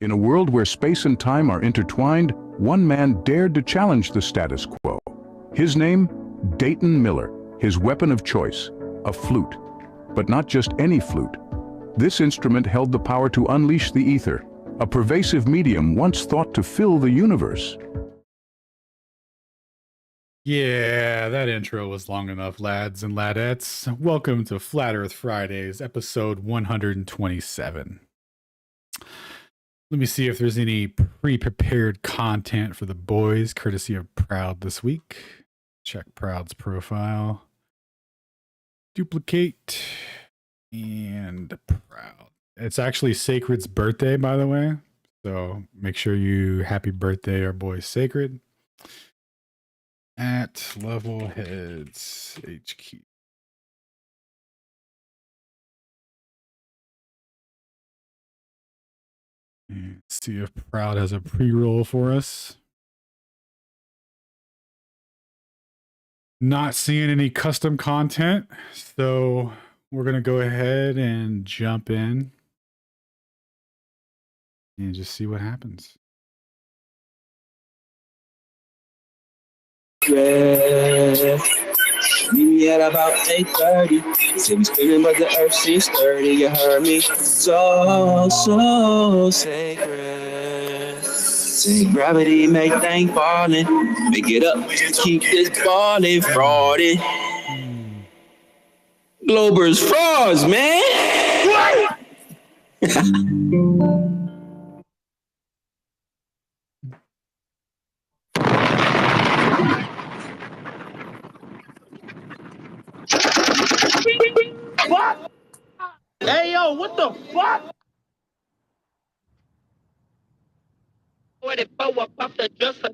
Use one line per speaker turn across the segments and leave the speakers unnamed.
In a world where space and time are intertwined, one man dared to challenge the status quo. His name? Dayton Miller. His weapon of choice? A flute. But not just any flute. This instrument held the power to unleash the ether, a pervasive medium once thought to fill the universe.
Yeah, that intro was long enough, lads and ladettes. Welcome to Flat Earth Fridays, episode 127. Let me see if there's any pre-prepared content for the boys, courtesy of Proud this week. Check Proud's profile. Duplicate. And Proud. It's actually Sacred's birthday, by the way. So make sure you happy birthday, our boy Sacred. At Levelheads HQ. Let's see if Proud has a pre-roll for us. Not seeing any custom content, so we're going to go ahead and jump in and just see what happens.
Yeah, meet me at about 8:30. Say we screaming, but the earth seems sturdy. You heard me? So sacred. Say gravity make things falling. Make it up, keep this balling, frauding. Globers frauds, man.
What? Hey, yo, what the fuck?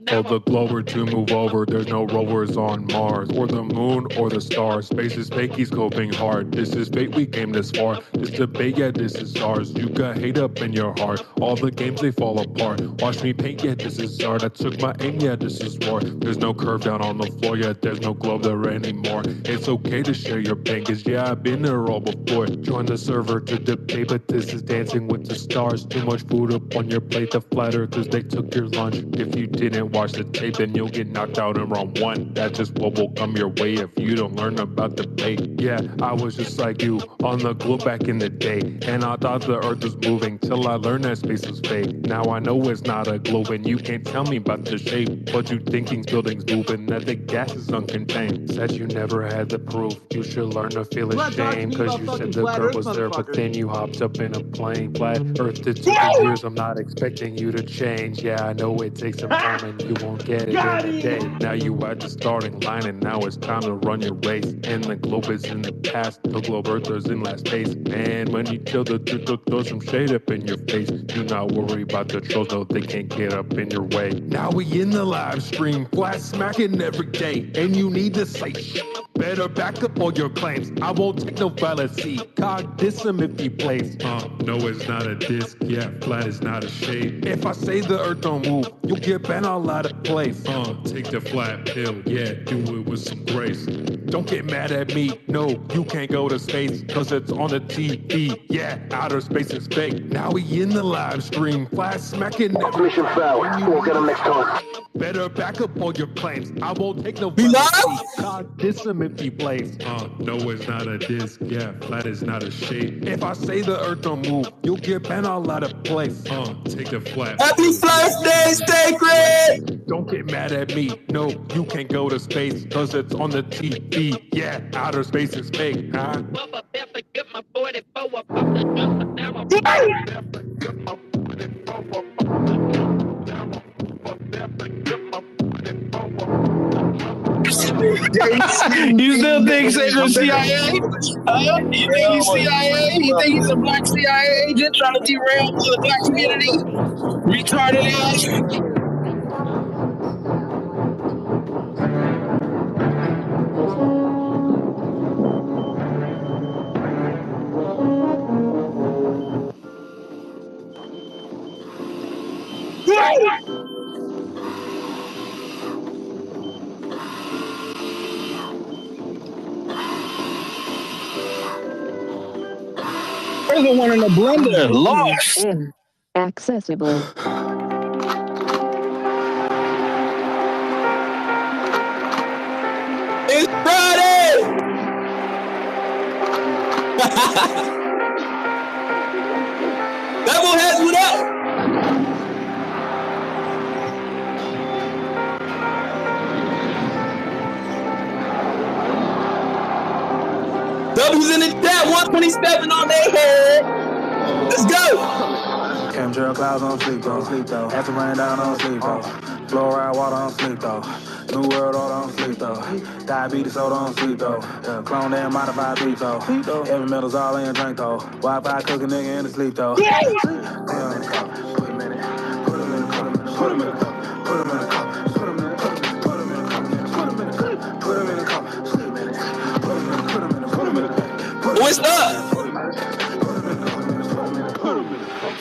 Told the glober to move over, there's no rovers on Mars, or the moon, or the stars. Space is fake, he's coping hard. This is fate, we came this far. This debate, yeah, this is ours. You got hate up in your heart. All the games, they fall apart. Watch me paint, yeah, this is art. I took my aim, yeah, this is war. There's no curve down on the floor, yeah, there's no globe there anymore. It's okay to share your pain, cause yeah, I've been there all before. Join the server to debate, but this is dancing with the stars. Too much food up on your plate, the flat earthers, they took your lunch. If you didn't watch the tape, then you'll get knocked out in round one. That's just what will come your way if you don't learn about debate. Yeah, I was just like you on the globe back in the day, and I thought the earth was moving till I learned that space was fake. Now I know it's not a globe, and you can't tell me about the shape. But you thinking buildings moving, that the gas is uncontained. Said you never had the proof, you should learn to feel ashamed. Cause you said the girl was there, but then you hopped up in a plane. Flat earth, it took years, I'm not expecting you to change. Yeah, I know it takes some time and you won't get it in a day. Now you at the starting line and now it's time to run your race. And the globe is in the past, the globe earthers in last place. And when you tell the truth, they'll throw some shade up in your face. Do not worry about the trolls, no, they can't get up in your way. Now we in the live stream, flat smacking every day. And you need to say shit. Better back up all your claims. I won't take no fallacy. Cog diss him if he plays. No, it's not a disc. Yeah, flat is not a shape. If I say the earth don't move, you'll get banned all out of place. Take the flat pill. Yeah, do it with some grace. Don't get mad at me. No, you can't go to space, cause it's on the TV. Yeah, outer space is fake. Now we in the live stream. Flat smacking every
Mission failed. We'll get him next time.
Better back up all your claims. I won't take no fallacy. God diss him if he plays. No, it's not a disc. Yeah, flat is not a shape. If I say the earth don't move, you'll get banned all out of place. Take the flat.
Happy birthday, Sacred!
Don't get mad at me. No, you can't go to space, cause it's on the TV. Yeah, outer space is fake, huh?
You still think Sacred CIA? You think he's CIA? You think he's a black CIA agent trying to derail the black community? Retarded ass. There's the one in the blender. Lost.
accessible.
It's Friday! Double heads, what up? W's in the chat, 127 on their head. Let's go.
Chemtrail clouds on sleep though. Acid rain down on sleep though. Fluoride water on sleep though. New world order on sleep though. Diabetes soda on sleep though. Clone and modified beef though. Heavy metals all in your drink though. Wi-Fi cooking nigga in the sleep though. Put him in the cup. Put him in it. Put him in the cup. Put him in the cup. Put him in the cup. Put him in the cup. Put him in the cup. Put him in the cup. Put him in the cup. Sleep in it. Put him in the put him in the put him in the
What's up?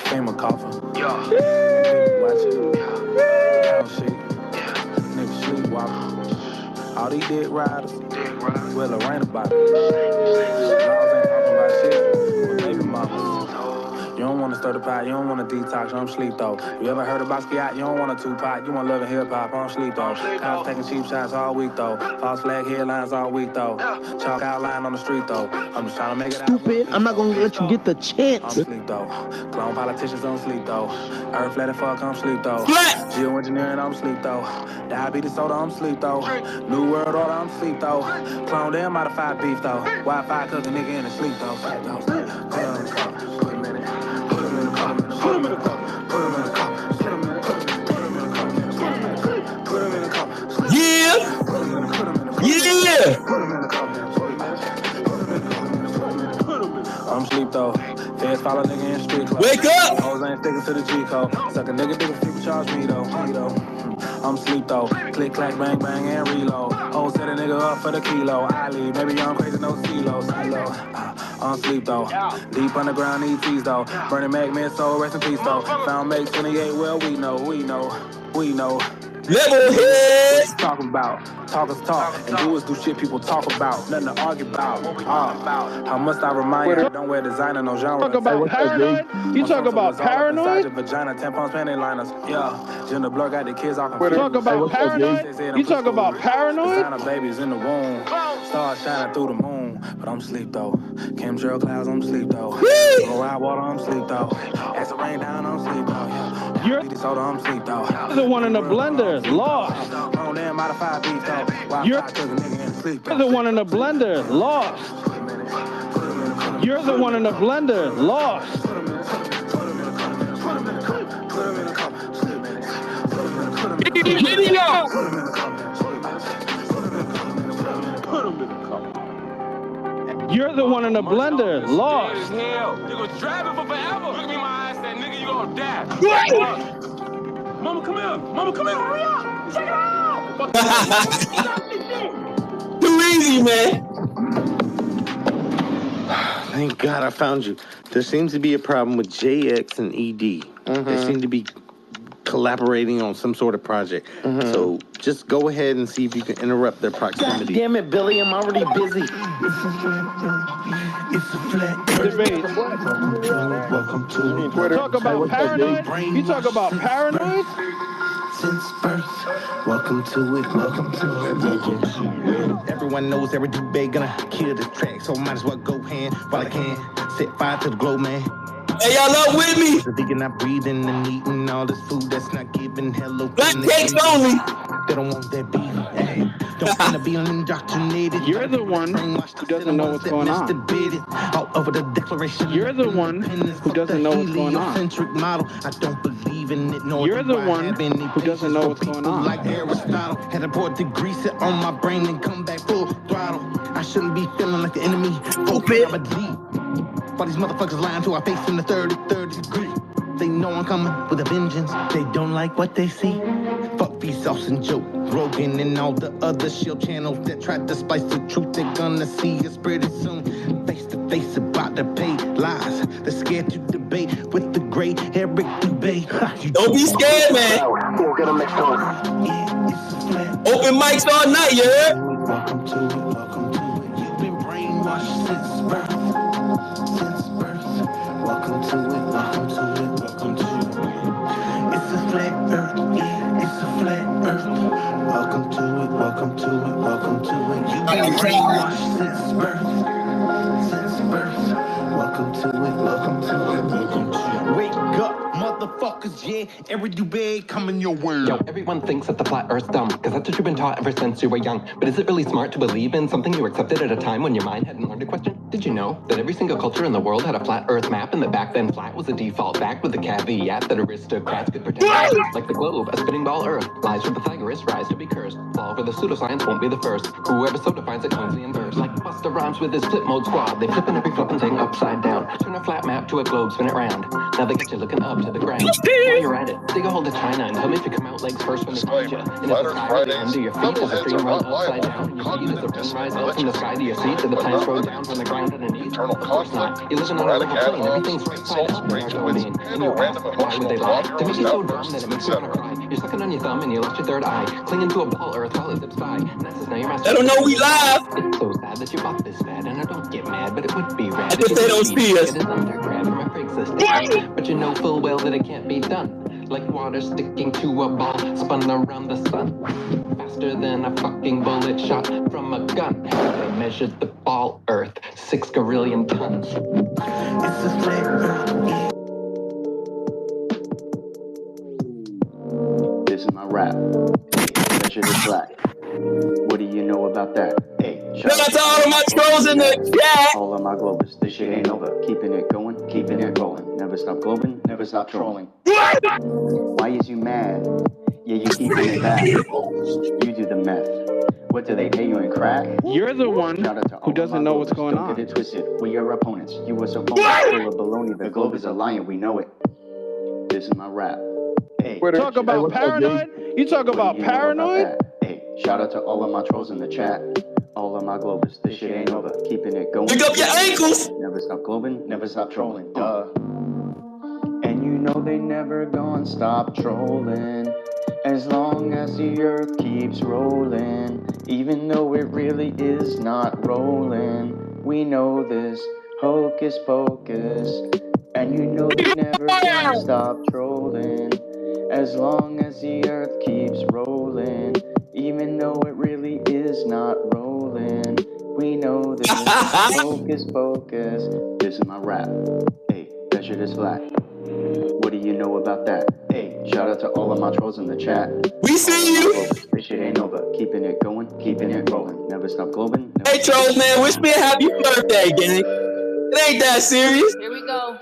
Came a coffin. Yeah. Watch it. Count shit. Nigga sleepwalking. All these dead riders. Well, it rain about it. Laws ain't talking about shit. With baby mamas. You don't want to stir the pot, you don't want to detox, you don't sleep though. You ever heard of Basquiat? You don't want to Tupac, you want love and hip hop, I don't sleep though. Cops taking cheap shots all week though. False flag headlines all week though. Chalk outline on the street though. I'm just trying to make it out.
Stupid, I'm not gonna let you get the
I'm
chance.
sleep though. Clone politicians don't sleep though. Earth flat and fuck, I'm sleep though.
Flat.
Geoengineering, I'm sleep though. Diabetes soda, I'm sleep though. New world order, I'm sleep though. Clone them modified beef though. Wi-Fi cooking nigga in the sleep though. Put him in the cup. Put him in it. Put him in the cup. Put him in the cup. Put him in the cup. Put him in the cup. Put him in the cup. Put him in the cup.
Yeah.
Put him in the cup.
Yeah.
Put him in the cup. I'm sleep though. Feds follow nigga in street clothes.
Wake up.
Hoes ain't sticking to the G code. Suck a nigga dick if people charge me though. I'm sleep though. Click, clack, bang, bang, and reload. Hoes set a nigga up for the kilo. I leave. Maybe I'm crazy, no CeeLo. I'm sleep though. Deep underground ETs though. Burning Mac, man, soul, rest in peace though. Found Make 28, well, we know.
Level head.
Talking about, talkers talk, and doers do shit people talk about, nothing to argue about. How must I remind you? Don't wear designer, no genre.
Talk about paranoid? You talk about paranoid?
Vagina, tampons, panty liners. Yeah, Gender Blur got the kids all confused.
Talk about paranoid? You talk about paranoid?
Designer babies in the womb, stars shining through the moon. But I'm sleep though. Chemtrail clouds, I'm sleep though. Fluoride water, I'm sleep though. Acid rain down, I'm sleep though.
You're
soda, I'm sleep though.
the one in the blender, lost. You're the one in the blender, lost. You're the one in the blender, lost. You're the one in the blender, lost.
Hell, you gonna drive it for forever. Look at me, my ass, that nigga, you gonna die. Mama, come here. Mama, come here. Hurry up. Check it out.
Too easy, man.
Thank God I found you. There seems to be a problem with JX and ED. They seem to be collaborating on some sort of project. So just go ahead and see if you can interrupt their proximity. God damn it, Billy, I'm already busy.
It's a flat
Debate.
welcome to
Talk about paranoid? You talk about paranoid?
since birth. Welcome to it, welcome to it, welcome to it.
Everyone knows every debate gonna kill this track, so might as well go hand while I can. Set fire to the glow, man.
Hey, y'all up with me?
The vegan not breathing and eating all this food that's not giving hello.
Black cakes only.
They don't want that beef. Hey, don't wanna be indoctrinated.
You're the one who doesn't know what's going on.
All over the declaration.
You're the one who doesn't know what's going on.
Model. I don't believe in it. Nor
You're the one who doesn't know what's going on.
Like Aristotle, had a board to grease it on my brain and come back full throttle. I shouldn't be feeling like the enemy. Open. Why these motherfuckers lying to our face in the third degree? They know I'm coming with a vengeance. They don't like what they see. Fuck Vsauce and Joe Rogan and all the other shield channels that tried to splice the truth. They're gonna see us pretty soon. Face to face about to pay lies. They're scared to debate with the great Eric Dubé.
Don't be scared, man. Open mics all night, you heard?
Welcome to it, welcome to it. You've been brainwashed since birth. Welcome to it, welcome to it, welcome to it.
flat earth, yeah, it's a flat earth. Welcome to it, welcome to it, welcome to it. You've been brainwashed since birth, since birth. Welcome to it, welcome to it, welcome to it. Wake up, motherfuckers, yeah, every new bag coming your way.
Yo, everyone thinks that the flat earth's dumb, because that's what you've been taught ever since you were young. But is it really smart to believe in something you accepted at a time when your mind hadn't learned to question? Did you know that every single culture in the world had a flat earth map, and that back then flat was a default fact with the caveat that aristocrats could pretend? Like the globe, a spinning ball earth, lies for Pythagoras, rise to be cursed. Fall for the pseudoscience won't be the first. Whoever so defines it coins the inverse. Like Busta Rhymes with his flip mode squad, they flipping every flipping thing upside down. Turn a flat map to a globe, spin it round. Now they get you looking up to the ground. While you're at it, dig a hole to China and tell me if you come out legs first when they find you. And if the sky really under your feet is a stream run upside down, and your feet is a rim rise up from the sky to your seat, to the plants roll down from the ground underneath. Of course not. You're living on a level plane, everything's right side up. And you're asked, why would they lie? To make you so dumb that it makes you want to cry. You're sucking on your thumb and you lost your third eye, clinging to a ball earth while it zips by. NASA's now your master.
I don't know we live.
It's so sad that you bought this fad, and I don't get mad, but it would be rad.
I guess they don't see us.
It is undergrad from a pre-existing. But you know full well that it can't be done. Like water sticking to a ball spun around the sun. Faster than a fucking bullet shot from a gun. They measured the ball earth, 6 gorillion tons.
It's a flat earth, yeah.
This is my rap. Measure the black. What do you know about that? Hey,
shout out to all of my trolls in the chat.
All of my globers, this shit ain't over. Keeping it going, keeping it rolling. Never stop globing, never stop trolling. Why is you mad? Yeah, you keeping it back. You do the meth. What do they pay you in crack?
You're the one who doesn't know what's going on.
Don't get it twisted. We your opponents. You was so full of baloney. The globe is a lion. We know it. This is my rap. Hey,
talk about paranoid? You talk about paranoid?
Hey, shout out to all of my trolls in the chat. All of my globers. This shit ain't over. Keeping it going.
Pick up your ankles.
Never stop globing. Never stop trolling. Duh. And you know they never gonna stop trolling. As long as the earth keeps rolling, even though it really is not rolling, we know this, hocus pocus, and you know they never gonna stop trolling. As long as the earth keeps rolling, even though it really is not rolling, we know this, hocus pocus. This is my rap. Hey, that shit is flat. What do you know about that? Hey, shout out to all of my trolls in the chat.
We see you.
This shit ain't over. Keeping it going, keeping it rolling. Never stop globing.
Hey, trolls, man, wish me a happy birthday, gang. It ain't that serious.
Here we go.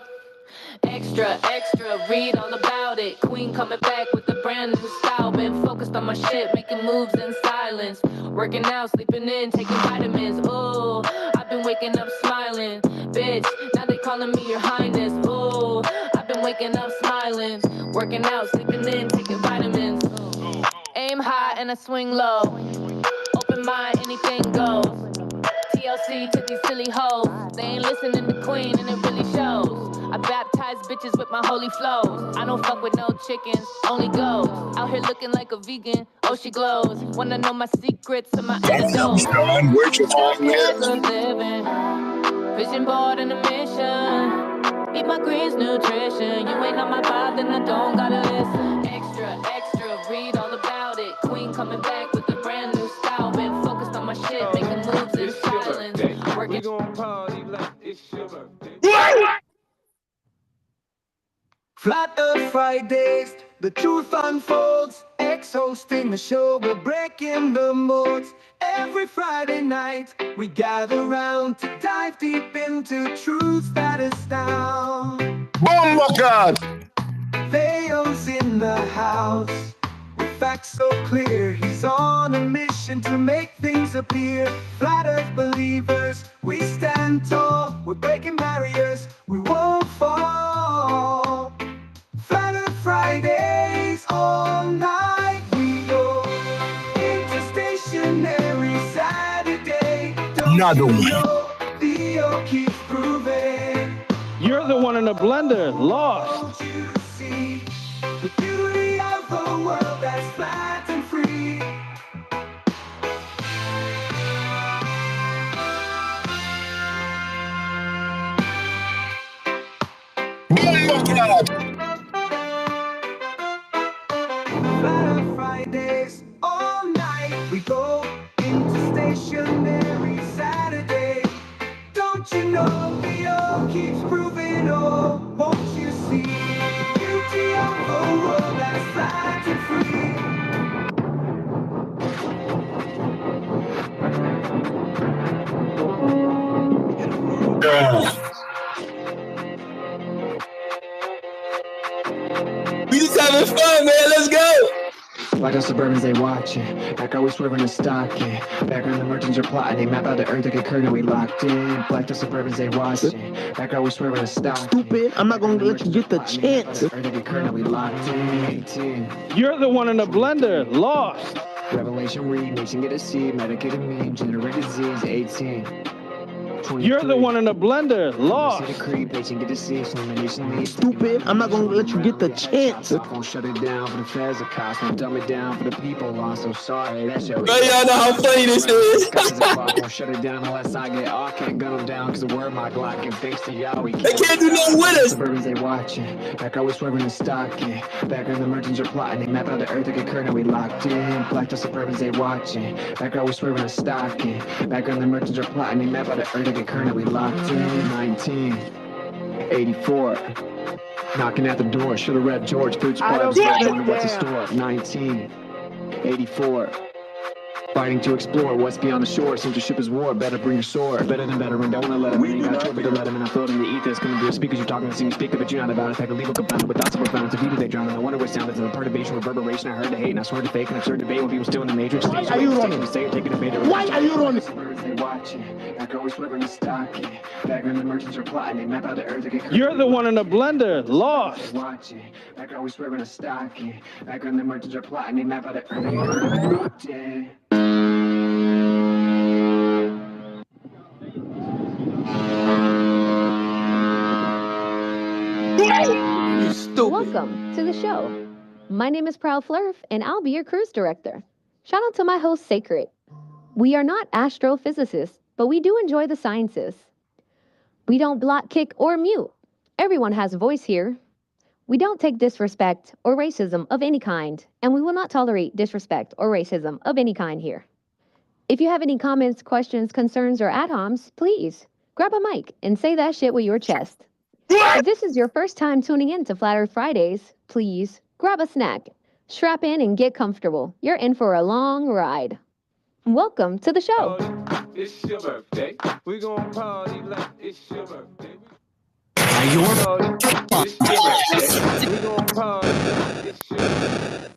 Extra, extra, read all about it. Queen coming back with a brand new style. Been focused on my shit, making moves in silence. Working out, sleeping in, taking vitamins. Oh, I've been waking up smiling. Bitch, now they calling me your highness. Oh, I've been waking up smiling. Working out, sleeping in, taking vitamins. Aim high and I swing low. Open mind, anything goes. TLC to these silly hoes. They ain't listening to Queen and it really shows. I baptize bitches with my holy flows. I don't fuck with no chickens, only goats. Out here looking like a vegan, oh she glows. Wanna know my secrets and my antidotes. Vision board and a mission. Eat my greens, nutrition. You ain't on my vibe, then I don't gotta listen. Extra, extra, read all about it. Queen coming back with a brand new style. Been focused on my shit, making moves in silence. Working. We gon' party like it's your birthday.
Flat Earth Fridays, the truth unfolds. Ex-hosting the show, we're breaking the molds. Every Friday night, we gather round to dive deep into truths that astound.
Oh my God!
Theo's in the house, with facts so clear. He's on a mission to make things appear. Flat Earth believers, we stand tall. We're breaking barriers, we won't fall. Flat Earth Fridays, all night we go. Interstationary Saturday.
Another one.
Theo keeps proving.
You're the one in the blender, lost.
Don't you see the beauty of the world that's flat and free?
Oh my God!
We go into stationary Saturday. Don't you know Leo keeps proving, oh, won't you see? Beauty of a world that's flat and free.
We just having fun, man. Let's go.
Like us Suburbans, they watching. Back always swerving and stocking. Background the merchants are plotting. They map out the earth like a curtain, we locked in. Black the Suburbans, they watching. Back always swerving and stocking.
Stupid, I'm not gonna let you get the chance.
Earth like a curtain, we locked in. 18.
You're the one in the blender. Lost.
Revelation read, nation get a seed, medicated meme, generate disease. 18.
You're the one in the blender. Lost.
Stupid, I'm not gonna let you get the chance.
Won't shut it down for the feds, the cops won't dumb it down for the people. I'm so sorry, that's your.
Bro, y'all know how funny this is.
Won't shut it down unless I get off. Can't gun them down because the word my Glock. And thanks to y'all, we
they can't do nothing with us.
Suburbans, they watching. Back always swerving and stocking. Back on the merchants are plotting. They map out the earth like a curtain, we locked in. Black the Suburbans, they watching. Back always swerving and stocking. Back on the merchants are plotting. They map out the earth like a curtain, we locked in. 1984. Knocking at the door. Should have read George Food Supplies. Wonder what's in store. 1984. Fighting to explore what's beyond the shore. Censorship is war. Better bring your sword. Better than veteran. Don't wanna let him in. Ain't got a choice but to let him in. I'm floating the ethers. Coming through the speakers. You're talking to see me speak, but you're not about it. Type of legal confounded with thoughts of profound. To people they drown. And I wonder what sounded to the perturbation, reverberation. I heard the hate and I swear to fake and absurd debate when people still in the matrix.
Why are you running? Why are you running?
Back always swerving and stocking. Back when the merchants are plotting. They map out the earth.
You're the one in the blender. Lost.
Back always swerving and stocking. Back when the merchants are plotting. They map out the earth. Yeah.
Welcome to the show. My name is Proud Flurf, and I'll be your cruise director. Shout out to my host, Sacred. We are not astrophysicists, but we do enjoy the sciences. We don't block, kick, or mute. Everyone has a voice here. We don't take disrespect or racism of any kind, and we will not tolerate disrespect or racism of any kind here. If you have any comments, questions, concerns, or ad-homs, please grab a mic and say that shit with your chest. If this is your first time tuning in to Flat Earth Fridays, please grab a snack, strap in, and get comfortable. You're in for a long ride. Welcome to the show.
It's your birthday. We gon' party like it's your birthday.
It's your birthday.
We gon' party like it's your birthday.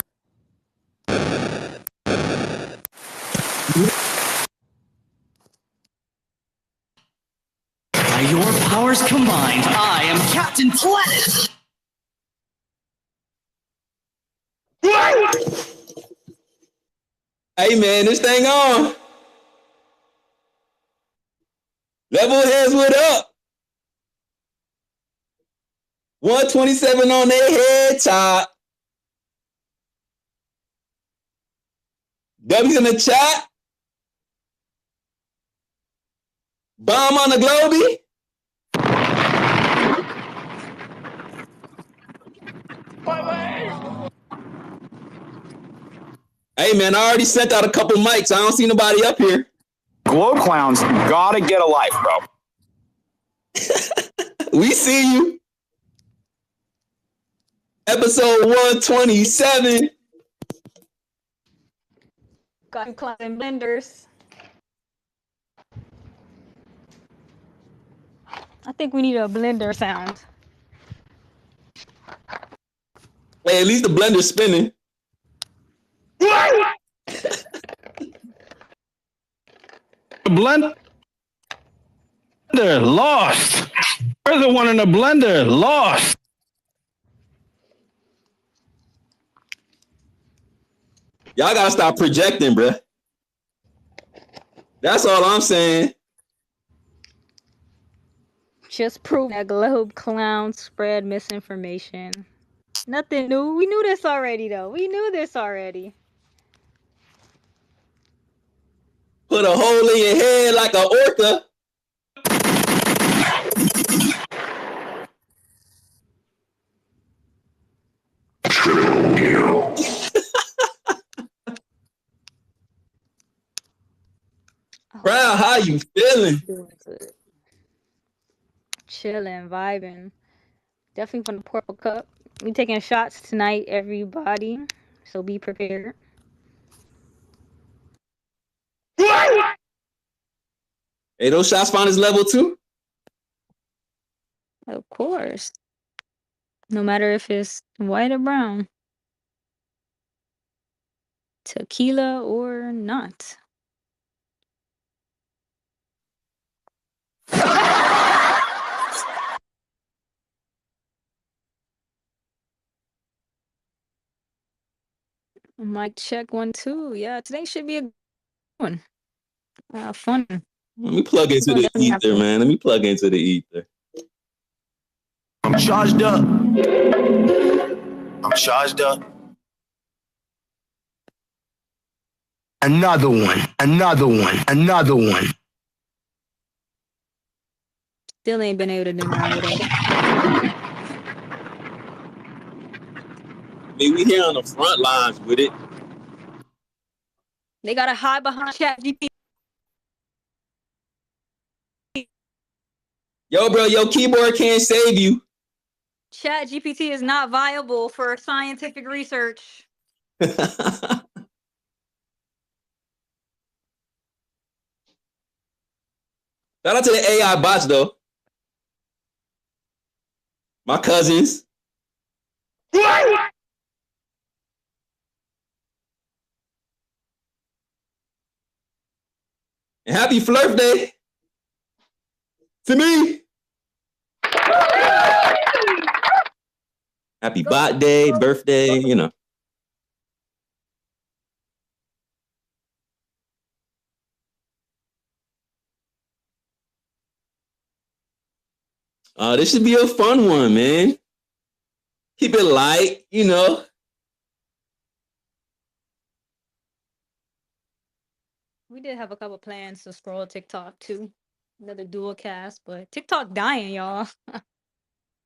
By your powers combined, I am Captain Planet!
Hey, man, this thing on. Level heads, what up? 127 on their head top. W's in the chat. Bomb on the Globey. Hey, man, I already sent out a couple mics. I don't see nobody up here.
Globe clowns gotta get a life, bro.
We see you. Episode 127.
Got some clowns and blenders. I think we need a blender sound.
Hey, at least the blender's spinning.
Blender lost. We're the one in the blender. Lost.
Y'all gotta stop projecting, bruh. That's all I'm saying.
Just prove that globe clowns spread misinformation. Nothing new. We knew this already, though. We knew this already.
Put a hole in your head like an orca.
Proud, how you feeling?
Doing good. Chilling, vibing. Definitely from the Purple Cup. We taking shots tonight, everybody. So be prepared.
Hey, those shots found his level 2?
Of course. No matter if it's white or brown. Tequila or not. Mic check 1 2. Yeah, today should be a good one. Fun.
Let me plug into the ether, man. Let me plug into the ether.
I'm charged up. I'm charged up. Another one. Another one. Another one.
Still ain't been able to do nothing with it.
Maybe we here on the front lines with it.
They gotta hide behind ChatGPT.
Yo, bro, your keyboard can't save you.
ChatGPT is not viable for scientific research.
Shout out to the AI bots, though. My cousins. And happy Flirf Day to me. Happy bot day, birthday, you know. This should be a fun one, man. Keep it light, you know.
We did have a couple plans to scroll TikTok too. Another dual cast, but TikTok dying, y'all.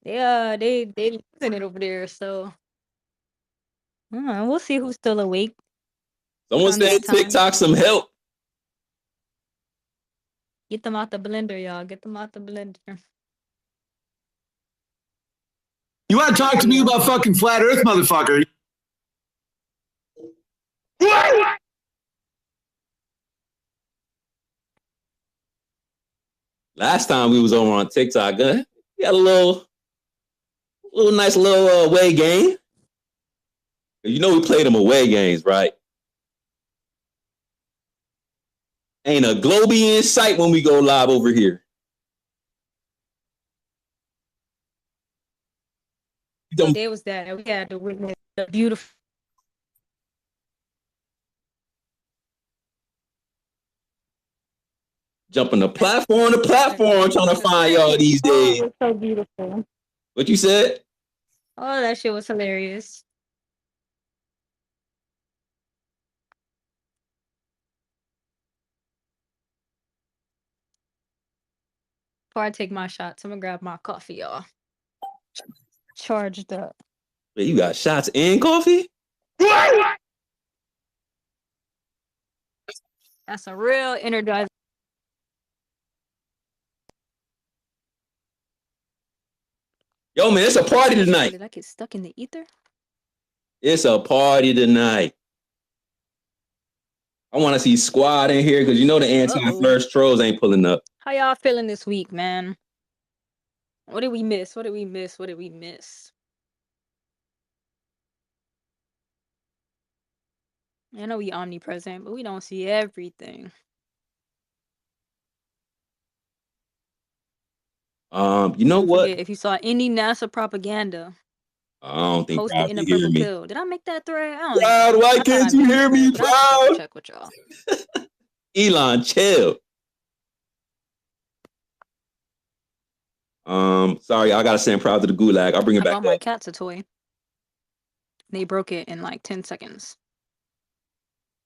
they losing it over there, so we'll see who's still awake.
Someone said TikTok some help.
Get them out the blender, y'all. Get them out the blender.
You want to talk to me about fucking flat Earth, motherfucker?
Last time we was over on TikTok, we got a little nice little away game. You know we play them away games, right? Ain't a globey in sight when we go live over here.
What day was that? We had to witness the beautiful.
Jumping the platform to platform trying to find y'all these days.
Oh, it was so beautiful.
What you said?
Oh, that shit was hilarious. Before I take my shots, I'm gonna grab my coffee, y'all. Charged up.
Wait, you got shots and coffee?
That's a real energizer.
Yo, man, it's a party tonight.
Did I get stuck in the ether?
It's a party tonight. I want to see Squad in here because you know the anti-flirt trolls ain't pulling up.
How y'all feeling this week, man? What did we miss? What did we miss? What did we miss? I know we omnipresent, but we don't see everything.
You know what?
If you saw any NASA propaganda,
I don't think
post
Proud
it in a
can hear
purple
me.
pill. Did I make that thread? I don't
Proud,
know.
why can't you hear me, Proud?
Check with y'all.
Elon, chill. Sorry, I gotta send Proud to the gulag. I'll bring it back.
I bought my cats a toy. They broke it in like 10 seconds.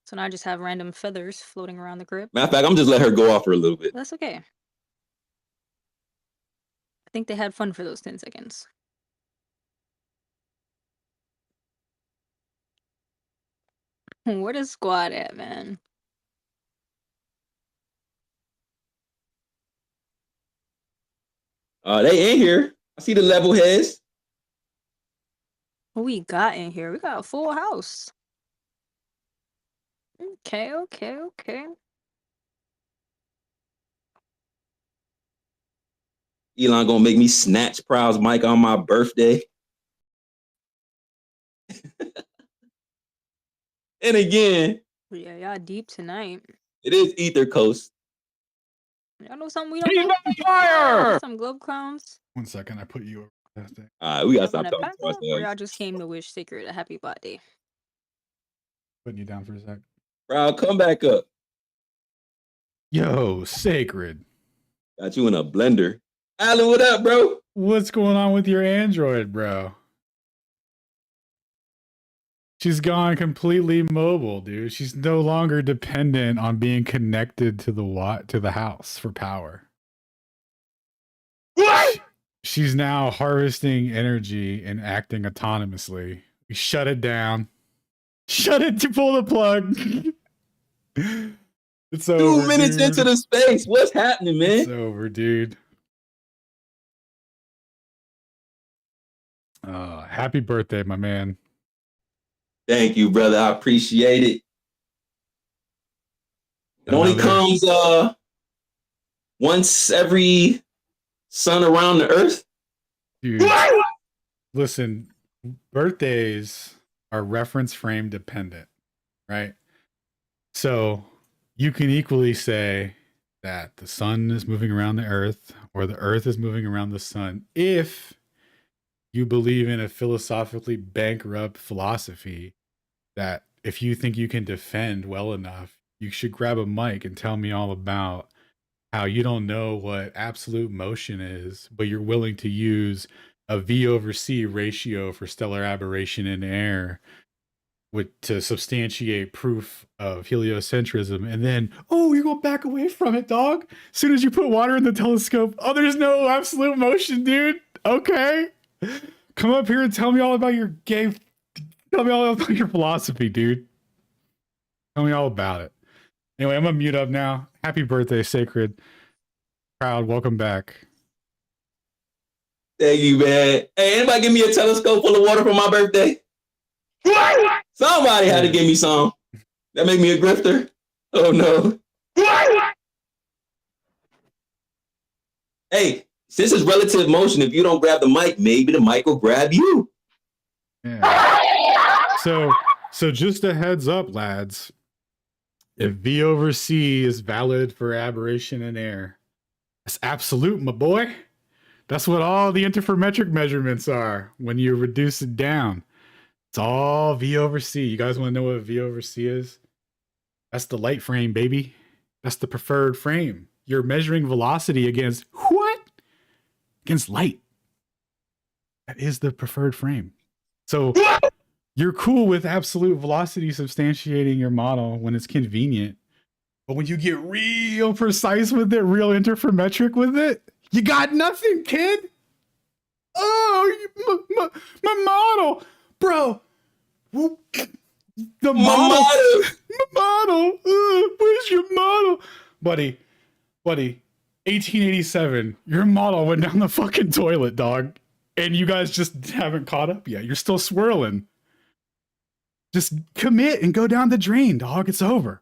So now I just have random feathers floating around the crib.
Matter of fact, I'm just let her go off for a little bit.
That's okay. I think they had fun for those 10 seconds. Where does Squad at, man?
They in here. I see the level heads.
What we got in here? We got a full house. Okay.
Elon gonna make me snatch Proud's mic on my birthday. And again,
Yeah, y'all deep tonight.
it is Ether Coast.
Y'all know something we don't know?
Fire!
Some globe clowns.
1 second, I put you over that thing.
All right, we gotta
Y'all
stop
wanna
talking
pack
to
up, or y'all
ourselves.
just came to wish Secret a happy birthday?
Putting you down for a sec.
Proud, come back up.
Yo, Sacred.
Got you in a blender. Alan, what up, bro?
What's going on with your Android, bro? She's gone completely mobile, dude. She's no longer dependent on being connected to the house for power. What? She's now harvesting energy and acting autonomously. We shut it down. Shut it to pull the plug. It's over.
2 minutes
dude.
into the space. What's happening, man?
It's over, dude. Happy birthday, my man.
Thank you, brother. I appreciate it. It only comes once every sun around the earth.
Dude, listen, birthdays are reference frame dependent, right? So you can equally say that the sun is moving around the earth or the earth is moving around the sun if you believe in a philosophically bankrupt philosophy that if you think you can defend well enough, you should grab a mic and tell me all about how you don't know what absolute motion is, but you're willing to use a V over C ratio for stellar aberration in air to substantiate proof of heliocentrism. And then, oh, you're going to back away from it, dog. As soon as you put water in the telescope, oh, there's no absolute motion, dude. Okay. Come up here and tell me all about your tell me all about your philosophy, dude. Tell me all about it. Anyway, I'm gonna mute up now. Happy birthday, Sacred. Proud, welcome back.
Thank you, man. Hey, anybody give me a telescope full of water for my birthday? Somebody had to give me some. That make me a grifter. Oh no. Hey, since it's relative motion, if you don't grab the mic, maybe the mic will grab you.
Yeah. So just a heads up, lads. If V over C is valid for aberration in air, that's absolute, my boy. That's what all the interferometric measurements are when you reduce it down. It's all V over C. You guys want to know what V over C is? That's the light frame, baby. That's the preferred frame. You're measuring velocity against what? Against light. That is the preferred frame. So you're cool with absolute velocity substantiating your model when it's convenient. But when you get real precise with it, real interferometric with it, you got nothing, kid. Oh, my model. Bro. The model. My model. Where's your model? Buddy. 1887. Your model went down the fucking toilet, dog. And you guys just haven't caught up yet. You're still swirling. Just commit and go down the drain, dog. It's over.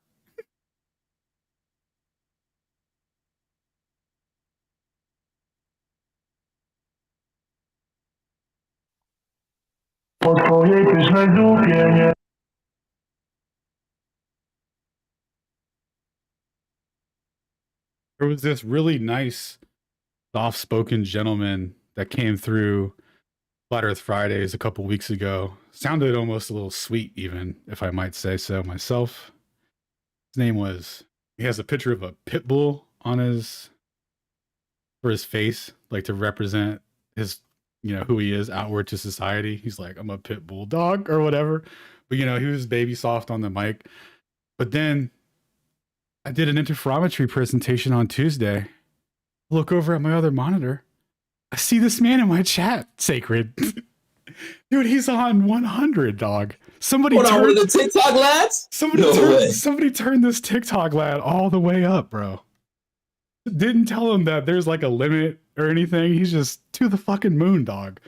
There was this really nice, soft-spoken gentleman that came through Flat Earth Fridays a couple weeks ago. Sounded almost a little sweet, even, if I might say so myself. His name was, he has a picture of a pit bull on for his face, like to represent his, who he is outward to society. He's like, I'm a pit bull dog or whatever. But, he was baby soft on the mic. But then I did an interferometry presentation on Tuesday. Look over at my other monitor. I see this man in my chat, Sacred. Dude, he's on 100, dog. Somebody
turned the TikTok lads?
Somebody turned this TikTok lad all the way up, bro. didn't tell him that there's like a limit or anything. He's just to the fucking moon, dog,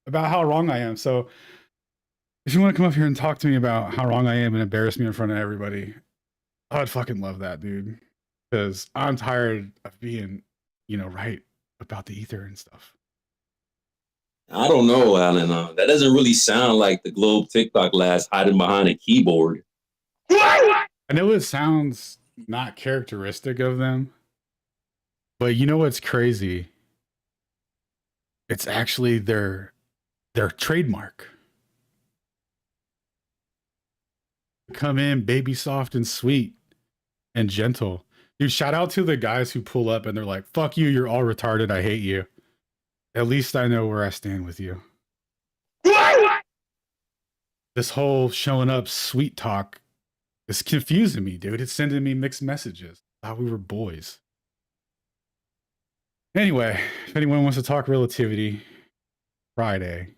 about how wrong I am. So if you want to come up here and talk to me about how wrong I am and embarrass me in front of everybody, I'd fucking love that, dude. Because I'm tired of being, right about the ether and stuff.
I don't know, Alan. That doesn't really sound like the Globe TikTok lass hiding behind a keyboard.
I know it sounds not characteristic of them, but you know what's crazy? It's actually their trademark. Come in baby soft and sweet and gentle. Dude, shout out to the guys who pull up and they're like, fuck you, you're all retarded, I hate you. At least I know where I stand with you. This whole showing up sweet talk is confusing me, dude. It's sending me mixed messages. I thought we were boys. Anyway, if anyone wants to talk relativity, Friday,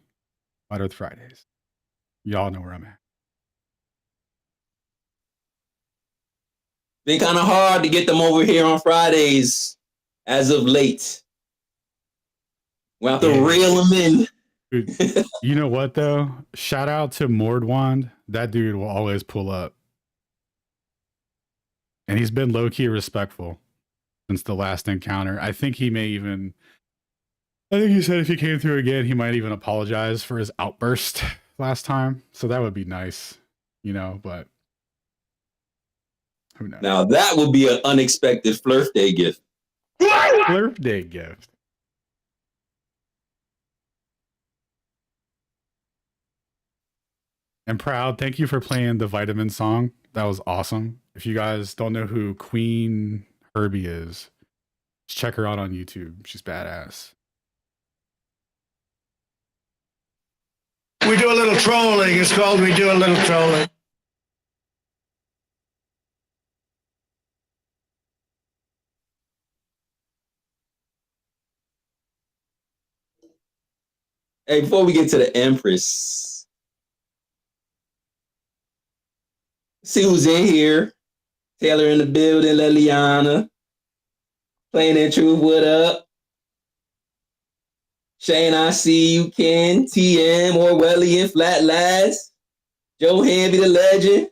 Flat Earth Fridays. Y'all know where I'm at.
Been kind of hard to get them over here on Fridays as of late. We'll have to reel them in.
Dude, you know what, though? Shout out to Mordwand. That dude will always pull up. And he's been low-key respectful since the last encounter. I think he said if he came through again, he might even apologize for his outburst last time. So that would be nice, but who knows?
Now that would be an unexpected Flirf Day gift.
Flirf Day gift. And Proud, thank you for playing the Vitamin song. That was awesome. If you guys don't know who Queen Herbie is, just check her out on YouTube. She's badass.
We do a little trolling. It's called We Do a Little Trolling.
Hey, before we get to the Empress, see who's in here. Taylor in the building, Liliana. Plain and Truth, what up? Shane, I see you, Ken, TM, Orwellian, Flat Lads, Joe Hamby, the legend,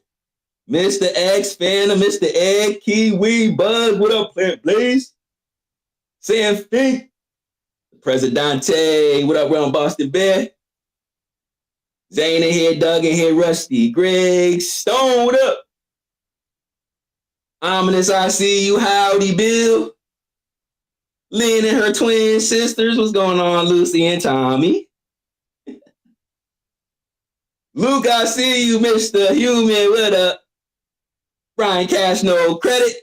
Mr. X, Phantom, Mr. Egg, Kiwi, Buzz, what up, please? Sam Fink, Presidente, what up, round Boston Bear? Zane in here, Doug in here, Rusty, Greg, Stone, what up? Ominous, I see you, Howdy, Bill. Lynn and her twin sisters, what's going on, Lucy and Tommy? Luke, I see you, Mr. Human, what up? Brian Cash, no credit.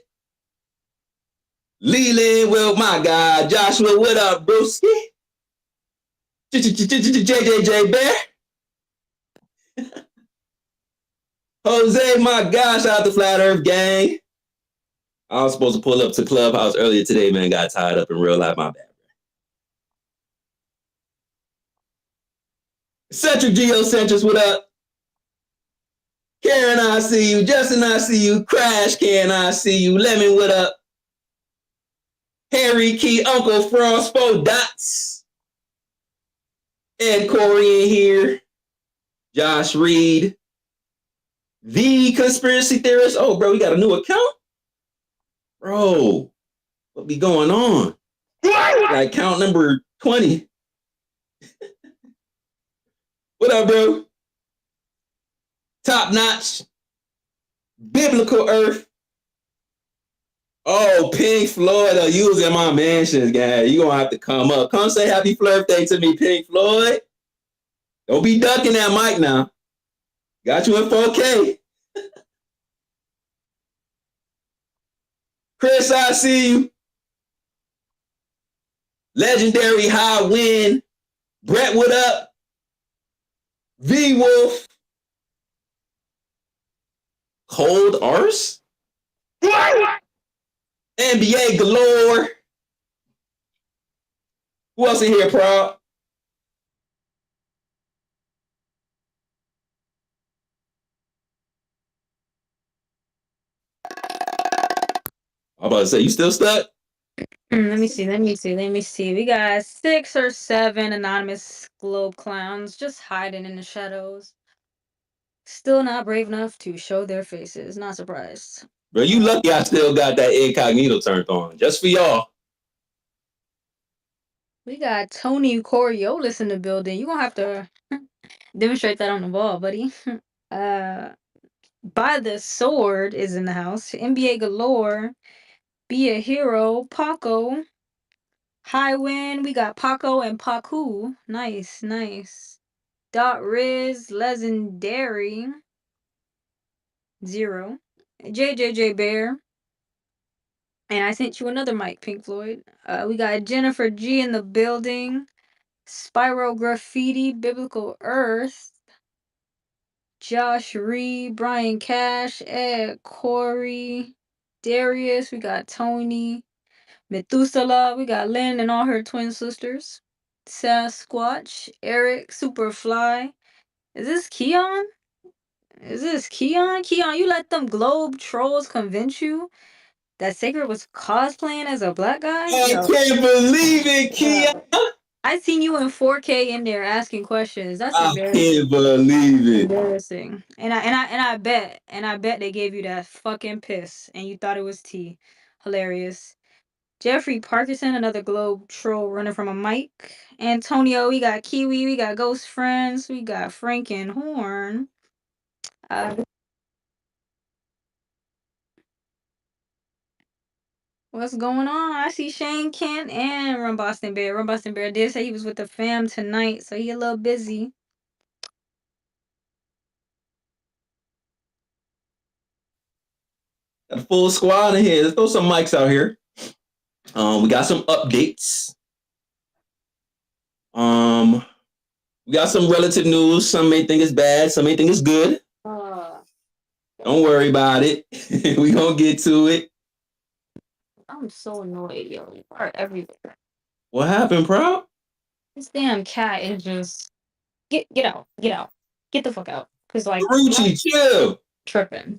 Leland, well, my God. Joshua, what up, broski? JJJ Bear. Jose, my gosh, out the Flat Earth gang. I was supposed to pull up to Clubhouse earlier today, man. Got tied up in real life, my bad. Centric Geocentrics, what up? Karen, I see you. Justin, I see you. Crash Can, I see you. Lemon, what up? Harry Key, Uncle Frost, 4 dots. Ed Corey in here. Josh Reed. The Conspiracy Theorist. Oh, bro, we got a new account? Bro, what be going on? Like count number 20. What up, bro? Top Notch. Biblical Earth. Oh, Pink Floyd are using my mentions, guys. You're going to have to come up. Come say happy Flirf Day to me, Pink Floyd. Don't be ducking that mic now. Got you in 4K. Chris, I see you. Legendary High Wind. Brett, what up? V Wolf. Cold Arse. NBA galore. Who else in here, Proud? I'm about to say, you still stuck?
Let me see. We got 6 or 7 anonymous globe clowns just hiding in the shadows. Still not brave enough to show their faces. Not surprised.
Bro, you lucky I still got that incognito turned on. Just for y'all.
We got Tony Coriolis in the building. You gonna have to demonstrate that on the wall, buddy. By the Sword is in the house. NBA Galore. Be a Hero. Paco. High Wind. We got Paco and Paku. Nice. Dot Riz. Legendary. 0. JJJ Bear. And I sent you another mic, Pink Floyd. We got Jennifer G in the building. Spiral Graffiti. Biblical Earth. Josh Reed, Brian Cash, Ed, Corey, Darius, we got Tony, Methuselah, we got Lynn and all her twin sisters, Sasquatch, Eric, Superfly. Is this Keon? Keon, you let them globe trolls convince you that Sacred was cosplaying as a black guy?
I can't believe it, Keon.
I seen you in 4K in there asking questions. That's
I
embarrassing.
can't believe it.
Embarrassing. And I bet they gave you that fucking piss and you thought it was tea. Hilarious. Jeffrey Parkinson, another globe troll running from a mic. Antonio, we got Kiwi, we got Ghost Friends, we got Franken Horn. What's going on? I see Shane Kent and Run Boston Bear. Run Boston Bear did say he was with the fam tonight, so he a little busy.
Got a full squad in here. Let's throw some mics out here. We got some updates. We got some relative news. Some may think it's bad, some may think it's good. Don't worry about it. We gonna get to it.
I'm so annoyed, yo. You are everywhere.
What happened, bro?
This damn cat is just get out. Get the fuck out. Cause like
Ruchi, chill.
Tripping.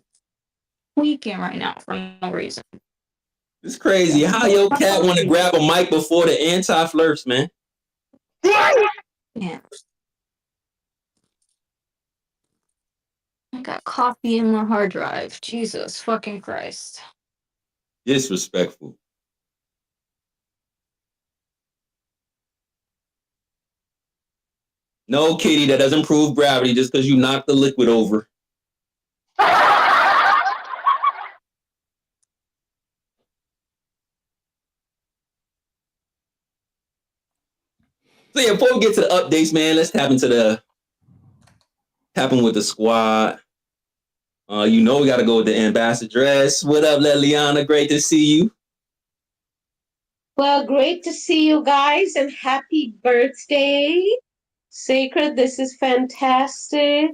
Weekend right now for no reason.
It's crazy. How your cat want to grab a mic before the anti-flirts, man?
Yeah. I got coffee in my hard drive. Jesus fucking Christ.
Disrespectful. No, Kitty, that doesn't prove gravity just because you knocked the liquid over. So yeah, before we get to the updates, man, let's tap in with the squad. We got to go with the ambassadress. What up, Leliana? Great to see you.
Well, great to see you guys and happy birthday. Sacred, this is fantastic.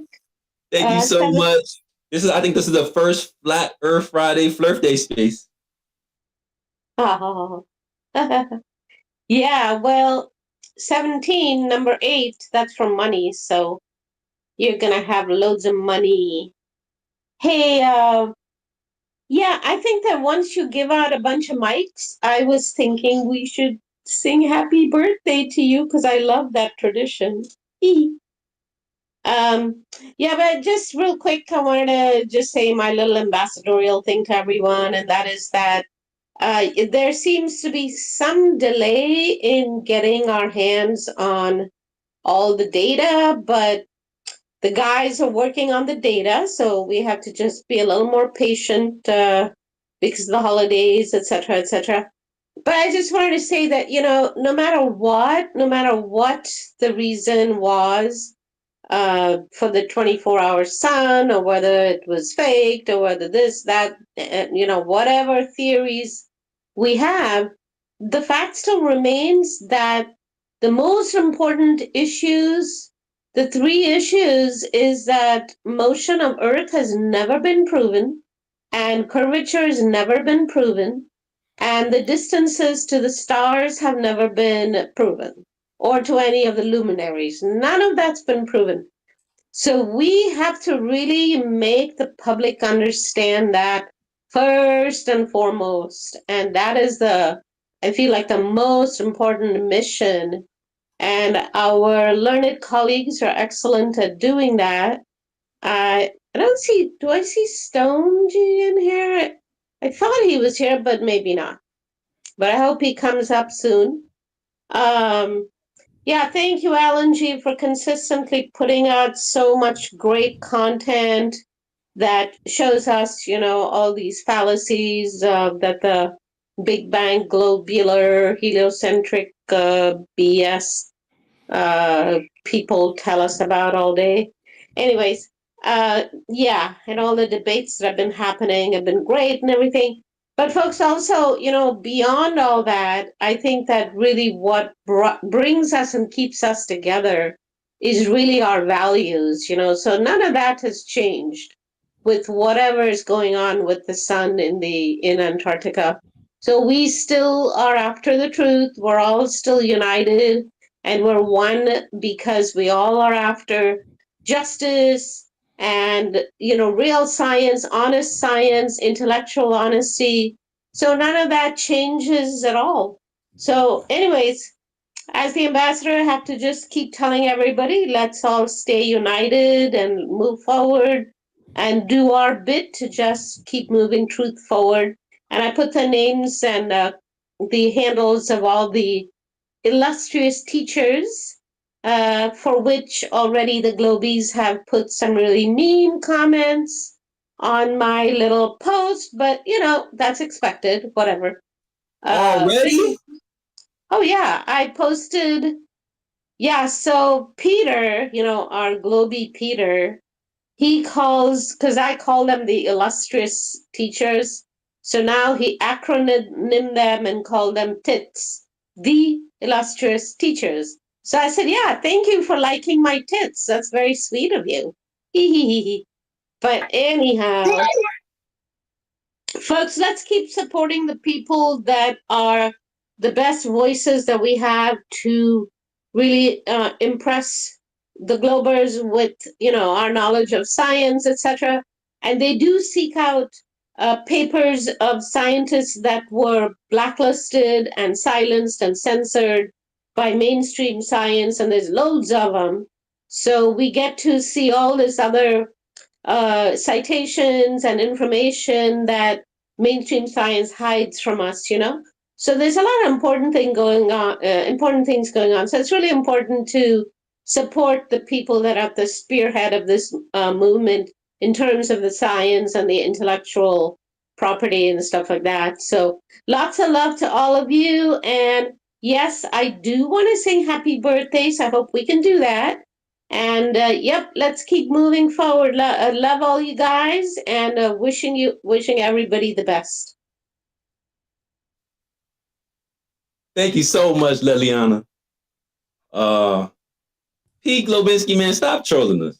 Thank you so much. I think this is the first Flat Earth Friday Flirt Day space.
Oh. Yeah, well, 17, number 8, that's from money, so you're gonna have loads of money. Hey, yeah, I think that once you give out a bunch of mics, I was thinking we should sing happy birthday to you because I love that tradition. Yeah, but just real quick, I wanted to just say my little ambassadorial thing to everyone, and that is that there seems to be some delay in getting our hands on all the data, but the guys are working on the data, so we have to just be a little more patient because of the holidays, etc., etc. But I just wanted to say that, no matter what the reason was for the 24-hour sun, or whether it was faked, or whether this, that, whatever theories we have, the fact still remains that the most important issues, the 3 issues, is that motion of Earth has never been proven, and curvature has never been proven, and the distances to the stars have never been proven, or to any of the luminaries. None of that's been proven. So we have to really make the public understand that first and foremost, and that is the I feel like the most important mission, and our learned colleagues are excellent at doing that. I don't see, do I see Stone G in here? I thought he was here, but maybe not. But I hope he comes up soon. Yeah, thank you, Alan G, for consistently putting out so much great content that shows us, all these fallacies that the Big Bang globular heliocentric BS people tell us about all day. Anyways, yeah, and all the debates that have been happening have been great and everything. But folks, also, beyond all that, I think that really what brings us and keeps us together is really our values, so none of that has changed with whatever is going on with the sun in Antarctica. So we still are after the truth. We're all still united, and we're one because we all are after justice and real science, honest science, intellectual honesty. So none of that changes at all. So anyways, as the ambassador, I have to just keep telling everybody, let's all stay united and move forward and do our bit to just keep moving truth forward. And I put the names and the handles of all the illustrious teachers, for which already the Globies have put some really mean comments on my little post, but that's expected, whatever.
Already?
Oh, yeah, I posted. Yeah, so Peter, our Globie Peter, he calls, because I call them the illustrious teachers. So now he acronymed them and called them TITS, the illustrious teachers. So I said, yeah, thank you for liking my tits. That's very sweet of you. But anyhow, folks, let's keep supporting the people that are the best voices that we have to really impress the Globers with, our knowledge of science, etc. And they do seek out papers of scientists that were blacklisted and silenced and censored by mainstream science, and there's loads of them. So we get to see all this other citations and information that mainstream science hides from us, So there's a lot of important things going on. So it's really important to support the people that are at the spearhead of this movement in terms of the science and the intellectual property and stuff like that. So lots of love to all of you. And yes, I do want to sing happy birthday. So I hope we can do that. And yep, let's keep moving forward. Love all you guys, and wishing everybody the best.
Thank you so much, Liliana. P. Globinski, man, stop trolling us.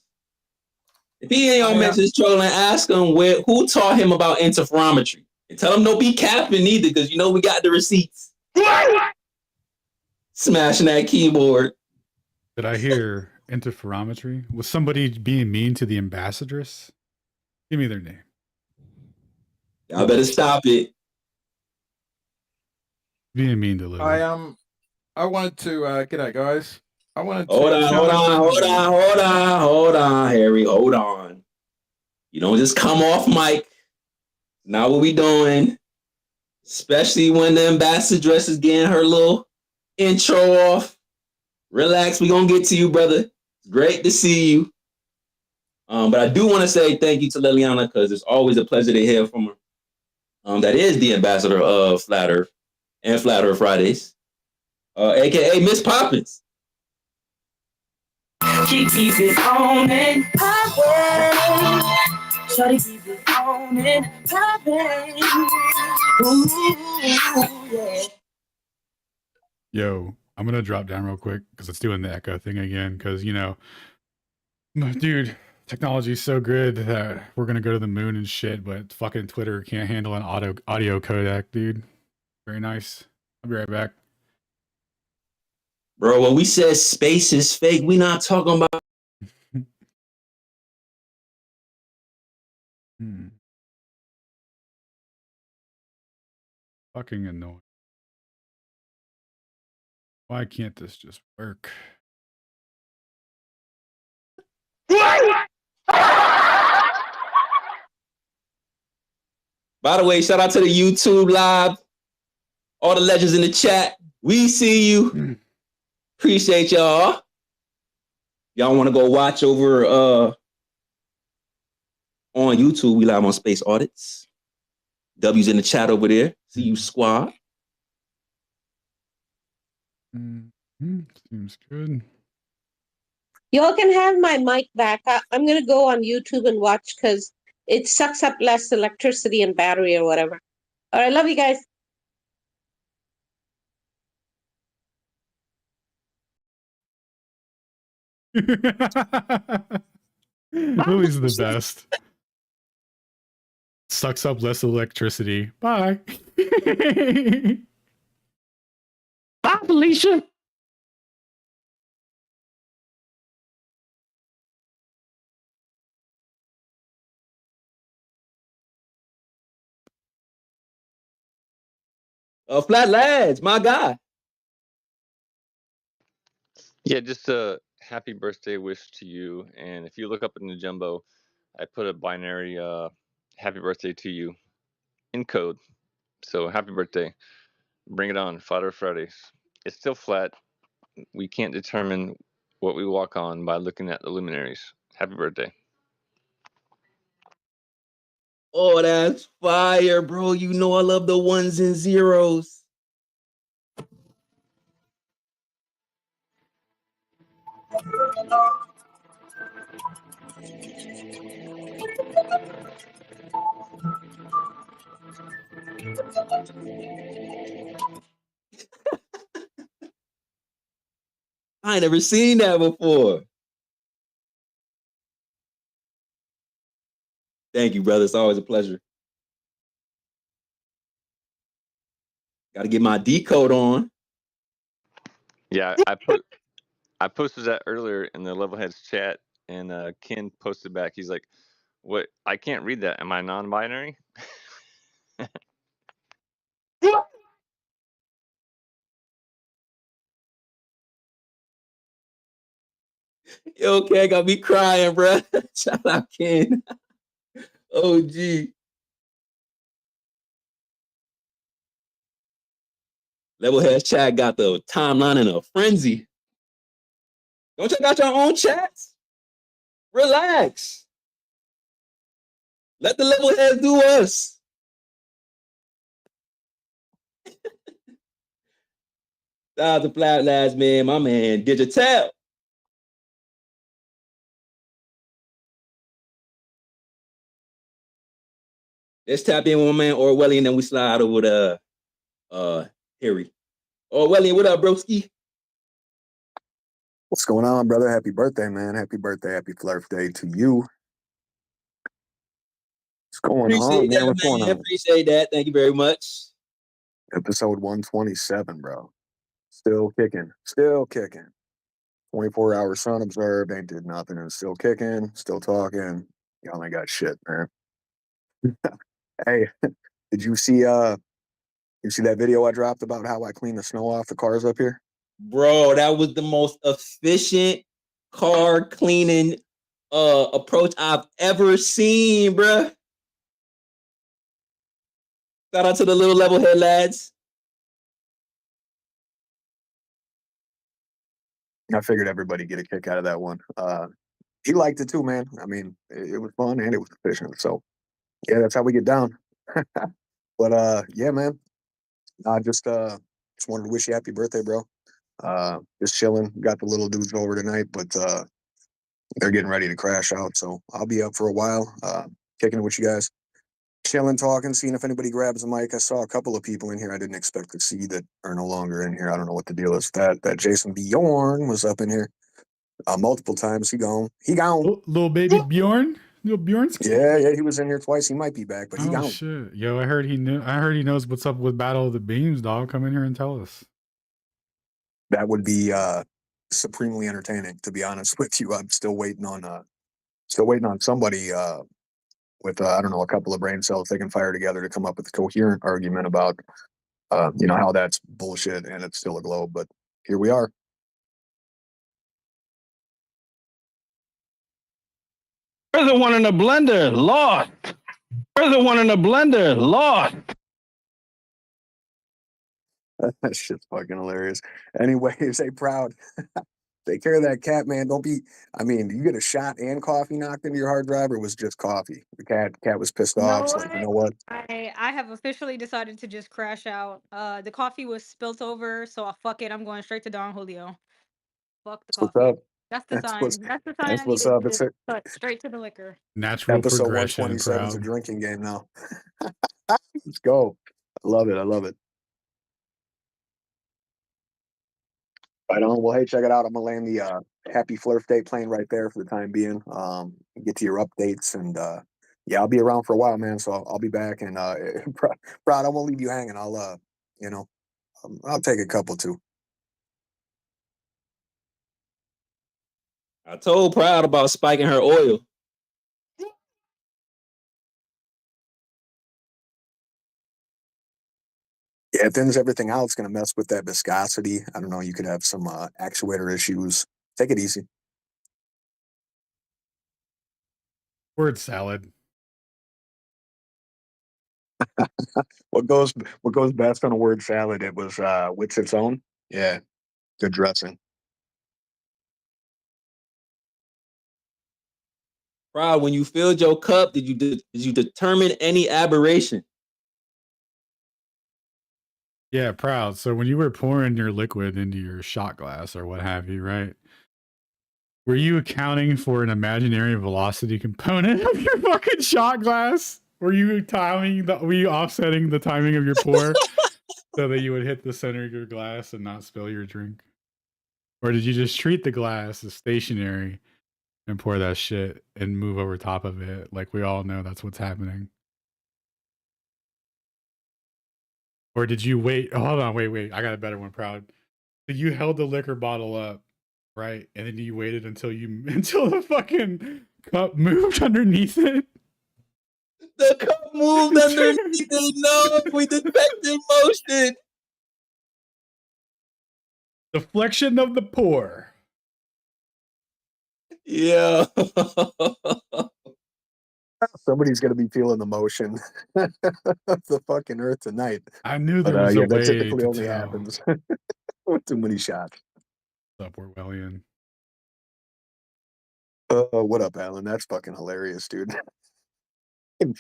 If he ain't on message trolling, ask him who taught him about interferometry. And tell him don't be capping either, because we got the receipts. Smashing that keyboard.
Did I hear interferometry? Was somebody being mean to the ambassadress? Give me their name.
Y'all better stop it.
Being mean to Lily.
I wanted to g'day guys. I wanted to
hold on, Harry. Hold on. You don't just come off mic. Not what we doing. Especially when the ambassadress is getting her little intro off. Relax, we gonna get to you, brother. It's great to see you. But I do want to say thank you to Liliana, because it's always a pleasure to hear from her. That is the ambassador of Flat Earth and Flat Earth Fridays, aka Miss Poppins.
She keep it on and poppin'. Shawty keep it on and poppin'. Ooh, yeah.
Yo, I'm gonna drop down real quick because it's doing the echo thing again. Because dude, technology is so good that we're gonna go to the moon and shit, but fucking Twitter can't handle an audio codec, dude. Very nice. I'll be right back.
Bro, when we said space is fake, we not talking about.
Fucking annoying. Why can't this just work?
By the way, shout out to the YouTube live. All the legends in the chat. We see you. Appreciate y'all. Y'all want to go watch over on YouTube? We live on Space Audits. W's in the chat over there. See you, squad.
Seems good.
Y'all can have my mic back. I'm going to go on YouTube and watch because it sucks up less electricity and battery or whatever. All right, love you guys.
Lily's the best. Sucks up less electricity. Bye.
Bye, Felicia.
Flat Lads, my guy.
Yeah, just a happy birthday wish to you. And if you look up in the jumbo, I put a binary happy birthday to you in code. So happy birthday. Bring it on, Flat Earth Fridays. It's still flat. We can't determine what we walk on by looking at the luminaries. Happy birthday.
Oh, that's fire, bro. You know I love the ones and zeros. I ain't never seen that before. Thank you, brother. It's always a pleasure. Got to get my decode on.
Yeah, I posted that earlier in the Levelheads chat, and Ken posted back. He's like, "What? I can't read that. Am I non-binary?"
Yo, okay, got me crying, bro. Shout out Ken. OG. Levelheads chat got the timeline in a frenzy. Don't you got your own chats? Relax. Let the Levelheads do us. Shout out to Flat Lads, man. My man, Digital. Let's tap in with my man Orwellian, and then we slide over to Harry. Orwellian, what up, broski?
What's going on, brother? Happy birthday, man. Happy birthday. Happy Flirf Day to you. What's going on, man? What's going on?
Appreciate that. Thank you very much.
Episode 127, bro. Still kicking. Still kicking. 24-hour sun observed. Ain't did nothing and still kicking. Still talking. Y'all ain't got shit, man. Hey, did you see that video I dropped about how I clean the snow off the cars up here?
Bro, that was the most efficient car cleaning approach I've ever seen, bro. Shout out to the little Levelhead lads.
I figured everybody get a kick out of that one. He liked it too, man. I mean, it was fun and it was efficient. So yeah, that's how we get down. But yeah, man. I just wanted to wish you happy birthday, bro. Just chilling. Got the little dudes over tonight, but they're getting ready to crash out. So I'll be up for a while, kicking it with you guys. Chilling, talking, seeing if anybody grabs a mic. I saw a couple of people in here I didn't expect to see that are no longer in here. I don't know what the deal is. That Jason Bjorn was up in here multiple times. He gone.
Little baby Bjorn. Little Bjorn's.
Yeah, he was in here twice. He might be back, but he gone.
Shit. Yo, I heard he knows what's up with Battle of the Beams, dog. Come in here and tell us.
That would be supremely entertaining, to be honest with you. I'm still waiting on somebody with I don't know, a couple of brain cells they can fire together to come up with a coherent argument about how that's bullshit and it's still a globe. But Here we are.
Where's the one in the blender? Lost. Where's the one in the blender? Lost.
That shit's fucking hilarious. Anyways, hey, Proud. Take care of that cat, man. Don't be. I mean, you get a shot and coffee knocked into your hard drive, or was it just coffee? The cat was pissed
You know
off. It's like, you
what?
know what?
I have officially decided to just crash out. The coffee was spilt over, so fuck it. I'm going straight to Don Julio. Fuck the
That's what's
coffee.
up.
That's the
That's
sign.
what's
That's the sign
that's
I
what's
needed
up.
to
It's
just
a,
cut straight to the liquor.
Natural
episode
progression,
127 is a
Proud.
drinking game now. Let's go. I love it. I love it. Right on. Well, hey, check it out. I'm gonna land the Happy Flirf Day plane right there for the time being. Get to your updates and yeah, I'll be around for a while, man. So I'll be back and Proud, I won't leave you hanging. I'll you know, I'll take a couple too.
I told Proud about spiking her oil.
Yeah, it thins everything out. It's gonna mess with that viscosity. I don't know. You could have some actuator issues. Take it easy.
Word salad.
What goes best on a word salad? It was wits its own. Yeah, good dressing.
Proud, when you filled your cup, did you determine any aberration?
Yeah, Proud. So when you were pouring your liquid into your shot glass or what have you, right? Were you accounting for an imaginary velocity component of your fucking shot glass? Were you offsetting the timing of your pour so that you would hit the center of your glass and not spill your drink? Or did you just treat the glass as stationary and pour that shit and move over top of it? Like we all know that's what's happening. Or did you wait? Oh, hold on, wait. I got a better one, Proud. So you held the liquor bottle up, right? And then you waited until until the fucking cup moved underneath it.
The cup moved underneath it. No, we detected motion.
Deflection of the pour.
Yeah.
Somebody's gonna be feeling the motion of the fucking earth tonight.
I knew there
But
was a
yeah, that
way
typically
to
only
tell.
happens with too many shots.
What's up, Orwellian?
What up, Alan? That's fucking hilarious, dude. Did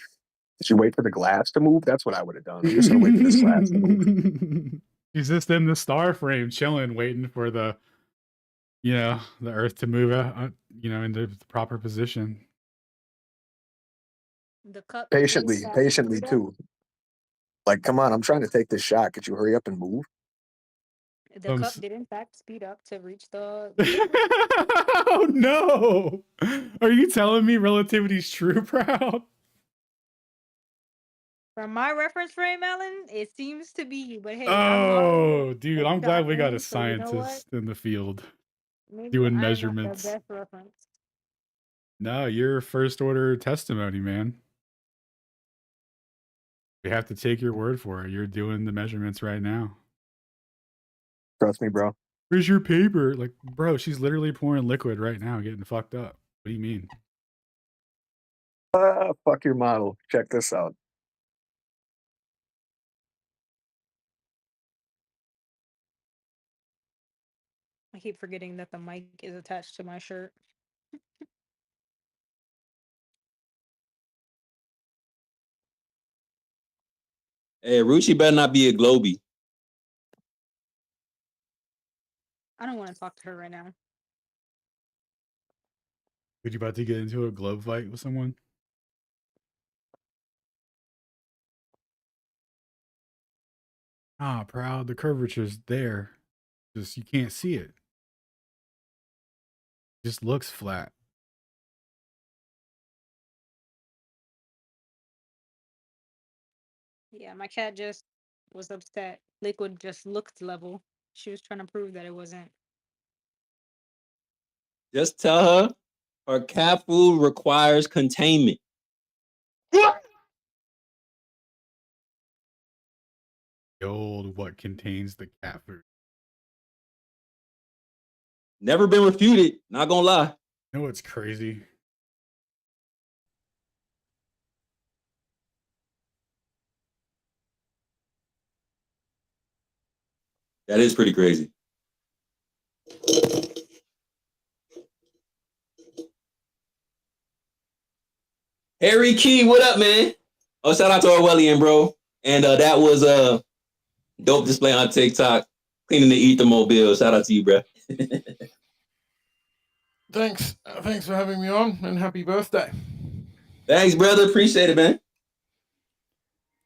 you wait for the glass to move? That's what I would have done. I'm just gonna wait for this glass to move.
He's just in the star frame, chilling, waiting for the Earth to move out, into the proper position.
The cup
Patiently too. Like, come on, I'm trying to take this shot. Could you hurry up and move?
The cup did in fact speed up to reach the
Oh no! Are you telling me relativity's true, Proud?
From my reference frame, Alan, it seems to be. But hey,
Oh, dude, I'm glad we got a
so you know what?
scientist in the field
Maybe
doing
I'm not the
measurements.
best reference.
No, you're first order testimony, man. We have to take your word for it. You're doing the measurements right now.
Trust me, bro.
Where's your paper? Like, bro, she's literally pouring liquid right now, getting fucked up. What do you mean?
Fuck your model. Check this out.
I keep forgetting that the mic is attached to my shirt.
Hey, Rucci better not be a Globey.
I don't want to talk to her right now.
Were you about to get into a glove fight with someone? Ah, Proud. The curvature's there. Just you can't see it. Just looks flat.
Yeah, my cat just was upset. Liquid just looked level. She was trying to prove that it wasn't.
Just tell her cat food requires containment.
The old what contains the cat food.
Never been refuted. Not gonna lie.
You know what's crazy?
That is pretty crazy. Harry Key, what up, man? Oh, shout out to Orwellian, bro. And that was a dope display on TikTok. Cleaning the ether mobile. Shout out to you, bro.
Thanks. Thanks for having me on, and happy birthday.
Thanks, brother. Appreciate it, man.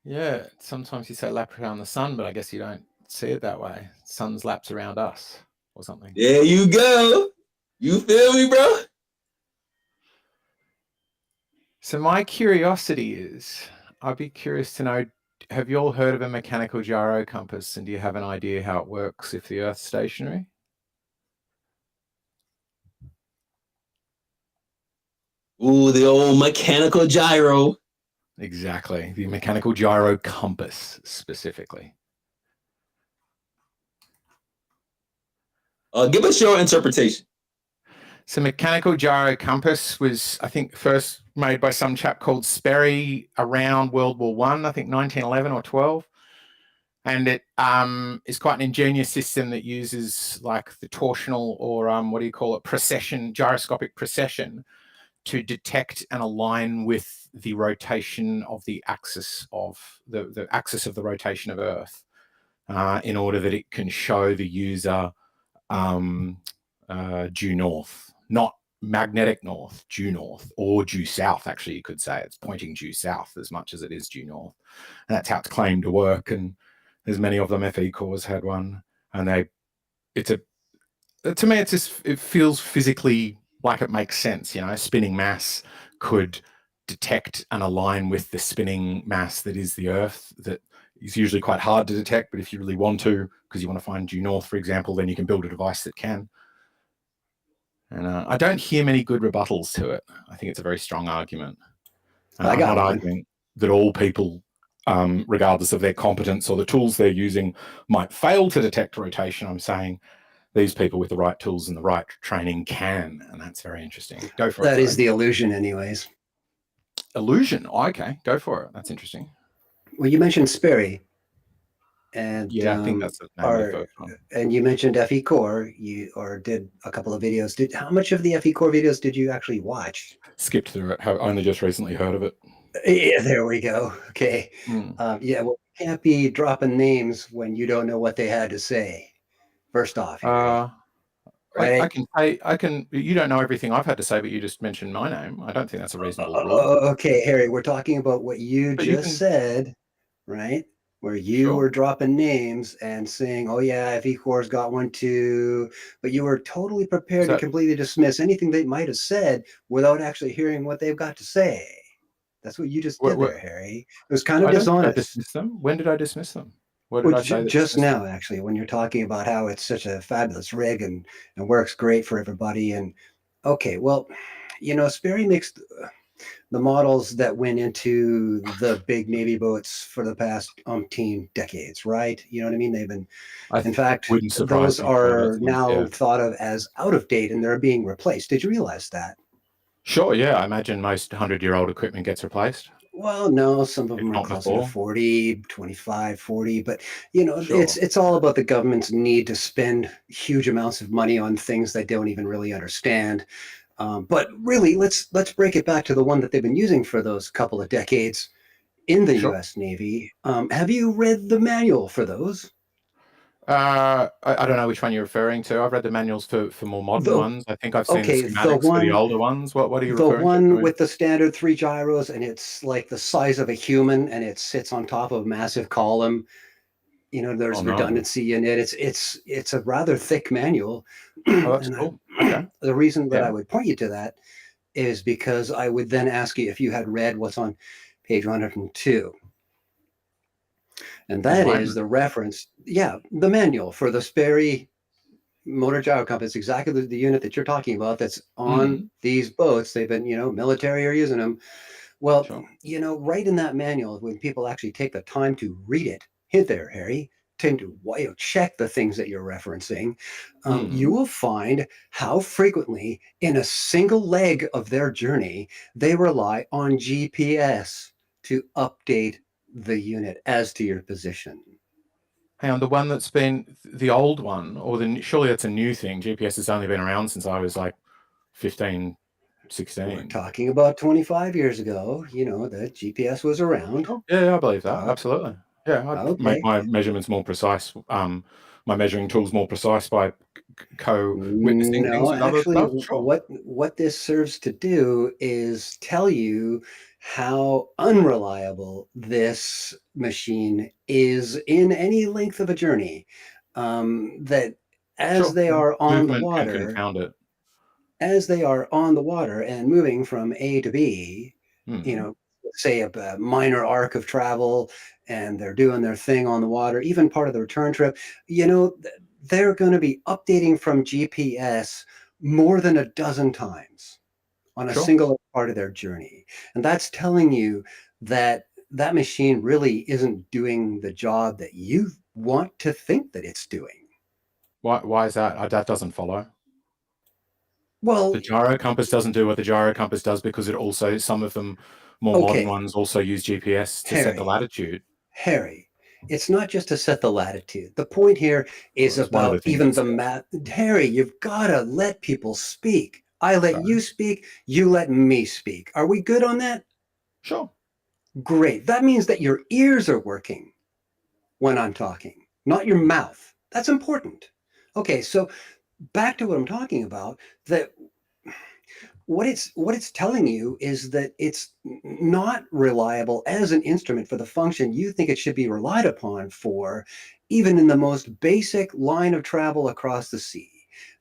Yeah, sometimes you say lap around the sun, but I guess you don't see it that way. Sun's laps around us or something.
There you go. You feel me, bro?
So my curiosity is, I'd be curious to know, have you all heard of a mechanical gyro compass, and do you have an idea how it works if the Earth's stationary?
Ooh, the old mechanical gyro.
Exactly, the mechanical gyro compass specifically.
Give us your interpretation.
So mechanical gyro compass was, I think, first made by some chap called Sperry around World War I, I think 1911 or 12. And it is quite an ingenious system that uses like the torsional or what do you call it, precession, gyroscopic precession to detect and align with the rotation of the axis of the axis of the rotation of Earth in order that it can show the user due north, not magnetic north, due north, or due south. Actually, you could say it's pointing due south as much as it is due north. And that's how it's claimed to work. And there's many of them. FE Cores had one, and to me, it feels physically like it makes sense. You know, spinning mass could detect and align with the spinning mass that is the Earth. That is usually quite hard to detect, but if you really want to, because you want to find due north, for example, then you can build a device that can. And I don't hear many good rebuttals to it. I think it's a very strong argument. I'm not arguing that all people, regardless of their competence or the tools they're using, might fail to detect rotation. I'm saying these people with the right tools and the right training can, and that's very interesting. Go for it.
That is the illusion anyways.
Illusion? Oh, okay, go for it. That's interesting.
Well, you mentioned Sperry. And
yeah, I think that's the name of the first one.
And you mentioned FE Core, did a couple of videos. How much of the FE Core videos did you actually watch?
Skipped through it. Have only just recently heard of it.
Yeah, there we go. Okay. Yeah, well, you can't be dropping names when you don't know what they had to say. First off, right?
I can say, you don't know everything I've had to say, but you just mentioned my name. I don't think that's a reasonable rule.
Okay, Harry, we're talking about what you just said, right? Where you were dropping names and saying, oh yeah, FE Core's got one too, but you were totally prepared to completely dismiss anything they might have said without actually hearing what they've got to say. That's what you just did there, Harry. It was kind of dishonest.
I dismiss them? When did I dismiss them? What did I say?
Just now, actually, when you're talking about how it's such a fabulous rig and works great for everybody. And okay, well, Sperry makes the models that went into the big Navy boats for the past umpteen decades, right? You know what I mean? They've been, in fact, those are now thought of as out of date and they're being replaced. Did you realize that?
Sure, yeah. I imagine most 100-year-old equipment gets replaced.
Well, no, some of them are closer to 40, 25, 40, but it's all about the government's need to spend huge amounts of money on things they don't even really understand. But really, let's break it back to the one that they've been using for those couple of decades in the U.S. Navy. Have you read the manual for those?
I don't know which one you're referring to. I've read the manuals for more modern ones. I think I've seen the schematics for the older ones. What are you referring to?
The one with the standard 3 gyros, and it's like the size of a human, and it sits on top of a massive column. There's redundancy in it. It's a rather thick manual.
Oh, that's cool. Okay.
The reason that I would point you to that is because I would then ask you if you had read what's on page 102. And that is the reference, the manual for the Sperry motor gyro compass, exactly the unit that you're talking about that's on these boats. They've been, military are using them. Well, right in that manual, when people actually take the time to read it, hint there, Harry, to check the things that you're referencing, you will find how frequently in a single leg of their journey, they rely on GPS to update the unit as to your position.
Hang on, the one that's been the old one, or surely that's a new thing. GPS has only been around since I was like 15, 16.
We're talking about 25 years ago. The GPS was around.
Oh, yeah, I believe that. Absolutely. Yeah, I'd make
Okay.
my measurements more precise. My measuring tools more precise by co-witnessing things
No,
with other
actually,
stuff. Sure.
what this serves to do is tell you how unreliable this machine is in any length of a journey. That as
Sure.
they are on the
Movement can
water,
confound it.
as they are on the water and moving from A to B,
Mm.
say a minor arc of travel, and they're doing their thing on the water, even part of the return trip, they're going to be updating from GPS more than a dozen times on a
Sure.
single part of their journey. And that's telling you that that machine really isn't doing the job that you want to think that it's doing.
Why is that? That doesn't follow.
Well,
The gyro compass doesn't do what the gyro compass does because it also, some of them, more modern
okay,
ones, also use GPS to set the latitude.
Harry, it's not just to set the latitude. The point here is
Well, it's one of the
about
things
even
it
the
says.
math. Harry, you've got to let people speak. I let
Sorry.
you speak, you let me speak. Are we good on that?
Sure.
Great. That means that your ears are working when I'm talking, not your mouth. That's important. Okay, so back to what I'm talking about, that what it's telling you is that it's not reliable as an instrument for the function you think it should be relied upon for, even in the most basic line of travel across the sea,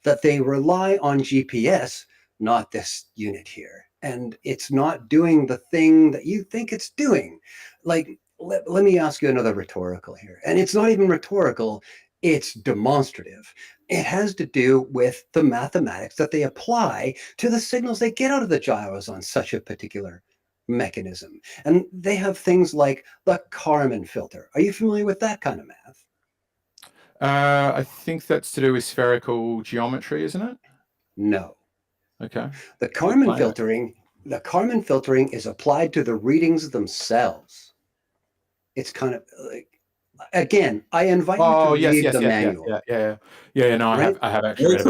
that they rely on GPS, not this unit here, and it's not doing the thing that you think it's doing. Like, let me ask you another rhetorical here, and it's not even rhetorical, it's demonstrative. It has to do with the mathematics that they apply to the signals they get out of the gyros on such a particular mechanism. And they have things like the Kalman filter. Are you familiar with that kind of math?
I think that's to do with spherical geometry, isn't it?
No.
Okay.
The Kalman filtering is applied to the readings themselves. It's kind of like, again, I invite you to read the manual.
Yeah. No,
Right?
I have actually read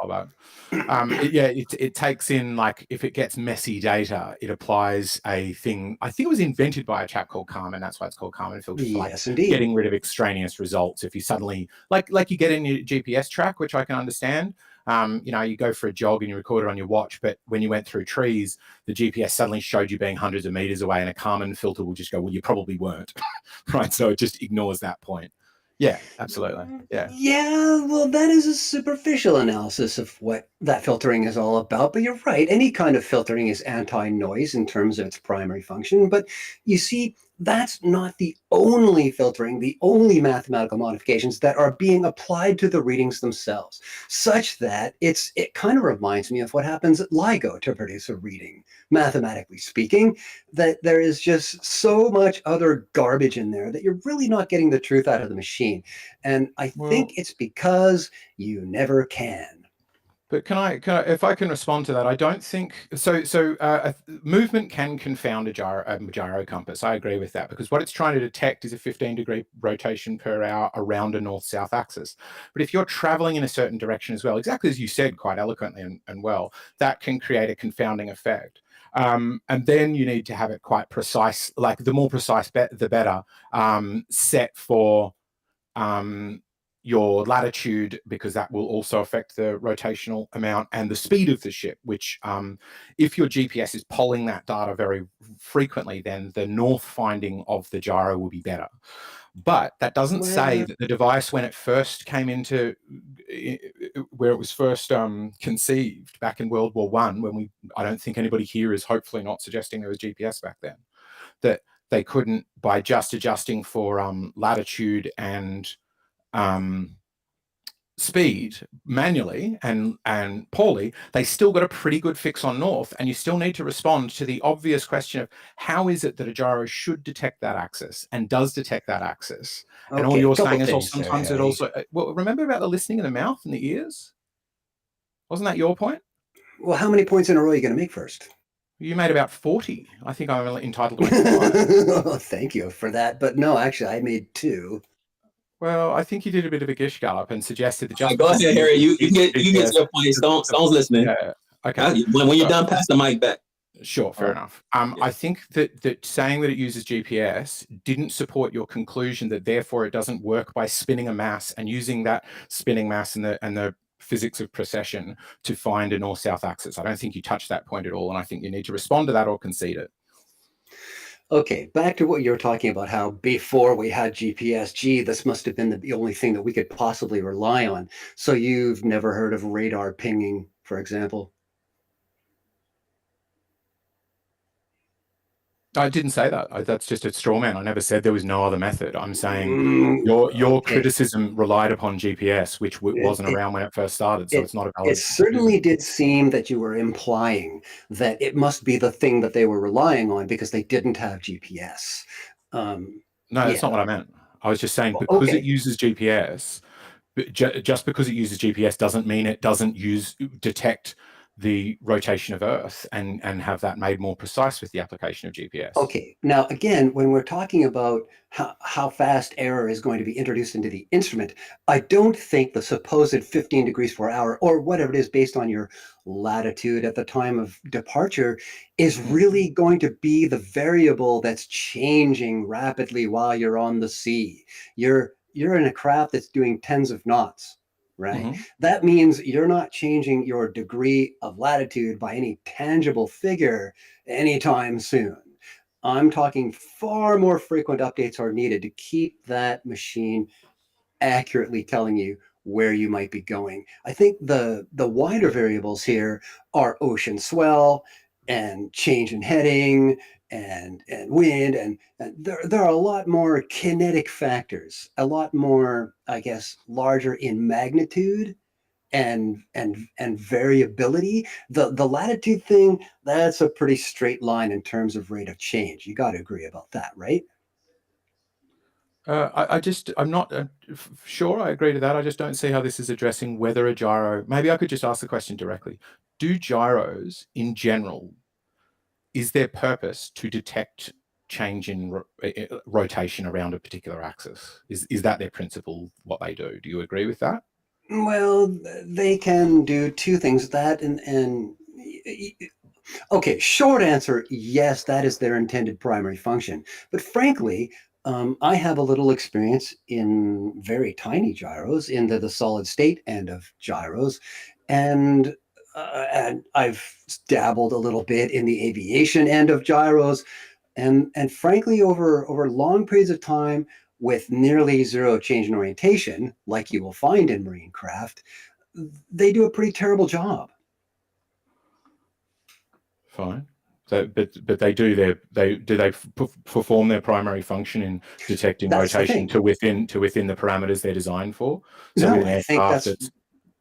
about it. It takes in, like, if it gets messy data, it applies a thing. I think it was invented by a chap called Kalman. That's why it's called Kalman filter. For, like,
Yes, indeed.
getting rid of extraneous results. If you suddenly, like you get in your GPS track, which I can understand. You go for a jog and you record it on your watch, but when you went through trees, the GPS suddenly showed you being hundreds of meters away, and a Kalman filter will just go, well, you probably weren't, right? So it just ignores that point. Yeah, absolutely. Yeah.
Yeah, well, that is a superficial analysis of what that filtering is all about. But you're right. Any kind of filtering is anti-noise in terms of its primary function. But you see, that's not the only filtering, the only mathematical modifications that are being applied to the readings themselves, such that it kind of reminds me of what happens at LIGO to produce a reading, mathematically speaking, that there is just so much other garbage in there that you're really not getting the truth out of the machine. And I think it's because you never can.
But can I, if I can respond to that, I don't think so. Movement can confound a gyro compass. I agree with that, because what it's trying to detect is a 15-degree rotation per hour around a north-south axis. But if you're traveling in a certain direction as well, exactly as you said quite eloquently and well, that can create a confounding effect. And then you need to have it quite precise. Like, the more precise, the better. Set for your latitude, because that will also affect the rotational amount and the speed of the ship, which if your GPS is polling that data very frequently, then the north finding of the gyro will be better. But that doesn't say that the device, when it first came into where it was first conceived back in World War I, when I don't think anybody here is hopefully not suggesting there was GPS back then, that they couldn't, by just adjusting for latitude and speed manually and poorly, they still got a pretty good fix on north, and you still need to respond to the obvious question of how is it that a gyro should detect that axis and does detect that axis. And all
Okay,
you're
couple
saying is, well,
things there,
sometimes it
Harry.
also, well, remember about the listening in the mouth and the ears? Wasn't that your point?
Well, how many points in a row are you going to make first?
You made about 40. I think I'm entitled to make 5.
Thank you for that. But no, actually, I made 2.
Well, I think you did a bit of a gish gallop and suggested that just
go ahead, Harry. You get your point. Stone's listening.
Yeah. Okay.
When you're done, pass the mic back.
Sure, fair enough. I think that saying that it uses GPS didn't support your conclusion that therefore it doesn't work by spinning a mass and using that spinning mass and the physics of precession to find a north-south axis. I don't think you touched that point at all, and I think you need to respond to that or concede it.
Okay, back to what you were talking about, how before we had GPS, gee, this must have been the only thing that we could possibly rely on. So you've never heard of radar pinging, for example?
I didn't say that. That's just a straw man. I never said there was no other method. I'm saying your criticism relied upon GPS, which wasn't around when it first started, so it's not a valid.
It certainly did seem that you were implying that it must be the thing that they were relying on because they didn't have GPS.
No, that's not what I meant. I was just saying because it uses GPS, just because it uses GPS doesn't mean it doesn't detect the rotation of Earth and have that made more precise with the application of GPS.
Okay, now again, when we're talking about how fast error is going to be introduced into the instrument, I don't think the supposed 15 degrees per hour or whatever it is based on your latitude at the time of departure is really going to be the variable that's changing rapidly while you're on the sea. You're in a craft that's doing tens of knots. Right. That means you're not changing your degree of latitude by any tangible figure anytime soon. I'm talking far more frequent updates are needed to keep that machine accurately telling you where you might be going. I think the wider variables here are ocean swell and change in heading and wind, and there are a lot more kinetic factors, a lot more, I guess, larger in magnitude and variability. The latitude thing, that's a pretty straight line in terms of rate of change. You got to agree about that, right?
I'm not sure I agree to that. I just don't see how this is addressing whether a gyro, maybe I could just ask the question directly. Do gyros in general, is their purpose to detect change in rotation around a particular axis? Is that their principle, what they do? Do you agree with that?
Well, they can do two things, that and okay, short answer, yes, that is their intended primary function. But frankly, I have a little experience in very tiny gyros, into the solid state end of gyros, and I've dabbled a little bit in the aviation end of gyros, and frankly, over long periods of time, with nearly zero change in orientation, like you will find in marine craft, they do a pretty terrible job.
Fine. So, but they do they perform their primary function in detecting rotation to within the parameters they're designed for? So
no, I think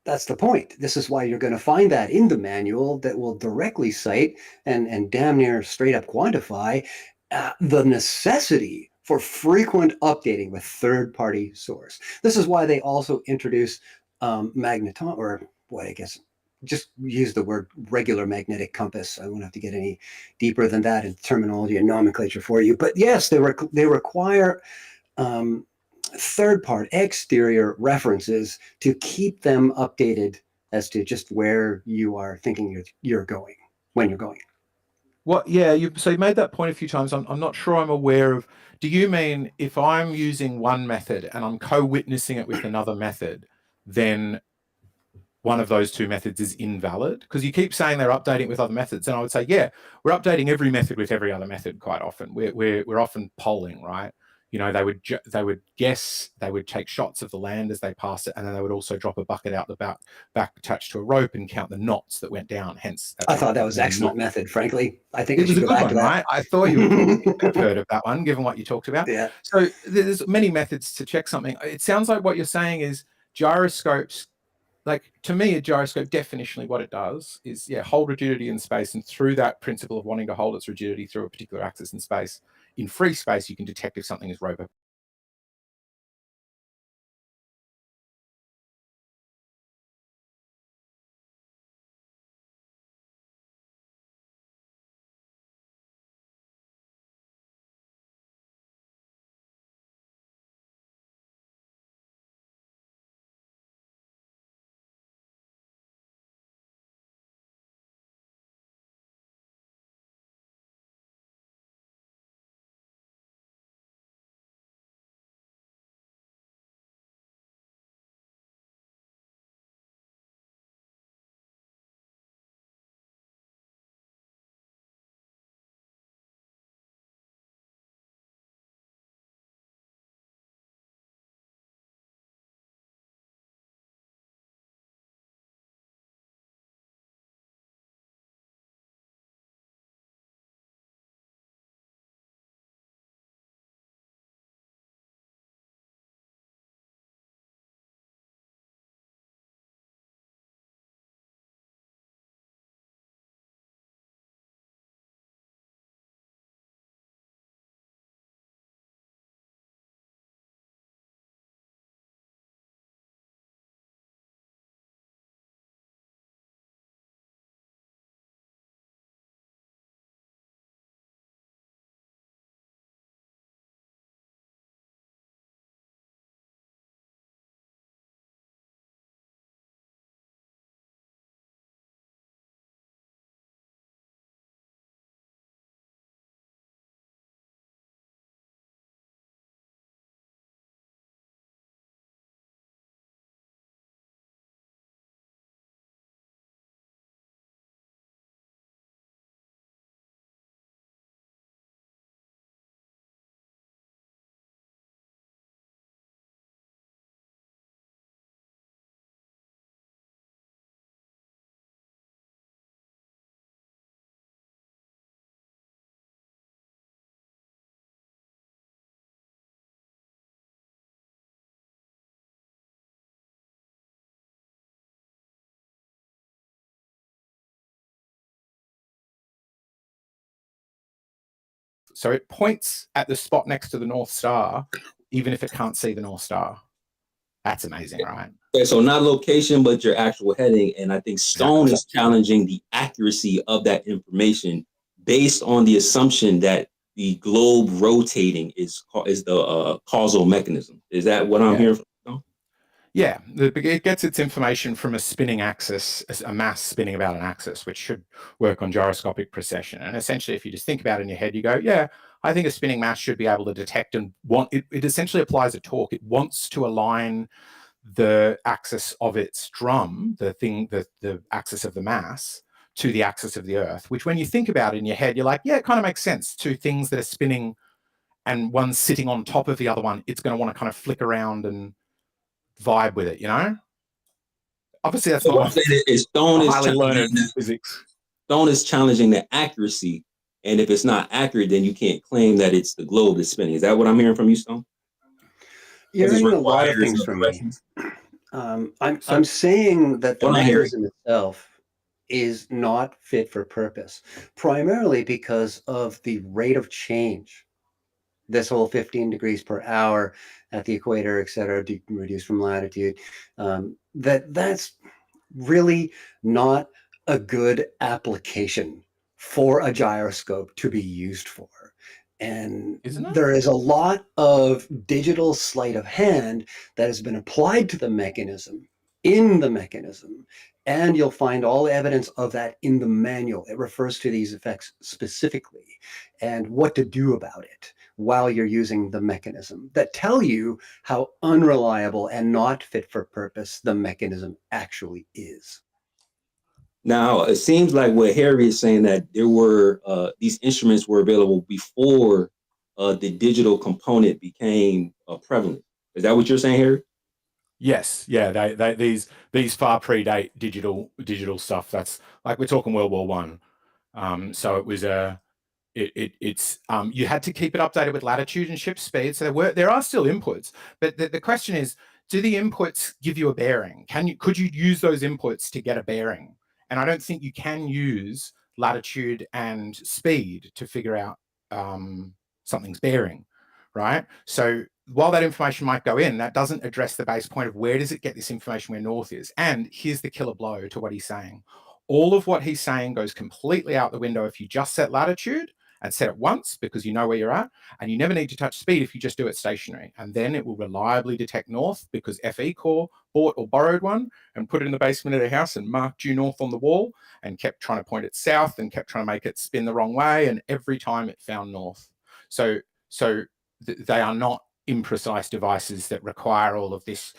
that's the point. This is why you're going to find that in the manual that will directly cite and damn near straight up quantify the necessity for frequent updating with third-party source. This is why they also introduce magneton, or what I guess, just use the word regular magnetic compass. I won't have to get any deeper than that in terminology and nomenclature for you. But yes, they require third-part exterior references to keep them updated as to just where you are thinking you're going when you're going.
Well, yeah, you've made that point a few times. I'm not sure I'm aware of. Do you mean if I'm using one method and I'm co-witnessing it with another method, then one of those two methods is invalid? Because you keep saying they're updating it with other methods, and I would say, yeah, we're updating every method with every other method quite often. We're often polling, right? You know, they would guess, they would take shots of the land as they pass it, and then they would also drop a bucket out the back attached to a rope and count the knots that went down. Hence,
I thought that was excellent method, frankly. I think
it was a good one, right? I thought you would have heard of that one, given what you talked about.
Yeah.
So there's many methods to check something. It sounds like what you're saying is gyroscopes, like to me, a gyroscope definitionally what it does is hold rigidity in space, and through that principle of wanting to hold its rigidity through a particular axis in space, in free space, you can detect if something is rover. So it points at the spot next to the North Star, even if it can't see the North Star. That's amazing, right?
Okay, so not location, but your actual heading. And I think Stone is challenging the accuracy of that information based on the assumption that the globe rotating is the causal mechanism. Is that what I'm hearing from Stone?
Yeah, it gets its information from a spinning axis, a mass spinning about an axis, which should work on gyroscopic precession. And essentially, if you just think about it in your head, you go, yeah, I think a spinning mass should be able to detect and it essentially applies a torque. It wants to align the axis of its drum, the axis of the mass, to the axis of the Earth, which when you think about it in your head, you're like, yeah, it kind of makes sense. Two things that are spinning and one's sitting on top of the other one, it's going to want to kind of flick around and vibe with it, you know? Obviously, that's not highly learned physics.
Stone is challenging the accuracy, and if it's not accurate, then you can't claim that it's the globe that's spinning. Is that what I'm hearing from you, Stone?
You're hearing a lot of things from me. I'm saying that the mechanism itself is not fit for purpose, primarily because of the rate of change. This whole 15 degrees per hour at the equator, et cetera, reduced from latitude, that's really not a good application for a gyroscope to be used for. And there is a lot of digital sleight of hand that has been applied to the mechanism, in the mechanism, and you'll find all evidence of that in the manual. It refers to these effects specifically and what to do about it while you're using the mechanism that tell you how unreliable and not fit for purpose the mechanism actually is.
Now, it seems like what Harry is saying, that there were these instruments were available before the digital component became prevalent. Is that what you're saying, Harry?
Yes, yeah. These far predate digital stuff. That's like we're talking World War I. So it was it's you had to keep it updated with latitude and ship speed. So there are still inputs, but the question is, do the inputs give you a bearing? Could you use those inputs to get a bearing? And I don't think you can use latitude and speed to figure out something's bearing, right? So while that information might go in, that doesn't address the base point of where does it get this information where north is. And here's the killer blow to what he's saying. All of what he's saying goes completely out the window if you just set latitude and set it once because you know where you're at, and you never need to touch speed if you just do it stationary, and then it will reliably detect north because FE Corps bought or borrowed one and put it in the basement of their house and marked due north on the wall and kept trying to point it south and kept trying to make it spin the wrong way, and every time it found north. So they are not imprecise devices that require all of this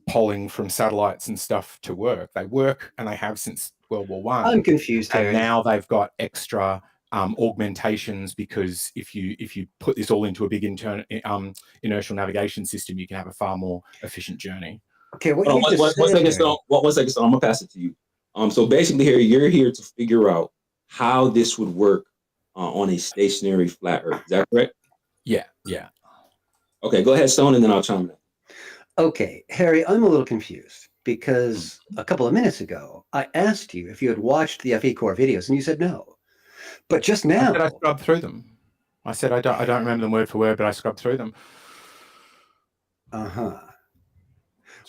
polling from satellites and stuff to work. They work, and they have since World War One.
I'm confused,
and
Harry.
now they've got extra augmentations, because if you put this all into a big inertial navigation system, you can have a far more efficient journey.
Okay, what
one second, so I'm gonna pass it to you. So basically, here you're here to figure out how this would work on a stationary flat Earth. Is that correct?
Yeah.
Okay, go ahead, Stone, and then I'll chime in.
Okay, Harry, I'm a little confused because a couple of minutes ago, I asked you if you had watched the FE Corps videos, and you said no. But just now,
I scrubbed through them. I said I don't remember them word for word, but I scrubbed through them.
Well,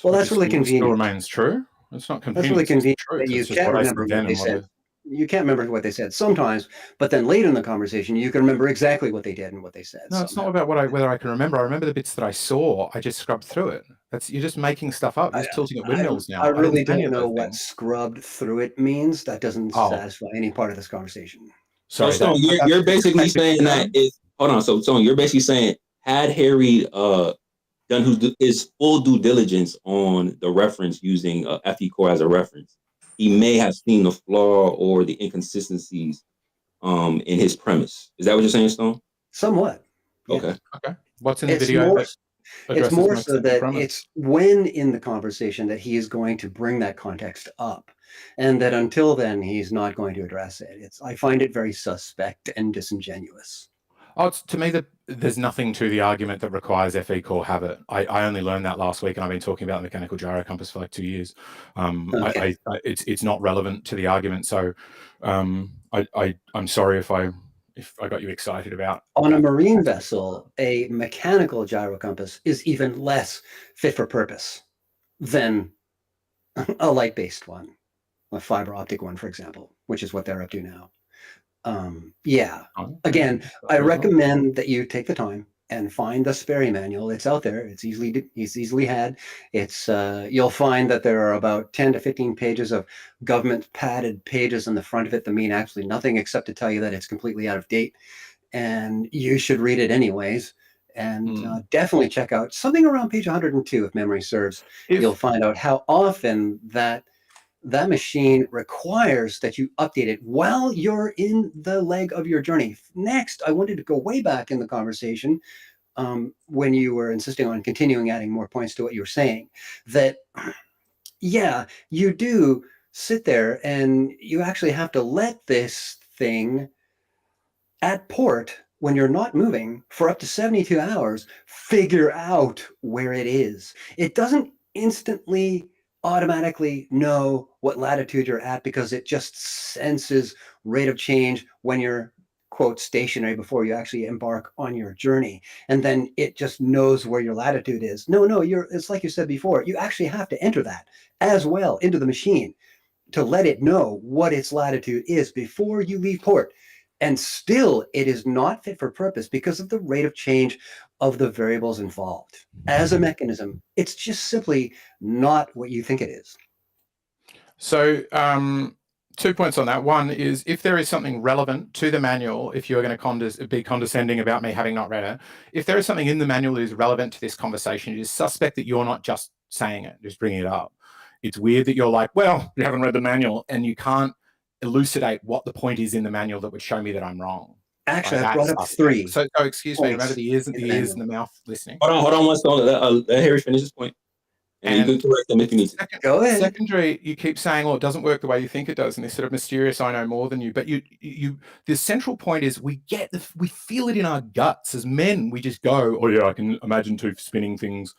that's really convenient.
Still remains true. It's not convenient.
That's really convenient.
That
you can't remember what they said. You can't remember what they said sometimes, but then later in the conversation, you can remember exactly what they did and what they said.
No, it's not about whether I can remember. I remember the bits that I saw. I just scrubbed through it. You're just making stuff up. You're just tilting at windmills now.
I really don't know what scrubbed through it means. That doesn't satisfy any part of this conversation.
Sorry, so Stone, you're basically saying that is hold on. So Stone, you're basically saying had Harry done his full due diligence on the reference using FE Corps as a reference, he may have seen the flaw or the inconsistencies in his premise. Is that what you're saying, Stone?
Somewhat.
Yeah.
Okay. What's in the video?
It's more so that it's when in the conversation that he is going to bring that context up, and that until then he's not going to address it. I find it very suspect and disingenuous.
To me, there's nothing to the argument that requires FE Corps have it. I only learned that last week, and I've been talking about the mechanical gyro compass for like 2 years.
Okay.
It's not relevant to the argument. So I'm sorry if I got you excited about.
On a marine vessel, a mechanical gyro compass is even less fit for purpose than a light-based one, a fiber optic one, for example, which is what they're up to now. Again, I recommend that you take the time and find the Sperry manual. It's out there. It's easily had. It's you'll find that there are about 10 to 15 pages of government padded pages on the front of it that mean actually nothing except to tell you that it's completely out of date, and you should read it anyways. And definitely check out something around page 102, if memory serves. You'll find out how often that machine requires that you update it while you're in the leg of your journey. Next, I wanted to go way back in the conversation when you were insisting on continuing adding more points to what you were saying, that, yeah, you do sit there and you actually have to let this thing at port, when you're not moving, for up to 72 hours, figure out where it is. It doesn't instantly automatically know what latitude you're at because it just senses rate of change when you're, quote, stationary before you actually embark on your journey. And then it just knows where your latitude is. No, it's like you said before, you actually have to enter that as well into the machine to let it know what its latitude is before you leave port. And still, it is not fit for purpose because of the rate of change of the variables involved. As a mechanism, it's just simply not what you think it is.
So 2 points on that. One is, if there is something relevant to the manual, if you're going to be condescending about me having not read it, if there is something in the manual that is relevant to this conversation, it is suspect that you're not just saying it, just bringing it up. It's weird that you're like, well, you haven't read the manual, and you can't elucidate what the point is in the manual that would show me that I'm wrong.
Actually, I brought up 3.
So, excuse me, remember the ears and the mouth listening.
Hold on, let Harry finish his point. And you can correct them if you need to.
Go ahead.
Secondary, you keep saying, "Oh, it doesn't work the way you think it does," and this sort of mysterious "I know more than you." But the central point is we feel it in our guts as men. We just go, "Oh yeah, I can imagine two spinning things."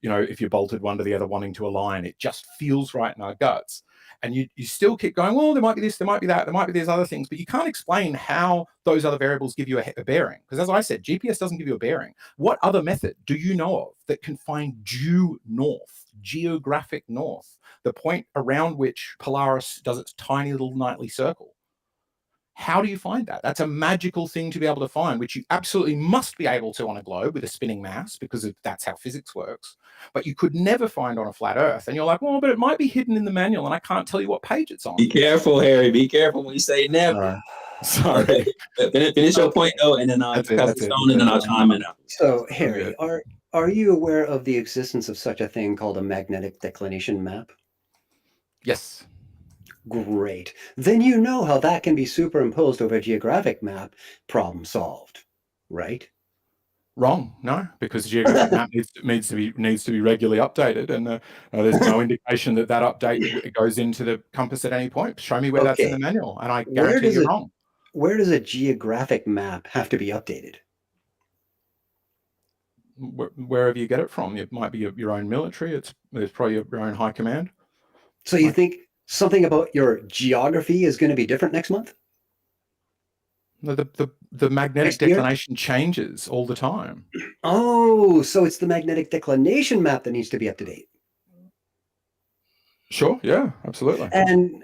You know, if you're bolted one to the other, wanting to align, it just feels right in our guts. And you still keep going, well, there might be this, there might be that, there might be these other things, but you can't explain how those other variables give you a bearing. Because as I said, GPS doesn't give you a bearing. What other method do you know of that can find due north, geographic north, the point around which Polaris does its tiny little nightly circle? How do you find that? That's a magical thing to be able to find, which you absolutely must be able to on a globe with a spinning mass, because that's how physics works. But you could never find on a flat Earth. And you're like, well, but it might be hidden in the manual, and I can't tell you what page it's on.
Be careful, Harry. Be careful when you say never.
Sorry.
Finish your point, though, and then I'll pass the stone, and then I'll chime in.
So, Harry, are you aware of the existence of such a thing called a magnetic declination map?
Yes.
Great. Then you know how that can be superimposed over a geographic map, problem solved, right?
Wrong. No, because the geographic map needs to be regularly updated, and there's no indication that update goes into the compass at any point. Show me where that's in the manual, and I guarantee you're wrong.
Where does a geographic map have to be updated?
Wherever you get it from. It might be your own military. It's probably your own high command.
So you think something about your geography is going to be different next month?
The magnetic declination changes all the time.
Oh, so it's the magnetic declination map that needs to be up to date.
Sure. Yeah, absolutely.
And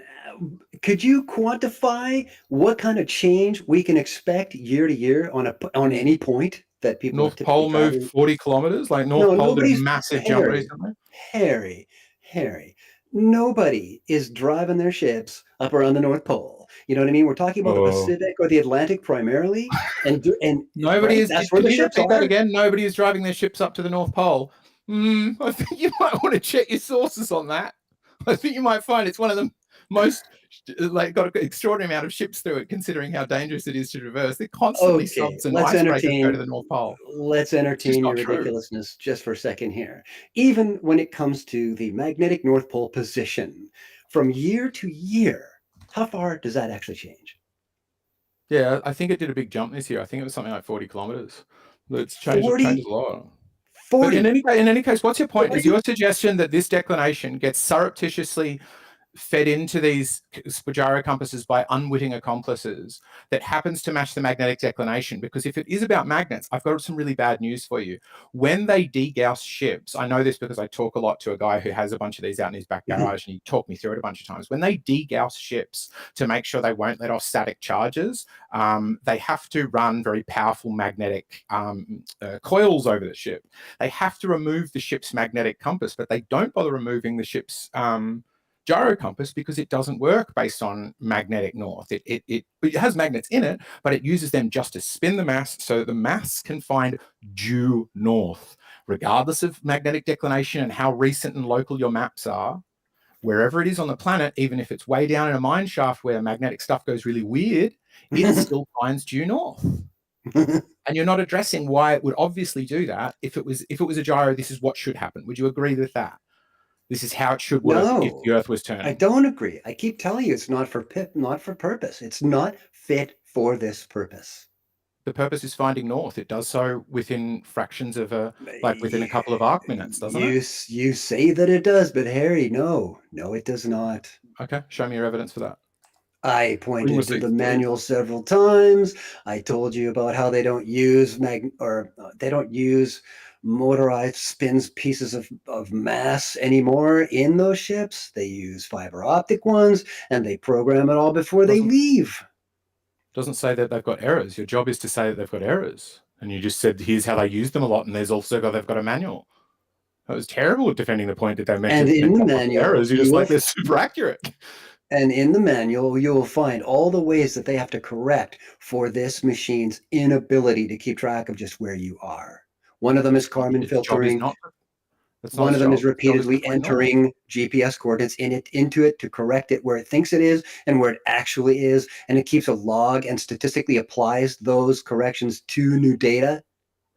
could you quantify what kind of change we can expect year to year on any point that people
North Pole moved 40 kilometers? Like North Pole did a massive jump recently?
Harry, nobody is driving their ships up around the North Pole. You know what I mean? We're talking about the Pacific or the Atlantic primarily, and
nobody is.
That's where the ships are.
That again. Nobody is driving their ships up to the North Pole. I think you might want to check your sources on that. I think you might find it's one of the most got an extraordinary amount of ships through it, considering how dangerous it is to traverse. They're constantly subs and icebreakers go to the North Pole.
Let's entertain your ridiculousness just for a second here. Even when it comes to the magnetic North Pole position, from year to year, how far does that actually change?
Yeah, I think it did a big jump this year. I think it was something like 40 kilometers. It's changed a lot.
40.
But in any case, what's your point? Is your suggestion that this declination gets surreptitiously fed into these gyro compasses by unwitting accomplices that happens to match the magnetic declination? Because if it is about magnets, I've got some really bad news for you. When they degauss ships, I know this because I talk a lot to a guy who has a bunch of these out in his back garage, and he talked me through it a bunch of times. When they degauss ships to make sure they won't let off static charges, they have to run very powerful magnetic coils over the ship. They have to remove the ship's magnetic compass, but they don't bother removing the ship's gyro compass because it doesn't work based on magnetic north. It has magnets in it, but it uses them just to spin the mass so the mass can find due north. Regardless of magnetic declination and how recent and local your maps are, wherever it is on the planet, even if it's way down in a mine shaft where magnetic stuff goes really weird, it still finds due north. And you're not addressing why it would obviously do that. If it was a gyro, this is what should happen. Would you agree with that? This is how it should work if the Earth was turning.
I don't agree. I keep telling you it's not for purpose. It's not fit for this purpose.
The purpose is finding north. It does so within fractions of within a couple of arc minutes, doesn't it?
You say that it does, but Harry, no, it does not.
Okay, show me your evidence for that.
I pointed to the manual several times. I told you about how they don't use motorized spins pieces of mass anymore in those ships. They use fiber optic ones, and they program it all before they leave.
Doesn't say that they've got errors. Your job is to say that they've got errors. And you just said, here's how they use them a lot, and there's also they've got a manual. That was terrible at defending the point that they mentioned.
And in the manual,
errors. You're just like, they're super accurate.
And in the manual, you will find all the ways that they have to correct for this machine's inability to keep track of just where you are. One of them is Karman filtering. One of them is repeatedly entering GPS coordinates into it to correct it where it thinks it is and where it actually is. And it keeps a log and statistically applies those corrections to new data.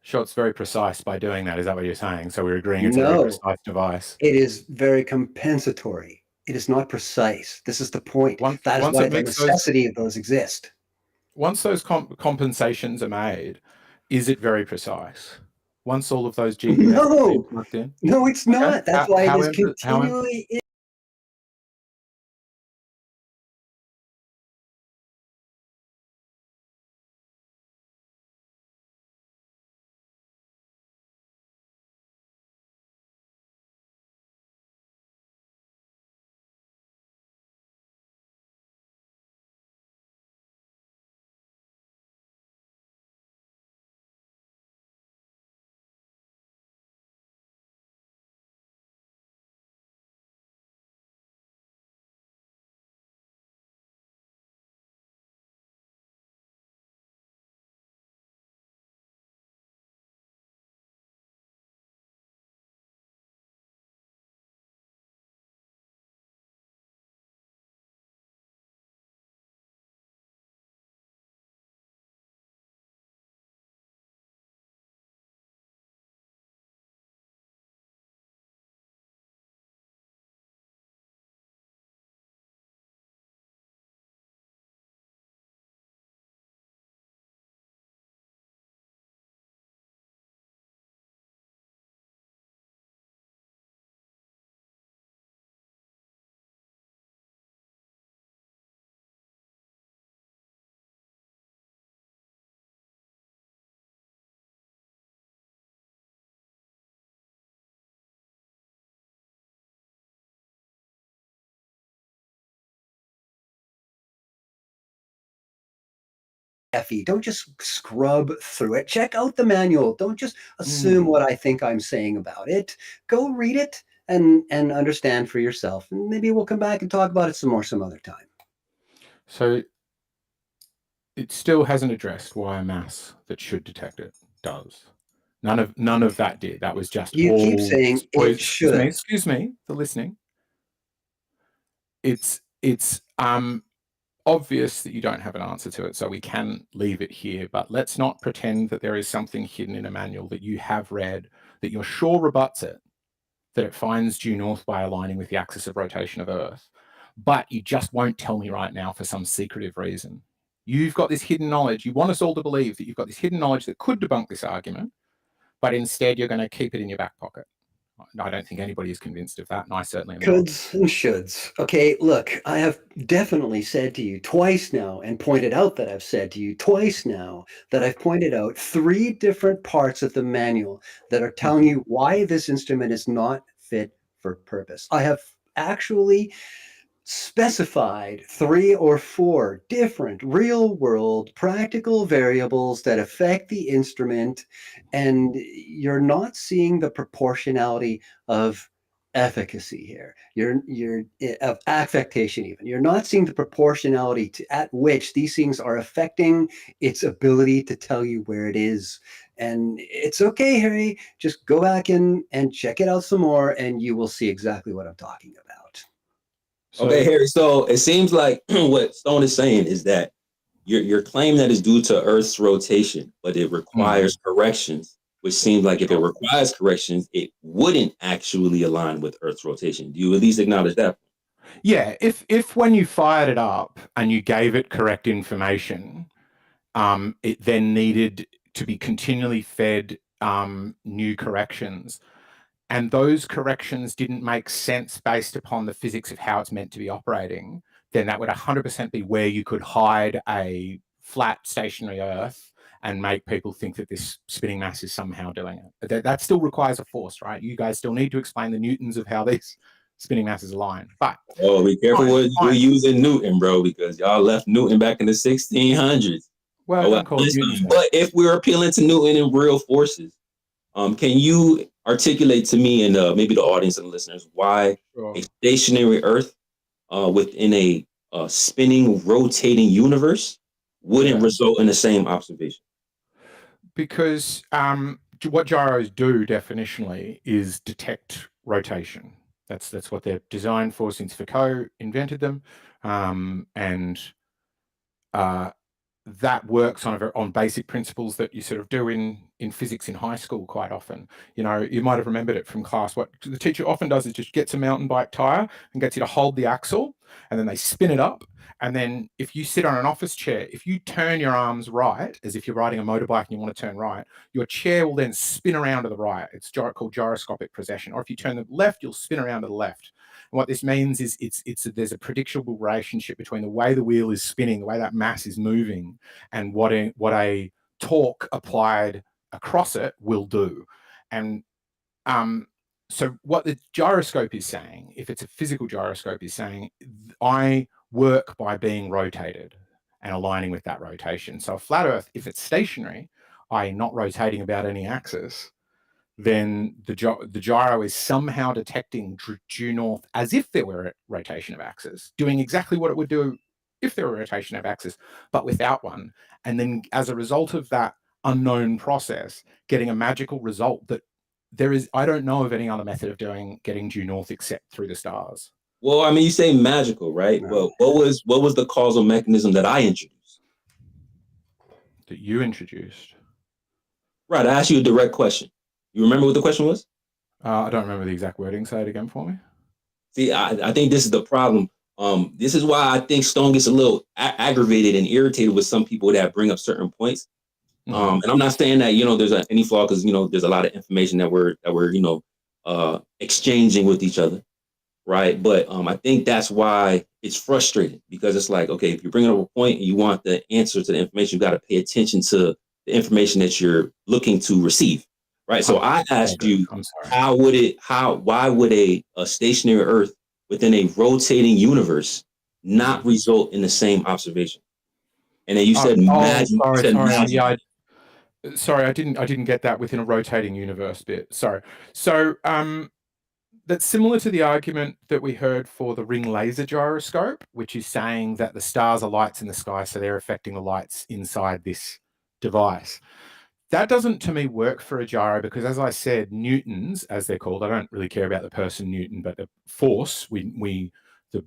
Sure, it's very precise by doing that. Is that what you're saying? So we're agreeing it's a very
No,
precise device.
it is very compensatory. It is not precise. This is the point. That is
Once
why
it
the
makes those,
necessity of those exist.
once those compensations are made, is it very precise? Once all of those GPS have been
No,
plugged in?
no, it's
Okay.
not. That's why it is
How
continually. Effie, don't just scrub through it. Check out the manual. Don't just assume what I think I'm saying about it. Go read it and understand for yourself. And maybe we'll come back and talk about it some more some other time.
So it still hasn't addressed why a mass that should detect it does. None of that did. That was just
You
all.
keep saying it should.
Excuse me for listening. It's obvious that you don't have an answer to it, so we can leave it here. But let's not pretend that there is something hidden in a manual that you have read that you're sure rebuts it, that it finds due north by aligning with the axis of rotation of Earth, but you just won't tell me right now for some secretive reason. You've got this hidden knowledge. You want us all to believe that you've got this hidden knowledge that could debunk this argument, but instead you're going to keep it in your back pocket. I don't think anybody is convinced of that, and I certainly am not.
Coulds and shoulds. Okay, look, I have definitely said to you twice now and pointed out that I've said to you twice now that I've pointed out 3 different parts of the manual that are telling you why this instrument is not fit for purpose. I have actually specified 3 or 4 different real world practical variables that affect the instrument, and you're not seeing the proportionality of efficacy here. You're of affectation even. You're not seeing the proportionality at which these things are affecting its ability to tell you where it is. And it's okay, Harry. Just go back in and check it out some more, and you will see exactly what I'm talking about.
Okay, Harry. So it seems like what Stone is saying is that your claim that is due to Earth's rotation, but it requires corrections, which seems like if it requires corrections, it wouldn't actually align with Earth's rotation. Do you at least acknowledge that?
Yeah, if when you fired it up and you gave it correct information, it then needed to be continually fed new corrections, and those corrections didn't make sense based upon the physics of how it's meant to be operating, then that would 100% be where you could hide a flat stationary Earth and make people think that this spinning mass is somehow doing it. That still requires a force, right? You guys still need to explain the newtons of how these spinning masses align. But
oh, be careful what you're using Newton, bro, because y'all left Newton back in the 1600s.
Well, don't call it Newton.
But if we're appealing to Newton and real forces, can you articulate to me and maybe the audience and listeners why a stationary Earth within a spinning, rotating universe wouldn't result in the same observation?
Because what gyros do definitionally is detect rotation. That's what they're designed for since Foucault invented them, and that works on basic principles that you sort of do in in physics in high school quite often. You know, you might have remembered it from class. What the teacher often does is just gets a mountain bike tire and gets you to hold the axle, and then they spin it up. And then if you sit on an office chair, if you turn your arms right, as if you're riding a motorbike and you want to turn right, your chair will then spin around to the right. It's called gyroscopic precession. Or if you turn the left, you'll spin around to the left. And what this means is there's a predictable relationship between the way the wheel is spinning, the way that mass is moving, and what a torque applied across it will do. And so what the gyroscope is saying, if it's a physical gyroscope, is saying I work by being rotated and aligning with that rotation. So a flat Earth, if it's stationary, i.e. not rotating about any axis, then the gyro is somehow detecting due north as if there were a rotation of axis, doing exactly what it would do if there were a rotation of axis, but without one. And then as a result of that unknown process, getting a magical result that I don't know of any other method of getting due north except through the stars.
Well, I mean, you say magical, right?
No.
Well, what was the causal mechanism that I introduced?
That you introduced?
Right. I asked you a direct question. You remember what the question was?
I don't remember the exact wording. Say it again for me.
See, I think this is the problem. This is why I think Stone gets a little aggravated and irritated with some people that bring up certain points. And I'm not saying that, there's any flaw, because, there's a lot of information that we're exchanging with each other. Right. But I think that's why it's frustrating, because it's like, okay, if you're bringing up a point and you want the answer to the information, you got to pay attention to the information that you're looking to receive. Right. So I asked you, why would a stationary Earth within a rotating universe not result in the same observation? And then you said magic.
Sorry, I didn't get that within a rotating universe bit. Sorry. So that's similar to the argument that we heard for the ring laser gyroscope, which is saying that the stars are lights in the sky, so they're affecting the lights inside this device. That doesn't, to me, work for a gyro, because, as I said, newtons, as they're called, I don't really care about the person Newton, but the force, the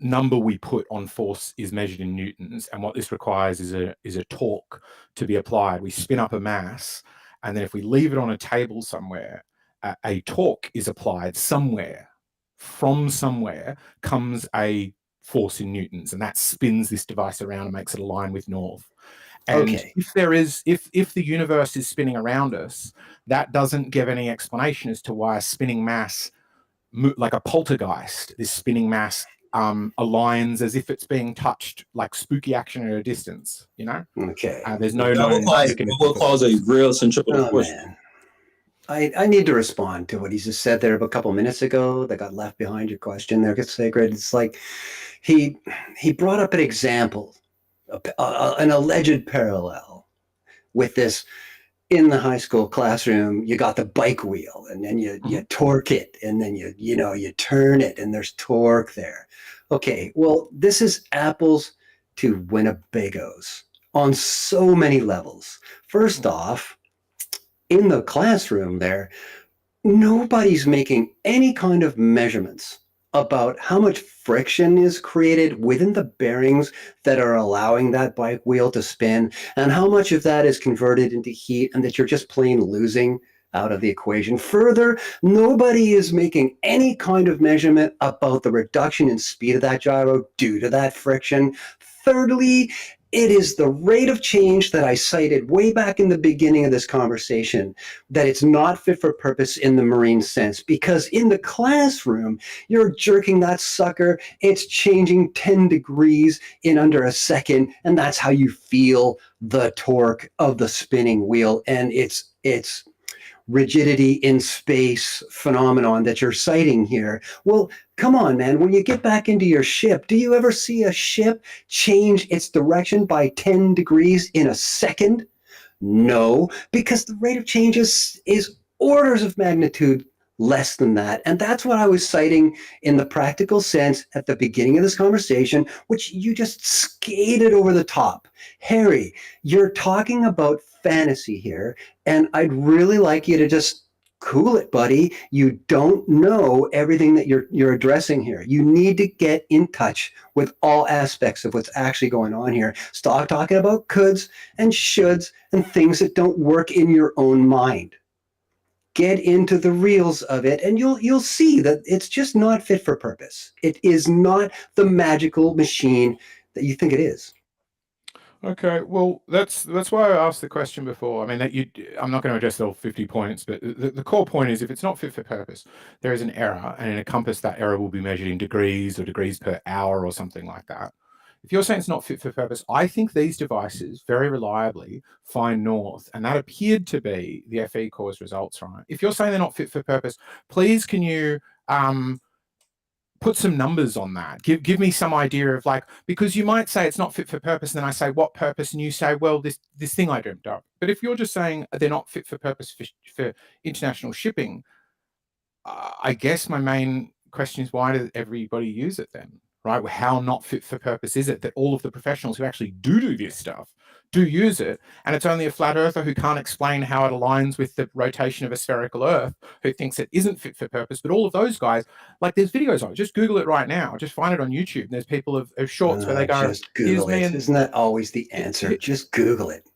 number we put on force is measured in newtons, and what this requires is a torque to be applied. We spin up a mass, and then if we leave it on a table somewhere, a torque is applied somewhere. From somewhere comes a force in newtons, and that spins this device around and makes it align with north. And if the universe is spinning around us, that doesn't give any explanation as to why a spinning mass, like a poltergeist, this spinning mass aligns as if it's being touched, like spooky action at a distance,
Okay.
There's no
what cause a real centripetal force.
Man. I need to respond to what he just said there a couple minutes ago that got left behind your question there, Sacred. It's like he brought up an example, an alleged parallel with this. In the high school classroom, you got the bike wheel, and then you torque it, and then you turn it, and there's torque there. Okay, well, this is apples to Winnebagos on so many levels. First off, in the classroom there, nobody's making any kind of measurements about how much friction is created within the bearings that are allowing that bike wheel to spin, and how much of that is converted into heat and that you're just plain losing out of the equation. Further, nobody is making any kind of measurement about the reduction in speed of that gyro due to that friction. Thirdly, it is the rate of change that I cited way back in the beginning of this conversation, that it's not fit for purpose in the marine sense, because in the classroom, you're jerking that sucker, it's changing 10 degrees in under a second, and that's how you feel the torque of the spinning wheel. And it's rigidity in space phenomenon that you're citing here. Well, come on, man. When you get back into your ship, do you ever see a ship change its direction by 10 degrees in a second? No, because the rate of change is orders of magnitude less than that. And that's what I was citing in the practical sense at the beginning of this conversation, which you just skated over the top. Harry, you're talking about fantasy here, and I'd really like you to just cool it, buddy. You don't know everything that you're addressing here. You need to get in touch with all aspects of what's actually going on here. Stop talking about coulds and shoulds and things that don't work in your own mind. Get into the reals of it, and you'll see that it's just not fit for purpose. It is not the magical machine that you think it is.
Okay, well, that's why I asked the question before. I mean, I'm not going to address all 50 points, but the core point is if it's not fit for purpose, there is an error, and in a compass, that error will be measured in degrees or degrees per hour or something like that. If you're saying it's not fit for purpose, I think these devices very reliably find north, and that appeared to be the FE core's results, right? If you're saying they're not fit for purpose, please can you put some numbers on that. Give me some idea of, like, because you might say it's not fit for purpose, and then I say what purpose, and you say, well, this thing I dreamt up. But if you're just saying they're not fit for purpose for international shipping, I guess my main question is, why does everybody use it then? Right? How not fit for purpose is it that all of the professionals who actually do this stuff do use it, and it's only a flat earther who can't explain how it aligns with the rotation of a spherical Earth who thinks it isn't fit for purpose? But all of those guys, like, there's videos on it. Just Google it right now. Just find it on YouTube. And there's people of shorts where they go,
just Google it. Isn't that always the answer? Just Google it.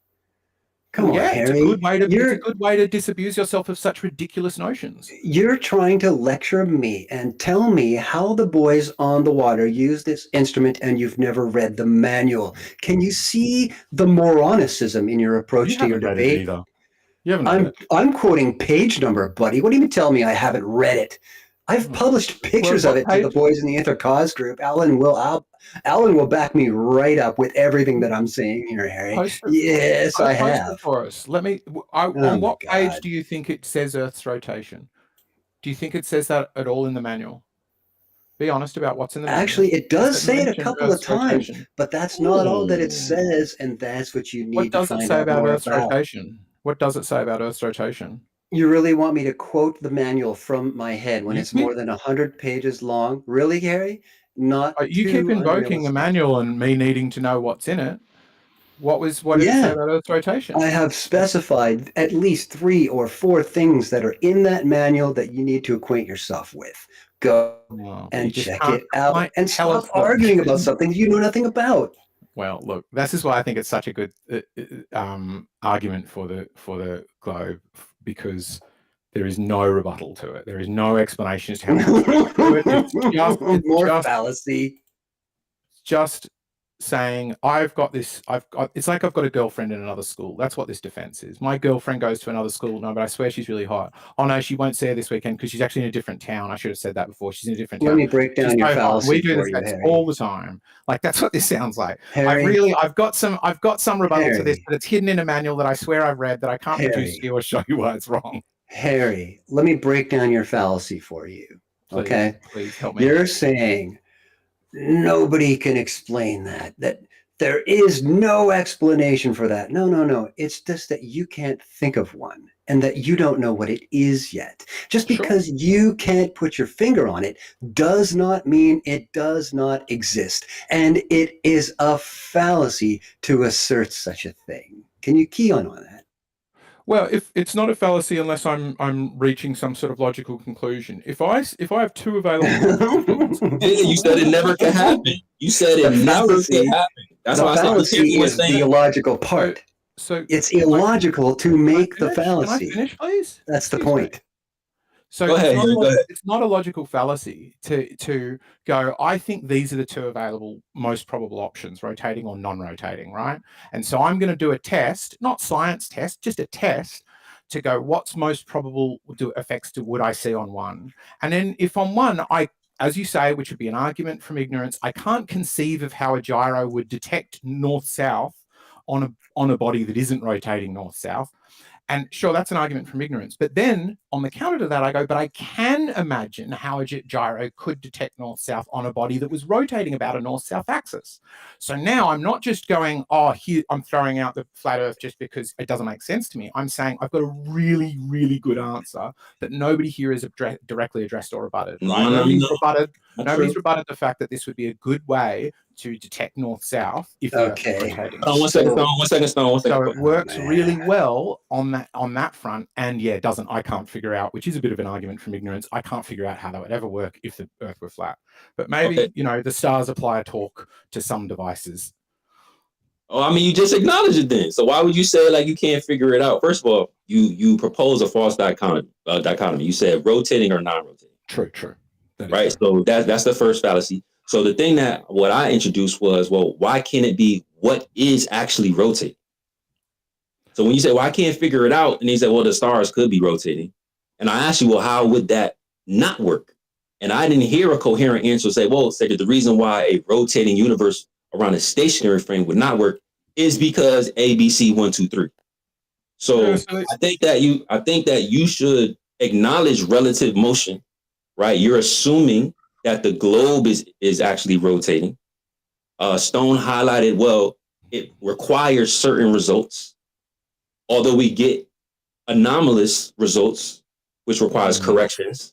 Come on, Harry.
It's a good way to disabuse yourself of such ridiculous notions.
You're trying to lecture me and tell me how the boys on the water use this instrument, and you've never read the manual. Can you see the moronicism in your approach to your debate?
Either. You haven't read it.
I'm quoting page number, buddy. What do you mean tell me I haven't read it? I've published pictures of it to the boys in the Intercause group. Alan will back me right up with everything that I'm saying here, Harry. Yes, I have.
Post it for us. On what page do you think it says Earth's rotation? Do you think it says that at all in the manual? Be honest about what's in the manual.
Actually, it does say it a couple of times, but that's not all that it says, and that's what you need to find out more about.
What does it say about Earth's rotation? What does it say about Earth's rotation?
You really want me to quote the manual from my head when it's more than 100 pages long? Really, Gary?
You keep invoking the manual and me needing to know what's in it. What did it say about Earth's rotation?
I have specified at least 3 or 4 things that are in that manual that you need to acquaint yourself with. Go and check it out and stop arguing about something you know nothing about.
Well, look, this is why I think it's such a good argument for the globe, because there is no rebuttal to it. There is no explanation as to how it's
more fallacy.
Just saying, I've got it's like I've got a girlfriend in another school. That's what this defense is. My girlfriend goes to another school. No, but I swear she's really hot. Oh no, she won't see her this weekend because she's actually in a different town. I should have said that before. She's in a different town.
Let me break down your fallacy.
We do this all the time. Like, that's what this sounds like.
Harry,
I've got some rebuttal to this, but it's hidden in a manual that I swear I've read that I can't produce to you or show you why it's wrong.
Harry, let me break down your fallacy for you.
Please,
okay?
Please help me.
You're saying nobody can explain that there is no explanation for that. No. It's just that you can't think of one and that you don't know what it is yet. Just because you can't put your finger on it does not mean it does not exist. And it is a fallacy to assert such a thing. Can you key on that?
Well, if it's not a fallacy unless I'm reaching some sort of logical conclusion. If I have 2 available
you said it never can happen. You said it never can happen. That's why
fallacy is the illogical part.
So
it's illogical to make the fallacy.
Can I finish, please?
That's the point.
So
go ahead.
It's not a logical fallacy to go, I think these are the 2 available most probable options, rotating or non-rotating, right? And so I'm going to do a test, not science test, just a test to go, what's most probable effects would I see on one? And then if on one, as you say, which would be an argument from ignorance, I can't conceive of how a gyro would detect north-south on a body that isn't rotating north-south. And sure, that's an argument from ignorance. But then on the counter to that, I go, but I can imagine how a gyro could detect north-south on a body that was rotating about a north-south axis. So now I'm not just going, here I'm throwing out the flat Earth just because it doesn't make sense to me. I'm saying I've got a really, really good answer that nobody here has directly addressed or rebutted. Right? Nobody's rebutted the fact that this would be a good way to detect north-south if the Earth is rotating.
One second, Stone.
So it works really well on that front, and yeah, it doesn't. I can't figure out, which is a bit of an argument from ignorance. I can't figure out how that would ever work if the Earth were flat. But maybe the stars apply a torque to some devices.
Oh, I mean, you just acknowledged it then. So why would you say like you can't figure it out? First of all, you propose a false dichotomy. You said rotating or non-rotating.
True.
Right. So that's the first fallacy. So the thing what I introduced was, well, why can't it be what is actually rotating? So when you say, well, I can't figure it out, and he said, well, the stars could be rotating. And I asked you, well, how would that not work? And I didn't hear a coherent answer say, well, say that the reason why a rotating universe around a stationary frame would not work is because A, B, C, 1, 2, 3. So I think that you should acknowledge relative motion, right? You're assuming that the globe is actually rotating. Stone highlighted, well, it requires certain results, although we get anomalous results, which requires corrections.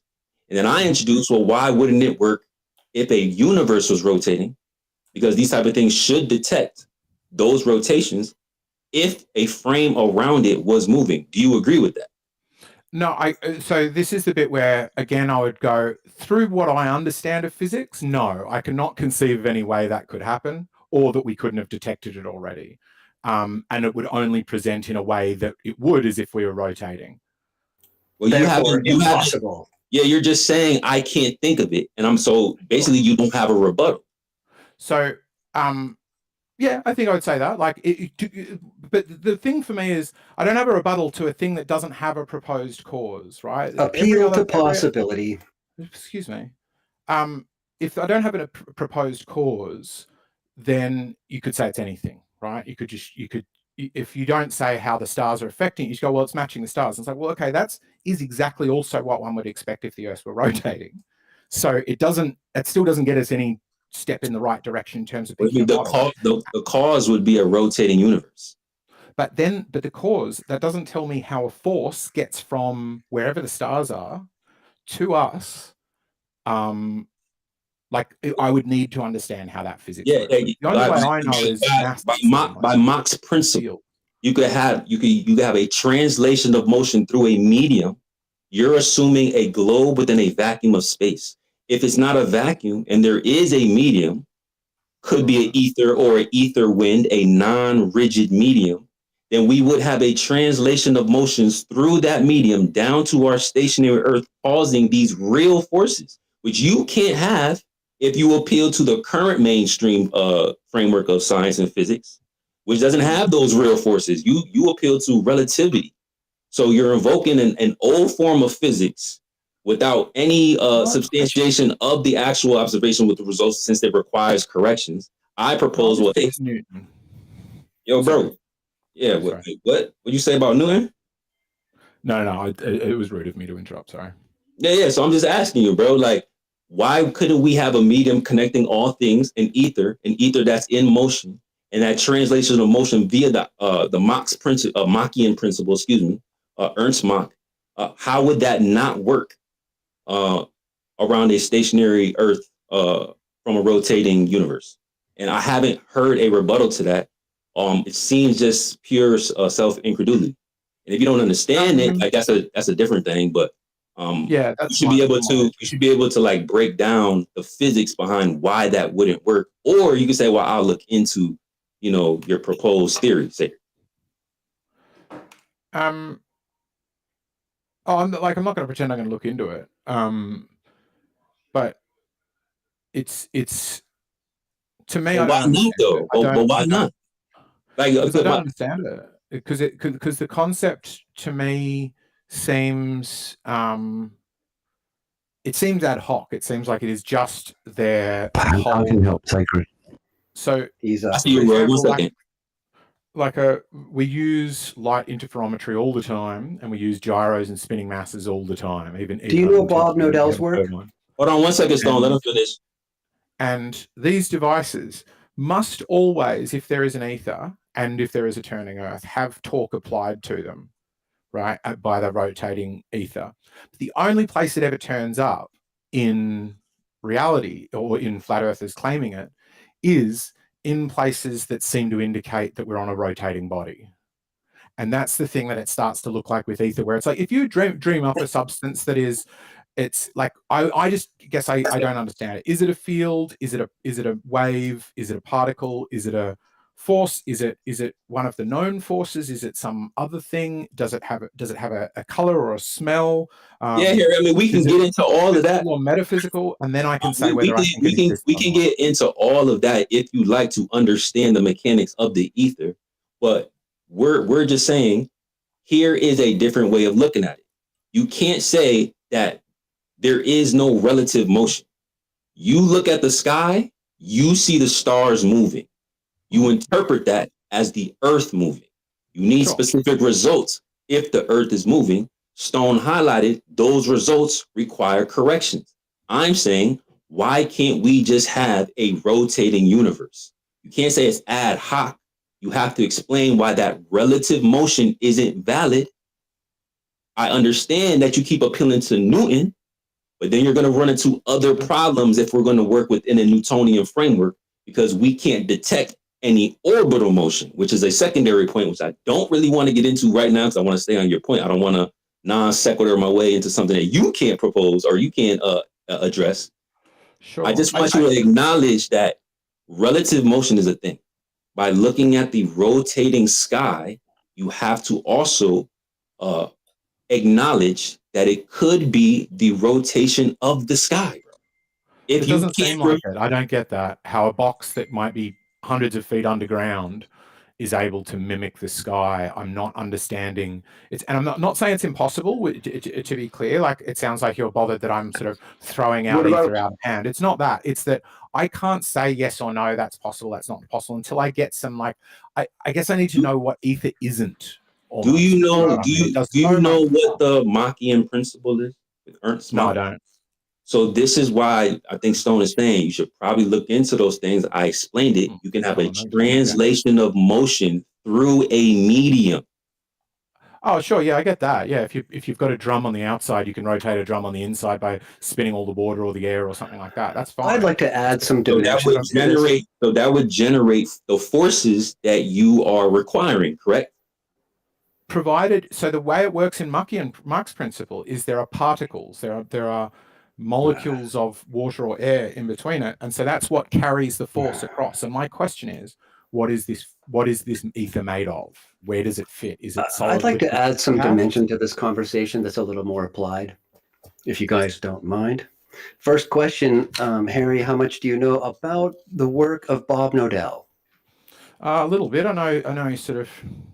And then I introduced, well, why wouldn't it work if a universe was rotating? Because these type of things should detect those rotations if a frame around it was moving. Do you agree with that?
No, so this is the bit where, again, I would go through what I understand of physics. No, I cannot conceive of any way that could happen, or that we couldn't have detected it already. And it would only present in a way that it would as if we were rotating.
Well, impossible. Yeah, you're just saying I can't think of it, and basically you don't have a rebuttal.
So, yeah, I think I would say that. But the thing for me is, I don't have a rebuttal to a thing that doesn't have a proposed cause, right?
Appeal to possibility.
Excuse me. If I don't have a proposed cause, then you could say it's anything, right? You could, if you don't say how the stars are affecting, you just go, well, it's matching the stars. And it's like, well, okay, is exactly also what one would expect if the Earth were rotating. So it still doesn't get us any step in the right direction in terms of
the cause would be a rotating universe.
But the cause, that doesn't tell me how a force gets from wherever the stars are to us. I would need to understand how that physics works. The only way I know is mass
by Mach's principle. You could have a translation of motion through a medium. You're assuming a globe within a vacuum of space. If it's not a vacuum and there is a medium, could be an ether or an ether wind, a non-rigid medium, then we would have a translation of motions through that medium down to our stationary Earth, causing these real forces, which you can't have if you appeal to the current mainstream framework of science and physics, which doesn't have those real forces. You appeal to relativity. So you're invoking an old form of physics without any substantiation of the actual observation with the results, since it requires corrections. I propose Newton. Yo, bro. Yeah, what you say about Newton?
No, it was rude of me to interrupt, sorry.
Yeah, so I'm just asking you, bro, like, why couldn't we have a medium connecting all things in ether, an ether that's in motion, and that translation of motion via the Machian principle, Ernst Mach, how would that not work around a stationary Earth from a rotating universe? And I haven't heard a rebuttal to that. It seems just pure self-incredulity. And if you don't understand it, like that's a different thing. But you should be able to like break down the physics behind why that wouldn't work. Or you can say, well, I'll look into, your proposed theory.
I'm not going to pretend I'm going to look into it. But it's to me,
why not though? But why not?
Like, I don't understand it because the concept to me seems it seems ad hoc. It seems like it is just their
I can help, Sacred.
So
he's
we use light interferometry all the time, and we use gyros and spinning masses all the time.
Do you know Bob Nodell's work?
Hold on 1 second, Stone. Let him finish.
And these devices must always, if there is an ether and if there is a turning Earth, have torque applied to them, right, by the rotating ether. The only place it ever turns up in reality, or in flat earthers claiming it, is in places that seem to indicate that we're on a rotating body. And that's the thing that it starts to look like with ether, where it's like if you dream up a substance that is, it's like I just guess I don't understand it. Is it a field? Is it a wave? Is it a particle? Is it a force? Is it one of the known forces? Is it some other thing? Does it have a color or a smell?
Yeah, here. I mean, we can get into all of that.
Or metaphysical, and then I can say whether I think it exists.
We can get into all of that if you like to understand the mechanics of the ether. But we're just saying here is a different way of looking at it. You can't say that there is no relative motion. You look at the sky, you see the stars moving. You interpret that as the earth moving. You need specific results if the earth is moving. Stone highlighted those results require corrections. I'm saying, why can't we just have a rotating universe? You can't say it's ad hoc. You have to explain why that relative motion isn't valid. I understand that you keep appealing to Newton, but then you're going to run into other problems if we're going to work within a Newtonian framework, because we can't detect any orbital motion, which is a secondary point, which I don't really want to get into right now because I want to stay on your point. I don't want to non sequitur my way into something that you can't propose or you can't address. Sure. I just want you to acknowledge that relative motion is a thing. By looking at the rotating sky, you have to also acknowledge that it could be the rotation of the sky.
If it doesn't seem like it. I don't get that. How a box that might be hundreds of feet underground is able to mimic the sky. I'm not understanding it, and I'm not saying it's impossible. To be clear, like it sounds like you're bothered that I'm sort of throwing out ether out of hand. It's not that. It's that I can't say yes or no. That's possible. That's not possible until I get some like. I guess I need to know what ether isn't.
Do you know? Do you know what the Machian principle is?
No, I don't.
So this is why I think Stone is saying you should probably look into those things. I explained it. You can have a translation of motion through a medium.
Oh, sure. Yeah, I get that. Yeah, if you've got a drum on the outside, you can rotate a drum on the inside by spinning all the water or the air or something like that. That's fine.
I'd like to add some
dimension. So that would generate the forces that you are requiring, correct?
Provided, so the way it works in Mach's principle is there are particles, there are molecules of water or air in between it, and so that's what carries the force across. And my question is, what is this ether made of? Where does it fit? Is it solid?
I'd like to add some dimension to this conversation that's a little more applied, if you guys don't mind. First question, Harry, how much do you know about the work of Bob Nodell?
A little bit. I know he sort of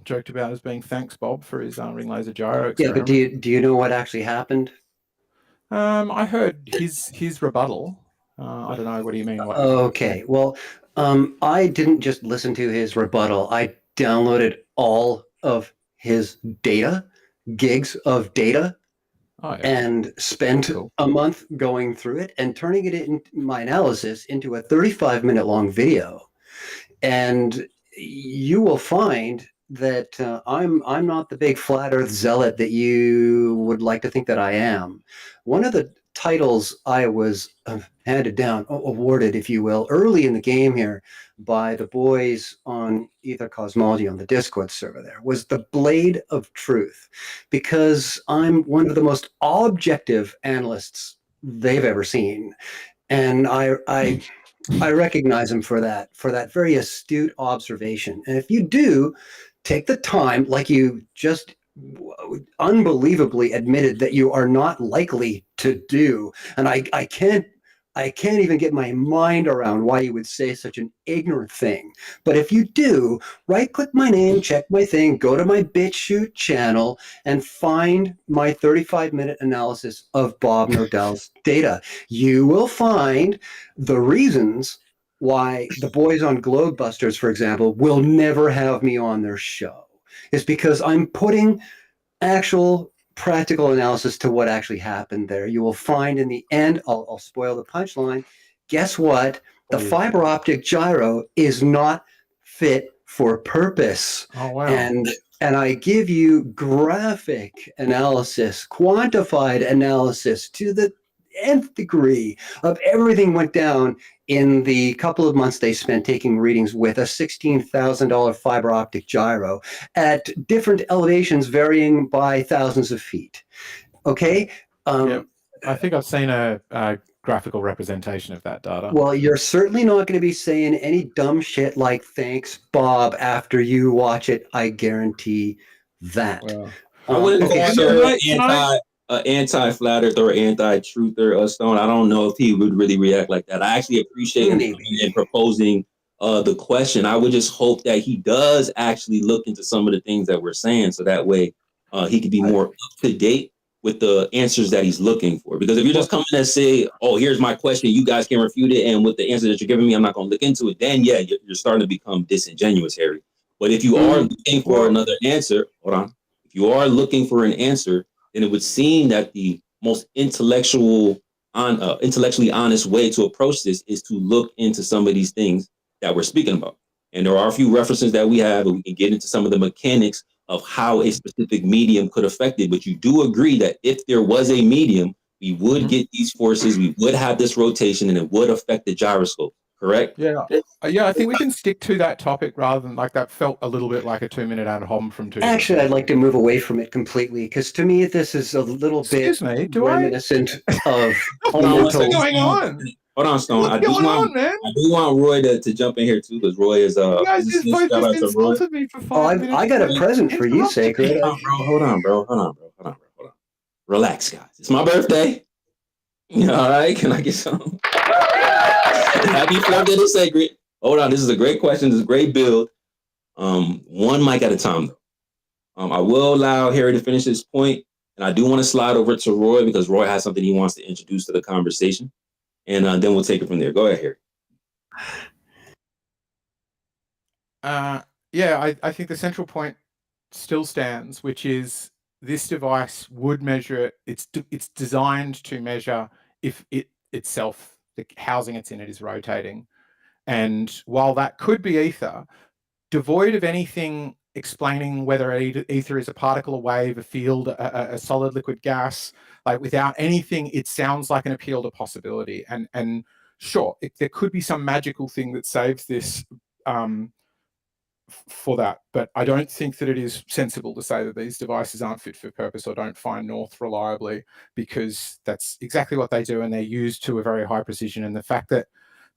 joked about as being thanks Bob for his ring laser gyro experiment.
Yeah, but do you know what actually happened?
I heard his rebuttal. I don't know. What do you mean?
Okay. Well, I didn't just listen to his rebuttal. I downloaded all of his data, gigs of data, and spent a month going through it and turning it in my analysis into a 35-minute long video. And you will find that I'm not the big flat Earth zealot that you would like to think that I am. One of the titles I was handed down, awarded, if you will, early in the game here by the boys on Ether Cosmology on the Discord server there was the Blade of Truth, because I'm one of the most objective analysts they've ever seen. And I recognize him for that very astute observation. And if you do take the time, like you just unbelievably admitted that you are not likely to do, and I can't even get my mind around why you would say such an ignorant thing. But if you do, right-click my name, check my thing, go to my BitChute channel, and find my 35-minute analysis of Bob Nodell's data. You will find the reasons why the boys on Globebusters, for example, will never have me on their show. It's because I'm putting actual practical analysis to what actually happened there. You will find in the end, I'll spoil the punchline, guess what? The fiber optic gyro is not fit for purpose.
Oh, wow.
And I give you graphic analysis, quantified analysis to the nth degree of everything went down in the couple of months they spent taking readings with a $16,000 fiber optic gyro at different elevations varying by thousands of feet. Okay?
Yeah, I think I've seen a graphical representation of that data.
Well, you're certainly not going to be saying any dumb shit like "thanks, Bob" after you watch it. I guarantee that.
I wouldn't
Okay,
call
so
anti-flat earth or anti-truther, Stone. I don't know if he would really react like that. I actually appreciate him coming and proposing the question. I would just hope that he does actually look into some of the things that we're saying, so that way he could be more up to date with the answers that he's looking for. Because if you're just coming and say, "Oh, here's my question, you guys can refute it," and with the answer that you're giving me, I'm not going to look into it, then yeah, you're starting to become disingenuous, Harry. But if you are looking for another answer, hold on. If you are looking for an answer, then it would seem that the most intellectually honest way to approach this is to look into some of these things that we're speaking about. And there are a few references that we have, and we can get into some of the mechanics of how a specific medium could affect it. But you do agree that if there was a medium, we would get these forces, we would have this rotation, and it would affect the gyroscope, correct?
Yeah. Yeah, I think we can stick to that topic rather than like that felt a little bit like a 2-minute ad hom from 2
actually, I'd like to move away from it completely because to me, this is a little bit reminiscent of
Hold on,
what's going on?
Hold on, Stone.
What's going on, man?
I do want Roy to jump in here too, because Roy is
You guys just both just insulted me for 5 minutes.
I got a present for you, Sacred.
Hold on, bro. Relax, guys. It's my birthday. All right, can I get some? Happy birthday to Sacred. Hold on, this is a great question. This is a great build. One mic at a time, though. I will allow Harry to finish his point, and I do want to slide over to Roy because Roy has something he wants to introduce to the conversation, and then we'll take it from there. Go ahead,
Harry. Yeah, I think the central point still stands, which is this device would measure. It's designed to measure if it itself, the housing it's in, it is rotating, and while that could be ether, devoid of anything explaining whether ether is a particle, a wave, a field, a solid, liquid, gas, like without anything, it sounds like an appeal to possibility. And sure, there could be some magical thing that saves this for that, but I don't think that it is sensible to say that these devices aren't fit for purpose or don't find north reliably, because that's exactly what they do, and they're used to a very high precision. And the fact that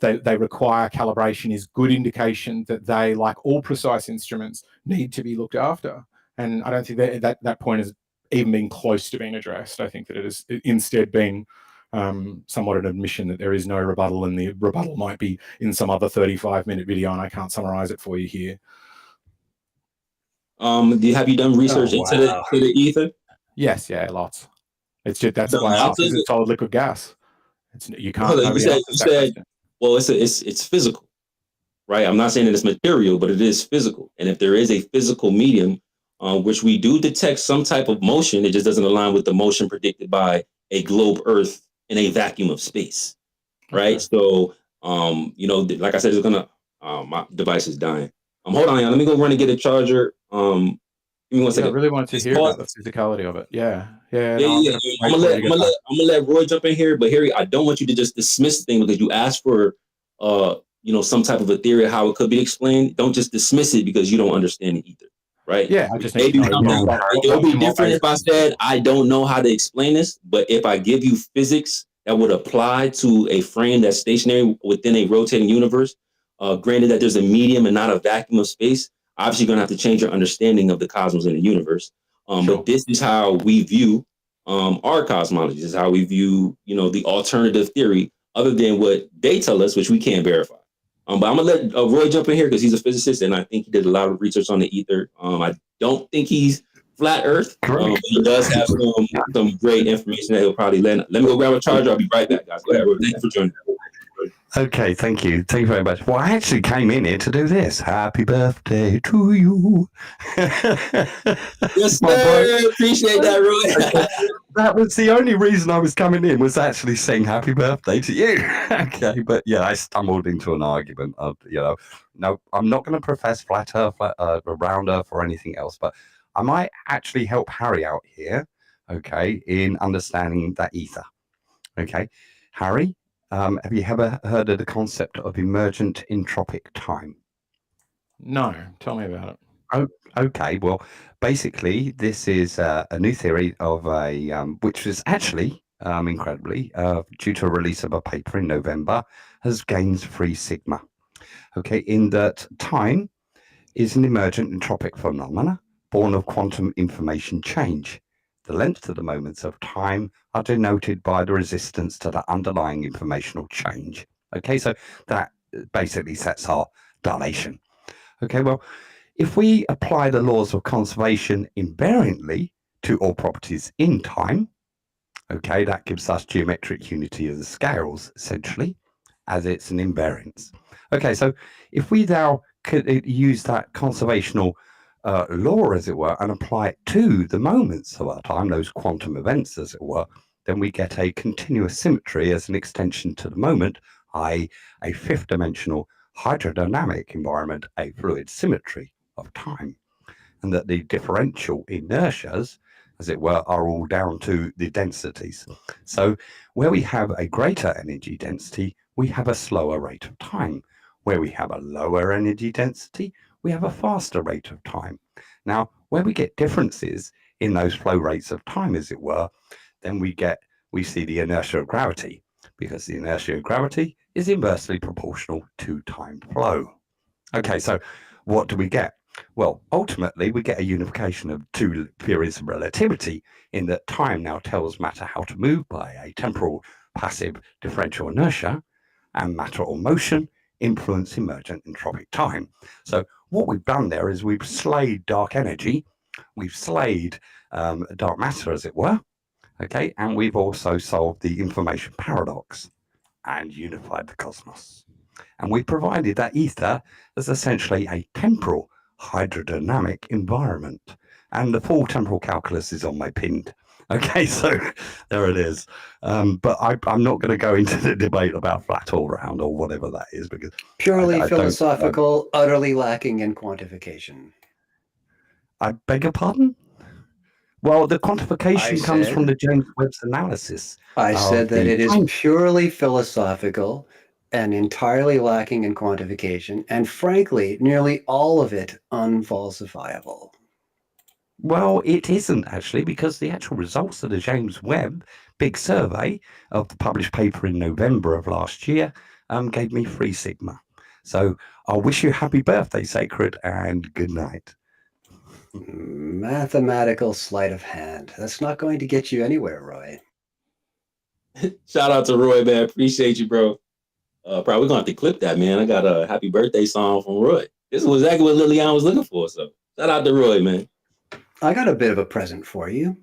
they require calibration is good indication that they, like all precise instruments, need to be looked after. And I don't think that point has even been close to being addressed. I think that it has instead been somewhat an admission that there is no rebuttal, and the rebuttal might be in some other 35-minute video, and I can't summarize it for you here.
Have you done research into the ether?
Yes, yeah, lots. It's just that's why I asked, is it solid, liquid, gas? You can't.
You said, well, it's physical, right? I'm not saying that it's material, but it is physical. And if there is a physical medium, which we do detect some type of motion, it just doesn't align with the motion predicted by a globe Earth in a vacuum of space, right? So, like I said, it's gonna. My device is dying. Hold on, y'all. Let me go run and get a charger. Give me 1 second.
I really wanted to hear about the physicality of it. Yeah.
I'm gonna let Roy jump in here, but Harry, I don't want you to just dismiss the thing because you asked for some type of a theory of how it could be explained. Don't just dismiss it because you don't understand it either, right?
Yeah, I just
maybe it would be different if I said I don't know how to explain this, but if I give you physics that would apply to a frame that's stationary within a rotating universe, granted that there's a medium and not a vacuum of space, obviously you're gonna have to change your understanding of the cosmos and the universe. But this is how we view our cosmology. This is how we view, the alternative theory, other than what they tell us, which we can't verify. But I'm gonna let Roy jump in here because he's a physicist, and I think he did a lot of research on the ether. I don't think he's flat Earth. He does have some great information that he'll probably let me go grab a charger. I'll be right back, guys. Go ahead, Roy. Thank you for joining.
Okay, thank you. Thank you very much. Well, I actually came in here to do this. Happy birthday to you.
Yes, sir. Appreciate that, Roy.
That was the only reason I was coming in, was actually saying happy birthday to you. Okay, but yeah, I stumbled into an argument of, no, I'm not going to profess flat earth, round earth or anything else, but I might actually help Harry out here, okay, in understanding that ether. Okay, Harry, have you ever heard of the concept of emergent entropic time?
No, tell me about it.
Oh, okay. Well, basically, this is a new theory of a which was actually incredibly due to a release of a paper in November, has gained 3 sigma. Okay, in that time is an emergent entropic phenomena born of quantum information change. The length of the moments of time are denoted by the resistance to the underlying informational change. Okay, so that basically sets our dilation. Okay, well, if we apply the laws of conservation invariantly to all properties in time, okay, that gives us geometric unity of the scales, essentially, as it's an invariance. Okay, so if we now could use that conservational law, as it were, and apply it to the moments of our time, those quantum events, as it were, then we get a continuous symmetry as an extension to the moment, i.e. a fifth-dimensional hydrodynamic environment, a fluid symmetry of time, and that the differential inertias, as it were, are all down to the densities. So where we have a greater energy density, we have a slower rate of time. Where we have a lower energy density, we have a faster rate of time. Now, where we get differences in those flow rates of time, as it were, then we see the inertia of gravity, because the inertia of gravity is inversely proportional to time flow. Okay, so what do we get? Well, ultimately, we get a unification of 2 theories of relativity in that time now tells matter how to move by a temporal passive differential inertia, and matter or motion influence emergent entropic time. So what we've done there is we've slayed dark energy, we've slayed dark matter, as it were, okay, and we've also solved the information paradox and unified the cosmos. And we provided that ether as essentially a temporal hydrodynamic environment. And the full temporal calculus is on my pinned. Okay, so there it is. But I'm not going to go into the debate about flat all round or whatever that is, because
Purely
I
philosophical, utterly lacking in quantification.
I beg your pardon? Well, the
I
quantification comes from
said,
the James Webb's analysis.
I said
of
that
the
it is
time.
purely philosophical and entirely lacking in quantification, and frankly, nearly all of it unfalsifiable.
Well, it isn't actually, because the actual results of the James Webb big survey of the published paper in November of last year gave me 3 sigma. So I'll wish you happy birthday, Sacred, and good night.
Mathematical sleight of hand. That's not going to get you anywhere, Roy.
Shout out to Roy, man. Appreciate you, bro. Probably we're gonna have to clip that, man. I got a happy birthday song from Roy. This is exactly what Lillian was looking for. So shout out to Roy, man.
I got a bit of a present for you.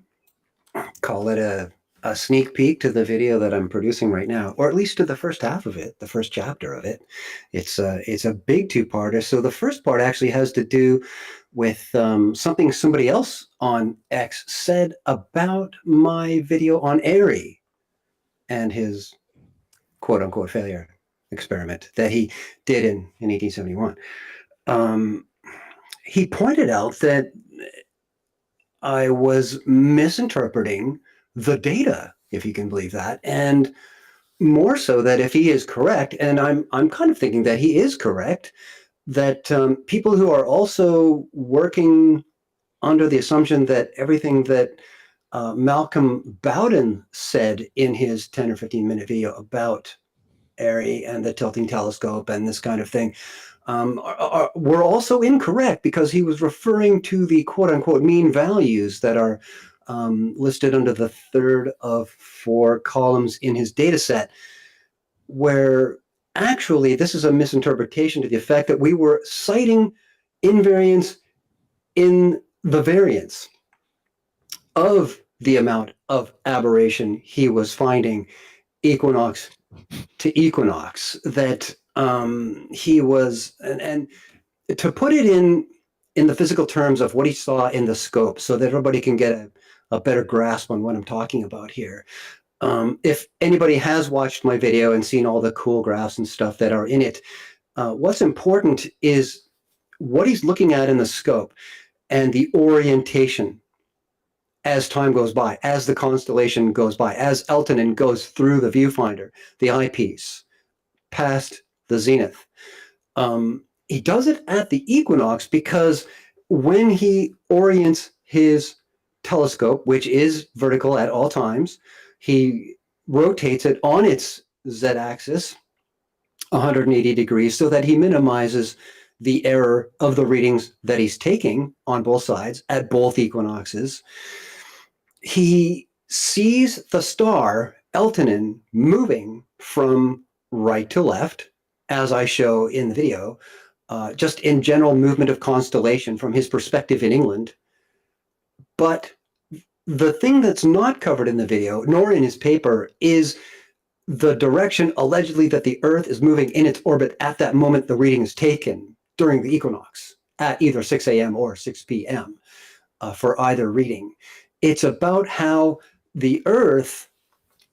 Call it a sneak peek to the video that I'm producing right now, or at least to the first half of it, the first chapter of it. It's a big 2-parter. So the first part actually has to do with something somebody else on X said about my video on Airy and his quote unquote failure experiment that he did in 1871. He pointed out that I was misinterpreting the data, if you can believe that, and more so that if he is correct, and I'm kind of thinking that he is correct, that people who are also working under the assumption that everything that Malcolm Bowden said in his 10 or 15 minute video about Airy and the tilting telescope and this kind of thing were also incorrect, because he was referring to the quote-unquote mean values that are listed under the 3rd of 4 columns in his data set, where actually this is a misinterpretation to the effect that we were citing invariance in the variance of the amount of aberration he was finding equinox to equinox, that he was, and to put it in the physical terms of what he saw in the scope, so that everybody can get a better grasp on what I'm talking about here. If anybody has watched my video and seen all the cool graphs and stuff that are in it, what's important is what he's looking at in the scope and the orientation as time goes by, as the constellation goes by, as Eltonin goes through the viewfinder, the eyepiece, past the zenith. He does it at the equinox because when he orients his telescope, which is vertical at all times, he rotates it on its z-axis 180 degrees so that he minimizes the error of the readings that he's taking on both sides at both equinoxes. He sees the star Eltonin moving from right to left, as I show in the video, just in general movement of constellation from his perspective in England. But the thing that's not covered in the video, nor in his paper, is the direction allegedly that the Earth is moving in its orbit at that moment the reading is taken during the equinox at either 6 a.m. or 6 p.m. For either reading. It's about how the Earth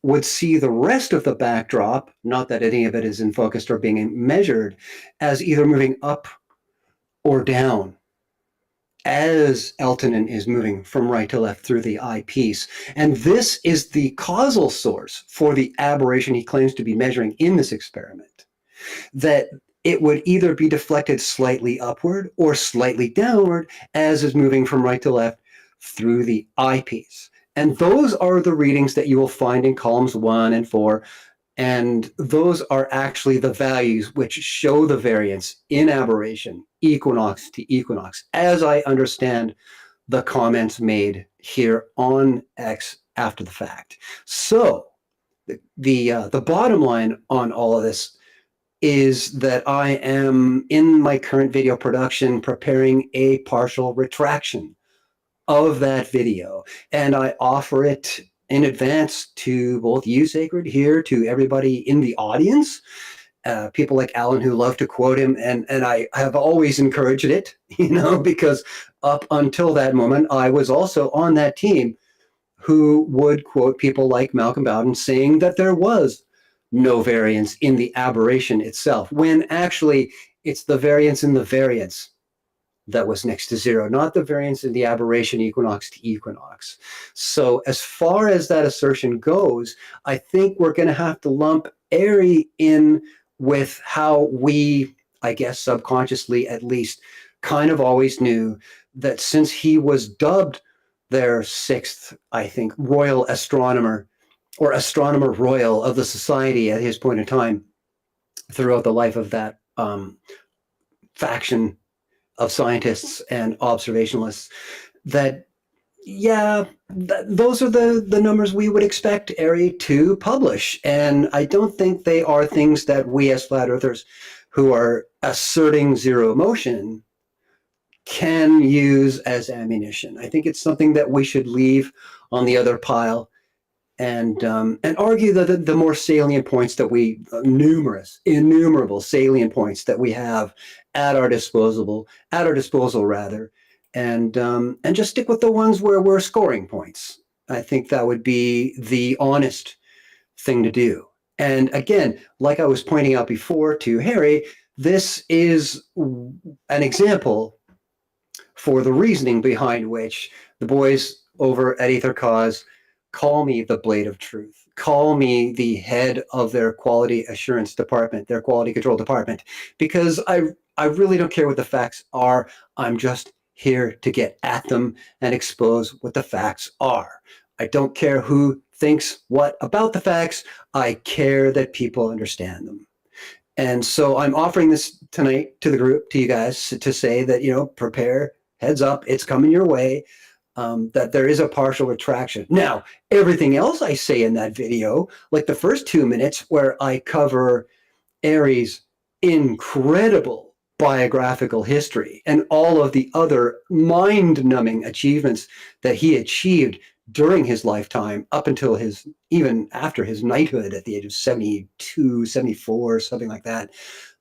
would see the rest of the backdrop, not that any of it is in focus or being measured, as either moving up or down as Eltonin is moving from right to left through the eyepiece. And this is the causal source for the aberration he claims to be measuring in this experiment, that it would either be deflected slightly upward or slightly downward as is moving from right to left through the eyepiece. And those are the readings that you will find in columns 1 and 4. And those are actually the values which show the variance in aberration, equinox to equinox, as I understand the comments made here on X after the fact. So the bottom line on all of this is that I am, in my current video production, preparing a partial retraction of that video. And I offer it in advance to both you, Sacred, here, to everybody in the audience, people like Alan who love to quote him. And I have always encouraged it, because up until that moment, I was also on that team who would quote people like Malcolm Bowden saying that there was no variance in the aberration itself, when actually it's the variance in the variance that was next to zero, not the variance in the aberration equinox to equinox. So as far as that assertion goes, I think we're going to have to lump Airy in with how we, I guess subconsciously at least, kind of always knew that since he was dubbed their 6th, I think, royal astronomer, or astronomer royal of the society at his point in time throughout the life of that faction of scientists and observationalists, that those are the numbers we would expect Airy to publish. And I don't think they are things that we as flat earthers who are asserting zero motion can use as ammunition. I think it's something that we should leave on the other pile and argue that the more salient points that we, innumerable salient points that we have at our disposal rather, and just stick with the ones where we're scoring points. I think that would be the honest thing to do. And again, like I was pointing out before to Harry, this is an example for the reasoning behind which the boys over at Aether Cause call me the blade of truth, call me the head of their quality assurance department, their quality control department, because I really don't care what the facts are. I'm just here to get at them and expose what the facts are. I don't care who thinks what about the facts. I care that people understand them. And so I'm offering this tonight to the group, to you guys, to say that, prepare, heads up, it's coming your way. That there is a partial retraction. Now, everything else I say in that video, like the first 2 minutes where I cover Airy's incredible biographical history and all of the other mind-numbing achievements that he achieved during his lifetime up until even after his knighthood at the age of 72, 74, something like that.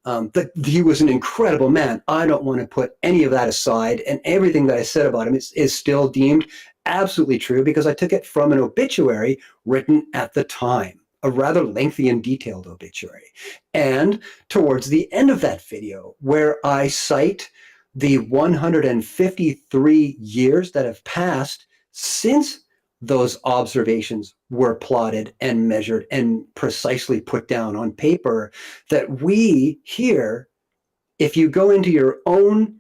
That he was an incredible man. I don't want to put any of that aside, and everything that I said about him is still deemed absolutely true because I took it from an obituary written at the time, a rather lengthy and detailed obituary. And towards the end of that video, where I cite the 153 years that have passed since those observations were plotted and measured and precisely put down on paper, that we here, if you go into your own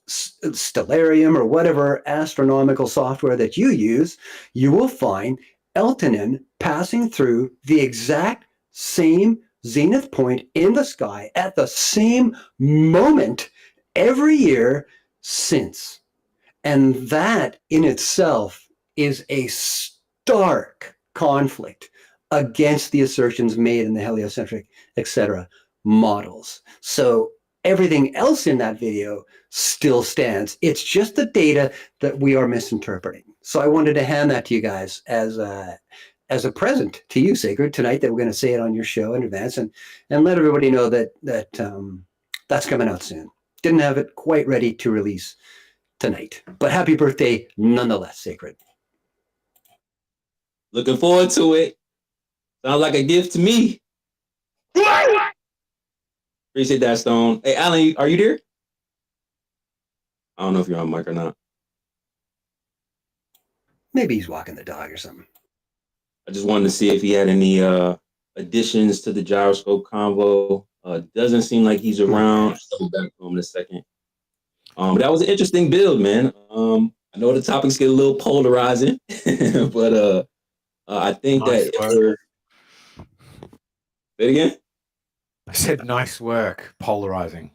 stellarium or whatever astronomical software that you use, you will find Eltonin passing through the exact same zenith point in the sky at the same moment every year since. And that in itself is a stark conflict against the assertions made in the heliocentric, etc. models. So everything else in that video still stands. It's just the data that we are misinterpreting. So I wanted to hand that to you guys as a present to you, Sacred, tonight, that we're going to say it on your show in advance, and let everybody know that that's coming out soon. Didn't have it quite ready to release tonight, but happy birthday nonetheless, Sacred.
Looking forward to it. Sounds like a gift to me. Appreciate that, Stone. Hey, Alan, are you there? I don't know if you're on mic or not.
Maybe he's walking the dog or something.
I just wanted to see if he had any additions to the gyroscope convo. Doesn't seem like he's around. I'll be back to him in a second. But that was an interesting build, man. I know the topics get a little polarizing, but I think
nice
that
work.
Say it again?
I said nice work, polarizing.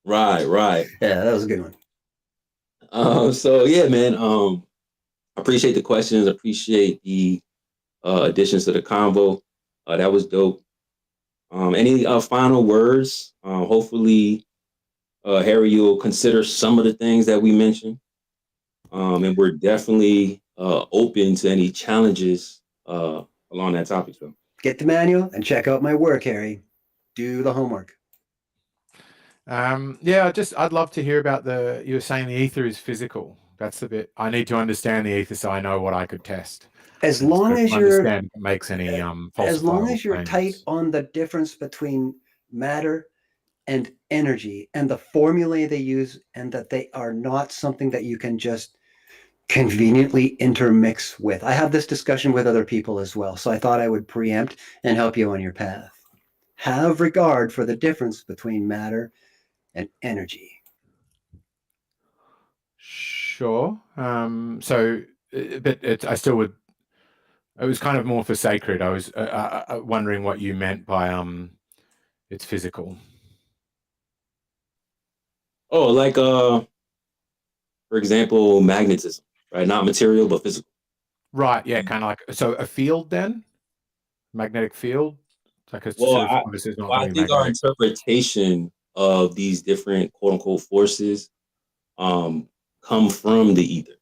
Right.
Yeah, that was a good one.
So yeah, man. Appreciate the questions. Appreciate the additions to the convo. That was dope. Any final words? Hopefully, Harry, you'll consider some of the things that we mentioned. And we're definitely open to any challenges along that topic. So
get the manual and check out my work, Harry. Do the homework.
Yeah, I'd love to hear about you were saying the ether is physical. That's the bit I need to understand the ether so I know what I could test.
As long as you're
understand if it makes any
as long
falsifiable
as you're
claims.
tight on the difference between matter and energy and the formulae they use, and that they are not something that you can just conveniently intermix with. I have this discussion with other people as well, so I thought I would preempt and help you on your path. Have regard for the difference between matter and energy.
Sure. So, but I still would. It was kind of more for sacred. I was wondering what you meant by it's physical.
Oh, like for example, magnetism, right? Not material, but physical.
Right. Yeah. Kind of like a field then, magnetic field. Like it's
Well,
sort of obviously it's not
I
going to be
think our
magnetic.
interpretation of these different quote unquote forces come from the ether.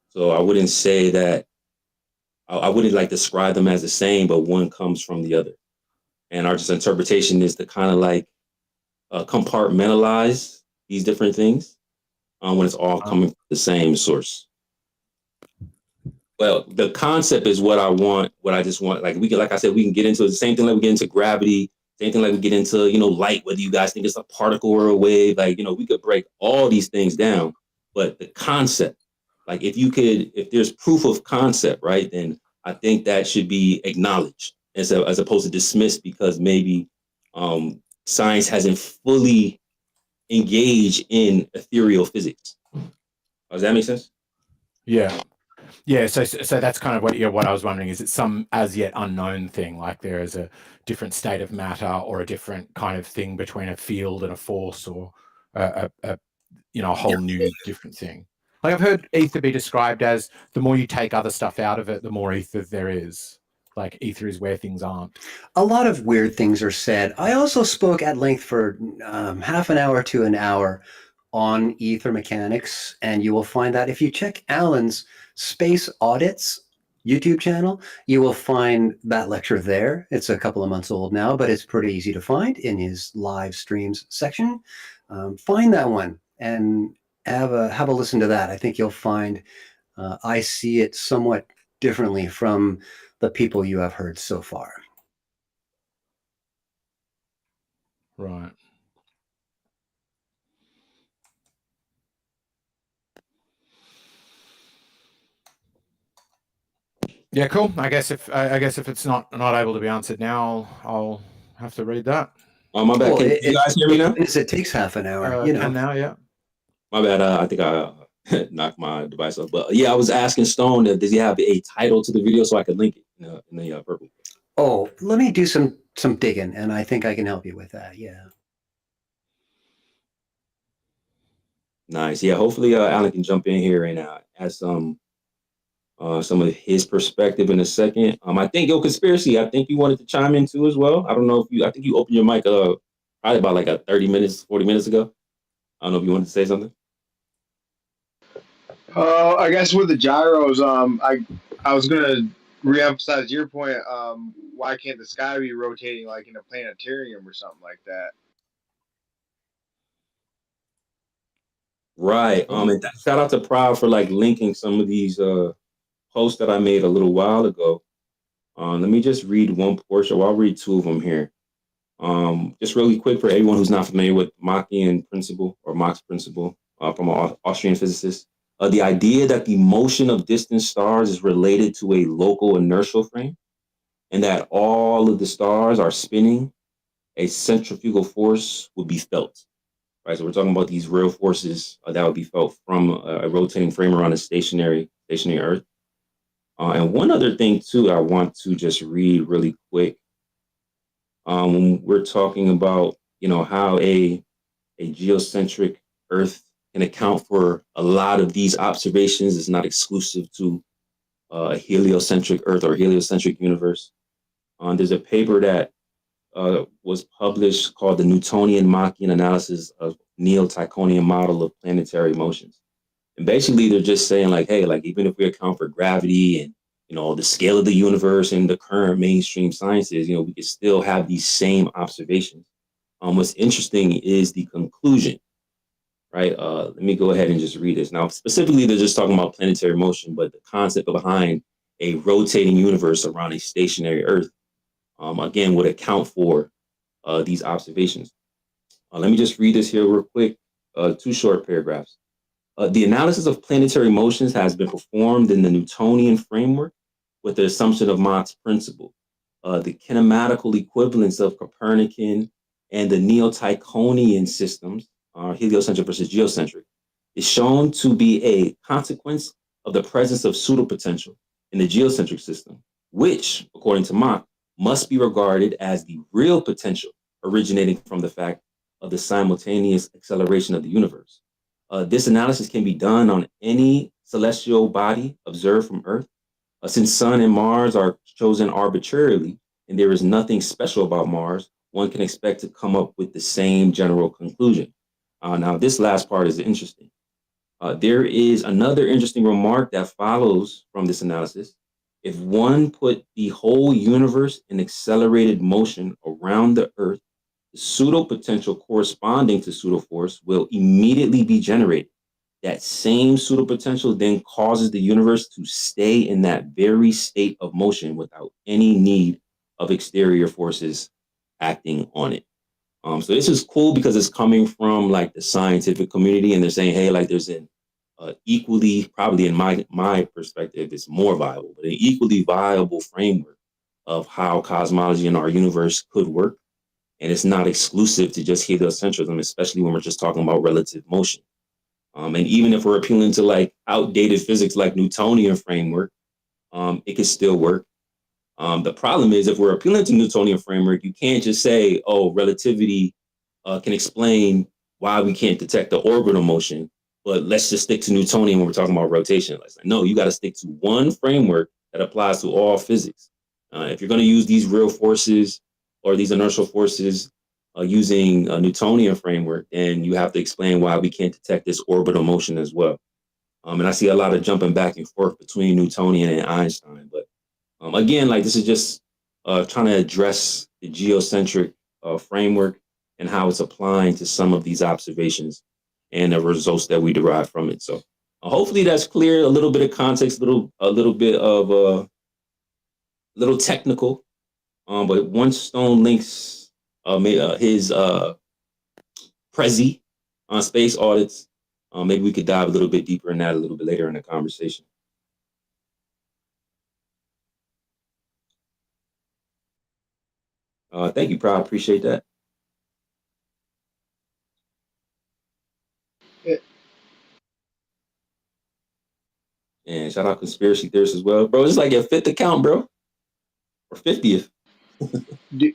So I wouldn't say that I wouldn't like describe them as the same, but one comes from the other. And our just interpretation is to kind of like compartmentalize these different things when it's all coming from the same source. Well, the concept is what I want, what I just want. Like like I said, we can get into the same thing like we get into gravity, same thing like we get into, light, whether you guys think it's a particle or a wave, like, we could break all these things down. But the concept, like if there's proof of concept, right, then I think that should be acknowledged as opposed to dismissed because maybe science hasn't fully engaged in ethereal physics. Does that make sense?
Yeah. Yeah, so that's kind of what I was wondering. Is it some as yet unknown thing, like there is a different state of matter or a different kind of thing between a field and a force, or a whole new different thing? Like I've heard ether be described as the more you take other stuff out of it, the more ether there is. Like ether is where things aren't.
A lot of weird things are said. I also spoke at length for half an hour to an hour on ether mechanics, and you will find that if you check Alan's Space Audits YouTube channel, you will find that lecture there. It's a couple of months old now, but it's pretty easy to find in his live streams section. Find that one and have a listen to that. I think you'll find I see it somewhat differently from the people you have heard so far.
Right. Yeah, cool. I guess if it's not able to be answered now, I'll have to read that.
Oh, my bad.
Well,
Can you guys hear me now?
It takes half an hour. You know.
And now, yeah.
My bad. I think I knocked my device off. But yeah, I was asking Stone, does he have a title to the video so I could link it in the purple?
Oh, let me do some digging, and I think I can help you with that. Yeah.
Nice. Yeah. Hopefully, Alan can jump in here and add some of his perspective in a second. I think conspiracy. I think you wanted to chime in too as well. I don't know if you. I think you opened your mic probably about like 30 minutes, 40 minutes ago. I don't know if you wanted to say something.
I guess with the gyros, I was gonna reemphasize your point. Why can't the sky be rotating like in a planetarium or something like that?
Right. And shout out to Proud for like linking some of these posts that I made a little while ago. Let me just read one portion. Well, I'll read two of them here. Just really quick for everyone who's not familiar with Machian principle or Mach's principle from an Austrian physicist. The idea that the motion of distant stars is related to a local inertial frame and that all of the stars are spinning, a centrifugal force would be felt. Right, so we're talking about these real forces that would be felt from a rotating frame around a stationary Earth. And one other thing too, I want to just read really quick. When we're talking about, how a geocentric Earth can account for a lot of these observations. It's not exclusive to a heliocentric Earth or heliocentric universe. There's a paper that was published called the Newtonian Machian Analysis of Neo-Tychonian Model of Planetary Motions. And basically, they're just saying like, hey, like even if we account for gravity and the scale of the universe and the current mainstream sciences, we can still have these same observations. What's interesting is the conclusion, right? Let me go ahead and just read this. Now, specifically, they're just talking about planetary motion, but the concept behind a rotating universe around a stationary Earth, again, would account for these observations. Let me just read this here real quick, two short paragraphs. The analysis of planetary motions has been performed in the Newtonian framework with the assumption of Mach's principle. The kinematical equivalence of Copernican and the Neo-Tychonian systems, heliocentric versus geocentric, is shown to be a consequence of the presence of pseudopotential in the geocentric system, which, according to Mach, must be regarded as the real potential originating from the fact of the simultaneous acceleration of the universe. This analysis can be done on any celestial body observed from Earth. Since Sun and Mars are chosen arbitrarily, and there is nothing special about Mars, one can expect to come up with the same general conclusion. Now, this last part is interesting. There is another interesting remark that follows from this analysis. If one put the whole universe in accelerated motion around the Earth, the pseudo-potential corresponding to pseudo-force will immediately be generated. That same pseudo-potential then causes the universe to stay in that very state of motion without any need of exterior forces acting on it. So this is cool because it's coming from like the scientific community, and they're saying, hey, like there's an equally, probably in my perspective, it's more viable, but an equally viable framework of how cosmology in our universe could work. And it's not exclusive to just heliocentrism, especially when we're just talking about relative motion. And even if we're appealing to like outdated physics like Newtonian framework, it can still work. The problem is if we're appealing to Newtonian framework, you can't just say, oh, relativity can explain why we can't detect the orbital motion, but let's just stick to Newtonian when we're talking about rotation. Like, no, you got to stick to one framework that applies to all physics. If you're going to use these real forces or these inertial forces using a Newtonian framework, then you have to explain why we can't detect this orbital motion as well. And I see a lot of jumping back and forth between Newtonian and Einstein. But again, like this is just trying to address the geocentric framework and how it's applying to some of these observations and the results that we derive from it. So hopefully that's clear. A little bit of context, a little bit of little technical. But once Stone links his Prezi on space audits, maybe we could dive a little bit deeper in that a little bit later in the conversation. Thank you, Proud. Appreciate that. And shout out conspiracy theorists as well, bro. It's like your 5th account, bro, or 50th.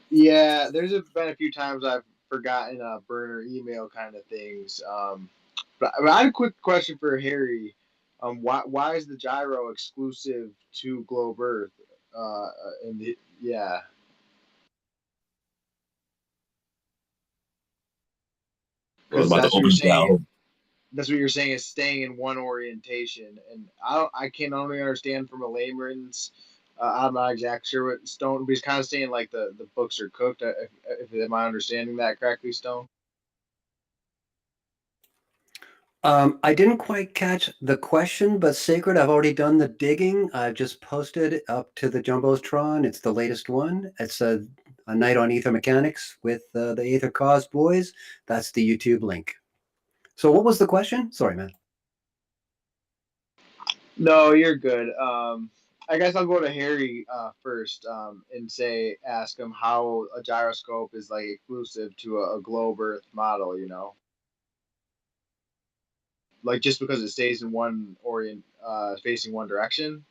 Yeah, there's been a few times I've forgotten burner email kind of things. But I had a quick question for Harry. Why is the gyro exclusive to Globe Earth? Yeah,
Well, I was
because
about to
that's what you're
open it
saying.
down.
That's what you're saying is staying in one orientation, and I can only understand from a layman's. I'm not exactly sure what Stone, but he's kind of saying like the books are cooked. If am I understanding that correctly, Stone?
I didn't quite catch the question, but Sacred, I've already done the digging. I've just posted it up to the Jumbotron. It's the latest one. It's a night on Ether Mechanics with the Aether Cause boys. That's the YouTube link. So what was the question? Sorry, man.
No, you're good. I guess I'll go to Harry first and ask him how a gyroscope is like exclusive to a globe Earth model. Like just because it stays in one facing one direction.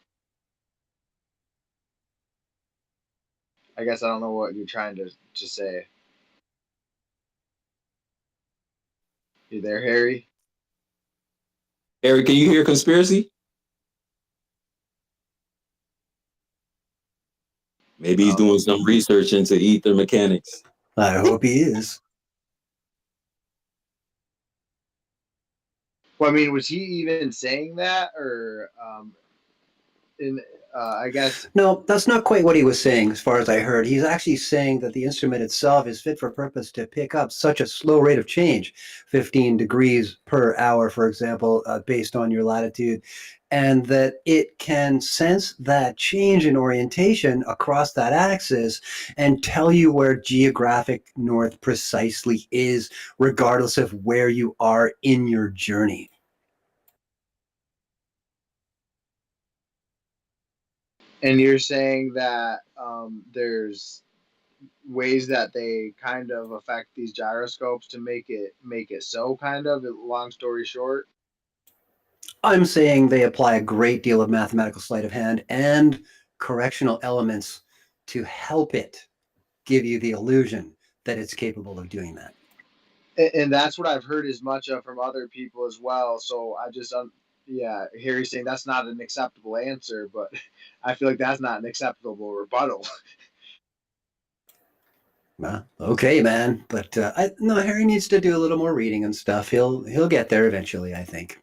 I guess I don't know what you're trying to say. You there, Harry?
Harry, can you hear conspiracy? Maybe he's doing some research into ether mechanics.
I hope he is.
Well, I mean, was he even saying that, or I guess
No, that's not quite what he was saying, as far as I heard. He's actually saying that the instrument itself is fit for purpose to pick up such a slow rate of change, 15 degrees per hour, for example, based on your latitude, and that it can sense that change in orientation across that axis and tell you where geographic north precisely is, regardless of where you are in your journey.
and you're saying that there's ways that they kind of affect these gyroscopes to make it so kind of. Long story short,
I'm saying they apply a great deal of mathematical sleight of hand and correctional elements to help it give you the illusion that it's capable of doing that.
and that's what I've heard as much of from other people as well. So I just yeah, Harry's saying that's not an acceptable answer, but I feel like that's not an acceptable rebuttal.
Well, okay, man, but no, Harry needs to do a little more reading and stuff. He'll get there eventually, I think.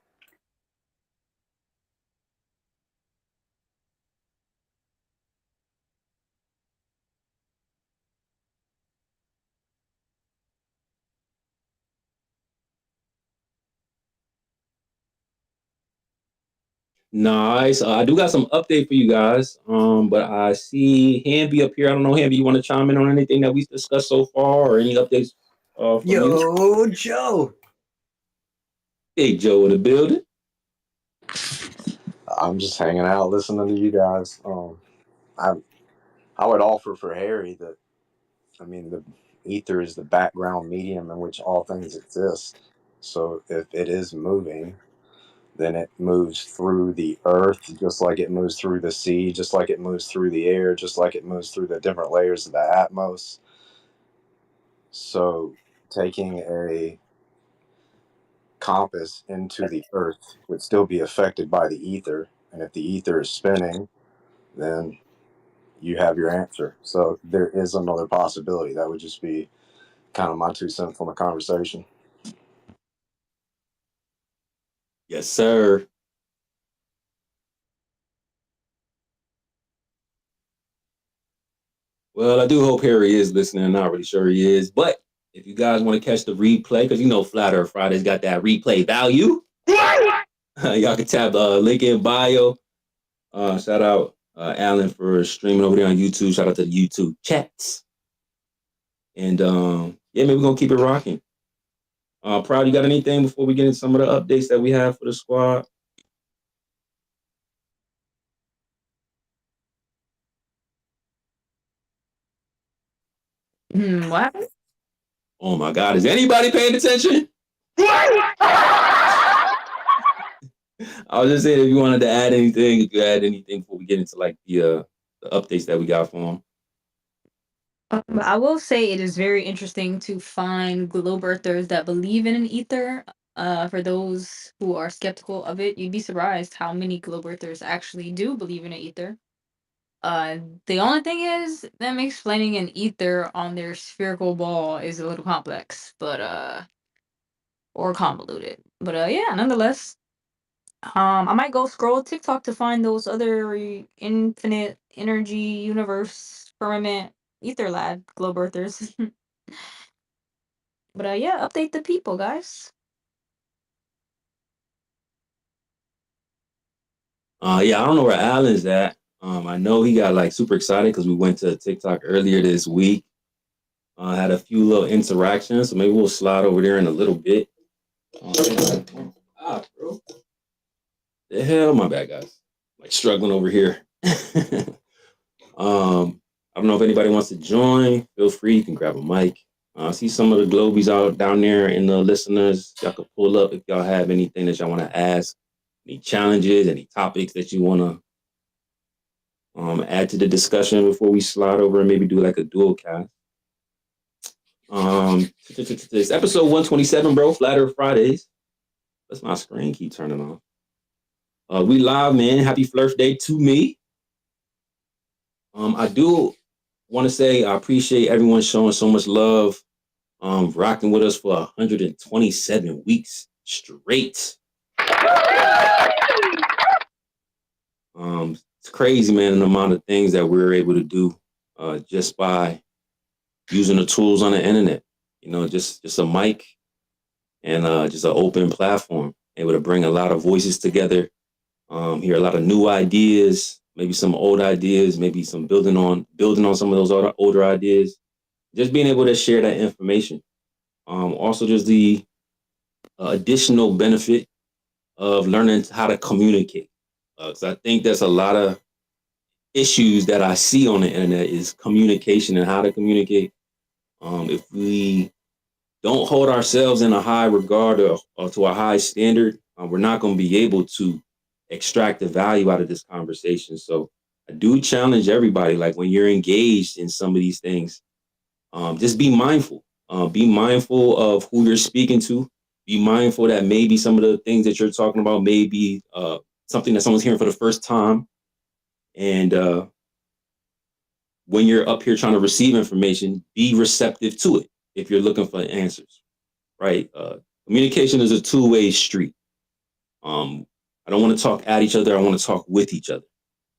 Nice. I do got some update for you guys. But I see Hamby up here. I don't know, Hamby, you want to chime in on anything that we discussed so far, or any updates from you?
Yo, Joe.
Hey, Joe in the building.
I'm just hanging out, listening to you guys. I would offer for Harry that, I mean, the ether is the background medium in which all things exist. So if it is moving, then it moves through the earth, just like it moves through the sea, just like it moves through the air, just like it moves through the different layers of the atmos. So taking a compass into the earth would still be affected by the ether. And if the ether is spinning, then you have your answer. So there is another possibility. That would just be kind of my 2 cents on the conversation.
Yes, sir. Well, I do hope Harry is listening. I'm not really sure he is. But if you guys want to catch the replay, because you know Flat Earth Friday's got that replay value, y'all can tap the link in bio. Shout out Alan for streaming over there on YouTube. Shout out to the YouTube chats. And yeah, maybe we're going to keep it rocking. Proud, you got anything before we get into some of the updates that we have for the squad?
What happened?
Oh my God, is anybody paying attention? I was just saying if you wanted to add anything, if you add anything before we get into like the updates that we got for them.
I will say it is very interesting to find globe earthers that believe in an ether. For those who are skeptical of it, you'd be surprised how many globe earthers actually do believe in an ether. The only thing is them explaining an ether on their spherical ball is a little complex, but or convoluted. But yeah, nonetheless, I might go scroll TikTok to find those other infinite energy universe firmament ether lad globe earthers. But yeah, update the people, guys.
Yeah, I don't know where Alan's at. I know he got like super excited because we went to TikTok earlier this week. Had a few little interactions, so maybe we'll slide over there in a little bit. Bro. The hell, my bad, guys. Like struggling over here. I don't know if anybody wants to join. Feel free. You can grab a mic. I see some of the globies out down there in the listeners. Y'all can pull up if y'all have anything that y'all want to ask, any challenges, any topics that you want to add to the discussion before we slide over and maybe do like a dual cast. This episode 127, bro. Flat Earth Fridays. That's my screen keep turning off. We live, man. Happy Flirth Day to me. I do want to say I appreciate everyone showing so much love, rocking with us for 127 weeks straight. It's crazy, man, the amount of things that we're able to do just by using the tools on the internet. You know, just a mic and just an open platform, able to bring a lot of voices together, hear a lot of new ideas, maybe some old ideas, maybe some building on some of those older ideas. Just being able to share that information. Also, just the additional benefit of learning how to communicate. Because I think there's a lot of issues that I see on the internet is communication and how to communicate. If we don't hold ourselves in a high regard or to a high standard, we're not going to be able to extract the value out of this conversation. So I do challenge everybody, like when you're engaged in some of these things, just be mindful. Be mindful of who you're speaking to. Be mindful that maybe some of the things that you're talking about may be something that someone's hearing for the first time. And when you're up here trying to receive information, be receptive to it if you're looking for answers, right? Communication is a two-way street. I don't want to talk at each other. I want to talk with each other.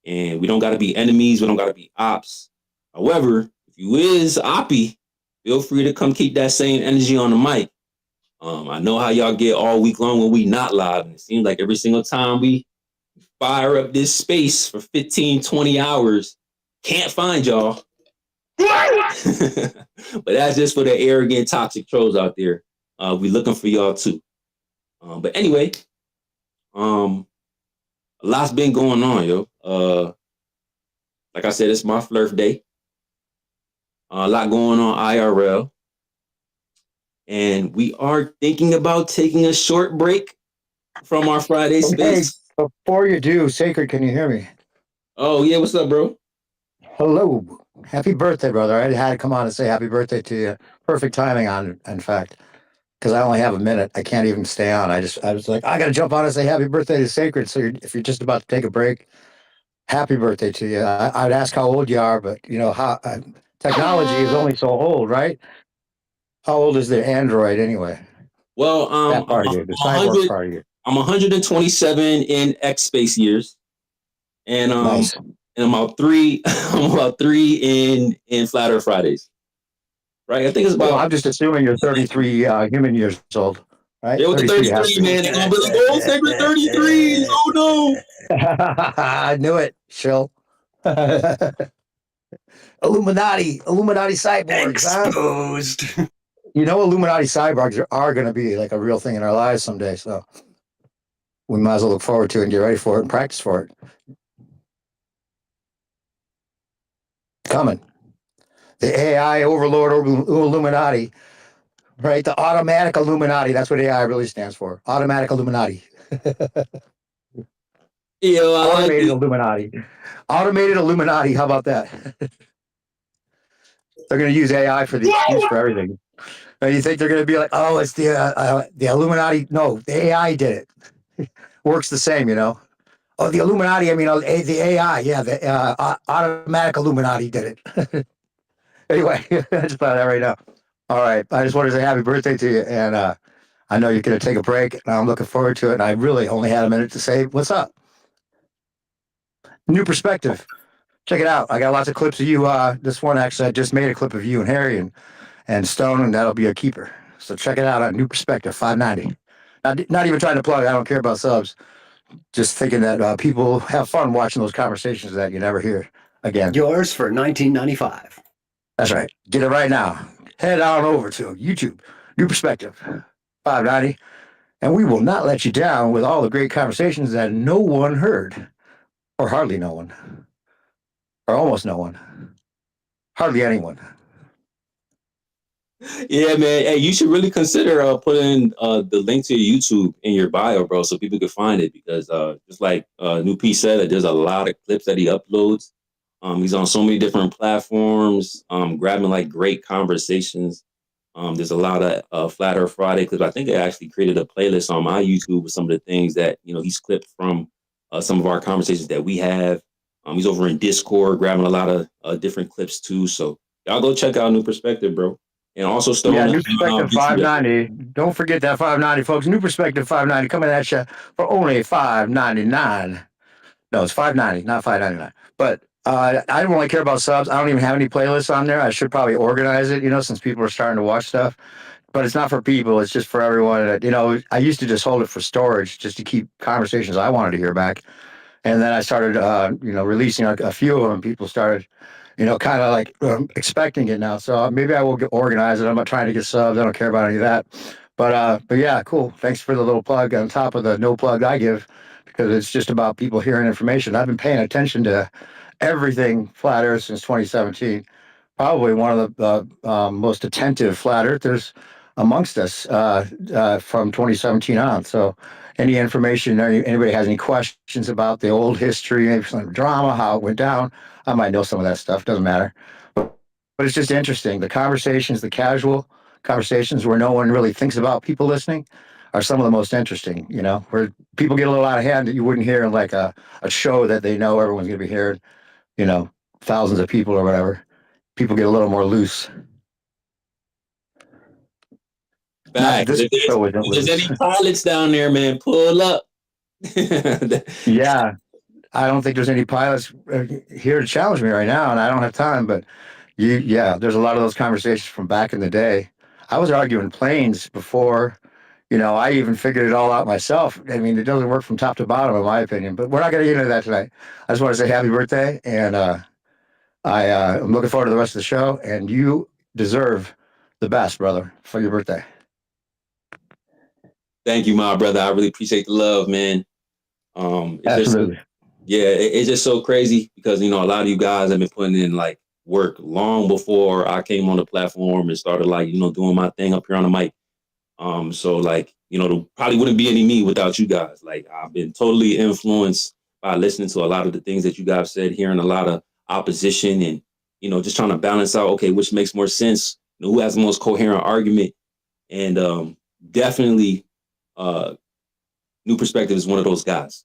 And we don't got to be enemies. We don't got to be ops. However, if you is oppy, feel free to come keep that same energy on the mic. I know how y'all get all week long when we not live. And it seems like every single time we fire up this space for 15, 20 hours, can't find y'all. But that's just for the arrogant, toxic trolls out there. We looking for y'all too. But anyway, a lot's been going on, yo. Like I said, it's my Flirth Day. A lot going on IRL. And we are thinking about taking a short break from our Friday space.
Hey, before you do, Sacred, can you hear me?
Oh, yeah. What's up, bro?
Hello. Happy birthday, brother. I had to come on and say happy birthday to you. Perfect timing on, in fact, because I only have a minute. I can't even stay on. I was like, I got to jump on and say happy birthday to Sacred. So if you're just about to take a break, happy birthday to you. I'd ask how old you are, but you know, how technology is only so old, right? How old is the Android anyway?
Well,
That part of you, the cyborg part of you.
I'm 127 in X space years, and
Nice.
and I'm about three. I'm about three in Flat Earth Fridays. Right, I think it's about.
Well, I'm just assuming you're 33 human years old, right?
Yeah, with the 33, man. They're gonna be like, "Oh, Sacred 33." Oh no!
I knew it. Chill. Illuminati cyborgs.
Exposed.
Huh? You know, Illuminati cyborgs are going to be like a real thing in our lives someday. So we might as well look forward to it and get ready for it and practice for it. Coming. The AI overlord Illuminati, right? The automatic Illuminati. That's what AI really stands for. Automatic Illuminati.
Yo, I like
Automated
it.
Illuminati. Automated Illuminati. How about that? They're going to use AI for the excuse for everything. And you think they're going to be like, oh, it's the Illuminati? No, the AI did it. Works the same, you know. Oh, the Illuminati. I mean, the AI. Yeah, the automatic Illuminati did it. Anyway, I just thought of that right now. All right, I just wanted to say happy birthday to you, and I know you're going to take a break, and I'm looking forward to it. And I really only had a minute to say what's up. New perspective. Check it out. I got lots of clips of you. This one actually, I just made a clip of you and Harry and Stone, and that'll be a keeper. So check it out on New Perspective 590. Not even trying to plug. I don't care about subs. Just thinking that people have fun watching those conversations that you never hear again.
Yours for 1995.
That's right. Get it right now. Head on over to YouTube, New Perspective 590, and we will not let you down with all the great conversations that no one heard, or hardly no one, or almost no one, hardly anyone.
Yeah, man. Hey, you should really consider putting the link to your YouTube in your bio, bro, so people can find it. Because just like New P said, there's a lot of clips that he uploads. He's on so many different platforms, grabbing like great conversations. There's a lot of Flat Earth Friday clips. I think I actually created a playlist on my YouTube with some of the things that he's clipped from some of our conversations that we have. He's over in Discord grabbing a lot of different clips too. So y'all go check out New Perspective, bro. And also Stone.
Yeah, New Perspective 590. Don't forget that 590, folks. New Perspective 590 coming at you for only $5.99. No, it's $5.90, not $5.99. But I don't really care about subs. I don't even have any playlists on there. I should probably organize it, since people are starting to watch stuff. But it's not for people. It's just for everyone. I used to just hold it for storage just to keep conversations I wanted to hear back. And then I started, releasing a few of them. People started, kind of like expecting it now. So maybe I will organize it. I'm not trying to get subs. I don't care about any of that. But yeah, cool. Thanks for the little plug on top of the no plug I give, because it's just about people hearing information. I've been paying attention to everything Flat Earth since 2017. Probably one of the most attentive Flat Earthers amongst us from 2017 on. So any information, anybody has any questions about the old history, maybe some drama, how it went down, I might know some of that stuff. Doesn't matter. But it's just interesting. The conversations, the casual conversations where no one really thinks about people listening are some of the most interesting, where people get a little out of hand that you wouldn't hear in like a show that they know everyone's going to be hearing, thousands of people or whatever. People get a little more loose.
Back. If there's any pilots down there, man, pull up.
Yeah, I don't think there's any pilots here to challenge me right now, and I don't have time. But there's a lot of those conversations from back in the day. I was arguing planes before, I even figured it all out myself. I mean, it doesn't work from top to bottom, in my opinion. But we're not going to get into that tonight. I just want to say happy birthday, and I'm looking forward to the rest of the show. And you deserve the best, brother, for your birthday.
Thank you, my brother. I really appreciate the love, man.
Absolutely.
It's just so crazy because, a lot of you guys have been putting in like work long before I came on the platform and started like, doing my thing up here on the mic. So like, there probably wouldn't be any me without you guys. Like I've been totally influenced by listening to a lot of the things that you guys said, hearing a lot of opposition and, just trying to balance out, okay, which makes more sense, who has the most coherent argument. And definitely New Perspective is one of those guys.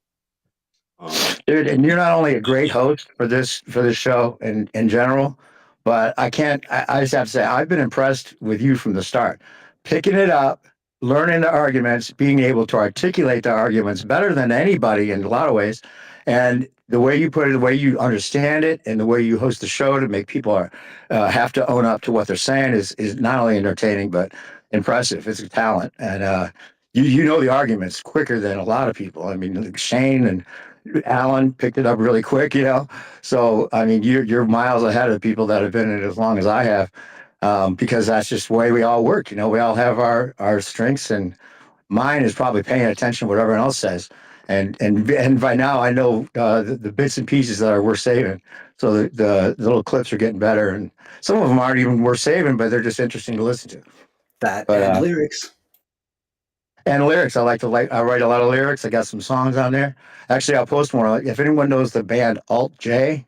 Dude, and you're not only a great host for this show in general, but I just have to say, I've been impressed with you from the start. Picking it up, learning the arguments, being able to articulate the arguments better than anybody in a lot of ways. And the way you put it, the way you understand it, and the way you host the show to make people have to own up to what they're saying is not only entertaining, but impressive. It's a talent. And you know the arguments quicker than a lot of people. I mean, Shane and Alan picked it up really quick, So, I mean, you're miles ahead of the people that have been in it as long as I have, because that's just the way we all work. We all have our strengths, and mine is probably paying attention to what everyone else says. And by now I know the bits and pieces that are worth saving. So the little clips are getting better, and some of them aren't even worth saving, but they're just interesting to listen to.
That
But,
and lyrics.
And lyrics. I write a lot of lyrics. I got some songs on there. Actually, I'll post one. If anyone knows the band Alt J,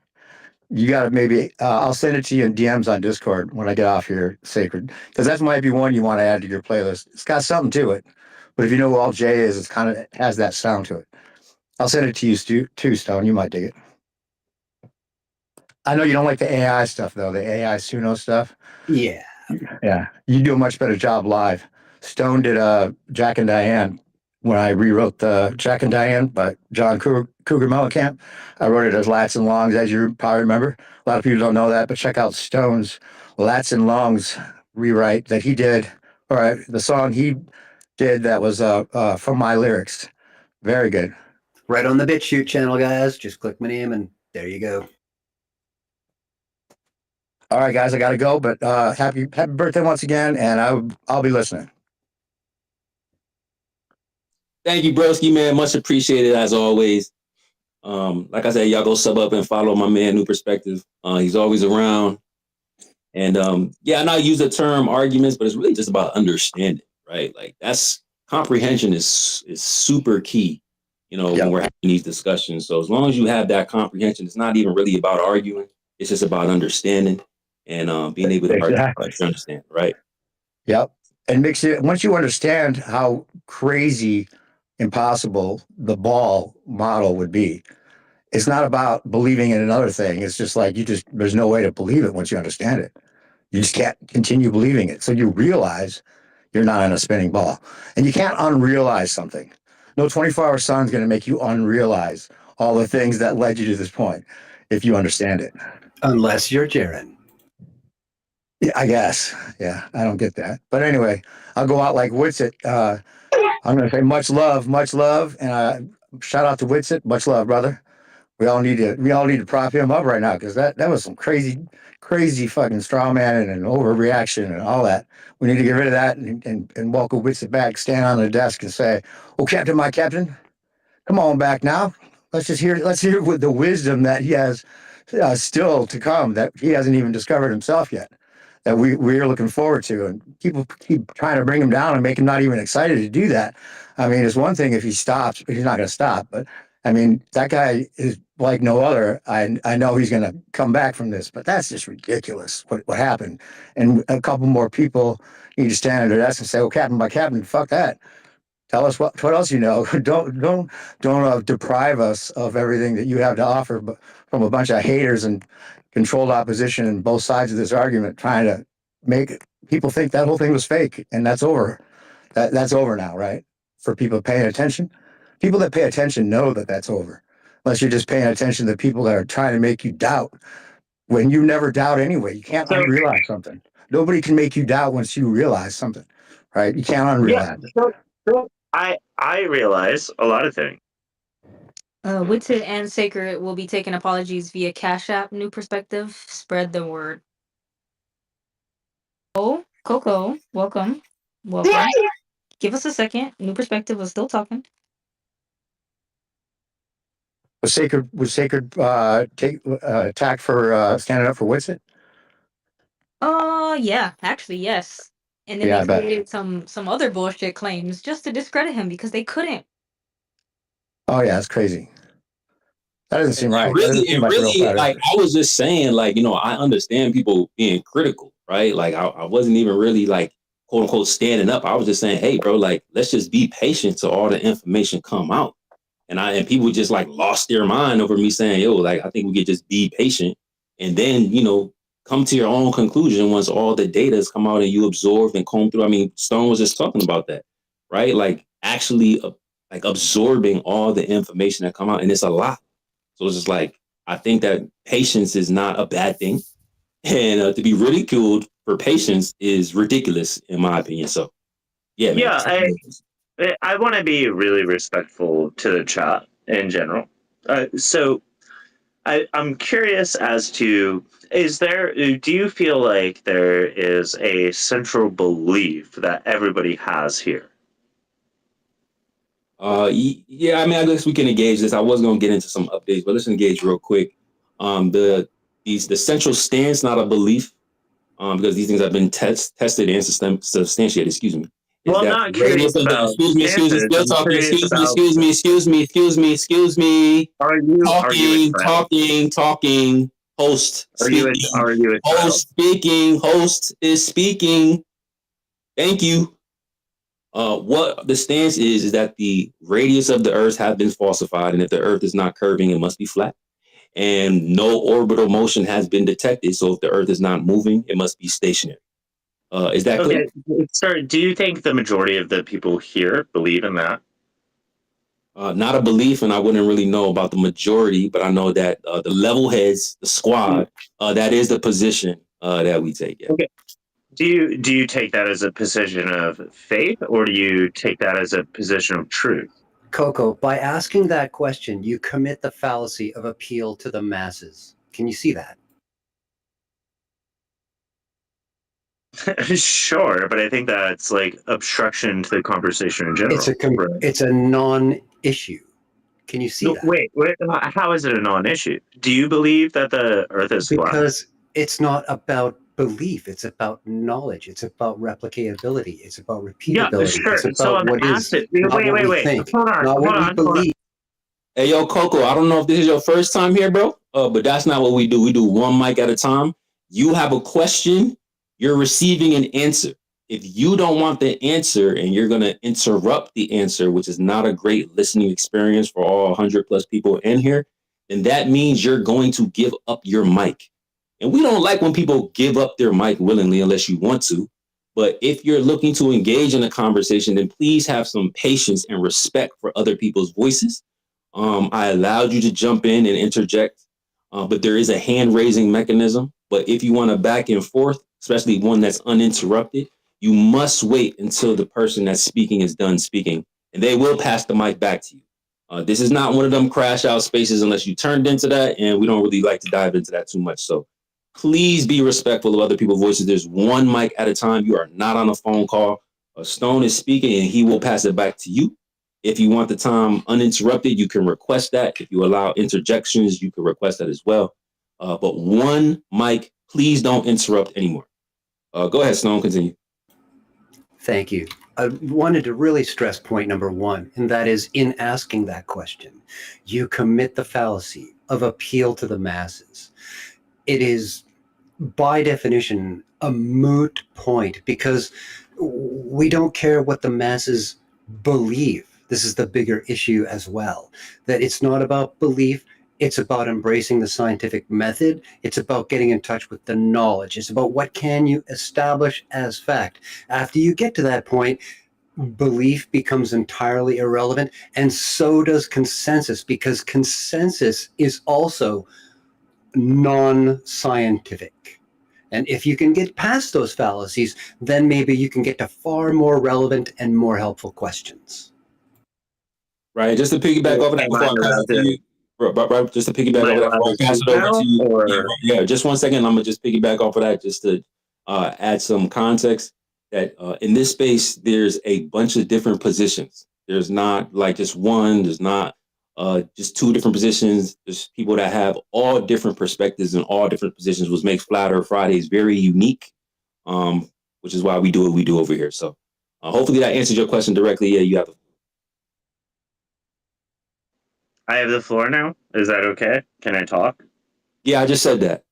you got to maybe, I'll send it to you in DMs on Discord when I get off here, Sacred, because that might be one you want to add to your playlist. It's got something to it. But if you know who Alt J is, it's kind of has that sound to it. I'll send it to you too, Stone. You might dig it. I know you don't like the AI stuff, though, the AI Suno stuff.
Yeah.
Yeah. You do a much better job live. Stone did Jack and Diane when I rewrote the Jack and Diane by John Cougar Mellencamp. I wrote it as Lats and Longs, as you probably remember. A lot of people don't know that, but check out Stone's Lats and Longs rewrite that he did, or the song he did that was from my lyrics. Very good.
Right on the BitChute channel, guys. Just click my name and there you go.
All right, guys, I got to go, but happy birthday once again, and I'll be listening.
Thank you, broski, man. Much appreciated as always. Like I said, y'all go sub up and follow my man, New Perspective. He's always around. And yeah, I know I use the term arguments, but it's really just about understanding, right? Like that's comprehension is super key, when we're having these discussions. So as long as you have that comprehension, it's not even really about arguing. It's just about understanding and being able to understand, right?
Yep. And once you understand how crazy impossible the ball model would be, it's not about believing in another thing. It's just like there's no way to believe it once you understand it. You just can't continue believing it. So you realize you're not in a spinning ball. And you can't unrealize something. No 24-hour sun is going to make you unrealize all the things that led you to this point if you understand it.
Unless you're Jared.
Yeah, I guess. Yeah, I don't get that. But anyway, I'll go out like Witsit. I'm going to say much love, and shout out to Witsit. Much love, brother. We all need to prop him up right now because that was some crazy fucking straw man and overreaction and all that. We need to get rid of that and welcome Witsit back, stand on the desk and say, "Oh, Captain, my Captain, come on back now. Let's hear with the wisdom that he has still to come that he hasn't even discovered himself yet." That we're looking forward to, and people keep trying to bring him down and make him not even excited to do that. I mean, it's one thing if he stops, but he's not going to stop. But I mean, that guy is like no other. I know he's going to come back from this, but that's just ridiculous. What happened? And a couple more people need to stand at their desk and say, "Oh, Captain, by Captain, fuck that. Tell us what else you know. don't deprive us of everything that you have to offer, but from a bunch of haters and controlled opposition and both sides of this argument, trying to make people think that whole thing was fake, and that's over. That's over now, right? For people paying attention, people that pay attention know that that's over. Unless you're just paying attention to the people that are trying to make you doubt when you never doubt anyway. You can't unrealize something. Nobody can make you doubt once you realize something, right? You can't unrealize it.
So I realize a lot of things.
Witted and Sacred will be taking apologies via Cash App. New Perspective, spread the word. Oh, Coco, welcome. Give us a second. New Perspective was still talking.
Was Sacred take attack for standing up for Witsit?
Yeah, actually, yes. And then they created some other bullshit claims just to discredit him because they couldn't.
Oh yeah, it's crazy. That doesn't seem right.
Really, like I was just saying, like, I understand people being critical, right? Like I wasn't even really like quote unquote standing up. I was just saying, hey, bro, like let's just be patient till all the information come out. And people just like lost their mind over me saying, yo, like I think we could just be patient and then, come to your own conclusion once all the data has come out and you absorbed and comb through. I mean, Stone was just talking about that, right? Like actually like absorbing all the information that come out, and it's a lot. So it's just like, I think that patience is not a bad thing. And to be ridiculed for patience is ridiculous, in my opinion. So, yeah, man.
Yeah, I want to be really respectful to the chat in general. So I'm curious as to, do you feel like there is a central belief that everybody has here?
Yeah, I mean, I guess we can engage this. I was going to get into some updates, but let's engage real quick. The the central stance, not a belief, because these things have been tested and substantiated. Excuse me.
Well, I'm not curious about stances. I'm curious about.
Excuse me.
Are you a child?
Talking. Host
Are
speaking.
you a child?
Host speaking. Host is speaking. Thank you. What the stance is that the radius of the Earth has been falsified, and if the Earth is not curving, it must be flat. And no orbital motion has been detected. So if the Earth is not moving, it must be stationary. Is that clear?
Okay, sir. Do you think the majority of the people here believe in that?
Not a belief, and I wouldn't really know about the majority, but I know that the level heads, the squad, that is the position that we take. Yeah.
Okay. Do you take that as a position of faith, or do you take that as a position of truth?
Coco, by asking that question, you commit the fallacy of appeal to the masses. Can you see that?
Sure, but I think that's like obstruction to the conversation in general.
It's a non-issue. Can you see that?
Wait, how is it a non-issue? Do you believe that the Earth is flat?
Because it's not about belief. It's about knowledge. It's about replicability. It's about repeatability.
Yeah, sure.
It's about
So I'm
what is
asking.
not what we think, not what we believe.
Hey, yo, Coco, I don't know if this is your first time here, bro, but that's not what we do. We do one mic at a time. You have a question, you're receiving an answer. If you don't want the answer and you're going to interrupt the answer, which is not a great listening experience for all 100 plus people in here, then that means you're going to give up your mic. And we don't like when people give up their mic willingly unless you want to. But if you're looking to engage in a conversation, then please have some patience and respect for other people's voices. I allowed you to jump in and interject, but there is a hand raising mechanism. But if you want to back and forth, especially one that's uninterrupted, you must wait until the person that's speaking is done speaking, and they will pass the mic back to you. This is not one of them crash out spaces unless you turned into that, and we don't really like to dive into that too much. So please be respectful of other people's voices. There's one mic at a time. You are not on a phone call. Stone is speaking, and he will pass it back to you. If you want the time uninterrupted, you can request that. If you allow interjections, you can request that as well. But one mic, please don't interrupt anymore. Go ahead, Stone, continue.
Thank you. I wanted to really stress point number one, and that is in asking that question, you commit the fallacy of appeal to the masses. It is, by definition, a moot point because we don't care what the masses believe. This is the bigger issue as well, that it's not about belief. It's about embracing the scientific method. It's about getting in touch with the knowledge. It's about what can you establish as fact. After you get to that point, belief becomes entirely irrelevant, and so does consensus, because consensus is also non-scientific. And if you can get past those fallacies, then maybe you can get to far more relevant and more helpful questions.
Right, just to piggyback over that before I pass it to you. Right, just to piggyback over that before I pass it over to you. Yeah, just 1 second. I'm gonna just piggyback off of that just to add some context. That in this space, there's a bunch of different positions. There's not like just one. There's not just two different positions. There's people that have all different perspectives and all different positions, which makes Flat Earth Fridays very unique. Which is why we do what we do over here. So hopefully that answers your question directly. Yeah, you have to.
I have the floor now. Is that okay? Can I talk?
Yeah, I just said that.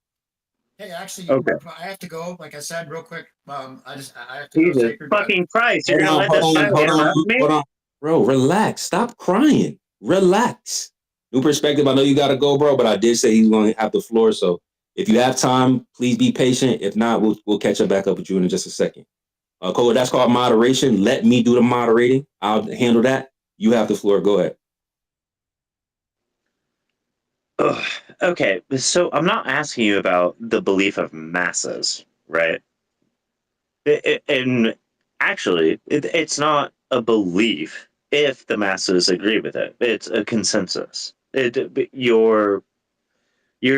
Hey, actually,
okay.
I have to go. Like I said, real quick. I have to
Jesus
go. Sacred,
fucking Christ! You're gonna let this guy interrupt me?
Hold on, bro. Relax. Stop crying. Relax. New perspective. I know you gotta go, bro, but I did say he's going to have the floor. So if you have time, please be patient. If not, we'll catch up back up with you in just a second. Cole, that's called moderation. Let me do the moderating. I'll handle that. You have the floor. Go ahead.
Ugh. Okay, so I'm not asking you about the belief of masses, right? And actually, it's not a belief if the masses agree with it. It's a consensus. You're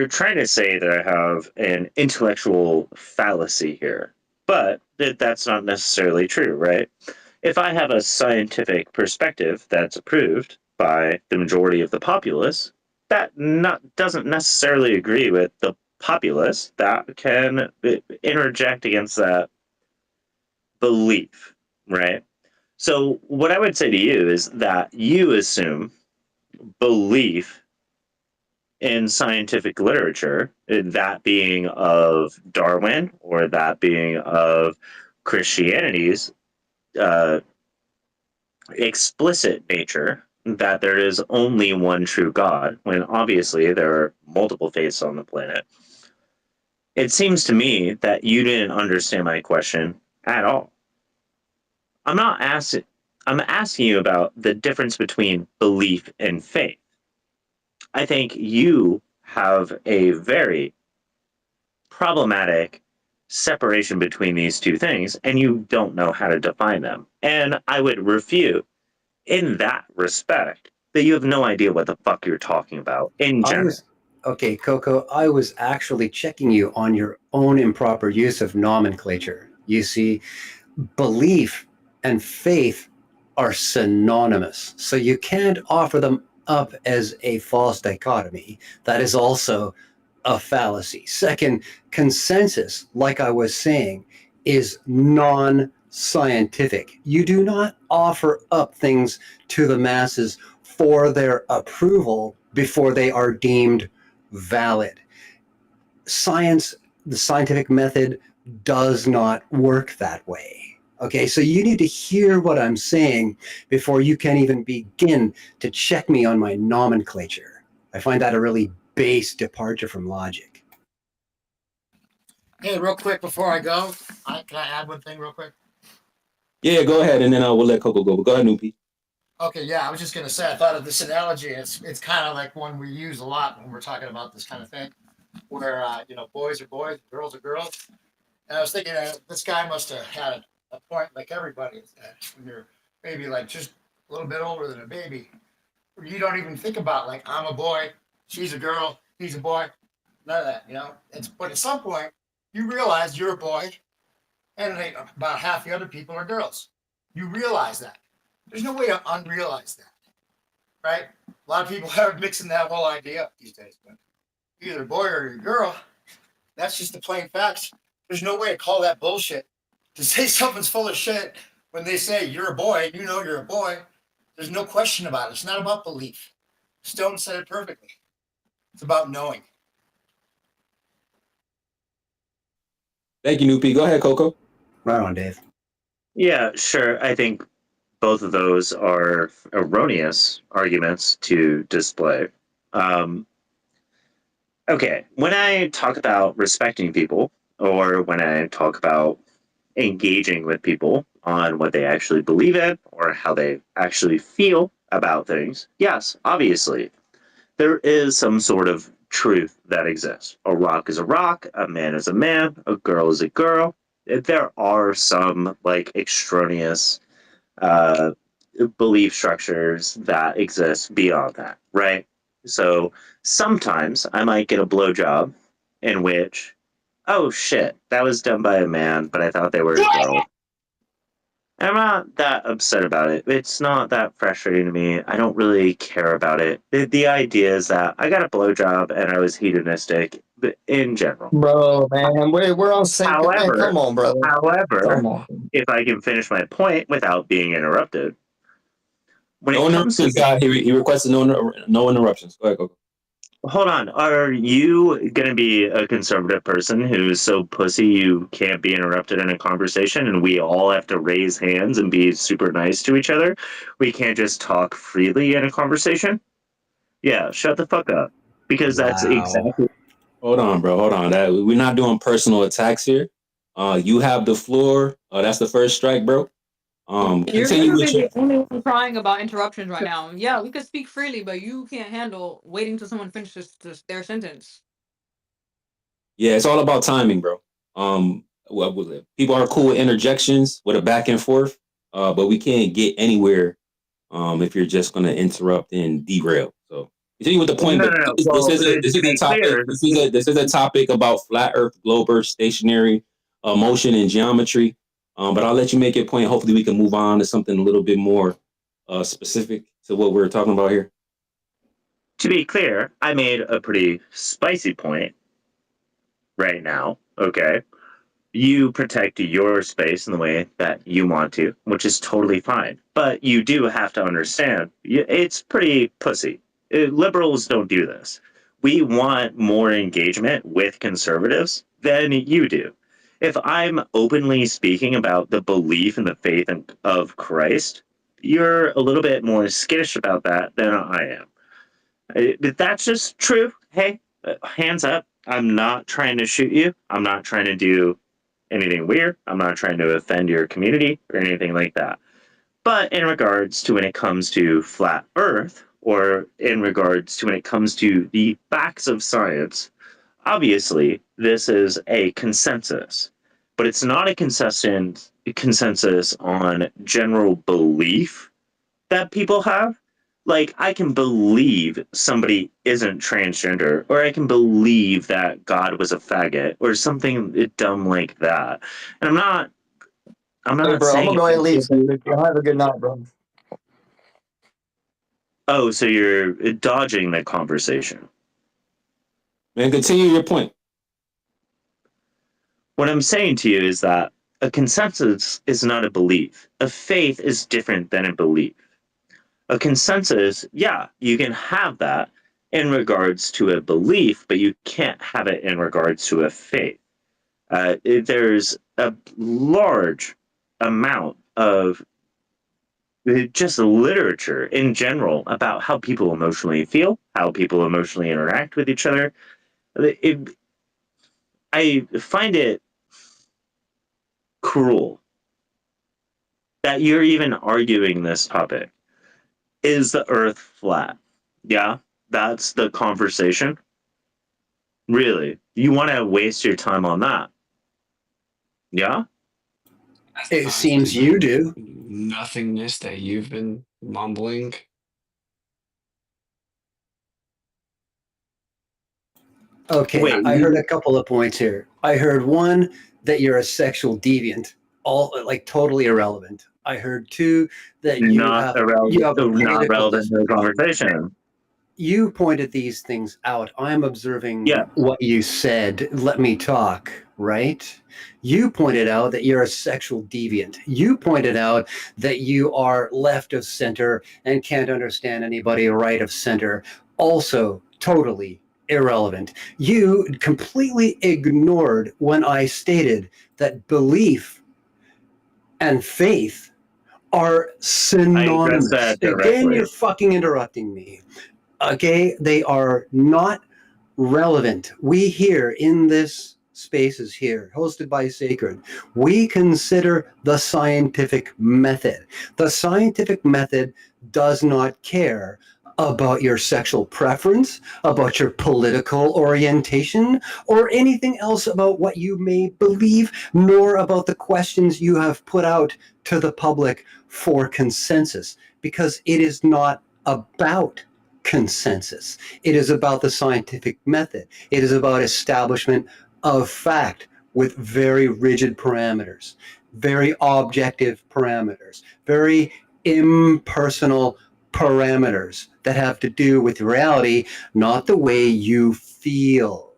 trying to say that I have an intellectual fallacy here, but that's not necessarily true, right? If I have a scientific perspective that's approved by the majority of the populace, that doesn't necessarily agree with the populace that can interject against that belief, right? So what I would say to you is that you assume belief in scientific literature, that being of Darwin or that being of Christianity's explicit nature, that there is only one true God, when obviously there are multiple faiths on the planet. It seems to me that you didn't understand my question at all. I'm asking you about the difference between belief and faith. I think you have a very problematic separation between these two things, and you don't know how to define them. And I would refute, in that respect, that you have no idea what the fuck you're talking about in general.
Okay, Coco, I was actually checking you on your own improper use of nomenclature. You see, belief and faith are synonymous, so you can't offer them up as a false dichotomy. That is also a fallacy. Second, consensus, like I was saying, is non-scientific. You do not offer up things to the masses for their approval before they are deemed valid. Science, the scientific method, does not work that way. Okay, so you need to hear what I'm saying before you can even begin to check me on my nomenclature. I find that a really base departure from logic.
Hey, real quick before I go, can I add one thing real quick?
Yeah, go ahead, and then we'll let Coco go. But go ahead, Noopy.
Okay, yeah, I was just gonna say I thought of this analogy. It's kind of like one we use a lot when we're talking about this kind of thing, where boys are boys, girls are girls. And I was thinking this guy must have had a point like everybody is at when you're maybe like just a little bit older than a baby, where you don't even think about like I'm a boy, she's a girl, he's a boy, none of that. But at some point you realize you're a boy, and about half the other people are girls. You realize that. There's no way to unrealize that, right? A lot of people are mixing that whole idea up these days. But you're either a boy or you're a girl. That's just the plain facts. There's no way to call that bullshit. To say something's full of shit when they say you're a boy, you know you're a boy. There's no question about it. It's not about belief. Stone said it perfectly. It's about knowing.
Thank you, Noopy. Go ahead, Coco.
Right on, Dave.
Yeah, sure. I think both of those are erroneous arguments to display. Okay, when I talk about respecting people, or when I talk about engaging with people on what they actually believe in or how they actually feel about things, yes, obviously, there is some sort of truth that exists. A rock is a rock, a man is a man, a girl is a girl. There are some like extraneous belief structures that exist beyond that, right? So sometimes I might get a blowjob in which, oh shit, that was done by a man, but I thought they were a girl. I'm not that upset about it. It's not that frustrating to me. I don't really care about it. The idea is that I got a blowjob and I was hedonistic in general.
Bro, man, we're on sync. Man, come on, brother.
However,
Come on.
if I can finish my point without being interrupted, when
No
it comes to
interruptions, guy. He requested no interruptions. Go ahead, Coco.
hold on, are you gonna be a conservative person who's so pussy you can't be interrupted in a conversation and we all have to raise hands and be super nice to each other? We can't just talk freely in a conversation? Yeah, shut the fuck up. Because that's exactly.
Hold on, bro. Hold on. We're not doing personal attacks here. You have the floor. That's the first strike, bro.
You're
Continue
literally
with your.
the only one crying about interruptions right now. Yeah, we could speak freely, but you can't handle waiting till someone finishes their sentence.
Yeah, it's all about timing, bro. People are cool with interjections, with a back and forth, but we can't get anywhere if you're just gonna interrupt and derail. So continue with the point.
No,
But
no, no.
this
Well,
is
to
a
be
topic.
clear,
This is a topic about flat Earth, globe Earth, stationary motion, and geometry. But I'll let you make your point. Hopefully, we can move on to something a little bit more specific to what we're talking about here.
to be clear, I made a pretty spicy point right now, okay? You protect your space in the way that you want to, which is totally fine. But you do have to understand, it's pretty pussy. Liberals don't do this. We want more engagement with conservatives than you do. If I'm openly speaking about the belief in the faith of Christ, you're a little bit more skittish about that than I am. But that's just true. Hey, hands up. I'm not trying to shoot you. I'm not trying to do anything weird. I'm not trying to offend your community or anything like that. But in regards to when it comes to flat Earth, or in regards to when it comes to the facts of science, obviously this is a consensus. But it's not a consensus on general belief that people have. Like, I can believe somebody isn't transgender, or I can believe that God was a faggot, or something dumb like that. And I'm
Hey,
not
bro, I'm
saying
gonna go ahead and leave. So you have a good night, bro.
oh, so you're dodging the conversation.
Man, continue your point.
What I'm saying to you is that a consensus is not a belief. A faith is different than a belief. A consensus, yeah, you can have that in regards to a belief, but you can't have it in regards to a faith. There's a large amount of just literature in general about how people emotionally feel, how people emotionally interact with each other. I find it cruel that you're even arguing this topic. Is the earth flat? Yeah, that's the conversation. Really? You want to waste your time on that? Yeah?
It seems you do.
Nothingness that you've been mumbling.
Okay,
Wait,
I heard a couple of points here. I heard one that you're a sexual deviant, all like totally irrelevant. I heard two that you
not
have
irrelevant,
a
not
political
relevant to the
disposition.
conversation.
You pointed these things out. I'm observing
Yeah.
what you said. Let me talk, right? You pointed out that you're a sexual deviant. You pointed out that you are left of center and can't understand anybody right of center. Also, totally irrelevant. You completely ignored when I stated that belief and faith are
I addressed
synonymous.
that
Again,
directly.
you're fucking interrupting me. Okay, they are not relevant. We here in this spaces here, hosted by Sacred, we consider the scientific method. The scientific method does not care about your sexual preference, about your political orientation, or anything else about what you may believe, nor about the questions you have put out to the public for consensus, because it is not about consensus. It is about the scientific method. It is about establishment of fact with very rigid parameters, very objective parameters, very impersonal parameters that have to do with reality, not the way you feel.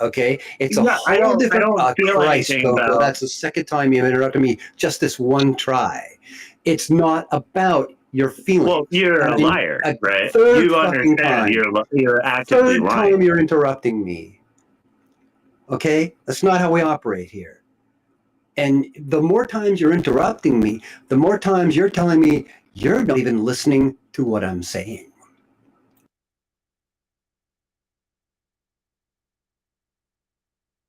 Okay, it's a
Yeah,
whole
I
different.
don't feel
Christ,
anything
Coco,
about.
that's the second time you've interrupted me. Just this one try. It's not about your feelings.
Well, you're
And
a liar,
a
right?
third
You
fucking
understand
time.
you're actively
Third
lying.
time you're interrupting me. Okay, that's not how we operate here. And the more times you're interrupting me, the more times you're telling me you're not even listening to what I'm saying.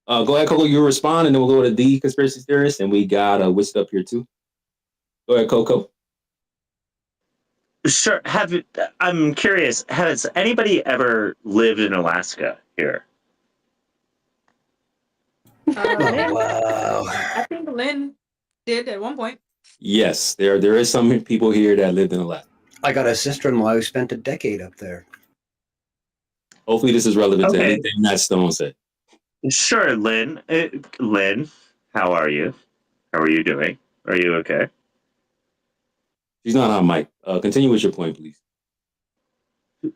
Go ahead, Coco. You respond, and then we'll go to the conspiracy theorist, and we got Wist up here too. Go ahead, Coco.
Sure. I'm curious. Has anybody ever lived in Alaska here?
Lynn,
wow.
I think Lynn did at one point.
Yes, there is some people here that lived in Alaska.
I got a sister-in-law who spent a decade up there.
Hopefully, this is relevant to
Okay.
anything that Stone said.
Sure, Lynn. Lynn, how are you? How are you doing? Are you okay?
She's not on mic. Continue with your point, please.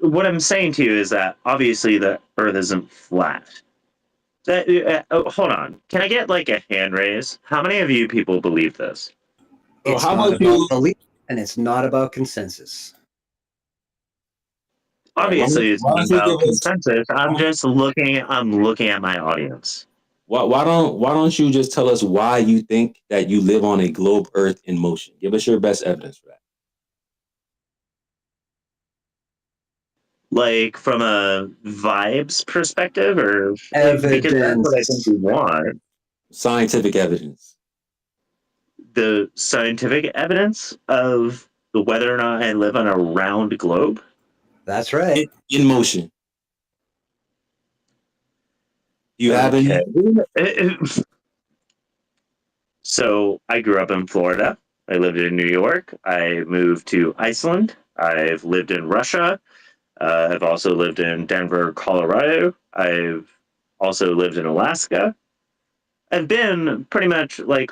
What I'm saying to you is that obviously the Earth isn't flat. Hold on. Can I get like a hand raise? How many of you people believe this?
It's not about belief, and it's not about consensus.
Obviously, it's
why
not
don't you
about
give us?
consensus. I'm looking at my audience.
Why don't you just tell us why you think that you live on a globe Earth in motion? Give us your best evidence for that.
Like from a vibes perspective, or because that's what I think we want.
Scientific evidence.
The scientific evidence of whether or not I live on a round globe.
That's right.
In motion. You have any?
So I grew up in Florida. I lived in New York. I moved to Iceland. I've lived in Russia. I've also lived in Denver, Colorado. I've also lived in Alaska. I've been pretty much like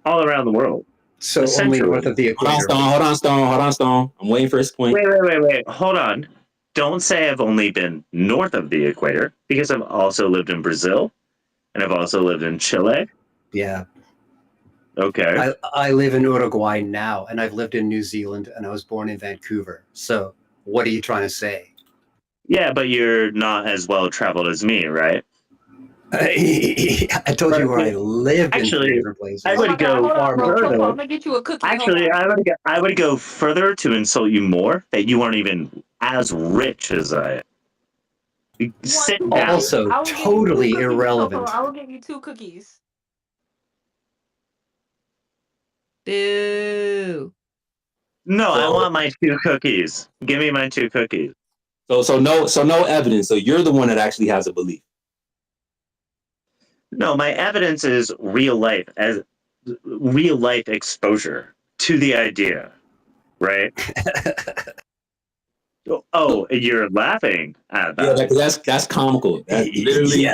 all around the world.
So only north of the equator.
Hold on, Stone. I'm waiting for his point.
Wait. Hold on. Don't say I've only been north of the equator, because I've also lived in Brazil and I've also lived in Chile.
Yeah.
Okay.
I live in Uruguay now, and I've lived in New Zealand, and I was born in Vancouver. So what are you trying to say?
Yeah, but you're not as well traveled as me, right?
I told you where I lived in three different places.
I would go further.
I'm gonna get you a cookie.
Actually, I would go further to insult you more that you aren't even as rich as I am. Sit down.
Also, totally irrelevant.
I will give you 2 cookies. Boo.
No, I want my 2 cookies. Give me my 2 cookies.
So no evidence. So you're the one that actually has a belief.
No, my evidence is real life exposure to the idea, right? Oh, you're laughing at that.
Yeah, that's comical. That literally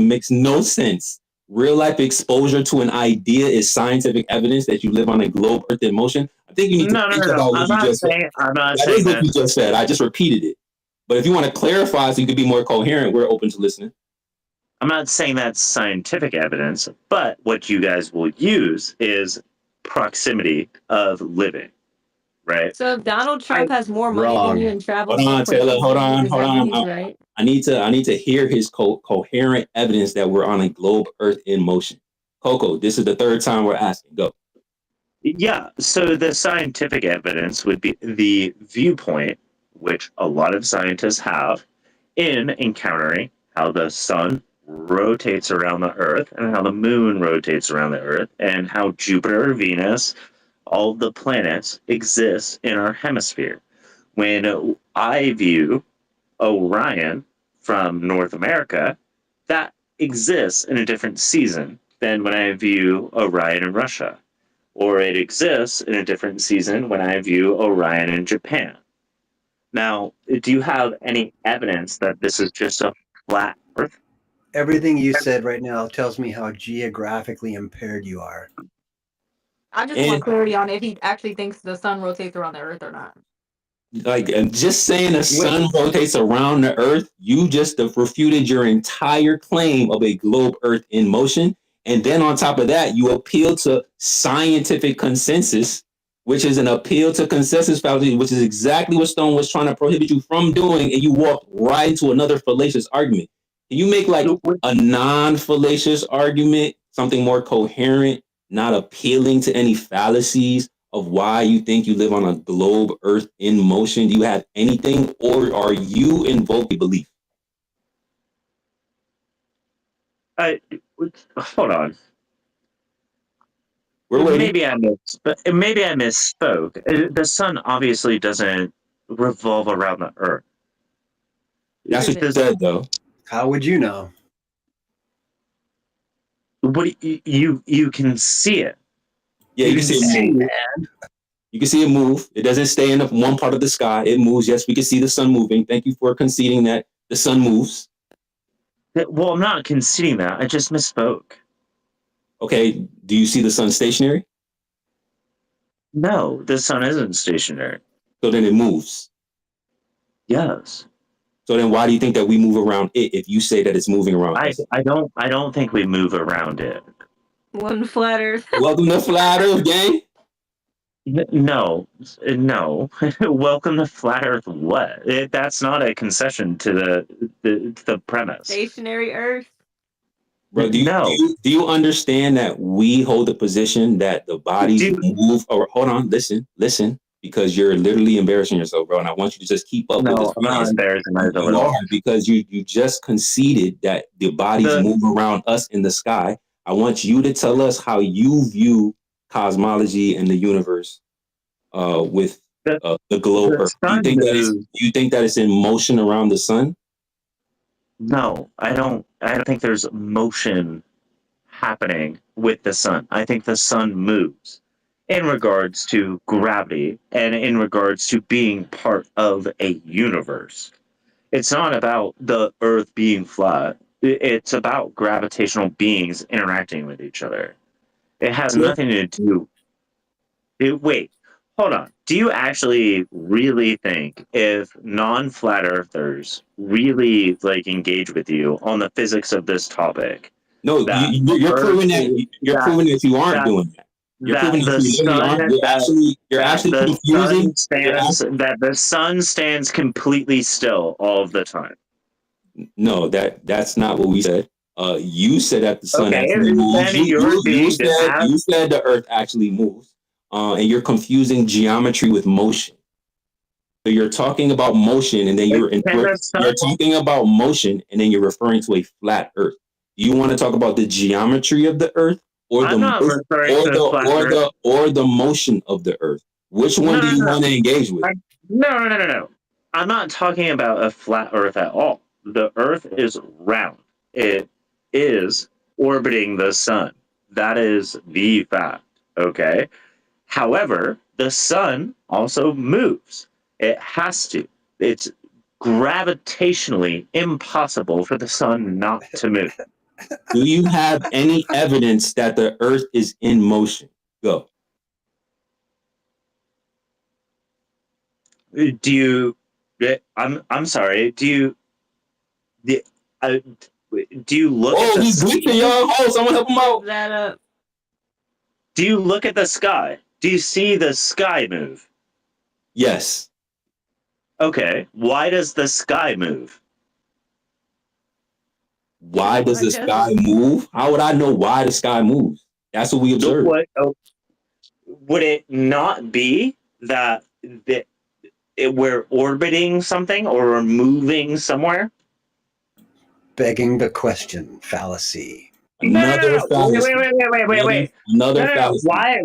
makes no sense. Real life exposure to an idea is scientific evidence that you live on a globe Earth in motion. I think you need to think about what you just said. That is what you just said. I just repeated it. But if you want to clarify so you can be more coherent, we're open to listening.
I'm not saying that's scientific evidence, but what you guys will use is proximity of living, right?
So if Donald Trump has more money than you and travels
Hold on,
more
Taylor.
places
Hold
than you,
on.
does that mean he's right?
I need to hear his coherent evidence that we're on a globe Earth in motion. Coco, this is the 3rd time we're asking. Go.
Yeah, so the scientific evidence would be the viewpoint, which a lot of scientists have, in encountering how the sun rotates around the Earth and how the moon rotates around the Earth and how Jupiter, Venus, all the planets exist in our hemisphere. When I view Orion from North America, that exists in a different season than when I view Orion in Russia. Or it exists in a different season when I view Orion in Japan. Now, do you have any evidence that this is just a flat Earth?
Everything you said right now tells me how geographically impaired you are.
I just want clarity on if he actually thinks the sun rotates around the Earth or not.
Like, just saying the sun rotates around the Earth, you just refuted your entire claim of a globe Earth in motion. And then on top of that, you appeal to scientific consensus, which is an appeal to consensus fallacy, which is exactly what Stone was trying to prohibit you from doing. And you walked right into another fallacious argument. Can you make like a non-fallacious argument, something more coherent, not appealing to any fallacies of why you think you live on a globe Earth in motion? Do you have anything, or are you invoking belief?
Hold on. Maybe I misspoke. The sun obviously doesn't revolve around the Earth.
That's what you said, though.
How would you know?
What you can see it.
Yeah, you can see it move. You can see it move. It doesn't stay in one part of the sky. It moves. Yes, we can see the sun moving. Thank you for conceding that the sun moves.
Well, I'm not conceding that. I just misspoke.
Okay. Do you see the sun stationary?
No, the sun isn't stationary.
So then it moves.
Yes.
So then why do you think that we move around it if you say that it's moving around us?
I don't think we move around it.
One flat Earth.
Welcome to Flat Earth, gang.
No. Welcome to Flat Earth. What? That's not a concession to the premise.
Stationary Earth.
Bro, do you understand that we hold the position that the bodies move? Or hold on, listen, because you're literally embarrassing yourself, bro. And I want you to just keep up with this.
I'm not embarrassing myself at all.
Because you just conceded that the bodies move around us in the sky. I want you to tell us how you view cosmology and the universe with the globe Earth. Do you think that it's in motion around the sun?
No, I don't think there's motion happening with the sun. I think the sun moves in regards to gravity and in regards to being part of a universe. It's not about the Earth being flat. It's about gravitational beings interacting with each other. It has nothing to do. Wait, hold on. Do you actually really think if non-flat earthers really like engage with you on the physics of this topic?
No, you're proving that you aren't doing that. You're proving that you literally aren't. You're actually confusing.
That the sun stands completely still all of the time.
No, that's not what we said. You said that the sun actually moves. You said the Earth actually moves, and you're confusing geometry with motion. So you're talking about motion, and then you're talking about motion, and then you're referring to a flat Earth. Do you want to talk about the geometry of the Earth, or the motion of the Earth? Which one do you want to engage with?
No. I'm not talking about a flat Earth at all. The Earth is round. It is orbiting the sun. That is the fact. Okay. However, the sun also moves. It has to. It's gravitationally impossible for the sun not to move.
Do you have any evidence that the Earth is in motion? Go.
Do you? I'm sorry. Do you? Do you look at the
he's glitching, y'all. Oh, someone help him out.
That up.
Do you look at the sky? Do you see the sky move?
Yes.
Okay. Why does the sky move?
Why does the sky move? How would I know why the sky moves? That's what we observe.
Would it not be that we're orbiting something or we're moving somewhere?
Begging the question, fallacy.
Another fallacy.
Wait.
Another fallacy.
Why?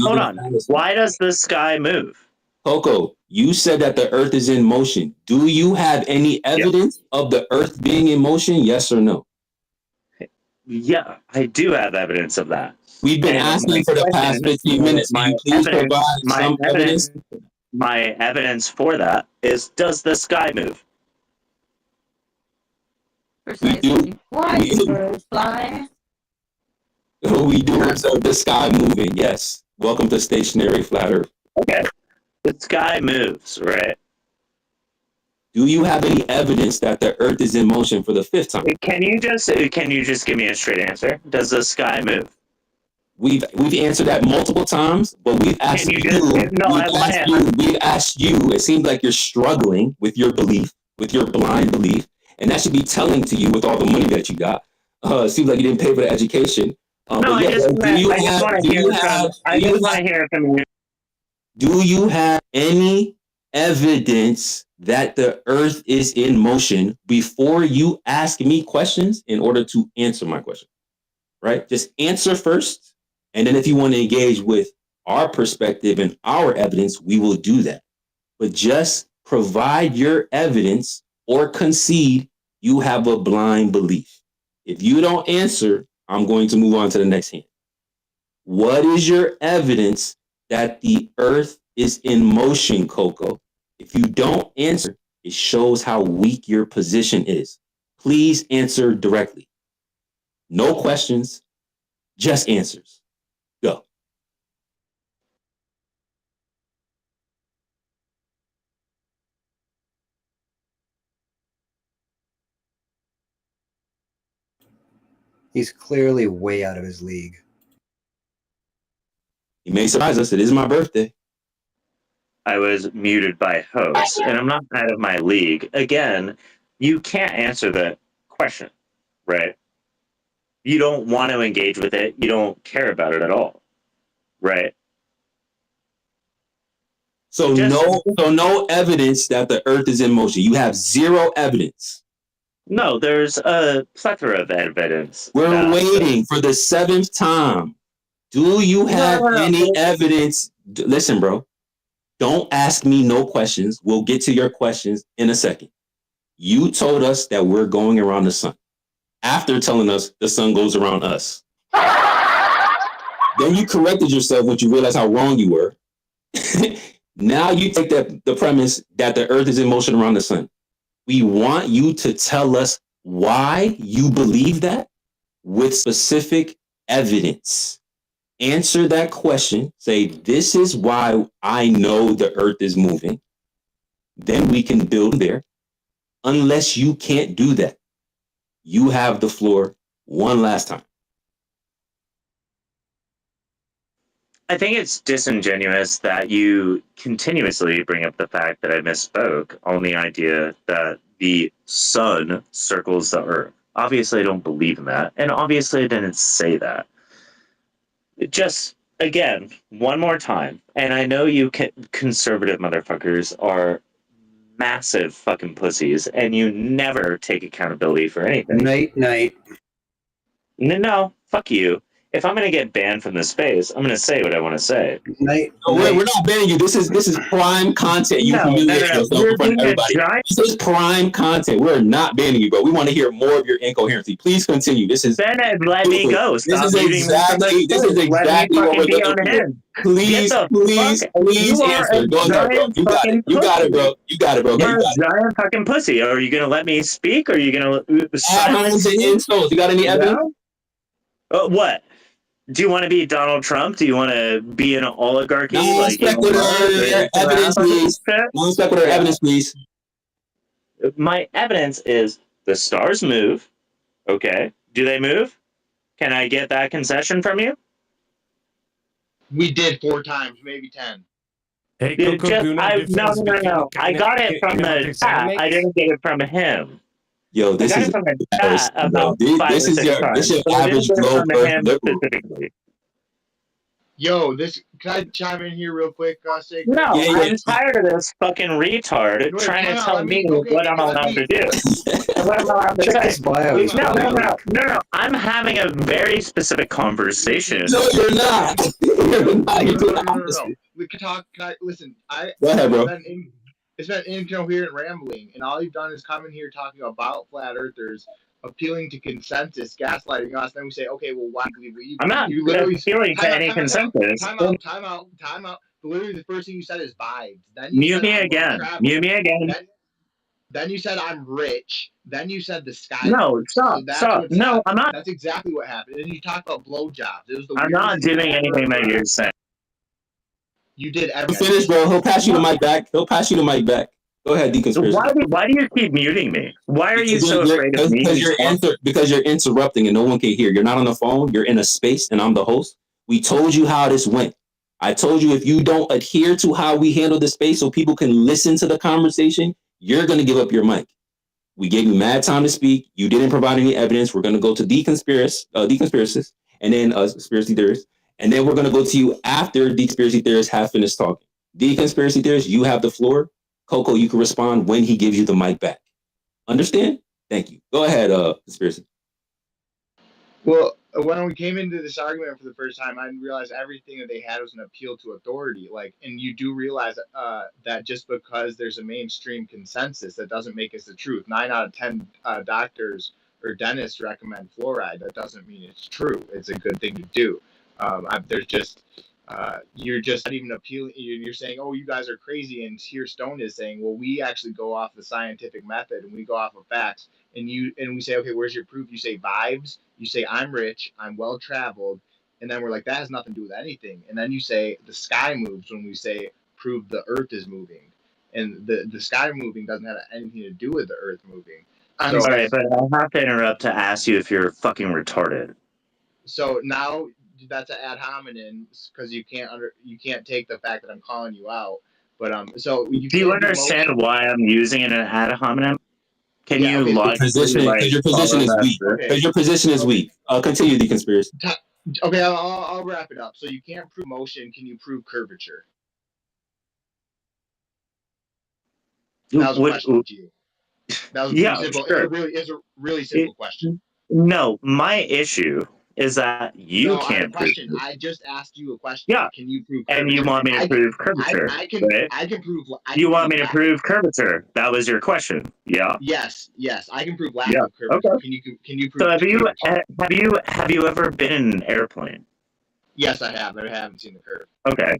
Hold on. Why does the sky move?
Coco, you said that the Earth is in motion. Do you have any evidence of the Earth being in motion? Yes or no?
Yeah, I do have evidence of that.
We've been asking for the past 15 minutes. Can you please provide some evidence?
My evidence for that is: does the sky move?
Precisely. Why do birds fly?
We do observe the sky moving. Yes. Welcome to stationary flat Earth.
Okay. The sky moves, right?
Do you have any evidence that the Earth is in motion for the 5th time?
Can you just give me a straight answer? Does the sky move?
We've answered that multiple times, but we've asked you. We've asked you. It seems like you're struggling with your belief, with your blind belief, and that should be telling to you with all the money that you got. It seems like you didn't pay for the education.
I just want to hear from you.
Do you have any evidence that the Earth is in motion before you ask me questions in order to answer my question? Right? Just answer first. And then if you want to engage with our perspective and our evidence, we will do that. But just provide your evidence or concede you have a blind belief. If you don't answer, I'm going to move on to the next hand. What is your evidence that the Earth is in motion, Coco? If you don't answer, it shows how weak your position is. Please answer directly. No questions, just answers. Go.
He's clearly way out of his league.
You may surprise us. It is my birthday.
I was muted by host, and I'm not out of my league. Again, you can't answer the question, right? You don't want to engage with it. You don't care about it at all, right?
So no evidence that the Earth is in motion. You have zero evidence.
No, there's a plethora of evidence.
We're waiting for the 7th time. Do you have any evidence? Listen, bro. Don't ask me no questions. We'll get to your questions in a second. You told us that we're going around the sun. After telling us the sun goes around us. Then you corrected yourself when you realized how wrong you were. Now you take the premise that the Earth is in motion around the sun. We want you to tell us why you believe that with specific evidence. Answer that question. Say, this is why I know the Earth is moving. Then we can build there. Unless you can't do that, you have the floor one last time.
I think it's disingenuous that you continuously bring up the fact that I misspoke on the idea that the sun circles the Earth. Obviously, I don't believe in that. And obviously, I didn't say that. Just, again, one more time. And I know you conservative motherfuckers are massive fucking pussies, and you never take accountability for anything.
Night.
No, fuck you. If I'm gonna get banned from this space, I'm gonna say what I want to say.
Night.
No, we're not banning you. This is prime content. You humiliate yourself in front of everybody. This is prime content. We're not banning you, bro. We want to hear more of your incoherency. Please continue. This is
let me go. Stop
this is exactly what we're looking for. Please answer. Go ahead, bro. You got it. You got it, bro. You got it, bro.
You're a giant fucking pussy. Are you gonna let me speak? Or are you gonna silence me?
Insults. You got any evidence?
What? Do you want to be Donald Trump? Do you want to be an oligarchy?
Evidence, please. Non-sequitur evidence, please.
My evidence is the stars move. Okay. Do they move? Can I get that concession from you?
We did 4 times, maybe 10.
Hey, Coco,
No. I got it from the chat. I didn't get it from him.
Yo, this is this is your average globe Earth liberal.
Yo, can I chime in here real quick, Sig?
No, I'm tired of this fucking retard trying to tell me what I'm allowed to do. What I'm allowed to say. No. I'm having a very specific conversation.
No, you're not. You're not. You're doing the
opposite. We can talk. Listen,
go ahead, bro.
It's been incoherent rambling, and all you've done is come in here talking about flat earthers, appealing to consensus, gaslighting us. Then we say, okay, well, why do we believe?
I'm not appealing to any consensus.
Time out. Literally, the first thing you said is vibes. Then
Mute me again.
Then you said I'm rich. Then you said the sky.
No, stop. No, I'm not.
That's exactly what happened. And you talked about blowjobs. It was the
I'm not doing anything that you're saying.
You did everything.
Finish, bro. He'll pass you the mic back. Go ahead, deconspiracy.
Why do you keep muting me? Why are you so afraid of me?
Because you're interrupting and no one can hear. You're not on the phone. You're in a space, and I'm the host. We told you how this went. I told you if you don't adhere to how we handle the space so people can listen to the conversation, you're going to give up your mic. We gave you mad time to speak. You didn't provide any evidence. We're going to go to deconspiracists, and then conspiracy theorists. And then we're going to go to you after the conspiracy theorists have finished talking. The conspiracy theorists, you have the floor. Coco, you can respond when he gives you the mic back. Understand? Thank you. Go ahead, conspiracy.
Well, when we came into this argument for the first time, I realized everything that they had was an appeal to authority. And you do realize that just because there's a mainstream consensus, that doesn't make it the truth. 9 out of 10 doctors or dentists recommend fluoride. That doesn't mean it's true. It's a good thing to do. You're just not even appealing. You're saying, oh, you guys are crazy. And here Stone is saying, well, we actually go off the scientific method and we go off of facts. And we say, okay, where's your proof? You say vibes. You say, I'm rich. I'm well traveled. And then we're like, that has nothing to do with anything. And then you say the sky moves when we say prove the earth is moving. And the sky moving doesn't have anything to do with the earth moving. So,
All right, but I'll have to interrupt to ask you if you're fucking retarded.
So now that's an ad hominem because you can't take the fact that I'm calling you out. But so you
Do you
can't do
understand
motion.
why I'm using an ad hominem? Can
Yeah,
you
okay, so
logically
Because your position
follow
is
that
weak.
through?
okay,
Because your position is weak. Continue the conspiracy.
okay, I'll wrap it up. So you can't prove motion. Can you prove curvature? That was a question to you. That was a pretty
Yeah,
simple.
sure.
It's a really simple question.
No, my issue is that you
No, I had a
can't prove
question.
it.
I just asked you a question.
Yeah,
Can you prove
and you
curvature?
want me to prove curvature,
I can
right?
prove.
You want me to prove curvature? That was your question. Yeah.
Yes, I can prove lack
Yeah.
of curvature.
Okay.
Can you
So
prove curvature?
have you ever been in an airplane?
Yes, I have. I haven't seen the curve.
Okay.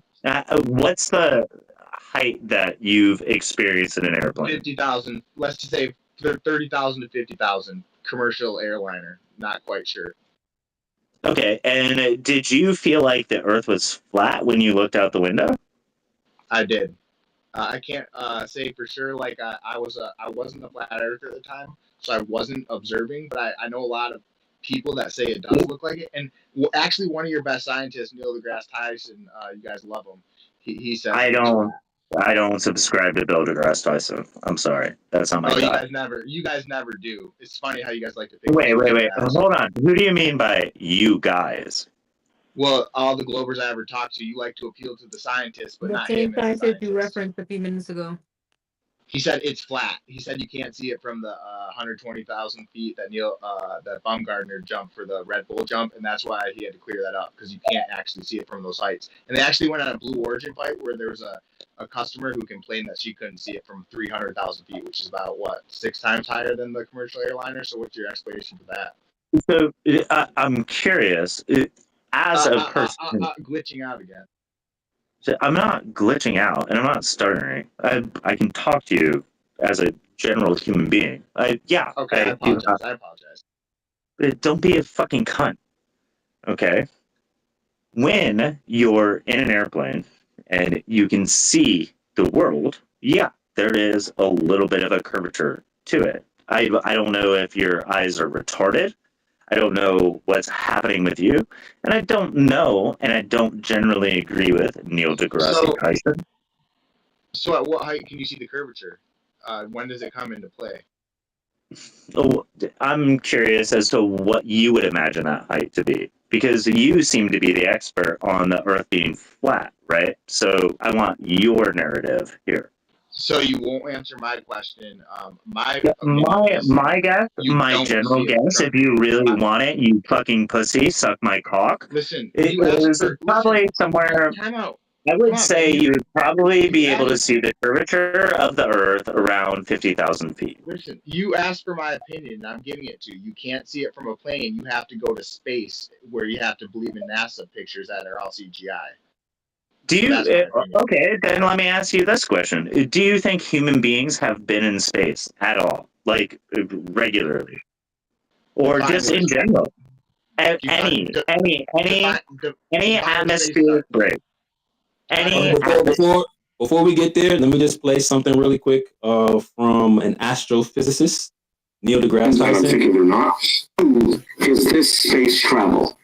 What's the height that you've experienced in an airplane?
50,000. Let's just say 30,000 to 50,000. Commercial airliner. Not quite sure.
Okay. And did you feel like the Earth was flat when you looked out the window?
I did. I can't say for sure. Like I wasn't a flat earther at the time, so I wasn't observing. But I know a lot of people that say it does look like it. And actually, one of your best scientists, Neil deGrasse Tyson, you guys love him. He says
I don't subscribe to Bill deGrasse Tyson. I'm sorry. That's not my
you
guy.
you guys never do. It's funny how you guys like to think.
Wait. Hold on. Who do you mean by you guys?
Well, all the Globers I ever talked to, you like to appeal to the scientists, but
The
not
same
him as a
scientist you
scientist.
referenced a few minutes ago.
He said it's flat. He said you can't see it from the 120,000 feet that that Baumgartner jumped for the Red Bull jump, and that's why he had to clear that up because you can't actually see it from those heights. And they actually went on a Blue Origin flight where there was a customer who complained that she couldn't see it from 300,000 feet, which is about 6 times higher than the commercial airliner. So what's your explanation for that?
So I'm curious. As a person,
glitching out again.
So I'm not glitching out and I'm not stuttering. I can talk to you as a general human being. Yeah.
Okay, I apologize.
Don't be a fucking cunt. Okay. When you're in an airplane and you can see the world, yeah, there is a little bit of a curvature to it. I don't know if your eyes are retarded. I don't know what's happening with you. And I don't know, and I don't generally agree with Neil deGrasse Tyson.
So at what height can you see the curvature? When does it come into play?
Oh, I'm curious as to what you would imagine that height to be. Because you seem to be the expert on the Earth being flat, right? So I want your narrative here.
So you won't answer my question. My
general guess, if you really want it, you fucking pussy, suck my cock.
Listen,
it is probably somewhere.
Time out.
I would say you would probably be able to see the curvature of the Earth around 50,000 feet.
Listen, you asked for my opinion, and I'm giving it to you. You can't see it from a plane. You have to go to space, where you have to believe in NASA pictures that are all CGI.
Do you? Okay, then let me ask you this question: do you think human beings have been in space at all, like regularly, or just in general? Any atmospheric break?
Before we get there, let me just play something really quick from an astrophysicist, Neil deGrasse Tyson.
I'm thinking they're not. Is this space travel?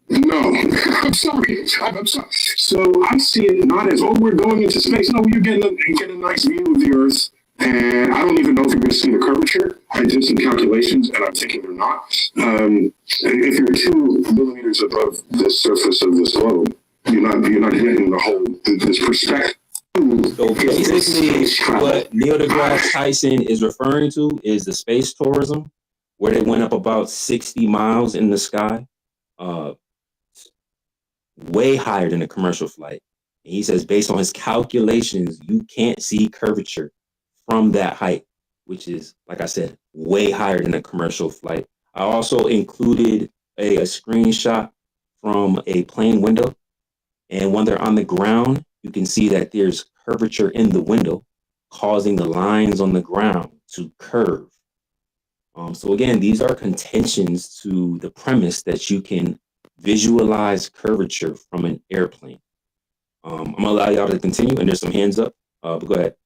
No, I'm sorry. I'm sorry. So I see it not as, we're going into space. No, you're getting a nice view of the Earth. And I don't even know if you're going to see the curvature. I did some calculations, and I'm thinking they're not. If you're 2 millimeters above the surface of this globe, you're not hitting the whole this perspective.
So basically, what Neil deGrasse Tyson is referring to is the space tourism, where they went up about 60 miles in the sky, way higher than a commercial flight. And he says, based on his calculations, you can't see curvature from that height, which is, like I said, way higher than a commercial flight. I also included a screenshot from a plane window. And when they're on the ground, you can see that there's curvature in the window, causing the lines on the ground to curve. So again, these are contentions to the premise that you can visualize curvature from an airplane. I'm gonna allow y'all to continue, and there's some hands up, but go ahead.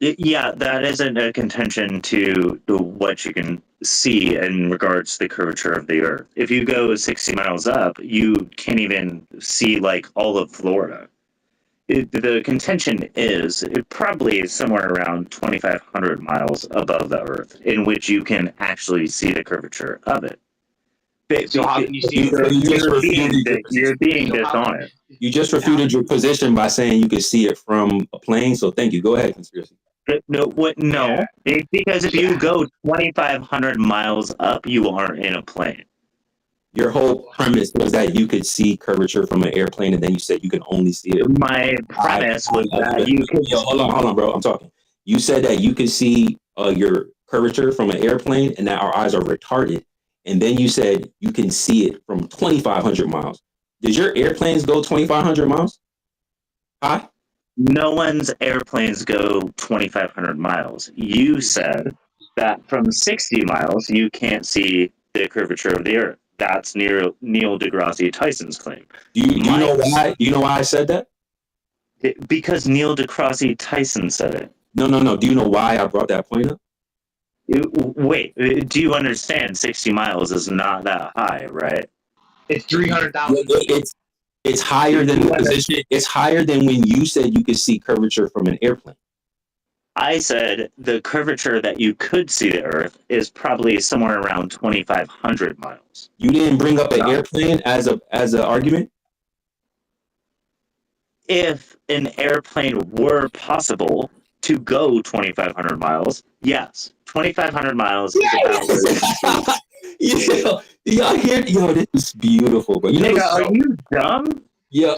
Yeah, that isn't a contention to what you can see in regards to the curvature of the Earth. If you go 60 miles up, you can't even see like all of Florida. The contention is it probably is somewhere around 2,500 miles above the Earth, in which you can actually see the curvature of it.
So how can you see?
You're being dishonest.
You just refuted your position by saying you could see it from a plane. So thank you. Go ahead, conspiracy.
No, because if you go 2,500 miles up, you aren't in a plane.
Your whole premise was that you could see curvature from an airplane, and then you said you can only see it.
My premise was that you could.
Hold on, bro. I'm talking. You said that you could see your curvature from an airplane, and that our eyes are retarded. And then you said you can see it from 2,500 miles. Did your airplanes go 2,500 miles? High?
No one's airplanes go 2,500 miles. You said that from 60 miles, you can't see the curvature of the Earth. That's Neil deGrasse Tyson's claim.
Do you know why? Do you know why I said that?
Because Neil deGrasse Tyson said it.
No. Do you know why I brought that point up?
Wait, do you understand 60 miles is not that high, right?
It's 300,000.
It's higher than the position. It's higher than when you said you could see curvature from an airplane.
I said the curvature that you could see the Earth is probably somewhere around 2,500 miles.
You didn't bring up an airplane as an argument?
If an airplane were possible to go 2,500 miles, yes. 2,500 miles is about
Y'all hear? This is beautiful, bro.
Are you dumb?
Yo,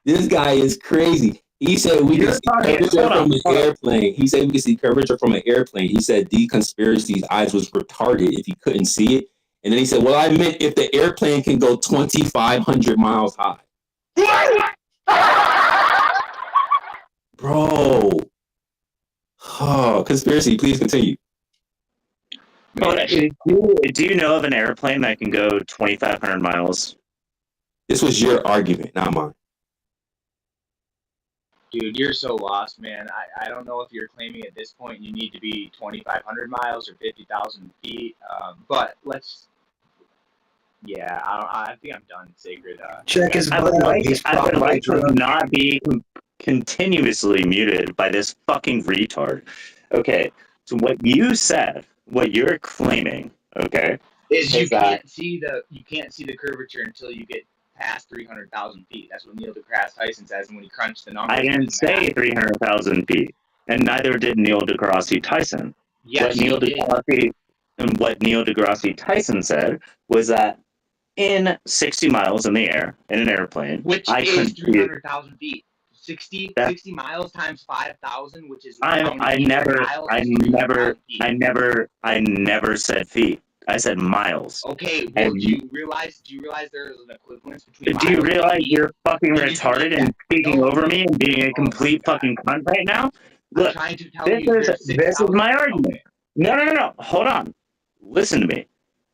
this guy is crazy. He said we can see curvature from an airplane. He said we can see curvature from an airplane. He said the conspiracy's eyes was retarded if he couldn't see it. And then he said, well, I meant if the airplane can go 2,500 miles high. Bro. Oh, conspiracy, please continue.
Do you know of an airplane that can go 2,500 miles?
This was your argument, not mine.
Dude, you're so lost, man. I don't know if you're claiming at this point you need to be 2,500 miles or 50,000 feet. But let's. Yeah, I think I'm done, Sacred.
Check his
I would like to not be continuously muted by this fucking retard. Okay, so what you said, what you're claiming, okay,
is you can't see the curvature until you get past 300,000 feet. That's what Neil deGrasse Tyson says, and when he crunched the numbers,
I didn't say 300,000 feet, and neither did Neil deGrasse Tyson.
Yes,
what Neil deGrasse Tyson said was that in 60 miles in the air, in an airplane,
which is 300,000 feet. 60 miles times 5,000, which is
I never said feet. I said miles.
Okay, well, do you realize there is an equivalence between
do you realize you're fucking retarded and speaking over me and being a complete fucking cunt right now? Look, this is my argument. No. Hold on. Listen to me.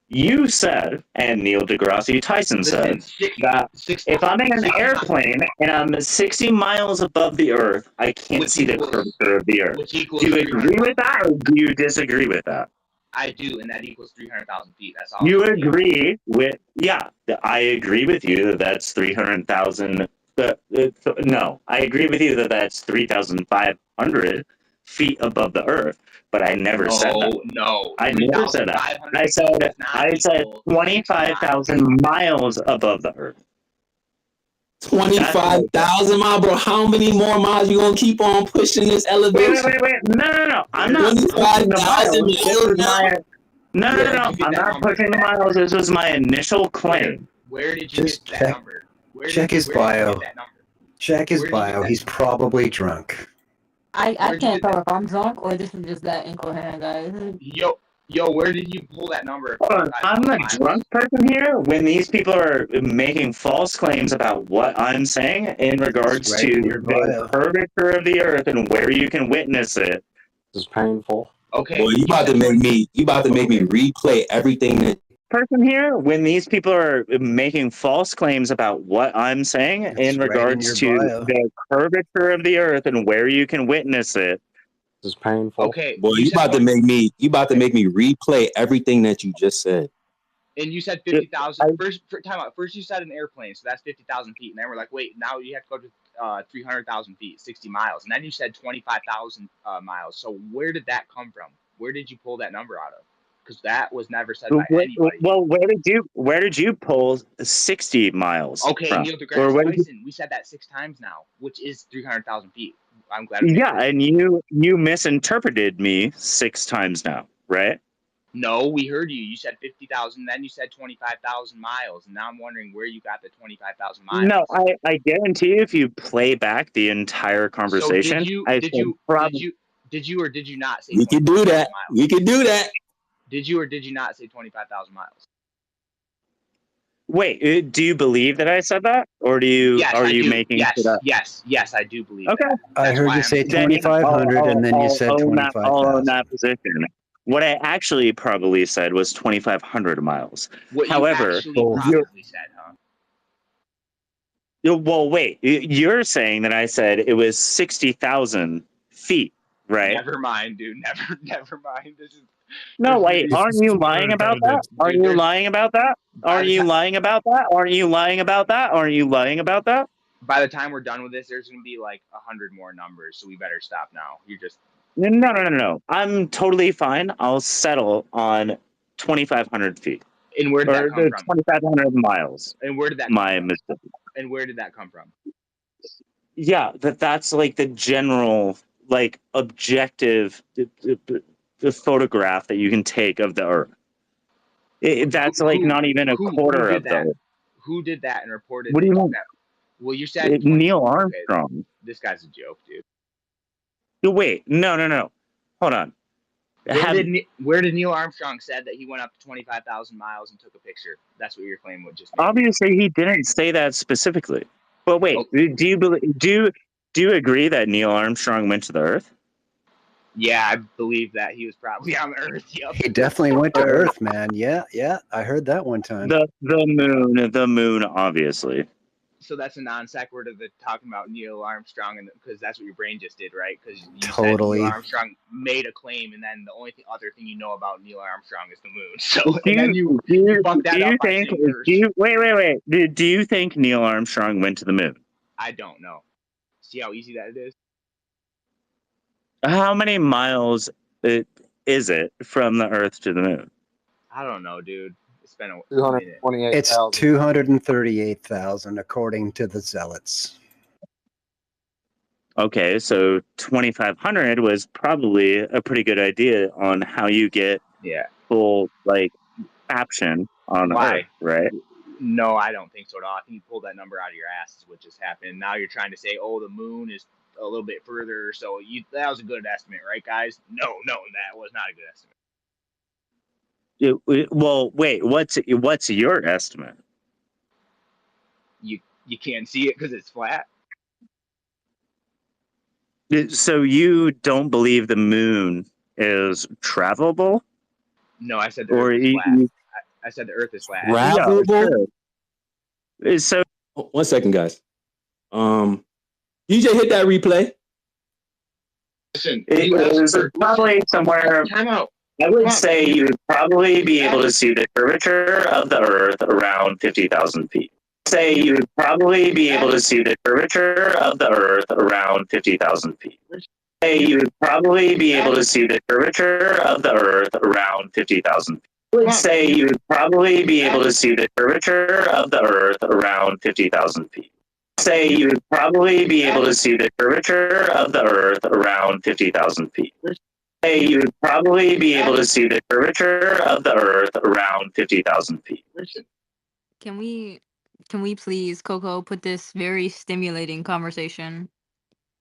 You said, and Neil deGrasse Tyson said, that if I'm in an airplane and I'm 60 miles above the Earth, I can't see the curvature of the Earth. Do you agree with that, or do you disagree with that?
I do, and that equals 300,000 feet. That's all.
You agree with, I agree with you that that's 300,000. No, I agree with you that that's 3,500 feet above the Earth. But I never said that.
No,
I never said that. I said 25,000 miles above the Earth.
25,000 miles, bro. How many more miles you gonna keep on pushing this elevation?
Wait. No. I'm not pushing the miles. No. I'm not pushing the miles. This was my initial claim.
Where did you get that number?
Check his bio. Check his bio. He's probably drunk.
I can't tell if I'm drunk or this is just that incoherent, guys.
Yo, where did you pull that number?
Hold on, I'm the drunk person here when these people are making false claims about what I'm saying in regards to the curvature of the Earth and where you can witness it.
This is painful.
Okay.
Boy, you about to make me replay everything that
person here when these people are making false claims about what I'm saying
It's
in
right in
regards
your
to
bio.
the curvature of the Earth and where you can witness it.
This is painful.
Okay,
Boy, you about to make me replay everything that you just said.
and you said 50,000. Time out. First, you said an airplane, so that's 50,000 feet, and then we're like, wait, now you have to go to 300,000 feet, 60 miles, and then you said 25,000 miles. So where did that come from? Where did you pull that number out of? Because that was never said by anybody.
Well, where did you pull 60 miles
Okay,
from?
Neil
Or
deGrasse
where did you-
Tyson. We said that 6 times now, which is 300,000 feet. I'm glad.
Yeah, and you misinterpreted me 6 times now, right?
No, we heard you. You said 50,000, then you said 25,000 miles, and now I'm wondering where you got the 25,000 miles.
No, I guarantee you, if you play back the entire conversation,
did you or did you not say?
We can do that.
Miles?
We can do that.
Did you or did you not say 25,000 miles?
Wait, do you believe that I said that, or are you making it up?
Yes, I do believe
Okay.
that.
I heard you say 2,500, and then you said 25,000.
All in that position. What I actually probably said was 2,500 miles.
What
However,
you actually probably said, huh?
Well, wait. You're saying that I said it was 60,000 feet, right?
Never mind, dude. Never mind.
No, wait. Aren't you lying about that? Are you lying about that? Are you lying about that? Are you lying about that? Are you lying about that?
By the time we're done with this, there's gonna be like 100 more numbers, so we better stop now. You're just
No. I'm totally fine. I'll settle on 2,500 feet.
And where did that come from?
2,500 miles.
And where did that
My mistake.
And where did that come from?
Yeah, that's like the general, like, objective the photograph that you can take of the Earth. That's like not even a quarter of the Earth.
Who did that and reported?
What do you mean?
Well, you said
Neil Armstrong.
Okay, this guy's a joke, dude.
Wait, no. Hold on.
Where did Neil Armstrong said that he went up to 25,000 miles and took a picture? That's what your claim would just be.
Obviously, he didn't say that specifically. But wait, do you agree that Neil Armstrong went to the Earth?
Yeah, I believe that he was probably on the Earth. Yep.
He definitely went to Earth, man. Yeah, I heard that one time.
The moon, obviously.
So that's a non sequitur to talking about Neil Armstrong, and because that's what your brain just did, right? Because you
totally.
said Neil Armstrong made a claim, and then the only other thing you know about Neil Armstrong is the moon. So then you fucked that up by saying Earth.
Wait. Do you think Neil Armstrong went to the moon?
I don't know. See how easy that is?
How many miles is it from the Earth to the moon?
I don't know, dude. It's been a
228,000.
It's 238,000 according to the zealots.
Okay, so 2,500 was probably a pretty good idea on how you get full caption on Earth, right?
No, I don't think so at all. I think you pulled that number out of your ass is what just happened. Now you're trying to say, oh, the moon is a little bit further, so that was a good estimate, right, guys? No, that was not a good estimate.
Well, wait, what's your estimate?
You can't see it because it's flat.
So you don't believe the moon is travelable?
No, I said the Earth is flat. I said the Earth is flat.
Travelable?
So
1 second, guys. DJ, hit that replay.
Listen,
it was probably somewhere.
Time out.
I would say you would probably be able to see the curvature of the Earth around 50,000 feet. Say you would probably be able to see the curvature of the Earth around 50,000 feet. Say you would probably be able to see the curvature of the Earth around 50,000 feet. I would say you would probably be able to see the curvature of the Earth around 50,000 feet. Say you would probably be able to see the curvature of the Earth around 50,000 feet. Say you would probably be able to see the curvature of the Earth around 50,000 feet.
Can we please, Coco, put this very stimulating conversation?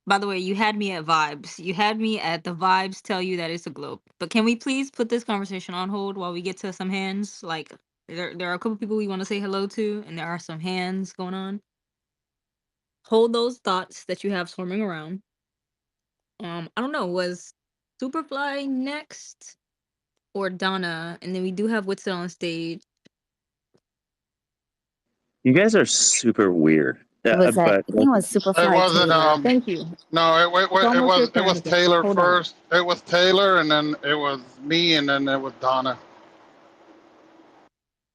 By the way, you had me at vibes. You had me at the vibes tell you that it's a globe. But can we please put this conversation on hold while we get to some hands? Like, there are a couple people we want to say hello to, and there are some hands going on. Hold those thoughts that you have swarming around. I don't know, was Superfly next or Donna? And then we do have Witzel on stage.
You guys are super weird.
It was
But
I think it was
It
Superfly
wasn't.
Taylor.
Thank you.
No,
It's almost your
it
turn.
was Taylor
Hold on.
first. It was Taylor, and then it was me, and then it was Donna.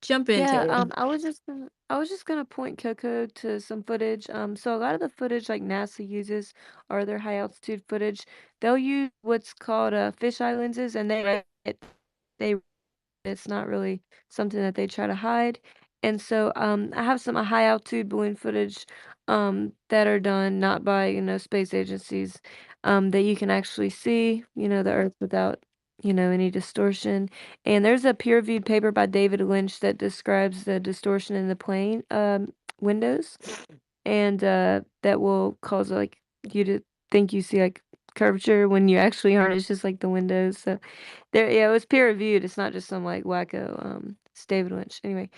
Jump in,
Yeah,
Taylor.
I was just gonna point Coco to some footage. So a lot of the footage like NASA uses or their high altitude footage, they'll use what's called fisheye lenses, and they it's not really something that they try to hide. And so I have some high altitude balloon footage that are done not by, space agencies, that you can actually see, the Earth without, any distortion. And there's a peer-reviewed paper by David Lynch that describes the distortion in the plane windows, and that will cause like you to think you see like curvature when you actually aren't. It's just like the windows. So yeah, it was peer reviewed. It's not just some like wacko. It's David Lynch. Anyway,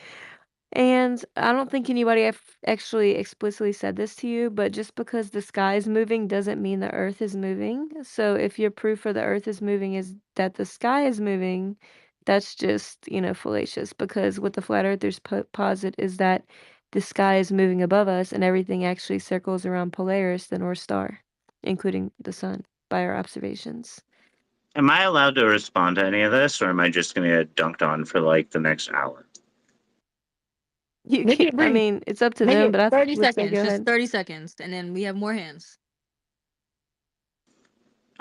and I don't think anybody actually explicitly said this to you, but just because the sky is moving doesn't mean the Earth is moving. So if your proof for the Earth is moving is that the sky is moving, that's just, fallacious, because what the flat earthers posit is that the sky is moving above us and everything actually circles around Polaris, the North Star, including the sun, by our observations.
am I allowed to respond to any of this, or am I just going to get dunked on for like the next hour?
You
Make it
can't. I
brief.
mean, it's up to
Make
them,
it
but I
30
would say
seconds.
go
Just
ahead.
30 seconds, and then we have more hands.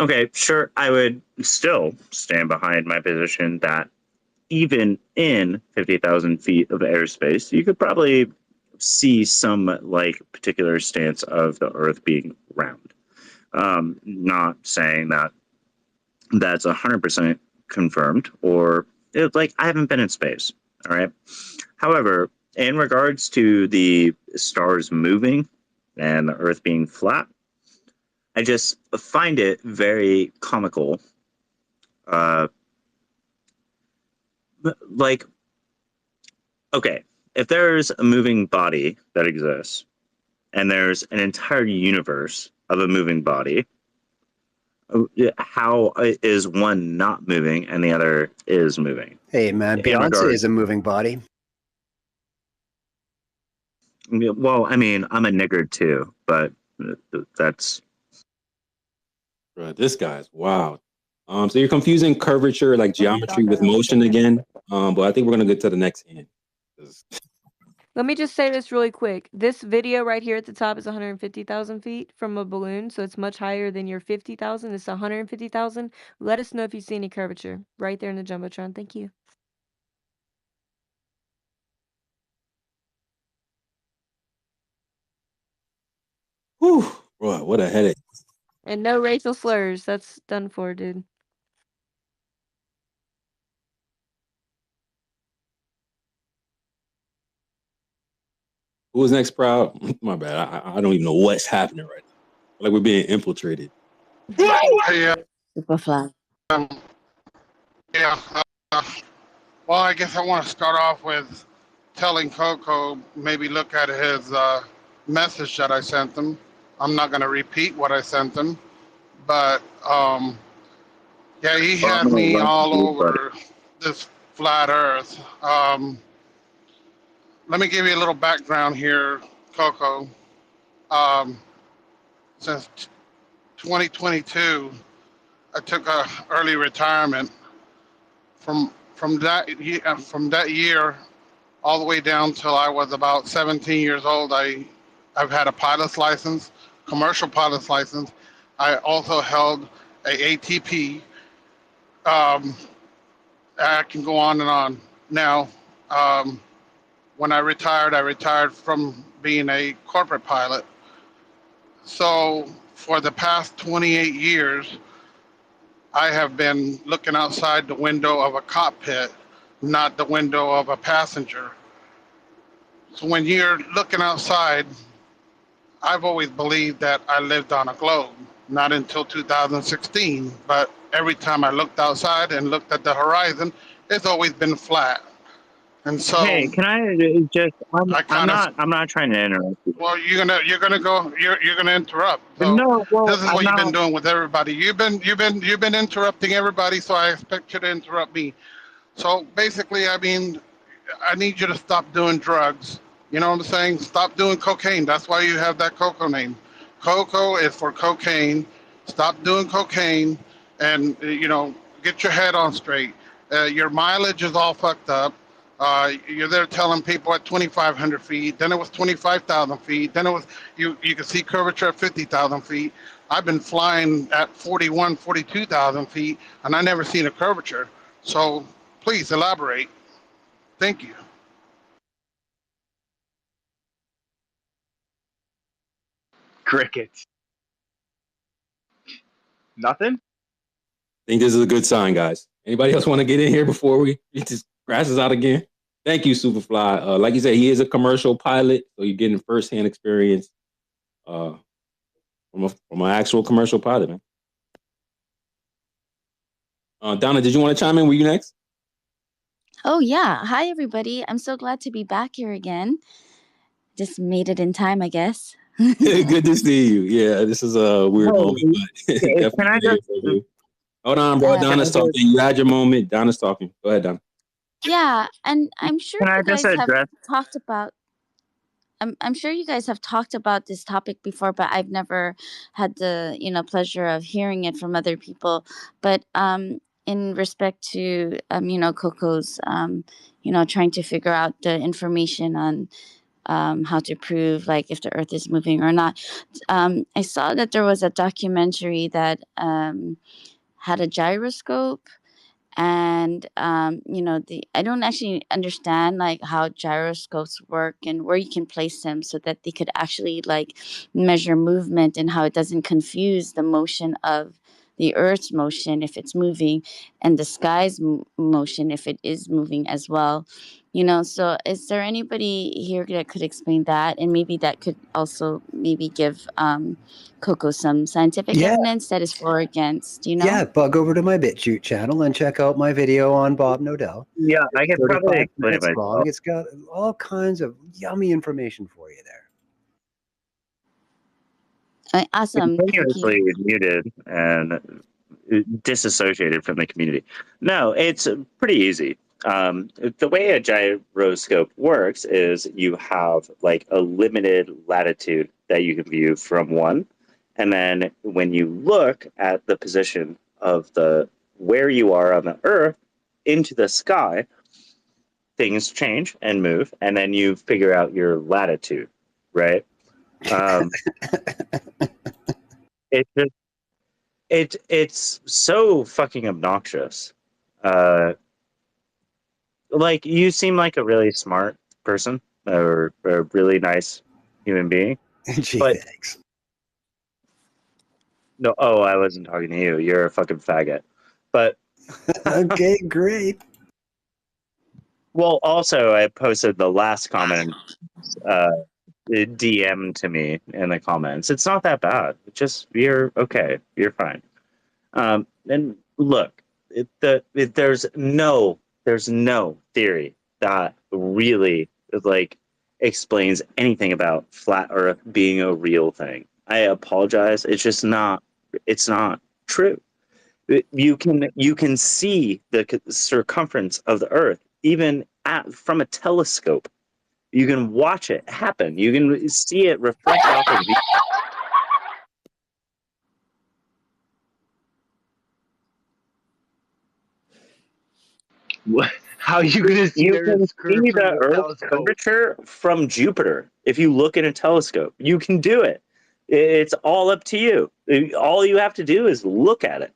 Okay, sure. I would still stand behind my position that even in 50,000 feet of airspace, you could probably see some like particular stance of the Earth being round. Not saying that that's 100% confirmed, or like I haven't been in space. All right. However, in regards to the stars moving and the Earth being flat, I just find it very comical. Like, okay, if there's a moving body that exists, and there's an entire universe of a moving body, how is one not moving and the other is moving?
Hey, man,
In
Beyonce
regard-
is a moving body.
Well, I mean, I'm a nigger too, but that's
Bro, this guy's wow. So you're confusing curvature like geometry with motion again. But I think we're gonna get to the next hand.
Let me just say this really quick. This video right here at the top is 150,000 feet from a balloon, so it's much higher than your 50,000. It's 150,000. Let us know if you see any curvature right there in the Jumbotron. Thank you.
Whew, bro, what a headache.
And no racial slurs. That's done for, dude.
Who was next, Proud? My bad. I don't even know what's happening right now. Like we're being infiltrated.
Yeah.
Superfly.
Yeah. Well, I guess I want to start off with telling Coco maybe look at his message that I sent him. I'm not going to repeat what I sent him, but yeah, he had me all over this flat Earth. Let me give you a little background here, Coco. Since 2022, I took a early retirement. From that year all the way down till I was about 17 years old. I've had a pilot's license, commercial pilot's license. I also held a ATP. I can go on and on. Now, when I retired from being a corporate pilot. So for the past 28 years, I have been looking outside the window of a cockpit, not the window of a passenger. So when you're looking outside, I've always believed that I lived on a globe, not until 2016, but every time I looked outside and looked at the horizon, it's always been flat. And so,
hey, can I just? I'm not trying to interrupt you.
Well, you're gonna interrupt. So
No, well,
this is what
I'm
you've been
not.
doing with everybody. You've been interrupting everybody, so I expect you to interrupt me. So basically, I mean, I need you to stop doing drugs,
You know what I'm saying? Stop doing cocaine. That's why you have that Coco name. Coco is for cocaine. Stop doing cocaine, and get your head on straight. Your mileage is all fucked up. You're there telling people at 2,500 feet. Then it was 25,000 feet. Then it was you can see curvature at 50,000 feet. I've been flying at 41, 42,000 feet, and I never seen a curvature. So please elaborate. Thank you.
Crickets. Nothing?
I think this is a good sign, guys. Anybody else want to get in here before we it just crashes out again? Thank you, Superfly. Like you said, he is a commercial pilot, so you're getting firsthand experience from an actual commercial pilot, man. Donna, did you want to chime in? Were you next?
Oh, yeah. Hi, everybody. I'm so glad to be back here again. Just made it in time, I guess.
Good to see you. Yeah, this is a weird moment, but definitely
Can I
good to hear
just
from you. Hold on, bro. Donna's talking. You had your moment. Donna's talking. Go ahead, Donna.
Yeah, and I'm sure
Can I
you
just
guys have
address?
talked about I'm sure you guys have talked about this topic before, but I've never had the pleasure of hearing it from other people. But in respect to Coco's trying to figure out the information on how to prove like if the Earth is moving or not, I saw that there was a documentary that had a gyroscope. And I don't actually understand like how gyroscopes work and where you can place them so that they could actually like measure movement and how it doesn't confuse the motion of the Earth's motion if it's moving and the sky's motion if it is moving as well. So is there anybody here that could explain that, and maybe that could also maybe give Coco some scientific
Yeah.
evidence that is for or against,
Yeah, bug over to my BitChute channel and check out my video on Bob Nodell.
Yeah, I could probably
35
explain it
minutes long.
myself.
It's got all kinds of yummy information for you there.
Awesome. Thank you.
Continuously muted and disassociated from the community. No, it's pretty easy. The way a gyroscope works is you have like a limited latitude that you can view from one. And then when you look at the position of the where you are on the Earth into the sky, things change and move, and then you figure out your latitude, right? It's so fucking obnoxious. Like you seem like a really smart person or a really nice human being.
Gee,
but
thanks.
No, I wasn't talking to you. You're a fucking faggot. But
okay, great.
Well, also I posted the last comment DM to me in the comments. It's not that bad. It's just you're okay. You're fine. And look, there's no theory that really like explains anything about flat Earth being a real thing. I apologize. It's just not. It's not true. You can see the circumference of the Earth even from a telescope. You can watch it happen. You can see it reflect off of the.
What? How are you going to see
You
the
can
Earth's
see
curve from
the
the
Earth's
telescope?
curvature from Jupiter. If you look in a telescope, you can do it. It's all up to you. All you have to do is look at it.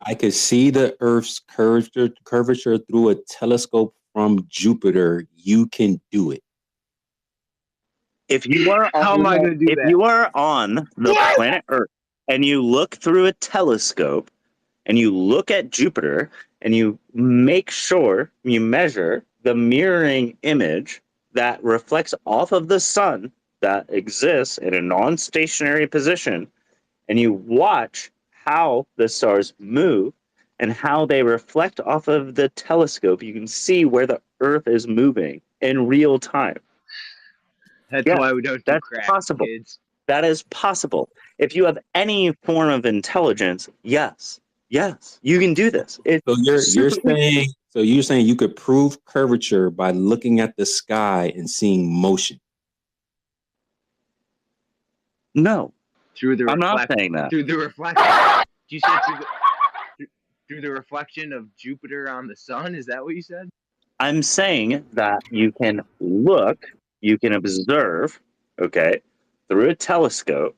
I could see the Earth's curvature through a telescope from Jupiter. You can do it.
If you are
How am I going to do
if
that?
you are on the planet Earth and you look through a telescope and you look at Jupiter and you make sure you measure the mirroring image that reflects off of the sun that exists in a non-stationary position, and you watch how the stars move and how they reflect off of the telescope, you can see where the Earth is moving in real time.
That's why we don't do
That's
crack,
possible.
kids.
That is possible. If you have any form of intelligence, yes, you can do this. It's
So you're
super easy.
So you're saying you could prove curvature by looking at the sky and seeing motion?
No,
Through the
I'm not
reflect,
saying that.
through the reflection. You said through the reflection of Jupiter on the sun. Is that what you said?
I'm saying that you can look, you can observe, okay, through a telescope,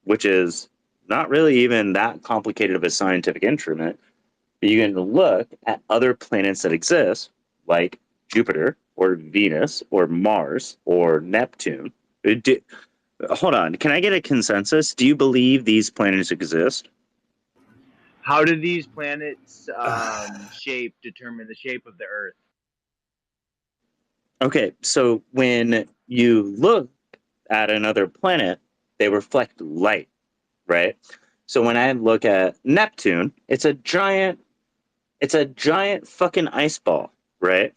which is not really even that complicated of a scientific instrument. But you can look at other planets that exist, like Jupiter or Venus or Mars or Neptune. Hold on, can I get a consensus? Do you believe these planets exist?
How do these planets shape determine the shape of the Earth?
Okay, so when you look at another planet, they reflect light, right? So when I look at Neptune, it's a giant fucking ice ball, right?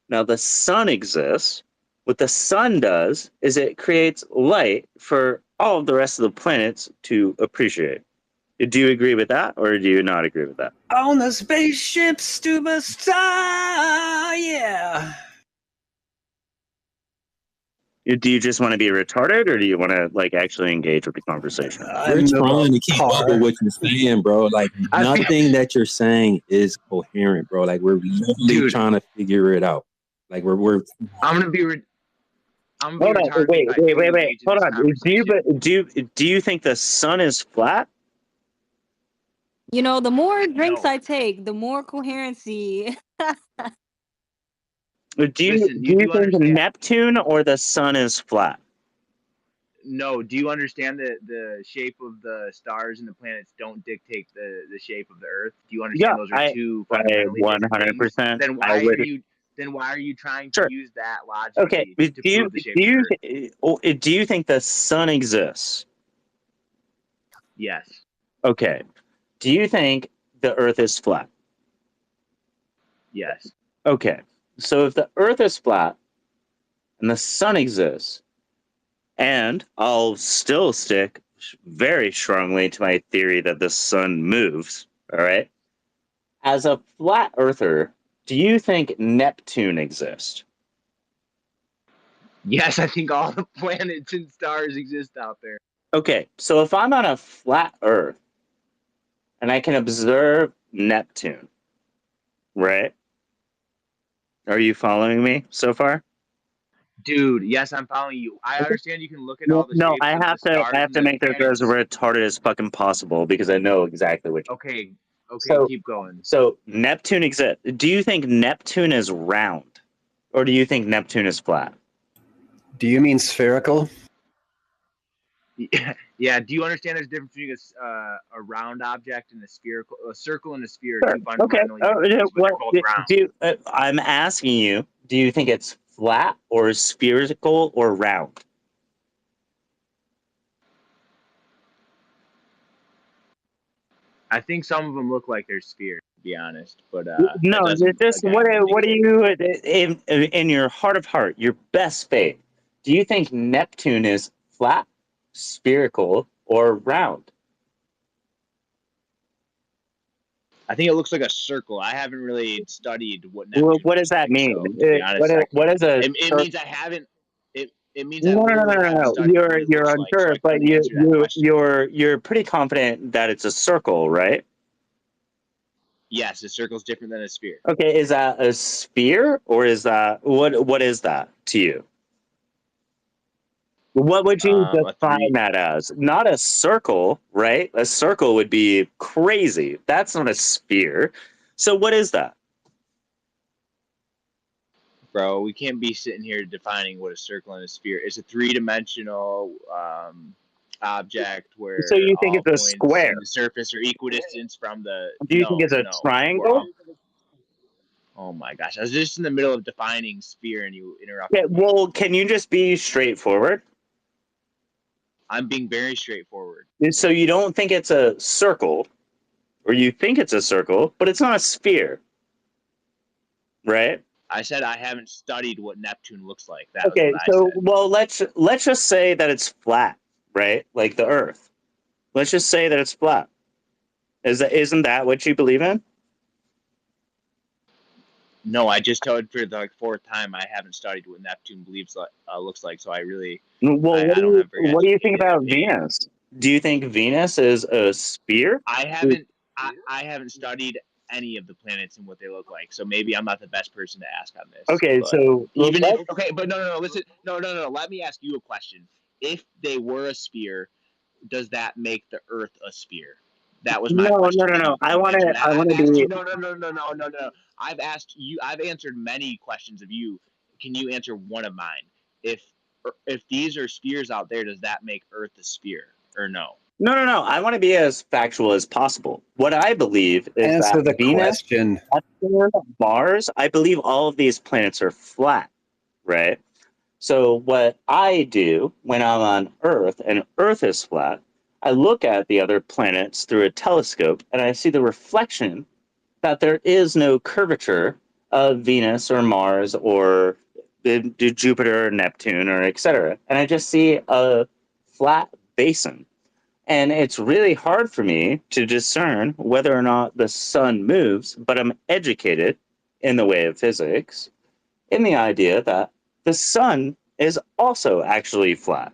Now the sun exists. What the sun does is it creates light for all of the rest of the planets to appreciate. Do you agree with that, or do you not agree with that?
On the spaceship, Stuba Star, yeah.
Do you just want to be retarded, or do you want to like actually engage with the conversation?
We're trying to keep up with what you're saying, bro. Like nothing that you're saying is coherent, bro. Like we're literally trying to figure it out. Like we're.
I'm gonna be. I'm
Hold on, wait. Hold on.
conversation.
Do you think the sun is flat?
You know, the more drinks I take, the more coherency.
Do you think Neptune or the sun is flat?
No. Do you understand that the shape of the stars and the planets don't dictate the shape of the Earth? Do you understand those are two fundamentally different things?
100%.
Then why are you trying to use that logic
Okay.
to prove the shape of the Earth?
Do you think the sun exists?
Yes.
Okay. Do you think the Earth is flat?
Yes.
Okay. So if the Earth is flat and the sun exists, and I'll still stick very strongly to my theory that the sun moves, all right? As a flat earther, do you think Neptune exists?
Yes, I think all the planets and stars exist out there.
Okay, so if I'm on a flat Earth and I can observe Neptune, right? Are you following me so far?
Dude, yes, I'm following you. I understand you can look at all the
No,
shapes
I
of the
have
stars
to
and
make this as retarded as fucking possible because I know exactly what.
Okay,
So,
keep going.
So Neptune exists. Do you think Neptune is round, or do you think Neptune is flat?
Do you mean spherical?
Yeah. Do you understand there's a difference between a round object and a circle and a sphere?
Sure.
Two fundamentally different things, but they're both round.
I'm asking you, do you think it's flat or spherical or round?
I think some of them look like they're spheres, to be honest. But
No, just what do you in your heart of heart, your best faith? Do you think Neptune is flat, spherical, or round?
I think it looks like a circle. I haven't really studied what Neptune.
What does that mean?
So, to be honest,
What is a?
It means I haven't. It means I
No.
literally haven't studied what it
You're
looks
unsure,
like, so I
but
couldn't answer that question.
you're pretty confident that it's a circle, right?
Yes, a circle is different than a sphere.
Okay, is that a sphere or is that what is that to you? What would you define that as? Not a circle, right? A circle would be crazy. That's not a sphere. So what is that?
Bro, we can't be sitting here defining what a circle and a sphere. It's a three-dimensional object where
So you think
all
it's a
points
square?
in the surface are equidistant from the.
Do you think it's a triangle?
Oh my gosh! I was just in the middle of defining sphere and you interrupted.
Yeah, well, can you just be straightforward?
I'm being very straightforward.
So you don't think it's a circle, or you think it's a circle, but it's not a sphere, right?
I said I haven't studied what Neptune looks like.
Okay, so well, let's just say that it's flat, right? Like the Earth. Let's just say that it's flat. Isn't that what you believe in?
No, I just told for the fourth time I haven't studied what Neptune believes looks like, so I really
Well,
I don't have very
what do you think
educated
about
opinion.
Venus? Do you think Venus is a sphere?
I haven't studied any of the planets and what they look like, so maybe I'm not the best person to ask on this.
Okay,
But
so
even if but no, listen, no. Let me ask you a question. If they were a sphere, does that make the Earth a sphere? That was my question when
no. I
you
want
mentioned
to.
that.
I
I've
want to
asked you
be.
no. I've asked you. I've answered many questions of you. Can you answer one of mine? If these are spheres out there, does that make Earth a sphere or no?
No. I want to be as factual as possible. What I believe is
Answer
that
the
Venus,
question.
Neptune, Mars, I believe all of these planets are flat, right? So what I do when I'm on Earth and Earth is flat, I look at the other planets through a telescope and I see the reflection that there is no curvature of Venus or Mars or Jupiter or Neptune or etc. And I just see a flat basin. And it's really hard for me to discern whether or not the sun moves, but I'm educated in the way of physics in the idea that the sun is also actually flat.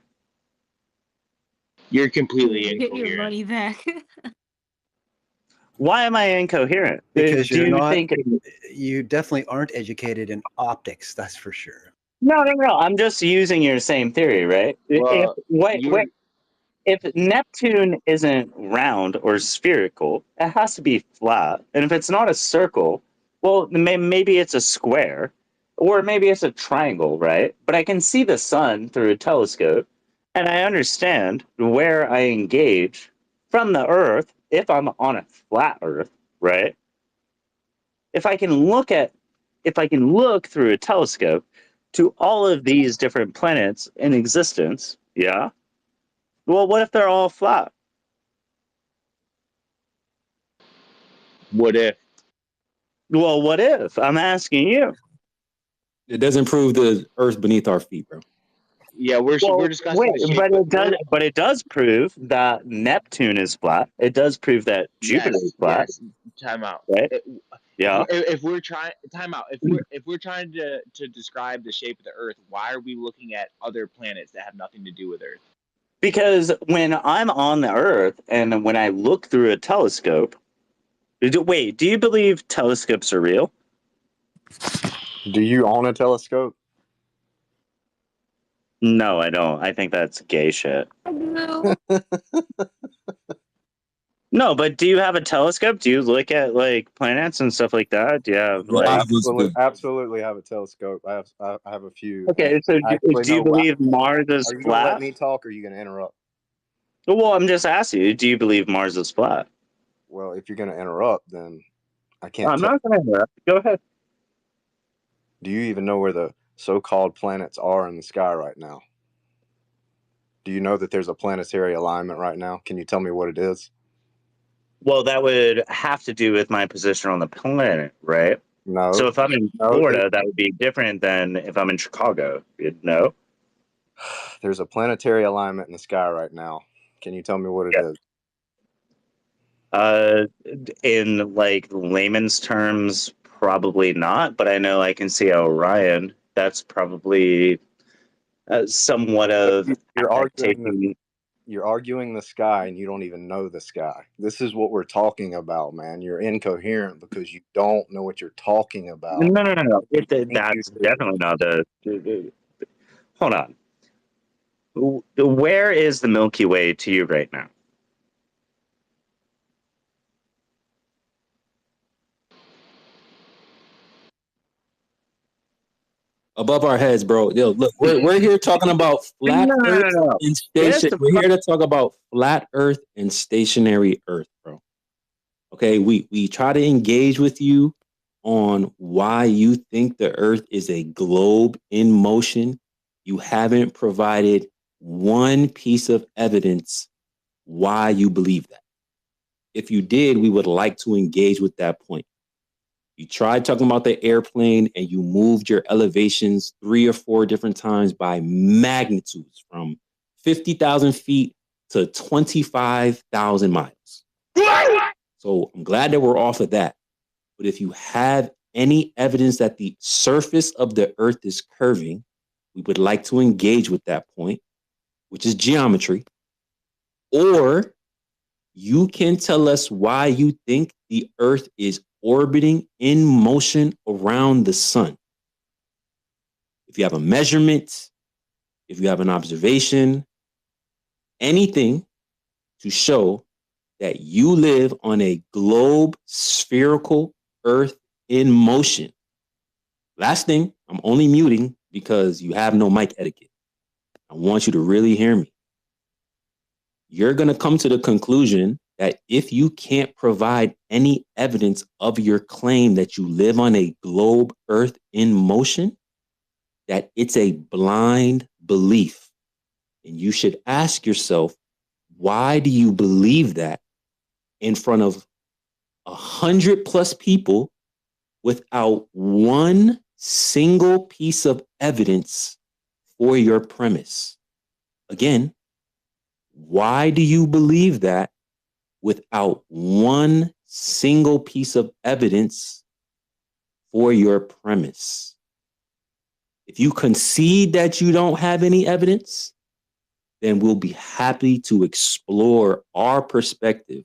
You're completely
Get your
incoherent.
money back.
Why am I incoherent?
Because
Do
you're
you
not,
think
you definitely aren't educated in optics, that's for sure.
No. I'm just using your same theory, right?
Well,
If Neptune isn't round or spherical, it has to be flat. And if it's not a circle, well, maybe it's a square, or maybe it's a triangle, right? But I can see the sun through a telescope, and I understand where I engage from the Earth if I'm on a flat Earth, right? If I can look through a telescope to all of these different planets in existence, yeah. Well, what if they're all flat?
What if?
Well, what if? I'm asking you.
It doesn't prove the Earth beneath our feet, bro.
Yeah, we're discussing the shape.
But it does prove that Neptune is flat. It does prove that Jupiter is flat.
Yes. Time out.
Right? Yeah.
If we're trying time out, if we're trying to describe the shape of the Earth, why are we looking at other planets that have nothing to do with Earth?
Because when I'm on the Earth and when I look through a telescope, wait, do you believe telescopes are real?
Do you own a telescope?
No, I don't. I think that's gay shit.
No.
No, but do you have a telescope? Do you look at like planets and stuff like that? Do you have like
Absolutely have a telescope. I have a few.
Okay, so do you believe Mars is
Are you gonna let
flat?
me talk or are you gonna interrupt?
Well, I'm just asking you, do you believe Mars is flat?
Well, if you're gonna interrupt, then I can't
I'm not gonna interrupt. Go ahead.
Do you even know where the so-called planets are in the sky right now? Do you know that there's a planetary alignment right now? Can you tell me what it is?
Well, that would have to do with my position on the planet, right?
No.
So if I'm in Florida, that would be different than if I'm in Chicago. No?
There's a planetary alignment in the sky right now. Can you tell me what it is?
In like layman's terms, probably not, but I know I can see Orion. That's probably somewhat of
You're arguing the sky and you don't even know the sky. This is what we're talking about, man. You're incoherent because you don't know what you're talking about.
No. That's definitely not the. Hold on. Where is the Milky Way to you right now?
Above our heads, bro. Yo, look, we're here talking about flat Earth and station. We're here to talk about flat Earth and stationary Earth, bro. Okay, we try to engage with you on why you think the Earth is a globe in motion. You haven't provided one piece of evidence why you believe that. If you did, we would like to engage with that point. You tried talking about the airplane and you moved your elevations 3 or 4 different times by magnitudes from 50,000 feet to 25,000 miles. So I'm glad that we're off of that. But if you have any evidence that the surface of the Earth is curving, we would like to engage with that point, which is geometry. Or you can tell us why you think the Earth is orbiting in motion around the sun. If you have a measurement, if you have an observation, anything to show that you live on a globe spherical Earth in motion. Last thing, I'm only muting because you have no mic etiquette. I want you to really hear me. You're going to come to the conclusion that if you can't provide any evidence of your claim that you live on a globe Earth in motion, that it's a blind belief. And you should ask yourself, why do you believe that in front of 100+ people without one single piece of evidence for your premise? Again, why do you believe that without one single piece of evidence for your premise? If you concede that you don't have any evidence, then we'll be happy to explore our perspective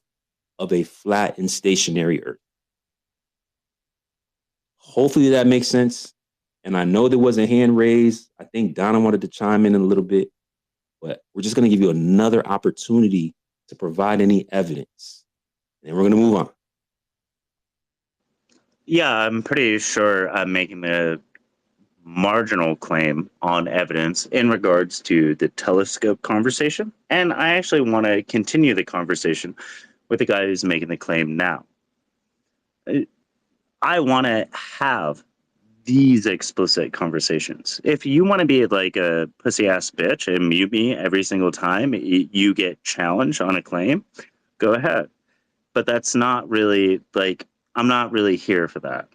of a flat and stationary Earth. Hopefully that makes sense. And I know there was a hand raised. I think Donna wanted to chime in a little bit, but we're just going to give you another opportunity to provide any evidence. And we're going to move on.
Yeah, I'm pretty sure I'm making a marginal claim on evidence in regards to the telescope conversation. And I actually want to continue the conversation with the guy who's making the claim now. I want to have these explicit conversations. If you want to be like a pussy ass bitch and mute me every single time you get challenged on a claim, go ahead. But that's not really like, I'm not really here for that.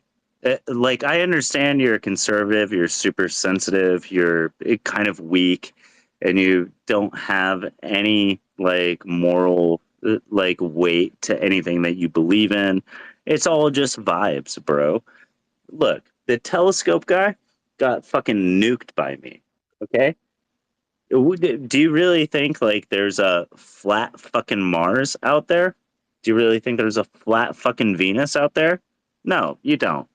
Like, I understand you're a conservative, you're super sensitive, you're kind of weak, and you don't have any like moral like weight to anything that you believe in. It's all just vibes, bro. Look, the telescope guy got fucking nuked by me. Okay? Do you really think like there's a flat fucking Mars out there? Do you really think there's a flat fucking Venus out there? No, you don't.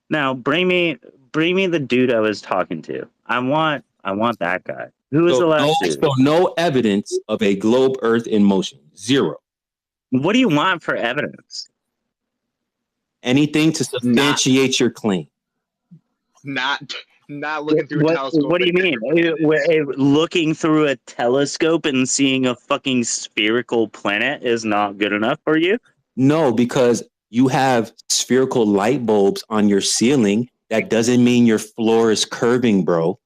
Now bring me the dude I was talking to. I want that guy. Who was the last dude?
So no evidence of a globe Earth in motion. Zero.
What do you want for evidence?
Anything to substantiate your claim.
Not looking through a telescope.
What do you mean? Looking through a telescope and seeing a fucking spherical planet is not good enough for you?
No, because you have spherical light bulbs on your ceiling. That doesn't mean your floor is curving, bro.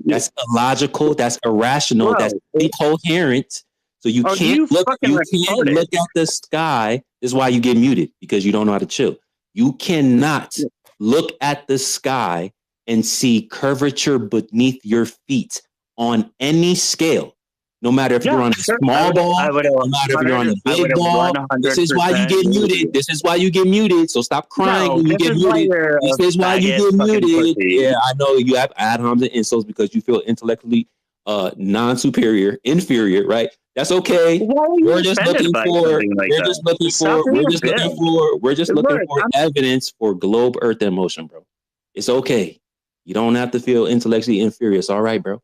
That's illogical. That's irrational. Bro, that's incoherent. So you can't look. You can't look at the sky. This is why you get muted, because you don't know how to chill. You cannot look at the sky and see curvature beneath your feet on any scale. No matter if you're on a small ball, no matter if you're on a big ball. This is why you get muted. This is why you get muted. So stop crying when you get muted. This is why you get muted. Yeah, I know you have ad homs and insults because you feel intellectually non-superior, inferior, right? That's okay. We're just looking for evidence for globe Earth in motion, bro. It's okay. You don't have to feel intellectually inferior. It's all right, bro.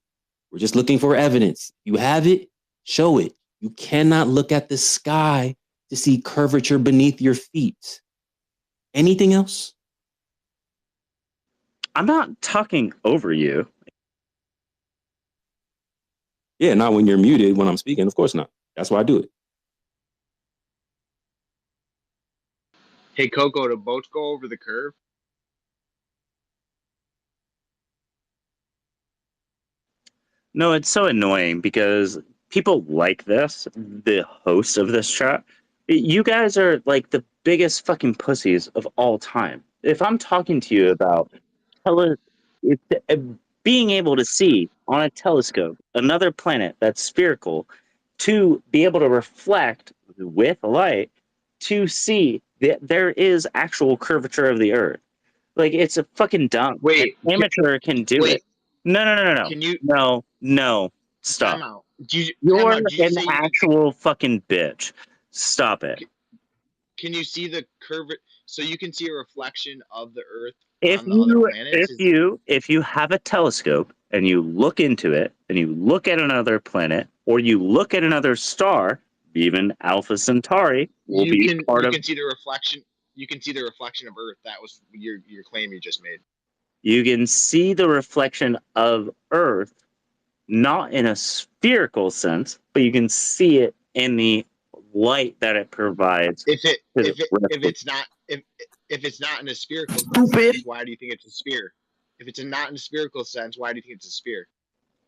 We're just looking for evidence. You have it, show it. You cannot look at the sky to see curvature beneath your feet. Anything else?
I'm not talking over you.
Yeah, not when you're muted when I'm speaking. Of course not. That's why I do it.
Hey, Coco, do boats go over the curve?
No, it's so annoying because people like this, the host of this chat, you guys are like the biggest fucking pussies of all time. If I'm talking to you about being able to see on a telescope another planet that's spherical, to be able to reflect with light, to see that there is actual curvature of the Earth. Like, it's a fucking dumb.
Wait,
An amateur can do
wait.
it. No.
Can you
No. Stop.
time out? Time
You're
out. Did you
an
say
actual fucking bitch. Stop it.
can you see the curve? So you can see a reflection of the Earth
If
on the other
you
planets?
if you have a telescope and you look into it and you look at another planet or you look at another star, even Alpha Centauri will
you
be
can
part
you
of.
can see the reflection. You can see the reflection of Earth. That was your claim you just made.
You can see the reflection of Earth, not in a spherical sense, but you can see it in the light that it provides.
If it's not in a spherical sense, why do you think it's a sphere? If it's not in a spherical sense, why do you think it's a sphere?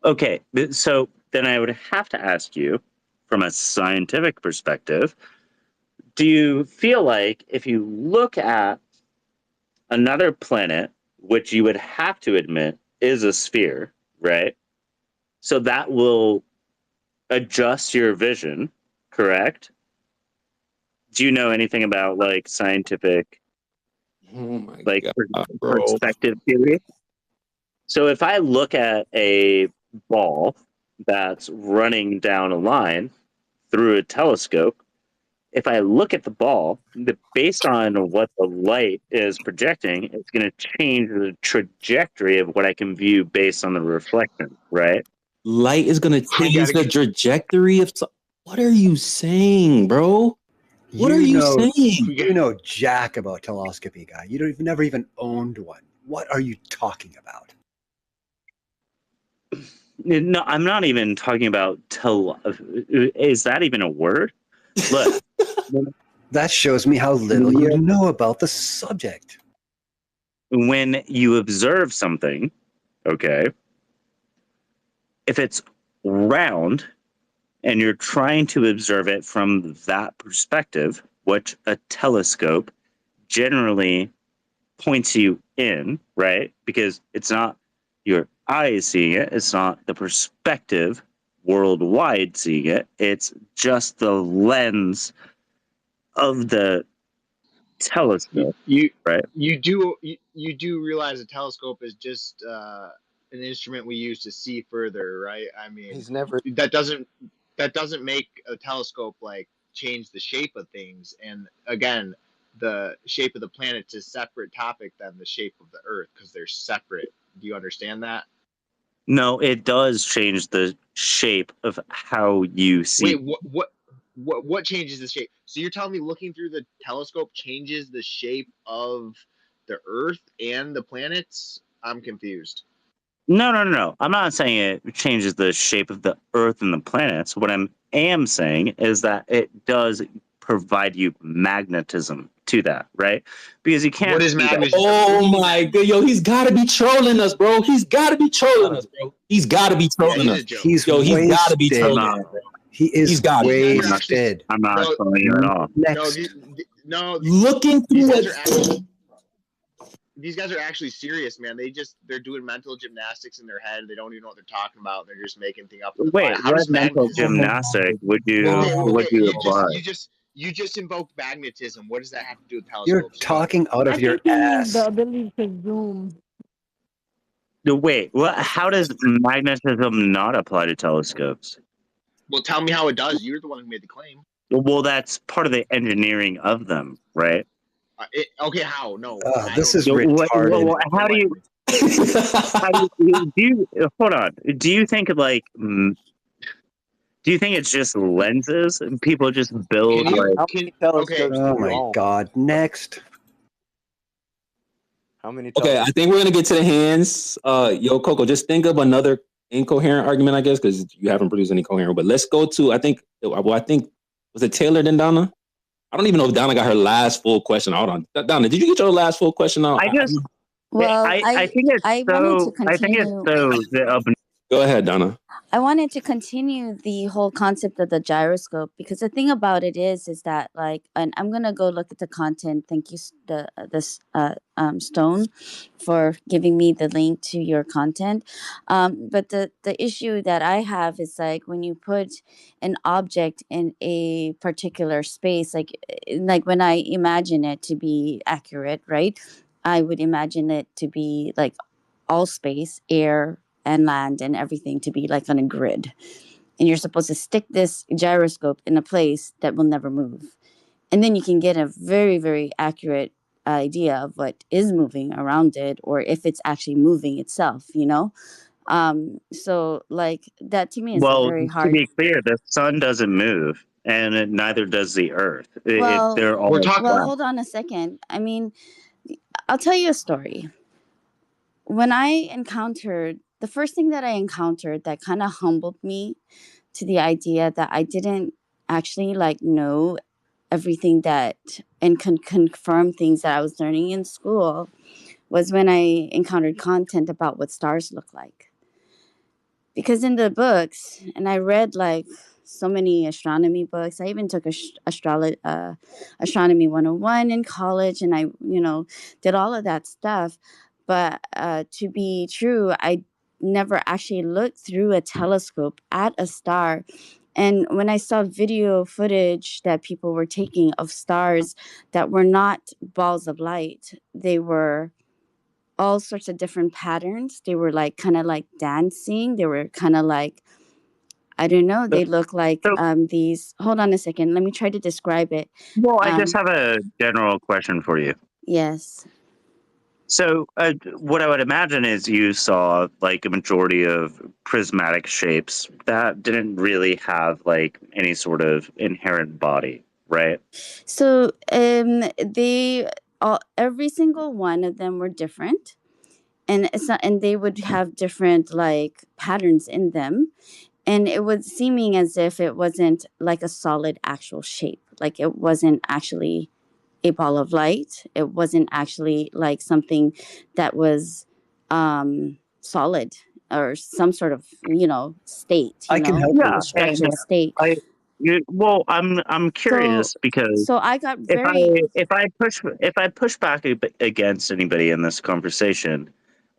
Okay, so then I would have to ask you, from a scientific perspective, do you feel like if you look at another planet, which you would have to admit is a sphere, right? So that will adjust your vision, correct? Do you know anything about like scientific like perspective theory? So if I look at a ball that's running down a line through a telescope, if I look at the ball, based on what the light is projecting, it's going to change the trajectory of what I can view based on the reflection, right?
Light is going to change the trajectory of. What are you saying, bro? What are you saying?
You know jack about telescopy, guy. You've never even owned one. What are you talking about?
No, I'm not even talking about is that even a word? Look.
That shows me how little you know about the subject.
When you observe something, okay, if it's round and you're trying to observe it from that perspective, which a telescope generally points you in, right? Because it's not your eyes seeing it, it's not the perspective worldwide seeing it, it's just the lens of the telescope. Right?
You do realize a telescope is just an instrument we use to see further, right? I mean, that doesn't make a telescope like change the shape of things. And again, the shape of the planet's a separate topic than the shape of the Earth because they're separate. Do you understand that?
No, it does change the shape of how you see.
Wait, what changes the shape? So you're telling me looking through the telescope changes the shape of the Earth and the planets? I'm confused.
No. I'm not saying it changes the shape of the Earth and the planets. What I am saying is that it does provide you magnetism to that, right? Because you can't.
What is magnetism?
Oh my god, yo, he's got to be trolling us, bro. He's got to be trolling us, bro. He's got to be trolling us.
He's
he's got to be
wasted.
trolling us.
He is
He's got
wasted.
I'm not trolling you at all.
Next.
No,
looking through it.
These guys are actually serious, man. They're doing mental gymnastics in their head. They don't even know what they're talking about. They're just making things up.
Wait, what mental gymnastic would you apply?
You just invoked magnetism. What does that have to do with telescopes?
You're talking out of your
think he means
ass.
the ability to zoom.
Wait, how does magnetism not apply to telescopes?
Well, tell me how it does. You're the one who made the claim.
Well, that's part of the engineering of them, right?
Okay, how? No.
This is retarded.
Well, how do you hold on? Do you think like do you think it's just lenses and people just build
Oh my god, next.
How many
Okay, I think we're gonna get to the hands. Yo, Coco, just think of another incoherent argument, I guess, because you haven't produced any coherent. But let's go to I think was it Taylor then Donna? I don't even know if Donna got her last full question. Hold on, Donna, did you get your last full question out?
I think it's so. I think it's so.
Go ahead, Donna.
I wanted to continue the whole concept of the gyroscope because the thing about it is that like, and I'm gonna go look at the content. Thank you, Stone, for giving me the link to your content. But the issue that I have is like when you put an object in a particular space, like when I imagine it to be accurate, right? I would imagine it to be like all space, air and land and everything to be like on a grid. And you're supposed to stick this gyroscope in a place that will never move. And then you can get a very, very accurate idea of what is moving around it or if it's actually moving itself, you know? So like that to me is a
Well,
very
to
hard.
be clear, the sun doesn't move, and neither does the Earth. They're
Well,
all flat.
hold on a second. I mean, I'll tell you a story. When I encountered the first thing that I encountered that kind of humbled me to the idea that I didn't actually like know everything that and confirm things that I was learning in school was when I encountered content about what stars look like. Because in the books, and I read like so many astronomy books. I even took astronomy 101 in college, and I, did all of that stuff. But to be true, I never actually looked through a telescope at a star. And when I saw video footage that people were taking of stars that were not balls of light, they were all sorts of different patterns. They were like kind of like dancing. They were kind of like, I don't know,
So,
they look like
so
these. Hold on a second. Let me try to describe it.
well, I just have a general question for you.
Yes.
So, what I would imagine is you saw like a majority of prismatic shapes that didn't really have like any sort of inherent body, right?
So they all every single one of them were different. And it's not, and they would have different like patterns in them, and it was seeming as if it wasn't like a solid actual shape, like it wasn't actually a ball of light. It wasn't actually like something that was solid or some sort of state,
I can help you
Yeah,
a
with that.
and
structured state.
well, I'm
So
curious because
so I got
if I
very
if I push back against anybody in this conversation,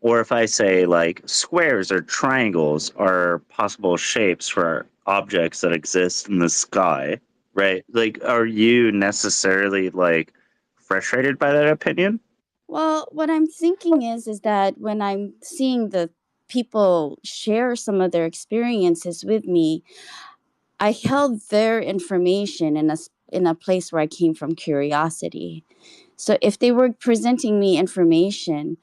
or if I say like squares or triangles are possible shapes for objects that exist in the sky, right? Like, are you necessarily like frustrated by that opinion?
well, what I'm thinking is that when I'm seeing the people share some of their experiences with me, I held their information in a place where I came from curiosity. So if they were presenting me information,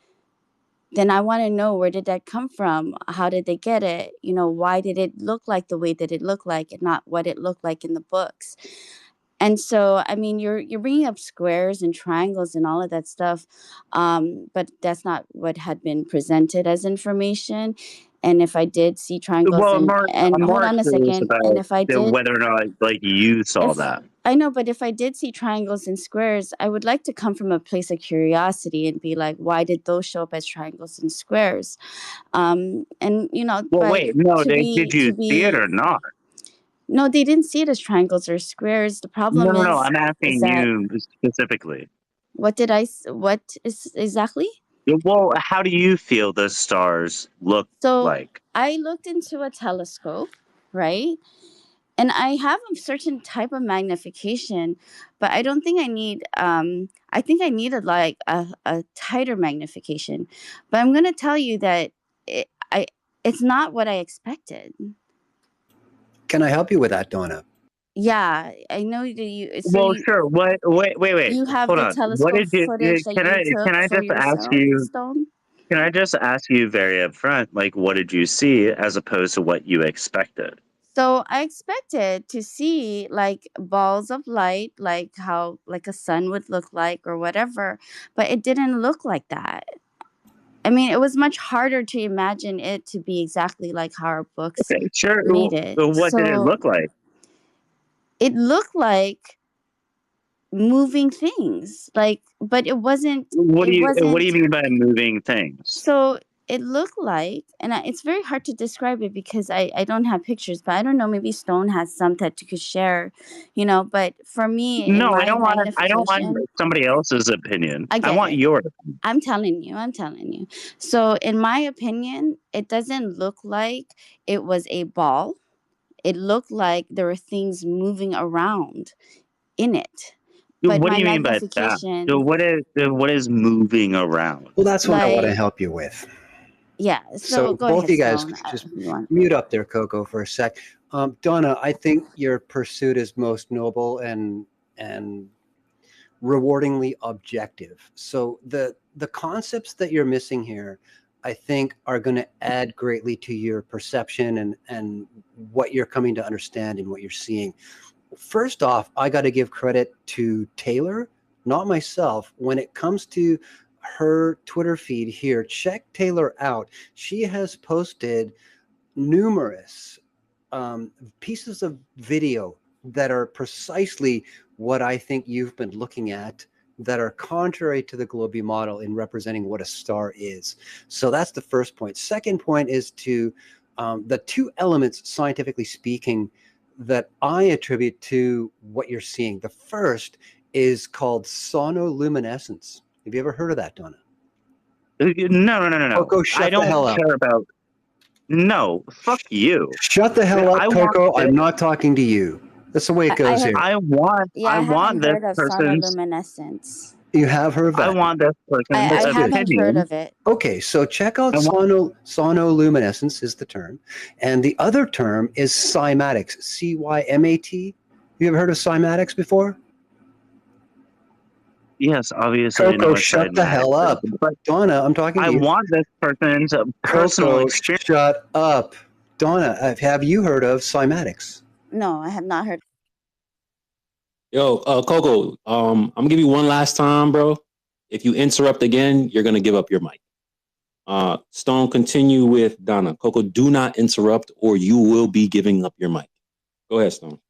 then I want to know, where did that come from? How did they get it? Why did it look like the way that it looked like and not what it looked like in the books? And so, I mean, you're bringing up squares and triangles and all of that stuff, but that's not what had been presented as information. And if I did see triangles
Well,
and
I'm
hold
more
on a
curious
second, and
about
if I did,
whether or not like you saw
if
that.
I know, but if I did see triangles and squares, I would like to come from a place of curiosity and be like, why did those show up as triangles and squares? And
Well,
but
wait, no, did
to
you see it
be
or not?
no, they didn't see it as triangles or squares. The
No,
problem
no, no.
is
I'm
is
asking
that
you specifically.
what is exactly?
Well, how do you feel the stars look
So
like?
I looked into a telescope, right? And I have a certain type of magnification, but I don't think I need I think I needed like a tighter magnification. But I'm gonna tell you that it's not what I expected.
Can I help you with that, Donna?
Yeah, I know that you so
Well, sure. What? Wait.
you have
Hold
the
on. What
telescope
did you?
footage that you
Can
took
I
for
just ask
yourself,
you?
Stone?
Can I just ask you very upfront, like, what did you see as opposed to what you expected?
So I expected to see like balls of light, like how like a sun would look like or whatever, but it didn't look like that. I mean, it was much harder to imagine it to be exactly like how our books
Okay, sure.
made it.
What did it
So
look like?
it looked like moving things, like, but it wasn't. It
What do you
wasn't.
mean by moving things?
So it looked like, and it's very hard to describe it because I don't have pictures, but I don't know. Maybe Stone has some that you could share, But for me, in
No,
my
I don't want
magnification,
somebody else's opinion.
I
I
get
want
it.
yours.
I'm telling you, I'm telling you. So, in my opinion, it doesn't look like it was a ball. It looked like there were things moving around in it, but
What do
my
you mean by that?
magnification,
What is moving around?
Well, that's what I want to
like,
help you with.
yeah.
So
So go
both
ahead,
you guys
Stone.
just
If you want.
mute up there, Coco, for a sec. Donna, I think your pursuit is most noble and rewardingly objective. So the concepts that you're missing here, I think, are going to add greatly to your perception and what you're coming to understand and what you're seeing. First off, I got to give credit to Taylor, not myself. When it comes to her Twitter feed here, check Taylor out. She has posted numerous pieces of video that are precisely what I think you've been looking at, that are contrary to the Globee model in representing what a star is. So that's the first point. Second point is to the two elements, scientifically speaking, that I attribute to what you're seeing. The first is called sonoluminescence. Have you ever heard of that, Donna?
No.
Coco,
I
shut the
don't
hell up.
care about. No, fuck you.
Shut the hell up,
I
Coco.
want this.
I'm not talking to you. That's the way it goes here.
I want.
Yeah,
I
I
want
haven't
this
heard of
person's.
sonoluminescence.
You have heard of
I
that?
want this person's
I haven't heard
opinion.
of it.
Okay, so check out
I want.
sonoluminescence is the term. And the other term is cymatics, C-Y-M-A-T. You ever heard of cymatics before?
Yes, obviously I know
Coco,
what
shut the hell
cymatics
up.
is, but
Donna, I'm talking
I
to you.
want this person's personal
Coco,
experience.
shut up. Donna, have you heard of cymatics?
No, I have not heard.
Yo, Coco, I'm gonna give you one last time, bro. If you interrupt again, you're gonna give up your mic. Stone, continue with Donna. Coco, do not interrupt, or you will be giving up your mic. Go ahead, Stone.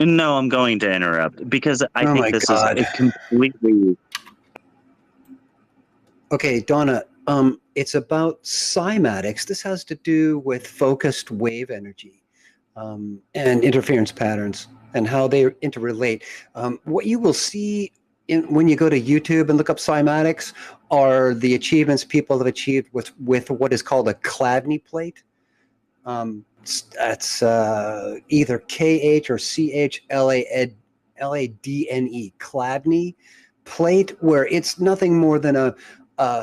No, I'm going to interrupt because I
Oh
think
my
this
God.
is completely.
Okay, Donna, it's about cymatics. This has to do with focused wave energy and interference patterns and how they interrelate. What you will see when you go to YouTube and look up cymatics are the achievements people have achieved with what is called a Chladni plate. That's either KH or CHLADNE, Chladni plate, where it's nothing more than a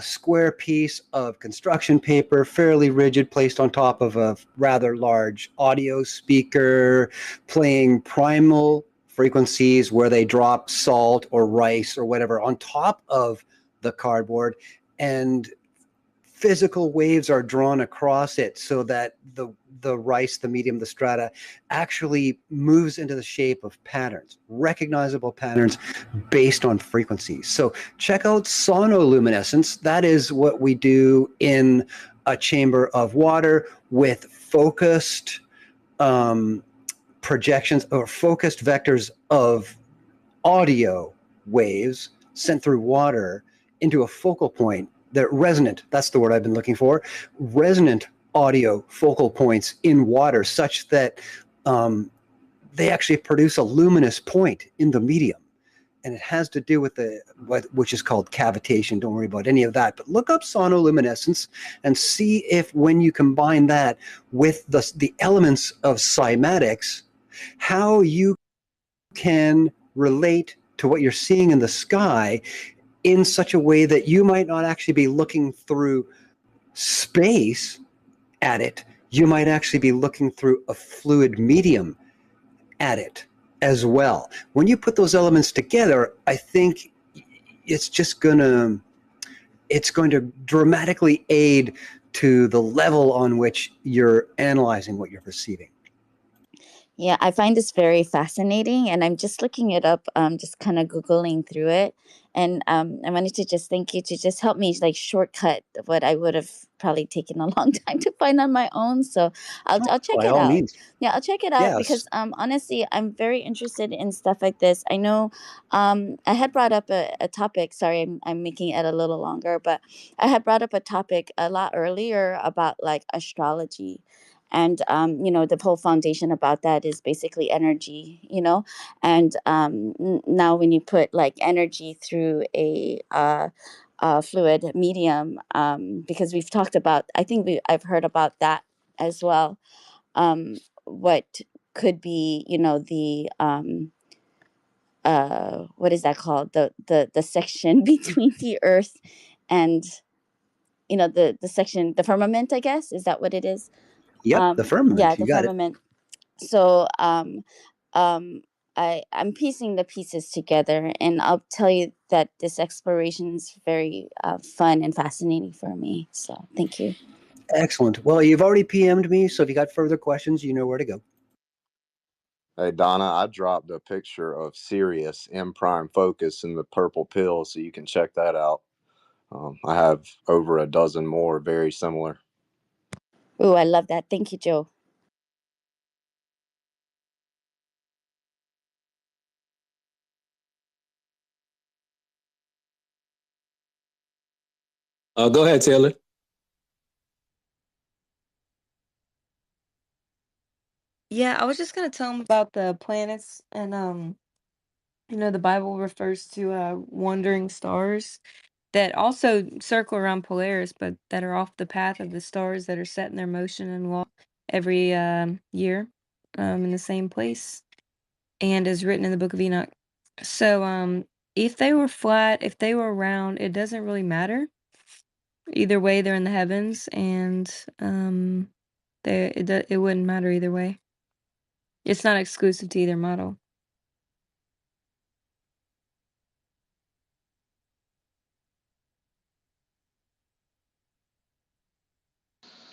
square piece of construction paper, fairly rigid, placed on top of a rather large audio speaker, playing primal frequencies where they drop salt or rice or whatever on top of the cardboard, and physical waves are drawn across it so that the rice, the medium, the strata actually moves into the shape of patterns, recognizable patterns based on frequencies. So check out sonoluminescence. That is what we do in a chamber of water with focused projections or focused vectors of audio waves sent through water into a focal point. They're resonant, that's the word I've been looking for, resonant audio focal points in water such that they actually produce a luminous point in the medium. And it has to do with which is called cavitation. Don't worry about any of that. But look up sonoluminescence and see if, when you combine that with the elements of cymatics, how you can relate to what you're seeing in the sky in such a way that you might not actually be looking through space at it. You might actually be looking through a fluid medium at it as well. When you put those elements together, I think it's going to dramatically aid to the level on which you're analyzing what you're perceiving.
Yeah, I find this very fascinating, and I'm just looking it up, just kind of Googling through it. And I wanted to just thank you to just help me like shortcut what I would have probably taken a long time to find on my own. So I'll check
By
it
all
out.
means.
Yeah, I'll check it out
Yes.
because honestly, I'm very interested in stuff like this. I know I had brought up a topic. Sorry, I'm making it a little longer, but I had brought up a topic a lot earlier about like astrology. And the whole foundation about that is basically energy, and now when you put like energy through a fluid medium, because we've talked about, I've heard about that as well, what could be, the what is that called, the section between the earth and, the section, the firmament, I guess, is that what it is?
Yep, the
Yeah,
firmament. You
the
got it.
firmament. So um I'm piecing the pieces together, and I'll tell you that this exploration is very fun and fascinating for me. So thank you.
Excellent. Well, you've already PM'd me, so if you got further questions, you know where to go.
Hey Donna, I dropped a picture of Sirius M prime focus in the purple pill, so you can check that out. I have over a dozen more very similar.
Oh, I love that. Thank you, Joe.
Go ahead, Taylor.
Yeah, I was just gonna tell him about the planets, and the Bible refers to wandering stars that also circle around Polaris, but that are off the path of the stars that are set in their motion and law every year in the same place, and is written in the Book of Enoch. So if they were flat, if they were round, it doesn't really matter. Either way, they're in the heavens, and it wouldn't matter either way. It's not exclusive to either model.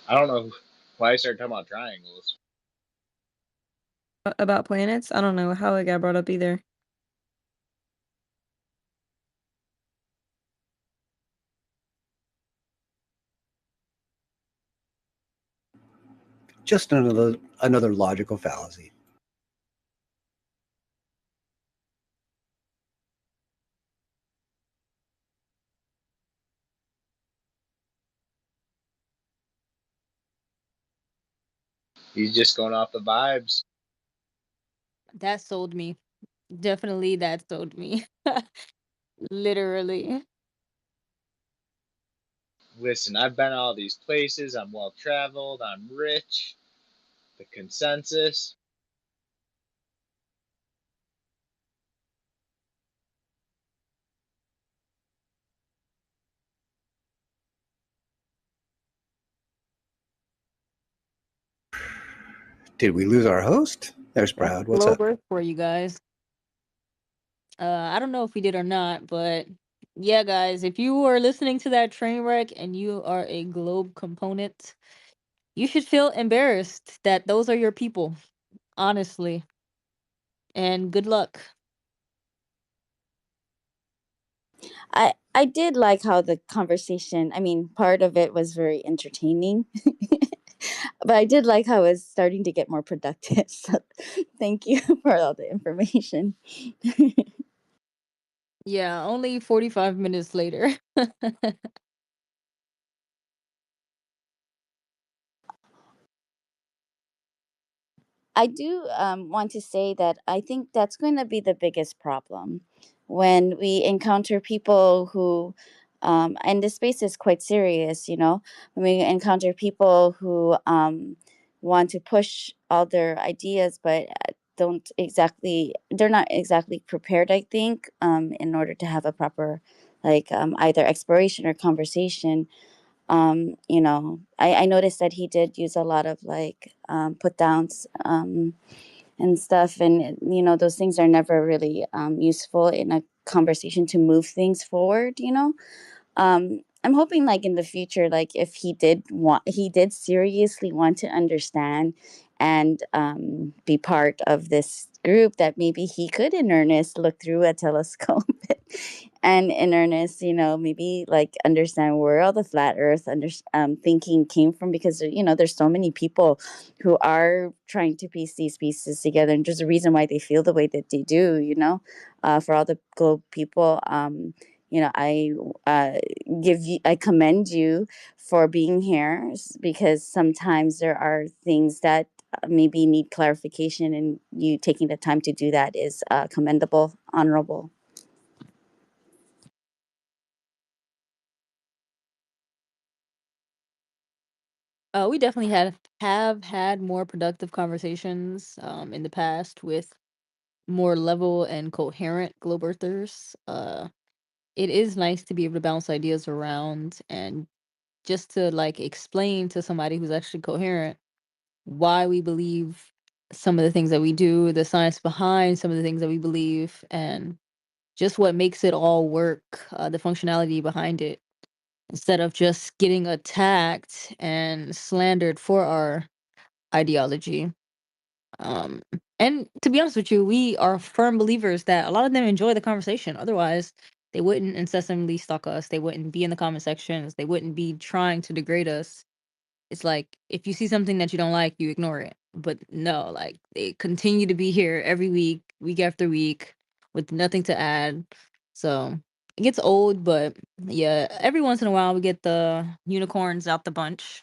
I don't know why I started talking about triangles.
About planets, I don't know how it got brought up either.
Just another logical fallacy.
He's just going off the vibes.
That sold me. Definitely that sold me. Literally.
Listen, I've been all these places. I'm well traveled. I'm rich. The consensus.
Did we lose our host? There's
That's
Proud. What's
Globe
up?
Earth for you guys. I don't know if we did or not, but yeah, guys, if you are listening to that train wreck and you are a globe component, you should feel embarrassed that those are your people, honestly. And good luck.
I did like how the conversation, I mean, part of it was very entertaining, but I did like how it was starting to get more productive. So thank you for all the information.
Yeah, only 45 minutes later.
I do want to say that I think that's going to be the biggest problem when we encounter people who, and this space is quite serious, when we encounter people who want to push all their ideas, but they're not exactly prepared, I think, in order to have a proper, like, either exploration or conversation. I noticed that he did use a lot of, like, put downs, and stuff, and those things are never really useful in a conversation to move things forward. I'm hoping, like, in the future, like, if he did seriously want to understand and be part of this group, that maybe he could in earnest look through a telescope and in earnest, maybe, like, understand where all the flat earth thinking came from, because there's so many people who are trying to piece these pieces together, and there's a reason why they feel the way that they do. For all the globe people, I I commend you for being here, because sometimes there are things that maybe need clarification, and you taking the time to do that is commendable, honorable.
We definitely have had more productive conversations in the past with more level and coherent globe earthers. It is nice to be able to bounce ideas around and just to like explain to somebody who's actually coherent why we believe some of the things that we do, the science behind some of the things that we believe, and just what makes it all work, the functionality behind it, instead of just getting attacked and slandered for our ideology. Um, and to be honest with you, we are firm believers that a lot of them enjoy the conversation. Otherwise, they wouldn't incessantly stalk us. They wouldn't be in the comment sections. They wouldn't be trying to degrade us. It's like if you see something that you don't like, you ignore it. But no, like they continue to be here every week, week after week, with nothing to add. So it gets old, but yeah, every once in a while we get the unicorns out the bunch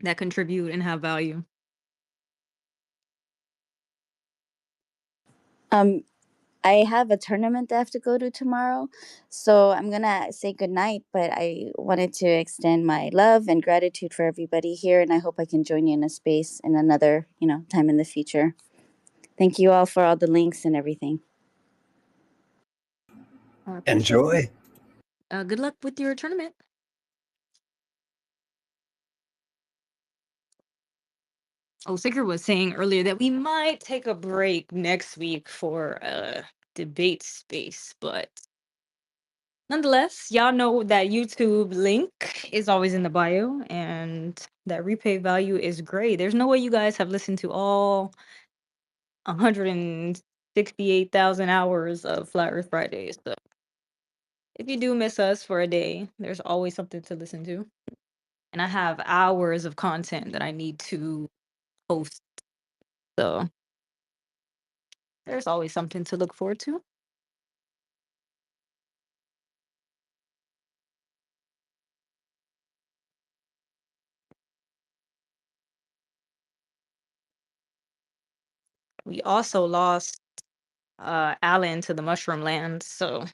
that contribute and have value.
Um, I have a tournament that I have to go to tomorrow, so I'm gonna say goodnight. But I wanted to extend my love and gratitude for everybody here, and I hope I can join you in a space in another, time in the future. Thank you all for all the links and everything.
I appreciate it.
Enjoy.
Good luck with your tournament. Oh, Sigurd was saying earlier that we might take a break next week for a debate space, but nonetheless, y'all know that YouTube link is always in the bio and that replay value is great. There's no way you guys have listened to all 168,000 hours of Flat Earth Fridays. So if you do miss us for a day, there's always something to listen to. And I have hours of content that I need to post. So there's always something to look forward to. We also lost Alan to the Mushroom Land, so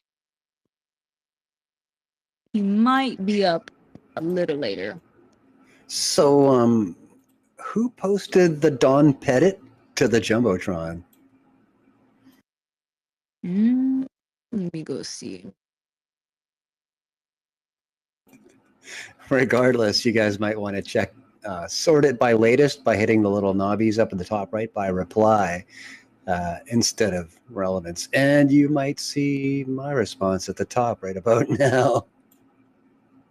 he might be up a little later.
So, who posted the Don Pettit to the Jumbotron?
Let me go see.
Regardless, you guys might want to check, sort it by latest by hitting the little knobbies up in the top right by reply instead of relevance. And you might see my response at the top right about now.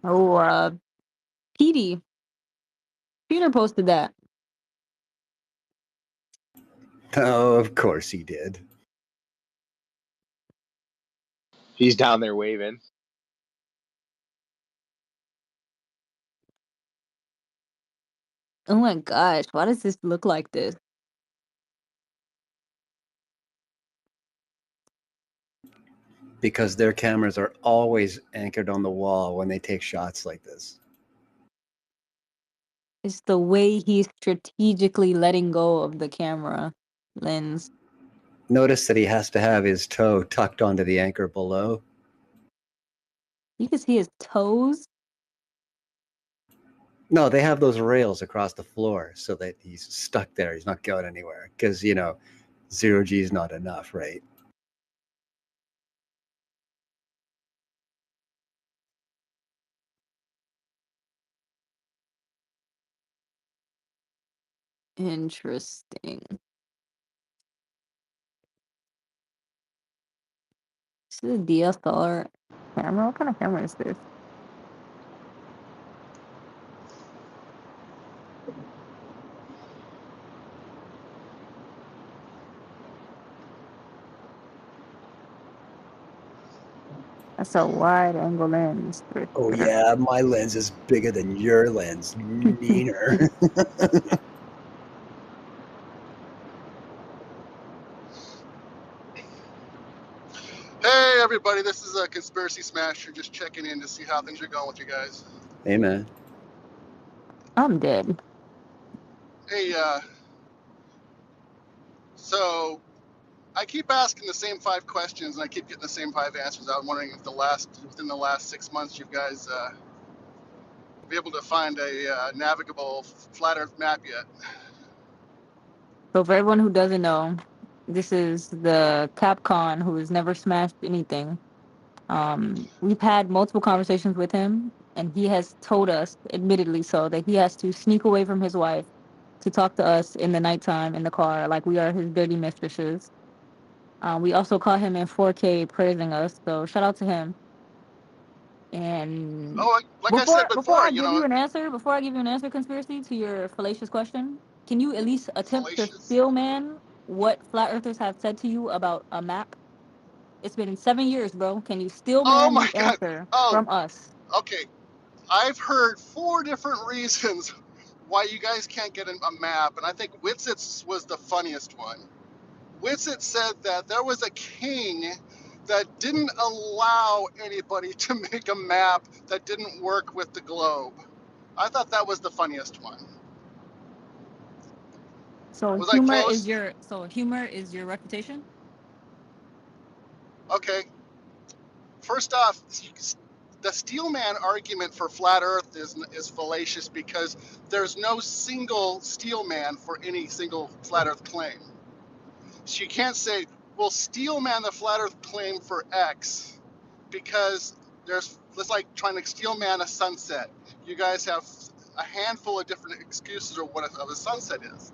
Oh, Petey. Peter posted that.
Oh, of course he did.
He's down there waving.
Oh my gosh, why does this look like this?
Because their cameras are always anchored on the wall when they take shots like this.
It's the way he's strategically letting go of the camera lens.
Notice that he has to have his toe tucked onto the anchor below.
You can see his toes.
No, they have those rails across the floor so that he's stuck there. He's not going anywhere because, 0G is not enough, right?
Interesting. This is a DSLR camera. What kind of camera is this? That's a wide angle lens. For
Oh,
sure.
yeah, my lens is bigger than your lens. Meaner.
Hey everybody, this is a Conspiracy Smasher just checking in to see how things are going with you guys.
Hey, man.
I'm dead.
Hey, so I keep asking the same 5 questions and I keep getting the same 5 answers. I'm wondering if within the last 6 months you guys be able to find a navigable flat Earth map yet.
So for everyone who doesn't know, this is the Capcom who has never smashed anything. We've had multiple conversations with him, and he has told us, admittedly so, that he has to sneak away from his wife to talk to us in the nighttime in the car, like we are his dirty mistresses. We also caught him in 4K praising us, so shout out to him. And
Oh, like I said
before
before,
I give you an answer, conspiracy, to your fallacious question, can you at least attempt to
fallacious.
steel man what flat earthers have said to you about a map? It's been 7 years, bro. Can you steel
Oh
man
my
the
God.
answer
Oh,
from us?
okay. I've heard 4 different reasons why you guys can't get a map, and I think Witsit's was the funniest one. Witsit said that there was a king that didn't allow anybody to make a map that didn't work with the globe. I thought that was the funniest one.
So
Was I close?
humor is your reputation.
Okay. First off, the Steelman argument for flat Earth is fallacious because there's no single Steelman for any single flat Earth claim. So you can't say, well, Steelman the flat Earth claim for X, because it's like trying to Steelman a sunset. You guys have a handful of different excuses of what a sunset is.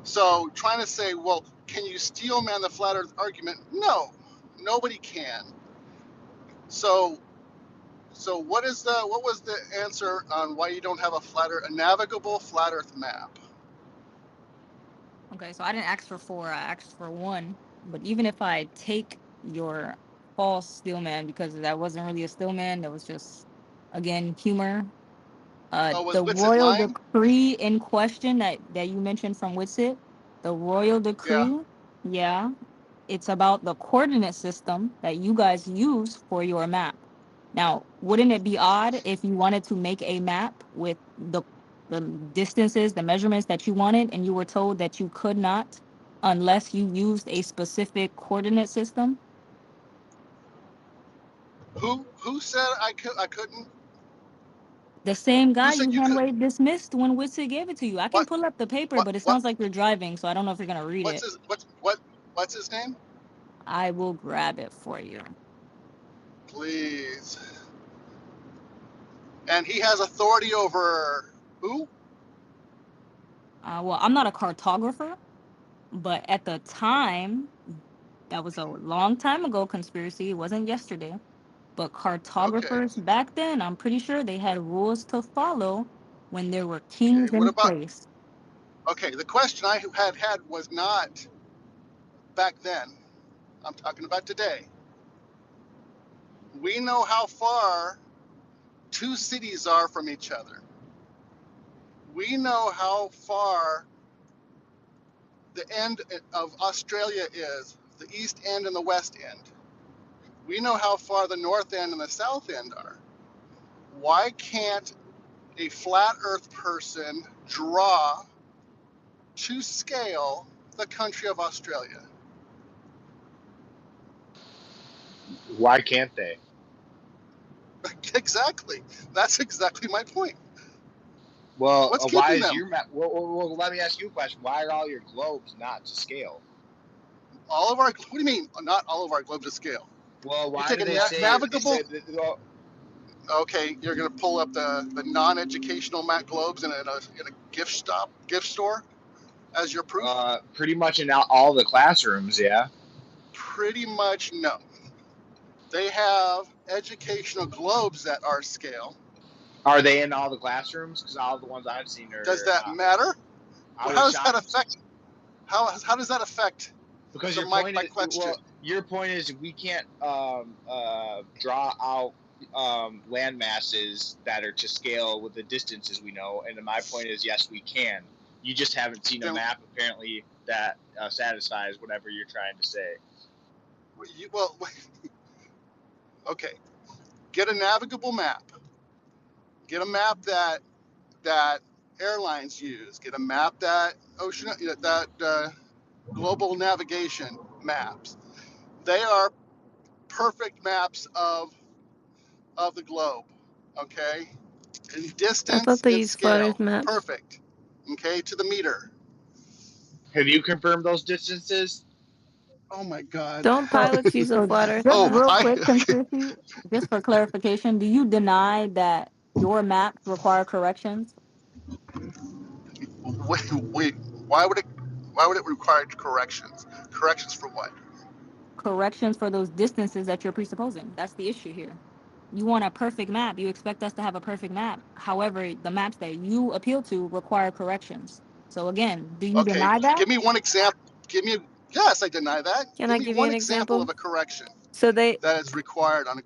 So trying to say, well, can you Steelman the flat Earth argument? No, nobody can. So what was the answer on why you don't have a navigable flat Earth map?
Okay, so I didn't ask for 4, I asked for 1. But even if I take your false steel man, because that wasn't really a steel man, that was just, again, humor.
Oh, was
The
Witsit
royal
lying?
decree in question that you mentioned from Witsit, the royal
Yeah.
decree, yeah, it's about the coordinate system that you guys use for your map. Now, wouldn't it be odd if you wanted to make a map with the distances, the measurements that you wanted, and you were told that you could not unless you used a specific coordinate system?
Who said I couldn't?
The same
Who
guy
said
you
you could?
hand dismissed when Witsit gave it to you. I can
What
pull up the paper,
what
but it
what
sounds like you're driving, so I don't know if you're gonna read
what's
it.
his what's his name?
I will grab it for you.
Please. And he has authority over who?
Well, I'm not a cartographer, but at the time, that was a long time ago, conspiracy. It wasn't yesterday. But
Okay.
cartographers back then, I'm pretty sure they had rules to follow when there were
Okay.
kings
What
in
about
place.
okay, the question I had was not back then. I'm talking about today. We know how far 2 cities are from each other. We know how far the end of Australia is, the east end and the west end. We know how far the north end and the south end are. Why can't a flat earth person draw to scale the country of Australia?
Why can't they?
Exactly. That's exactly my point.
Well,
What's
why
keeping
is
them?
your map? Well, let me ask you a question. Why are all your globes not to scale?
All of our, what do you mean, not all of our globe to scale?
Well,
You
why
take
do
a
they say
navigable,
well,
okay, you're going to pull up the non-educational map globes in a gift store as your proof?
pretty much in all the classrooms? Yeah.
Pretty much no. They have educational globes that are scale.
Are they in all the classrooms? Because all the ones I've seen
Does
are
that
not.
matter?
I
How
was
does that
shocked
affect? How does that affect
because
my question?
your point is we can't draw out land masses that are to scale with the distances we know, and then my point is yes, we can. You just haven't seen a
Then,
map apparently that satisfies whatever you're trying to say.
well, okay. Get a navigable map. Get a map that airlines use. Get a map that global navigation maps. They are perfect maps of the globe. Okay. In
I
distance
thought they
and
used flat
scale.
Earth maps.
Perfect. Okay, to the meter.
Have you confirmed those distances?
Oh my God.
Don't pilots use a
So
flat Earth
just
Oh,
map?
real
I
quick,
okay.
conspiracy, just for clarification, do you deny that your maps require corrections?
Wait. Why would it require corrections? Corrections for what?
Corrections for those distances that you're presupposing. That's the issue here. You want a perfect map. You expect us to have a perfect map. However, the maps that you appeal to require corrections. So again, do you
Okay,
deny that?
give me one example. Yes, I deny that.
Can
Give
I
me
give you
one
an
example of
example?
a correction
So they
that is required on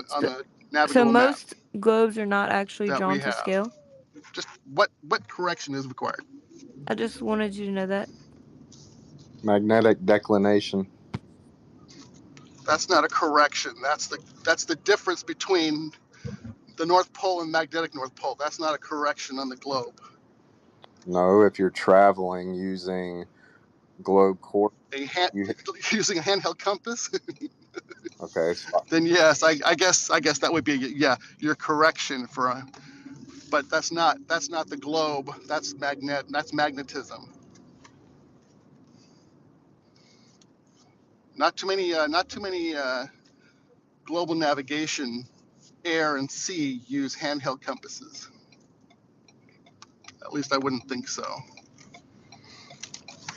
so,
the
so
navigable map
most globes are not actually
that
drawn
we
to
have.
scale.
Just what correction is required?
I just wanted you to know that.
Magnetic declination.
That's not a correction. That's the difference between the North Pole and magnetic North Pole. That's not a correction on the globe.
No, if you're traveling using globe core, you
Using a handheld compass,
okay. So,
then yes, I guess that would be your correction for a. But that's not the globe. That's magnetism. Not too many global navigation, air and sea use handheld compasses. At least I wouldn't think so.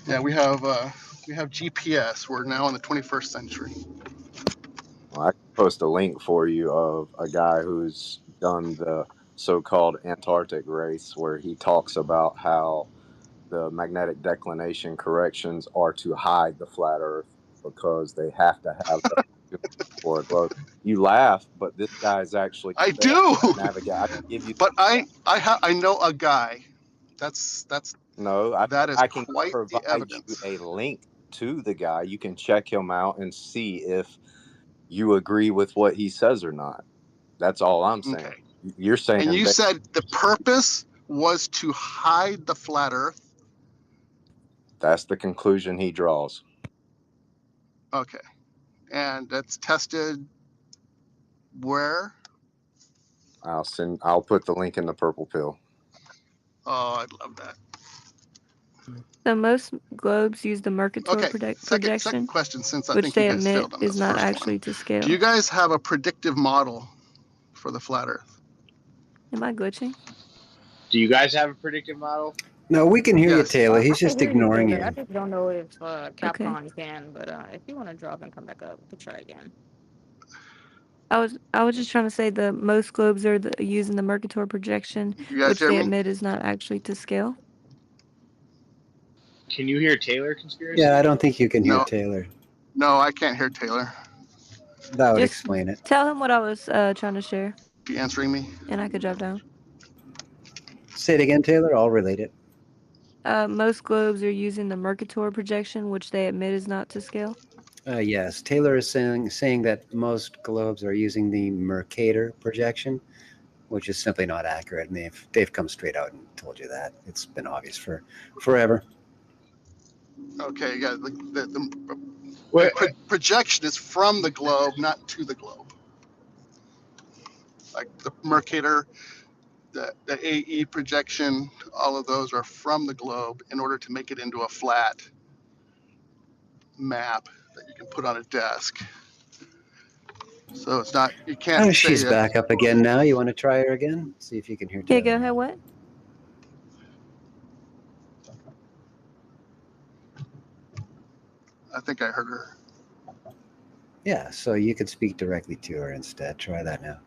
Yeah, we have GPS. We're now in the 21st century.
well, I can post a link for you of a guy who's done the so-called Antarctic race, where he talks about how the magnetic declination corrections are to hide the flat Earth because they have to have those for a globe. You laugh, but this guy's actually
I
there
do,
to navigate. I can give you.
but I know a guy.
No,
That is
I can
quite the
provide you
evidence.
a link to the guy. You can check him out and see if you agree with what he says or not. That's all I'm saying.
Okay.
You're saying
And you
that
said the purpose was to hide the flat Earth.
that's the conclusion he draws.
Okay. And that's tested where?
I'll put the link in the purple pill.
Oh, I'd love that.
So most globes use the Mercator
Okay. Second
projection,
question, since I
which
think you
they
guys
admit
failed on
is
this
not
first
actually
one.
to
Do you
scale.
guys have a predictive model for the flat Earth?
Am I glitching?
Do you guys have a predictive model?
No, we can hear you,
Yes.
Taylor.
I
He's
can
just
hear you,
ignoring
Taylor. I
you.
just don't know if
Okay.
Capcom can, but if you want to drop and come back up, we could try again.
I was just trying to say the most globes are using the Mercator projection,
You guys
which
hear
they
me?
admit is not actually to scale.
Can you hear Taylor
Yeah,
conspiracy?
I don't think you can hear
No.
Taylor.
No, I can't hear Taylor.
That would
Just
explain it.
tell him what I was trying to share,
Be answering me?
and I could drop down.
Say it again, Taylor. I'll relate it.
Most globes are using the Mercator projection, which they admit is not to scale.
Yes, Taylor is saying that most globes are using the Mercator projection, which is simply not accurate, and they've come straight out and told you that. It's been obvious for forever.
Okay, yeah.
Wait,
Projection is from the globe, not to the globe. Like the Mercator, the AE projection, all of those are from the globe in order to make it into a flat map that you can put on a desk. So it's not, you can't say
She's
that.
back up again now. You want to try her again? See if you can hear
Yeah,
Taylor.
go ahead. What?
I think I heard her.
Yeah, so you could speak directly to her instead. Try that now.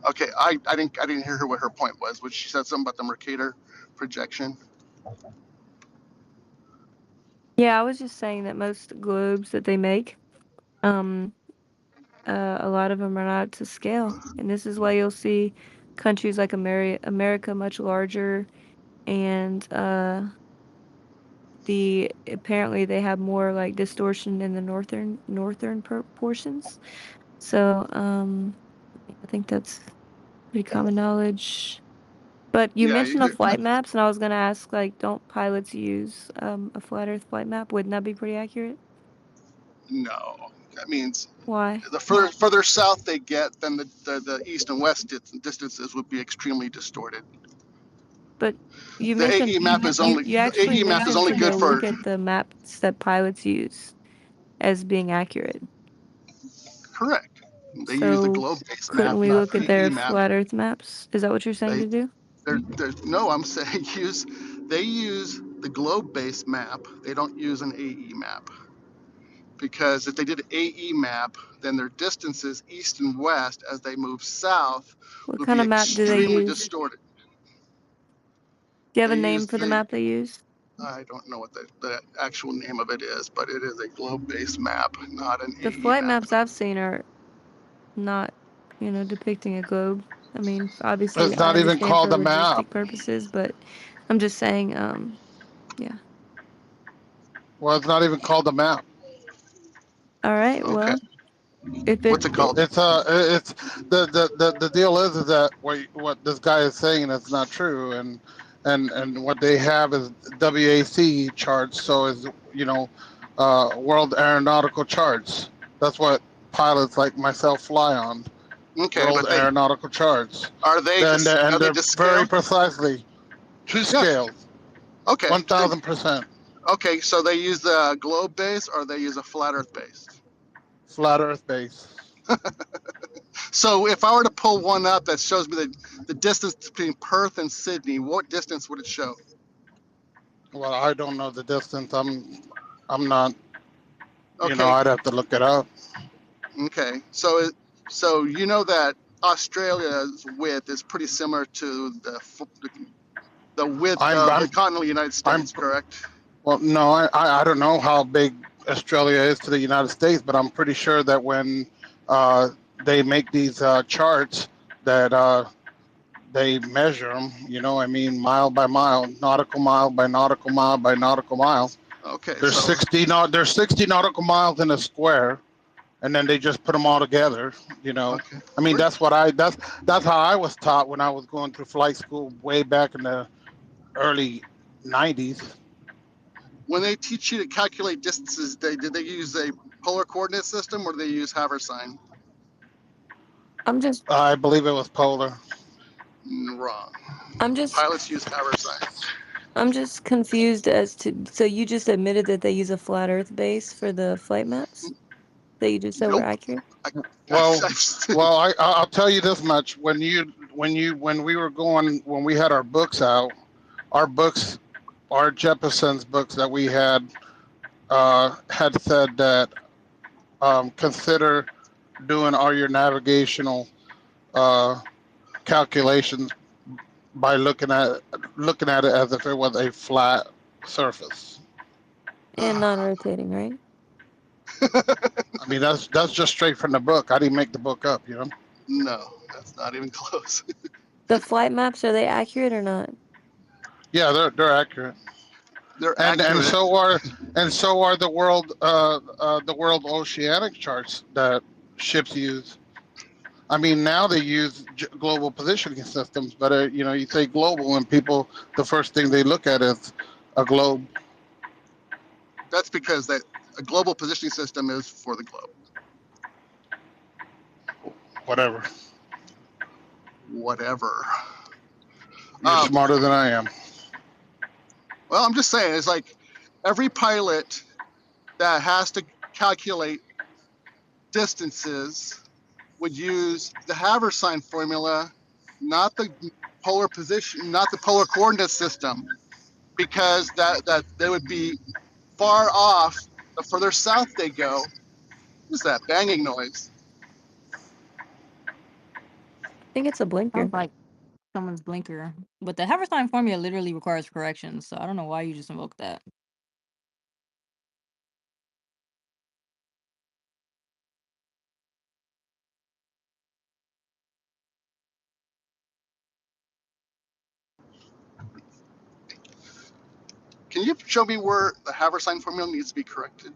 Okay, I didn't hear her what her point was, which she said something about the Mercator projection.
Yeah, I was just saying that most globes that they make, a lot of them are not to scale, and this is why you'll see countries like America much larger, and apparently they have more like distortion in the northern portions. So I think that's pretty common knowledge. But you
Yeah,
mentioned the flight maps, and I was gonna ask, like, don't pilots use a flat Earth flight map? Wouldn't that be pretty accurate?
no, That means
Why?
the further south they get, then the east and west distances would be extremely distorted.
But you
The
mentioned
AE map is only
you actually mentioned to
good
go
for.
look at the maps that pilots use as being accurate.
Correct. They use the
So
globe-based
couldn't
map,
we
not
look
the
at
AE
their
map.
flat Earth maps? Is that what you're saying
They,
to do?
no, I'm saying they use the globe-based map. They don't use an AE map, because if they did an AE map, then their distances east and west as they move south
What
would
kind
be
of map do they
extremely
use?
distorted.
Do you have
They
a name
use
for the map they use?
I don't know what the actual name of it is, but it is a globe-based map, not an
The
AE
flight
map.
maps I've seen are not, depicting a globe. I mean, obviously,
It's
I
not even
understand
called
for
a map.
logistic purposes, but I'm just saying, yeah.
Well, it's not even called a map.
All right,
Okay.
well, if
What's it called?
It's the deal is that what this guy is saying is not true, and what they have is WAC charts, so is World Aeronautical Charts. That's what pilots like myself fly on.
Okay,
World
but
Aeronautical Charts.
are they
And they're
to
very
scale?
precisely to scale.
Okay.
1000%.
Okay, so they use the globe base or they use a flat Earth base.
Flat Earth base.
So if I were to pull one up that shows me the distance between Perth and Sydney, what distance would it show?
Well, I don't know the distance. I'm not.
Okay.
I'd have to look it up.
Okay, so you know that Australia's width is pretty similar to the width of the continental United States, correct?
Well, no, I don't know how big Australia is to the United States, but I'm pretty sure that when they make these charts, that they measure them. Mile by mile, nautical mile by nautical mile by nautical mile.
Okay,
There's
so
60 nautical miles in a square, and then they just put them all together.
okay.
I mean, that's how I was taught when I was going through flight school way back in the early 90s.
When they teach you to calculate distances, did they use a polar coordinate system or do they use Haversine?
I believe it was polar.
Wrong.
I'm just
Pilots use Haversine.
I'm just confused as to, so you just admitted that they use a flat Earth base for the flight maps that you just said were accurate?
Well, I'll tell you this much: when we had our books out, our Jefferson's books that we had said that consider doing all your navigational calculations by looking at it as if it was a flat surface
and non-rotating, right?
I mean, that's just straight from the book. I didn't make the book up,
No, that's not even close.
The flight maps, are they accurate or not?
Yeah, they're accurate.
They're
and
accurate.
so are the world oceanic charts that ships use. I mean, now they use global positioning systems, but you say global, and people, the first thing they look at is a globe.
That's because a global positioning system is for the globe.
Whatever.
You're
smarter than I am.
Well, I'm just saying, it's like every pilot that has to calculate distances would use the Haversine formula, not the polar position, not the polar coordinate system, because that they would be far off the further south they go. What's that banging noise?
I think it's a blinker.
Sounds like someone's blinker. But the Haversine formula literally requires corrections, so I don't know why you just invoked that.
Can you show me where the Haversine formula needs to be corrected?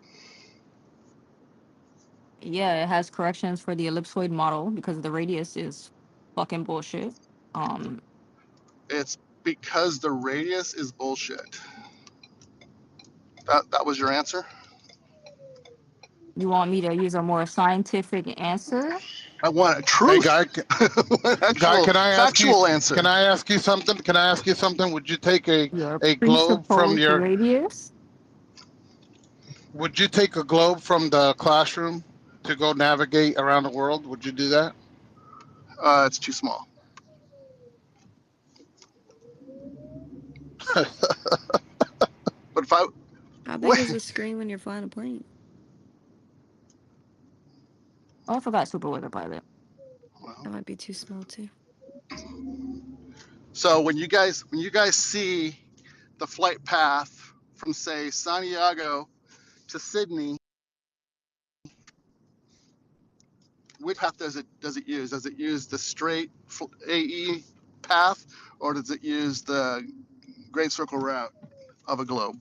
Yeah, it has corrections for the ellipsoid model because the radius is fucking bullshit.
It's because the radius is bullshit. That was your answer?
You want me to use a more scientific answer?
I want a
Hey,
truth,
guy,
actual
can I ask you?
factual answer.
Can I ask you something? Can I ask you something? Would you take
Your
a globe from
presupposed
your?
radius?
Would you take a globe from the classroom to go navigate around the world? Would you do that?
It's too small. But if I
How big
wait,
is the screen when you're flying a plane?
Oh, I forgot Super Weather Pilot.
That might be too small too.
so when you guys see the flight path from say Santiago to Sydney, which path does it use? Does it use the straight AE path, or does it use the Great Circle route of a globe?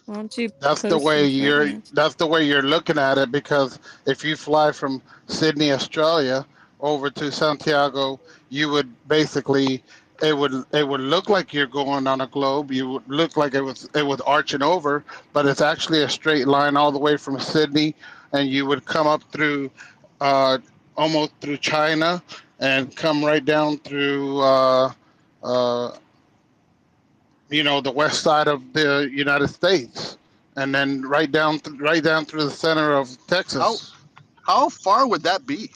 Why don't you
That's the
post
way
some flight
you're.
maps?
That's the way you're looking at it. Because if you fly from Sydney, Australia, over to Santiago, you would basically. It would look like you're going on a globe. You would look like it was arching over, but it's actually a straight line all the way from Sydney, and you would come up through, uh, almost through China, and come right down through. Uh, the west side of the United States, and then right down through the center of
How
Texas.
far would that be?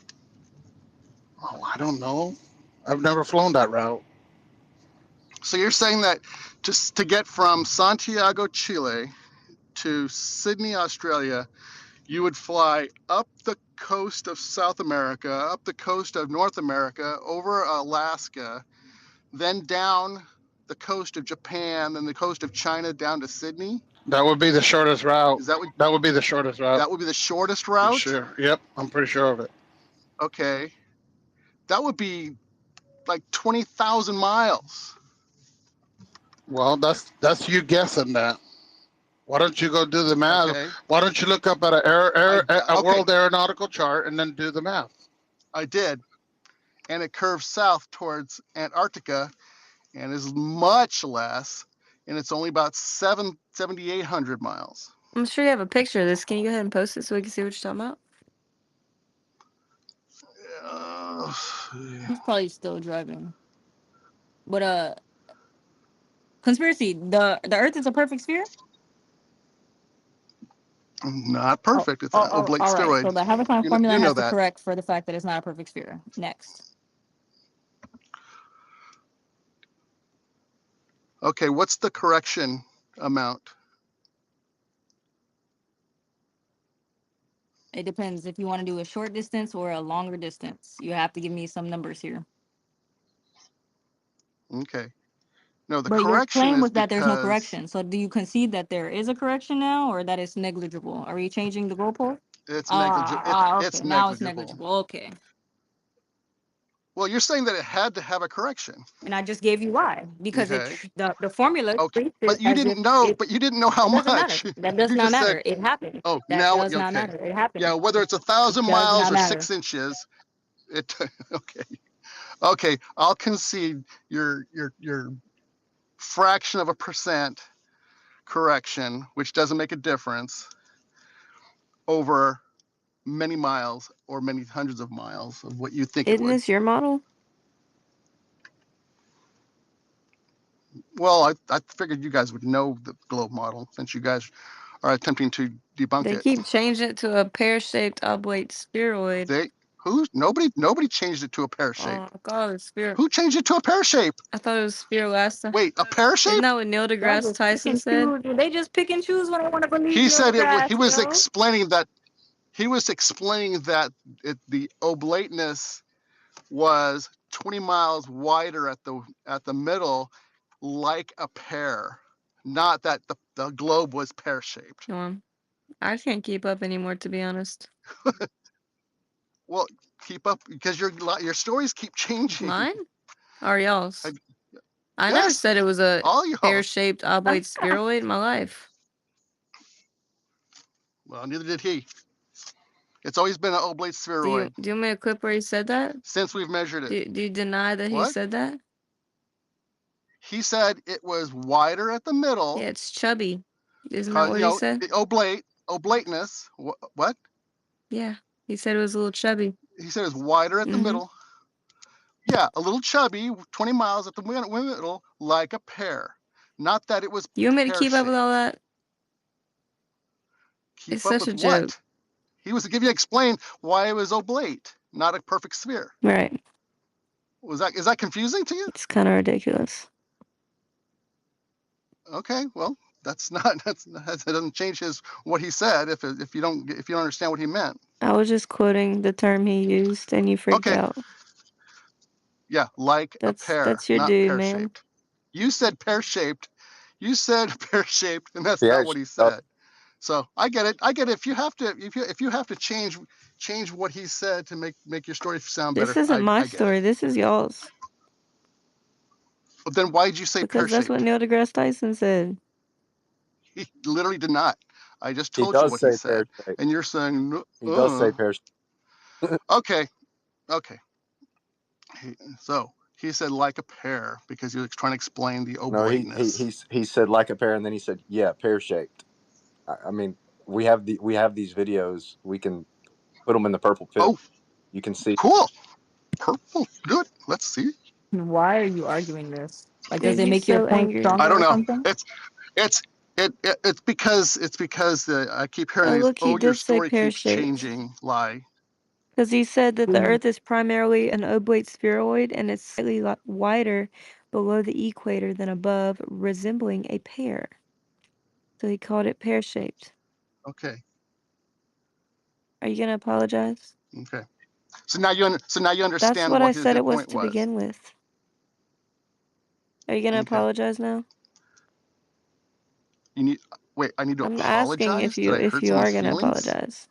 Oh, I don't know. I've never flown that route.
So you're saying that just to get from Santiago, Chile to Sydney, Australia, you would fly up the coast of South America, up the coast of North America, over Alaska, then down the coast of Japan, then the coast of China down to Sydney?
That would be the shortest route.
Is that what
That would be the shortest route.
that would be the shortest
For
route?
sure. Yep, I'm pretty sure of it.
Okay. That would be like 20,000 miles.
Well, that's you guessing that. Why don't you go do the math?
Okay.
Why don't you look up at a
Okay,
world aeronautical chart and then do the math?
I did. And it curves south towards Antarctica and is much less, and it's only about 7,800 miles.
I'm sure you have a picture of this. Can you go ahead and post it so we can see what you're talking about?
Uh,
He's probably still driving. But conspiracy. The Earth is a perfect sphere.
not perfect. It's an
Oh,
oblate
all right.
spheroid.
So the Havertine formula
You know
has to
that.
correct for the fact that it's not a perfect sphere. Next.
Okay, what's the correction amount?
It depends if you want to do a short distance or a longer distance. You have to give me some numbers here.
Okay. No, the
But your
correction
claim
is
was that there's no
because
correction. So do you concede that there is a correction now, or that it's negligible? Are you changing the goalpost?
it's negligible.
Okay.
It's
Now it's
negligible.
negligible. Okay.
Well, you're saying that it had to have a correction.
And I just gave you why. Because
Okay.
the formula
Okay.
treats
But
it
you
as
didn't
if
know.
it
But you didn't know how
doesn't matter.
much.
That does
You
not
just said,
matter. It happened.
"Oh,
That
now
does not
okay."
matter. It happened.
Yeah, whether it's
It
1,000
does
miles
not
or
matter.
6 inches, it okay. Okay, I'll concede your fraction of a percent correction, which doesn't make a difference over many miles or many hundreds of miles of what you think it
Isn't
would.
this your model?
Well, I figured you guys would know the globe model since you guys are attempting to debunk
They
it.
keep changing it to a pear-shaped oblate spheroid.
Nobody changed it to a pear shape.
Oh, I thought it was sphere.
Who changed it to a pear shape?
I thought it was sphere last time.
Wait, a pear
Isn't
shape?
that what Neil
Y'all
deGrasse
just pick
Tyson
and
said?
choose. They just pick and choose when I want to believe
He
Neil
said
deGrasse,
he was
yo.
explaining that the oblateness was 20 miles wider at the middle, like a pear, not that the globe was pear shaped.
Come on. I can't keep up anymore, to be honest.
Well, keep up because your stories keep changing.
Mine or y'all's? I never
Yes,
said it was a
all y'all.
pear-shaped oblate spheroid in my life.
Well, neither did he. It's always been an oblate
Do
spheroid
you want me a clip where he said that?
since we've measured it.
Do you deny that he
What?
said that?
He said it was wider at the middle.
Yeah, it's chubby. Isn't that what
You
he
know,
said?
the oblate. oblateness. What?
Yeah, he said it was a little chubby.
He said it's wider at the
Mm-hmm.
middle. Yeah, a little chubby, 20 miles at the middle, like a pear. Not that it was
You want me to
pear
keep up with
shaped.
all that? It's
Keep up
such
with
a joke.
what? He was to give you explain why it was oblate, not a perfect sphere.
Right.
Is that confusing to you?
It's kind of ridiculous.
Okay, well, that doesn't change what he said if you don't understand what he meant.
I was just quoting the term he used, and you freaked
Okay,
out.
yeah, like a pear,
That's your
not
dude,
pear
man.
shaped. You said pear shaped. You said pear shaped, and that's
Yeah,
not what he said. So I get it. If you have to change what he said to make your story sound
This
better,
isn't my
I get it.
story. This is y'all's.
But then why did you say pear
Because that's what
shaped?
Neil deGrasse Tyson said.
He literally did not. I just
he
told you
does
what he
say
said,
pear shape.
and you're saying no.
He does say pear shape.
Okay, okay. So he said like a pear because he was trying to explain the
No,
oblateness.
he said like a pear, and then he said, yeah, pear shaped. I mean, we have these videos. We can put them in the purple pill.
Oh,
You can see.
cool. Purple. Good. Let's see.
Why are you arguing this? Like, does
Dude,
it
he's
make your
so
point
angry.
I
stronger
don't
or
know.
something?
It's because I keep hearing
Oh,
these.
look, he
Oh, your
did say
story keeps
pear-shaped.
changing. Lie.
Because he said that the
Mm,
Earth is primarily an oblate spheroid and it's slightly wider below the equator than above, resembling a pear. So he called it pear-shaped.
Okay.
Are you going to apologize?
Okay. So now you
That's
understand
what I
what
said
his
it was
point
to
was.
begin with. Are you going to
Okay.
apologize now?
You need. Wait. I need to
I'm asking
apologize. Did I
if
hurt
you are
someone's
going to
feelings?
apologize.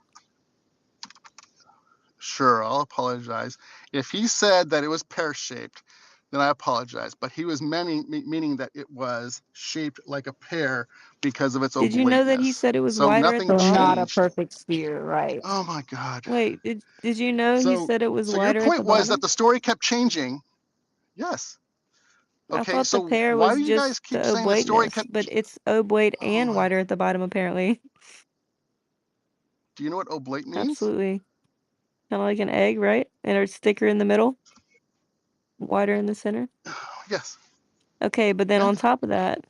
Sure, I'll apologize. If he said that it was pear-shaped, then I apologize. But he was meaning that it was shaped like a pear because of its
Did you know that he
oblateness.
said it was
So
wider at the
nothing
so
bottom?
not a
changed.
perfect sphere, right?
Oh my God.
Wait, did you know he
So
said it was
your
wider at the
point was that
bottom?
the story kept changing. Yes.
I
Okay,
thought the
so
pear
why
was
do you guys
just the
keep saying the story
oblateness,
kept
but it's oblate
Oh
and
my.
wider at the bottom, apparently.
Do you know what oblate means?
Absolutely. Kind of like an egg, right? And it's thicker in the middle, wider in the center.
Yes.
Okay, but then on
Yes.
top of that,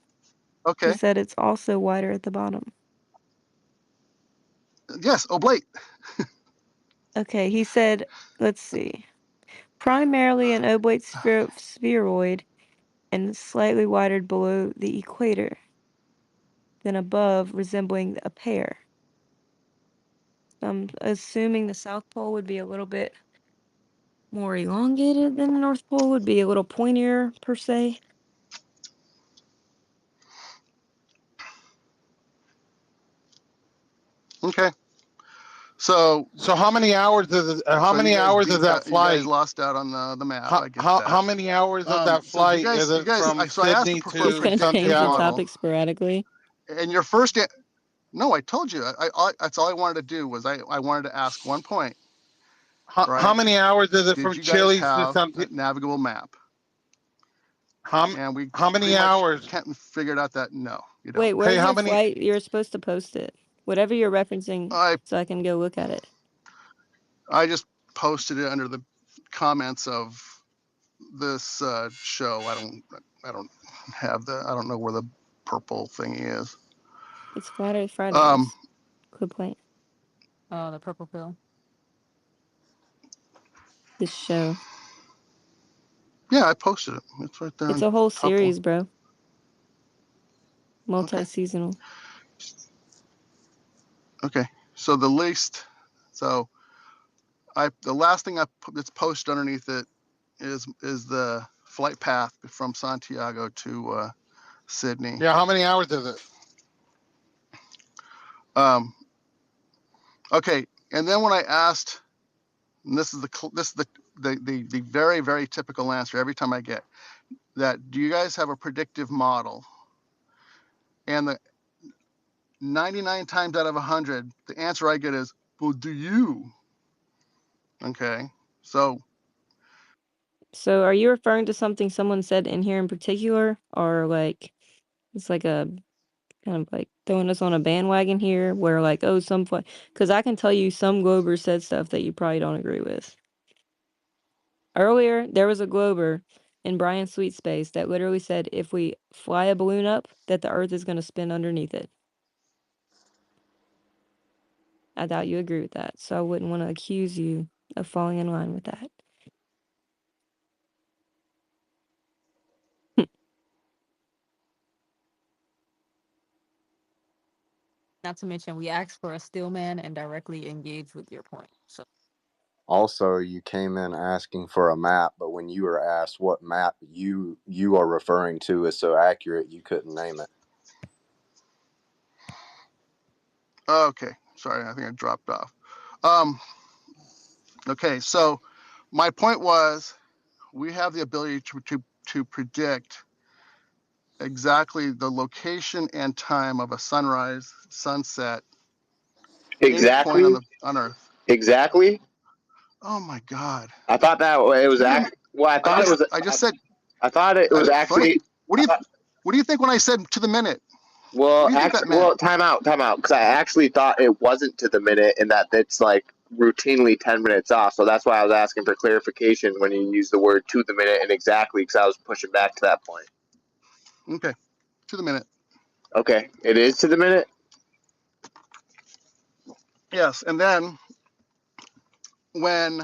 he
Okay.
said it's also wider at the bottom.
Yes, oblate.
Okay, he said, let's see, primarily an oblate spheroid and slightly wider below the equator than above, resembling a pear. I'm assuming the South Pole would be a little bit more elongated than the North Pole, would be a little pointier, per se.
Okay. So
how many hours is that
you guys
flight?
lost out on the map. I get that.
How many hours of that
So
flight is it from
so I asked
Sydney
for a
He's
to
going to
predictive
change the
Santiago?
topic
model,
sporadically.
and no, I told you. That's all I wanted to do was I wanted to ask one point,
How
right?
many hours is it
Did
from
you guys
Chile to
have a
Santiago?
navigable map? And we
How
pretty
many
much
hours?
figured out that no, you don't.
Wait,
Hey,
where's
how
your
many?
flight? You're supposed to post it. Whatever you're referencing, so I can go look at it.
I just posted it under the comments of this show. I don't I don't know where the purple thingy is.
It's Fridays. Quit playing.
Oh, the purple pill.
This show.
Yeah, I posted it. It's right there
It's
on
a whole
top one.
series, bro.
Okay.
Multi-seasonal.
Okay. So the last thing that's posted underneath it is the flight path from Santiago to Sydney.
Yeah, how many hours is it?
Okay, and then when I asked, and this is the very very typical answer every time I get that, do you guys have a predictive model? And the 99 times out of 100, the answer I get is, well, do you? Okay, so
So are you referring to something someone said in here in particular? Or like, it's like a kind of like throwing us on a bandwagon here where like, oh, because I can tell you some Globers said stuff that you probably don't agree with. Earlier, there was a Glober in Brian Sweet Space that literally said if we fly a balloon up, that the Earth is going to spin underneath it. I doubt you agree with that, so I wouldn't want to accuse you of falling in line with that. Not to mention, we asked for a steel man and directly engaged with your point. So
Also, you came in asking for a map, but when you were asked what map you are referring to is so accurate, you couldn't name it.
Okay, sorry, I think I dropped off. Okay, so my point was we have the ability to predict exactly the location and time of a sunrise, sunset, any point on Earth.
Exactly.
Oh my God!
I thought that it was
I
thought it was actually.
What do you think when I said to the minute?
Well, time out. Because I actually thought it wasn't to the minute, and that it's like routinely 10 minutes off. So that's why I was asking for clarification when you used the word to the minute and exactly, because I was pushing back to that point.
Okay, to the minute.
Okay, it is to the minute?
Yes, and then when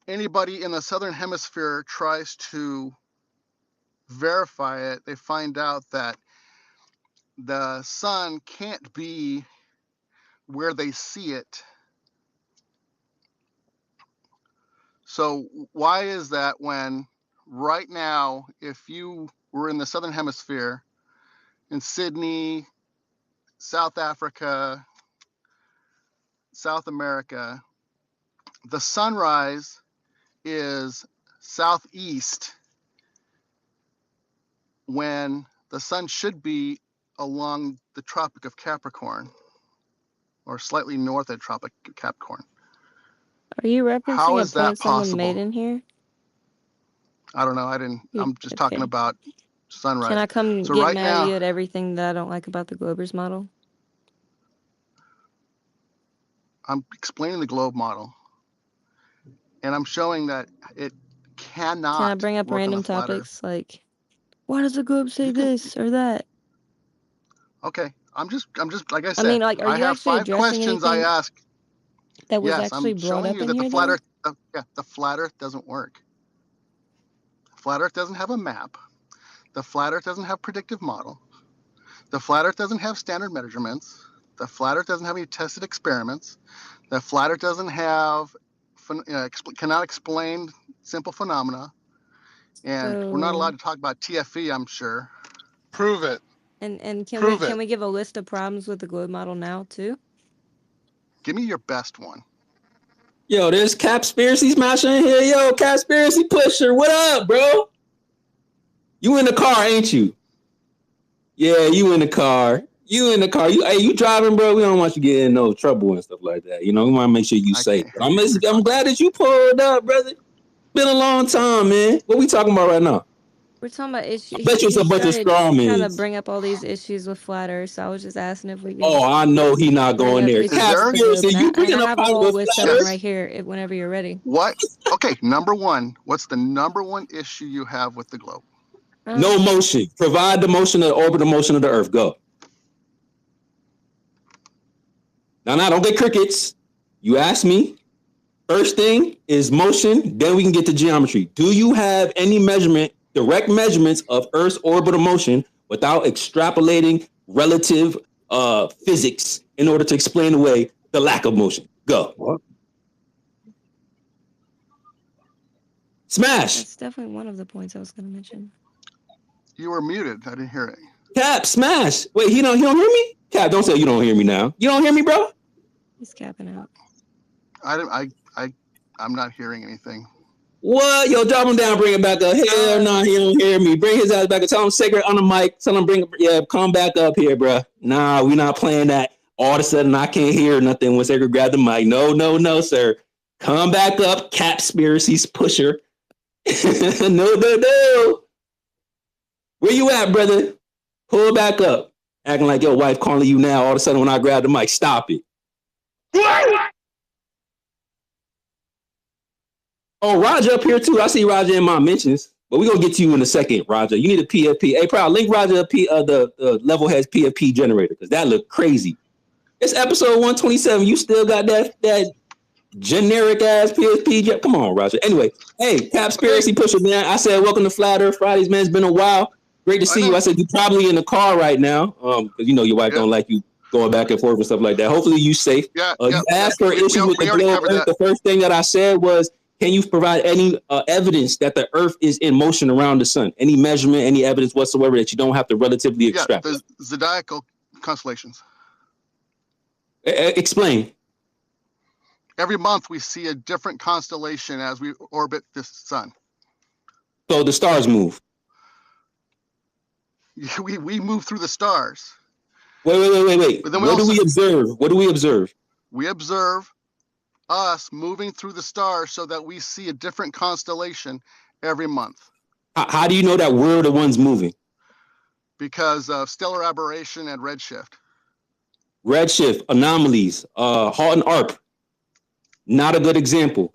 anybody in the southern hemisphere tries to verify it, they find out that the sun can't be where they see it. So why is that when right now, if you were in the southern hemisphere, in Sydney, South Africa, South America, the sunrise is southeast when the sun should be along the Tropic of Capricorn or slightly north of the Tropic of Capricorn.
are you
How
referencing a
is that
point someone made
possible?
in here?
I don't know. I'm just talking about sunrise.
Can I come
So
get
right
mad at
now,
you at everything that I don't like about the Globers model?
I'm explaining the globe model, and I'm showing that it cannot.
Can I bring up random topics like, why does the globe say this or that?
Okay, I'm just like I said.
I mean, like, are
I
you
have
actually
5
addressing
questions I
anything
ask.
that was
Yes,
actually
I'm
brought
showing
up
you
in
that the
here,
flat
though?
Earth. The flat Earth doesn't work. Flat Earth doesn't have a map. The flat Earth doesn't have predictive model. The flat Earth doesn't have standard measurements. The flat Earth doesn't have any tested experiments. The flat Earth doesn't have cannot explain simple phenomena. And we're not allowed to talk about TFE, I'm sure.
Prove it.
And can we give a list of problems with the globe model now too?
Give me your best one.
Yo, there's Capspiracy Smasher in here. Yo, Capspiracy Pusher, what up, bro? You in the car, ain't you? Yeah, you in the car. You driving, bro? We don't want you getting in no trouble and stuff like that. You know, we want to make sure you safe. I'm glad that you pulled up, brother. Been a long time, man. What we talking about right now?
We're talking about issues.
I bet you it's a bunch of straw
trying to
mans.
bring up all these issues with flat Earth, so I was just asking if we could.
Oh, I know he not going there. Capspiracy, you bringing
I
up
have a whole
with
list
flat
of them
Earth?
right here. Whenever you're ready.
What? Okay, number one. What's the number one issue you have with the globe?
No motion. Provide the motion of the orbital motion of the Earth. Go. Now, don't get crickets. You asked me. First thing is motion, then we can get to geometry. Do you have any direct measurements of Earth's orbital motion without extrapolating relative physics in order to explain away the lack of motion? Go.
What?
Smash.
That's definitely one of the points I was going to mention.
You were muted. I didn't hear it.
Cap, smash. Wait, he don't hear me? Cap, don't say you don't hear me now. You don't hear me, bro?
He's capping out.
I'm not hearing anything.
What? Yo, drop him down, bring it back up. Hell no, he don't hear me. Bring his ass back up. Tell him sacred on the mic. Tell him come back up here, bro. Nah, we not playing that. All of a sudden, I can't hear nothing when Sacred grab the mic. No, sir. Come back up, Capspiracy's pusher. No. Where you at, brother? Pull back up.
Acting like your wife calling you now. All of a sudden, when I grab the mic, stop it. Oh, Roger up here too. I see Roger in my mentions, but we're gonna get to you in a second, Roger. You need a PFP. Hey, Proud, link Roger the Level Heads PFP generator because that looked crazy. It's episode 127. You still got that generic ass PFP? Come on, Roger. Anyway, hey, Capspiracy Pusher, man. I said welcome to Flat Earth Fridays, man. It's been a while. Great to see you. I said you're probably in the car right now, because you know your wife don't like you going back and forth and stuff like that. Hopefully you safe. You asked for issues with the globe Earth. The first thing that I said was, can you provide any evidence that the Earth is in motion around the sun? Any measurement, any evidence whatsoever that you don't have to relatively extract?
The zodiacal constellations.
Explain.
Every month we see a different constellation as we orbit the sun.
So the stars move.
We move through the stars.
Wait.
But then
What do we observe? What do we observe?
We observe us moving through the stars so that we see a different constellation every month.
How do you know that we're the ones moving?
Because of stellar aberration and redshift.
Redshift, anomalies, Halt and ARP. Not a good example.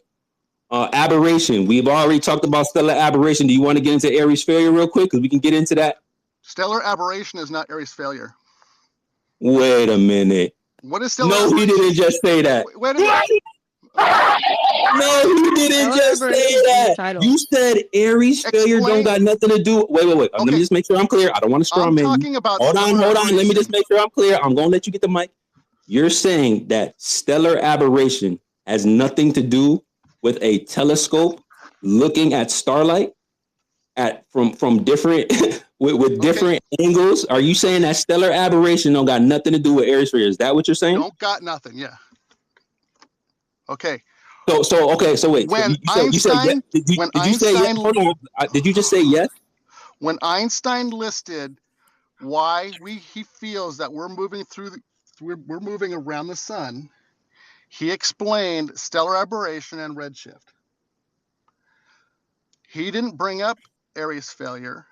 Aberration. We've already talked about stellar aberration. Do you want to get into Aries failure real quick? Because we can get into that.
Stellar aberration is not Aries failure.
Wait a minute.
What is stellar aberration?
No, he didn't just say that.
Wait a minute.
No, he didn't just say that. You said Aries failure don't got nothing to do. Wait. Let me just make sure I'm clear. I don't want to straw man.
Talking about
hold on. Let me just make sure I'm clear. I'm going to let you get the mic. You're saying that stellar aberration has nothing to do with a telescope looking at starlight from different with different angles. Are you saying that stellar aberration don't got nothing to do with Aries failure? Is that what you're saying?
Don't got nothing. Yeah. Okay.
So wait.
When
you said yes? Did you say yes? Hold on. Did you just say yes?
When Einstein listed why he feels that we're moving we're moving around the sun, he explained stellar aberration and redshift. He didn't bring up Aries failure.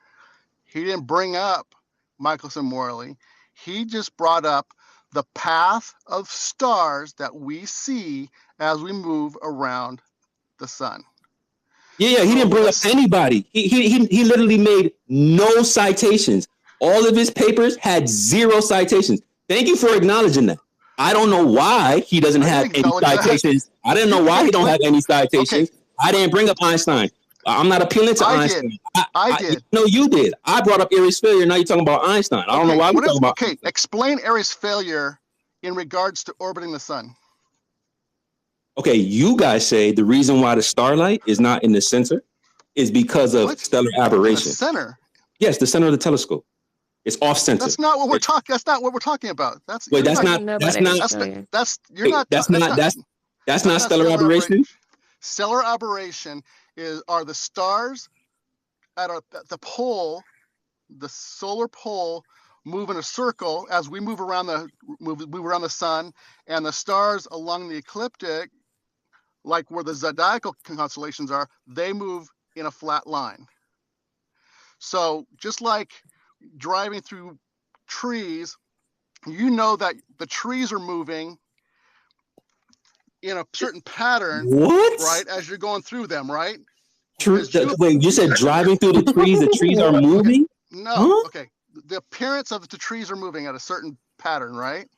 He didn't bring up Michelson-Morley. He just brought up the path of stars that we see as we move around the sun.
Yeah, he didn't bring up anybody. He literally made no citations. All of his papers had 0 citations. Thank you for acknowledging that. I don't know why he doesn't have any citations. I didn't know why he don't have any citations. Okay. I didn't bring up Einstein. I'm not appealing to Einstein.
I did.
No, you did. I brought up Aries failure. Now you're talking about Einstein. I don't know why we're talking about.
Okay, explain Aries failure in regards to orbiting the sun.
Okay, you guys say the reason why the starlight is not in the center is because of stellar aberration.
The center?
Yes, the center of the telescope. It's off center.
That's not what we're talking. That's not what we're talking about. That's not
stellar aberration.
Stellar aberration are the stars at the pole, the solar pole, move in a circle as we move around the sun, and the stars along the ecliptic, like where the zodiacal constellations are, they move in a flat line. So just like driving through trees, you know that the trees are moving in a certain pattern, right? As you're going through them, right?
Wait, you said driving through the trees are moving?
Okay. No, okay. The appearance of the trees are moving at a certain pattern, right?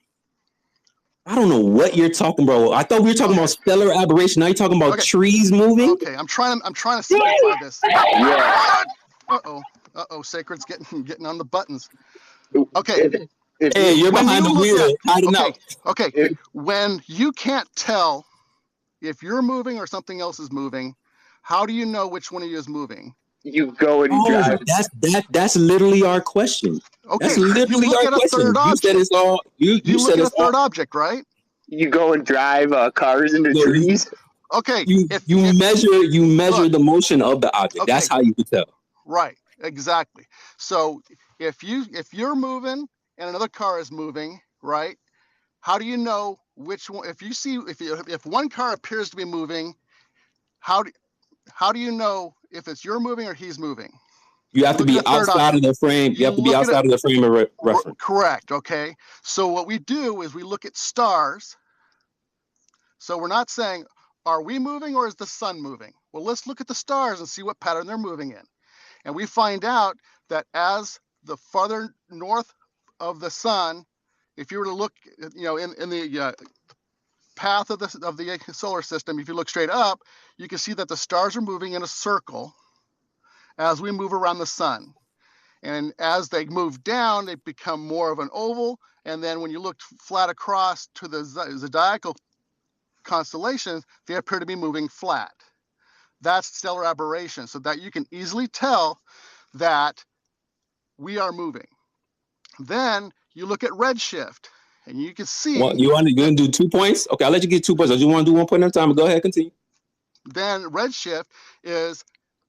I don't know what you're talking about. I thought we were talking about stellar aberration. Now you're talking about trees moving?
Okay, I'm trying to simplify this. Yeah. Uh-oh, Sacred's getting on the buttons. Okay.
Hey, you're behind the wheel.
Okay. When you can't tell if you're moving or something else is moving, how do you know which one of you is moving?
You go and drive.
That's literally our question.
Okay.
That's literally our question. You said it's all. You said it's
a third object, right?
You go and drive cars into trees.
Okay.
You measure the motion of the object. Okay. That's how you can tell.
Right. Exactly. So if you're moving and another car is moving, right? How do you know which one? If one car appears to be moving, how do you know if it's you're moving or he's moving?
You have to be outside of the frame. You have to be outside of the frame of reference.
Correct. Okay. So what we do is we look at stars. So we're not saying, are we moving or is the sun moving? Well, let's look at the stars and see what pattern they're moving in. And we find out that as the farther north of the sun, if you were to look, in the path of the solar system, if you look straight up, you can see that the stars are moving in a circle as we move around the sun. And as they move down, they become more of an oval. And then when you look flat across to the zodiacal constellations, they appear to be moving flat. That's stellar aberration, so that you can easily tell that we are moving. Then you look at redshift, and you can see.
Well, you're going to do 2 points? Okay, I'll let you get 2 points. I just want to do 1 point at a time. Go ahead, continue.
Then redshift is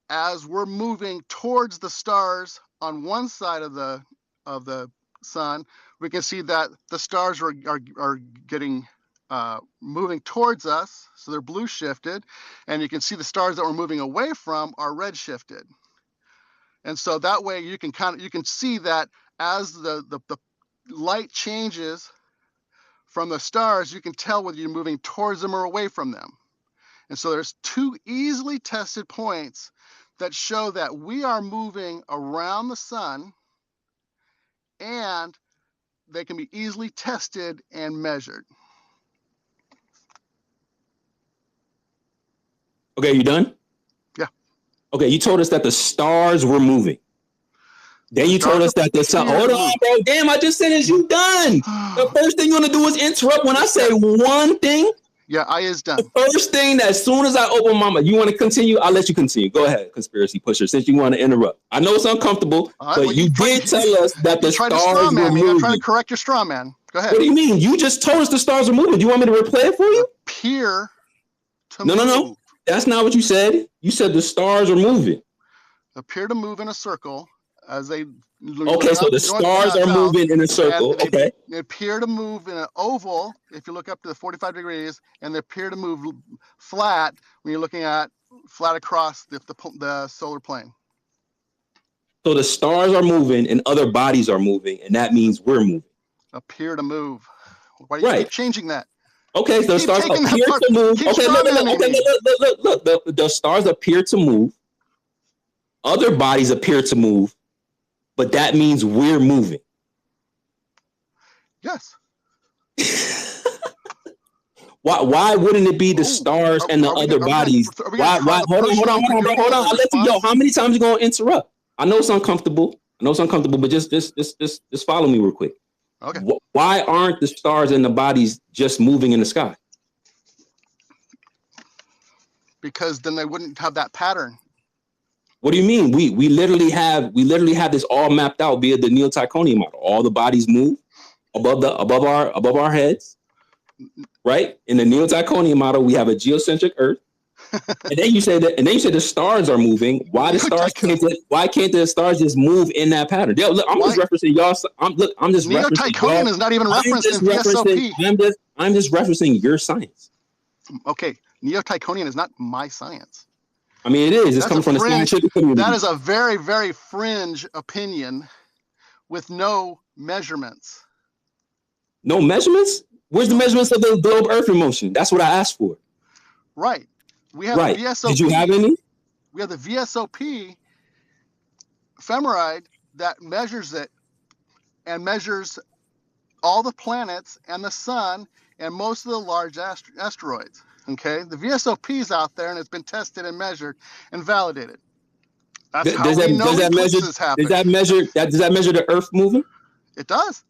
as we're moving towards the stars on one side of the sun, we can see that the stars are getting moving towards us, so they're blue shifted, and you can see the stars that we're moving away from are red shifted. And so that way you can see that as the light changes from the stars, you can tell whether you're moving towards them or away from them. And so there's 2 easily tested points that show that we are moving around the sun, and they can be easily tested and measured.
Okay, you done?
Yeah.
Okay, you told us that the stars were moving. Then you told us that the sun. Hold on, bro. Damn, I just said as you done. The first thing you want to do is interrupt when I say one thing.
Yeah, I is done.
The first thing that as soon as I open my mouth, you want to continue? I'll let you continue. Go ahead, conspiracy pusher, since you want to interrupt. I know it's uncomfortable, but you did tell us that the stars were moving.
You're trying to correct your straw man. Go ahead.
What do you mean? You just told us the stars are moving. Do you want me to replay it for you?
Appear to
move. No. That's not what you said. You said the stars are moving.
Appear to move in a circle as they.
Okay, so the stars are moving in a circle. Okay.
They appear to move in an oval if you look up to the 45 degrees, and they appear to move flat when you're looking at flat across the solar plane.
So the stars are moving and other bodies are moving, and that means we're moving.
Appear to move. Why do you keep changing that?
Okay, so the stars appear to move. Okay, look. The stars appear to move. Other bodies appear to move. But that means we're moving.
Yes.
Why wouldn't it be the stars and the other bodies? Why? Hold on. I'll let you go. How many times you gonna interrupt? I know it's uncomfortable. But just follow me real quick.
Okay.
Why aren't the stars and the bodies just moving in the sky?
Because then they wouldn't have that pattern.
What do you mean? We literally have this all mapped out via the Neo-Tychonian model. All the bodies move above our heads, right? In the Neo-Tychonian model, we have a geocentric Earth, and then you say the stars are moving. Why can't the stars just move in that pattern? Look, I'm just referencing y'all. I'm just
Neo-Tychonian is not even referenced in VSOP.
I'm just referencing your science.
Okay, Neo-Tychonian is not my science.
I mean, it is. It's coming from the scientific community.
That is a very, very fringe opinion with no measurements.
No measurements? Where's the measurements of the globe Earth in motion? That's what I asked for.
Right. We have the VSOP.
Did you have any?
We have the VSOP ephemeride that measures it and measures all the planets and the sun and most of the large asteroids. Okay, the VSOP is out there and it's been tested and measured and validated. That's how we know eclipses happen.
Does that measure the Earth moving?
It does.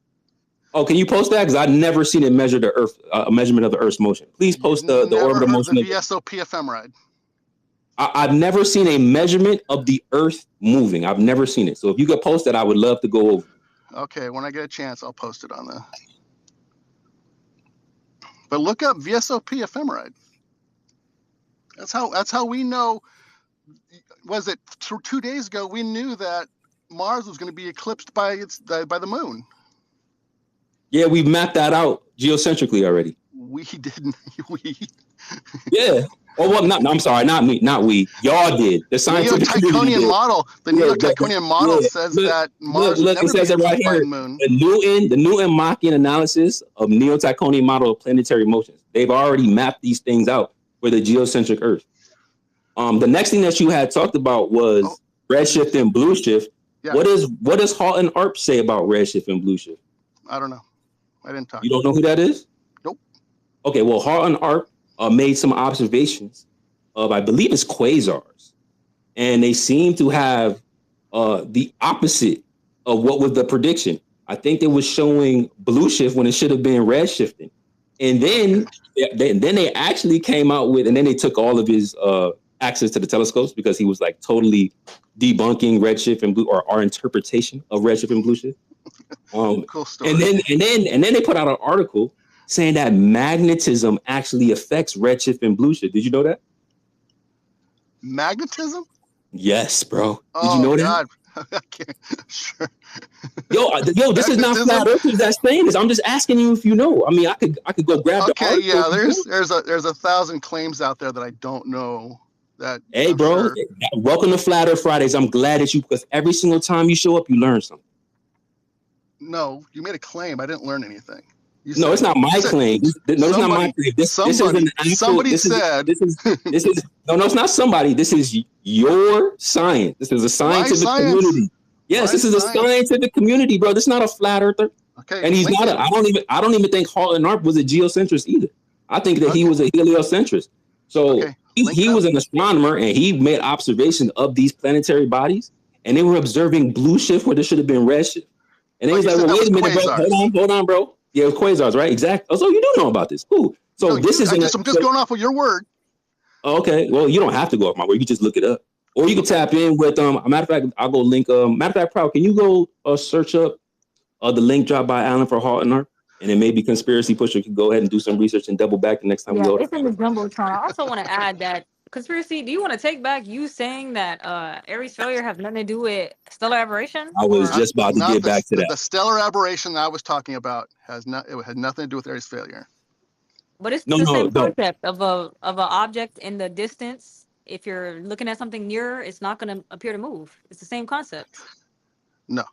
Oh, can you post that? Because I've never seen it measure the Earth, a measurement of the Earth's motion. Please post the orbital motion.
The VSOP ephemeride.
I've never seen a measurement of the Earth moving. I've never seen it. So if you could post that, I would love to go over.
Okay, when I get a chance, I'll post it on the. But look up VSOP ephemeride. That's how we know. Was it 2 days ago? We knew that Mars was going to be eclipsed by the moon.
Yeah, we've mapped that out geocentrically already.
We didn't.
Yeah. Oh well, I'm sorry, not me, not we. Y'all did. The scientific community did.
The Neo-Tychonian model says that Mars would
Look,
never
it says
be
it right here.
confined moon.
The Newton-Machian analysis of Neo-Tychonian model of planetary motions. They've already mapped these things out for the geocentric Earth. The next thing that you had talked about was redshift and blue shift.
Yeah.
What does Halt and Arp say about redshift and blue shift?
I don't know. I didn't talk.
You don't know who that is?
Nope.
Okay, well, Halt and Arp made some observations of, I believe it's quasars, and they seem to have the opposite of what was the prediction. I think they was showing blue shift when it should have been red shifting, and then they actually came out with, and then they took all of his access to the telescopes because he was like totally debunking redshift and blue, or our interpretation of redshift and blue shift.
Cool story.
And then they put out an article saying that magnetism actually affects redshift and blue shift. Did you know that?
Magnetism?
Yes, bro. Did you know
God.
that? Sure. Yo, this is not flat earthers that's saying this. I'm just asking you if you know. I mean, I could go grab the article.
Yeah, there's 1,000 claims out there that I don't know. That
hey,
I'm
bro,
sure.
Welcome to Flat Earth Fridays. I'm glad that because every single time you show up, you learn something.
No, you made a claim. I didn't learn anything.
No, it's not my claim. No, it's not my claim. This is an actual.
Somebody said.
This is no, it's not somebody. This is your science. This is a scientific community. Yes, this is a scientific community, bro. This is not a flat earther.
Okay.
And he's not. I don't even think Halt and Arp was a geocentrist either. I think that he was a heliocentrist. So he was an astronomer, and he made observations of these planetary bodies, and they were observing blue shift where there should have been red shift. And he was like, well, wait a minute, bro. Hold on, bro. Yeah, it was quasars, right? Exactly. Oh, so you do know about this. Cool. So I'm just
going off of your word.
Okay. Well, you don't have to go off my word. You can just look it up. Or you can tap in with a matter of fact, I'll go link matter of fact, Proud, can you go search up the link dropped by Alan for Halt and Arp? And then maybe Conspiracy Pusher can go ahead and do some research and double back the next time we go.
It's in the Jumbotron. I also want to add that Conspiracy, do you want to take back you saying that Aries failure has nothing to do with stellar aberration?
I was just about to get back to that.
The stellar aberration that I was talking about had nothing to do with Aries failure.
But it's the same concept of an object in the distance. If you're looking at something nearer, it's not going to appear to move. It's the same concept.
No,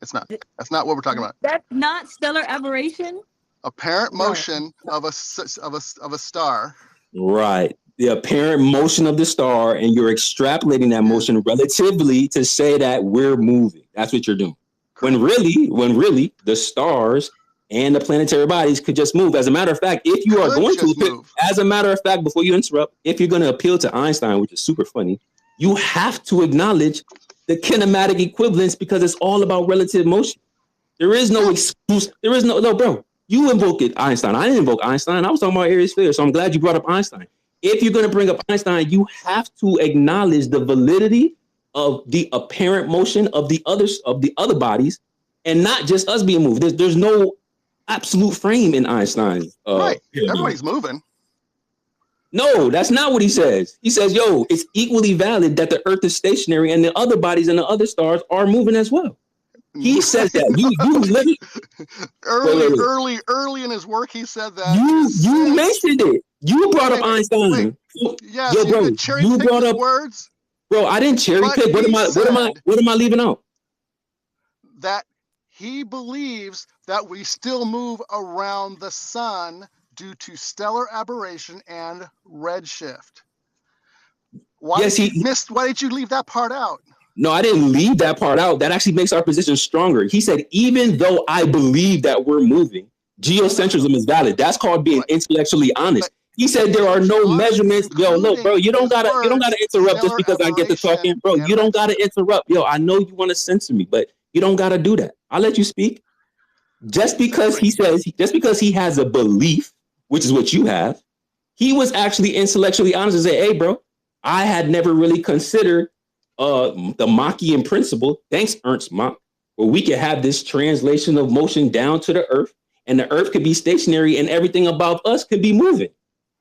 it's not. That's not what we're talking about.
That's not stellar aberration.
Apparent motion of a star.
Right. The apparent motion of the star, and you're extrapolating that motion relatively to say that we're moving. That's what you're doing. When really the stars and the planetary bodies could just move. As a matter of fact, if you are going to move. As a matter of fact, before you interrupt, if you're going to appeal to Einstein, which is super funny, you have to acknowledge the kinematic equivalence because it's all about relative motion. There is no excuse. There is no, bro. You invoked Einstein. I didn't invoke Einstein. I was talking about Aries failure. So I'm glad you brought up Einstein. If you're going to bring up Einstein, you have to acknowledge the validity of the apparent motion of the other bodies, and not just us being moved. There's no absolute frame in Einstein.
Right. Everybody's moving.
No, that's not what he says. He says, yo, it's equally valid that the Earth is stationary and the other bodies and the other stars are moving as well. He says that. You literally
early in his work, he said that.
You mentioned it. You brought up Einstein.
Yeah,
yo, bro,
you brought up words.
Bro, I didn't cherry pick. What am I leaving out?
That he believes that we still move around the sun due to stellar aberration and redshift. Why did you leave that part out?
No, I didn't leave that part out. That actually makes our position stronger. He said, even though I believe that we're moving, geocentrism is valid. That's called being intellectually honest. He said there are no measurements. Yo, look, bro, you don't gotta interrupt just because I get to talking. Bro, you don't gotta interrupt. Yo, I know you want to censor me, but you don't gotta do that. I'll let you speak. Just because he has a belief, which is what you have, he was actually intellectually honest and say, hey, bro, I had never really considered the Machian principle, thanks Ernst Mach, where we could have this translation of motion down to the Earth, and the Earth could be stationary and everything above us could be moving.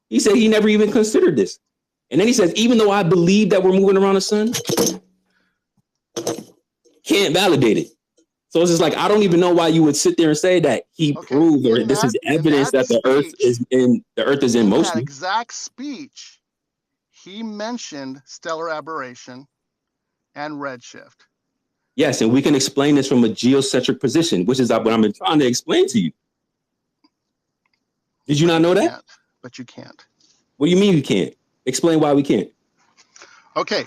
He said he never even considered this. And then he says, even though I believe that we're moving around the sun, can't validate it. So it's just like, I don't even know why you would sit there and say that he proved, or this is evidence that the Earth is in motion.
That exact speech, he mentioned stellar aberration and redshift.
Yes, and we can explain this from a geocentric position, which is what I'm trying to explain to you. Did you not know that?
But you can't.
What do you mean you can't? Explain why we can't.
Okay.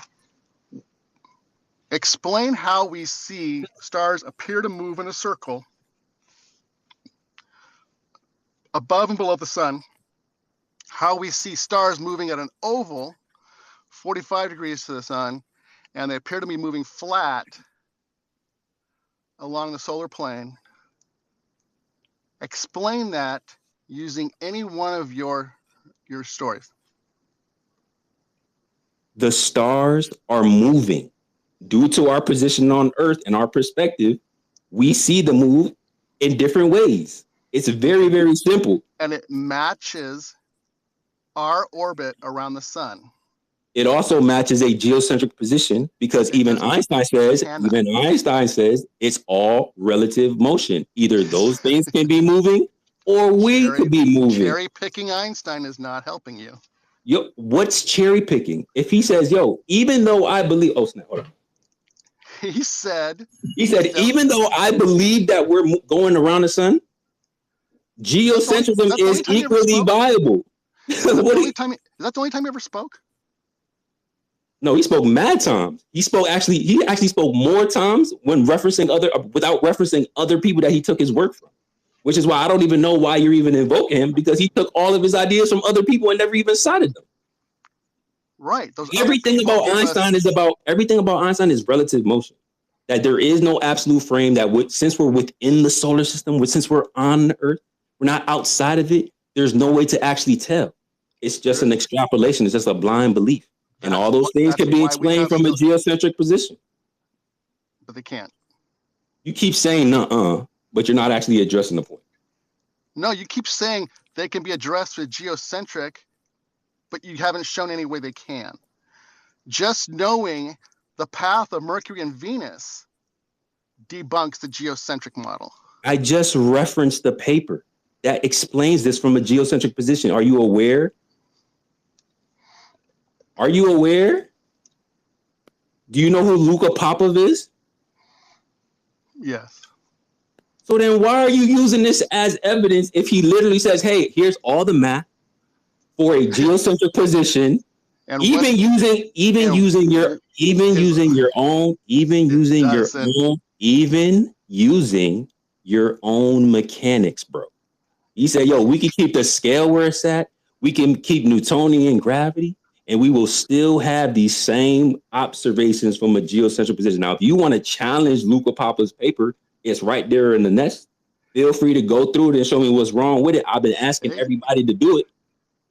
Explain how we see stars appear to move in a circle above and below the sun, how we see stars moving at an oval 45 degrees to the sun, and they appear to be moving flat along the solar plane. Explain that using any one of your stories.
The stars are moving. Due to our position on Earth and our perspective, we see the move in different ways. It's very, very simple.
And it matches our orbit around the sun.
It also matches a geocentric position because even Einstein says it's all relative motion. Either those things can be moving or we could be moving.
Cherry picking Einstein is not helping you.
Yo, what's cherry picking? If he says, yo, even though I believe, oh snap, hold on.
He said,
even though I believe that we're going around the sun, geocentrism is equally viable.
Is that the only time you ever spoke?
No, he spoke mad times. He actually spoke more times when without referencing other people that he took his work from. Which is why I don't even know why you're even invoking him, because he took all of his ideas from other people and never even cited them.
Right.
Everything about Einstein is relative motion. That there is no absolute frame since we're within the solar system, since we're on the Earth, we're not outside of it. There's no way to actually tell. It's just an extrapolation. It's just a blind belief. And all those things can be explained from a geocentric position.
But they can't.
You keep saying nuh-uh, but you're not actually addressing the point.
No, you keep saying they can be addressed with geocentric, but you haven't shown any way they can. Just knowing the path of Mercury and Venus debunks the geocentric model.
I just referenced the paper that explains this from a geocentric position. Are you aware? Are you aware? Do you know who Luka Popov is?
Yes.
So then why are you using this as evidence if he literally says, hey, here's all the math for a geocentric position, and even using your own mechanics, bro. He said, yo, we can keep the scale where it's at, we can keep Newtonian gravity, and we will still have these same observations from a geocentric position. Now, if you want to challenge Luka Popov's paper, it's right there in the nest. Feel free to go through it and show me what's wrong with it. I've been asking everybody to do it,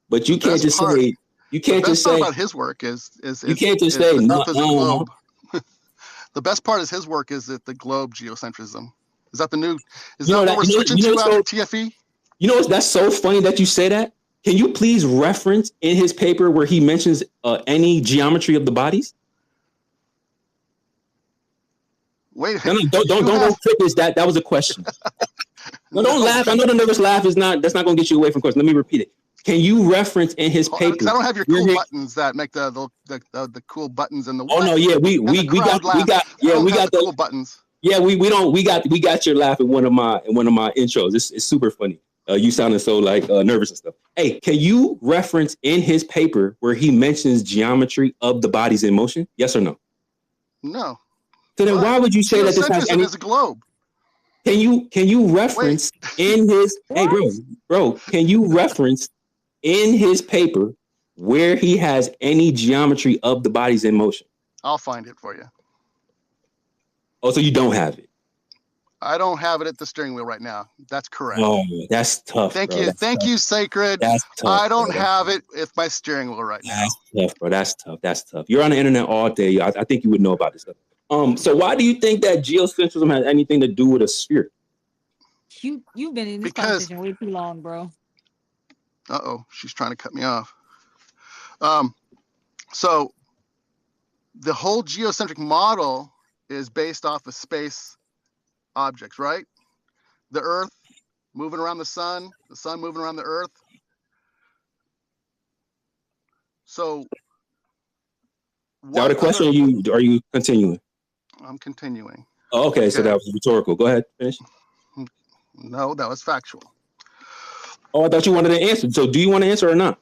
but you can't just say. You can't just say
about his work is
you can't just say no.
The best part of his work is that the globe geocentrism. Is that the new? Is that what we're switching to after TFE?
You know, that's so funny that you say that. Can you please reference in his paper where he mentions any geometry of the bodies?
Wait,
don't go trick this. That was a question. No, don't laugh. I know the nervous laugh that's not going to get you away from question. Let me repeat it. Can you reference in his paper?
Because I don't have your cool buttons that make the cool buttons and the.
Oh no, yeah, we got the
cool buttons.
Yeah, we got your laugh in one of my intros. It's super funny. You sounding so like nervous and stuff. Hey, can you reference in his paper where he mentions geometry of the bodies in motion? Yes or no?
No.
So then why would you say that this has any?
Is a globe.
Can you reference in his hey bro? Can you reference in his paper where he has any geometry of the bodies in motion?
I'll find it for you.
Oh, so you don't have it?
I don't have it at the steering wheel right now. That's correct.
Oh, that's tough.
Thank you, Sacred.
That's tough.
I don't have it at my steering wheel right now.
That's tough, bro. That's tough. You're on the internet all day. I think you would know about this stuff. So why do you think that geocentrism has anything to do with a sphere?
You've been in this conversation way too long, bro.
She's trying to cut me off. So the whole geocentric model is based off of space objects, right? The Earth moving around the sun moving around the Earth. So
Now the question, are you continuing?
I'm continuing.
Oh, okay, so that was rhetorical. Go ahead, finish.
No, that was factual.
Oh, I thought you wanted to answer. So do you want to answer or not?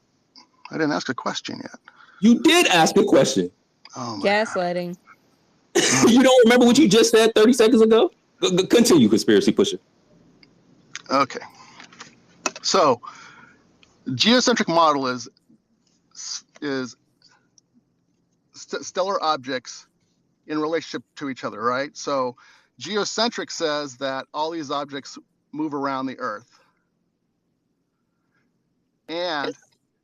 I didn't ask a question yet.
You did ask a question.
Oh my
Gaslighting.
You don't remember what you just said 30 seconds ago? Continue, conspiracy pusher.
Okay. So, geocentric model is stellar objects in relationship to each other, right? So, geocentric says that all these objects move around the Earth. And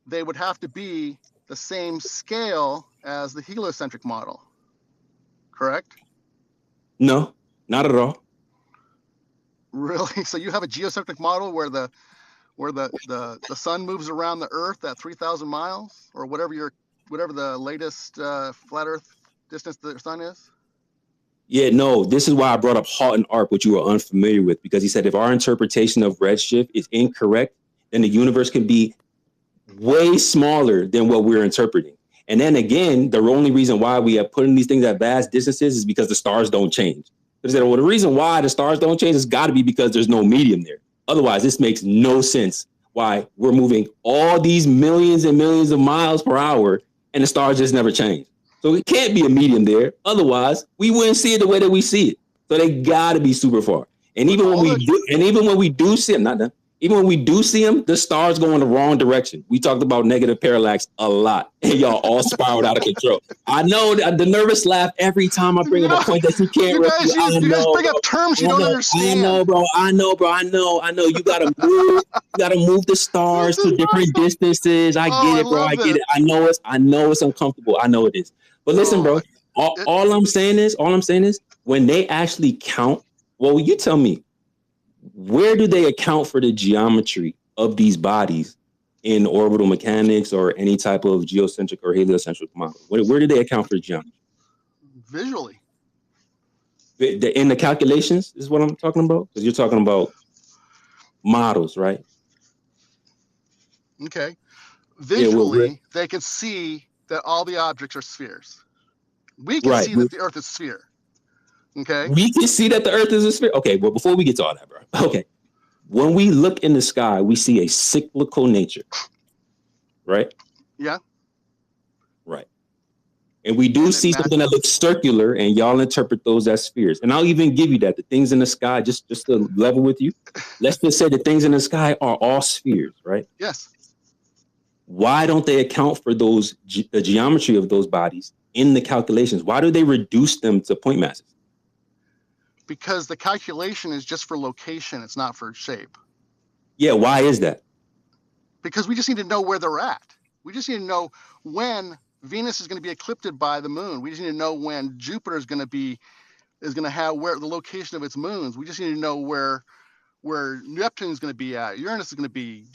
they would have to be the same scale as the heliocentric model. Correct?
No, not at all.
Really? So you have a geocentric model where the sun moves around the Earth at 3,000 miles, or whatever the latest flat Earth distance to the sun is?
Yeah, no, this is why I brought up Halt and Arp, which you were unfamiliar with, because he said if our interpretation of redshift is incorrect, then the universe can be way smaller than what we're interpreting. And then again, the only reason why we are putting these things at vast distances is because the stars don't change. They said, well, the reason why the stars don't change has got to be because there's no medium there. Otherwise, this makes no sense why we're moving all these millions and millions of miles per hour and the stars just never change. So it can't be a medium there. Otherwise, we wouldn't see it the way that we see it. So they got to be super far. And even when we do see them, not done. Even when we do see them, the stars go in the wrong direction. We talked about negative parallax a lot, and y'all all spiraled out of control. I know the nervous laugh every time I bring up a point that you can't.
You guys bring up terms you don't understand.
I know, bro. I know. You gotta move. You gotta move the stars to different distances. I get it, bro. I get it. I know it's uncomfortable. I know it is. But listen, bro. All I'm saying is, when they actually count. Well, you tell me. Where do they account for the geometry of these bodies in orbital mechanics or any type of geocentric or heliocentric model? Where do they account for the geometry?
Visually.
In the calculations is what I'm talking about? Because you're talking about models, right?
Okay. Visually, they can see that all the objects are spheres. We can see that the Earth is a sphere. Okay.
We can see that the Earth is a sphere. Okay, well, before we get to all that, bro. Okay. When we look in the sky, we see a cyclical nature. Right?
Yeah.
Right. And we do see something that looks circular, and y'all interpret those as spheres. And I'll even give you that. The things in the sky, just to level with you, let's just say the things in the sky are all spheres, right?
Yes.
Why don't they account for the geometry of those bodies in the calculations? Why do they reduce them to point masses?
Because the calculation is just for location. It's not for shape.
Yeah, why is that?
Because we just need to know where they're at. We just need to know when Venus is going to be eclipsed by the moon. We just need to know when Jupiter is going to have where the location of its moons. We just need to know where Neptune is going to be at. Uranus is going to be.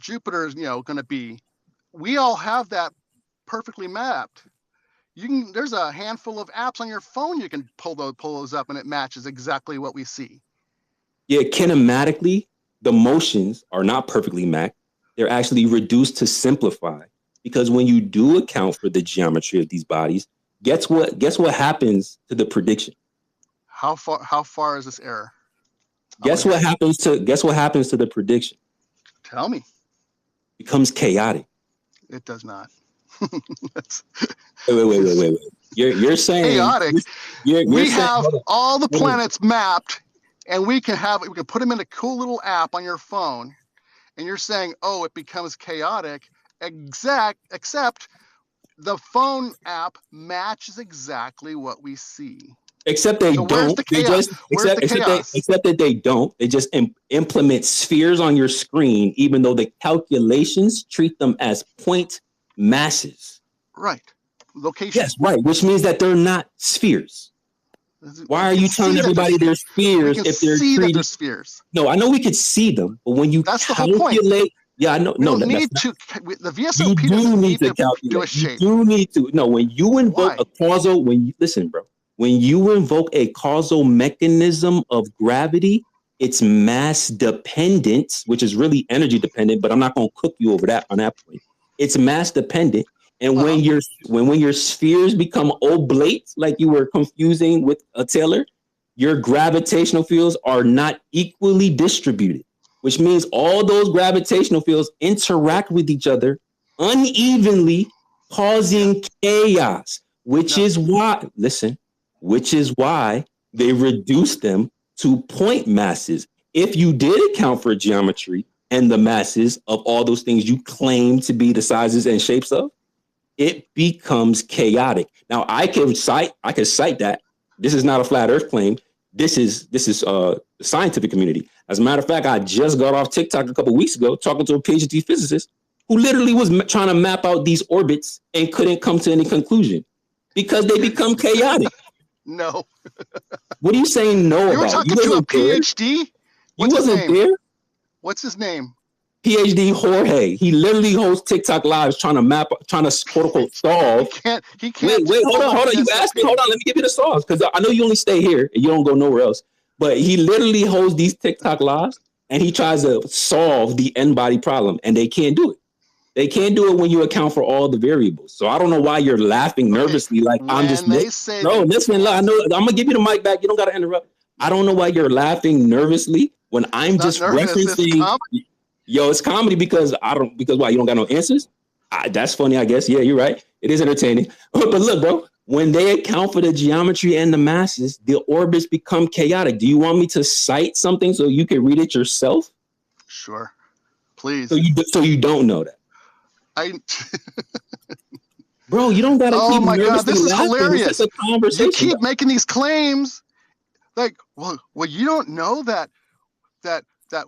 Jupiter is going to be. We all have that perfectly mapped. There's a handful of apps on your phone you can pull those up, and it matches exactly what we see.
Yeah, kinematically, the motions are not perfectly mapped. They're actually reduced to simplify, because when you do account for the geometry of these bodies, guess what happens to the prediction?
How far is this error?
Guess what happens to the prediction?
Tell me.
It becomes chaotic.
It does not.
Wait. You're saying
chaotic. We have all the planets mapped, and we can put them in a cool little app on your phone, and you're saying, oh, it becomes chaotic. Except the phone app matches exactly what we see.
Except they don't. Except that they don't. They just implement spheres on your screen, even though the calculations treat them as point masses.
Right. Location.
Yes, right. Which means that they're not spheres. Why are you telling everybody they're spheres if they're treated
as spheres?
No, I know we could see them, but when you
that's
calculate,
the whole point.
Yeah, I know.
The VSOP
you do need to calculate. You do need to. No, when you invoke a causal, listen, bro.
When you invoke a causal mechanism of gravity, it's mass dependent, which is really energy dependent, but I'm not going to cook you over that on that point. It's mass dependent. And when your spheres become oblate, like you were confusing with a Taylor, your gravitational fields are not equally distributed, which means all those gravitational fields interact with each other unevenly, causing chaos, which is why they reduce them to point masses. If you did account for geometry and the masses of all those things you claim to be the sizes and shapes of, it becomes chaotic. Now, I could cite that. This is not a flat Earth claim. This is the scientific community. As a matter of fact, I just got off TikTok a couple of weeks ago talking to a PhD physicist who literally was trying to map out these orbits and couldn't come to any conclusion because they become chaotic.
No.
What are you saying no about?
You were talking to a PhD? What's his name?
There?
What's his name?
PhD Jorge. He literally hosts TikTok lives trying to quote unquote solve.
He can't.
Wait, hold on. You asked me. Hold on. Let me give you the solves because I know you only stay here and you don't go nowhere else. But he literally hosts these TikTok lives and he tries to solve the n-body problem and they can't do it. They can't do it when you account for all the variables. So I don't know why you're laughing nervously like I'm just. No, listen. I know. I'm gonna give you the mic back. You don't gotta interrupt. I don't know why you're laughing nervously when I'm just referencing. Yo, it's comedy because why you don't got no answers? That's funny, I guess. Yeah, you're right. It is entertaining. But look, bro, when they account for the geometry and the masses, the orbits become chaotic. Do you want me to cite something so you can read it yourself?
Sure, please.
So you don't know that. Bro, you don't gotta keep.
Oh my God, this is hilarious!
It's a conversation.
You keep making these claims, like, well, you don't know that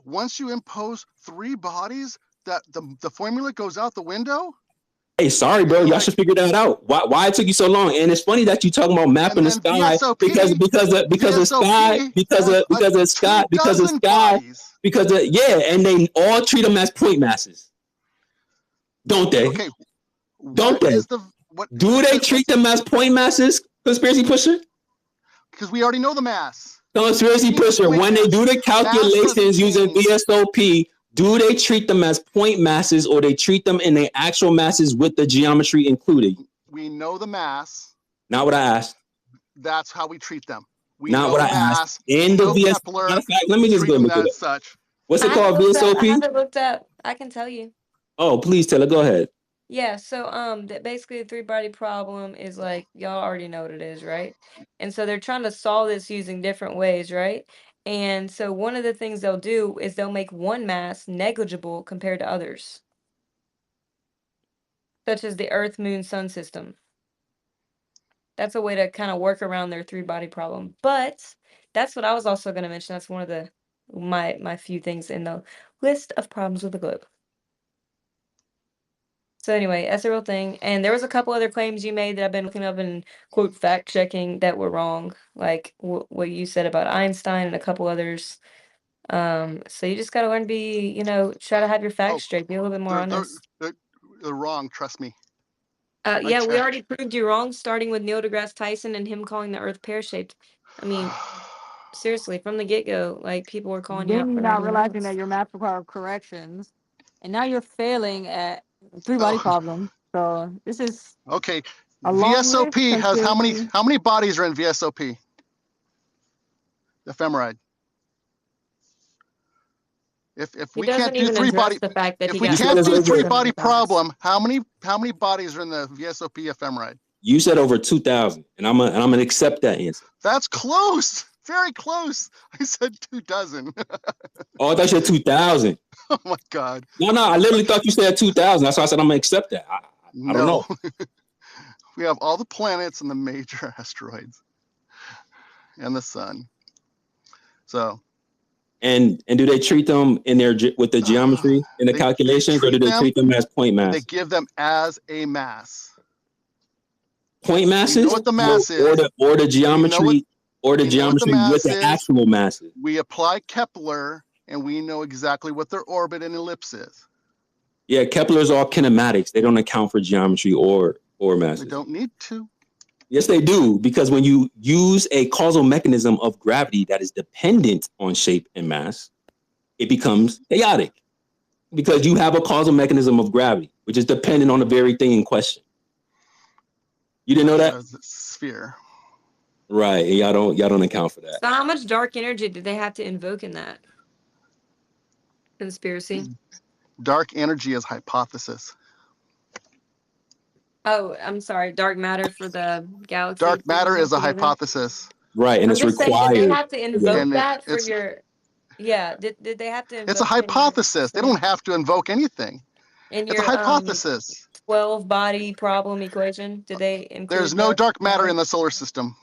once you impose 3 bodies, that the formula goes out the window.
Hey, sorry, bro. Y'all should figure that out. Why it took you so long? And it's funny that you talking about mapping the sky because and they all treat them as point masses, don't they?
Okay.
Don't they? Do they treat them as point masses, conspiracy pusher?
Because we already know the mass.
Conspiracy pusher, when they do the calculations using VSOP, do they treat them as point masses or they treat them in their actual masses with the geometry included?
We know the mass.
Not what I asked.
That's how we treat them.
Not what I asked. In the VSOP. Let me just go look it up. What's it called? VSOP?
I haven't looked up. I can tell you.
Oh, please, Taylor, go ahead.
Yeah, so basically the 3-body problem is like y'all already know what it is, right? And so they're trying to solve this using different ways, right? And so one of the things they'll do is they'll make one mass negligible compared to others, such as the Earth, Moon, Sun system. That's a way to kind of work around their 3-body problem. But that's what I was also going to mention. That's one of my few things in the list of problems with the globe. So anyway, that's a real thing. And there was a couple other claims you made that I've been looking up and quote fact checking that were wrong, like what you said about Einstein and a couple others. So you just gotta learn to be, try to have your facts straight, be a little bit more honest.
They're wrong, trust me.
Yeah, we already proved you wrong, starting with Neil deGrasse Tyson and him calling the Earth pear-shaped. I mean, seriously, from the get-go, like people were calling you out
Then
for
you're
that.
not realizing that your math requires corrections, and now you're failing at 3-body problem. So this is
okay.
A long
VSOP
list,
has how many bodies are in VSOP? Ephemeride. If we can't do 3-body, if we can't do 3-body problem, how many bodies are in the VSOP ephemeride?
You said over 2,000, and I'm gonna accept that answer.
That's close, very close. I said 24.
Oh, I thought you said 2,000.
Oh my God.
No, I literally thought you said 2,000. That's why I said I'm gonna accept that. I don't know.
We have all the planets and the major asteroids, and the sun. So.
And do they treat them with the geometry in the calculations, or do they treat them as point masses?
They give them as a mass.
Point masses? You
know what the mass is.
Or the geometry, with the actual masses.
We apply Kepler, and we know exactly what their orbit and ellipse is.
Yeah, Kepler's all kinematics. They don't account for geometry or masses.
They don't need to.
Yes, they do. Because when you use a causal mechanism of gravity that is dependent on shape and mass, it becomes chaotic. Because you have a causal mechanism of gravity, which is dependent on the very thing in question. You didn't know that?
It's a sphere.
Right. And y'all don't account for that.
So how much dark energy did they have to invoke in that conspiracy?
Dark energy is hypothesis.
Oh, I'm sorry. Dark matter for the galaxy.
Dark matter is a
together?
hypothesis.
Right, and
I'm
it's
just saying, did they
required.
have to invoke
And
that for
it's
your? Yeah. Did they have to invoke
it's a hypothesis. They don't have to invoke anything.
in
It's a
your
hypothesis.
12 body problem equation? Did they include?
There's no dark matter in the solar system.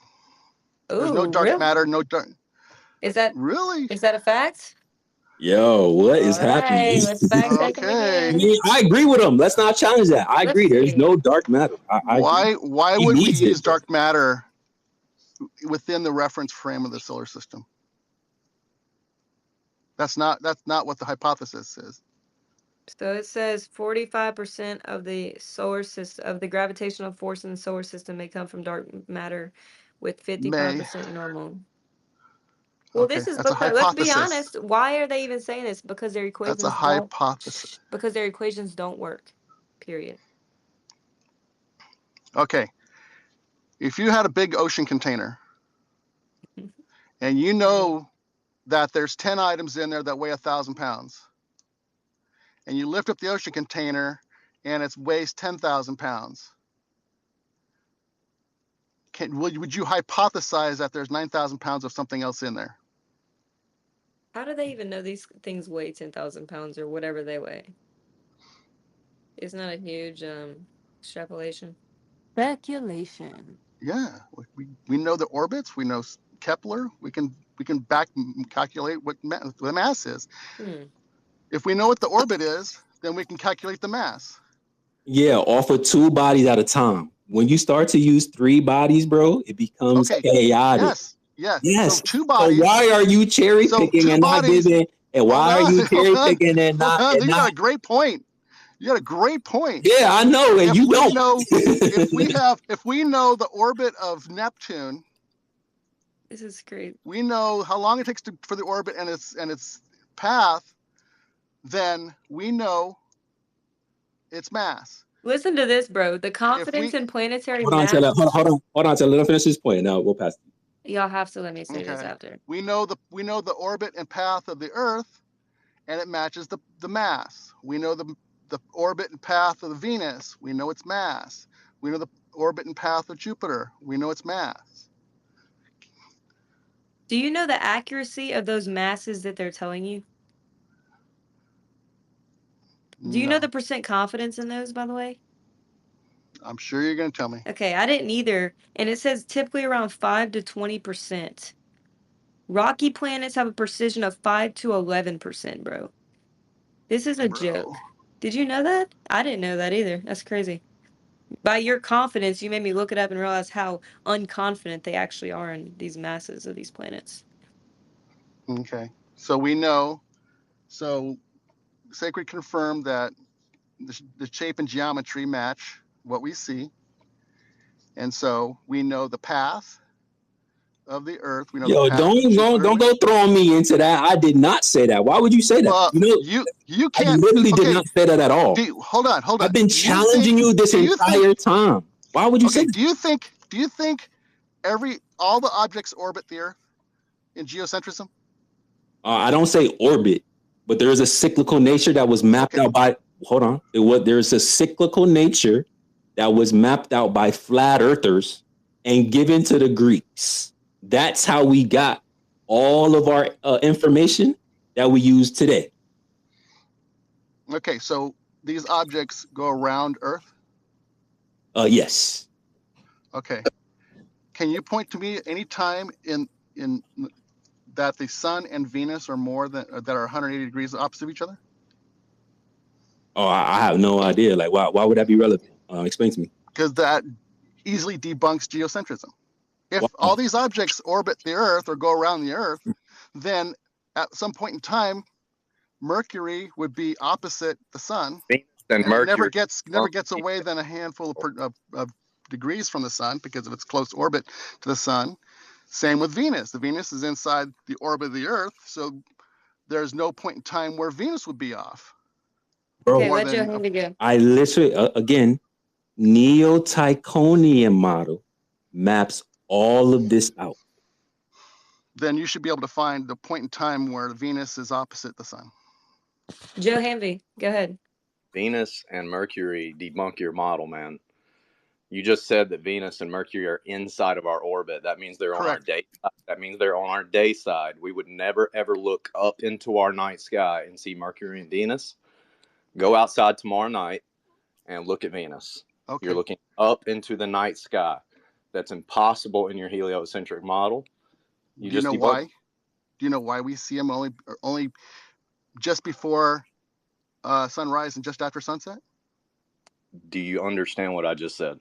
There's no
Ooh,
dark
really?
matter. No dark.
Is that
really?
Is that a fact?
Yo, what is
All right,
happening?
let's fact check them again.
I agree with him. Let's not challenge that. I
Let's
agree. There's
see.
no dark matter. I agree.
Why
He
would we
needs it,
use
though.
dark matter within the reference frame of the solar system? That's not what the hypothesis is.
So it says 45% of the solar system of the gravitational force in the solar system may come from dark matter, with 55% normal. Well,
Okay,
this is
that's a
because, let's be
hypothesis.
honest, why are they even saying this? Because their equations
That's a
don't
hypothesis.
because their equations don't work. Period.
Okay. If you had a big ocean container and you know that there's 10 items in there that weigh 1,000 pounds, and you lift up the ocean container and it weighs 10,000 pounds, would you hypothesize that there's 9,000 pounds of something else in there?
How do they even know these things weigh 10,000 pounds or whatever they weigh? Isn't that a huge extrapolation?
Speculation.
Yeah, we know the orbits. We know Kepler. We can back calculate what the mass is. If we know what the orbit is, then we can calculate the mass.
Yeah, off of 2 bodies at a time. When you start to use 3 bodies, bro, it becomes chaotic.
Yes. So 2 bodies.
So why are you cherry picking and not giving? And why are you cherry picking and not?
You got a great point. You got a great point.
Yeah, I know, and you don't.
If we know the orbit of Neptune,
this is great.
We know how long it takes for the orbit and its path. Then we know its mass.
Listen to this, bro. The confidence in planetary
Hold on,
mass.
Taylor. Hold on, Taylor. Let me finish this point. Now we'll pass.
Y'all have to let me say this after.
We know the orbit and path of the Earth, and it matches the mass. We know the orbit and path of the Venus. We know its mass. We know the orbit and path of Jupiter. We know its mass.
Do you know the accuracy of those masses that they're telling you? Do you know the percent confidence in those, by the way?
I'm sure you're going to tell me.
Okay, I didn't either. And it says typically around 5 to 20%. Rocky planets have a precision of 5 to 11%, bro. This is a joke. Did you know that? I didn't know that either. That's crazy. By your confidence, you made me look it up and realize how unconfident they actually are in these masses of these planets.
Okay. So we know. So Sacred confirmed that the shape and geometry match what we see. And so we know the path of the Earth. We know the path of Jupiter.
Don't go throwing me into that. I did not say that. Why would you say that?
Well, you can't.
I literally did not say that at all.
Hold on.
I've been challenging you this entire time. Why would you say that?
Do you think all the objects orbit the Earth in geocentrism?
I don't say orbit, but there is a cyclical nature that was mapped out by. Hold on. There's a cyclical nature that was mapped out by flat earthers and given to the Greeks. That's how we got all of our information that we use today.
Okay, so these objects go around Earth?
Yes.
Okay. Can you point to me any time in that the Sun and Venus are that are 180 degrees opposite of each other?
Oh, I have no idea. Like, why would that be relevant? Explain to me.
Because that easily debunks geocentrism. If all these objects orbit the Earth or go around the Earth, then at some point in time, Mercury would be opposite the Sun.
And Mercury
never gets away than a handful of degrees from the sun because of its close orbit to the sun. Same with Venus. The Venus is inside the orbit of the Earth, so there's no point in time where Venus would be off.
Bro,
Okay, let Joe Handy go.
I literally, again, Neo-Tychonian model maps all of this out.
Then you should be able to find the point in time where Venus is opposite the sun.
Joe Hanvey, go ahead.
Venus and Mercury debunk your model, man. You just said that Venus and Mercury are inside of our orbit. That means they're on our day. That means they're on our day side. We would never ever look up into our night sky and see Mercury and Venus. Go outside tomorrow night and look at Venus.
Okay.
You're looking up into the night sky. That's impossible in your heliocentric model.
Do you know why? Do you know why we see them only just before sunrise and just after sunset?
Do you understand what I just said?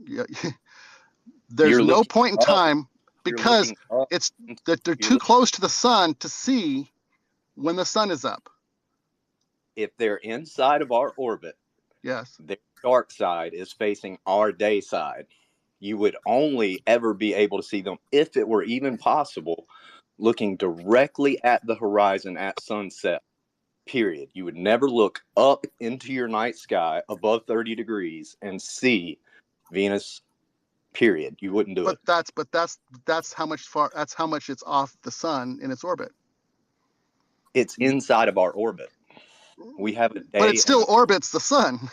Yeah. There's no point in time because it's that they're too close to the sun to see when the sun is up.
If they're inside of our orbit,
yes,
their dark side is facing our day side. You would only ever be able to see them, if it were even possible, looking directly at the horizon at sunset, period. You would never look up into your night sky above 30 degrees and see Venus, period. You wouldn't do it.
That's how much it's off the sun in its orbit.
It's inside of our orbit. We have a day.
But it still orbits the sun.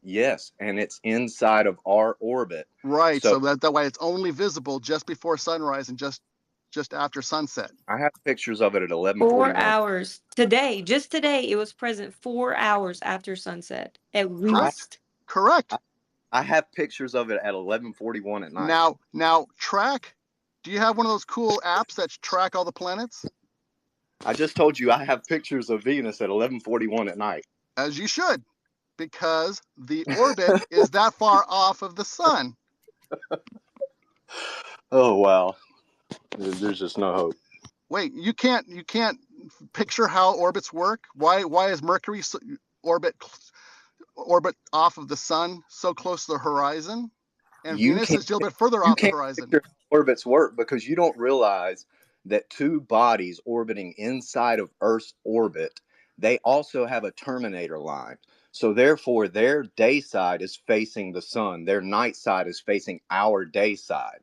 Yes, and it's inside of our orbit.
Right, so that way it's only visible just before sunrise and just after sunset.
I have pictures of it at 11:41.
4 hours. Just today, it was present 4 hours after sunset, at least.
Correct.
I have pictures of it at 11:41 at night.
Now, track. Do you have one of those cool apps that track all the planets?
I just told you I have pictures of Venus at 11:41 at night.
As you should, because the orbit is that far off of the sun.
Oh wow, there's just no hope.
Wait, you can't picture how orbits work? Why is Mercury's orbit off of the sun so close to the horizon, and Venus is still a bit further off the horizon?
Orbits work because you don't realize that two bodies orbiting inside of Earth's orbit, they also have a terminator line. So therefore, their day side is facing the sun. Their night side is facing our day side.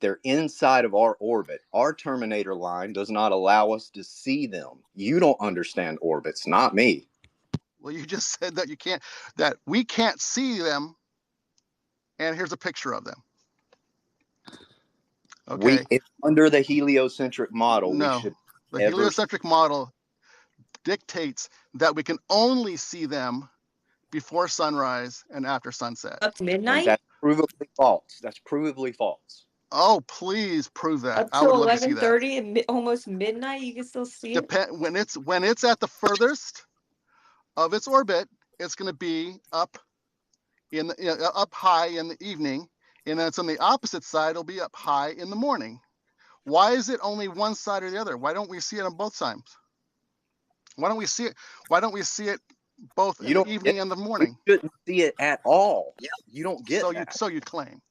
They're inside of our orbit. Our terminator line does not allow us to see them. You don't understand orbits, not me.
Well, you just said that that we can't see them. And here's a picture of them. Okay.
Under the heliocentric model,
the heliocentric model dictates that we can only see them before sunrise and after sunset.
Up to midnight?
And that's provably false. That's provably false.
Oh, please prove that.
Up to 11:30 and almost midnight, you can still see it.
When it's at the furthest of its orbit, it's going to be up high in the evening, and then it's on the opposite side. It'll be up high in the morning. Why is it only one side or the other? Why don't we see it on both sides? Why don't we see it? Why don't we see it both in the evening and the morning?
You shouldn't see it at all. Yeah. You don't get that.
So you claim.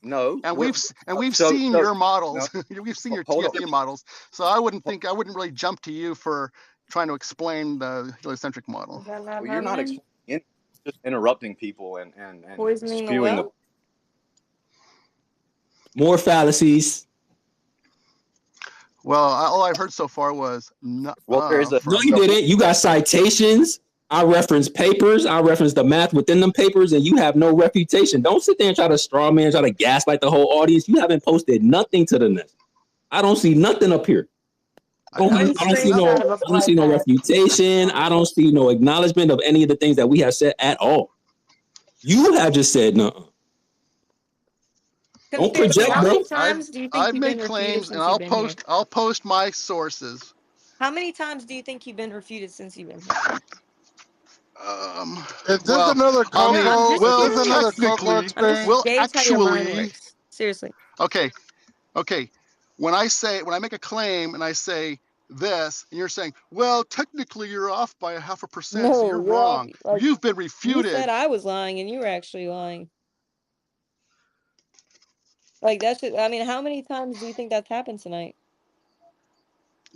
No.
And we've seen your models. No. We've seen your TFE models. So I wouldn't really jump to you for trying to explain the heliocentric model.
Well, you're not explaining, just interrupting people and
poisoning
spewing the
more fallacies.
Well, all I've heard so far was no.
No, you didn't. You got citations. I reference papers. I reference the math within them papers, and you have no refutation. Don't sit there and try to straw man, try to gaslight the whole audience. You haven't posted nothing to the net. I don't see nothing up here. I don't see no refutation. I don't see no acknowledgement of any of the things that we have said at all. You have just said no. Don't project, bro.
I've made claims, and I'll post my sources.
How many times do you think you've been refuted since you've been here?
Is this another Coco?
Actually,
seriously.
Okay. When I make a claim and I say this, and you're saying, well, technically you're off by 0.5%, so you're wrong. You've been refuted.
You said I was lying, and you were actually lying.
Like that's just, I mean, how many times do you think that's happened tonight?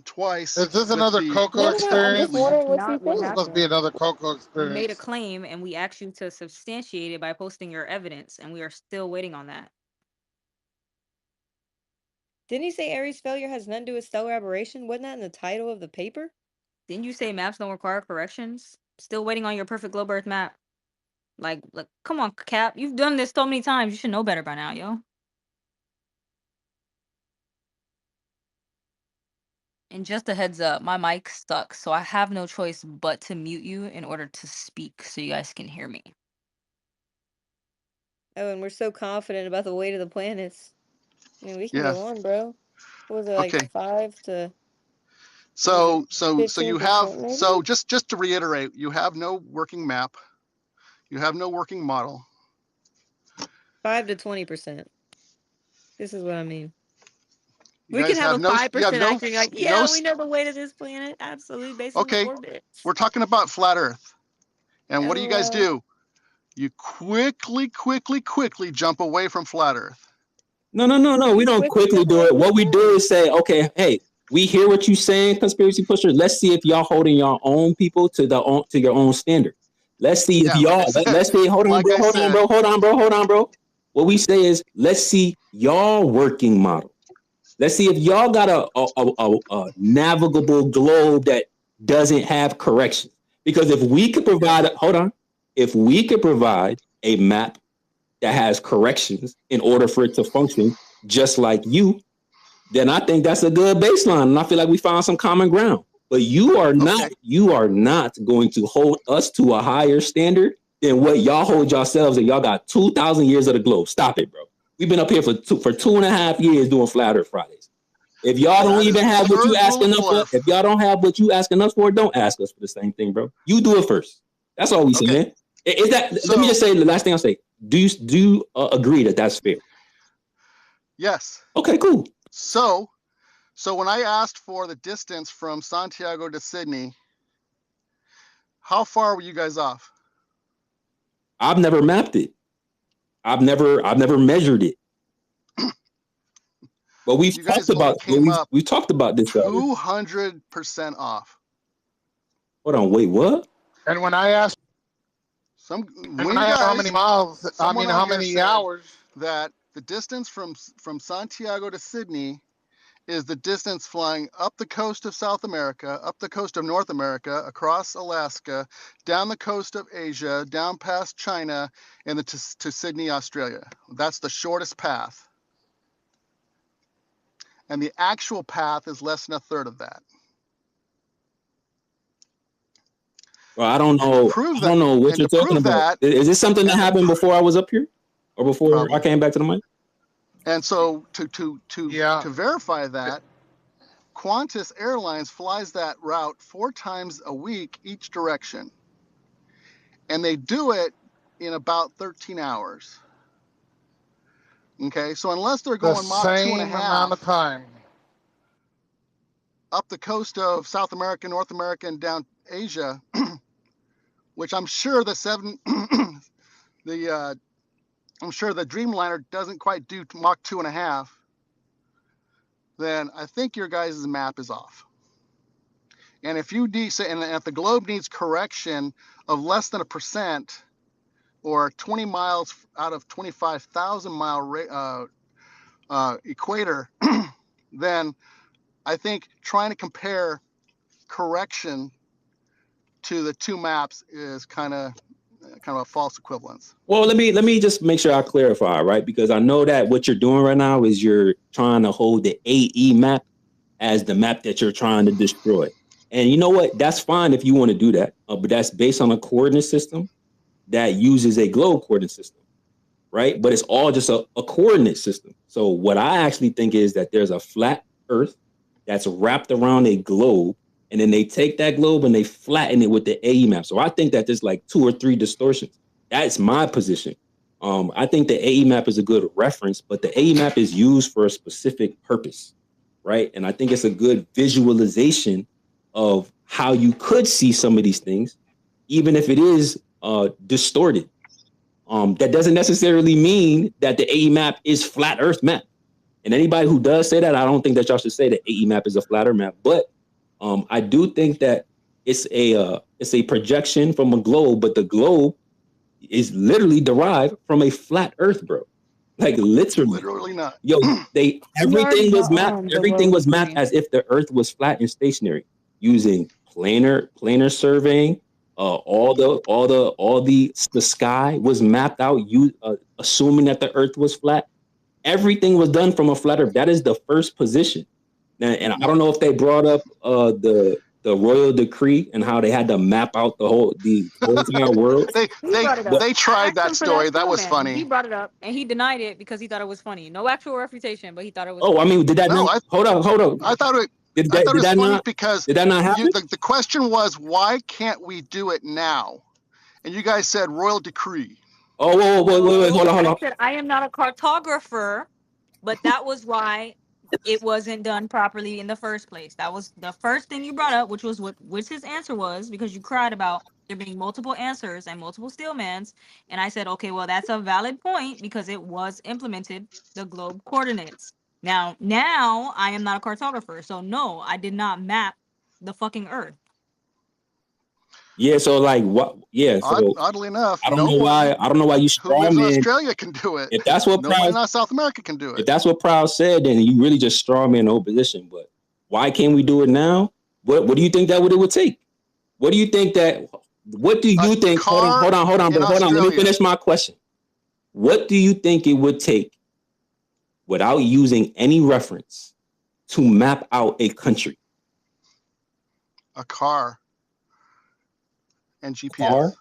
Twice.
Is this
with
another
the
Coco
No, no, no. I'm just
experience?
wondering
That's
what you
not what
think.
This must be
happened.
another Coco
You made a
experience.
claim and we asked you to substantiate it by posting your evidence, and we are still waiting on that.
Didn't you say Aries failure has nothing to do with stellar aberration? Wasn't that in the title of the paper?
Didn't you say maps don't require corrections? Still waiting on your perfect globe Earth map. Like, come on, Cap. You've done this so many times. You should know better by now, yo. And just a heads up, my mic stuck, so I have no choice but to mute you in order to speak so you guys can hear me.
Oh, and we're so confident about the weight of the planets. I mean, we can
Yeah.
go on, bro. What was it, like
Okay.
5 to
So you have
15% maybe?
just to reiterate, you have no working map, you have no working model.
5 to 20%. This is what I mean.
You
We can
guys
have a
have no
5% acting like,
no.
yeah, we know the weight of this planet. Absolutely, based on the
Okay,
orbits.
we're talking about flat Earth, and what do you guys
LOL.
do? You quickly jump away from flat Earth.
No. We don't quickly do it. What we do is say, okay, hey, we hear what you're saying, conspiracy pusher. Let's see if y'all holding your own people to your own standard. Let's see if
Yeah, like I
y'all.
said,
Let's see. Hold on, bro. What we say is, let's see y'all working model. Let's see if y'all got a navigable globe that doesn't have corrections. Because if we could provide, if we could provide a map that has corrections in order for it to function just like you, then I think that's a good baseline. And I feel like we found some common ground. But you are not going to hold us to a higher standard than what y'all hold yourselves, and y'all got 2,000 years of the globe. Stop it, bro. We've been up here for 2.5 years doing Flat Earth Fridays. If y'all don't even have what you asking us for, if y'all don't have what you asking us for, don't ask us for the same thing, bro. You do it first. That's all we saying. Is that? Let me just say the last thing I'll say. Do you agree that that's fair?
Yes.
Okay, cool.
So when I asked for the distance from Santiago to Sydney, how far were you guys off?
I've never mapped it. I've never measured it. But we've talked about this.
200% off.
Hold on, wait, what? And when I asked,
how
many miles, I mean, how many hours?
That the distance from Santiago to Sydney is the distance flying up the coast of South America, up the coast of North America, across Alaska, down the coast of Asia, down past China, and to Sydney, Australia. That's the shortest path. And the actual path is less than a third of that.
Well, I don't know. I don't know what you're talking about. Is this something that happened before I was up here, or before I came back to the mic?
And so to verify that, Qantas Airlines flies that route 4 times a week each direction. And they do it in about 13 hours. Okay, so unless they're going Mach 2.5
amount of time
up the coast of South America, North America, and down Asia, which I'm sure I'm sure the Dreamliner doesn't quite do Mach 2.5, then I think your guys' map is off. And if if the globe needs correction of less than 1%, or 20 miles out of 25,000 mile equator, then I think trying to compare correction to the two maps is kind of a false equivalence.
Well, let me just make sure I clarify, right? Because I know that what you're doing right now is you're trying to hold the AE map as the map that you're trying to destroy. And you know what? That's fine if you want to do that, but that's based on a coordinate system that uses a globe coordinate system, right? But it's all just a coordinate system. So what I actually think is that there's a flat Earth that's wrapped around a globe, and then they take that globe and they flatten it with the AE map. So I think that there's like 2 or 3 distortions. That's my position. I think the AE map is a good reference, but the AE map is used for a specific purpose, right? And I think it's a good visualization of how you could see some of these things, even if it is distorted. That doesn't necessarily mean that the AE map is flat Earth map. And anybody who does say that, I don't think that y'all should say that AE map is a flat Earth map. But I do think that it's a projection from a globe, but the globe is literally derived from a flat Earth, bro. Like
Literally not.
Yo, everything was mapped. Everything was mapped
degree.
as if the Earth was flat and stationary, using planar surveying. All the sky was mapped out. Assuming that the Earth was flat. Everything was done from a flat Earth. That is the first position. Now, and I don't know if they brought up the royal decree and how they had to map out the whole entire world.
They tried that story. That was
He
funny.
brought it up and he denied it because he thought it was funny. No actual refutation, but he thought it was.
Oh, I mean, did that
No,
not? Hold on.
I thought it.
Did
I thought it was
that
funny
not?
because
Did that not happen?
the question was, why can't we do it now? And you guys said royal decree.
Oh, wait, hold on.
I said I am not a cartographer, but that was why it wasn't done properly in the first place. That was the first thing you brought up, which his answer was, because you cried about there being multiple answers and multiple stillmans. And I said, okay, well, that's a valid point because it was implemented, the globe coordinates. Now I am not a cartographer, so no, I did not map the fucking Earth.
Yeah, so like what? Yeah, so
oddly enough,
I don't know why you
who lives in
strawman.
Australia can do it.
If that's what
nobody
Proud,
in South America can do it.
if that's what Proud said, then you really just strawman the whole position. But why can't we do it now? What do you think that it would take? What do you think that? What do you think? Hold on. Let me finish my question. What do you think it would take, without using any reference, to map out a country?
A car. And GPS.
Car?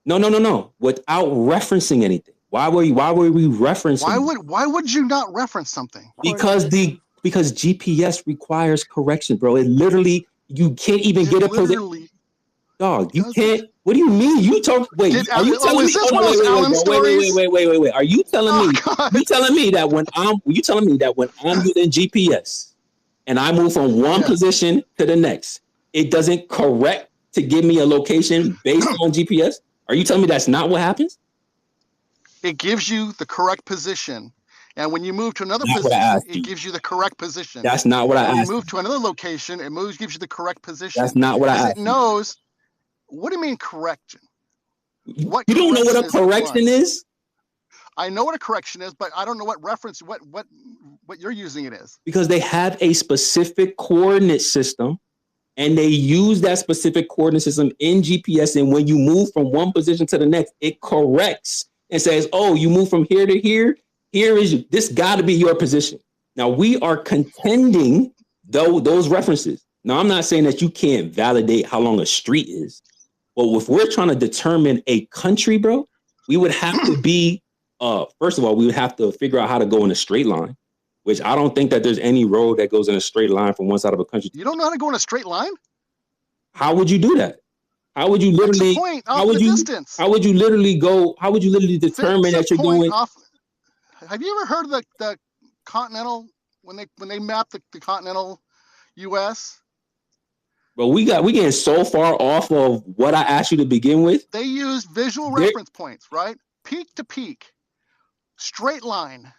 No. Without referencing anything. Why were we referencing?
Why would you not reference something?
Because GPS requires correction, bro. It literally, you can't even get a position. Dog, you can't. What do you mean? You talk. Wait, are you telling me? Wait. Are you telling me? You telling me that when I'm using GPS and I move from one position to the next, it doesn't correct to give me a location based on GPS? Are you telling me that's not what happens?
It gives you the correct position. And when you move to another position, it gives you the correct position.
That's not what I asked.
When you move to another location, gives you the correct position.
That's not what I asked.
It knows. What do you mean correction?
You don't know what a correction is?
I know what a correction is, but I don't know what reference, what you're using it as.
Because they have a specific coordinate system, and they use that specific coordinate system in GPS. And when you move from one position to the next, it corrects and says, "Oh, you move from here to here. This got to be your position." Now we are contending those references. Now I'm not saying that you can't validate how long a street is, but if we're trying to determine a country, bro, we would have to be. First of all, we would have to figure out how to go in a straight line, which I don't think that there's any road that goes in a straight line from one side of a country.
You don't know how to go in a straight line?
How would you do that? How would you literally? How would you literally go? How would you literally determine that you're going?
Have you ever heard of the continental when they map the continental U.S.?
But we getting so far off of what I asked you to begin with.
They use visual reference points, right? Peak to peak, straight line,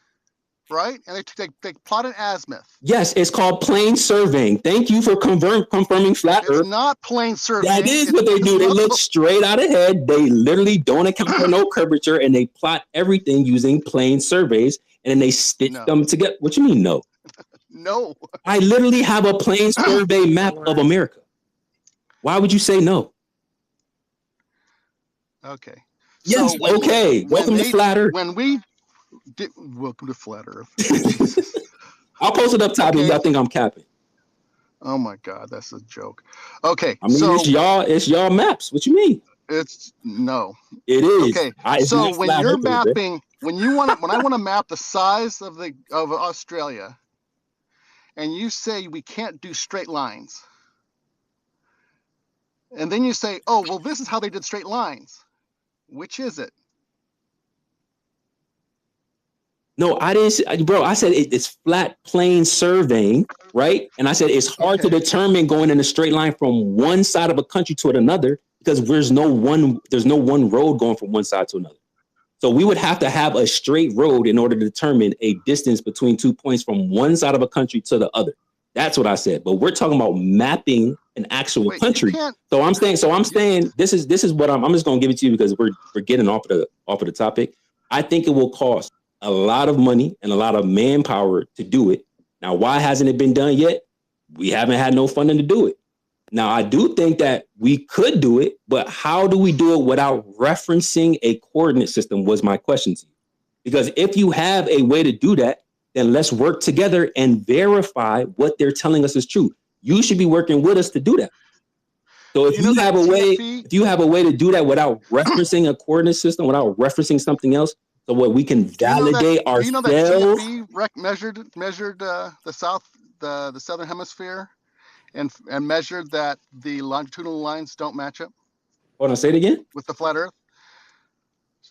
right? And they plot an azimuth.
Yes, it's called plane surveying. Thank you for confirming flat Earth.
It's not plane surveying.
That is what they do. They look straight out ahead. They literally don't account for no curvature, and they plot everything using plane surveys, and then they stitch them together. What you mean, no?
No.
I literally have a plane survey map of America. Why would you say no?
Okay.
Yes, so okay. Welcome to Flat Earth.
Welcome to Flat Earth.
I'll post it up top if y'all think I'm capping.
Oh my God, that's a joke. Okay.
I mean, it's y'all maps. What you mean?
It's no.
It is.
Okay. So when you're mapping, when I want to map the size of Australia, and you say we can't do straight lines, and then you say, oh well, this is how they did straight lines. Which is it?
No, I didn't say, bro. I said it's flat plane surveying, right? And I said it's hard to determine going in a straight line from one side of a country to another because there's no one road going from one side to another. So we would have to have a straight road in order to determine a distance between 2 points from one side of a country to the other. That's what I said. But we're talking about mapping an actual country. So I'm saying this is what I'm just gonna give it to you because we're getting off of the topic. I think it will cost a lot of money and a lot of manpower to do it. Now, why hasn't it been done yet? We haven't had no funding to do it. Now, I do think that we could do it, but how do we do it without referencing a coordinate system was my question to you. Because if you have a way to do that, then let's work together and verify what they're telling us is true. You should be working with us to do that. So if you have a way to do that without referencing a coordinate system, without referencing something else, so what we can validate ourselves.
Do you know that TFE measured the southern hemisphere and measured that the longitudinal lines don't match up?
Hold on, say it again.
With the flat Earth.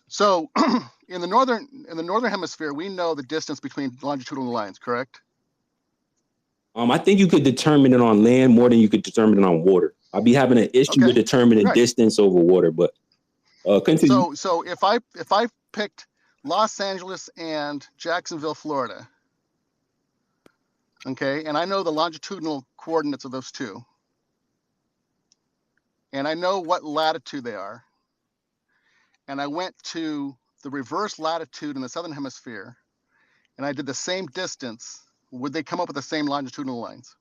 So in the northern hemisphere, we know the distance between longitudinal lines, correct?
I think you could determine it on land more than you could determine it on water. I'd be having an issue with determining distance over water, but continue.
So if I picked Los Angeles and Jacksonville, Florida, okay, and I know the longitudinal coordinates of those two, and I know what latitude they are, and I went to the reverse latitude in the southern hemisphere, and I did the same distance, would they come up with the same longitudinal lines?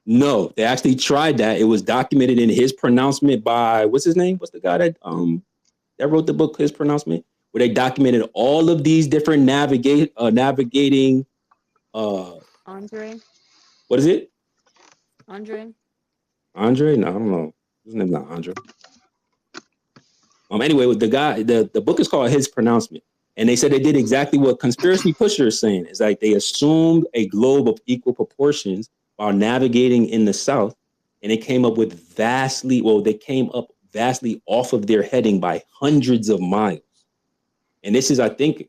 No, they actually tried that. It was documented in his pronouncement by, what's his name? What's the guy that wrote the book, his pronouncement, where they documented all of these different navigating.
Andre.
What is it?
Andre.
Andre? No, I don't know. His name's not Andre. Anyway, with the guy, the book is called His Pronouncement. And they said they did exactly what Conspiracy Pusher is saying. It's like they assumed a globe of equal proportions while navigating in the South. And they came up vastly off of their heading by hundreds of miles. And this is, I think,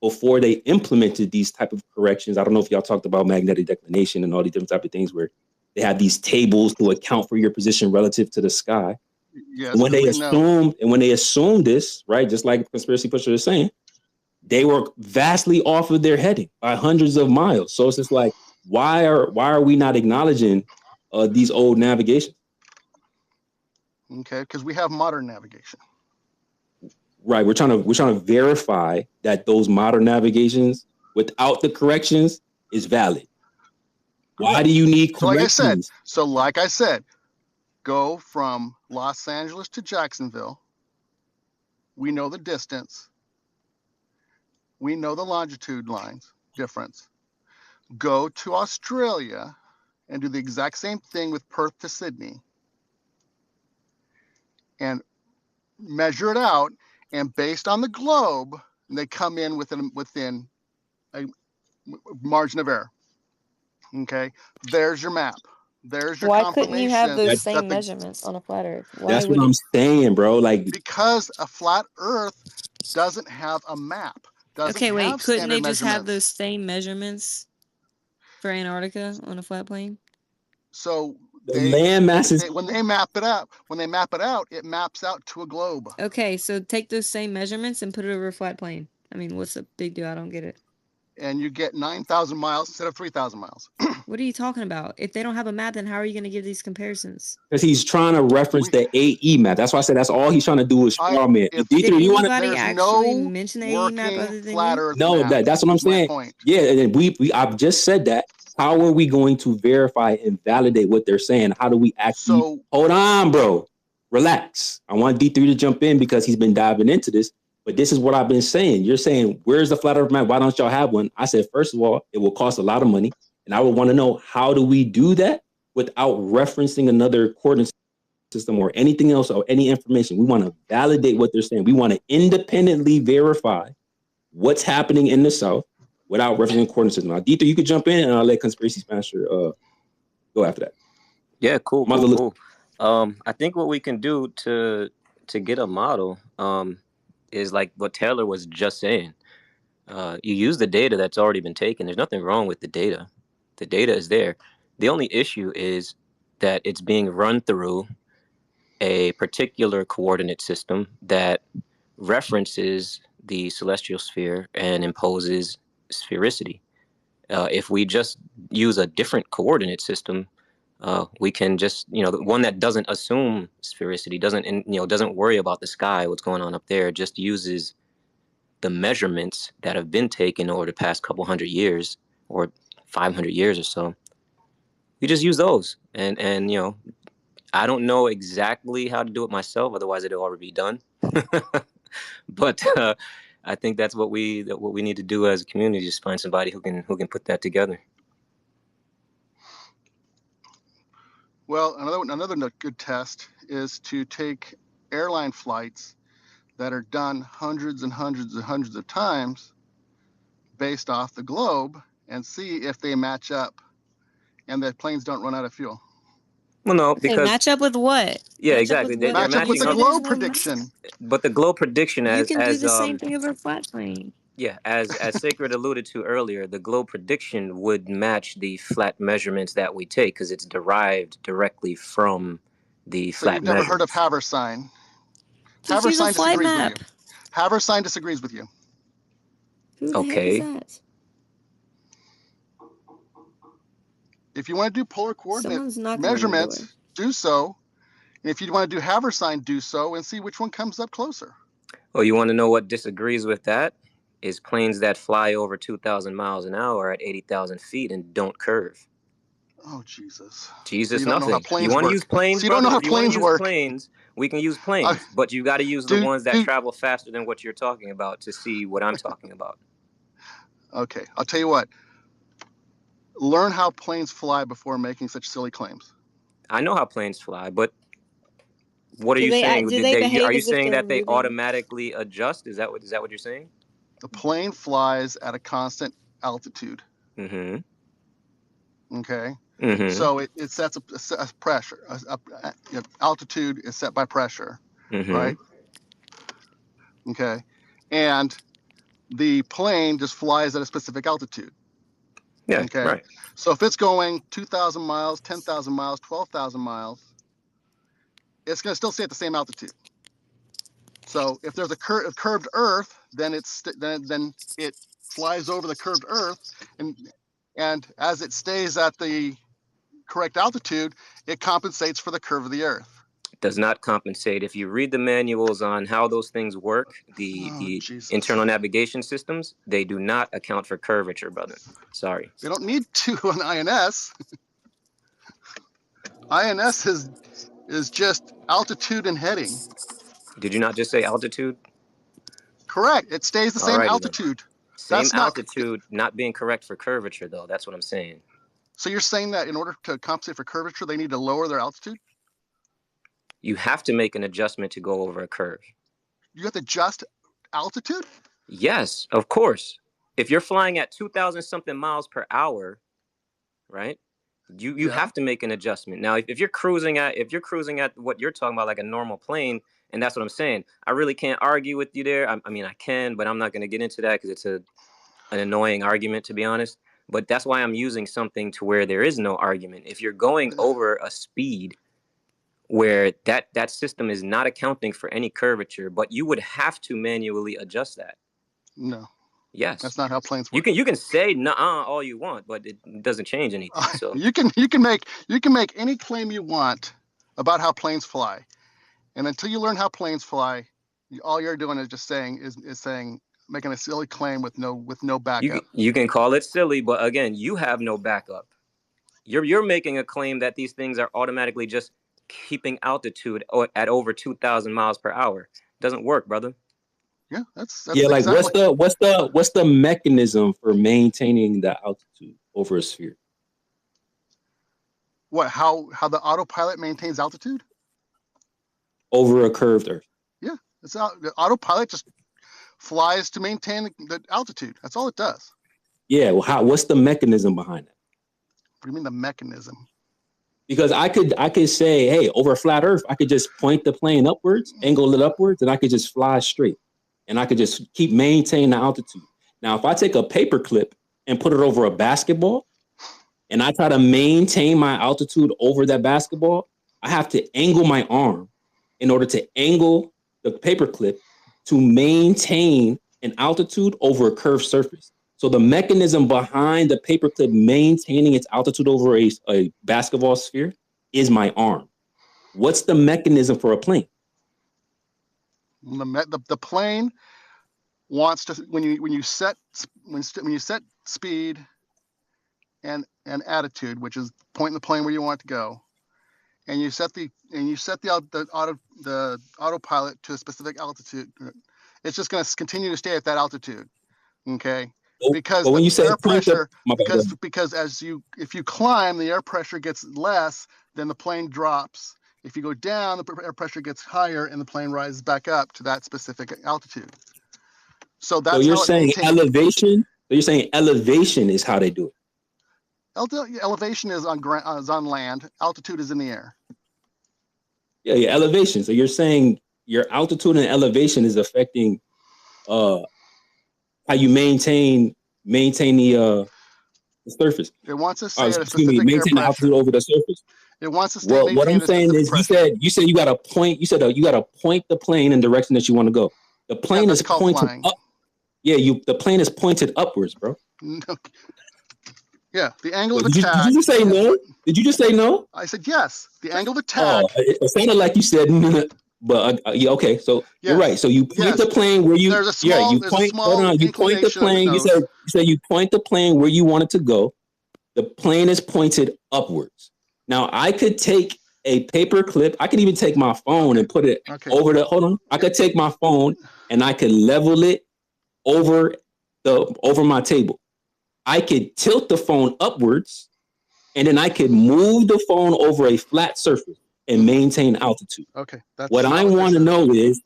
before they implemented these type of corrections. I don't know if y'all talked about magnetic declination and all these different type of things where they have these tables to account for your position relative to the sky.
Yes,
and when they assumed this, right, just like Conspiracy Pusher is saying, they were vastly off of their heading by hundreds of miles. So it's just like, why are we not acknowledging these old navigations?
Okay, because we have modern navigation.
Right, we're trying to verify that those modern navigations without the corrections is valid. Why do you need corrections?
Like I said, go from Los Angeles to Jacksonville. We know the distance. We know the longitude lines difference. Go to Australia and do the exact same thing with Perth to Sydney and measure it out. And based on the globe, they come in within a margin of error. Okay, there's your map. There's your confirmation.
Why couldn't you have those same measurements on a flat Earth?
That's what I'm saying, bro. Like,
because a flat Earth doesn't have a map.
Couldn't they just have those same measurements for Antarctica on a flat plane?
So
the land masses.
When they map it out, it maps out to a globe.
Okay, so take those same measurements and put it over a flat plane. I mean, what's the big deal? I don't get it.
And you get 9,000 miles instead of 3,000 miles.
What are you talking about? If they don't have a map, then how are you going to give these comparisons?
Because he's trying to reference the AE map. That's why I said that's all he's trying to do is straw man.
Did anybody actually mention the AE map other than you?
No, that's what I'm saying. Yeah, and I've just said that. How are we going to verify and validate what they're saying? How do we actually hold on, bro? Relax. I want D3 to jump in because he's been diving into this. But this is what I've been saying. You're saying, where's the flat Earth map? Why don't y'all have one? I said, first of all, it will cost a lot of money. And I would want to know, how do we do that without referencing another coordinate system or anything else or any information? We want to validate what they're saying. We want to independently verify what's happening in the South without referencing coordinate system. Now, D3, you could jump in and I'll let Conspiracy Smasher go after that.
Yeah, cool. I think what we can do to get a model is like what Taylor was just saying. You use the data that's already been taken. There's nothing wrong with the data. The data is there. The only issue is that it's being run through a particular coordinate system that references the celestial sphere and imposes sphericity. If we just use a different coordinate system, we can just, the one that doesn't assume sphericity, doesn't worry about the sky, what's going on up there, just uses the measurements that have been taken over the past couple hundred years or 500 years or so. We just use those, and I don't know exactly how to do it myself, otherwise it'll already be done. But I think that's what we need to do as a community, just find somebody who can put that together.
Well, another good test is to take airline flights that are done hundreds and hundreds and hundreds of times based off the globe and see if they match up and the planes don't run out of fuel.
Well, no,
They
because
match up with what?
yeah,
Match up
exactly.
with what?
They're
Match up with the
matching up.
globe prediction.
But the globe prediction,
You
as
can do the same thing over a flat plane.
yeah, as Sacred alluded to earlier, the globe prediction would match the flat measurements that we take because it's derived directly from the
So
flat
you've never heard of
measurements.
Haversine.
Just use a
Haversine
flight
disagrees with
map.
you. Haversine disagrees with you.
Who the heck is that?
If you want to do polar coordinate
Someone's knocking on your door.
measurements, do so. And if you want to do Haversine, do so and see which one comes up closer.
Well, you want to know what disagrees with that? Is planes that fly over 2,000 miles an hour at 80,000 feet and don't curve.
Oh, Jesus.
Jesus,
you don't
nothing.
know how planes
You want to
work.
use planes,
So you don't know
brother?
how
If you want to
planes
use
work.
planes, we can use planes. But you got to use the ones that travel faster than what you're talking about to see what I'm talking about.
Okay, I'll tell you what. Learn how planes fly before making such silly claims.
I know how planes fly, but what are
Do
you
they
saying?
do they behave
Are you
as if
saying
they're
that they
moving?
automatically adjust? Is that what you're saying?
The plane flies at a constant altitude.
Mm-hmm.
Okay.
Mm-hmm.
So it sets a pressure. Altitude is set by pressure,
Mm-hmm.
right? Okay. And the plane just flies at a specific altitude.
Yeah.
Okay.
Right.
So if it's going 2,000 miles, 10,000 miles, 12,000 miles, it's going to still stay at the same altitude. So if there's a curved Earth, then then it flies over the curved Earth, and as it stays at the correct altitude, it compensates for the curve of the Earth.
Does not compensate. If you read the manuals on how those things work, the internal navigation systems, they do not account for curvature, brother. Sorry.
They don't need to on INS. INS is just altitude and heading.
Did you not just say altitude?
Correct. It stays the same
Alrighty
altitude.
Then. Same
That's
altitude, not being correct for curvature, though. That's what I'm saying.
So you're saying that in order to compensate for curvature, they need to lower their altitude?
You have to make an adjustment to go over a curve.
You have to adjust altitude?
Yes, of course. If you're flying at 2,000 something miles per hour, right? You have to make an adjustment. Now, if you're cruising at what you're talking about, like a normal plane, and that's what I'm saying, I really can't argue with you there. I mean, I can, but I'm not going to get into that because it's an annoying argument, to be honest. But that's why I'm using something to where there is no argument. If you're going over a speed where that system is not accounting for any curvature, but you would have to manually adjust that.
No.
Yes.
That's not how planes work.
You can say nah all you want, but it doesn't change anything. So
you can make any claim you want about how planes fly. And until you learn how planes fly, all you're doing is just making a silly claim with no backup.
You can call it silly, but again, you have no backup. You're making a claim that these things are automatically just keeping altitude at over 2,000 miles per hour. Doesn't work, brother.
Yeah, that's
yeah. Like exactly. what's the mechanism for maintaining the altitude over a sphere?
What? How the autopilot maintains altitude
over a curved Earth?
Yeah, the autopilot just flies to maintain the altitude. That's all it does.
Yeah. Well, what's the mechanism behind that?
What do you mean the mechanism?
Because I could say, hey, over a flat Earth, I could just point the plane upwards, angle it upwards, and I could just fly straight. And I could just keep maintaining the altitude. Now, if I take a paper clip and put it over a basketball, and I try to maintain my altitude over that basketball, I have to angle my arm in order to angle the paper clip to maintain an altitude over a curved surface. So the mechanism behind the paperclip maintaining its altitude over a basketball sphere is my arm. What's the mechanism for a plane?
The plane wants to when you set speed and attitude, which is point in the plane where you want it to go, and you set the autopilot to a specific altitude, it's just going to continue to stay at that altitude. Okay. Because
when you say
air pressure,
because
if you climb, the air pressure gets less, then the plane drops. If you go down, the air pressure gets higher, and the plane rises back up to that specific altitude. So that's
so you're
how it
saying
maintains.
elevation. So you're saying elevation is how they do it.
Elevation is on land. Altitude is in the air.
Yeah, elevation. So you're saying your altitude and elevation is affecting how you maintain the surface.
It wants to stay at a specific
maintain
air
the
pressure.
altitude over the surface.
It wants to stay.
Well, what I'm saying is, you said you got to point. You said you got to point the plane in the direction that you want to go. The plane is pointed up. Yeah, the plane is pointed upwards, bro.
Yeah, the angle of attack.
Did you just say no? Did you just say no?
I said yes. The angle of attack.
Oh, it sounded like you said no. But yeah, okay. So you're right. So you point the plane where you.
There's a small,
you point. Hold on. You point the plane. You said you point the plane where you want it to go. The plane is pointed upwards. Now I could take a paper clip. I could even take my phone and put it over the. Hold on. I could take my phone and I could level it over my table. I could tilt the phone upwards, and then I could move the phone over a flat surface and maintain altitude.
Okay.
What I want to know is,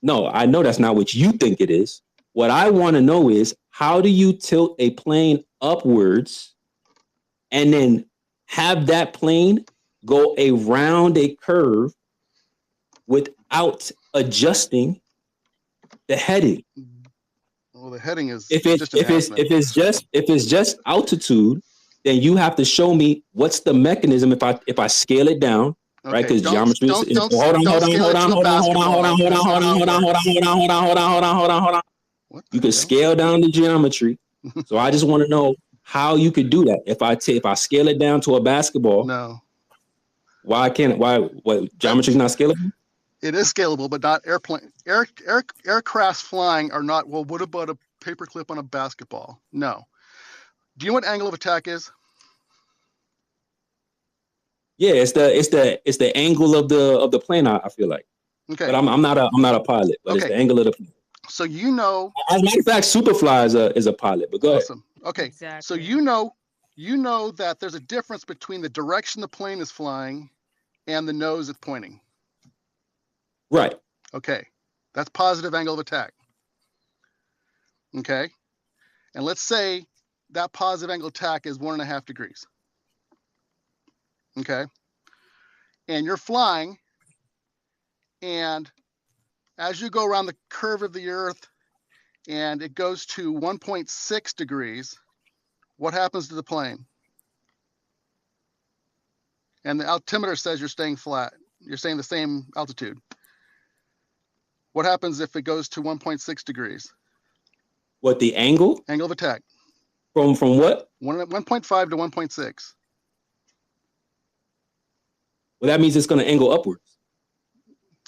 no, I know that's not what you think it is. What I want to know is, how do you tilt a plane upwards and then have that plane go around a curve without adjusting the heading?
Well, the heading is
if it's just altitude, then you have to show me what's the mechanism if I scale it down, right? Because geometry is hold on. You can scale down the geometry. So I just want to know how you could do that. If I scale it down to a basketball,
no.
Why can't what geometry is not scalable?
It is scalable, but not airplane. Aircrafts flying are not. Well, what about a paperclip on a basketball? No. Do you know what angle of attack is?
Yeah, it's the angle of the plane. I feel like.
Okay.
But I'm not a pilot, but it's the angle of the plane.
So you know.
As a matter of fact, Superfly is a pilot. But go
awesome. Ahead. Okay. Exactly. So you know that there's a difference between the direction the plane is flying and the nose it's pointing.
Right.
Okay. That's positive angle of attack. Okay. And let's say that positive angle of attack is 1.5 degrees. Okay. And you're flying, and as you go around the curve of the Earth and it goes to 1.6 degrees, what happens to the plane? And the altimeter says you're staying flat. You're staying the same altitude. What happens if it goes to 1.6 degrees?
What, the angle?
Angle of attack.
From what?
1.5 to 1.6.
Well, that means it's going to angle upwards.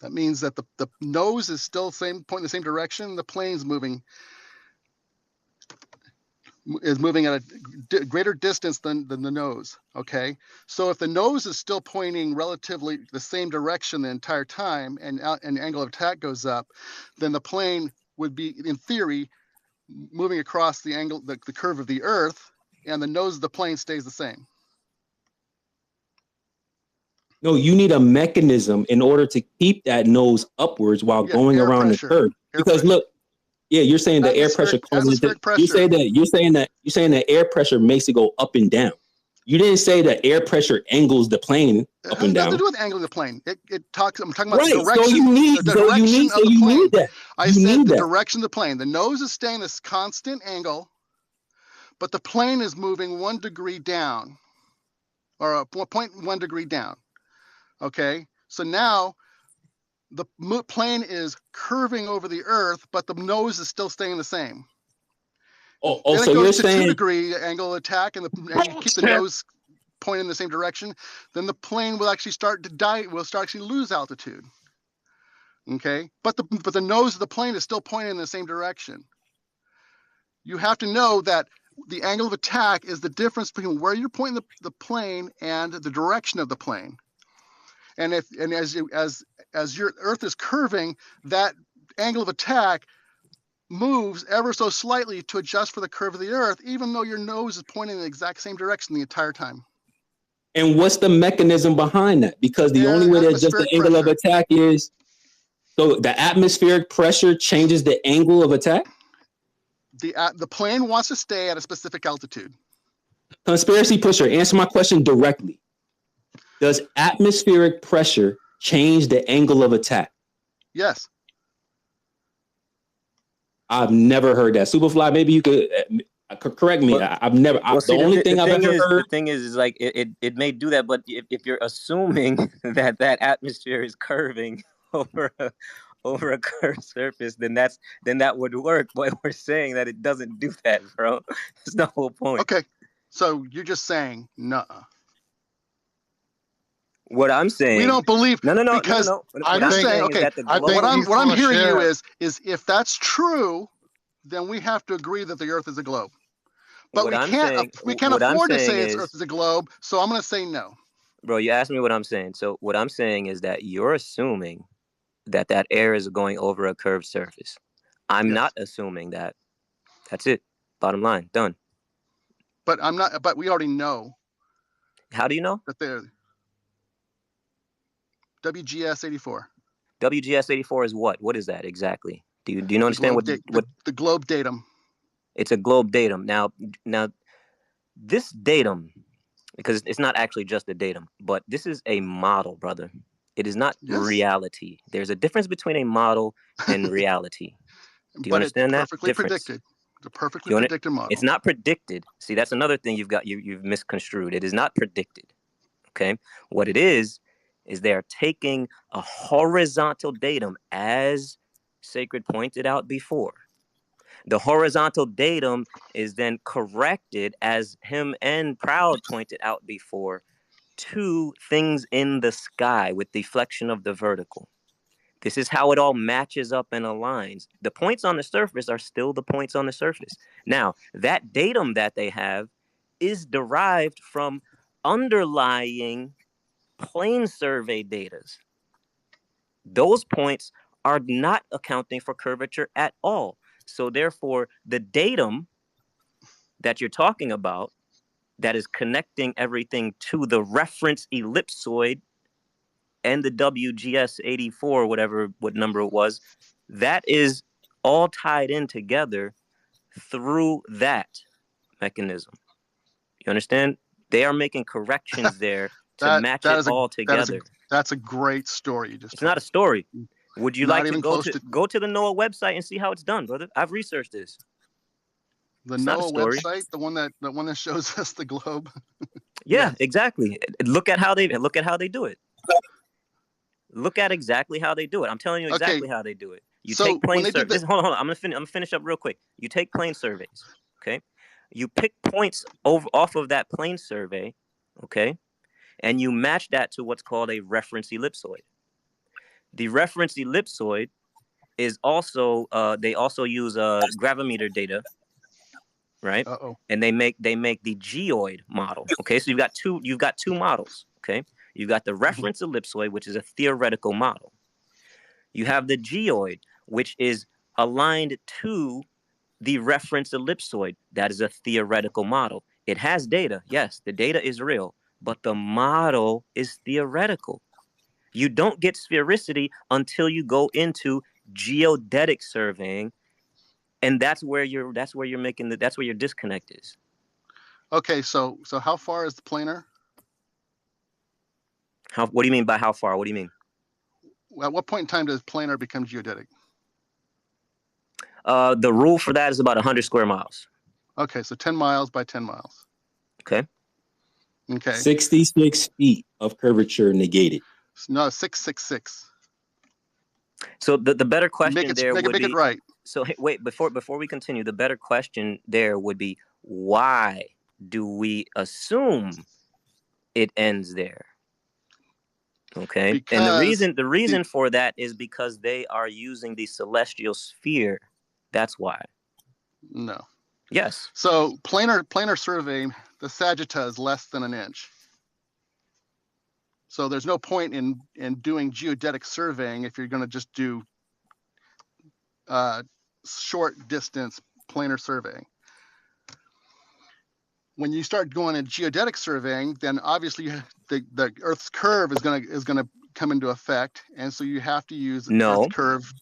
That means that the nose is still pointing the same direction. The plane's moving at a greater distance than the nose. Okay, so if the nose is still pointing relatively the same direction the entire time, and the angle of attack goes up, then the plane would be, in theory, moving across the curve of the Earth, and the nose of the plane stays the same.
No, you need a mechanism in order to keep that nose upwards while going around the curve. Because look, yeah, you're saying the air pressure causes it. You're saying that air pressure makes it go up and down. You didn't say that air pressure angles the plane up and down.
It has nothing to do with angling the plane. I'm talking about the direction.
So you need that.
I said the direction of the plane. The nose is staying this constant angle, but the plane is moving 1 degree down, or 0.1 degree down. Okay, so now the plane is curving over the Earth, but the nose is still staying the same.
So
then it
you're
goes to
saying
2-degree angle of attack, and you keep the nose pointing in the same direction. Then the plane will actually start to die. Will start actually lose altitude. Okay, but the nose of the plane is still pointing in the same direction. You have to know that the angle of attack is the difference between where you're pointing the plane and the direction of the plane. And as your Earth is curving, that angle of attack moves ever so slightly to adjust for the curve of the Earth, even though your nose is pointing in the exact same direction the entire time.
And what's the mechanism behind that? Because the only way to adjust the angle of attack is, so the atmospheric pressure changes the angle of attack?
The plane wants to stay at a specific altitude.
Conspiracy pusher, answer my question directly. Does atmospheric pressure change the angle of attack?
Yes.
I've never heard that. Superfly, maybe you could correct me. I've never. The only thing I've ever heard.
The thing is like it may do that, but if you're assuming that atmosphere is curving over a curved surface, then that would work. But we're saying that it doesn't do that, bro. That's the whole point.
Okay, so you're just saying no.
What I'm saying,
we don't believe.
No.
Because
what I'm saying is that
what I'm hearing you is if that's true, then we have to agree that the Earth is a globe. But we can't afford to say Earth is a globe, so I'm going to say no.
Bro, you asked me what I'm saying. So what I'm saying is that you're assuming that air is going over a curved surface. I'm not assuming that. That's it. Bottom line, done.
But I'm not. But we already know.
How do you know?
That they're WGS 84.
WGS 84 is what? What is that exactly? Do you understand what
the globe datum?
It's a globe datum. Now this datum, because it's not actually just a datum, but this is a model, brother. It is not reality. There's a difference between a model and reality. Do you understand that?
Perfectly predicted. It's a perfectly predicted model.
It's not predicted. See, that's another thing you've misconstrued. It is not predicted. Okay, what it is they are taking a horizontal datum, as Sacred pointed out before. The horizontal datum is then corrected, as him and Proud pointed out before, to things in the sky with deflection of the vertical. This is how it all matches up and aligns. The points on the surface are still the points on the surface. Now, that datum that they have is derived from underlying plane survey data. Those points are not accounting for curvature at all. So therefore, the datum that you're talking about that is connecting everything to the reference ellipsoid and the WGS 84, what number it was, that is all tied in together through that mechanism. You understand? They are making corrections there to match it all together.
That's a great story you just
told. Not a story. Would you like to go to the NOAA website and see how it's done, brother? I've researched this.
The NOAA website, the one that shows us the globe.
Yeah, exactly. Look at how they do it. Look at exactly how they do it. I'm telling you exactly how they do it. You take plane surveys. Hold on. I'm gonna finish up real quick. You take plane surveys, okay? You pick points off of that plane survey, okay? And you match that to what's called a reference ellipsoid. The reference ellipsoid is also they also use gravimeter data, right? And they make the geoid model. Okay, so you've got two models. Okay, you've got the reference ellipsoid, which is a theoretical model. You have the geoid, which is aligned to the reference ellipsoid. That is a theoretical model. It has data. Yes, the data is real, but the model is theoretical. You don't get sphericity until you go into geodetic surveying, and that's where your disconnect is.
Okay, so how far is the planar?
What do you mean by how far? What do you mean?
At what point in time does planar become geodetic?
The rule for that is about 100 square miles.
Okay, so 10 miles by 10 miles.
Okay.
66 feet of curvature negated.
No, 666.
So the better question
Make it
there would
make
be
it right.
So wait, before we continue, the better question there would be, why do we assume it ends there? Okay.
Because
And the reason for that is because they are using the celestial sphere. That's why.
No.
Yes.
So planar survey, the sagitta is less than an inch. So there's no point in doing geodetic surveying if you're going to just do short distance planar surveying. When you start going in geodetic surveying, then obviously the Earth's curve is gonna come into effect, and so you have to use Earth curve.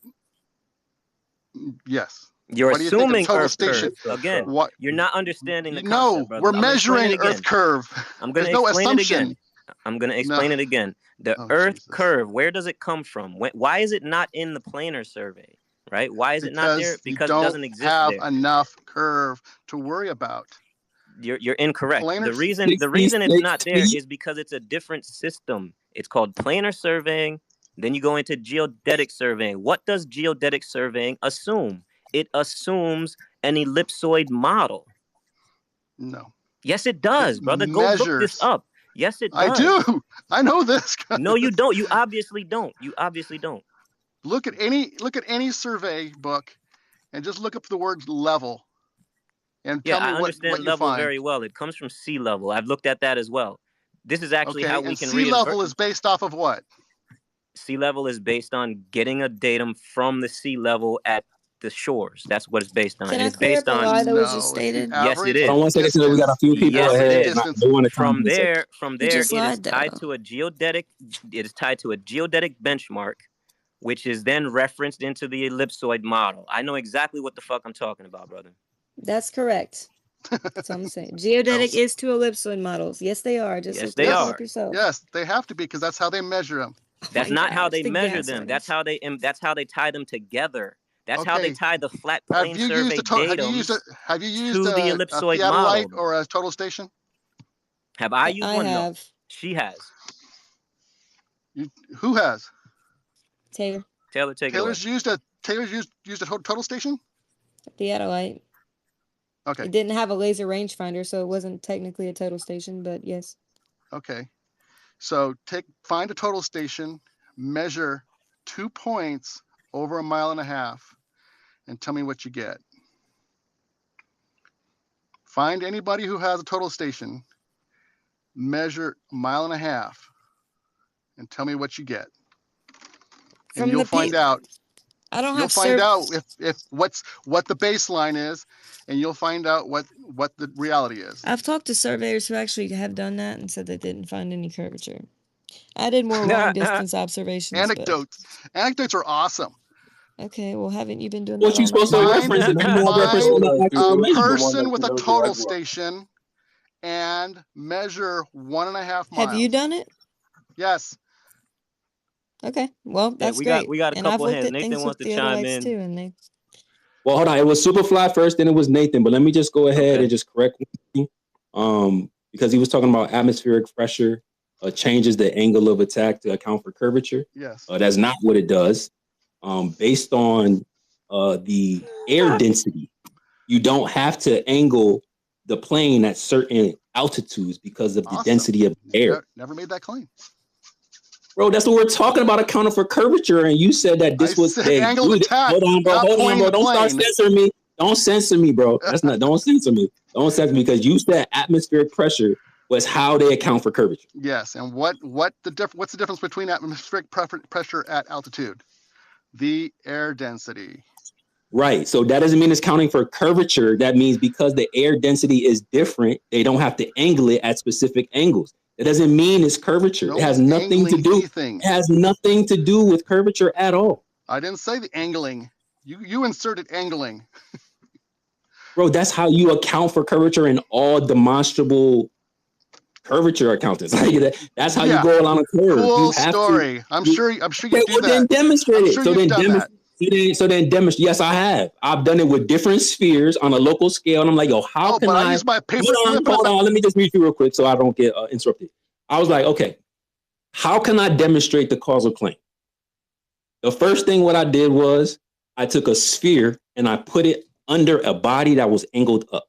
Yes.
You're
what do you think
assuming
of total
Earth
station?
curve. Again,
what?
You're not understanding the
No,
concept, brother.
we're measuring Earth curve.
I'm going to
There's no
explain
assumption.
it again. I'm going to explain it again. The Earth curve, where does it come from? Why is it not in the planar survey? Right? Why is it not there? Because it doesn't exist
have
there.
Enough curve to worry about.
You're incorrect. The reason it's not there is because it's a different system. It's called planar surveying. Then you go into geodetic surveying. What does geodetic surveying assume? It assumes an ellipsoid model.
No.
Yes, it does, brother. Go look this up. Yes, it does.
I do. I know this.
No, you don't. You obviously don't. You obviously don't.
Look at any survey book, and just look up the word level. And tell me
I understand
what you
level
find.
very well. It comes from sea level. I've looked at that as well. This is actually how we can read.
Sea level is based off of what?
Sea level is based on getting a datum from the sea level at the shores. That's what it's based on.
Can
And
I
it's
clear
based
up a lie
on.
that was just stated?
Yes, it is.
Hold on 1 second, so we got a few people ahead.
From there,
You just
it is
lied,
tied
though.
to a geodetic. It is tied to a geodetic benchmark, which is then referenced into the ellipsoid model. I know exactly what the fuck I'm talking about, brother.
That's correct. That's all I'm saying. Geodetic is to ellipsoid models. Yes, they are. Just
Yes,
look
they
it
are.
up yourself.
Yes, they have to be because that's how they measure them.
That's not how they
the
measure
gas
them.
artists.
That's how they tie them together. That's how they tie the flat plane survey
Have you used
to the
a
ellipsoid
theodolite
model.
or a total station?
Have I used one?
have.
No. She has.
Who has?
Taylor.
Taylor, take it away.
Taylor's used a total station?
Theodolite.
Okay.
It didn't have a laser rangefinder, so it wasn't technically a total station, but yes.
Okay. So find a total station, measure 2 points over 1.5 miles, and tell me what you get. Find anybody who has a total station, measure 1.5 miles, and tell me what you get. And you'll find out. You'll find out if what the baseline is, and you'll find out what the reality is.
I've talked to surveyors who actually have done that and said they didn't find any curvature. I did more long distance observations.
Anecdotes are awesome.
Okay, well, haven't you been doing
what
that?
you supposed to reference?
A person with a total station and measure 1.5 miles.
Have you done it?
Yes.
Okay, well, that's great.
We got a couple hands. Nathan wants to chime in.
Too, and they...
Well, hold on. It was Superfly first, then it was Nathan. But let me just go ahead and just correct me. Because he was talking about atmospheric pressure changes the angle of attack to account for curvature.
Yes.
That's not what it does. Based on the air density, you don't have to angle the plane at certain altitudes because of the density of air.
Never made that claim.
Bro, that's what we're talking about, accounting for curvature, and you said that this was
angle of attack.
Hold on, bro. Don't start censoring me. Don't censor me, bro. That's not. Don't censor me. Don't censor me because you said atmospheric pressure was how they account for curvature.
Yes, and what's the difference between atmospheric pressure at altitude? The air density.
Right. So that doesn't mean it's counting for curvature. That means because the air density is different, they don't have to angle it at specific angles. It doesn't mean it's curvature. It has nothing to do. It has nothing to do with curvature at all.
I didn't say the angling. You inserted angling.
Bro, that's how you account for curvature in all demonstrable curvature accountants. That's how you go along a curve.
Cool story. I'm sure you do that.
Then demonstrate it.
Sure
So then demonstrate. Yes, I have. I've done it with different spheres on a local scale, and I'm like, yo, how can I use my paper? Hold on. Let me just read you real quick so I don't get interrupted. I was like, okay, how can I demonstrate the causal claim?
The first thing what I did was I took a sphere and I put it under a body that was angled up.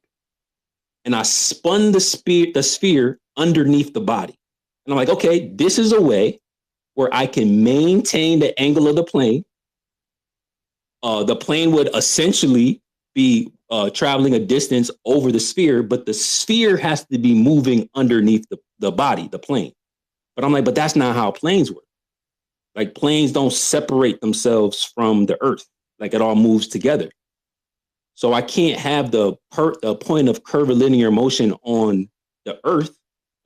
And I spun the sphere underneath the body. And I'm like, okay, this is a way where I can maintain the angle of the plane. The plane would essentially be traveling a distance over the sphere, but the sphere has to be moving underneath the body, the plane. But I'm like, but that's not how planes work. Like planes don't separate themselves from the earth. Like it all moves together. So I can't have the point of curvilinear motion on the earth.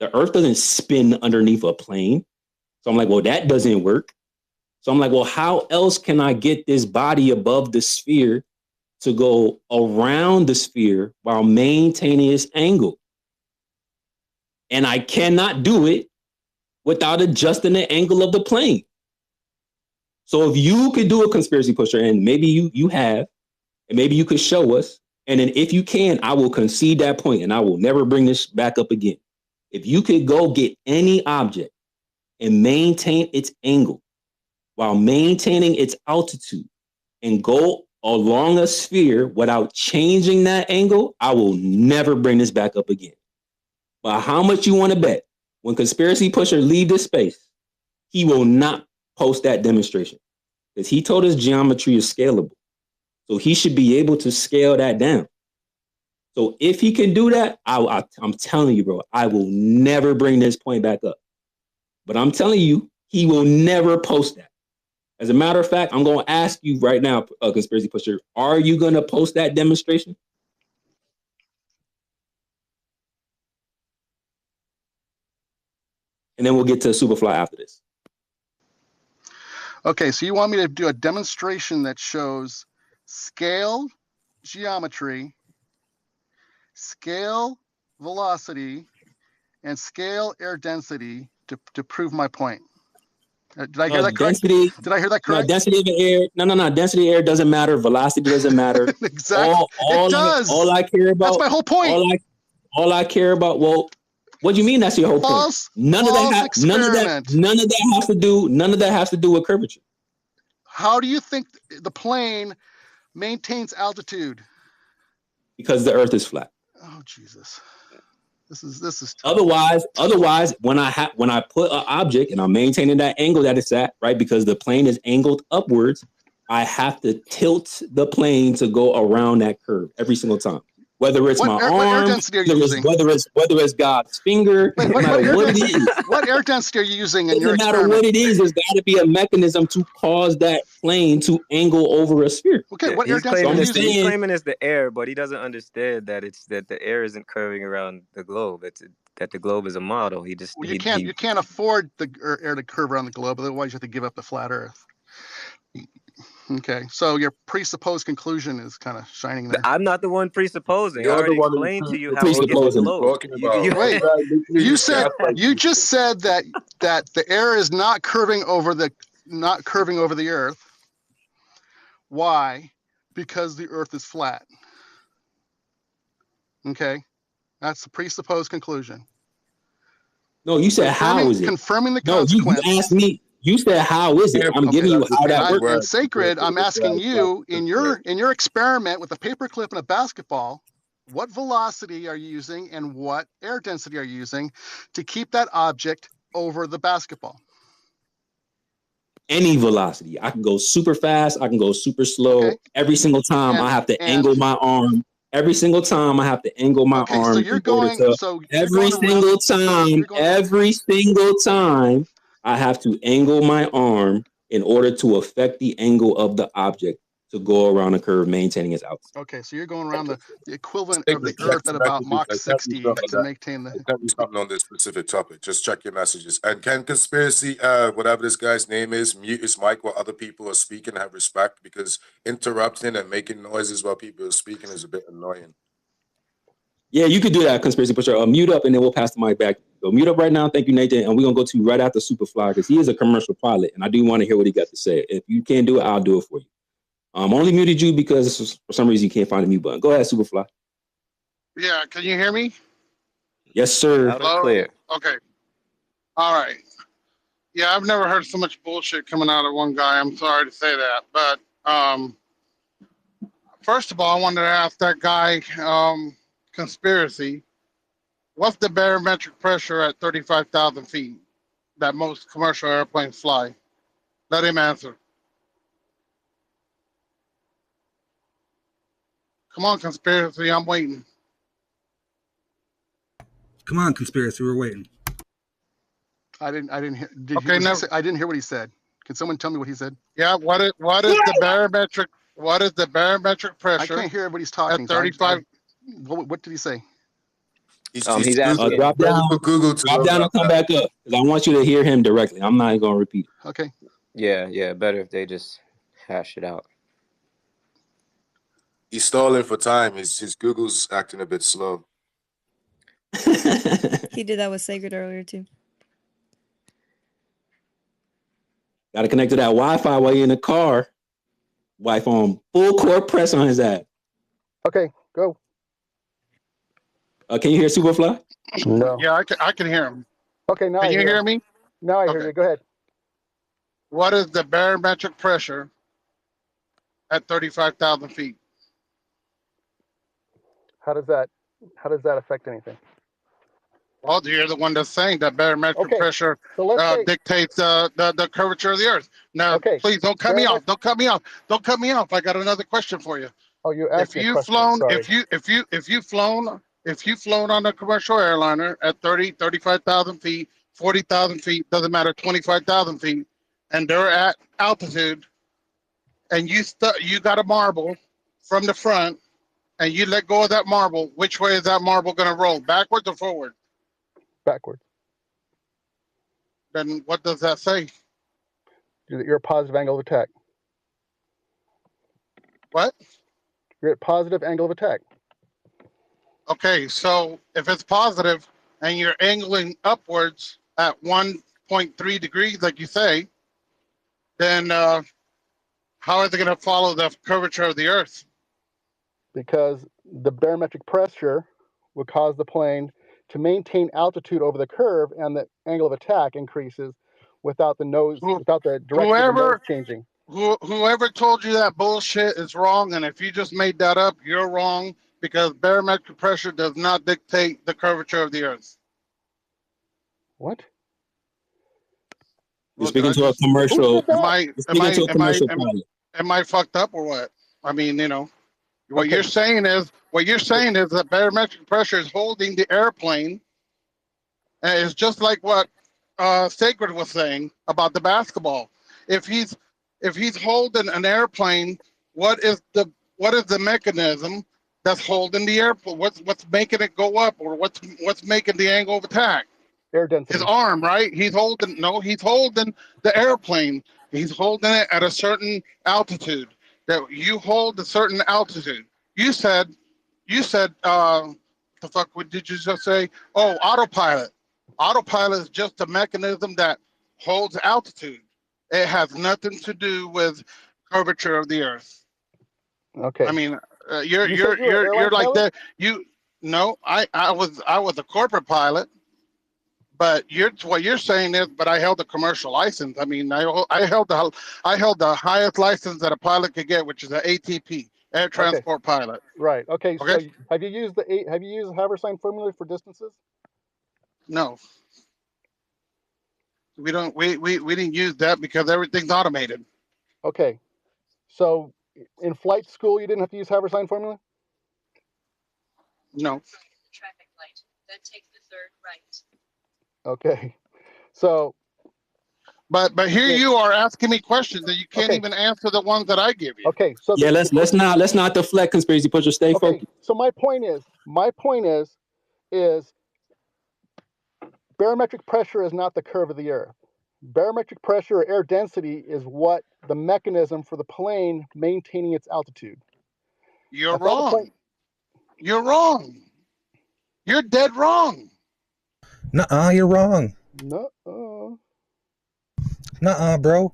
The earth doesn't spin underneath a plane. So I'm like, well, that doesn't work. So I'm like, well, how else can I get this body above the sphere to go around the sphere while maintaining its angle? And I cannot do it without adjusting the angle of the plane. So if you could do a conspiracy pusher, and maybe you have, and maybe you could show us, and then if you can, I will concede that point and I will never bring this back up again. If you could go get any object and maintain its angle while maintaining its altitude and go along a sphere without changing that angle, I will never bring this back up again. But how much you want to bet when Conspiracy Pusher leave this space, he will not post that demonstration because he told us geometry is scalable. So he should be able to scale that down. So if he can do that, I'm telling you, bro, I will never bring this point back up. But I'm telling you, he will never post that. As a matter of fact, I'm going to ask you right now, Conspiracy Pusher, are you going to post that demonstration? And then we'll get to Superfly after this.
Okay, so you want me to do a demonstration that shows scale geometry, scale velocity, and scale air density to prove my point. Did I hear that correct? Did I hear that correct?
No, density of the air. No. Density of air doesn't matter. Velocity doesn't matter.
Exactly. It does.
All I care about.
That's my whole point.
All I care about. Well, what do you mean? That's your whole point. None of that has to do with curvature.
How do you think the plane maintains altitude?
Because the Earth is flat.
Oh Jesus. This is
tough. Otherwise, when I put an object and I'm maintaining that angle that it's at, right? Because the plane is angled upwards, I have to tilt the plane to go around that curve every single time. Whether it's my arm, whether it's God's finger, no matter what it is.
What air density are you using in your
experiment? No matter what it is, there's got to be a mechanism to cause that plane to angle over a sphere.
Okay, what air density are you using?
He's claiming it's the air, but he doesn't understand that the air isn't curving around the globe. That the globe is a model. You
can't afford the air to curve around the globe, otherwise you have to give up the flat Earth. Okay, so your presupposed conclusion is kind of shining there.
I'm not the one presupposing. I already explained to you how it gets globe.
You just said that the air is not curving over the Earth. Why? Because the Earth is flat. Okay, that's the presupposed conclusion.
No, you said how is it?
Confirming the consequence.
You asked me. You said how is it? I'm giving you how that works.
In Sacred, I'm asking you in your experiment with a paperclip and a basketball, what velocity are you using and what air density are you using to keep that object over the basketball?
Any velocity. I can go super fast. I can go super slow. Okay. Every single time I have to angle my arm. Every single time I have to angle my arm. Every single time I have to angle my arm in order to affect the angle of the object to go around a curve, maintaining its altitude.
Okay, so you're going around the equivalent of the Earth at about Mach 60 to maintain the.
Something on this specific topic. Just check your messages. And can Conspiracy, whatever this guy's name is, mute his mic while other people are speaking? Have respect, because interrupting and making noises while people are speaking is a bit annoying.
Yeah, you could do that, Conspiracy Pusher. Mute up, and then we'll pass the mic back. So mute up right now. Thank you, Nathan. And we're going to go to right after Superfly, because he is a commercial pilot, and I do want to hear what he got to say. If you can't do it, I'll do it for you. Only muted you because for some reason you can't find the mute button. Go ahead, Superfly.
Yeah, can you hear me?
Yes, sir.
Loud and clear.
Okay. All right. Yeah, I've never heard so much bullshit coming out of one guy. I'm sorry to say that, but first of all, I wanted to ask that guy, conspiracy. What's the barometric pressure at 35,000 feet that most commercial airplanes fly? Let him answer. Come on, conspiracy. I'm waiting.
Come on, conspiracy. We're waiting.
I didn't hear.
Okay, never.
I didn't hear what he said. Can someone tell me what he said?
Yeah, what is the barometric? What is the barometric pressure?
I can't hear everybody's talking.
At 35.
What did he say?
He's
Drop
asking.
down, drop down and come back up because I want you to hear him directly. I'm not going to repeat it.
Okay.
Yeah. Better if they just hash it out.
He's stalling for time. His Google's acting a bit slow.
He did that with Sacred earlier too.
Got to connect to that Wi-Fi while you're in the car. Wi-Fi on full court press on his ass.
Okay, go.
Can you hear Superfly?
No.
Yeah, I can hear him.
Okay, now
Can you hear me?
Now I hear you. Go ahead.
What is the barometric pressure at 35,000 feet?
How does that affect anything?
Well, you're the one that's saying that barometric pressure dictates the curvature of the Earth. Now, please don't cut me off. Don't cut me off. Don't cut me off. I got another question for you.
Oh, you asked me a question. Sorry.
If you've flown on a commercial airliner at 35,000 feet, 40,000 feet, doesn't matter, 25,000 feet, and they're at altitude, and you got a marble from the front, and you let go of that marble, which way is that marble going to roll, backwards or forward?
Backwards.
Then what does that say?
You're at positive angle of attack.
What?
You're at positive angle of attack.
Okay, so if it's positive and you're angling upwards at 1.3 degrees, like you say, then how is it going to follow the curvature of the Earth?
Because the barometric pressure would cause the plane to maintain altitude over the curve, and the angle of attack increases without the direction of the nose changing.
Whoever told you that bullshit is wrong, and if you just made that up, you're wrong, because barometric pressure does not dictate the curvature of the Earth.
What?
You're speaking to a commercial.
Am I fucked up or what? I mean, what you're saying is that barometric pressure is holding the airplane. And it's just like what Sacred was saying about the basketball. If he's holding an airplane, what is the mechanism that's holding the airplane? What's making it go up, or what's making the angle of attack?
Air density.
His arm, right? He's holding the airplane. He's holding it at a certain altitude. That you hold a certain altitude. You said, the fuck, what did you just say? Oh, autopilot. Autopilot is just a mechanism that holds altitude. It has nothing to do with curvature of the Earth.
Okay.
I mean, you're like that. I was a corporate pilot, but what you're saying is, but I held a commercial license. I mean, I held the highest license that a pilot could get, which is an ATP, air transport pilot.
Right. Okay. So have you used the Haversine formula for distances?
No. We didn't use that because everything's automated.
Okay. So in flight school, you didn't have to use Haversine formula?
No.
Traffic light, then take the third right.
Okay. So.
But here you are asking me questions that you can't even answer the ones that I give you.
Okay. So
yeah, let's not deflect, conspiracy. Put your stay focused.
So my point is barometric pressure is not the curve of the Earth. Barometric pressure or air density is what the mechanism for the plane maintaining its altitude.
You're wrong. You're wrong. You're dead wrong.
Nuh-uh, you're wrong.
Nuh-uh.
Nuh-uh, bro.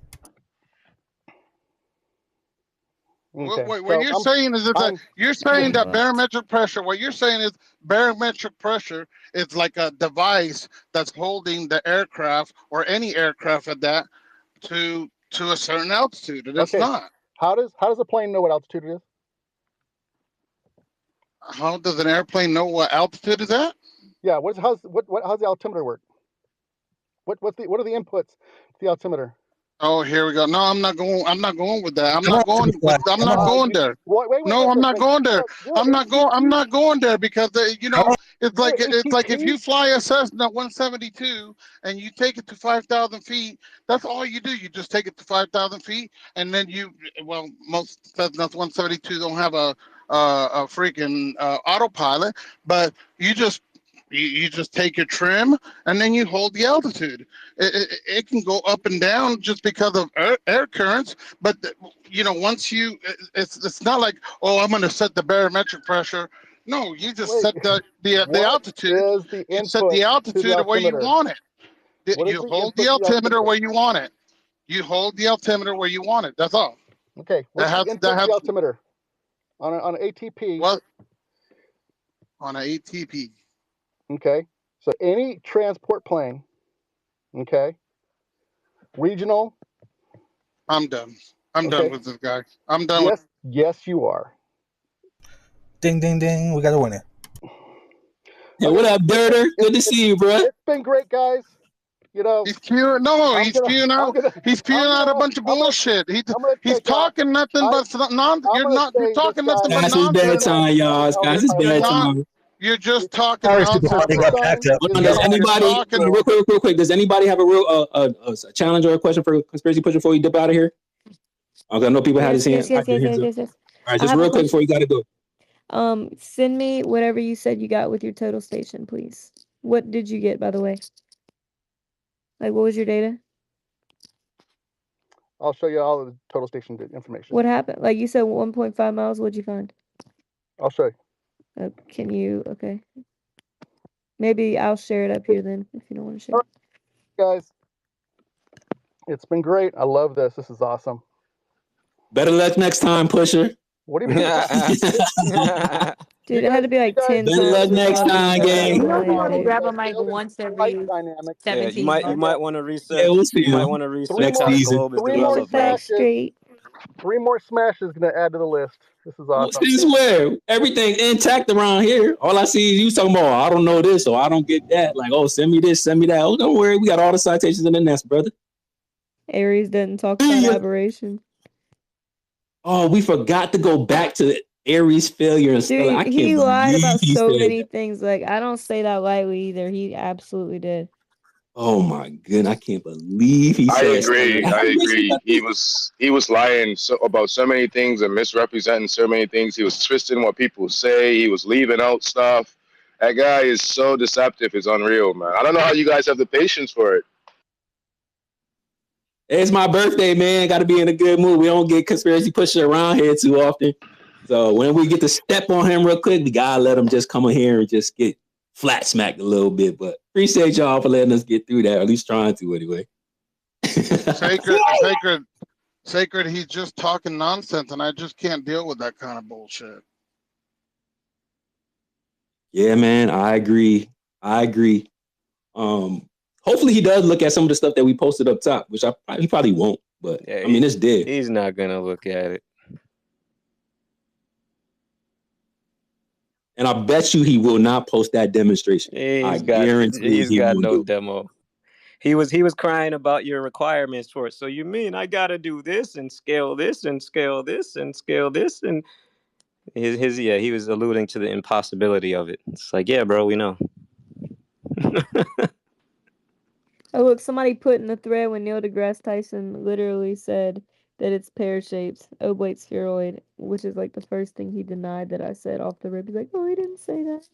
Okay.
What you're saying is you're saying that barometric pressure. What you're saying is barometric pressure is like a device that's holding the aircraft or any aircraft at that to a certain altitude, and it's not.
How does a plane know what altitude it is?
How does an airplane know what altitude is at?
Yeah. How's the altimeter work? What are the inputs to the altimeter?
Oh, here we go. No, I'm not going with that. I'm not going there.
Wait,
no, I'm not going there. I'm not going there because it's like if you fly a Cessna 172 and you take it to 5,000 feet, that's all you do. You just take it to 5,000 feet, and then most Cessnas 172 don't have a freaking autopilot, but you just take your trim and then you hold the altitude. It can go up and down just because of air currents, but once it's not like, oh, I'm going to set the barometric pressure. No, you just set the altitude. You set the altitude where you want it. You hold the altimeter where you want it. You hold the altimeter where you want it. That's all.
Okay. What's the input to the altimeter on an ATP?
What? On an ATP.
Okay. So any transport plane, okay, regional.
I'm done. I'm done with this guy. I'm done.
Yes, you are.
Ding, ding, ding. We got a winner.
Hey, what up, Dirter? Good to see you, bro.
It's been great, guys.
He's spewing. No, he's spewing out. He's spewing out a bunch of bullshit. He's talking nothing but nonsense. You're talking nothing but nonsense.
It's bedtime, y'all. Guys, it's bedtime.
You're just talking nonsense.
Does anybody, real quick, does anybody have a real a challenge or a question for Conspiracy Pusher before you dip out of here? Okay, I know people have his hands.
Yes.
All right, just real quick before you got to go.
Send me whatever you said you got with your total station, please. What did you get, by the way? Like, what was your data?
I'll show you all the total station information.
What happened? Like you said, 1.5 miles. What'd you find?
I'll show you.
Can you? Okay. Maybe I'll share it up here then, if you don't want to share.
Guys, it's been great. I love this. This is awesome.
Better luck next time, Pusher.
What do you mean?
Dude, it had to be like 10 times.
Better luck next time, gang.
You want to grab a mic once every 17
months. You might want to research.
Yeah, we'll see.
You might want to research how the globe is developed.
Three more smashes going to add to the list. This is awesome.
This is where everything intact around here. All I see is you talking about, I don't know this or I don't get that. Like, oh, send me this, send me that. Oh, don't worry. We got all the citations in the nest, brother.
Aries doesn't talk about aberration.
Oh, we forgot to go back to Aries failure and
stuff.
Dude,
he lied about so many things. Like, I don't say that lightly either. He absolutely did.
Oh my goodness, I can't believe he said
I agree. He was lying about so many things and misrepresenting so many things. He was twisting what people say. He was leaving out stuff. That guy is so deceptive. It's unreal, man. I don't know how you guys have the patience for it.
It's my birthday, man. Got to be in a good mood. We don't get Conspiracy Pusher around here too often. So when we get to step on him real quick, we gotta let him just come in here and just get flat smacked a little bit. But appreciate y'all for letting us get through that, or at least trying to anyway.
Sacred, he's just talking nonsense, and I just can't deal with that kind of bullshit.
Yeah, man, I agree. Hopefully he does look at some of the stuff that we posted up top, which he probably won't. But yeah, I mean, it's dead.
He's not gonna look at it.
And I bet you he will not post that demonstration.
He's got no demo. He was crying about your requirements for it. So you mean I gotta do this and scale this and scale this and scale this, and he was alluding to the impossibility of it. It's like, yeah, bro, we know.
Oh, look, somebody put in the thread when Neil deGrasse Tyson literally said that it's pear-shaped, oblate spheroid, which is like the first thing he denied that I said off the rip. He's like, oh, he didn't say that.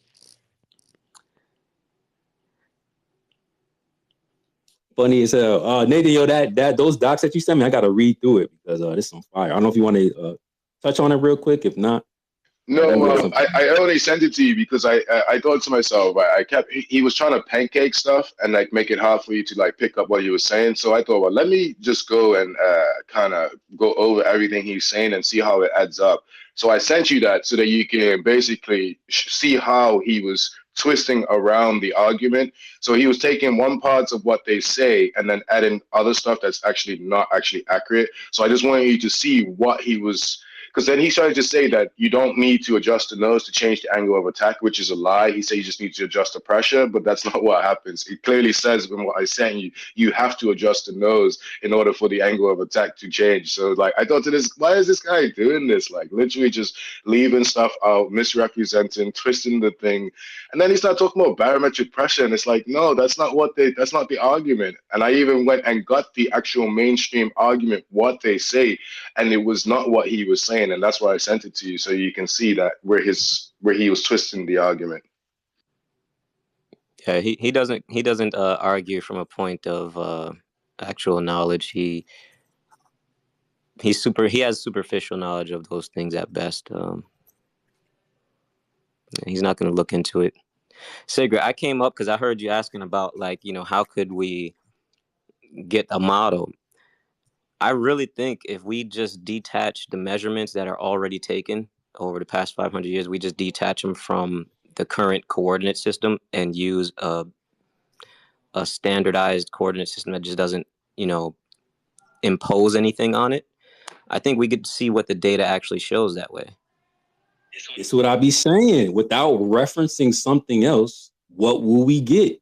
Funny as hell. Nathan, yo, that those docs that you sent me, I gotta read through it because this is on fire. I don't know if you want to touch on it real quick. If not,
No,
That was something.
I only sent it to you because I thought to myself, I kept he was trying to pancake stuff and like make it hard for you to like pick up what he was saying. So I thought, well, let me just go and kind of go over everything he's saying and see how it adds up. So I sent you that so that you can basically see how he was twisting around the argument. So he was taking one parts of what they say and then adding other stuff that's actually not actually accurate. So I just wanted you to see what he was, because then he started to say that you don't need to adjust the nose to change the angle of attack, which is a lie. He said you just need to adjust the pressure, but that's not what happens. It clearly says in what I sent you, you have to adjust the nose in order for the angle of attack to change. So like I thought to this, why is this guy doing this? Like literally just leaving stuff out, misrepresenting, twisting the thing. And then he started talking about barometric pressure, and it's like, no, that's not the argument. And I even went and got the actual mainstream argument, what they say, and it was not what he was saying, and that's why I sent it to you so you can see that where he was twisting the argument.
Yeah, he doesn't argue from a point of actual knowledge. He has superficial knowledge of those things at best. He's not going to look into it. Sigrid, I came up because I heard you asking about like, how could we get a model? I really think if we just detach the measurements that are already taken over the past 500 years, we just detach them from the current coordinate system and use a standardized coordinate system that just doesn't, impose anything on it. I think we could see what the data actually shows that way.
It's what I be saying. Without referencing something else, what will we get?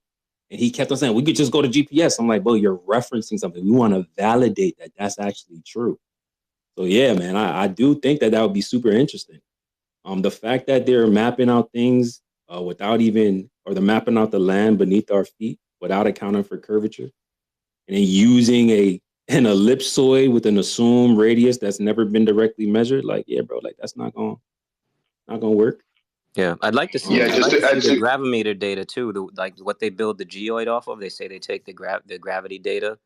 And he kept on saying, we could just go to GPS. I'm like, bro, you're referencing something. We want to validate that that's actually true. So yeah, man, I do think that would be super interesting. The fact that they're mapping out things they're mapping out the land beneath our feet without accounting for curvature, and then using an ellipsoid with an assumed radius that's never been directly measured. Like, yeah, bro, like that's not gonna work.
Yeah, I'd like to see.
Yeah,
I'd like to see the gravimeter data too. Like what they build the geoid off of. They say they take the gravity data,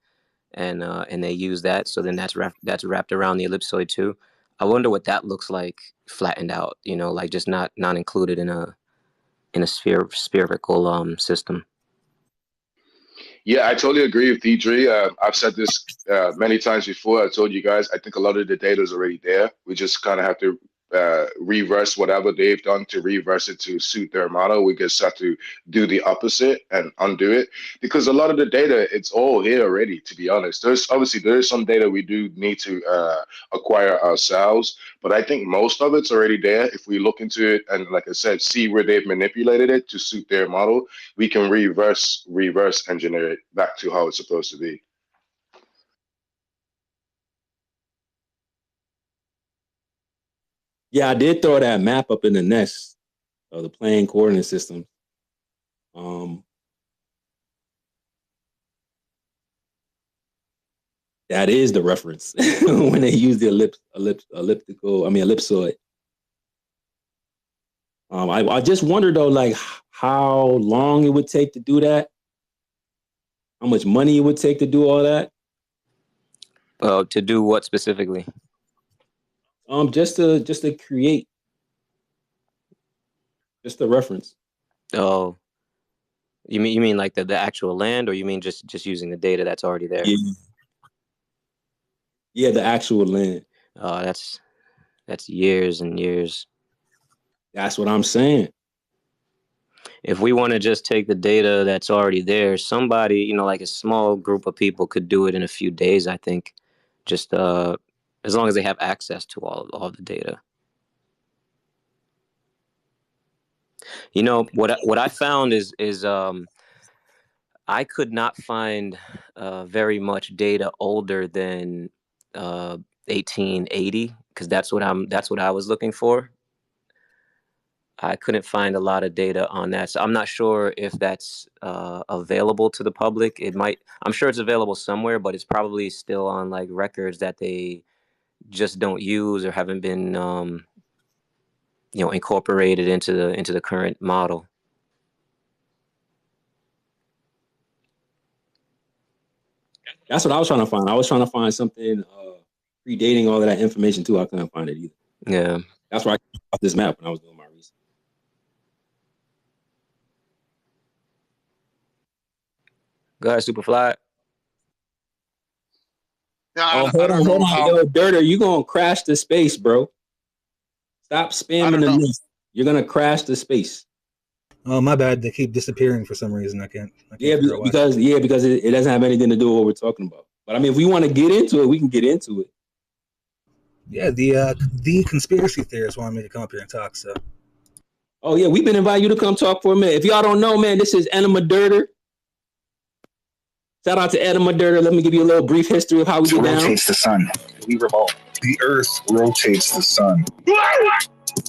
and they use that. So then that's wrapped around the ellipsoid too. I wonder what that looks like flattened out. Like just not included in a spherical system.
Yeah, I totally agree with Deidre. I've said this many times before. I told you guys, I think a lot of the data is already there. We just kind of have to reverse whatever they've done to reverse it to suit their model. We just have to do the opposite and undo it, because a lot of the data, it's all here already, to be honest. There is some data we do need to acquire ourselves, but I think most of it's already there. If we look into it and, like I said, see where they've manipulated it to suit their model, we can reverse engineer it back to how it's supposed to be.
Yeah, I did throw that map up in the nest of the plane coordinate system. That is the reference when they use the ellipsoid. I just wonder though, like how long it would take to do that, how much money it would take to do all that.
To do what specifically?
Just to create, just the reference.
Oh, you mean like the actual land, or you mean just using the data that's already there?
Yeah, the actual land.
Oh, that's years and years.
That's what I'm saying.
If we want to just take the data that's already there, somebody, like a small group of people could do it in a few days, I think. Just as long as they have access to all the data. What I found is I could not find very much data older than 1880, because that's what I was looking for. I couldn't find a lot of data on that, so I'm not sure if that's available to the public. I'm sure it's available somewhere, but it's probably still on like records that they just don't use or haven't been incorporated into the current model.
That's what I was trying to find. I was trying to find something predating all of that information too. I couldn't find it either.
Yeah.
That's why I came off this map when I was doing my research.
Go ahead, Superfly.
Yeah,
Hold on. Yo, Dirter, you gonna crash the space, bro. Stop spamming the list. You're gonna crash the space.
Oh, my bad. They keep disappearing for some reason. I can't figure out why.
because it doesn't have anything to do with what we're talking about. But I mean, if we want to get into it, we can get into it.
Yeah, the conspiracy theorists wanted me to come up here and talk. So.
Oh yeah, we've been inviting you to come talk for a minute. If y'all don't know, man, this is Enema Dirter. Shout out to Enema Dirter. Let me give you a little brief history of how we get down.
Rotates the sun. We revolve. The Earth rotates the sun.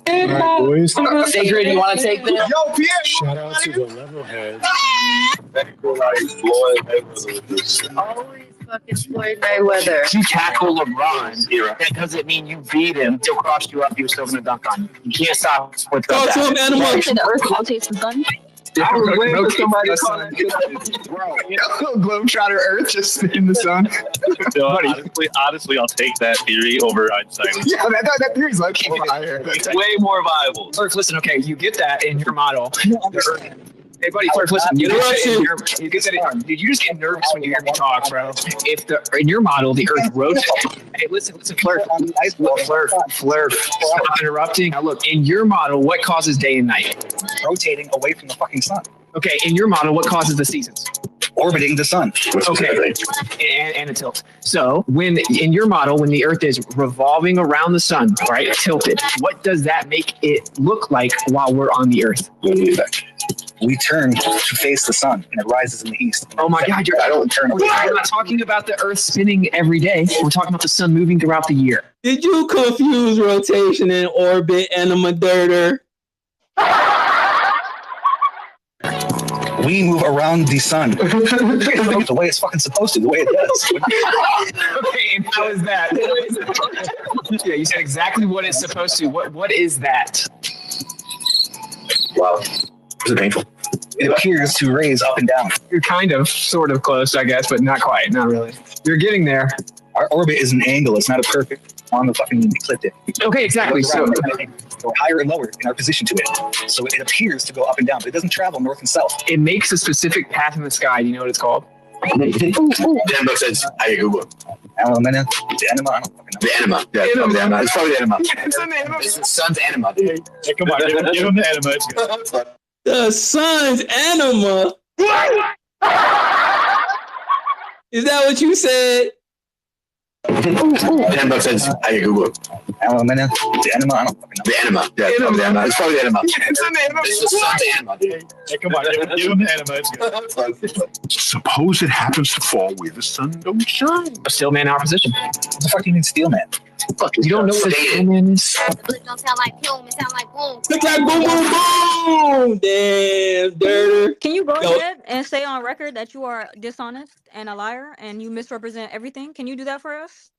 Right, boys.
Sacred, you want to take this?
Yo, Pierre. Shout out to the level heads.
Always fucking Floyd Mayweather. If you tackle LeBron, that doesn't mean you beat him. He'll cross you up. He was still going to dunk on you. You can't stop with that.
Talk to him, Enema.
The Earth rotates the sun. I was waiting for somebody to call it. Bro, Globetrotter Earth just spinning the sun.
Honestly, I'll take that theory over Einstein.
Yeah, that theory's like fire. It's way more viable. Clerk, listen, okay, you get that in your model. Hey, buddy, Clerk, listen. You get that. Dude, you just get nervous when you hear me talk, bro. If in your model the Earth rotates. Hey, listen, Flirt. Flirt. Stop interrupting. Now, look, in your model, what causes day and night? Rotating away from the fucking sun. Okay, in your model, what causes the seasons? Orbiting the sun. Okay, and a tilt. So, in your model, when the Earth is revolving around the sun, right, tilted, what does that make it look like while we're on the Earth? We turn to face the sun, and it rises in the east. Oh my God! I don't turn. We're not talking about the Earth spinning every day. We're talking about the sun moving throughout the year.
Did you confuse rotation and orbit, Enema Dirter?
We move around the sun the way it's fucking supposed to, the way it does. Okay, and how is that? Yeah, you said exactly what it's supposed to. What is that? Wow. Is it painful? It appears to raise up and down. You're kind of, sort of close, I guess, but not quite, not really. You're getting there. Our orbit is an angle. It's not a perfect on the fucking ecliptic. Okay, exactly. So go higher and lower in our position to it. So it appears to go up and down, but it doesn't travel north and south. It makes a specific path in the sky. Do you know what it's called?
That makes sense. I Google it.
The enema? I don't fucking know.
The enema. Yeah, it's probably the enema. It's probably the enema.
It's an enema.
It's the sun's enema, dude.
Hey, come on, give him the enema. It's good.
The sun's enema? Is that what you said?
$10 says I Google it.
The enema? I don't fucking know.
The enema. Yeah, it's probably the enema. It's probably the enema.
It's an enema.
It's the sun's enema, dude.
Hey, come on, give him the enema. It's good.
Suppose it happens to fall where the sun don't shine.
A steel man in our position. What the fuck do you mean steel man? You don't know what a steel man is?
It don't sound like boom, it sound like boom.
It's like boom, boom, boom. Damn, Dirter.
Can you go ahead and say on record that you are dishonest and a liar and you misrepresent everything? Can you do that for us?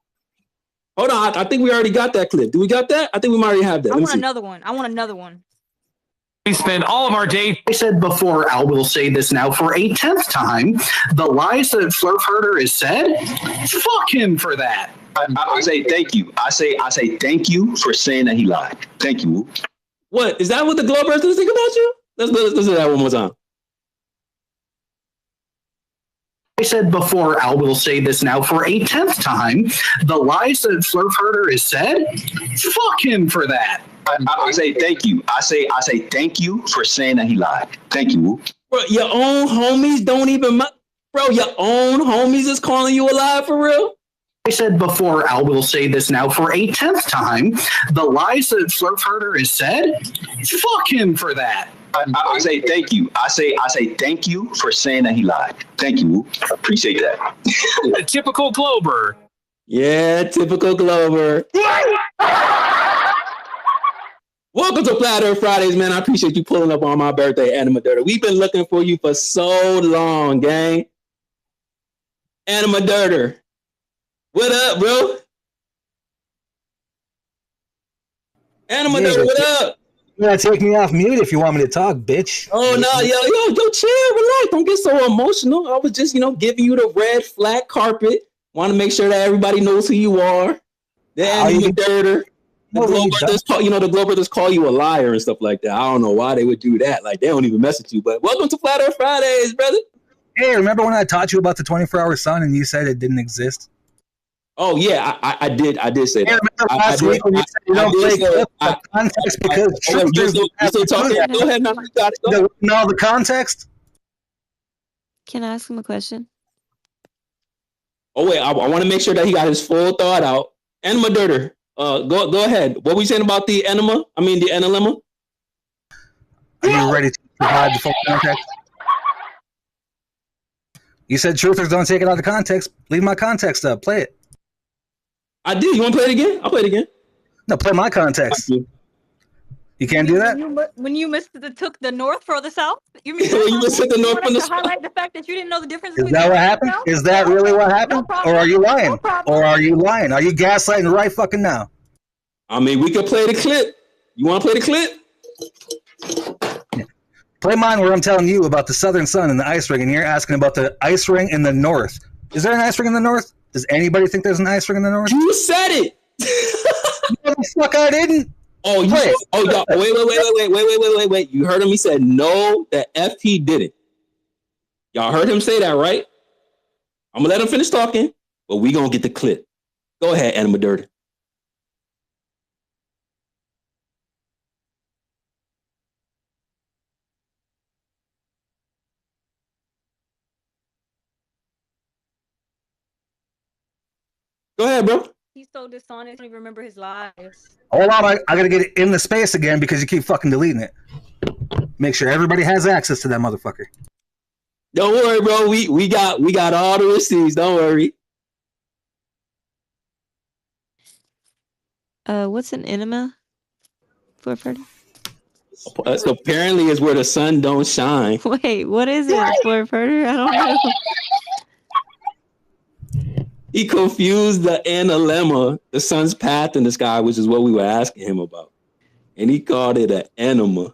Hold on, I think we already got that clip. Do we got that? I think we might already have that.
I want another one.
We spend all of our day. I said before, I will say this now for a 10th time. The lies that Flurfherder has said, fuck him for that.
I say thank you. I say thank you for saying that he lied. Thank you.
What? Is that what the Globetrotters think about you? Let's do that one more time.
I said before, I will say this now for a 10th time. The lies that Flurfherder has said, fuck him for that.
I say thank you. I say thank you for saying that he lied. Thank you.
Bro, your own homies don't even... Bro, your own homies is calling you a lie for real?
I said before, I will say this now for a 10th time. The lies that Flurfherder has said, fuck him for that.
I say thank you. I say thank you for saying that he lied. Thank you. Appreciate that.
A typical Glober.
Yeah, typical Glober. Welcome to Flat Earth Fridays, man. I appreciate you pulling up on my birthday, Enema Dirter. We've been looking for you for so long, gang. Enema Dirter. What up, bro? Enema Dirter, what up?
You gotta take me off mute if you want me to talk, bitch.
Oh no, yo, chill, relax. Don't get so emotional. I was just, giving you the red flat carpet. Want to make sure that everybody knows who you are. The Enema Dirter.
the Globe Brothers call, the Globe Brothers call you a liar and stuff like that. I don't know why they would do that. Like, they don't even mess with you. But welcome to Flat Earth Fridays, brother.
Hey, remember when I taught you about the 24-hour sun and you said it didn't exist?
Oh yeah, I did say that.
Remember last week when you said you don't play the context because
you still talking? Go ahead, now. You got it. Go.
Know the context.
Can I ask him a question?
Oh wait, I want to make sure that he got his full thought out. Enema Dirter, go ahead. What were you saying about the enema? I mean the enema?
Are you ready to provide the full context? You said truthers don't take it out of context. Leave my context up. Play it.
I did. You want to play it again? I'll play it again.
No, play my context. You can't do that?
When you took the north for the south? You mean
you mistook the north from the south?
Highlight the fact that you didn't know the difference.
Is that what happened? Is that really what happened? Or are you lying? Or are you lying? Are you gaslighting right fucking now?
I mean, we could play the clip. You want to play the clip?
Yeah. Play mine where I'm telling you about the southern sun and the ice ring, and you're asking about the ice ring in the north. Is there an ice ring in the north? Does anybody think there's an ice ring in the north?
You said it.
No, the fuck I didn't.
Oh, you said, wait. You heard him. He said no, that FP didn't. Y'all heard him say that, right? I'm gonna let him finish talking, but we gonna get the clip. Go ahead, Enema Dirty. Go ahead, bro.
He's so dishonest. I don't even remember his lies.
Hold on, I gotta get it in the space again because you keep fucking deleting it. Make sure everybody has access to that motherfucker.
Don't worry, bro. We got all the receipts. Don't worry.
What's an enema? For further?
So apparently it's where the sun don't shine.
Wait, what is it for further? I don't know.
He confused the analemma, the sun's path in the sky, which is what we were asking him about. And he called it an enema.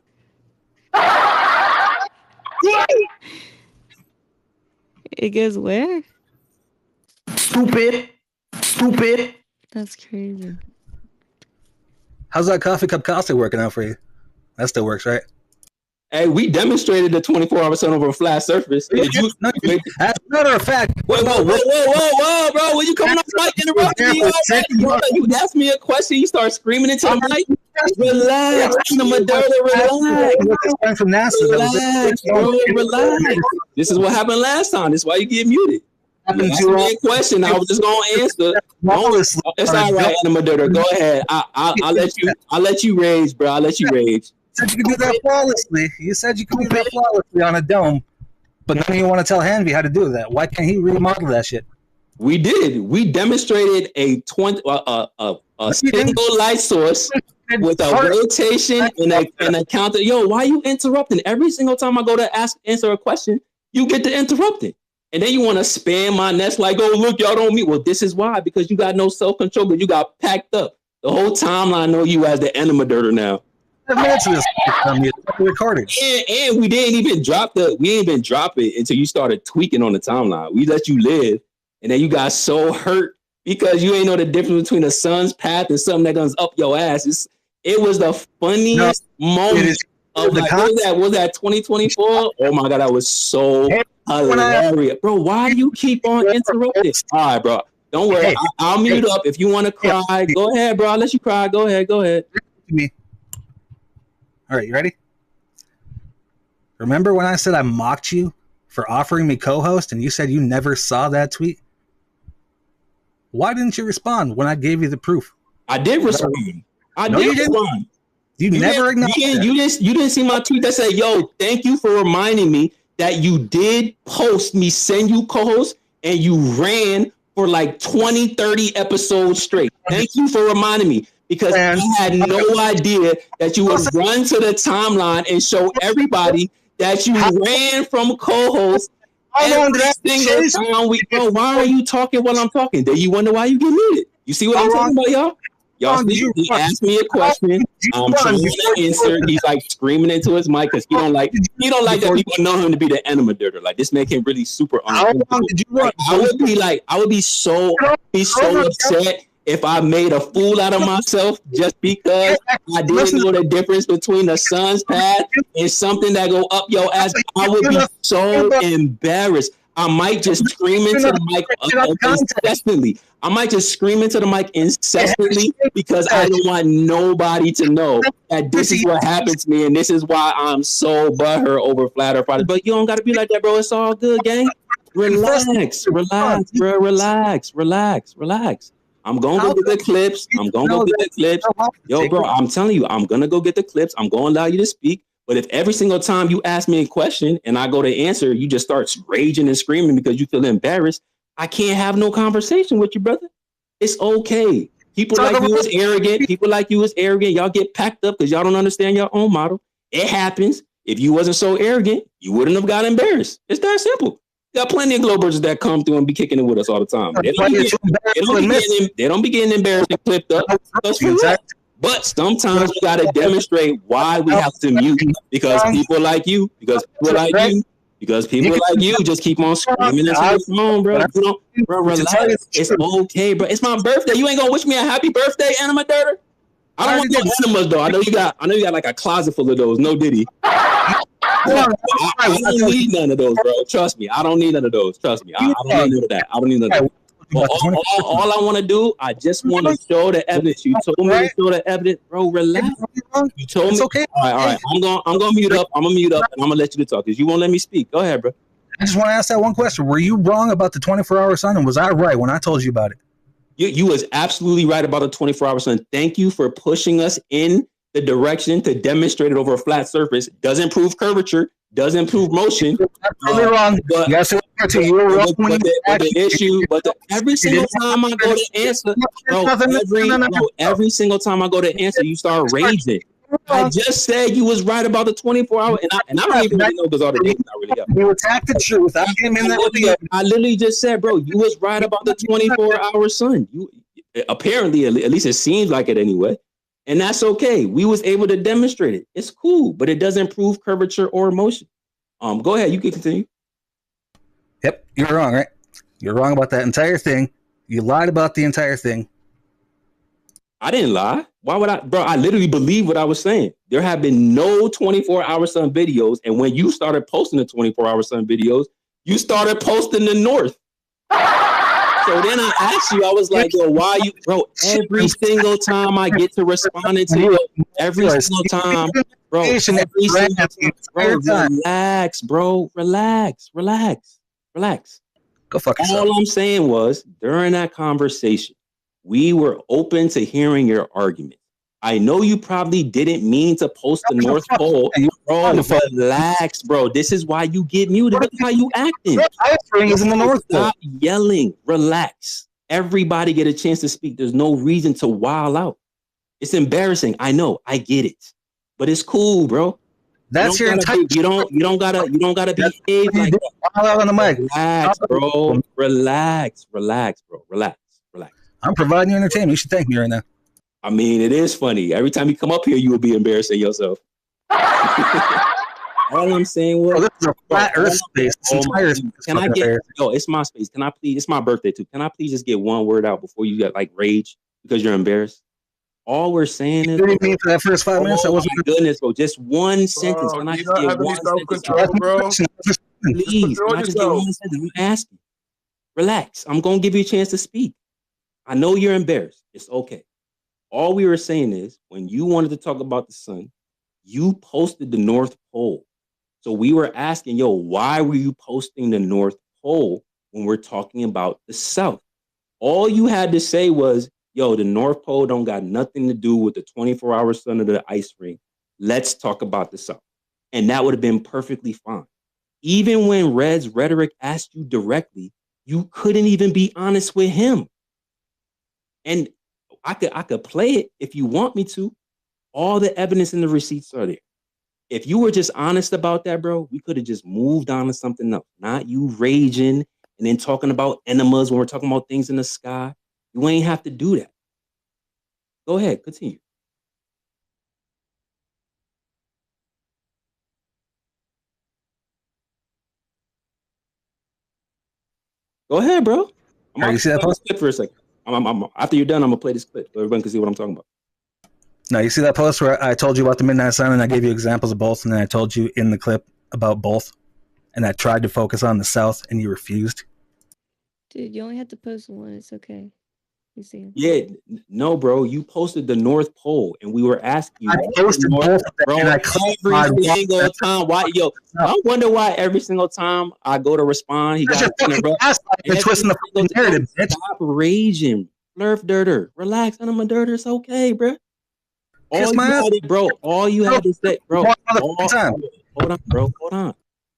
It goes where?
Stupid.
That's crazy.
How's that coffee cup caustic working out for you? That still works, right?
Hey, we demonstrated the 24-hour sun over a flat surface.
As a matter of fact,
whoa, bro! When you coming off mic, interrupting me already? You asked me a question, you start screaming into the mic. Relax, relax.
From NASA.
Relax, bro, relax. This is what happened last time. This is why you get muted. You asked me a question, I was just gonna answer. It's all right, Enema Dirter. Go ahead. I'll let you rage, bro. I'll let you rage.
You said you could do that flawlessly. You said you could do that flawlessly on a dome, but now you want to tell Hanvey how to do that. Why can't he remodel that shit?
We did. We demonstrated a single light source with a rotation and a counter. Yo, why are you interrupting? Every single time I go to answer a question, you get to interrupt it. And then you want to spam my nest like, oh, look, y'all don't meet. Well, this is why, because you got no self-control, but you got packed up. The whole timeline know you as the Enema Dirter now.
Recorded.
And we didn't even drop it until you started tweaking on the timeline. We let you live, and then you got so hurt because you ain't know the difference between the sun's path and something that goes up your ass. It was the funniest moment of like, was that 2024? Oh my god, that was so hilarious, bro. Why do you keep on interrupting? All right, bro. Don't worry. I'll mute up if you want to cry. Go ahead, bro. I'll let you cry. Go ahead.
All right, you ready? Remember when I said I mocked you for offering me co-host and you said you never saw that tweet? Why didn't you respond when I gave you the proof?
I did respond. You respond.
You never acknowledged that.
You didn't see my tweet that said, yo, thank you for reminding me that you did post me, send you co-host, and you ran for like 20, 30 episodes straight. Thank you for reminding me. Because I had no idea that you would run to the timeline and show everybody that you ran from co-host every single time we go. Why are you talking while I'm talking? Then you wonder why you get muted. You see what I'm talking about, y'all? Y'all see, he asked me a question. I'm trying to answer. He's like screaming into his mic because he don't like that people know him to be the Enema Dirter. Like this make him really super uncomfortable. I would be so upset if I made a fool out of myself just because I didn't know the difference between the sun's path and something that go up your ass, I would be so embarrassed. I might just scream into the mic incessantly. I might just scream into the mic incessantly because I don't want nobody to know that this is what happened to me and this is why I'm so butthurt over Flat Earth Friday. But you don't got to be like that, bro. It's all good, gang. Relax, relax, bro. Relax, relax, relax. I'm gonna go get the clips. I'm gonna go get the clips. Yo, bro, I'm telling you, I'm gonna go get the clips. I'm gonna allow you to speak. But if every single time you ask me a question and I go to answer, you just start raging and screaming because you feel embarrassed, I can't have no conversation with you, brother. It's okay. People like you is arrogant. People like you is arrogant. Y'all get packed up because y'all don't understand your own model. It happens. If you wasn't so arrogant, you wouldn't have got embarrassed. It's that simple. Got plenty of Glowbirds that come through and be kicking it with us all the time. They don't be getting embarrassed and clipped up. But sometimes we got to demonstrate why we have to mute because people like you, because people like you just keep on screaming into the phone, bro. You don't, bro, relax. It's okay, bro. It's my birthday. You ain't gonna wish me a happy birthday, Anima Dirter? I don't want no enemas though. I know you got like a closet full of those. No Diddy. I don't need none of those, bro. Trust me. I don't need none of those. Trust me. I don't need none of that. I don't need none of that. Well, all I want to do, I just want to show the evidence. You told me to show the evidence, bro. Relax. You told me. Okay. All right. I'm gonna mute up. I'm gonna mute up, and I'm gonna let you talk because you won't let me speak. Go ahead, bro.
I just want to ask that one question: were you wrong about the 24-hour sun, and was I right when I told you about it?
You was absolutely right about the 24-hour sun. Thank you for pushing us in the direction to demonstrate it over a flat surface. Doesn't prove curvature. Doesn't prove motion.
You're wrong.
But,
yes, you were wrong.
Every single time I go to answer, every single time I go to answer, you start raging. I just said you was right about the 24-hour, and I don't even really know because all the data not really up.
You attacked the truth. I came in there.
I literally just said, bro, you was right about the 24-hour sun. You apparently, at least it seems like it anyway. And that's okay. We was able to demonstrate it. It's cool, but it doesn't prove curvature or motion. Go ahead. You can continue.
Yep, you're wrong, right? You're wrong about that entire thing. You lied about the entire thing.
I didn't lie. Why would I? Bro, I literally believe what I was saying. There have been no 24-hour sun videos. And when you started posting the 24-hour sun videos, you started posting the north. So then I asked you, I was like, yo, why you, bro, every single time I get to responding to you, every single time, bro, relax, bro, relax.
Go fuck yourself.
All I'm saying was, during that conversation, we were open to hearing your argument. I know you probably didn't mean to post the North Pole. Bro, relax, bro. This is why you get muted. Look how you acting.
Is in the North Pole.
Stop yelling. Relax. Everybody get a chance to speak. There's no reason to wild out. It's embarrassing. I know. I get it. But it's cool, bro.
That's your entire.
You don't gotta behave like that.
On the mic.
Relax, bro. Relax, bro. Relax.
I'm providing you entertainment. You should thank me right now.
I mean, it is funny. Every time you come up here, you will be embarrassing yourself. All I'm saying was,
this is a flat Earth space.
Can I get? Yo, it's my space. Can I please? It's my birthday too. Can I please just get one word out before you get like rage because you're embarrassed? All we're saying is,
you didn't mean for that first 5 minutes.
Oh my goodness, bro! Just one sentence. Can I just get one sentence?
Bro?
Please, can I just get one sentence? I'm asking. Relax. I'm gonna give you a chance to speak. I know you're embarrassed. It's okay. All we were saying is, when you wanted to talk about the sun, you posted the North Pole. So we were asking, yo, why were you posting the North Pole when we're talking about the South? All you had to say was, yo, the North Pole don't got nothing to do with the 24-hour sun or the ice ring. Let's talk about the South. And that would have been perfectly fine. Even when Red's rhetoric asked you directly, you couldn't even be honest with him. And I could play it if you want me to. All the evidence and the receipts are there. If you were just honest about that, bro, we could have just moved on to something else. Not you raging and then talking about enemas when we're talking about things in the sky. You ain't have to do that. Go ahead, continue. Go ahead, bro.
You see that post?
For a second.
After you're done, I'm gonna play this clip so everyone can see what I'm talking about.
Now, you see that post where I told you about the midnight sun and I gave you examples of both, and then I told you in the clip about both, and I tried to focus on the south and you refused?
Dude, you only had to post one. It's okay. You see him.
Yeah, no, bro. You posted the North Pole, and we were asking you.
I posted both of them,
bro,
and I
every single time. Why, yo? I wonder why every single time I go to respond, he got
twisting the fucking narrative.
Stop raging, Flurf Dirter. Relax, I'm a Dirter. It's okay, bro. All you had to, bro. All you had to say, bro. Hold on, bro. Hold on.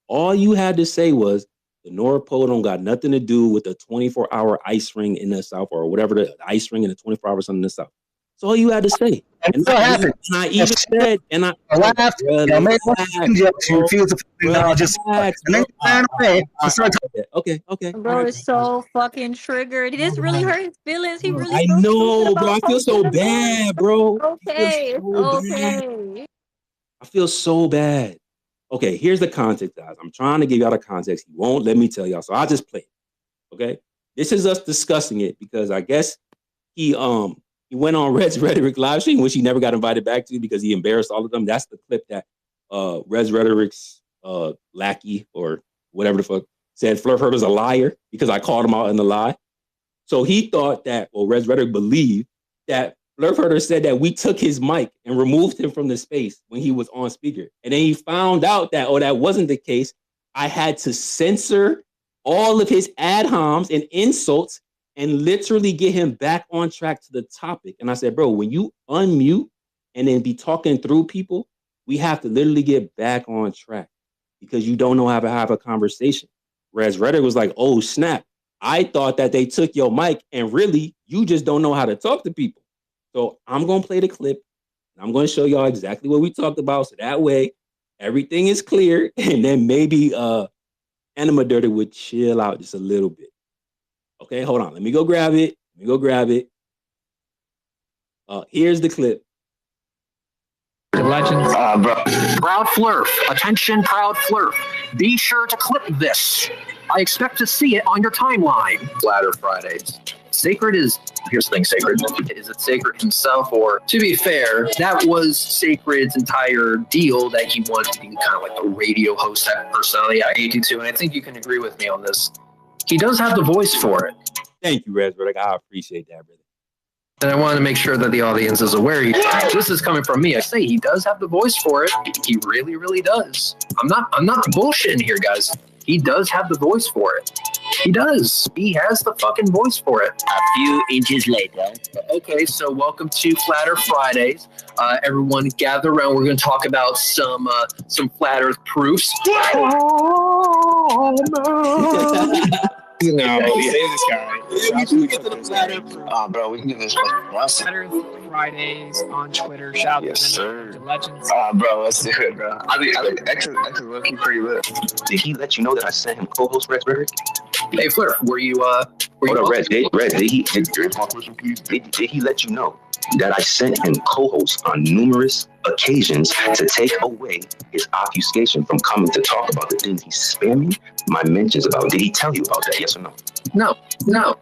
All you had to say was the North Pole don't got nothing to do with the 24-hour ice ring in the south, or whatever the ice ring in the 24-hour sun in the south. That's all you had to say. And I even said, and I laughed. Okay.
Bro is so fucking triggered. This really hurt his feelings. He really.
I know, bro. I feel so bad, bro.
Okay.
I feel so bad. Okay, here's the context, guys. I'm trying to give y'all the context. He won't let me tell y'all, so I'll just play it. Okay, this is us discussing it because I guess he went on Red's Rhetoric live stream, which he never got invited back to because he embarrassed all of them. That's the clip that Red's Rhetoric's lackey or whatever the fuck said Flurf Herder's a liar because I called him out in the lie. So he thought that, well, Red's Rhetoric believed that Flurf Herder said that we took his mic and removed him from the space when he was on speaker. And then he found out that, that wasn't the case. I had to censor all of his ad homs and insults and literally get him back on track to the topic. And I said, bro, when you unmute and then be talking through people, we have to literally get back on track because you don't know how to have a conversation. Whereas Reddick was like, oh, snap. I thought that they took your mic and really you just don't know how to talk to people. So I'm going to play the clip. And I'm going to show y'all exactly what we talked about. So that way everything is clear. And then maybe Anima Dirty would chill out just a little bit. Okay, hold on. Let me go grab it. Here's the clip.
Legends.
Bro. Proud Flurf. Attention, Proud Flurf. Be sure to clip this. I expect to see it on your timeline.
Flatter Fridays. Sacred is, here's the thing, Sacred. Is it Sacred himself, or, to be fair, that was Sacred's entire deal that he wanted to be kind of like a radio host type personality at 82, and I think you can agree with me on this. He does have the voice for it.
Thank you, Resberg. I appreciate that, brother.
And I wanted to make sure that the audience is aware. This is coming from me. I say he does have the voice for it. He really, really does. I'm not bullshitting here, guys. He does have the voice for it. He does. He has the fucking voice for it.
A few inches later.
Okay, so welcome to Flat Earth Fridays. Everyone gather around. We're going to talk about some Flat Earth proofs. Oh, no.
No, save this guy.
We can get to the Flat Earth proof.
Bro, we can do this.
Flat Earth Fridays on Twitter. Shout out to Legends.
Bro, let's do it, bro. I think X is looking pretty lit.
Did he let you know that I sent him co-host Rex Rhetoric?
Hey, Flurf, were you
Hold on, Red, did he let you know that I sent him co-hosts on numerous occasions to take away his obfuscation from coming to talk about the things he's spamming my mentions about? Did he tell you about that? Yes or no?
No.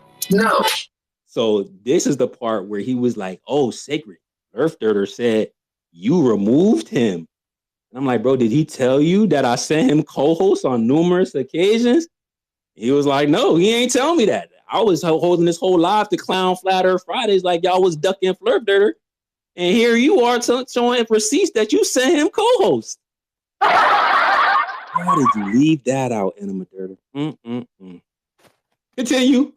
So this is the part where he was like, oh, Sacred. Earth Dirter said you removed him. And I'm like, bro, did he tell you that I sent him co-hosts on numerous occasions? He was like, no, he ain't telling me that. I was holding this whole live to clown Flat Earth Fridays like y'all was ducking Flurf Dirter. And here you are showing receipts that you sent him co-host. Why did you leave that out, Anima Dirter? Continue.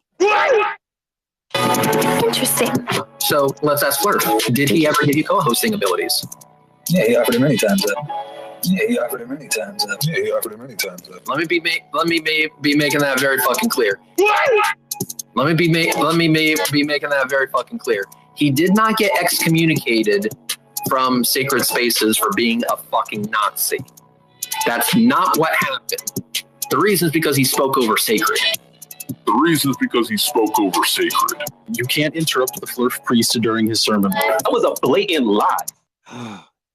Interesting. So let's ask Flurf. Did he ever give you co-hosting abilities?
Yeah, he offered it many times.
Let me be making that very fucking clear. Let me be making that very fucking clear. He did not get excommunicated from Sacred Spaces for being a fucking Nazi. That's not what happened. The reason is because he spoke over Sacred.
You can't interrupt the Flurf priest during his sermon.
That was a blatant lie.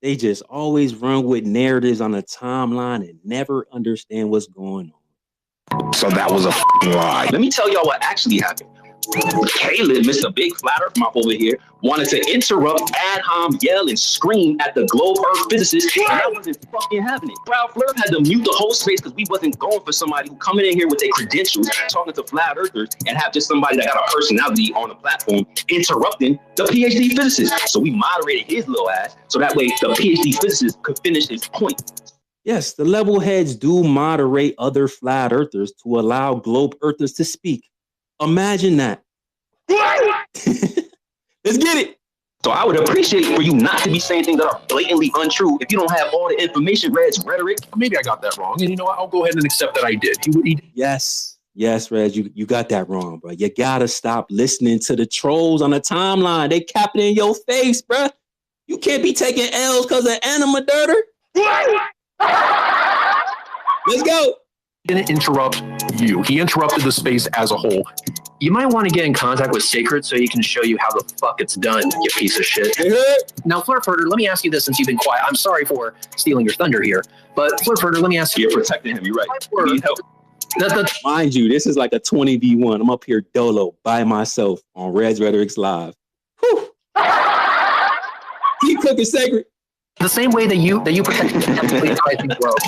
They just always run with narratives on a timeline and never understand what's going on.
So that was a lie. Let me tell y'all what actually happened. Caleb, Mr. Big Flat Earth Mop over here, wanted to interrupt, ad hom, yell, and scream at the globe Earth physicist, and I wasn't fucking having it. Proud Flurf had to mute the whole space because we wasn't going for somebody who coming in here with their credentials, talking to flat earthers, and have just somebody that got a personality on the platform interrupting the PhD physicist. So we moderated his little ass, so that way the PhD physicist could finish his point.
Yes, the level heads do moderate other flat earthers to allow globe earthers to speak. Imagine that. Let's get it.
So I would appreciate for you not to be saying things that are blatantly untrue if you don't have all the information, Red's rhetoric.
Maybe I got that wrong, and you know what? I'll go ahead and accept that I did.
Yes, Reg, you got that wrong, bro. You gotta stop listening to the trolls on the timeline. They capping in your face, bro. You can't be taking L's because of anima dirter. Let's go.
Didn't interrupt you. He interrupted the space as a whole.
You might want to get in contact with Sacred so he can show you how the fuck it's done, you piece of shit. Now, Flurfurter, let me ask you this since you've been quiet. I'm sorry for stealing your thunder here, but Flurfurter, let me ask you.
You're protecting him, you're right. You need help.
Mind you, this is like a 20v1. I'm up here dolo by myself on Red's Rhetorics Live. Whew. Keep cooking, Sacred.
The same way that you protect the I think world.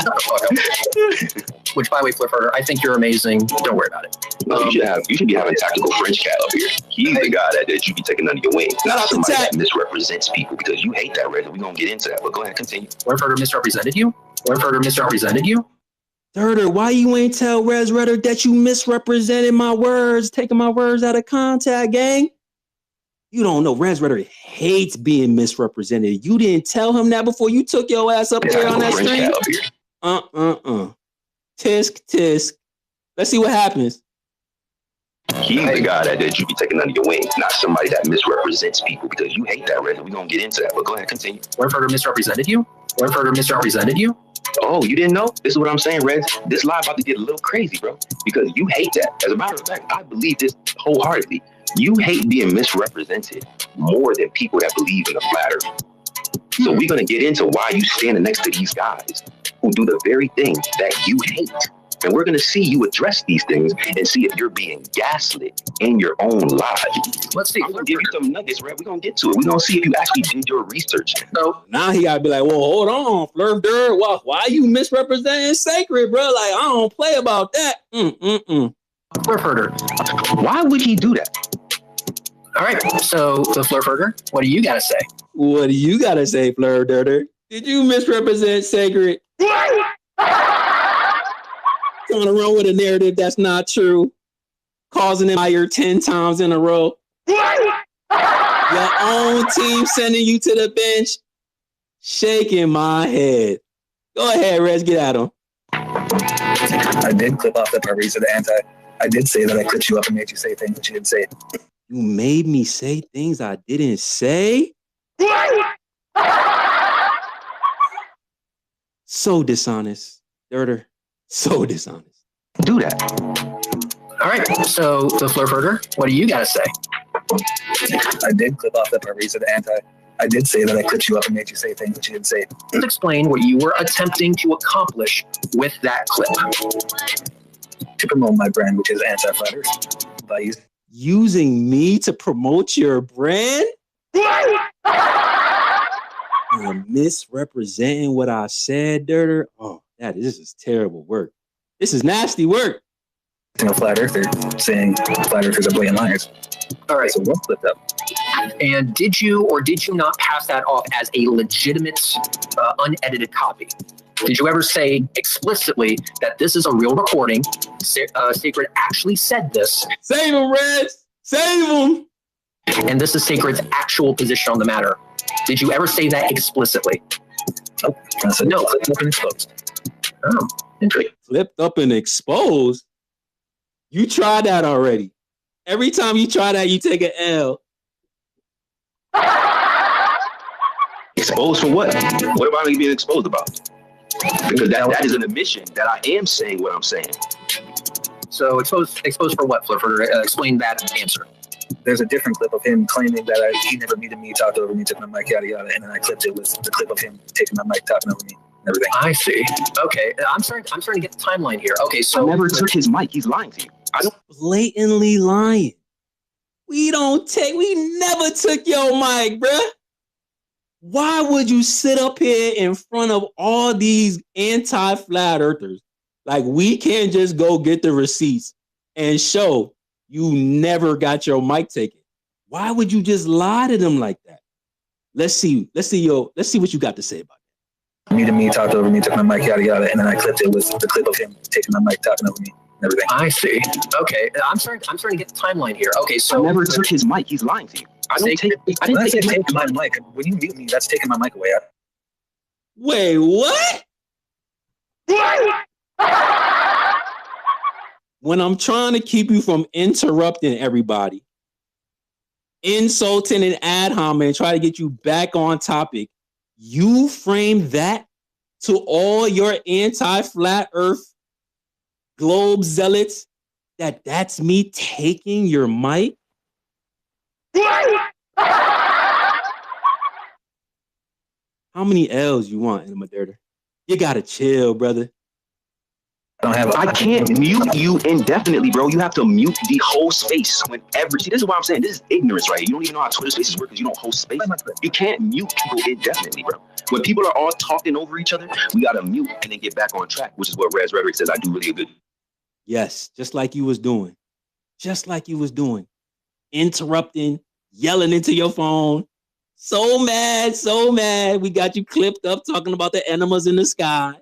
Which, by the way, Flipper, I think you're amazing. Don't worry about it.
No, you should be having tactical French cat up here. He's the guy that you be taking under your wing. Not somebody that misrepresents people because you hate that, Red. We're gonna get into that, but go ahead, continue.
Flipper misrepresented you? Flipper misrepresented you?
Dirter, why you ain't tell Rez Redder that you misrepresented my words, taking my words out of contact, gang? You don't know. Rez Redder hates being misrepresented. You didn't tell him that before you took your ass up here on that stream? Tisk, tisk. Let's see what happens.
He's the guy that you be taking under your wing, not somebody that misrepresents people because you hate that, Red. We're going to get into that, but go ahead, continue.
Flipper misrepresented you? Flipper misrepresented you?
Oh, you didn't know? This is what I'm saying, Red. This live about to get a little crazy, bro, because you hate that. As a matter of fact, I believe this wholeheartedly. You hate being misrepresented more than people that believe in the flat earth. So we're going to get into why you standing next to these guys who do the very thing that you hate. And we're going to see you address these things and see if you're being gaslit in your own lives.
Let's see.
I'm going to give you some nuggets, Red. We're going to get to it. We're going to see if you actually did your research.
So now he got to be like, well, hold on, Flurf Dirt. Why you misrepresenting Sacred, bro? Like, I don't play about that.
Flurfurter.
Why would he do that?
All right, so the Flurfurter, what do you got to say?
What do you got to say, Flurf Dirter? Did you misrepresent Sacred? Trying to run with a narrative that's not true, causing him fired 10 times in a row. Your own team sending you to the bench, shaking my head. Go ahead, Rez, get at him.
I did clip off the part where you said anti. I did say that I clipped you up and made you say things that you didn't say.
You made me say things I didn't say? So dishonest, Dirter. So dishonest.
Do that.
All right, so the Flurfurter, what do you got to say?
I did clip off the part where you said anti. I did say that I clipped you up and made you say things that you didn't say.
Let's explain what you were attempting to accomplish with that clip.
To promote my brand, which is anti-flat earth. By
using me to promote your brand? You're misrepresenting what I said, Dirter. Oh, this is terrible work. This is nasty work.
A flat earther saying flat earthers are blatant liars.
All right,
so one flipped up.
And did you or did you not pass that off as a legitimate, unedited copy? Did you ever say explicitly that this is a real recording? Sacred actually said this.
Save him, Rez! Save him!
And this is Sacred's actual position on the matter. Did you ever say that explicitly?
Oh, I said no. Flipped up and exposed.
Oh, interesting.
Flipped up and exposed? You tried that already. Every time you try that, you take an L.
Exposed for what? What about me being exposed about? Because that is an admission that I am saying what I'm saying.
So exposed for what, Flipper? Explain that answer.
There's a different clip of him claiming that he never muted me, talked over me, took my mic, yada yada, and then I clipped it with the clip of him taking my mic, talking over me, and everything.
I see. Okay, I'm starting to get the timeline here. Okay, so
I never took his mic. He's lying to you.
I don't blatantly lying.
We never took your mic, bruh. Why would you sit up here in front of all these anti-flat earthers? Like, we can't just go get the receipts and show you never got your mic taken. Why would you just lie to them like that? Let's see what you got to say about it.
Muted me, talked over me, took my mic, yada yada, and then I clipped it with the clip of him taking my mic, talking over me, and everything.
I see. Okay, I'm starting to get the timeline here. Okay, so
I never took his mic. He's lying to you. I didn't
take my mic. When you mute me, that's taking my mic away.
Wait, what? When I'm trying to keep you from interrupting everybody, insulting and ad hominem, and try to get you back on topic, you frame that to all your anti-flat earth globe zealots that's me taking your mic? How many L's you want, Amaderta? You gotta chill, brother.
I can't mute you indefinitely, bro. You have to mute the whole space whenever. See, this is what I'm saying. This is ignorance, right? You don't even know how Twitter Spaces work because you don't host space. You can't mute people indefinitely, bro. When people are all talking over each other, we gotta mute and then get back on track, which is what Rez Rhetoric says I do really good.
Yes, just like you was doing. Just like you was doing. Interrupting, yelling into your phone. So mad, so mad. We got you clipped up talking about the enemas in the sky.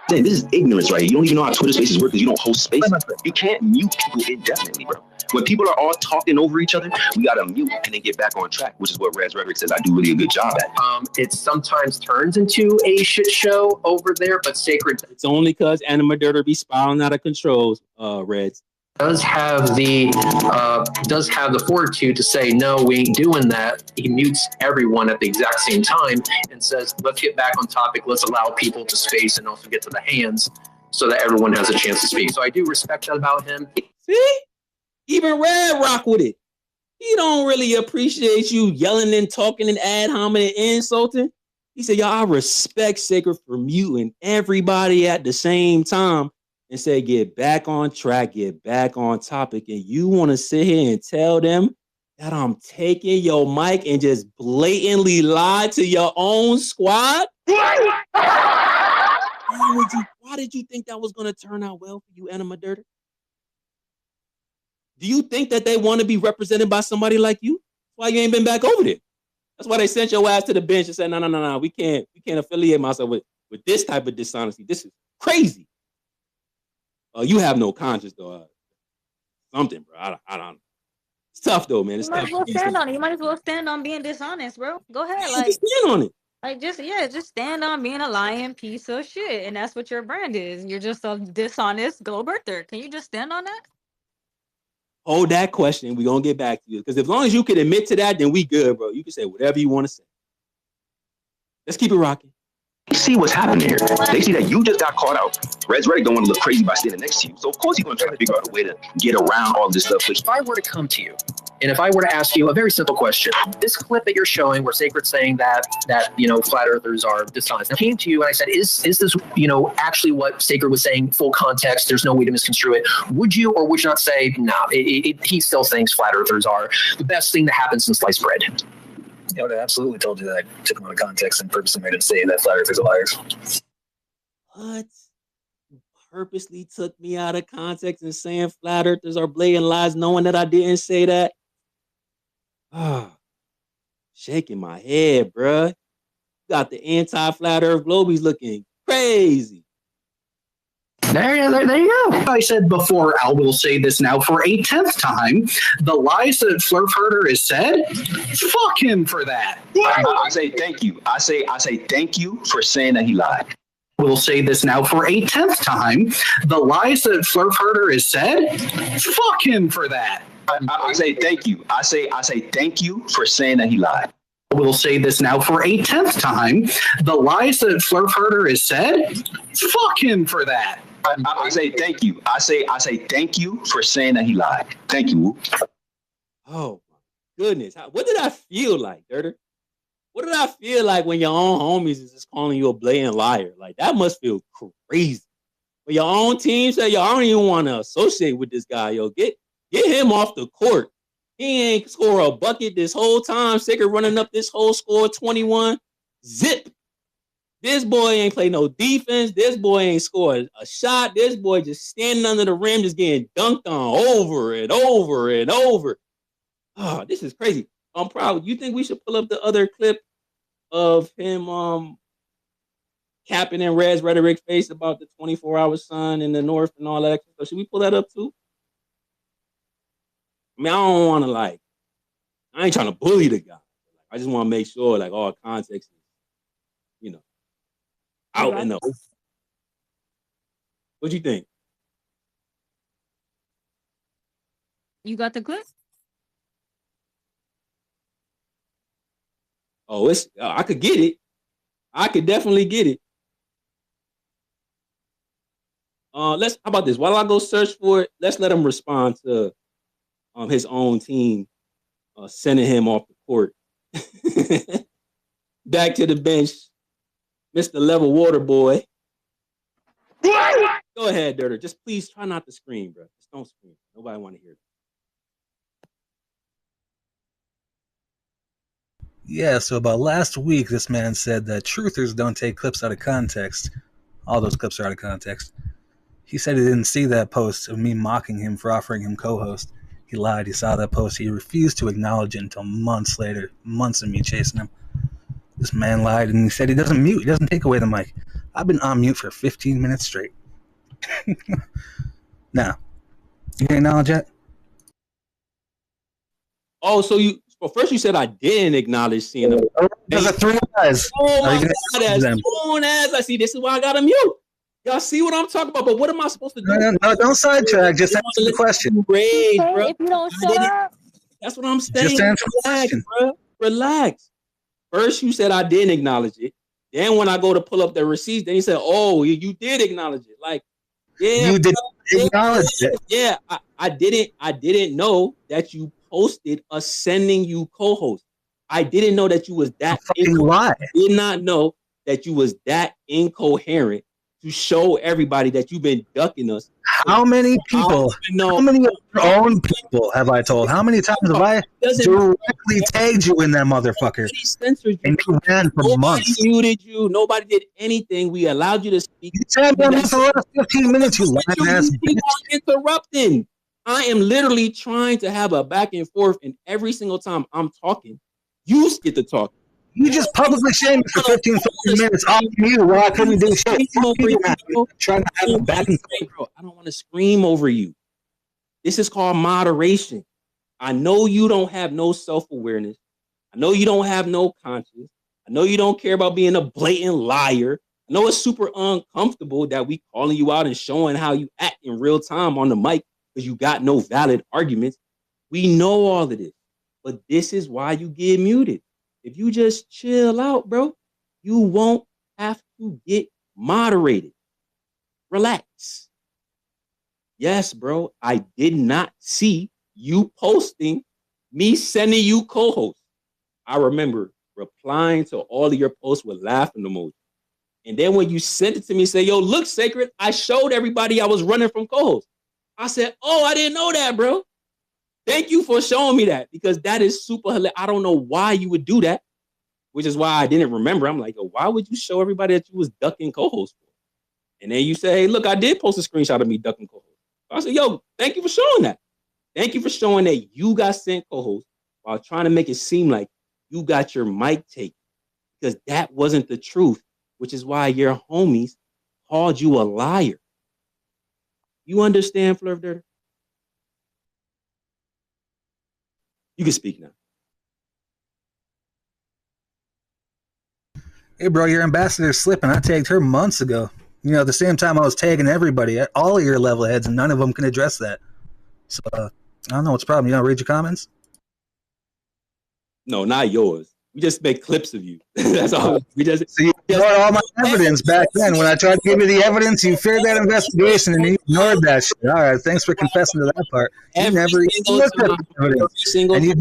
This is ignorance, right? You don't even know how Twitter Spaces work because you don't host space. You can't mute people indefinitely, bro. When people are all talking over each other, we gotta mute and then get back on track, which is what Rez Rhetoric says I do really a good job at.
It sometimes turns into a shit show over there, but Sacred.
It's only because Animadirter be spiraling out of control, Reds.
Does have the fortitude to say no, we ain't doing that. He mutes everyone at the exact same time and says, let's get back on topic. Let's allow people to space and also get to the hands so that everyone has a chance to speak. So I do respect that about him.
See, even Red rock with it. He don't really appreciate you yelling and talking and ad hominem and insulting. He said, y'all, I respect Sacred for muting everybody at the same time and say, get back on track, get back on topic. And you want to sit here and tell them that I'm taking your mic and just blatantly lie to your own squad? Why did you think that was going to turn out well for you, Animadirter? Do you think that they want to be represented by somebody like you? That's why you ain't been back over there. That's why they sent your ass to the bench and said, no, we can't affiliate myself with this type of dishonesty. This is crazy. You have no conscience, though. Something, bro. I don't. It's tough, though, man. It's
You might
tough.
as well stand on it. You might as well stand on being dishonest, bro. Go ahead,
Just stand on it.
Like just stand on being a lying piece of shit, and that's what your brand is. You're just a dishonest globe earther. Can you just stand on that?
Hold that question. We're gonna get back to you because as long as you can admit to that, then we good, bro. You can say whatever you want to say. Let's keep it rocking.
They see what's happening here. They see that you just got caught out. Red's Ready don't want to look crazy by standing next to you. So of course he's going to try to figure out a way to get around all this stuff.
If I were to come to you, and if I were to ask you a very simple question, this clip that you're showing where Sacred's saying that flat earthers are dishonest, I came to you and I said, is this actually what Sacred was saying, full context, there's no way to misconstrue it? Would you or would you not say, no, he still thinks flat earthers are the best thing that happened since sliced bread?
I would have absolutely told you that I took them out of context and purposely made it say that flat earthers are liars.
What? You purposely took me out of context and saying flat earthers are blatant lies, knowing that I didn't say that? Shaking my head, bruh. Got the anti-flat earth globies looking crazy.
There you go. I said before, I will say this now for a 10th time. The lies that Flurf Herder has said, fuck him for that.
I say thank you. I say thank you for saying that he lied.
We'll say this now for a 10th time. The lies that Flurf Herder has said, fuck him for that.
I say thank you. I say thank you for saying that he lied.
We'll say this now for a 10th time. The lies that Flurf Herder has said, fuck him for that.
I say thank you. I say thank you for saying that he lied. Thank you.
Oh my goodness. What did I feel like, Dirter? What did I feel like when your own homies is just calling you a blatant liar? Like that must feel crazy. But your own team said, yo, I don't even want to associate with this guy. Yo, get him off the court. He ain't score a bucket this whole time. Sacred running up this whole score, 21. Zip. This boy ain't play no defense. This boy ain't scored a shot. This boy just standing under the rim, just getting dunked on over and over and over. Oh, this is crazy. I'm proud. You think we should pull up the other clip of him capping in Red's rhetoric face about the 24-hour sun in the north and all that extra stuff? Should we pull that up too? I mean, I don't want to I ain't trying to bully the guy. I just want to make sure all context is, out in the open. What do you think?
You got the clip?
Oh, I could get it. I could definitely get it. How about this? While I go search for it, let's let him respond to his own team sending him off the court. Back to the bench, Mr. Level Water Boy. Go ahead, Dirter. Just please try not to scream, bro. Just don't scream. Nobody want to hear that.
Yeah, so about last week, this man said that truthers don't take clips out of context. All those clips are out of context. He said he didn't see that post of me mocking him for offering him co-host. He lied. He saw that post. He refused to acknowledge it until months later. Months of me chasing him. This man lied, and he said he doesn't mute. He doesn't take away the mic. I've been on mute for 15 minutes straight. Now, you can acknowledge that?
Oh, so first you said I didn't acknowledge seeing him.
There's a three eyes.
Oh my God, as soon as I see this is why I got to mute. Y'all see what I'm talking about, but what am I supposed to do?
No, don't sidetrack. Just answer the question.
Rage, bro.
If you don't shut up.
That's what I'm saying.
Just answer the question.
Bro. Relax. First, you said I didn't acknowledge it. Then when I go to pull up the receipts, then you said, oh, you did acknowledge it. Yeah.
You did acknowledge it.
Yeah, I didn't know that you posted us sending you co-host. I didn't know that you was that
lie.
I did not know that you was that incoherent to show everybody that you've been ducking us.
How many people, how many of your own people have I told? How many times have I directly tagged you in that motherfucker? And you ran for months.
Nobody muted you. Nobody did anything. We allowed you to speak.
You tagged me for the last 15 minutes, you lying ass bitch.
Interrupting. I am literally trying to have a back and forth, and every single time I'm talking, you get to talk.
You just publicly shamed me for 15 minutes off you while I couldn't do shit. Trying to have a back and forth.
Bro, I don't want to scream over you. This is called moderation. I know you don't have no self-awareness. I know you don't have no conscience. I know you don't care about being a blatant liar. I know it's super uncomfortable that we calling you out and showing how you act in real time on the mic because you got no valid arguments. We know all of this, but this is why you get muted. If you just chill out, bro, you won't have to get moderated. Relax. Yes, bro, I did not see you posting me sending you co-host. I remember replying to all of your posts with laughing emojis. And then when you sent it to me, say, yo, look, Sacred, I showed everybody I was running from co-host. I said, oh, I didn't know that, bro. Thank you for showing me that, because that is super hilarious. I don't know why you would do that, which is why I didn't remember. I'm like, yo, why would you show everybody that you was ducking co-host for? And then you say, hey, look, I did post a screenshot of me ducking co-host. I said, yo, thank you for showing that. Thank you for showing that you got sent co-host while trying to make it seem like you got your mic taken, because that wasn't the truth, which is why your homies called you a liar. You understand, Fleur Dirter? You can speak now.
Hey, bro, your ambassador's slipping. I tagged her months ago. You know, at the same time I was tagging everybody, all of your level heads, and none of them can address that. So, I don't know what's the problem. You don't read your comments?
No, not yours. We just make clips of you. That's all. We just.
So you ignored all my evidence back then. When I tried to give you the evidence, you feared that investigation and you ignored that shit. All right, thanks for confessing to that part. You never even looked at the evidence. And you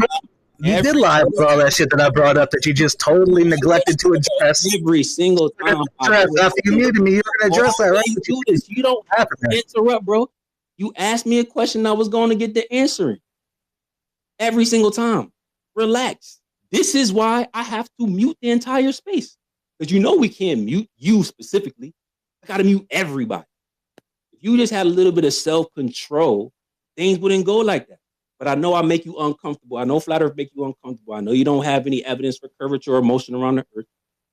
You did lie about all that shit that I brought up that you just totally neglected to address.
Every single time.
After you muted me, you were going to address that, right?
Do this. You don't have to interrupt, bro. You asked me a question, I was going to get the answer every single time. Relax. This is why I have to mute the entire space. Because you know we can't mute you specifically. I got to mute everybody. If you just had a little bit of self-control, things wouldn't go like that. But I know I make you uncomfortable. I know flat earth make you uncomfortable. I know you don't have any evidence for curvature or motion around the earth.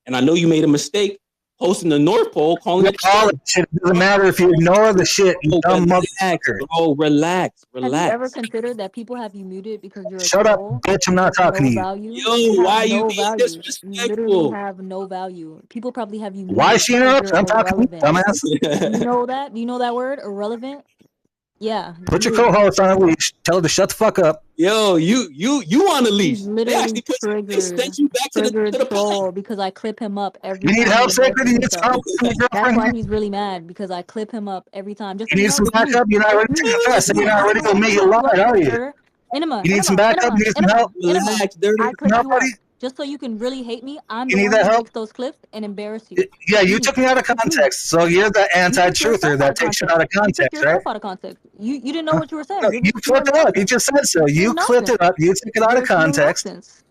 And I know you made a mistake posting the North Pole, calling it
all the shit. It doesn't matter if you ignore the shit, you dumb motherfucker.
Oh, relax.
Have you ever considered that people have you muted because you're
Shut
a
up,
troll?
bitch. I'm not talking to you.
Value?
Yo, why you being
value.
disrespectful?
You literally have no value. People probably have you muted.
Why is she interrupting? I'm talking to you, dumbass.
Do you know that? Do you know that word? Irrelevant? Yeah.
Put your co-host on a leash. Tell her to shut the fuck up.
Yo, you on a leash.
Literally sent you back to the troll because I clip him up every time.
You need help, Sacred? You need some help?
That's why he's really mad, because I clip him up every time. Just
you need some backup? You're not ready to confess. You're not ready to admit you lied, are you?
Enema,
you need some backup? You need some help?
I clip you up just so you can really hate me. I'm the one who makes those clips and embarrass you.
Yeah, you took me out of context, so you're the anti-truther that takes it out of context, right?
Out of context. You didn't know what you were saying.
No, you clipped it up. You just said so. You clipped it up. You took it out of context.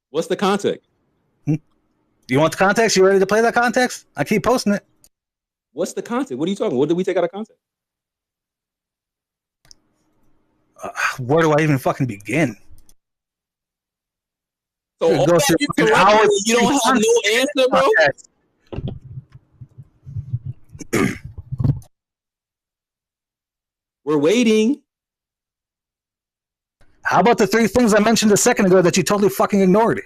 What's the context?
You want the context? You ready to play that context? I keep posting it.
What's the context? What are you talking about? What did we take out of context?
Where do I even fucking begin?
So all that you don't have no answer, bro? We're waiting.
How about the 3 things I mentioned a second ago that you totally fucking ignored?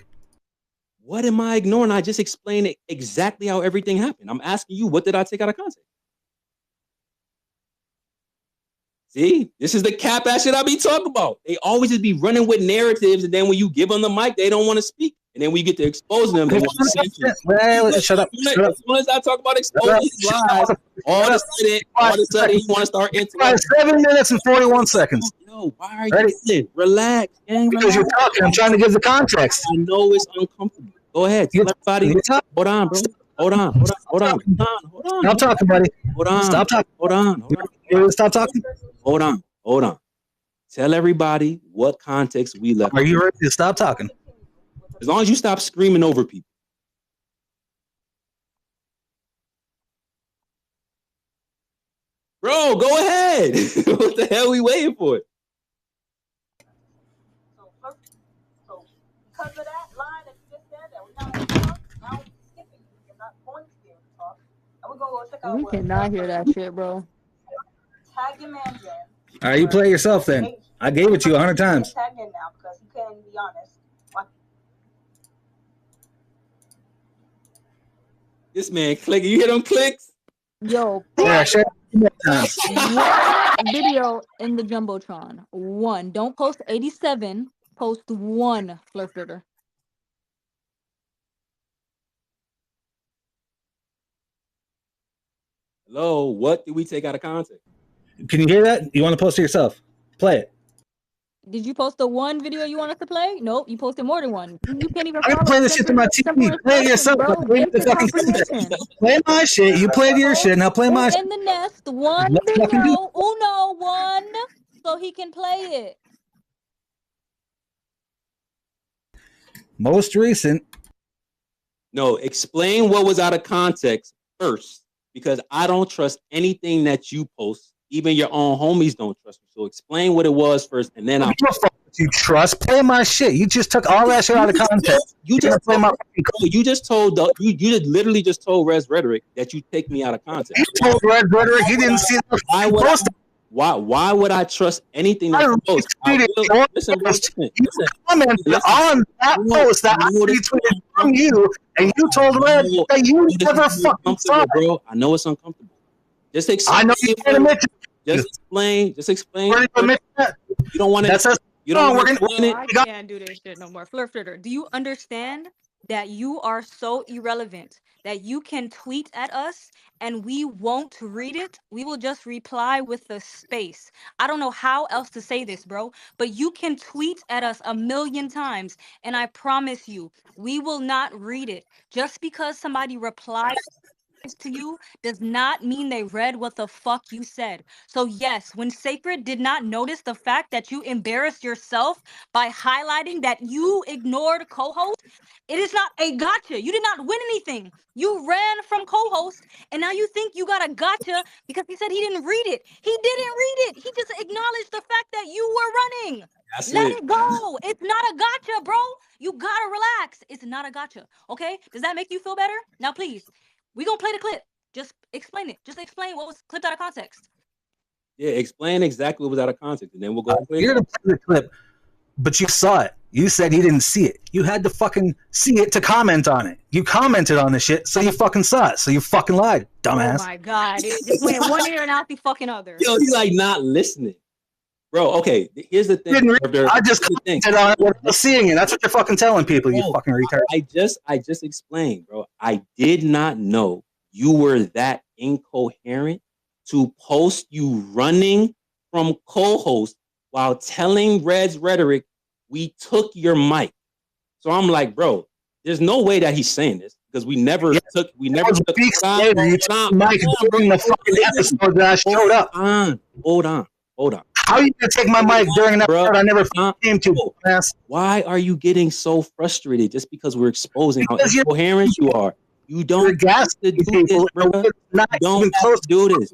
What am I ignoring? I just explained it exactly how everything happened. I'm asking you, what did I take out of context? See, this is the cap ass shit I be talking about. They always just be running with narratives, and then when you give them the mic, they don't want to speak. And then we get to expose them. They want to
shut up.
As soon as I talk about exposing lies, all of a sudden you want to start interrupting.
7 minutes and 41 seconds.
No, why are you listening? Relax.
Because you're talking. I'm trying to give the context.
I know it's uncomfortable. Go ahead. Tell everybody. Hold on, bro. Hold on.
Stop talking, buddy.
Hold on.
Stop talking.
Hold on.
Stop talking.
Hold on. Tell everybody what context we left.
Are you ready to stop talking?
As long as you stop screaming over people. Bro, go ahead. What the hell are we waiting for?
So because of that line that you just said that we're not going to talk, now we're skipping you. You're not going to be able to talk. And we're going to go check out
we cannot hear that shit, bro.
Tag your man, Jen.
All right, you play yourself then. I gave it to you 100 times.
Tag in now because he couldn't be honest.
This man clicking. You hear them clicks?
Yo,
yeah, share
one video in the Jumbotron. 1. Don't post 87. Post 1 flirter.
Hello, what did we take out of context?
Can you hear that? You want to post it yourself? Play it.
Did you post the 1 video you want us to play? Nope, you posted more than 1. You can't even.
I'm playing this shit to my TV. Play it yourself. Play my shit. You played your shit. Now play my shit.
In the nest, 1 video. Uno 1, so he can play it.
Most recent.
No, explain what was out of context first, because I don't trust anything that you post. Even your own homies don't trust me. So explain what it was first, and then I'll.
You trust? Play my shit. You just took all that shit out of context.
You just told you just literally just told Res Rhetoric that you take me out of context.
You told Res Rhetoric he didn't see the
why would I trust anything that you post? Listen,
you commented on that post that I retweeted from you, and you told Red that you never fucking saw it.
Bro, I know it's uncomfortable. Just explain.
I know you can't admit it.
Just explain. You don't want to.
I can't do this shit no more. Flirter, do you understand
that you are so irrelevant that you can tweet at us and we won't read it. We will just reply with the space. I don't know how else to say this, bro, but you can tweet at us 1,000,000 times and I promise you, we will not read it. Just because somebody replies to you does not mean they read what the fuck you said. So yes, when Sacred did not notice the fact that you embarrassed yourself by highlighting that you ignored co-host, it is not a gotcha. You did not win anything. You ran from co-host and now you think you got a gotcha because he said he didn't read it. He didn't read it. He just acknowledged the fact that you were running. Let it go. It's not a gotcha, bro. You gotta relax. It's not a gotcha. Okay? Does that make you feel better? Now please, we gonna play the clip. Just explain it. Just explain what was clipped out of context.
Yeah, explain exactly what was out of context, and then we'll go play
You're gonna play the clip, but you saw it. You said you didn't see it. You had to fucking see it to comment on it. You commented on the shit, so you fucking saw it. So you fucking lied, dumbass.
Oh my god! It just went one ear and out the fucking other.
Yo, he's like not listening, bro. Okay, here's the thing.
I just commented on it without seeing it. That's what you're fucking telling people. You fucking retard.
I just explained, bro. I did not know you were that incoherent to post you running from co-host while telling Red's rhetoric we took your mic. So I'm like, bro, there's no way that he's saying this because we never took
weeks later, you took the mic during the fucking episode that I showed up.
Hold on.
How are you gonna take my mic during an episode I never came to?
Why are you getting so frustrated just because we're exposing how incoherent you are? You don't have to do this, bro. You don't have to do this.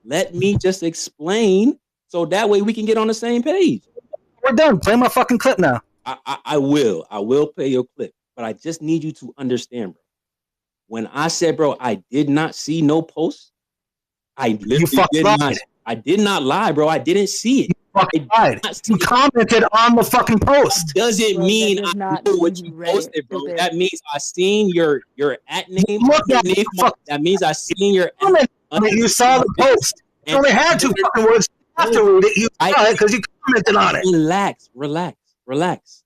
Let me just explain so that way we can get on the same page.
We're done. Play my fucking clip now.
I will play your clip, but I just need you to understand, bro. When I said, bro, I did not see no post, I literally did not lie, bro. I didn't see it.
You fucking lied. You commented on the fucking post.
Doesn't mean I know what you posted, bro. That means I seen your at name. That means I seen your
comment. You saw the post. You only had 2 fucking words after read it. You saw it because you commented on it.
Relax.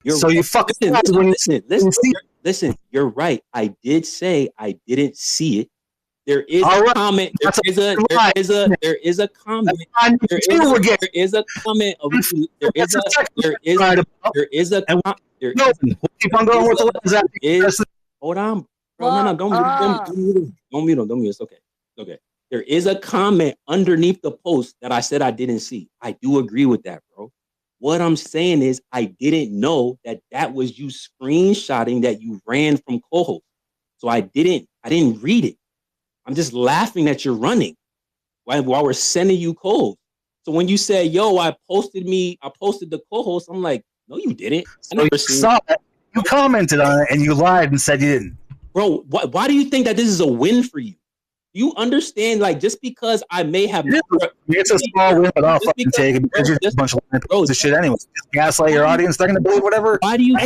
So you fucking
listen. You're right. I did say I didn't see it. There is a comment. There is a comment. There is a comment.
Keep on going with the lens.
Hold on, bro. No, don't mute him. It's okay. There is a comment underneath the post that I said I didn't see. I do agree with that, bro. What I'm saying is I didn't know that was you screenshotting that you ran from co-host. So I didn't read it. I'm just laughing that you're running while we're sending you codes. So when you say, yo, I posted the co-host, I'm like, no, you didn't.
So you saw it. You commented on it and you lied and said you didn't.
Bro, why do you think that this is a win for you? You understand, like, just because I may have...
It's a small win, but I'll fucking take it because you're just a bunch of shit anyway. Just gaslight your audience. They're going to believe whatever.
Why do you...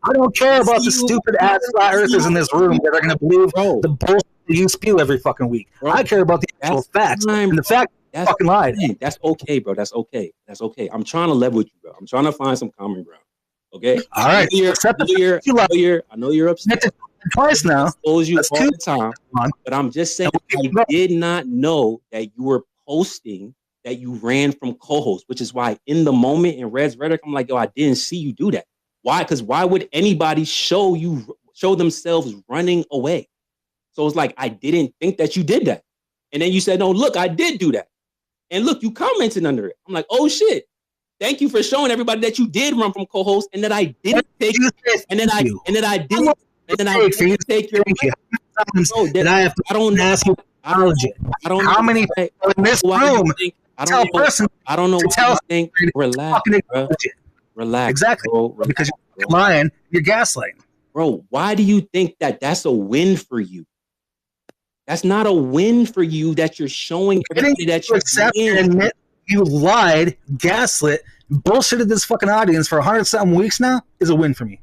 I don't care about the stupid ass flat earthers in this room that are going to believe the bullshit you spew every fucking week. Bro, I care about the actual facts. And the fact you fucking lied.
That's okay, bro. That's okay. I'm trying to level with you, bro. I'm trying to find some common ground. Okay?
All right.
I know you're upset.
Twice now.
I expose you all the time. But I'm just saying, I did not know that you were posting that you ran from co-host, which is why in the moment in Red's rhetoric, I'm like, yo, I didn't see you do that. Why? Because why would anybody show themselves running away? So it's like, I didn't think that you did that. And then you said, no, look, I did do that. And look, you commented under it. I'm like, oh shit. Thank you for showing everybody that you did run from co-host and that I didn't take it. And then I didn't take your mic.
I don't ask you apology.
I don't
know how many people in this room tell a person
I don't know
to tell
think. Relax, bro. Relax.
Exactly.
Bro. Relax,
because you're lying, you're gaslighting.
Bro, why do you think that that's a win for you? That's not a win for you that you're showing everybody that you
accept and admit you lied, gaslit, bullshitted this fucking audience for 100-something weeks now is a win for me.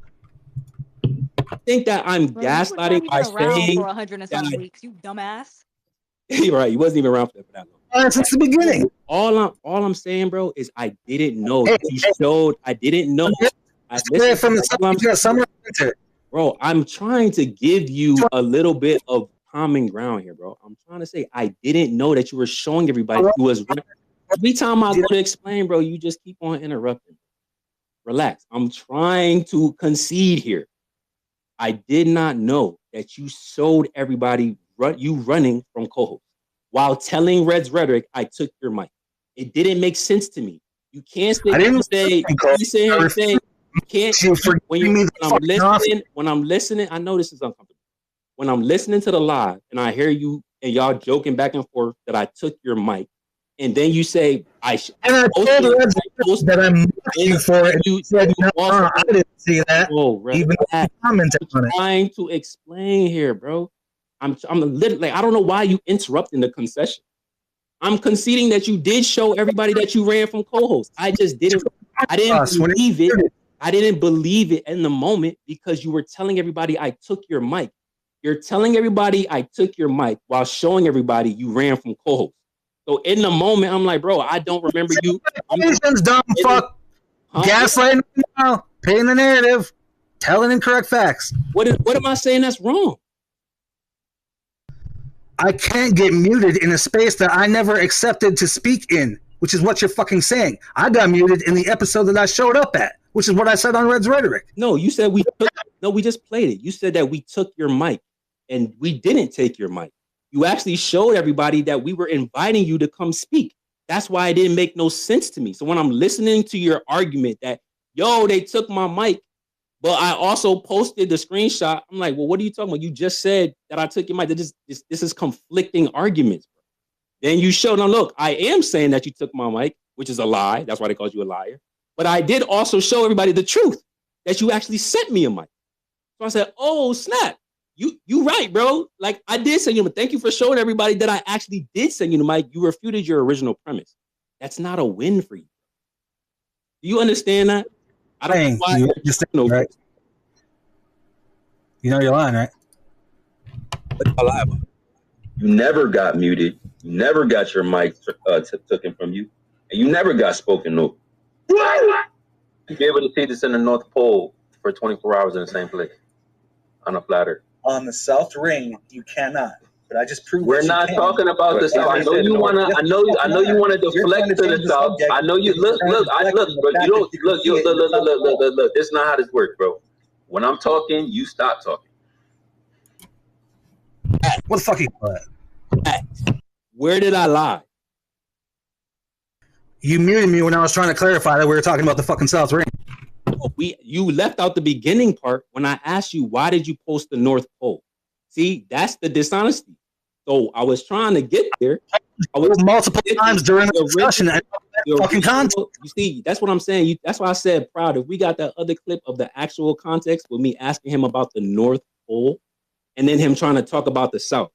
I think that I'm gaslighting by saying
for 100-something weeks, you dumbass.
You're right. You wasn't even around for that long.
Since the beginning.
All I'm saying, bro, is I didn't know. I didn't know
Listen,
from the summer winter.
Bro, I'm trying to give you a little bit of common ground here, bro. I'm trying to say I didn't know that you were showing everybody who was. Every time I go to explain, bro, you just keep on interrupting. Relax. I'm trying to concede here. I did not know that you showed everybody you running from co-host while telling Red's rhetoric. I took your mic. It didn't make sense to me. You can't say. When I'm listening, I know this is uncomfortable. When I'm listening to the live and I hear you and y'all joking back and forth that I took your mic, and then you say I told
that I'm looking for it. You said no, I didn't see that. Even commented on it.
I'm trying to explain here, bro. I'm literally. I don't know why you interrupting the concession. I'm conceding that you did show everybody that you ran from co-host. I just didn't. I didn't believe it. I didn't believe it in the moment because you were telling everybody I took your mic. You're telling everybody I took your mic while showing everybody you ran from co-host. So in the moment, I'm like, bro, I don't remember you.
Dumb fuck. Gaslighting now. Painting the narrative. Telling incorrect facts.
What am I saying that's wrong?
I can't get muted in a space that I never accepted to speak in, which is what you're fucking saying. I got muted in the episode that I showed up at, which is what I said on Red's Rhetoric.
No, you said we just played it. You said that we took your mic, and we didn't take your mic. You actually showed everybody that we were inviting you to come speak. That's why it didn't make no sense to me. So when I'm listening to your argument that, yo, they took my mic, but I also posted the screenshot, I'm like, well, what are you talking about? You just said that I took your mic. This is conflicting arguments. Bro. Then you showed, now look, I am saying that you took my mic, which is a lie. That's why they called you a liar. But I did also show everybody the truth, that you actually sent me a mic. So I said, oh, snap. You right, bro. Like, I did send you, but thank you for showing everybody that I actually did send you the mic. You refuted your original premise. That's not a win for you. Do you understand that? I don't know why
you're saying, right? You know you're lying, right?
You never got muted. You never got your mic taken from you. And you never got spoken over. You'd be able to see this in the North Pole for 24 hours in the same place. On a flat Earth.
On the South Ring, you cannot. But I just proved
we're not talking about the South. I know you wanna. I know you wanna deflect to the South. I know you look. Bro. You don't look. This is not how this works, bro. When I'm talking, you stop talking.
What the fuck you lie?
Where did I lie?
You muted me when I was trying to clarify that we were talking about the fucking South Ring.
You left out the beginning part when I asked you why did you post the North Pole. See, that's the dishonesty. So I was trying to get there. I was
multiple times during the discussion. Fucking context.
You see, that's what I'm saying. That's why I said proud. If we got that other clip of the actual context with me asking him about the North Pole, and then him trying to talk about the South,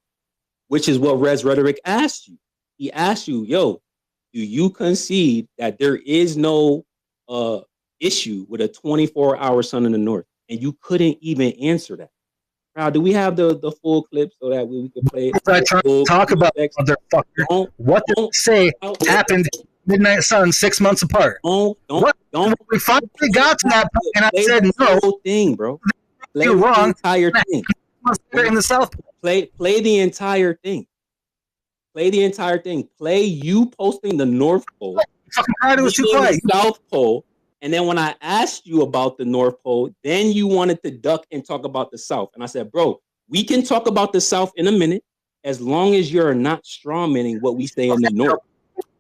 which is what Red's Rhetoric asked you. He asked you, yo, do you concede that there is no issue with a 24-hour sun in the North? And you couldn't even answer that. Now, do we have the full clip so that we can play it?
I try to talk about motherfucker. What did they say happened Midnight Sun 6 months apart?
Don't.
We finally got to that point, and I said no.
Whole thing, bro.
You're wrong.
The entire thing.
In the South.
Play the entire thing. Play the entire thing. Play you posting the North Pole.
Fucking hard, it was too quiet.
South Pole. And then when I asked you about the North Pole, then you wanted to duck and talk about the South. And I said, bro, we can talk about the South in a minute as long as you're not strawmanning what we say in the North.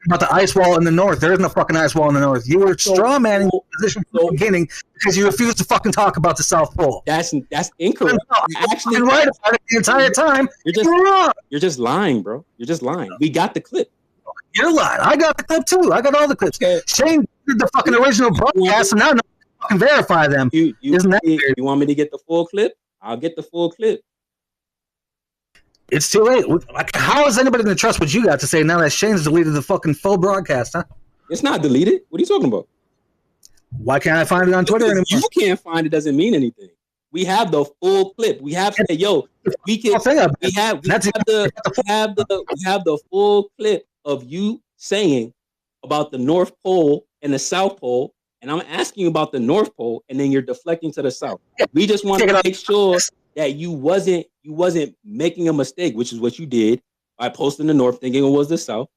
About the ice wall in the North. There isn't a fucking ice wall in the North. You were strawmanning the position from the beginning because you refused to fucking talk about the South Pole.
That's incorrect.
You're actually right about it the entire time.
You're just lying, bro. You're just lying. We got the clip.
You're lying. I got the clip too. I got all the clips. Okay. Shane did the fucking original broadcast, and now no one can fucking verify them. Isn't that weird?
You want me to get the full clip? I'll get the full clip.
It's too late. How is anybody going to trust what you got to say now that Shane's deleted the fucking full broadcast, huh?
It's not deleted. What are you talking about?
Why can't I find it on Twitter anymore?
You can't find it doesn't mean anything. We have the full clip. We have said, yo, we can. We have the full clip of you saying about the North Pole and the South Pole, And I'm asking you about the North Pole, and then you're deflecting to the South. We just want to make sure that you wasn't making a mistake, which is what you did by posting the North, thinking it was the South.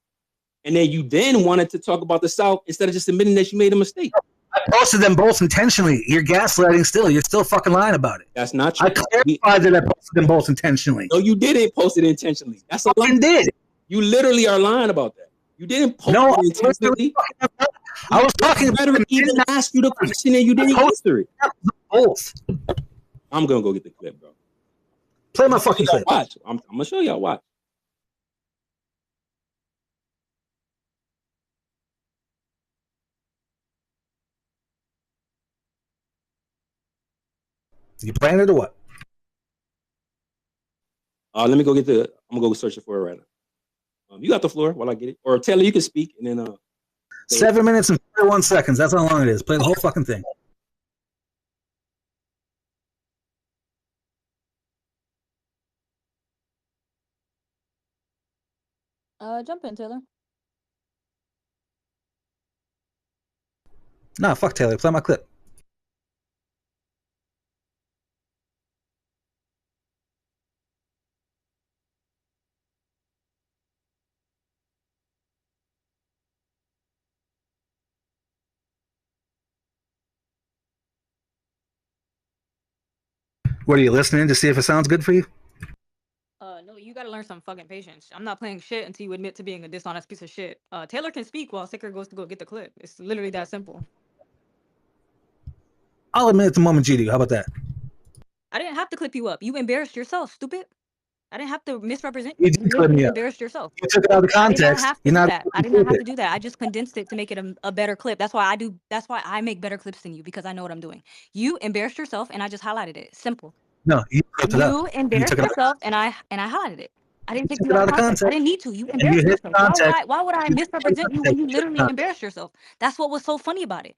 And then you wanted to talk about the South instead of just admitting that you made a mistake.
I posted them both intentionally. You're gaslighting still. You're still fucking lying about it.
That's not true.
I clarified that I posted them both intentionally.
No, you didn't post it intentionally. That's a lie.
You did.
You literally are lying about that. You didn't post it intentionally.
I was talking about
it. Even ask you the question and you didn't answer it.
Both.
I'm gonna go get the clip, bro.
Play my fucking clip.
Watch. I'm gonna show y'all. Watch.
You playing it or what?
Let me go get the. I'm gonna go search it for it right now. You got the floor while I get it, or Taylor, you can speak, and then
7 minutes and 41 seconds. That's how long it is. Play the whole fucking thing.
Jump in, Taylor.
Nah, fuck Taylor. Play my clip. What are you listening to see if it sounds good for you?
No, you gotta learn some fucking patience. I'm not playing shit until you admit to being a dishonest piece of shit. Taylor can speak while Sicker goes to go get the clip. It's literally that simple.
I'll admit it the moment you do. How about that?
I didn't have to clip you up. You embarrassed yourself, stupid. I didn't have to misrepresent
You
you.
did
You
clip
literally
me up.
embarrassed yourself.
You took it out of context.
I did not have to
You're
do
not
that. I did not have to do that. I just condensed it to make it a better clip. That's why I make better clips than you, because I know what I'm doing. You embarrassed yourself and I just highlighted it. Simple.
No, you clipped it up.
You embarrassed yourself and I highlighted it. I didn't take
took
you
it
out of context. I didn't need to. You embarrassed
hit
yourself.
context.
Why would I
You
misrepresent you when you literally
context.
embarrassed yourself? That's what was so funny about it.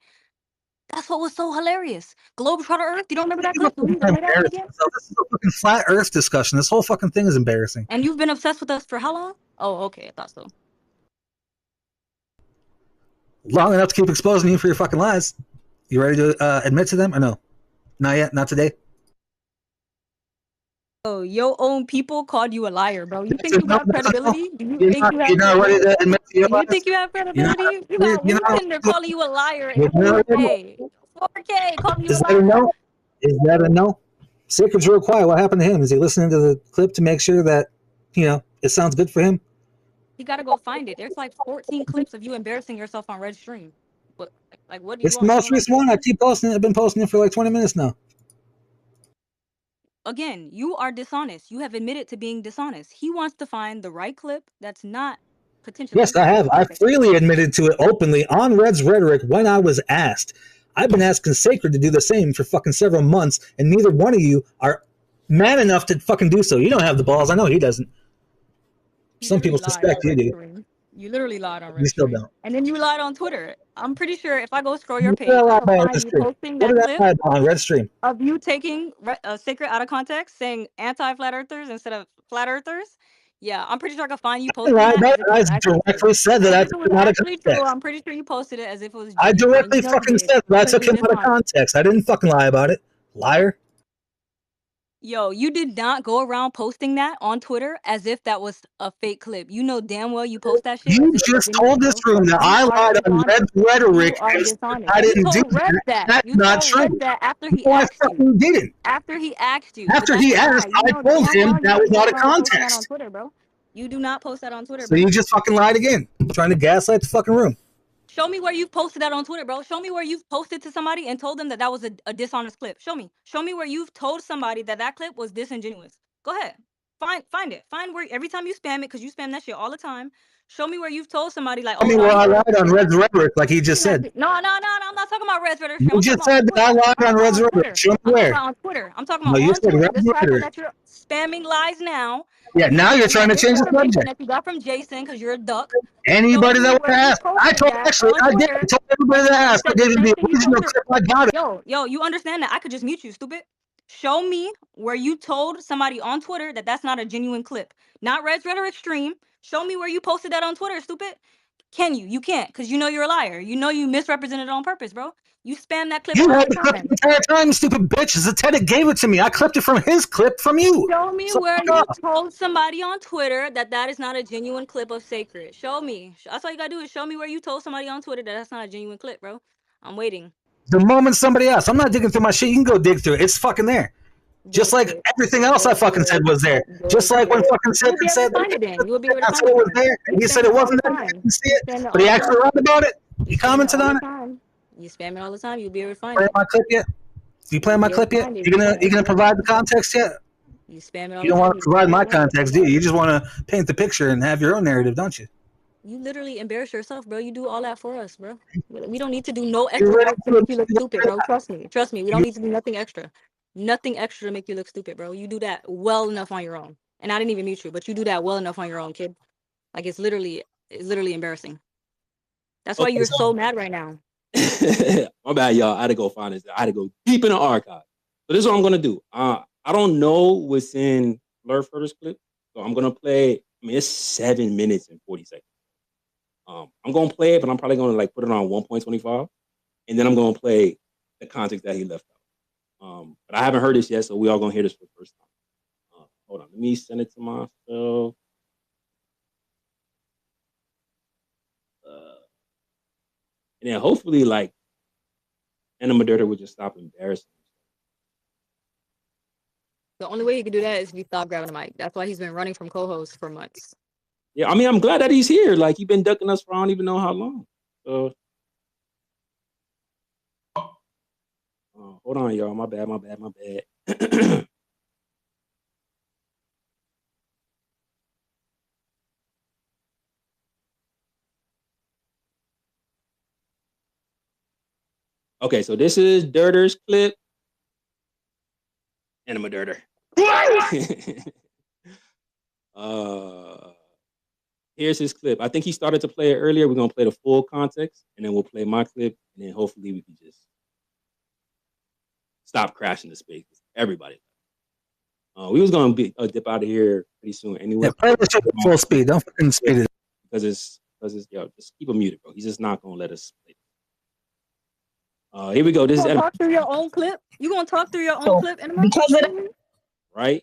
That's what was so hilarious. Globetrotter Earth, you don't remember that clip? Do we need to play that one again?
This is a fucking flat Earth discussion. This whole fucking thing is embarrassing.
And you've been obsessed with us for how long? Oh, okay, I thought so.
Long enough to keep exposing you for your fucking lies. You ready to admit to them or no? Not yet. Not today.
Oh, your own people called you a liar, bro. You think you have credibility? Do you
You're
think you have
not ready to admit to your
Do you
lies?
think you have credibility? You got Lucinder calling you a liar in 4K. 4K calling you a
Is that a
liar.
no? Is that a no? Sacred's real quiet. What happened to him? Is he listening to the clip to make sure that, it sounds good for him?
You gotta go find it. There's like 14 clips of you embarrassing yourself on Red Stream. But like, what do you
It's the
want?
most recent one. I keep posting it. I've been posting it for like 20 minutes now.
Again, you are dishonest. You have admitted to being dishonest. He wants to find the right clip that's not potentially.
Yes, I have. I freely admitted to it openly on Red's Rhetoric when I was asked. I've been asking Sacred to do the same for fucking several months, and neither one of you are man enough to fucking do so. You don't have the balls. I know he doesn't. Some people suspect you do.
You literally lied on Red
You still
Stream.
don't.
And then you lied on Twitter. I'm pretty sure if I go scroll your
What
page,
did I lie
I
about
can
on
find
Red
you
Stream?
posting
What
that
did I
clip
lie about on Red Stream?
of you taking Sacred out of context, saying anti-flat earthers instead of flat earthers. Yeah, I'm pretty sure I can find you posting that.
I directly said that I took him out of
Actually true.
context.
I'm pretty sure you posted it as if it was.
I
genuine,
directly
and you know you
fucking
did,
said that I
because
took
you're
him out of
dishonest.
context. I didn't fucking lie about it. Liar.
Yo, you did not go around posting that on Twitter as if that was a fake clip. You know damn well you post that shit.
You
as if it was
just
genuine,
told this
bro.
room that
You
I
are
lied on
dishonest.
Red's Rhetoric
You are
and
dishonest.
I
You
didn't do
told Red
that.
that.
That's
You
not
told
true.
Red that after he
No, I
asked you.
fucking didn't.
After he asked you.
After
but
he
that's a lie.
asked,
You
I
know
told
damn
him
well you
that was
didn't go
out of
around posting that on
context.
Twitter, bro. You do not post that on Twitter,
So
bro.
you just fucking lied again, trying to gaslight the fucking room.
Show me where you've posted that on Twitter, bro. Show me where you've posted to somebody and told them that that was a dishonest clip. Show me. Show me where you've told somebody that that clip was disingenuous. Go ahead. Find it. Find where every time you spam it, because you spam that shit all the time. Show me where you've told somebody like,
I
oh
mean,
no,
well,
you
I
gotta
lied on Red's Rhetoric, like he just said.
No, I'm not talking about Red's Rhetoric.
You
I'm
just
talking
said that I lied on Red's Rhetoric. Show me where.
on Twitter. I'm talking
No,
about
you
on
said
Twitter.
Red's
This platform
Rhetoric.
that you're spamming lies now.
Yeah, now you're trying to change the
Information
subject.
that you got from Jason because you're a duck.
Anybody that would ask, I told everybody that asked. I gave you the original clip. I got it.
Yo, you understand that I could just mute you, stupid. Show me where you told somebody on Twitter that that's not a genuine clip. Not Red's Rhetoric stream. Show me where you posted that on Twitter, stupid. Can you? You can't, because you know you're a liar. You know you misrepresented it on purpose, bro. You spam that clip
You
all
had
the
the clip
time.
the entire time, you stupid bitch. Zetetic gave it to me. I clipped it from his clip from you.
Show me
So
where
fuck
you
off.
told somebody on Twitter that that is not a genuine clip of Sacred. Show me. That's all you gotta do is show me where you told somebody on Twitter that that's not a genuine clip, bro. I'm waiting.
The moment somebody else, I'm not digging through my shit. You can go dig through it. It's fucking there. Just
Dig
like
through it.
everything else I
Dig
fucking
through
said
it.
was there. Just
Dig
like when
through it.
fucking
You would be
Cedric
able to
said
find it then. You would be able to
that's
find
what
it
it was
then.
there.
You
And he said
spam
it
it all the
wasn't there. You
time.
didn't see
You
it.
spam it
But he
all the
actually
time.
lied about it.
You
He
spam it
commented
all the
on it.
time. You spam it all the time. You'll be able to find
Playing
it.
my clip yet? You playing
You'll
my
be able
clip
to
yet?
find it if
You
you
gonna
spam it.
provide the context yet?
You spam it all
You
the
don't
time.
want
You
to provide
spam it
my
all the time.
context, do you? You just want to paint the picture and have your own narrative, don't you?
You literally embarrass yourself, bro. You do all that for us, bro. We don't need to do no
You're
extra
ready
work to
to
make you look stupid, bro. Trust me. Trust me. We don't need to do nothing extra. Nothing extra to make you look stupid, bro. You do that well enough on your own. And I didn't even mute you, but you do that well enough on your own, kid. Like it's literally embarrassing. That's why
Okay,
you're
so
so mad right now.
my bad, y'all. I had to go find this. I had to go deep in the archive. So this is what I'm gonna do. I don't know what's in Blur Further's clip, so I'm gonna play. I mean, it's 7 minutes and 40 seconds. I'm gonna play it, but I'm probably gonna like put it on 1.25, and then I'm gonna play the context that he left out. But I haven't heard this yet, so we all gonna hear this for the first time. Hold on, let me send it to myself. And then hopefully, like, Anna Maderta would just stop embarrassing.
The only way he could do that is if you stop grabbing the mic. That's why he's been running from co-hosts for months.
Yeah, I mean, I'm glad that he's here. Like, he's been ducking us for I don't even know how long. So, hold on, y'all. My bad. Okay, so this is Dirter's clip. Anima Dirter. Here's his clip. I think he started to play it earlier. We're gonna play the full context, and then we'll play my clip, and then hopefully we can just stop crashing the space. Everybody. We was gonna dip out of here pretty soon anyway.
Yeah, play this shit at full speed. Don't fucking speed it.
Because it's yo, just keep him muted, bro. He's just not gonna let us play. Here we go. This is
talk through your own clip. You gonna talk through your own clip, Enema?
Because of it.
Right?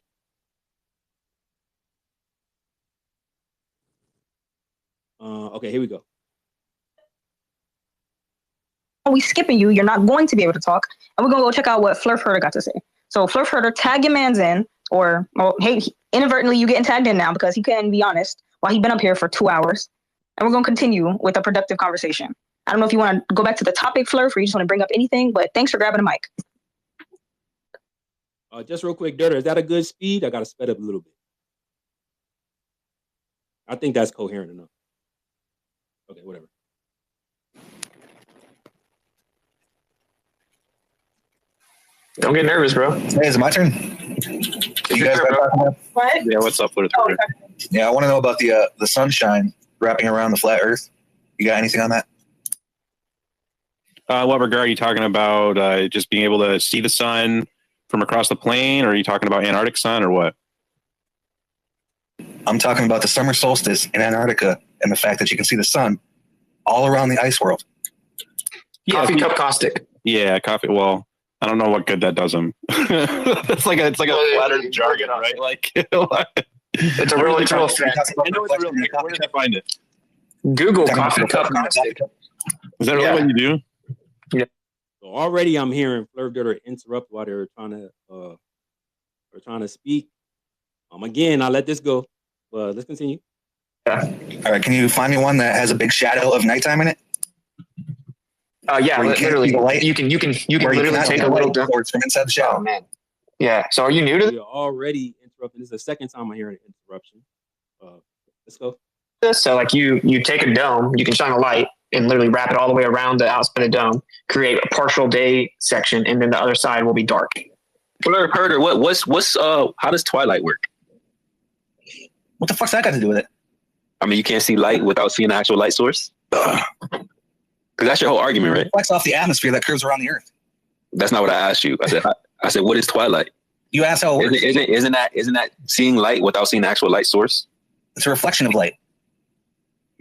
Okay, here we go.
We skipping you. You're not going to be able to talk. And we're going to go check out what Flurf Herder got to say. So Flurf Herder, tag your man's in, or, well, hey, inadvertently you getting tagged in now because he couldn't be honest while he been up here for 2 hours. And we're going to continue with a productive conversation. I don't know if you want to go back to the topic, Flurf, or you just want to bring up anything, but thanks for grabbing the mic.
Just real quick, Dirter, is that a good speed? I got to sped up a little bit. I think that's coherent enough. Okay, whatever.
Don't get nervous, bro.
Hey, is it my turn? You guys
What?
Yeah, what's up with it?
Oh, okay.
Yeah, I want to know about the sunshine wrapping around the flat Earth. You got anything on that?
What regard are you talking about? Just being able to see the sun from across the plane, or are you talking about Antarctic sun, or what?
I'm talking about the summer solstice in Antarctica and the fact that you can see the sun all around the ice world.
Coffee cup caustic.
Yeah, coffee. Well, I don't know what good that does him. it's like a flat Earth jargon, right? Like
it's a real effect.
I know it's a real thing. Where did I find it?
Google coffee cup caustic.
Is that really what you do?
Yeah.
So already I'm hearing Flurf Dirter interrupt while they're trying to speak. Again, I'll let this go. But let's continue.
Yeah. All right, can you find me one that has a big shadow of nighttime in it?
Yeah, literally. You can literally take a little
towards from inside the shadow.
Oh man. Yeah. So are you new to
We're already interrupting. This is the second time I hear an interruption. Let's go.
this? So like you take a dome, you can shine a light and literally wrap it all the way around the outside of the dome, create a partial day section, and then the other side will be dark.
Flurf Herder, how does twilight work?
What the fuck's that got to do with it?
I mean, you can't see light without seeing an actual light source? Because that's your whole argument, right?
It reflects off the atmosphere that curves around the Earth.
That's not what I asked you. I said, what is twilight?
You asked how it works.
Isn't that seeing light without seeing the actual light source?
It's a reflection of light.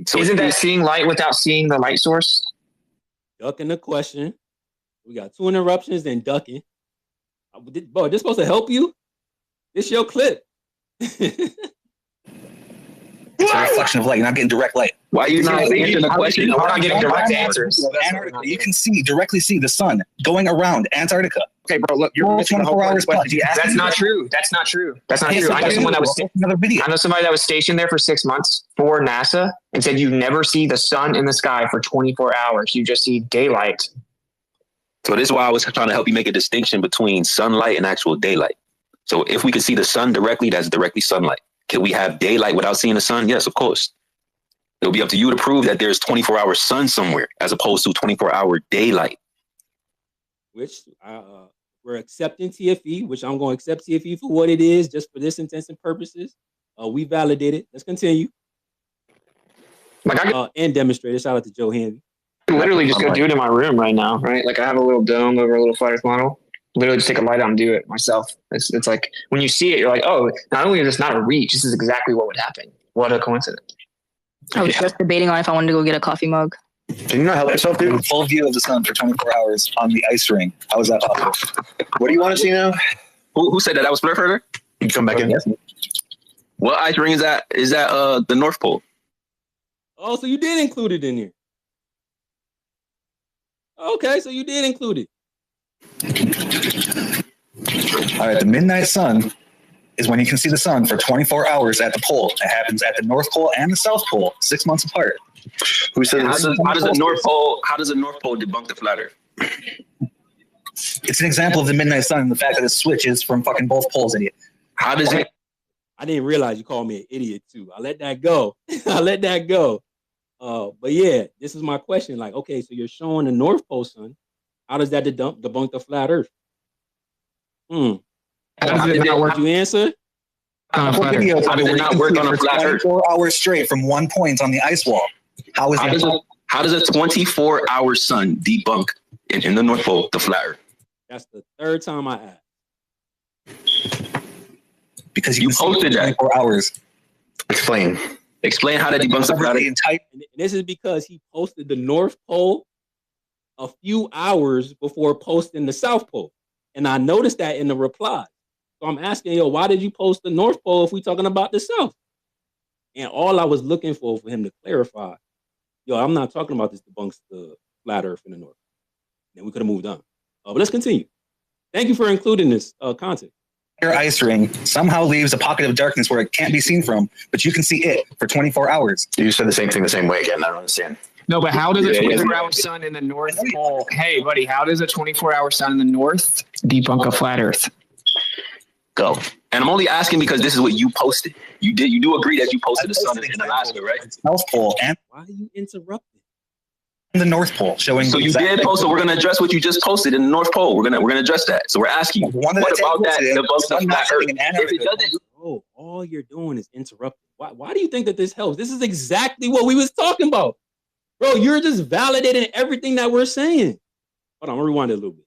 So
isn't that seeing light without seeing the light source?
Ducking the question. We got 2 interruptions and ducking. Bro, this supposed to help you? This your clip.
It's a reflection of light. You're not getting direct light.
Why are you not answering the question?
We're not getting direct answers.
Antarctica, you can directly see the sun going around Antarctica.
Okay, bro, look, you're missing the whole
24 hours
question.
plus.
That's not true. That's not true. That's not true. I know someone that was somebody that was stationed there for 6 months for NASA and said you never see the sun in the sky for 24 hours. You just see daylight.
So this is why I was trying to help you make a distinction between sunlight and actual daylight. So if we could see the sun directly, that's directly sunlight. Can we have daylight without seeing the sun? Yes, of course. It'll be up to you to prove that there's 24-hour sun somewhere as opposed to 24-hour daylight.
Which we're accepting TFE, which I'm going to accept TFE for what it is, just for this intents and purposes. We validated. Let's continue. And demonstrate it. Shout out to Joe Handy.
I can literally just go do it in my room right now, right? Like I have a little dome over a little flat earth model. Literally just take a light out and do it myself. It's like when you see it, you're like, oh, not only is this not a reach, this is exactly what would happen. What a coincidence.
I was just debating on if I wanted to go get a coffee mug.
Can you not help yourself, dude? Full view of the sun for 24 hours on the ice ring. How is that possible?
What do you want to see now? Who said that? That was Flare Herder?
You can come back in.
What ice ring is that? Is that the North Pole?
Oh, so you did include it in here. Okay, so you did include it.
All right, the midnight sun is when you can see the sun for 24 hours at the pole. It happens at the North Pole and the South Pole, 6 months apart.
Who said how does the North Pole debunk the flat Earth?
It's an example of the midnight sun and the fact that it switches from fucking both poles, idiot.
How does it?
I didn't realize you called me an idiot too. I let that go. But yeah, this is my question. Like, okay, so you're showing the North Pole sun. How does that debunk the flat Earth? How did it not work? You answer?
How did it not work on a flat Earth? 24 hours straight from one point on the ice wall. How
does a 24-hour sun debunk in the North Pole the flat Earth?
That's the third time I asked.
Because you
posted that
24 hours.
Explain how that debunks the flat Earth.
And this is because he posted the North Pole a few hours before posting the South Pole. And I noticed that in the reply. So I'm asking, why did you post the North Pole if we're talking about the South? And all I was looking for him to clarify, I'm not talking about this debunks the flat Earth in the North. Then we could have moved on. But let's continue. Thank you for including this content.
Your ice ring somehow leaves a pocket of darkness where it can't be seen from, but you can see it for 24 hours.
You said the same thing the same way again. I don't understand.
No, but how does a 24-hour sun in the North Pole? Hey, buddy, how does a 24-hour sun in the North debunk a flat Earth?
Go. And I'm only asking because this is what you posted. You do agree that you posted the sun in Alaska, right?
South Pole and
why are you interrupting?
The North Pole showing.
So you did post. So we're going to address what you just posted in the North Pole. We're gonna address that. So we're asking you, what about that debunks the flat Earth? If it doesn't,
all you're doing is interrupting. Why do you think that this helps? This is exactly what we was talking about. Bro, you're just validating everything that we're saying. Hold on, I'm gonna rewind it a little bit.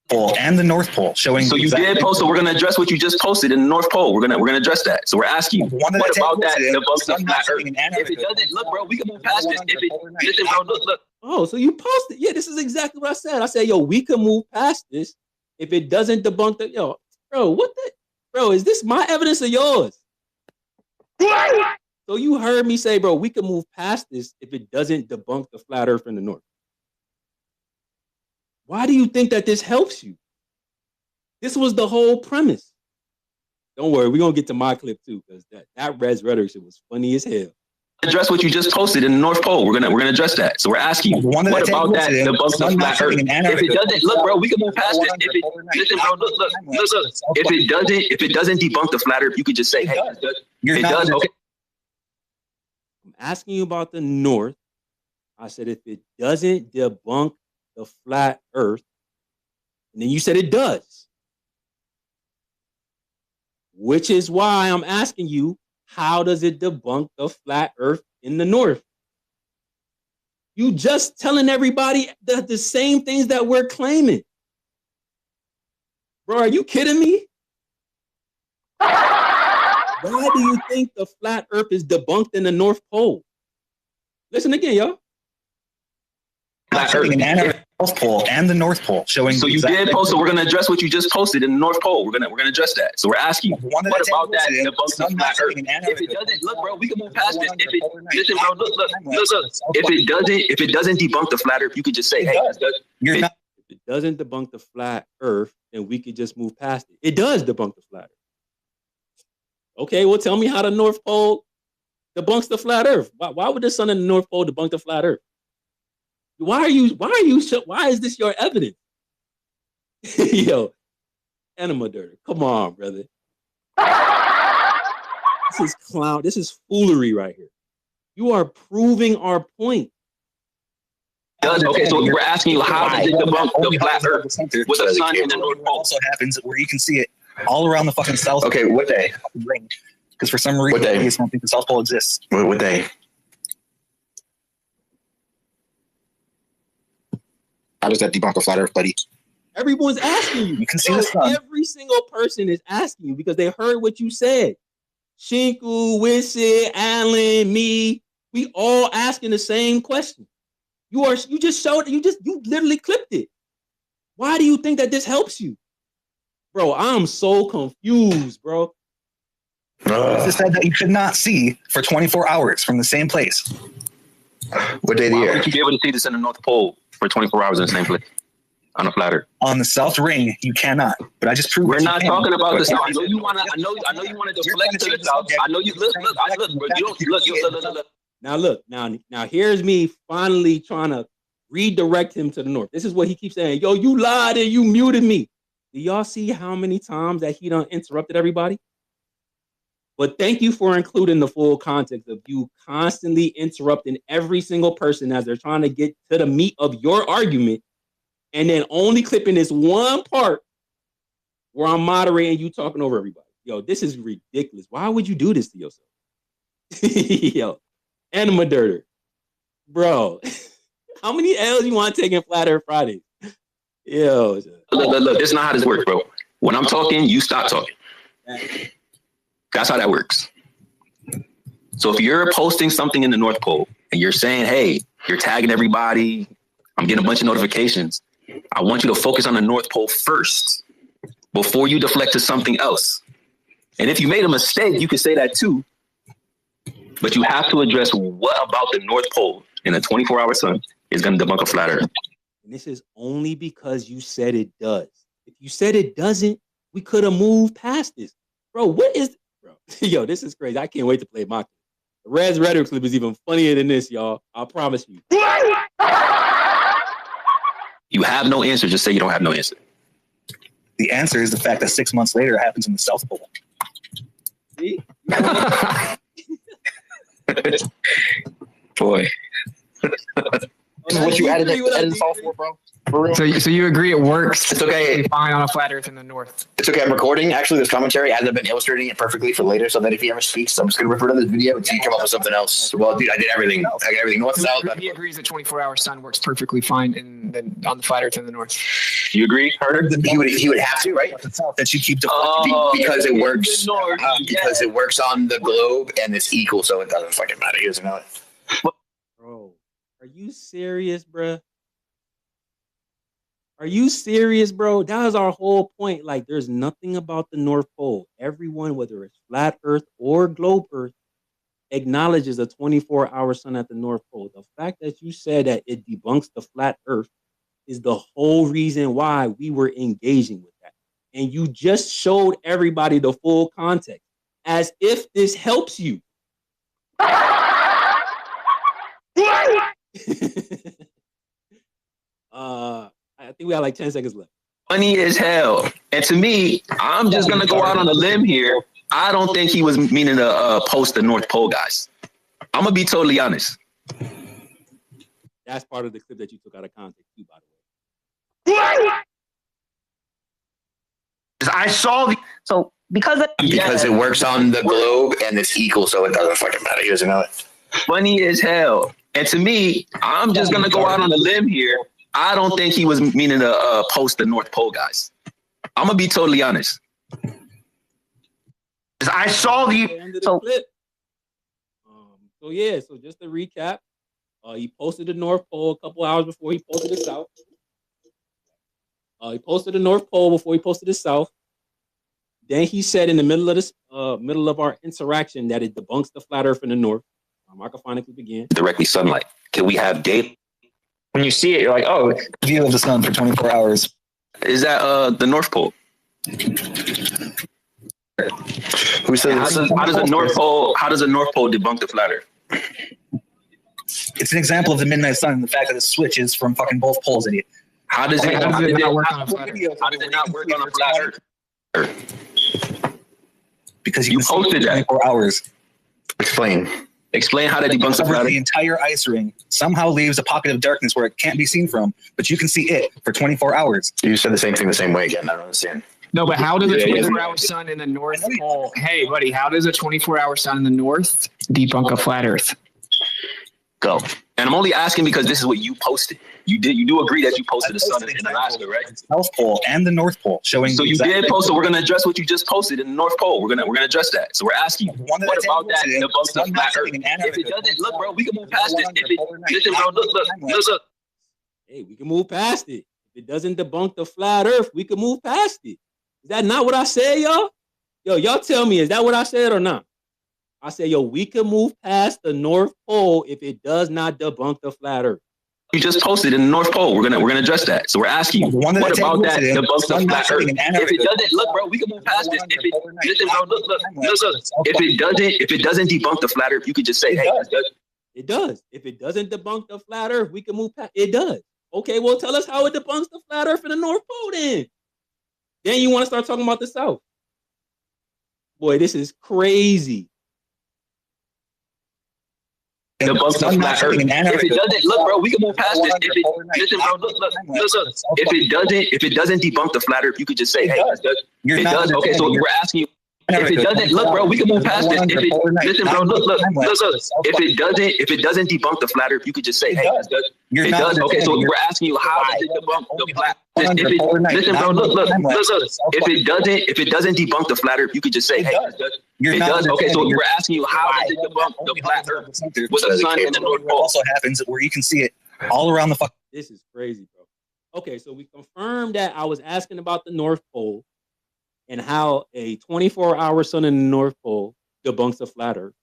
Pole and the North Pole showing.
So you did post. So we're gonna address what you just posted in the North Pole. We're gonna address that. So we're asking you, what about that debunks the flat Earth? If it doesn't, look, bro, we can move past this. If it listen, bro, look.
Oh, so you posted? Yeah, this is exactly what I said. I said, we can move past this if it doesn't debunk the bro. What the bro? Is this my evidence or yours? So you heard me say, bro, we can move past this if it doesn't debunk the flat Earth in the North. Why do you think that this helps you? This was the whole premise. Don't worry, we're gonna get to my clip too, because that Res rhetoric shit was funny as hell.
Address what you just posted in the North Pole. We're gonna address that. So we're asking you, what about that debunks the flat Earth? If it doesn't, look, bro, we can move past this. If it listen, bro, look. If it doesn't debunk the flat Earth, you could just say, hey, it does. Okay.
I'm asking you about the North. I said if it doesn't debunk the flat Earth, and then you said it does. Which is why I'm asking you, how does it debunk the flat Earth in the North? You just telling everybody the same things that we're claiming. Bro, are you kidding me? Why do you think the flat Earth is debunked in the North Pole? Listen again, y'all.
Showing an Antarctic South Pole and the North Pole, showing.
So you did post. So we're going to address what you just posted in the North Pole. We're gonna address that. So we're asking, what about that debunks the flat Earth? If it doesn't, look, bro, we can move past this. If it, listen, bro, look. If it doesn't debunk the flat Earth, you could just say, hey,
If it doesn't debunk the flat Earth, then we could just move past it. It does debunk the flat Earth. Okay, well, tell me how the North Pole debunks the flat Earth. Why would the sun and the North Pole debunk the flat Earth? Why is this your evidence? Yo, Enema Dirter, come on, brother. This is foolery right here. You are proving our point.
Okay, so we're asking you, how does it debunk the flat Earth with the sun and the North Pole?
Also happens where you can see it all around the fucking South.
Okay, what day?
Because for some reason, I don't think the South Pole exists.
What day? How does that debunk the flat Earth, buddy?
Everyone's asking you.
You can see the sun.
Every single person is asking you because they heard what you said. Shinku, Wissit, Alan, me, we all asking the same question. You literally clipped it. Why do you think that this helps you? Bro, I'm so confused, bro.
It just said that you could not see for 24 hours from the same place.
What day of the year?
Why would you be able to see this in the North Pole for 24 hours in the same place on a flat Earth?
On the South Ring, you cannot. But I just proved
we're not talking about the South. I know you want to deflect to the South. I know you look.
Now look. Now here's me finally trying to redirect him to the North. This is what he keeps saying. Yo, you lied and you muted me. Do y'all see how many times that he done interrupted everybody? But thank you for including the full context of you constantly interrupting every single person as they're trying to get to the meat of your argument, and then only clipping this one part where I'm moderating you talking over everybody. Yo, this is ridiculous. Why would you do this to yourself? Yo, Enema Dirter. Bro, how many L's you want to take in Flat Earth Fridays? Yo.
Look, this is not how this works, bro. When I'm talking, you stop talking. That's how that works. So if you're posting something in the North Pole and you're saying, hey, you're tagging everybody, I'm getting a bunch of notifications, I want you to focus on the North Pole first before you deflect to something else. And if you made a mistake, you could say that too. But you have to address what about the North Pole in a 24-hour sun is going to debunk a flat Earth.
And this is only because you said it does. If you said it doesn't, we could have moved past this. Bro, what is... Yo, this is crazy. I can't wait to play my clip. The Red's rhetoric clip is even funnier than this, y'all. I promise you.
You have no answer. Just say you don't have no answer.
The answer is the fact that 6 months later it happens in the South Pole.
See?
Boy. What you added in South Pole, bro?
So you agree it works?
It's okay.
Fine on a flat Earth in the North.
It's okay. I'm recording. Actually, this commentary hasn't been illustrating it perfectly for later, so that if he ever speaks, I'm just going to refer to this video until you come up with something else. Well, dude, I did everything. I got everything north, south.
He agrees that 24-hour sun works perfectly fine on the flat Earth in the North.
You agree, Carter?
He would have to, right?
That you keep
because it works. Because it works on the globe and it's equal, so it doesn't fucking matter. He doesn't know it.
Bro, are you serious, bro? Are you serious, bro? That was our whole point. Like, there's nothing about the North Pole. Everyone, whether it's flat Earth or globe Earth, acknowledges a 24-hour sun at the North Pole. The fact that you said that it debunks the flat Earth is the whole reason why we were engaging with that. And you just showed everybody the full context, as if this helps you. I think we got like 10 seconds left.
Funny as hell. And to me, I'm just going to go out on a limb here. I don't think he was meaning to post the North Pole, guys. I'm going to be totally honest.
That's part of the clip that you took out of context, too, by the way.
I saw the...
So because
it works on the globe and it's equal, so it doesn't fucking matter. He doesn't know it.
Funny as hell. And to me, I'm just going to go out on a limb here. I don't think he was meaning to post the North Pole, guys. I'm going to be totally honest.
I saw the...
clip. So just to recap, He posted the North Pole a couple hours before he posted the South. He posted the North Pole before he posted the South. Then he said in the middle of our interaction that it debunks the flat Earth in the North. I can find it again.
Directly sunlight. Can we have date?
When you see it, you're like, oh,
view of the sun for 24 hours.
Is that the North Pole?
Who says
how does the North Pole debunk the flat Earth?
It's an example of the midnight sun and the fact that it switches from fucking both poles, idiot.
How does it
not work on a flat Earth?
How does it not work on a flat Earth?
Because you
posted that
24 hours.
Explain how that debunks the flat Earth.
The entire ice ring somehow leaves a pocket of darkness where it can't be seen from, but you can see it for 24 hours.
You said the same thing the same way again. I don't understand.
No, but how does a 24-hour sun in the North Pole? Hey, buddy, how does a 24-hour sun in the North debunk a flat Earth?
Go. And I'm only asking because this is what you posted. You do agree that you posted the sun in Alaska, right?
South Pole and the North Pole showing.
So you did post. So we're gonna address what you just posted in the North Pole. We're gonna address that. So we're asking, what about that debunks the flat Earth? If it doesn't, look, bro, we can move past this. Listen, bro, look.
Hey, we can move past it. If it doesn't debunk the flat Earth, we can move past it. Is that not what I said, y'all? Yo, y'all tell me, is that what I said or not? I said, yo, we can move past the North Pole if it does not debunk the flat Earth.
You just posted in the North Pole. We're gonna address that. So we're asking you, what about that debunks the flat Earth? If it doesn't, look, bro, we can move past this. Listen, bro, look. If it doesn't debunk the flat Earth, you could just say, hey,
it does. If it doesn't debunk the flat Earth, we can move past. It does. Okay, well, tell us how it debunks the flat Earth in the North Pole then. Then you want to start talking about the South. Boy, this is crazy.
Debunks the flat Earth. If it doesn't, look, bro, we can move past this. Listen, bro, look. If it doesn't debunk the flat Earth, you could just say, hey, it does. Okay, so we're asking you. If it doesn't, look, bro, we can move past this. Listen, bro, look. If it doesn't debunk the flat Earth, you could just say, hey, it does. Okay, so we're asking you, how does it debunk the flat Earth? Listen, bro, look. If it doesn't debunk the flat Earth, you could just say, hey, it does. Okay, so we're asking you, how does it debunk the flat Earth with the sun in the North Pole?
Also happens where you can see it all around the fuck.
This is crazy, bro. Okay, so we confirmed that I was asking about the North Pole and how a 24-hour sun in the North Pole debunks the flat Earth.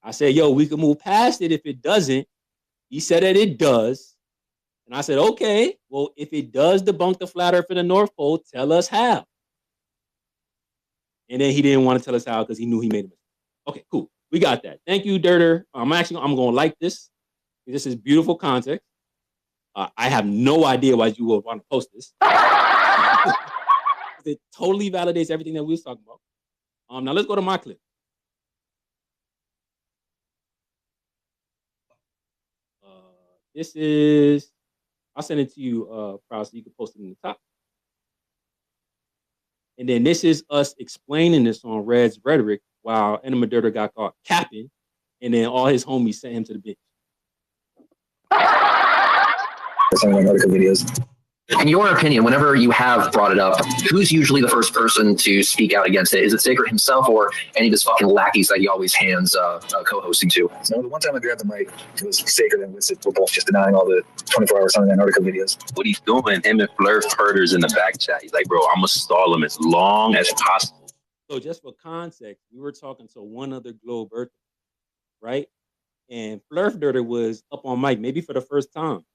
I said, yo, we can move past it if it doesn't. He said that it does. And I said, okay, well, if it does debunk the flat Earth in the North Pole, tell us how. And then he didn't want to tell us how because he knew he made a mistake. Okay, cool. We got that. Thank you, Dirter. I'm going to like this. This is beautiful context. I have no idea why you would want to post this. It totally validates everything that we was talking about. Now let's go to my clip. This is, I'll send it to you, Proud, so you can post it in the top. And then this is us explaining this on Red's Rhetoric while Enema Dirter got caught capping, and then all his homies sent him to the bench.
Videos.
In your opinion, whenever you have brought it up, who's usually the first person to speak out against it? Is it Sacred himself or any of his fucking lackeys that he always hands co-hosting to?
So the one time I grabbed the mic, it was Sacred and Winston were both just denying all the 24-hour sun in Antarctica videos.
What he's doing, him and Fleur Herders in the back chat. He's like, bro, I'm going to stall him as long as possible.
So just for context, we were talking to one other Globe Earth, right? And Fleur Herder was up on mic, maybe for the first time.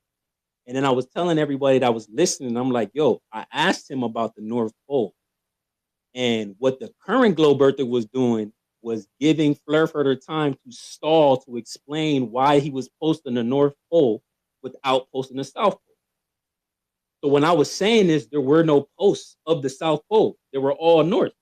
And then I was telling everybody that was listening, I'm like, yo, I asked him about the North Pole. And what the current Globe Earther was doing was giving Fleur Herder time to stall to explain why he was posting the North Pole without posting the South Pole. So when I was saying this, there were no posts of the South Pole. They were all North.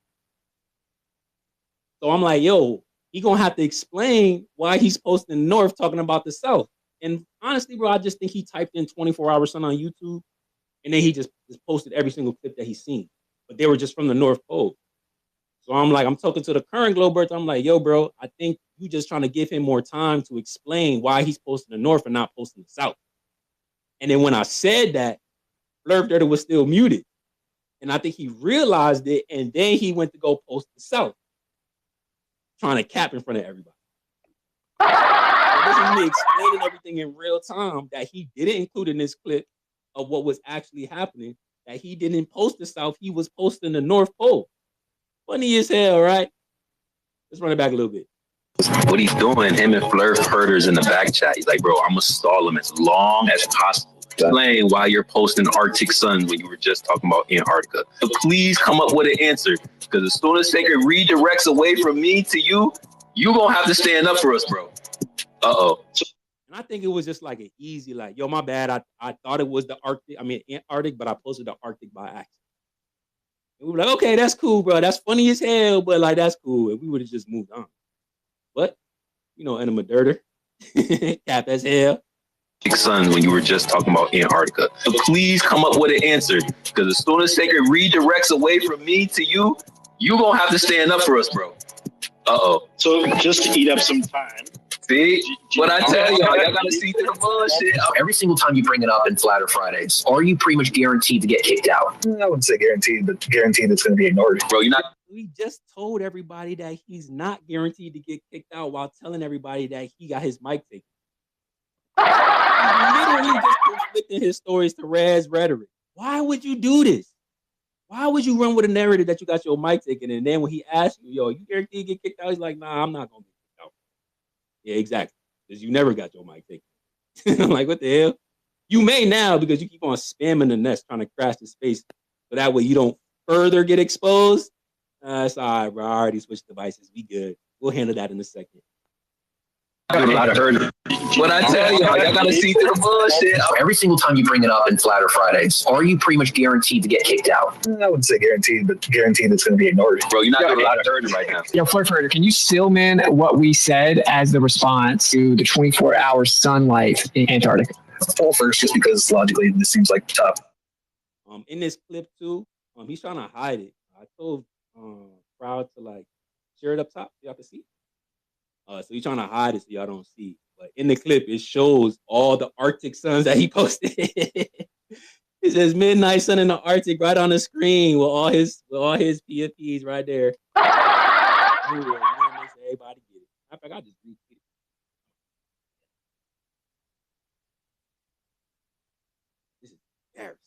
So I'm like, yo, he gonna have to explain why he's posting North talking about the South. And honestly, bro, I just think he typed in 24-hour sun on YouTube, and then he just posted every single clip that he's seen. But they were just from the North Pole. So I'm like, I'm talking to the current Globe Earth. I'm like, yo, bro, I think you just trying to give him more time to explain why he's posting the North and not posting the South. And then when I said that, Flurf Dirty was still muted. And I think he realized it, and then he went to go post the South, trying to cap in front of everybody. this is me explaining everything in real time that he didn't include in this clip of what was actually happening. That he didn't post the South, he was posting the North Pole. Funny as hell, right? Let's run it back a little bit.
What he's doing, him and Fleur Herder's in the back chat. He's like, bro, I'm gonna stall him as long as possible. Explain why you're posting Arctic Sun when you were just talking about Antarctica. So please come up with an answer, because as soon as Sacred redirects away from me to you, you gonna have to stand up for us, bro. Uh-oh.
And I think it was just like an easy, like, yo, my bad. I thought it was the Antarctic, but I posted the Arctic by accident. And we were like, okay, that's cool, bro. That's funny as hell, but like, that's cool. And we would have just moved on. But, you know, enema dirter, cap as hell.
Sun when you were just talking about Antarctica. So please come up with an answer, because as soon as Sacred redirects away from me to you, you gonna have to stand up for us, bro. Uh-oh.
So just to eat up some time.
See? What I tell y'all gotta see through the bullshit.
Every single time you bring it up in Flatter Fridays, are you pretty much guaranteed to get kicked out?
I wouldn't say guaranteed, but guaranteed it's going to be ignored.
Bro, you're not.
We just told everybody that he's not guaranteed to get kicked out while telling everybody that he got his mic taken. He's literally just conflicting his stories to Raz rhetoric. Why would you do this? Why would you run with a narrative that you got your mic taken, and then when he asks you, yo, you guaranteed to get kicked out? He's like, nah, I'm not going to get kicked out. Yeah, exactly. Because you never got your mic taken. I'm like, what the hell? You may now, because you keep on spamming the nest trying to crash the space, so that way you don't further get exposed. It's all right, bro. I already switched devices. We good. We'll handle that in a second.
What I tell y'all gotta see through the bullshit.
Every single time you bring it up in Flatter Fridays, are you pretty much guaranteed to get kicked out?
I wouldn't say guaranteed, but guaranteed it's going to be ignored.
Bro, you're not doing a lot of hurting right now.
Yo, Fleur Herder, can you stillman what we said as the response to the 24-hour sunlight in Antarctica?
Poll first, just because logically this seems like the top.
In this clip too, he's trying to hide it. I told Proud to like share it up top so y'all can see. So he's trying to hide it so y'all don't see. But in the clip, it shows all the Arctic suns that he posted. It says midnight sun in the Arctic right on the screen with all his PFPs right there. Anyway, make sure everybody get it. I forgot to just retweet it. This is embarrassing.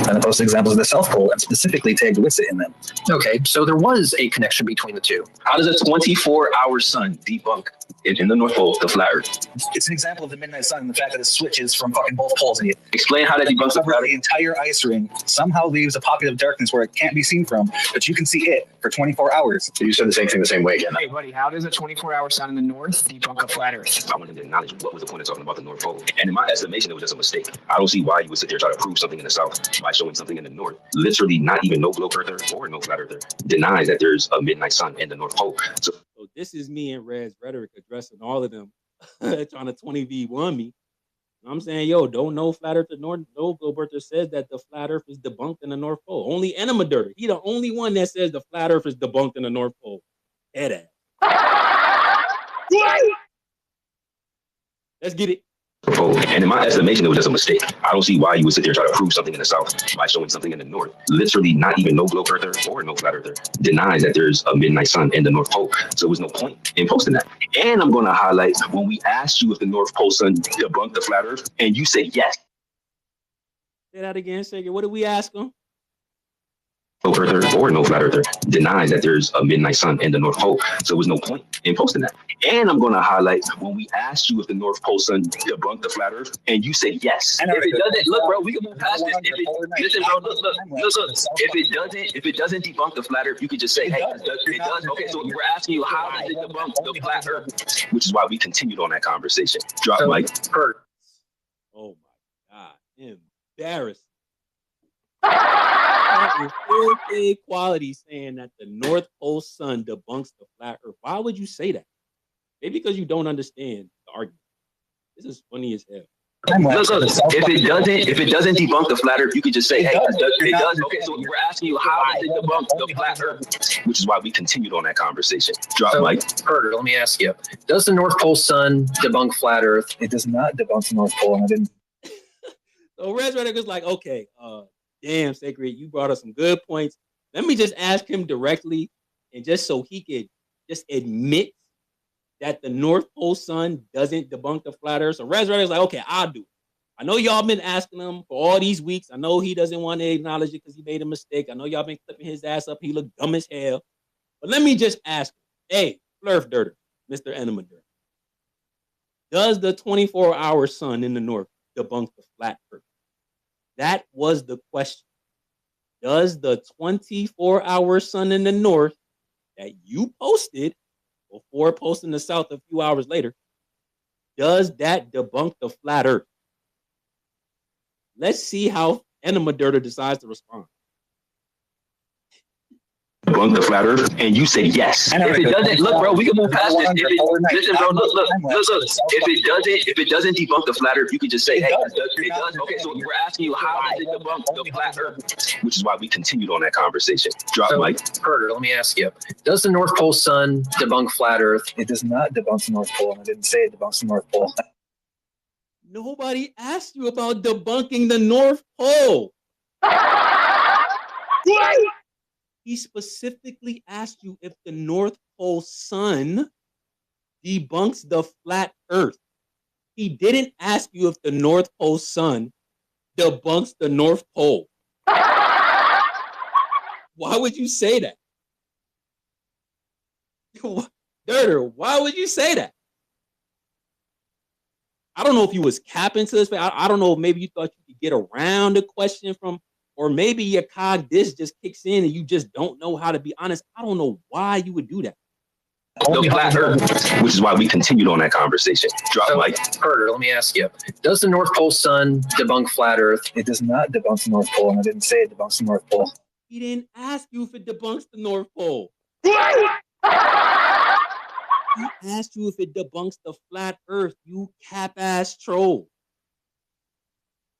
And post examples of the South Pole and specifically tagged Witsit in them.
Okay, so there was a connection between the two.
How does a 24-hour sun debunk in the North Pole the flat Earth?
It's an example of the midnight sun and the fact that it switches from fucking both poles. And
explain how that debunks the flat Earth.
The entire ice ring somehow leaves a pocket of darkness where it can't be seen from, but you can see it for 24 hours.
So you said the same thing the same way again.
Hey, buddy, how does a 24-hour sun in the north debunk a flat Earth?
I wanted to acknowledge what was the point of talking about the North Pole. And in my estimation, it was just a mistake. I don't see why you would sit there and try to prove something in the South by showing something in the North. Literally, not even no globe earther or no flat earther denies that there's a midnight sun in the North Pole. So
this is me and Red's rhetoric addressing all of them trying to 20v1 me. I'm saying, yo, don't know flat earther nor no globe earther says that the flat earth is debunked in the North Pole. Only enema dirter. He the only one that says the flat earth is debunked in the North Pole. Head ass. Let's get it.
And in my estimation, it was just a mistake. I don't see why you would sit there and try to prove something in the South by showing something in the North. Literally, not even no globe earther or no flat earther denies that there's a midnight sun in the North Pole. So there was no point in posting that. And I'm going to highlight when we asked you if the North Pole sun debunked the flat Earth, and you said yes.
Say that again, Sager. What did we ask him?
No earther or no flat earther denies that there's a midnight sun in the North Pole. So there was no point in posting that. And I'm going to highlight when we asked you if the North Pole sun debunked the flat Earth, and you said yes. If it doesn't, look, bro, we can move past this. Listen, bro, look. If it doesn't debunk the flat Earth, you could just say, hey, it does. Okay, so we're asking you how does it debunk the flat Earth, which is why we continued on that conversation. Drop mic.
Oh my God, embarrassing. Full quality saying that the North Pole sun debunks the flat Earth. Why would you say that? Maybe because you don't understand the argument. This is funny as hell.
Look, if it doesn't debunk the flat Earth, you could just say, hey, it does. Okay, so we're asking you how does it debunk the flat Earth, which is why we continued on that conversation. Drop mic.
Herder, let me ask you: does the North Pole sun debunk flat Earth?
It does not debunk the North Pole, and I didn't.
So Res was like, okay, damn, Sacred, you brought us some good points. Let me just ask him directly, and just so he could just admit that the North Pole sun doesn't debunk the flat Earth? So Resurrected is like, okay, I'll do it. I know y'all been asking him for all these weeks. I know he doesn't want to acknowledge it because he made a mistake. I know y'all been clipping his ass up. He looked dumb as hell. But let me just ask him, hey, Flurf Dirter, Mr. Enema Dirter, does the 24-hour sun in the north debunk the flat Earth? That was the question. Does the 24-hour sun in the north that you posted before posting the south a few hours later, does that debunk the flat Earth? Let's see how Enema Dirter decides to respond.
Debunk the flat Earth, and you say yes. If it doesn't, look, bro, we can move past this. Listen, bro, look. If it doesn't debunk the flat Earth, you can just say, hey, it does. Okay, so we're asking you how does it debunk the flat Earth, which is why we continued on that conversation. Drop mic.
Carter, let me ask you: does the North Pole sun debunk flat Earth?
It does not debunk the North Pole, and I didn't say it debunks the North Pole.
Nobody asked you about debunking the North Pole. He specifically asked you if the North Pole sun debunks the flat Earth. He didn't ask you if the North Pole sun debunks the North Pole. Why would you say that? Dirter, why would you say that? I don't know if you was capping to this. I don't know if maybe you thought you could get around the question from, or maybe your cog disc just kicks in and you just don't know how to be honest. I don't know why you would do that.
The flat Earth, which is why we continued on that conversation. Drop mic.
Carter, let me ask you: does the North Pole sun debunk flat Earth?
It does not debunk the North Pole, and I didn't say it debunks the North Pole.
He didn't ask you if it debunks the North Pole. He asked you if it debunks the flat Earth, you cap-ass troll.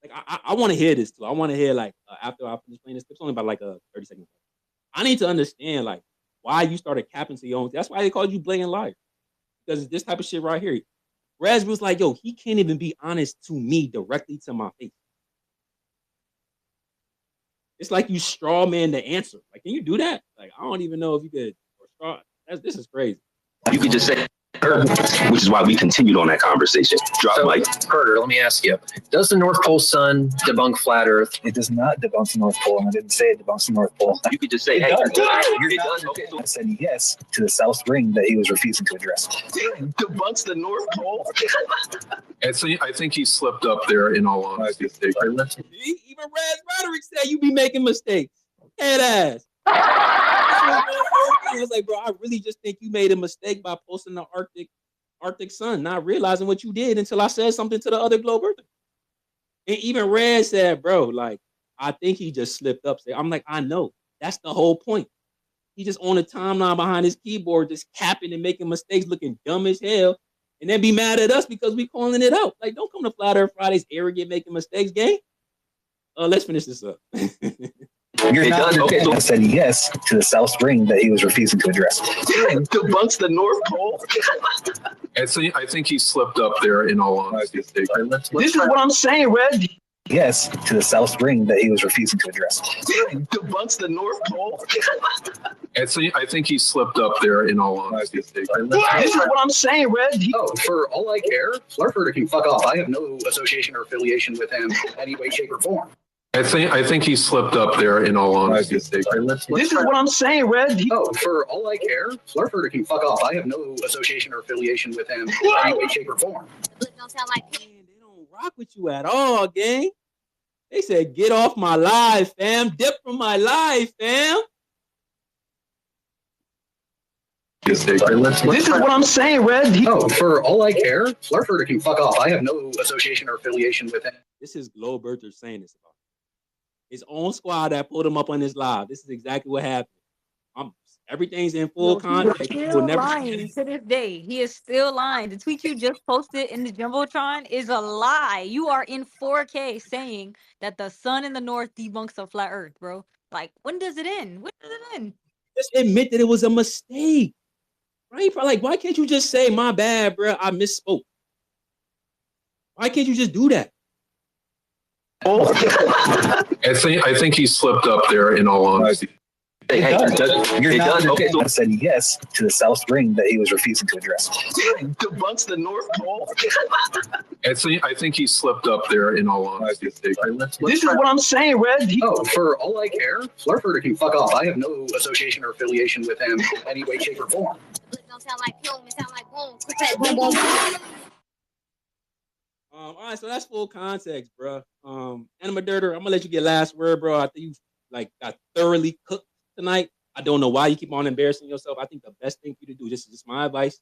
Like, I want to hear this too. I want to hear, like, after I finish playing this, it's only about like a 30 seconds. I need to understand, like, why you started capping to your own. That's why they called you blatant liar. Because it's this type of shit right here. Raz was like, yo, he can't even be honest to me directly to my face. It's like you straw man the answer. Like, can you do that? Like, I don't even know if you could. This is crazy.
You could just say Earth, which is why we continued on that conversation. Drop mic.
Carter, let me ask you: does the North Pole sun debunk flat Earth?
It does not debunk the North Pole, and I didn't say it debunks the North Pole.
You could just say, hey,
it does. Okay, I said yes to the South Ring that he was refusing to address.
Debunks the North Pole.
I think he slipped up there. In all honesty,
even Raz Roderick said you be making mistakes. Head ass. I was like, bro, I really just think you made a mistake by posting the Arctic sun, not realizing what you did until I said something to the other Globe Earther. And even Red said, bro, like, I think he just slipped up. I'm like, I know. That's the whole point. He just on a timeline behind his keyboard, just capping and making mistakes, looking dumb as hell, and then be mad at us because we calling it out. Like, don't come to Flat Earth Fridays arrogant, making mistakes, gang. Let's finish this up.
I said yes to the South Ring that he was refusing to address.
Debunks the North Pole.
I think he slipped up there. In all honesty,
this is what I'm saying, Red.
Yes to the South Ring that he was refusing to address.
Debunks the North Pole.
I think he slipped up there. In all honesty, this is
what I'm saying, Red. Oh, for all I care, Flurfurter can fuck off. I have no association or affiliation with him in any way, shape, or form.
I think he slipped up there. In all honesty, this is
what I'm saying, Red. Oh, for all I care, Flurfurter can fuck off. I have no association or affiliation with him in any way, shape, or form.
Don't sound like they don't rock with you at all, gang. They said, "Get off my live, fam. Dip from my live, fam."
This is what I'm saying, Red. Oh, for all I care, Flurfurter can fuck off. I have no association or affiliation with him.
This is Globe Earther saying this about his own squad that pulled him up on his live. This is exactly what happened. Everything's in full context.
He's still lying to this day. He is still lying. The tweet you just posted in the Jumbotron is a lie. You are in 4K saying that the sun in the north debunks a flat earth, bro. Like, when does it end? When does it end?
Just admit that it was a mistake. Right? Like, why can't you just say, my bad, bro, I misspoke? Why can't you just do that?
I think he slipped up there. In all honesty.
Hey,
It
hey,
does. You're
it
not
does. Okay, so
I said yes to the South Ring that he was refusing to address.
debunks the North Pole.
I think he slipped up there in all honesty.
This is what I'm saying, Red. For all I care, Flurfurter can fuck off. I have no association or affiliation with him in any way, shape, or form.
Don't sound like boom, it sound like boom. Quick, boom, boom, boom.
All right, so that's full context, bro. Anima Dirter, I'm gonna let you get last word, bro. I think you got thoroughly cooked tonight. I don't know why you keep on embarrassing yourself. I think the best thing for you to do, this is just my advice,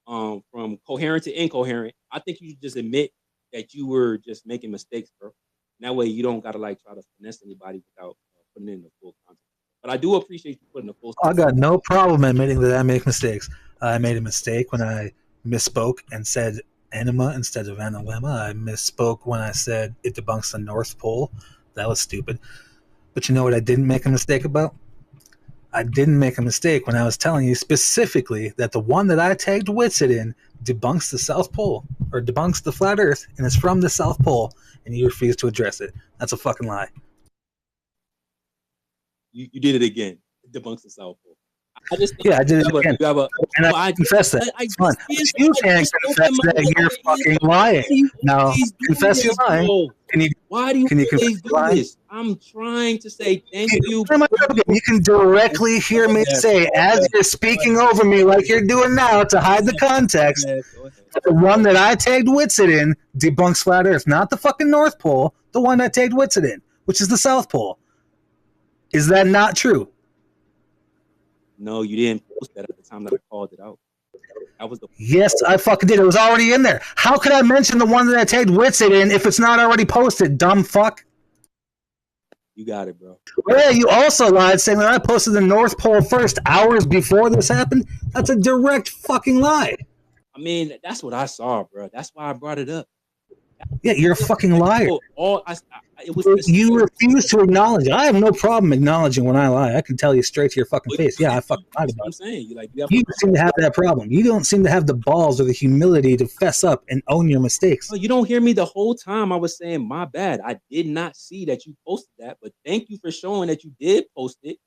from coherent to incoherent. I think you should just admit that you were just making mistakes, bro. And that way you don't gotta try to finesse anybody without putting in the full context. But I do appreciate you putting the full.
I got no problem admitting that I make mistakes. I made a mistake when I misspoke and said anima instead of analemma. I misspoke when I said it debunks the North Pole. That was stupid. But you know what I didn't make a mistake about? I didn't make a mistake when I was telling you specifically that the one that I tagged Witsit in debunks the South Pole, or debunks the flat Earth, and it's from the South Pole, and you refuse to address it. That's a fucking lie.
You did it again. It debunks the South Pole. I did it again.
And I confess that. It's fun. You can't confess that you're fucking lying. Now, confess you're lying.
Why do you
confess
do this? I'm trying to say thank you.
You can directly hear me say, as you're speaking over me like you're doing now to hide the context, the one that I tagged Witsit in debunks flat Earth, not the fucking North Pole, the one I tagged Witsit in, which is the South Pole. Is that not true?
No, you didn't post that at the time that I called it out. That was the
Yes, I fucking did. It was already in there. How could I mention the one that I tagged Witsit in if it's not already posted, dumb fuck?
You got it, bro.
Yeah, you also lied saying that I posted the North Pole first hours before this happened. That's a direct fucking lie.
I mean, that's what I saw, bro. That's why I brought it up.
Yeah, you're a fucking liar. You refuse to acknowledge it. I have no problem acknowledging when I lie. I can tell you straight to your fucking face. Yeah, I fucking lied about it.
I'm saying
You seem to have that problem. You don't seem to have the balls or the humility to fess up and own your mistakes.
You don't hear me the whole time. I was saying, my bad. I did not see that you posted that, but thank you for showing that you did post it.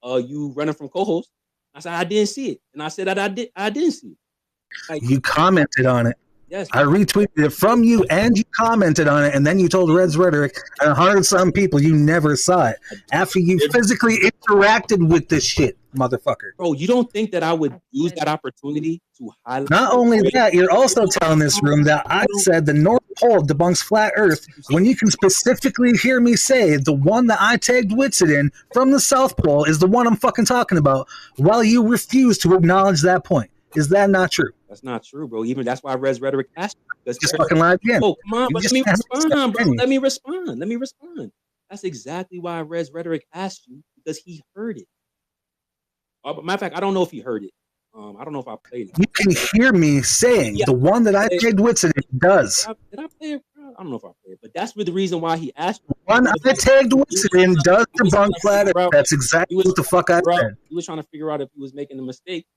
You running from co-host. I said I didn't see it, and I said that I didn't see it.
You commented on it.
Yes.
I retweeted it from you, and you commented on it, and then you told Red's Rhetoric and 100-some people you never saw it after you physically interacted with this shit, motherfucker.
Bro, you don't think that I would use that opportunity to highlight?
Not only that, you're also telling this room that I said the North Pole debunks flat Earth when you can specifically hear me say the one that I tagged Witsit in from the South Pole is the one I'm fucking talking about, while you refuse to acknowledge that point. Is that not true?
That's not true, bro. Even that's why Res Rhetoric asked you.
Just fucking lie again.
Oh, come on, but let me respond, bro. Let me respond. That's exactly why Res Rhetoric asked you, because he heard it. Matter of fact, I don't know if he heard it. I don't know if I played it.
You can hear me saying the one that I tagged Witsit in does.
Did I play it? I don't know if I played it, but that's the reason why he asked me.
One I tagged Witsit in does debunk flat Earth. That's exactly what the fuck I said.
He was trying to figure out if he was making a mistake.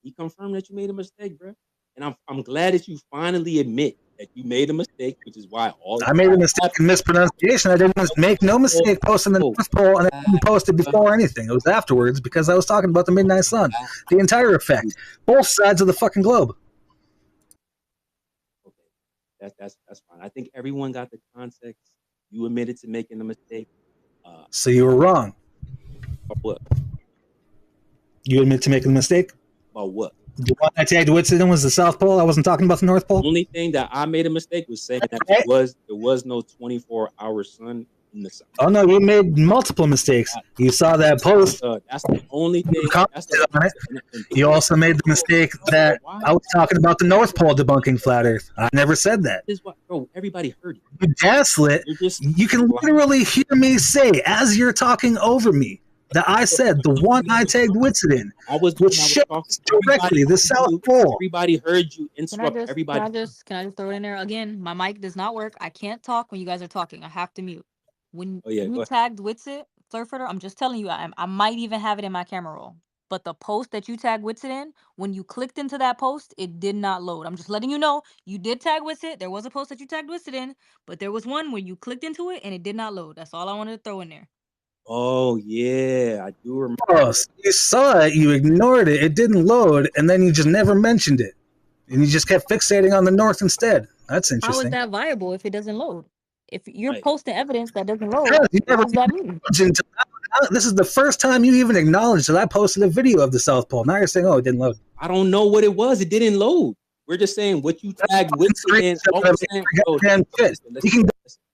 He confirmed that you made a mistake, bro. And I'm glad that you finally admit that you made a mistake, which is why
I made a mistake in mispronunciation. I didn't make no mistake posting the North Pole, and I didn't post it before anything. It was afterwards because I was talking about the Midnight Sun, the entire effect, both sides of the fucking globe.
Okay, that's fine. I think everyone got the context. You admitted to making a mistake.
So you were wrong.
What?
You admit to making a mistake?
About what?
The one I tagged Witsit in was the South Pole. I wasn't talking about the North Pole.
The only thing that I made a mistake was saying that there was no 24-hour sun in the sun.
Oh no, you made multiple mistakes. You saw that post.
That's the only thing.
You commented on it. You also made the mistake that I was talking about the North Pole debunking flat Earth. I never said that.
This is what, bro. Everybody heard it.
You gaslit. You can literally hear me say as you're talking over me that I said the one I tagged Witsit in, which shows directly the South Pole.
Everybody heard you interrupt everybody.
Can I just throw it in there again? My mic does not work. I can't talk when you guys are talking. I have to mute. When you tagged Witsit, Flurfurter, I'm just telling you, I might even have it in my camera roll. But the post that you tagged Witsit in, when you clicked into that post, it did not load. I'm just letting you know, you did tag Witsit. There was a post that you tagged Witsit in, but there was one where you clicked into it and it did not load. That's all I wanted to throw in there.
Oh yeah, I do remember.
Oh, so you saw it, you ignored it, it didn't load, and then you just never mentioned it. And you just kept fixating on the north instead. That's
How is
interesting.
that viable if it doesn't load? If you're
Right.
posting evidence that doesn't load,
Because you never
what does that mean?
this is the first time you even acknowledged that I posted a video of the South Pole. Now you're saying, oh, it didn't load.
I don't know what it was. It didn't load. We're just saying what you tagged with it in. All we're saying,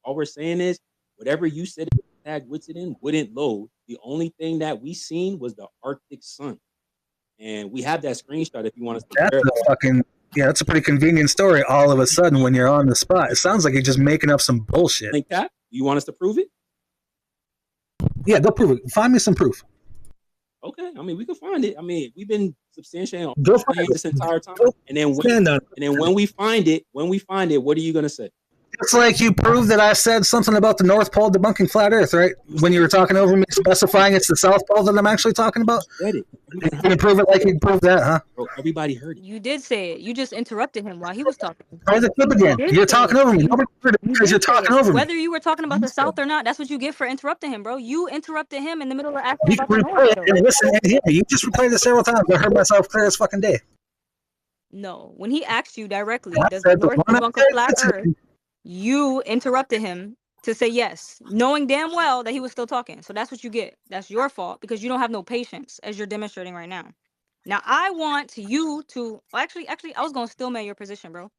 all we're saying is whatever you said tagged with it in wouldn't load. The only thing that we seen was the Arctic sun. And we have that screenshot if you want us to
That's
verify.
a fucking that's a pretty convenient story all of a sudden when you're on the spot. It sounds like you're just making up some bullshit.
Like that? You want us to prove it?
Yeah, go prove it. Find me some proof.
Okay. I mean, we can find it. I mean, we've been substantiating
Go find
this entire time. And then when we find it, what are you gonna say?
It's like you proved that I said something about the North Pole debunking flat Earth, right? When you were talking over me, specifying it's the South Pole that I'm actually talking about.
Said it.
You can prove it like you proved that, huh?
Bro, everybody heard it.
You did say it. You just interrupted him while he was talking.
Play the clip again. You're talking over me. Nobody heard it because you're talking over me.
Whether you were talking about the South or not, that's what you get for interrupting him, bro. You interrupted him in the middle of asking
You
about
can
the
replay
North.
it and listen and hear me. You just replayed it several times. I heard myself clear as fucking day.
No, when he asked you directly,
I
does the
said the
North
one I
debunk a
said,
flat
listen.
Earth? You interrupted him to say yes, knowing damn well that he was still talking. So that's what you get. That's your fault because you don't have no patience, as you're demonstrating right now. Now I want you to actually, I was gonna still man your position, bro.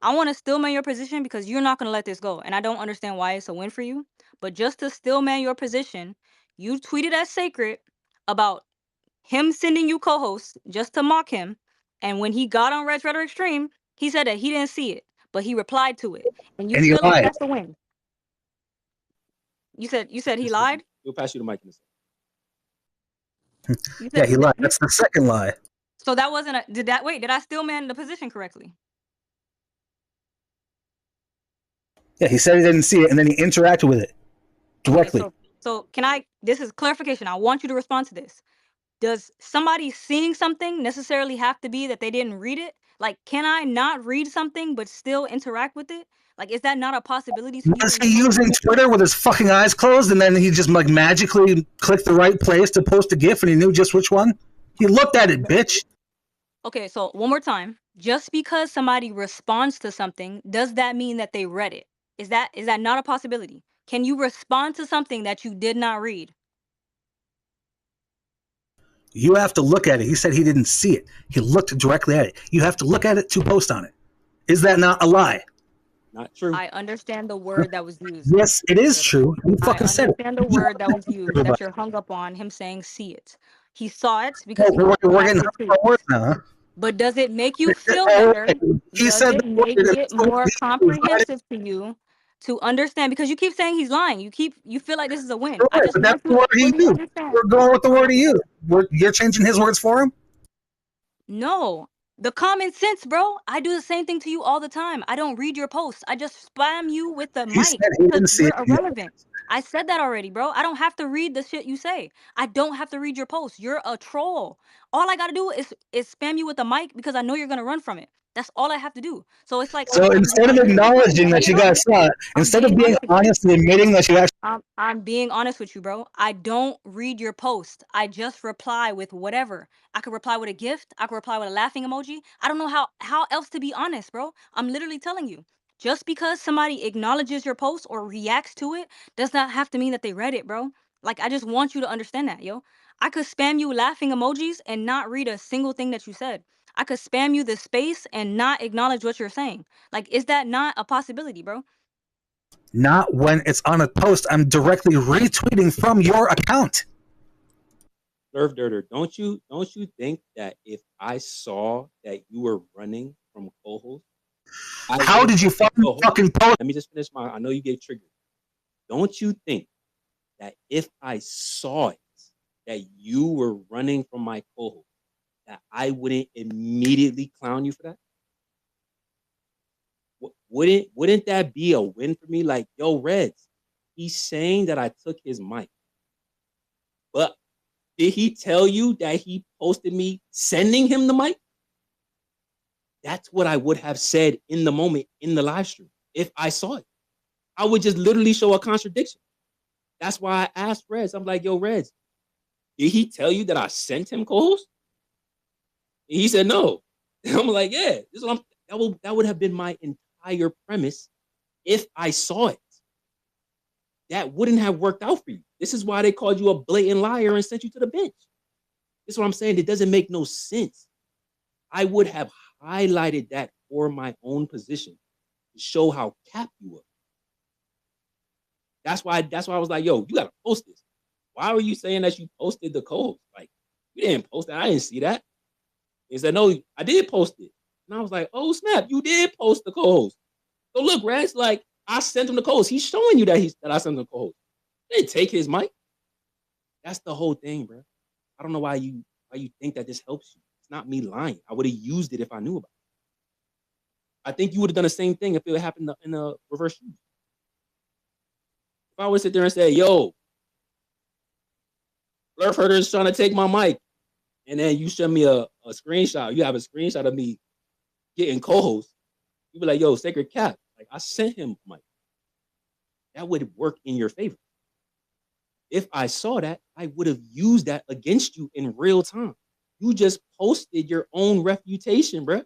I want to still man your position because you're not gonna let this go, and I don't understand why it's a win for you. But just to still man your position, you tweeted at Sacred about him sending you co-hosts just to mock him, and when he got on Red's Rhetoric stream, he said that he didn't see it, but he replied to it, and you
And he
feel like
lied.
that's a win. You said he lied.
We'll pass you the mic in a second.
You
Yeah,
said
he lied. That's the second lie.
so that wasn't a did I still man the position correctly?
Yeah, he said he didn't see it, and then he interacted with it directly.
Okay, so can I? This is clarification. I want you to respond to this. Does somebody seeing something necessarily have to be that they didn't read it? Like, can I not read something but still interact with it? Like, is that not a possibility to you?
Was he using Twitter with his fucking eyes closed, and then he just like magically clicked the right place to post a GIF, and he knew just which one? He looked at it, bitch.
Okay, so one more time. Just because somebody responds to something, does that mean that they read it? Is that not a possibility? Can you respond to something that you did not read?
You have to look at it. He said he didn't see it. He looked directly at it. You have to look at it to post on it. Is that not a lie?
Not true.
I understand the word that was used.
Yes, it is true. You fucking said it.
I understand the word that was used that you're hung up on him saying see it. He saw it because
we're getting words now, huh?
But does it make you feel better?
He
Does
said
it make it more comprehensive to you to understand? Because you keep saying he's lying. You feel like this is a win. I just
but that's
want
the
you
word
to
he
fully
used.
understand.
We're going with the word he used. You're changing his words for him?
No. The common sense, bro. I do the same thing to you all the time. I don't read your posts. I just spam you with the
He
mic
said he didn't
because
see
you're
it.
irrelevant. I said that already, bro. I don't have to read the shit you say. I don't have to read your posts. You're a troll. All I gotta do is spam you with the mic because I know you're gonna run from it. That's all I have to do. So it's like
So instead of acknowledging that you guys saw it, instead of being honest and admitting that you actually
I'm being honest with you, bro. I don't read your post. I just reply with whatever. I could reply with a gift. I could reply with a laughing emoji. I don't know how else to be honest, bro. I'm literally telling you. Just because somebody acknowledges your post or reacts to it does not have to mean that they read it, bro. Like, I just want you to understand that, yo. I could spam you laughing emojis and not read a single thing that you said. I could spam you the space and not acknowledge what you're saying. Like, is that not a possibility, bro?
not when it's on a post I'm directly retweeting from your account.
Nerve Dirter, don't you think that if I saw that you were running from co-host,
how did you fucking post?
Let me just finish I know you get triggered. Don't you think that if I saw it, that you were running from my co-host, that I wouldn't immediately clown you for that? Wouldn't that be a win for me? Like, yo, Reds, he's saying that I took his mic. But did he tell you that he posted me sending him the mic? That's what I would have said in the moment in the live stream if I saw it. I would just literally show a contradiction.
That's why I asked Reds. I'm like, yo, Reds, did he tell you that I sent him co-host? And he said no. And I'm like, yeah, this is what that would have been my entire premise if I saw it. That wouldn't have worked out for you. This is why they called you a blatant liar and sent you to the bench. This is what I'm saying. It doesn't make no sense. I would have highlighted that for my own position to show how capped you were. That's why I was like, yo, you gotta post this. Why were you saying that you posted the co-host? Like, you didn't post that. I didn't see that. He said, no, I did post it. And I was like, oh, snap, you did post the co-host. So look, Reds, like, I sent him the co-host. He's showing you that I sent him the co-host. He didn't take his mic. That's the whole thing, bro. I don't know why you think that this helps you. It's not me lying. I would have used it if I knew about it. I think you would have done the same thing if it happened in a reverse shoot. If I would sit there and say, yo, Blurf Herder is trying to take my mic, and then you show me a screenshot, you have a screenshot of me getting co-host, you'd be like, yo, Sacred Cap, like, I sent him mic. That would work in your favor. If I saw that, I would have used that against you in real time. You just posted your own refutation, bro.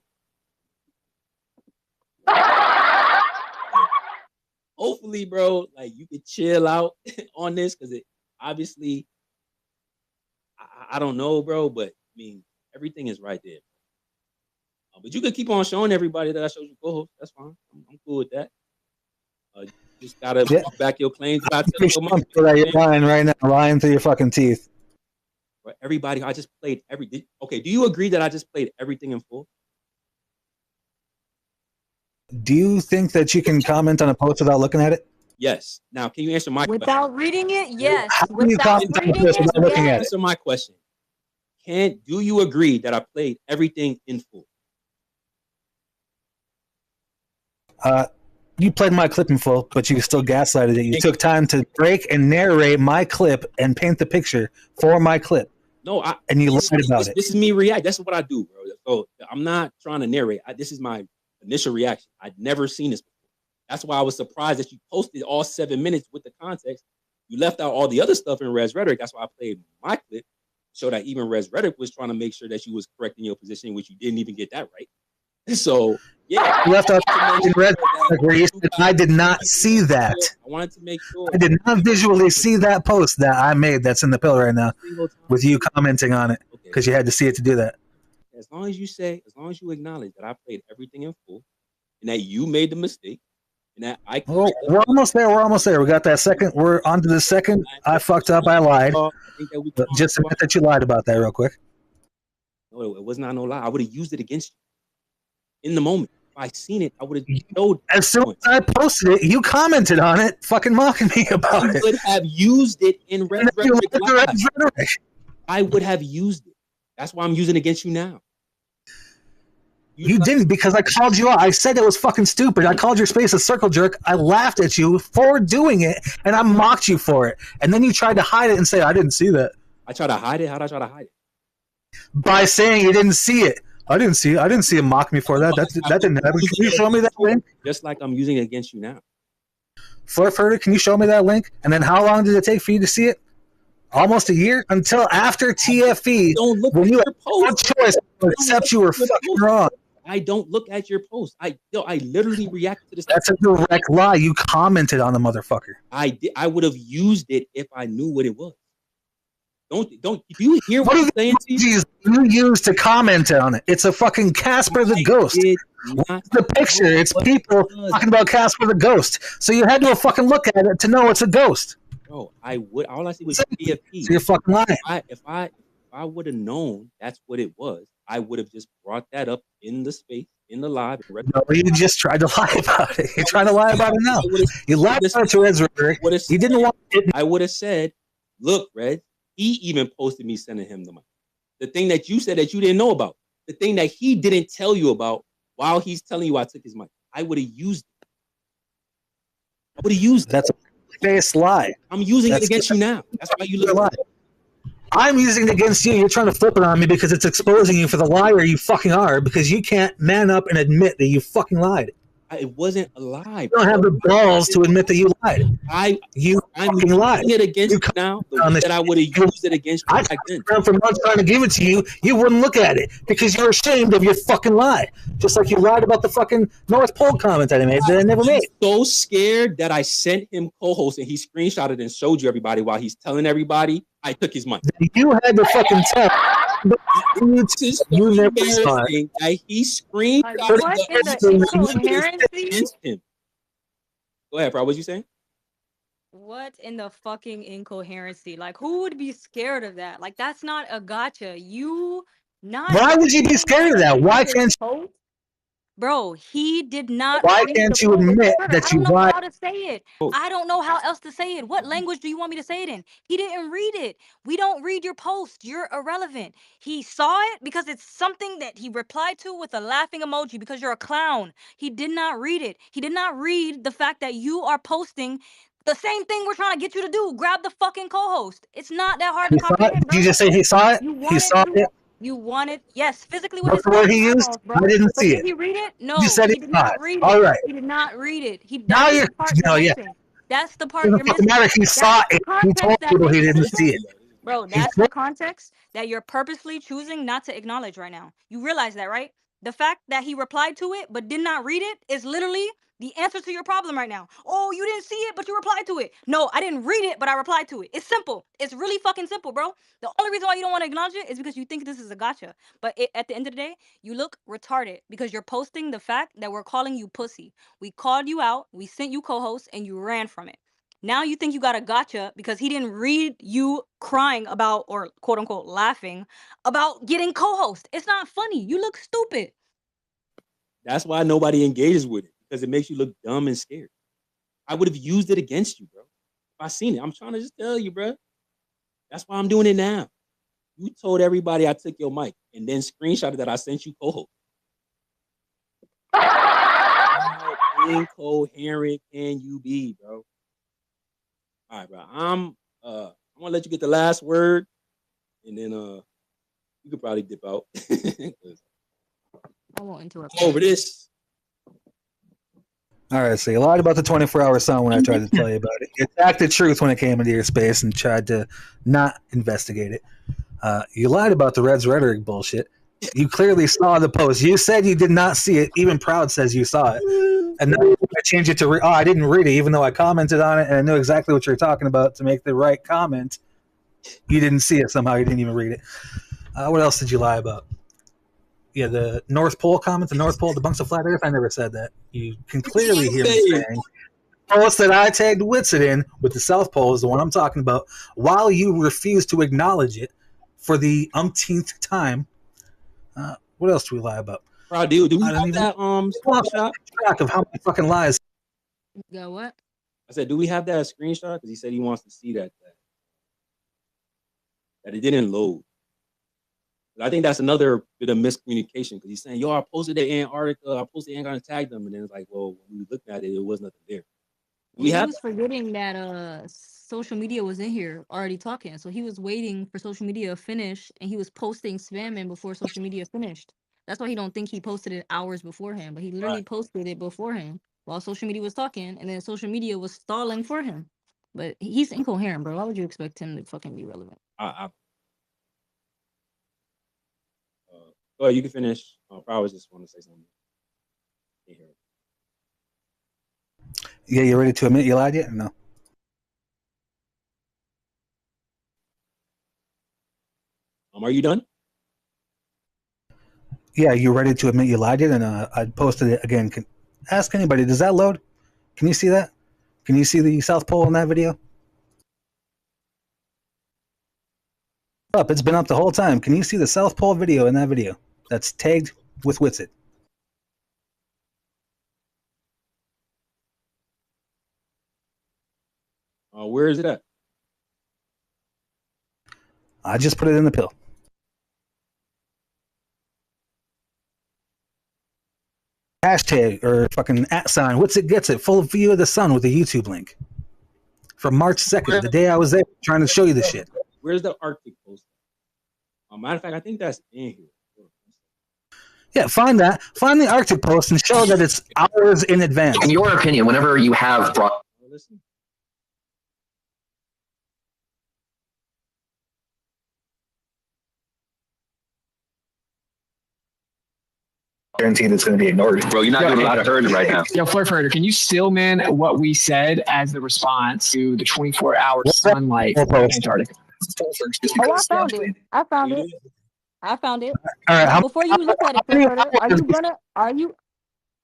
Hopefully, bro, like, you could chill out on this, because it obviously, I don't know, bro, but I mean, everything is right there. But you could keep on showing everybody that I showed you co-host. That's fine. I'm cool with that. You just gotta back your claims.
You're lying right now, lying through your fucking teeth.
But everybody, I just played everything. Okay, do you agree that I just played everything in full?
Do you think that you can comment on a post without looking at it?
Yes. Now, can you answer my question?
Without reading it, yes.
How can you
Without
comment on a
reading
post
it,
without looking
yes.
at it?
Answer my question. Do you agree that I played everything in full?
You played my clip in full, but you still gaslighted it. You took time to break and narrate my clip and paint the picture for my clip.
No,
and you lied about it.
This is me react. That's what I do, bro. So I'm not trying to narrate. This is my initial reaction. I'd never seen this before. That's why I was surprised that you posted all 7 minutes with the context. You left out all the other stuff in Res Rhetoric. That's why I played my clip. Show that even Res Rhetoric was trying to make sure that you was correct in your position, which you didn't even get that right. So, yeah.
You left out in Res Rhetoric where you said, I did not see that.
I wanted to make sure.
I did not visually see that post that I made that's in the pill right now with you commenting on it because you had to see it to do that.
As long as you acknowledge that I played everything in full and that you made the mistake and that I...
Oh, we're almost there. We got that second. We're on to the second. I fucked up. I lied. Just admit that you lied about that real quick.
No, it was not no lie. I would have used it against you in the moment. If I seen it, I would have showed.
As soon as I posted it, you commented on it, fucking mocking me about it.
I would have used it in Red Rhetoric. I would have used it. That's why I'm using it against you now.
You didn't, because I called you out. I said it was fucking stupid. I called your space a circle jerk. I laughed at you for doing it, and I mocked you for it. And then you tried to hide it and say, I didn't see that.
I tried to hide it? How did I try to hide it?
By saying you didn't see it. I didn't see him mock me for that. That didn't happen. Can you show me that link?
Just like I'm using it against you now.
Further, can you show me that link? And then how long did it take for you to see it? Almost a year? Until after TFE, when you had no choice to accept you were fucking wrong.
I don't look at your post. I literally reacted to this.
That's a direct lie. You commented on the motherfucker.
I did. I would have used it if I knew what it was. Do you hear what I'm saying to you?
You used to comment on it. It's a fucking Casper the Ghost. It's the picture. It's people talking about Casper the Ghost. So you had to fucking look at it to know it's a ghost.
Bro, all I see was TFE.
So you're fucking lying.
If I would have known that's what it was, I would have just brought that up in the space, in the live.
No, you just tried to lie about it. You're trying to lie about it now. You lied about it to Ezra. You didn't want it.
I would have said, look, Red, he even posted me sending him the money. The thing that you said that you didn't know about. The thing that he didn't tell you about while he's telling you I took his money. I would have used it. I would have used it.
That's a face lie.
I'm using it against you now. That's why you look
lie. I'm using it against you. You're trying to flip it on me because it's exposing you for the liar you fucking are, because you can't man up and admit that you fucking lied.
It wasn't a lie.
You don't have the balls to admit that you lied.
I'm
fucking lied.
using it against you now. The way that I would have used it against you back then.
For months trying to give it to you, you wouldn't look at it because you're ashamed of your fucking lie. Just like you lied about the fucking North Pole comment that I made that I never made.
So scared that I sent him co-host and he screenshotted and showed you everybody while he's telling everybody I took his money.
You had the fucking tell. You never saw it.
He screenshotted
What in the incoherency?
against him. Go ahead, bro. What you saying?
What in the fucking incoherency? Like, who would be scared of that? Like, that's not a gotcha. You not.
Why would you be scared of that? Why can't you?
Bro, he did not.
Why
read
can't
the
you
post.
admit
Carter,
that
I
you
don't know
lied?
how to say it. I don't know how else to say it. What language do you want me to say it in? He didn't read it. We don't read your post. You're irrelevant. He saw it because it's something that he replied to with a laughing emoji because you're a clown. He did not read it. He did not read the fact that you are posting the same thing we're trying to get you to do. Grab the fucking co-host. It's not that hard to comprehend, bro.
Did you just say he saw it?
He
saw it.
You wanted, yes, physically with
What's
his
the word he used?
eyeballs, bro.
I didn't
But
see
did
it.
he read it? No,
You said
he
it
did not
not.
read it.
All right.
He did not read it.
Now
That's
you're
the part you're
yeah.
missing. That's the part
Doesn't
you're
fucking
missing.
matter if he saw
That's
it.
the
He told
context that
people he
makes
didn't see it.
Bro, that's the context that you're purposely choosing not to acknowledge right now. You realize that, right? The fact that he replied to it but did not read it is literally the answer to your problem right now. Oh, you didn't see it, but you replied to it. No, I didn't read it, but I replied to it. It's simple. It's really fucking simple, bro. The only reason why you don't want to acknowledge it is because you think this is a gotcha. But at the end of the day, you look retarded because you're posting the fact that we're calling you pussy. We called you out, we sent you co-host, and you ran from it. Now you think you got a gotcha because he didn't read you crying about, or quote unquote laughing about getting co-host. It's not funny. You look stupid.
That's why nobody engages with it, because it makes you look dumb and scared. I would have used it against you, bro. If I seen it, I'm trying to just tell you, bro. That's why I'm doing it now. You told everybody I took your mic and then screenshotted that I sent you co-host. How incoherent can you be, bro? All right, bro. I'm gonna let you get the last word, and then you could probably dip out.
I won't interrupt.
Over this.
All right, so you lied about the 24-hour sun when I tried to tell you about it. You attacked the truth when it came into your space and tried to not investigate it. You lied about the Reds rhetoric bullshit. You clearly saw the post. You said you did not see it. Even Proud says you saw it. And then I changed it to, I didn't read it, even though I commented on it and I knew exactly what you were talking about to make the right comment. You didn't see it somehow. You didn't even read it. What else did you lie about? Yeah, the North Pole comment, the North Pole debunks the flat Earth. I never said that. You can clearly hear me saying the post that I tagged Witsit in with the South Pole is the one I'm talking about, while you refuse to acknowledge it for the umpteenth time. What else do we lie about?
Bro, do we have that screenshot?
Track of how many fucking lies.
You got what?
I said, do we have that screenshot? Because he said he wants to see that it didn't load. I think that's another bit of miscommunication because he's saying, yo, I posted it in Antarctica, I posted it and gonna tag them, and then it's like, well, when we looked at it, it was nothing there.
He was forgetting that social media was in here already talking, so he was waiting for social media to finish, and he was posting spamming before social media finished. That's why he don't think he posted it hours beforehand, but he literally posted it beforehand while social media was talking, and then social media was stalling for him. But he's incoherent, bro. Why would you expect him to fucking be relevant?
Go ahead, you can finish. Probably just want to say something.
Yeah, you ready to admit you lied yet or no?
Are you done?
Yeah, you ready to admit you lied yet? And I posted it again. Ask anybody, does that load? Can you see that? Can you see the South Pole in that video? Up, it's been up the whole time. Can you see the South Pole video in that video? That's tagged with Witsit.
Where is it at?
I just put it in the pill. Hashtag or fucking @ What's it gets it? Full view of the sun with a YouTube link. From March 2nd, the day I was there trying to show you this shit.
Where's the Arctic post? Matter of fact, I think that's in here.
Yeah, find that. Find the Arctic post and show that it's hours in advance.
In your opinion, whenever you have brought.
Guaranteed it's going to be ignored.
Bro, you're not doing a lot of hurting right now.
Yo, Flare Furter, can you stillman what we said as the response to the 24-hour sunlight in Antarctica?
Oh, I found it. I found it. I found it.
All right,
Now, before you look at it, Flare Furter, are you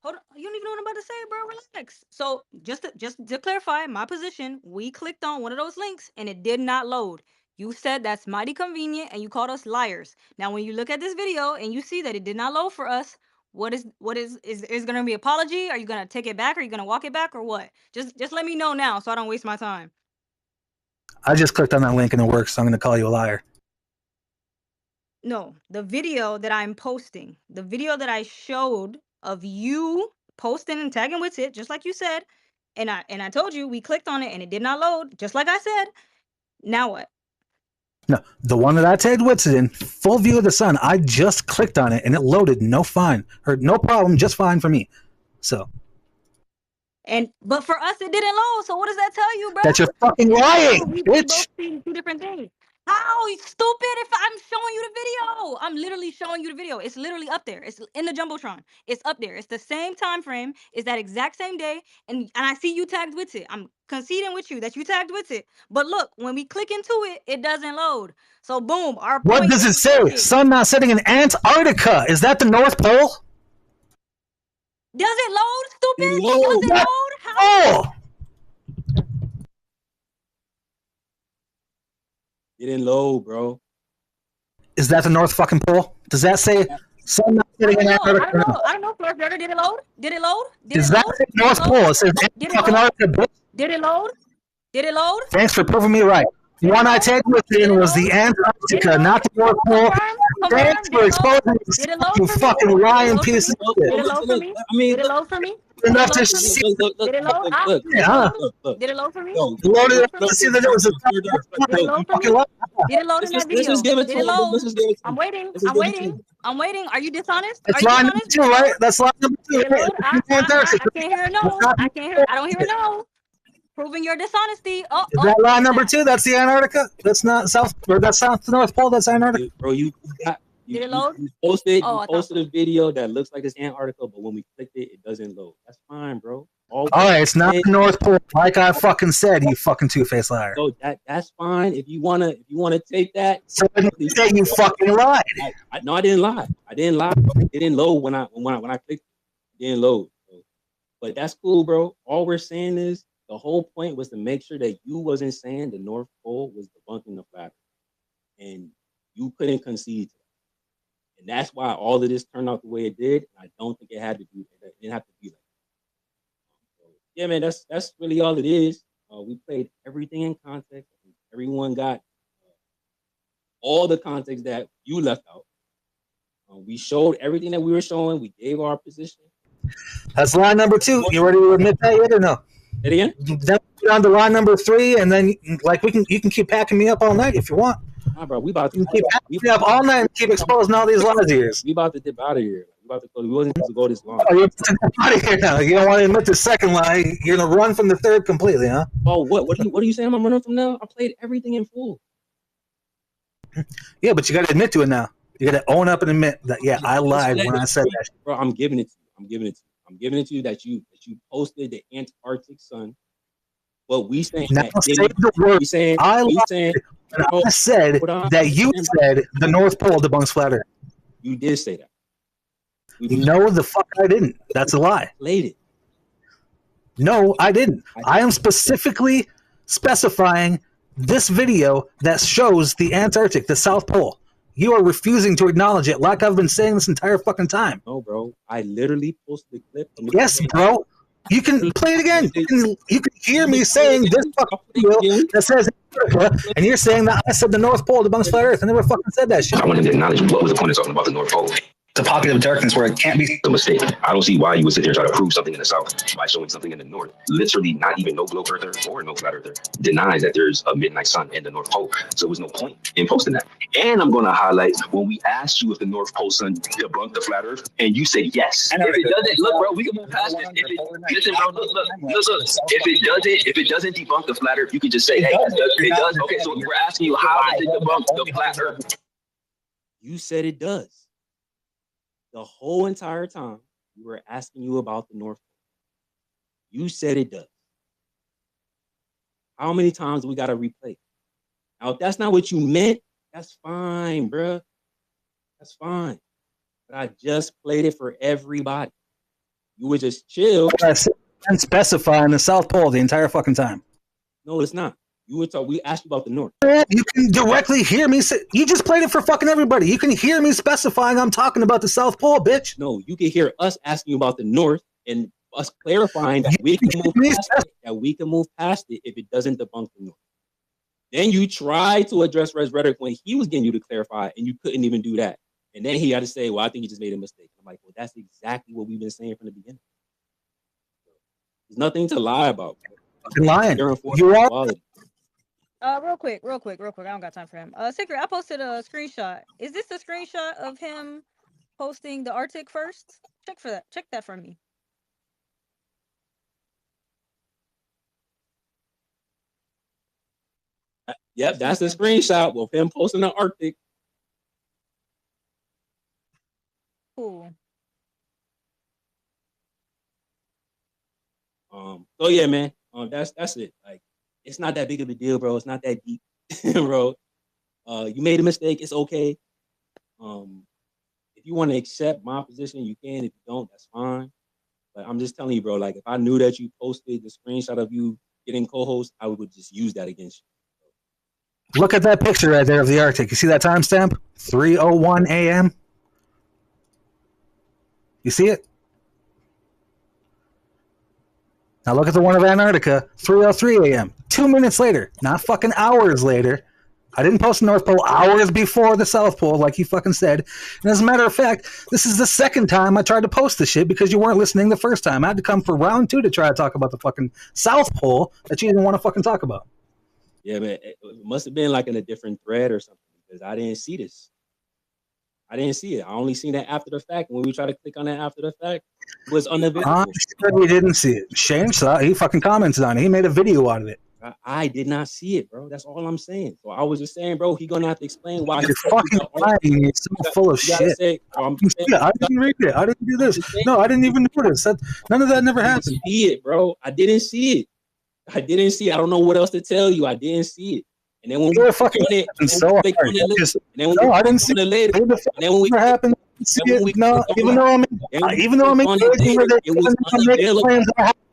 hold on, you don't even know what I'm about to say, bro. Relax. So just to clarify my position, we clicked on one of those links and it did not load. You said that's mighty convenient and you called us liars. Now when you look at this video and you see that it did not load for us, what is gonna be apology? Are you gonna take it back? Are you gonna walk it back or what? Just let me know now so I don't waste my time.
I just clicked on that link and it works, so I'm going to call you a liar.
No, the video that I'm posting, the video that I showed of you posting and tagging with it, just like you said, and I told you we clicked on it and it did not load, just like I said. Now what?
No, the one that I tagged with it in, full view of the sun, I just clicked on it and it loaded no problem, just fine for me. So.
But for us it didn't load, so what does that tell you, bro?
That you're fucking lying,
we
bitch.
both see two different things. How stupid if I'm showing you the video? I'm literally showing you the video. It's literally up there. It's in the Jumbotron. It's up there. It's the same time frame. It's that exact same day. And I see you tagged with it. I'm conceding with you that you tagged with it. But look, when we click into it, it doesn't load. So boom, our point.
What does it say? Sun not setting in Antarctica. Is that the North Pole?
Does it load, stupid? Does it load? How?
Oh!
It didn't load, bro.
Is that the North fucking Pole? Does that say sun not setting in Antarctica?
I don't know, Flare Furter. Did it load? Did it load?
Is that the North Pole? It says Antarctica.
Did it load? Did it load?
Thanks for proving me right. The one I tagged with in was the Antarctica, not the North Pole. Thanks for exposing you fucking lying piece of shit.
Did it load for me? Did it load for me?
Enough to see.
Did it load?
Yeah.
Did it load for me?
Loaded up to see that it was a
Did it load for me? Did it load in that video? Did it load? I'm waiting. I'm waiting. I'm waiting. Are you dishonest?
That's line number 2, right? That's line number 2.
I can't hear a no. I don't hear a no. Proving your dishonesty. Oh,
is that line number 2? That's the Antarctica. That's not South, or that's South to North Pole. That's Antarctica.
Bro, you posted a video that looks like it's Antarctica, but when we clicked it, it doesn't load. That's fine, bro.
All right, it's not the North Pole, like I fucking said. You fucking two-faced liar.
So that's fine. If you wanna take that.
So you say you fucking lied.
No, I didn't lie. I didn't lie. It didn't load when I clicked. It didn't load. But that's cool, bro. All we're saying is the whole point was to make sure that you wasn't saying the North Pole was debunking the flat Earth, and you couldn't concede to that. And that's why all of this turned out the way it did. I don't think it had to be. It didn't have to be like that. So, yeah, man, that's really all it is. We played everything in context. Everyone got all the context that you left out. We showed everything that we were showing. We gave our position.
That's line number 2. You ready to admit that yet or no?
It again?
Then on to line number 3, and then you can keep packing me up all night if you want.
Nah, bro, we about to
keep packing me up all night and keep exposing all these lies of yours.
We about to dip out of here. We wasn't supposed to go this long.
Oh, you're out of here now. You don't want to admit the second lie. You're gonna run from the third completely, huh?
Oh, what are you saying? I'm running from now? I played everything in full.
Yeah, but you got to admit to it now. You got to own up and admit that. Yeah, I lied when I said that.
Bro, I'm giving it to you. I'm giving it to you that you posted the Antarctic sun. But we saying
now
that
say the word. I said that you said the North Pole debunks flat Earth.
You did say that.
No, the fuck I didn't. That's a lie.
Played it.
No, I didn't. I am specifically specifying this video that shows the Antarctic, the South Pole. You are refusing to acknowledge it, like I've been saying this entire fucking time.
No, bro. I literally posted the clip.
Yes, bro. You can play it again. You can hear me saying this fucking video that says Antarctica, and you're saying that I said the North Pole debunks flat Earth. I never fucking said that shit.
I wanted to acknowledge what was the point of talking about the North Pole.
It's a pocket of darkness where it can't be
a mistake. I don't see why you would sit there and try to prove something in the South by showing something in the North. Literally, not even no globe earther or no flat earther denies that there's a midnight sun in the North Pole. So there was no point in posting that. And I'm going to highlight when we asked you if the North Pole sun debunked the flat Earth, and you said yes. If it doesn't, look, bro, we can move past this. Listen, bro, look. If it doesn't debunk the flat Earth, you can just say, hey, it does. Okay, so we're asking you, how does it debunk the flat Earth?
You said it does. The whole entire time we were asking you about the North Pole. You said it does. How many times do we got to replay? Now, if that's not what you meant, that's fine, bruh. That's fine. But I just played it for everybody. You would just chill.
And specifying the South Pole the entire fucking time.
No, it's not. You would talk. We asked you about the North.
You can directly hear me say, you just played it for fucking everybody. You can hear me specifying I'm talking about the South Pole, bitch.
No, you can hear us asking you about the North and us clarifying that we can move past it if it doesn't debunk the North. Then you try to address Red's rhetoric when he was getting you to clarify, and you couldn't even do that. And then he had to say, well, I think he just made a mistake. I'm like, well, that's exactly what we've been saying from the beginning. There's nothing to lie about.
You're lying. You are.
Real quick. I don't got time for him. Secret, I posted a screenshot. Is this a screenshot of him posting the Arctic first? Check that for me.
Yep, that's the screenshot of him posting the Arctic.
Cool.
So yeah, man. That's it. Like, it's not that big of a deal, bro. It's not that deep, bro. You made a mistake. It's okay. If you want to accept my position, you can. If you don't, that's fine. But I'm just telling you, bro. Like, if I knew that you posted the screenshot of you getting co-host, I would just use that against you.
Look at that picture right there of the Arctic. You see that timestamp? 3:01 a.m. You see it? Now look at the one of Antarctica, 3:03 a.m. 2 minutes later, not fucking hours later. I didn't post the North Pole hours before the South Pole, like you fucking said. And as a matter of fact, this is the second time I tried to post the shit because you weren't listening the first time. I had to come for round 2 to try to talk about the fucking South Pole that you didn't want to fucking talk about.
Yeah, man. It must have been like in a different thread or something because I didn't see this. I didn't see it. I only seen that after the fact. When we try to click on that after the fact, it was unavailable.
I'm sure we didn't see it. Shane saw it. He fucking commented on it. He made a video out of it.
I did not see it, bro. That's all I'm saying. So I was just saying, bro, he's gonna have to explain why.
You're fucking lying. You're so full of shit.
Say,
I didn't read it. I didn't do this. No, I didn't even do this. None of that never happened.
See it, bro. I didn't see it. I don't know what else to tell you. I didn't see it. And then when
you're fucking so hard. No, I didn't see it later. And then when we happened, no, even though I'm encouraging her to plans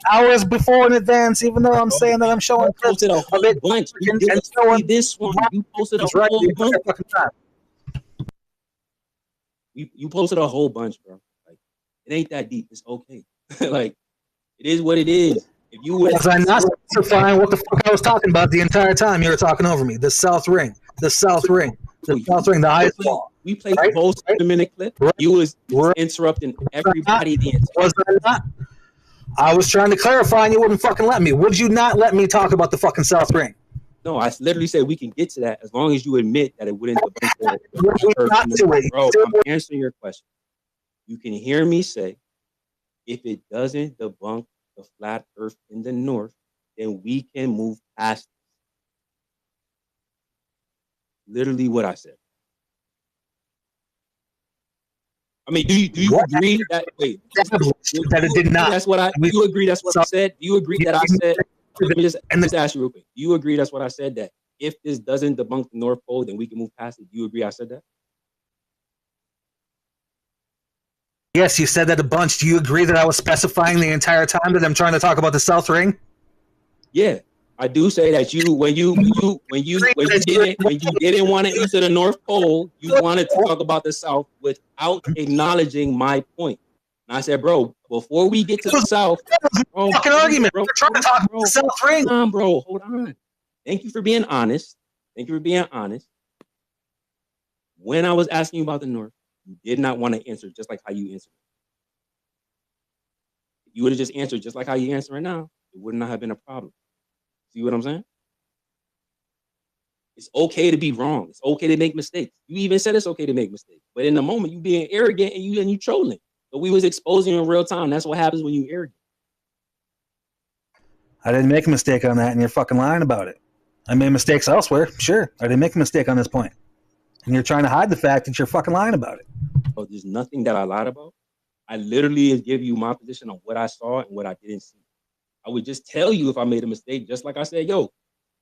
hours before in advance, even though I'm saying that I'm showing clips of it and showing
this one. You posted a whole bunch. You posted a whole bunch, bro. Like, it ain't that deep. It's okay. Like, it is what it is. If you
was I not specifying what the fuck I was talking about the entire time you were talking over me? The South Ring, the highest wall.
We played the whole 7-minute clip. You was interrupting everybody.
Was I not? I was trying to clarify and you wouldn't fucking let me. Would you not let me talk about the fucking South Ring?
No, I literally said we can get to that as long as you admit that it wouldn't. Bro, I'm answering your question. You can hear me say, if it doesn't debunk the flat Earth in the North, then we can move past it. Literally what I said. I mean, do you agree that
that it did not?
That's what I. Do you agree? That's what I said. Do you agree that I said? Let me just ask you real quick. Do you agree that's what I said? That if this doesn't debunk the North Pole, then we can move past it. Do you agree I said that?
Yes, you said that a bunch. Do you agree that I was specifying the entire time that I'm trying to talk about the South Ring?
Yeah, I do say that when you didn't want to answer the North Pole, you wanted to talk about the South without acknowledging my point. And I said, bro, before we get to the South,
fucking argument. We're trying to talk about the South Ring.
Hold on, bro. Hold on. Thank you for being honest. When I was asking you about the North, You did not want to answer just like how you answered. If you would have just answered just like how you answer right now, it would not have been a problem. See what I'm saying? It's okay to be wrong. It's okay to make mistakes. You even said it's okay to make mistakes. But in the moment, you being arrogant and you trolling. But we was exposing you in real time. That's what happens when you arrogant.
I didn't make a mistake on that, and you're fucking lying about it. I made mistakes elsewhere. Sure, I didn't make a mistake on this point. And you're trying to hide the fact that you're fucking lying about it.
Oh, there's nothing that I lied about. I literally give you my position on what I saw and what I didn't see. I would just tell you if I made a mistake, just like I said, yo,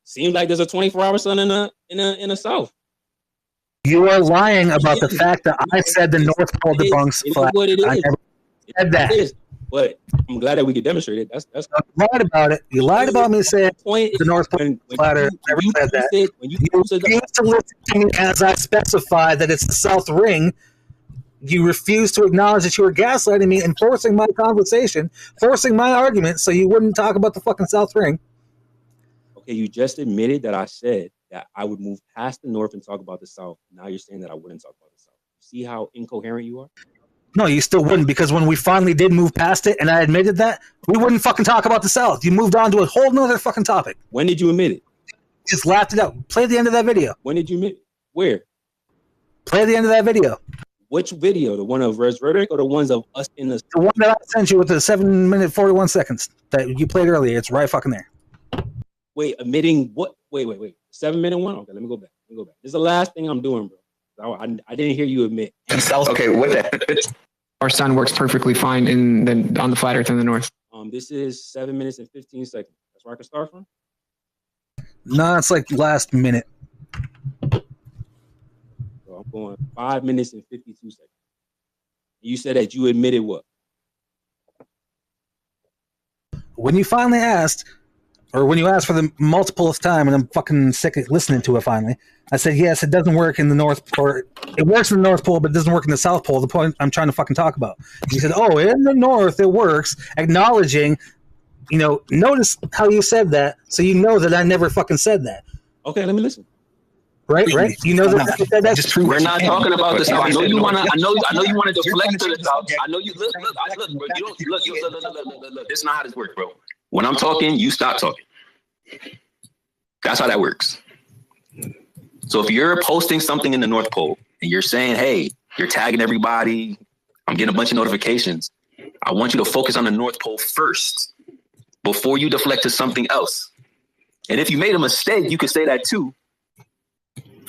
seems like there's a 24-hour sun in the south.
You are lying about the fact that I said the North Pole debunks flat.
What it is.
I never said that.
It is. But I'm glad that we could demonstrate it. That's
you lied about it. You lied about me saying the North Pole flat Earth. I never said that. You refuse to listen to me as I specified that it's the South Ring. You refuse to acknowledge that you were gaslighting me and forcing my conversation, forcing my argument, so you wouldn't talk about the fucking South Ring.
Okay, you just admitted that I said that I would move past the North and talk about the South. Now you're saying that I wouldn't talk about the South. See how incoherent you are?
No, you still wouldn't, because when we finally did move past it and I admitted that, we wouldn't fucking talk about the South. You moved on to a whole nother fucking topic.
When did you admit it?
Just laughed it out. Play the end of that video.
When did you admit it? Where?
Play the end of that video.
Which video? The one of Res Rhetoric or the ones of us in the...
The one that I sent you with the 7-minute 41 seconds that you played earlier. It's right fucking there.
Wait, admitting what? Wait. 7-minute one? Okay, let me go back. This is the last thing I'm doing, bro. I didn't hear you admit.
Okay, what the? Our sun works perfectly fine on the flat Earth in the north.
This is 7 minutes and 15 seconds. That's where I can start from?
No, it's like last minute.
So I'm going 5 minutes and 52 seconds. You said that you admitted what?
When you finally asked, or when you asked for the multiplest time, and I'm fucking sick of listening to it finally, I said, yes, it doesn't work in the North, or it works in the North Pole, but it doesn't work in the South Pole, the point I'm trying to fucking talk about. And you said, oh, in the North it works, acknowledging, notice how you said that, so you know that I never fucking said that.
Okay, let me listen.
Right? You know that that's
just true. We're not talking about the South. I know you wanna. I know you want to deflect to the South. I know you look, bro. You don't look. This is not how this works, bro. When I'm talking, you stop talking. That's how that works. So if you're posting something in the North Pole and you're saying, hey, you're tagging everybody, I'm getting a bunch of notifications, I want you to focus on the North Pole first before you deflect to something else. And if you made a mistake, you could say that too.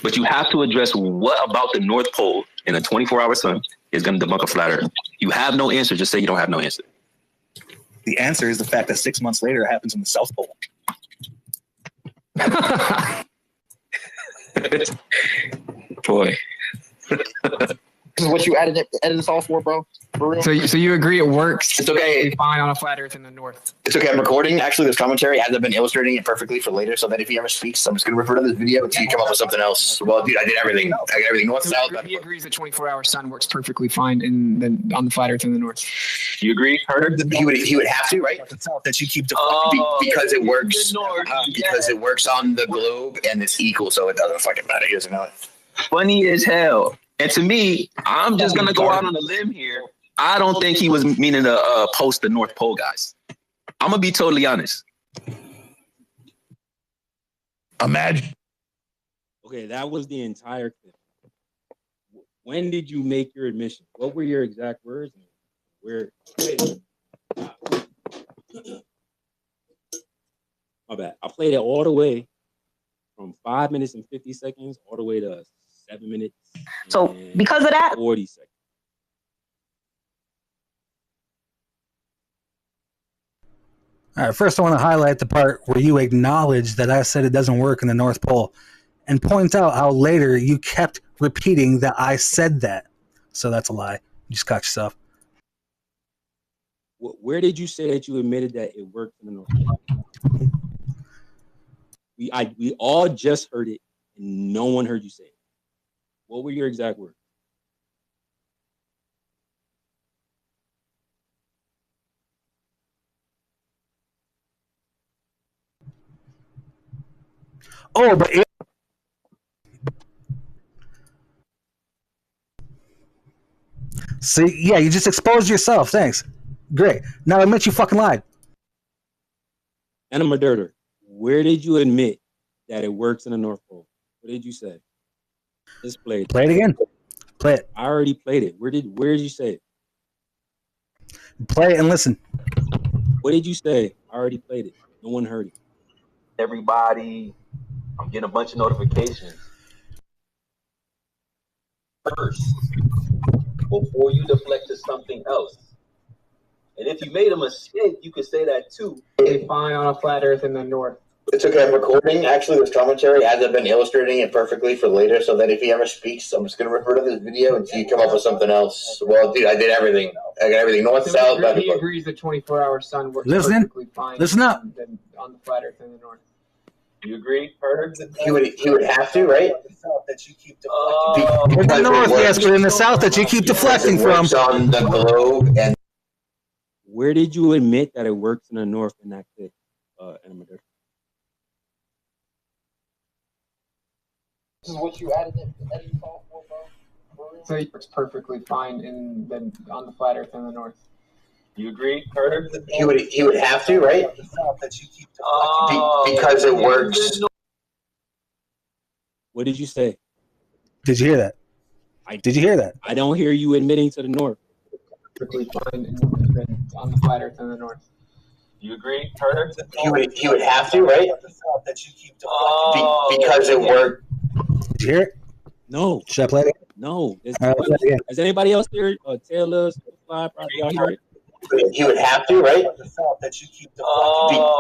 But you have to address what about the North Pole in a 24-hour sun is going to debunk a flat Earth. You have no answer. Just say you don't have no answer.
The answer is the fact that 6 months later it happens in the South Pole.
Boy.
This is what you edited this all for, bro? For real?
So you agree it works?
It's okay.
Fine on a flat Earth in the north.
It's okay. I'm recording. Actually, this commentary as I've been illustrating it perfectly for later, so that if he ever speaks, I'm just going to refer to this video until you come up with something else. Well, dude, I did everything. I got everything north, south.
He agrees the 24-hour sun works perfectly fine on the flat Earth in the north.
You agree, Carter? He would have to, right?
That you keep
because it works. Because it works on the globe and it's equal, so it doesn't fucking matter. He doesn't know it.
Funny as hell. And to me, I'm just going to go out on a limb here. I don't think he was meaning to post the North Pole, guys. I'm going to be totally honest.
Imagine.
Okay, that was the entire clip. When did you make your admission? What were your exact words? Where? My bad. I played it all the way from 5 minutes and 50 seconds all the way to 7 minutes.
So because of that,
40 seconds.
All right, first I want to highlight the part where you acknowledge that I said it doesn't work in the North Pole and point out how later you kept repeating that I said that. So that's a lie. You just caught yourself.
Where did you say that you admitted that it worked in the North Pole? We all just heard it and no one heard you say it. What were your exact words?
Oh, but See, yeah, you just exposed yourself. Thanks. Great. Now admit you fucking lied.
Enema Dirter, where did you admit that it works in the North Pole? What did you say? Just play it.
Play it again. Play it.
I already played it. Where did you say it?
Play it and listen.
What did you say? I already played it. No one heard it.
Everybody, I'm getting a bunch of notifications. First, before you deflect to something else. And if you made a mistake, you could say that too.
They find on a flat Earth in the north.
It's okay. I'm recording. Actually, this commentary as I've been illustrating it perfectly for later, so that if he ever speaks, I'm just going to refer to this video until you come up with something else. Well, dude, I did everything. I got everything. North, south, back and
He
forth.
agrees the 24-hour sun works
Listen.
perfectly fine.
Listen up.
On the flat Earth in the north.
You agree, Carter?
He would have to, right?
In the north, yes, but in the south that you keep deflecting from.
On the globe and
Where did you admit that it works in the north in that clip, Enema Dirter?
This is what you added in. So he works perfectly fine on the flat Earth in the north.
You agree, Carter?
he would have to, right? Because it works.
What did you say?
Did you hear that? Did you hear that?
I don't hear you admitting to the north.
Perfectly fine on the flat Earth in the north.
You agree, Carter?
He would have to, right? Because it worked.
Did you hear it?
No.
Should I play it?
No.
Again.
Has anybody else here? Taylor, Fly, probably y'all hear it?
He would have to, right?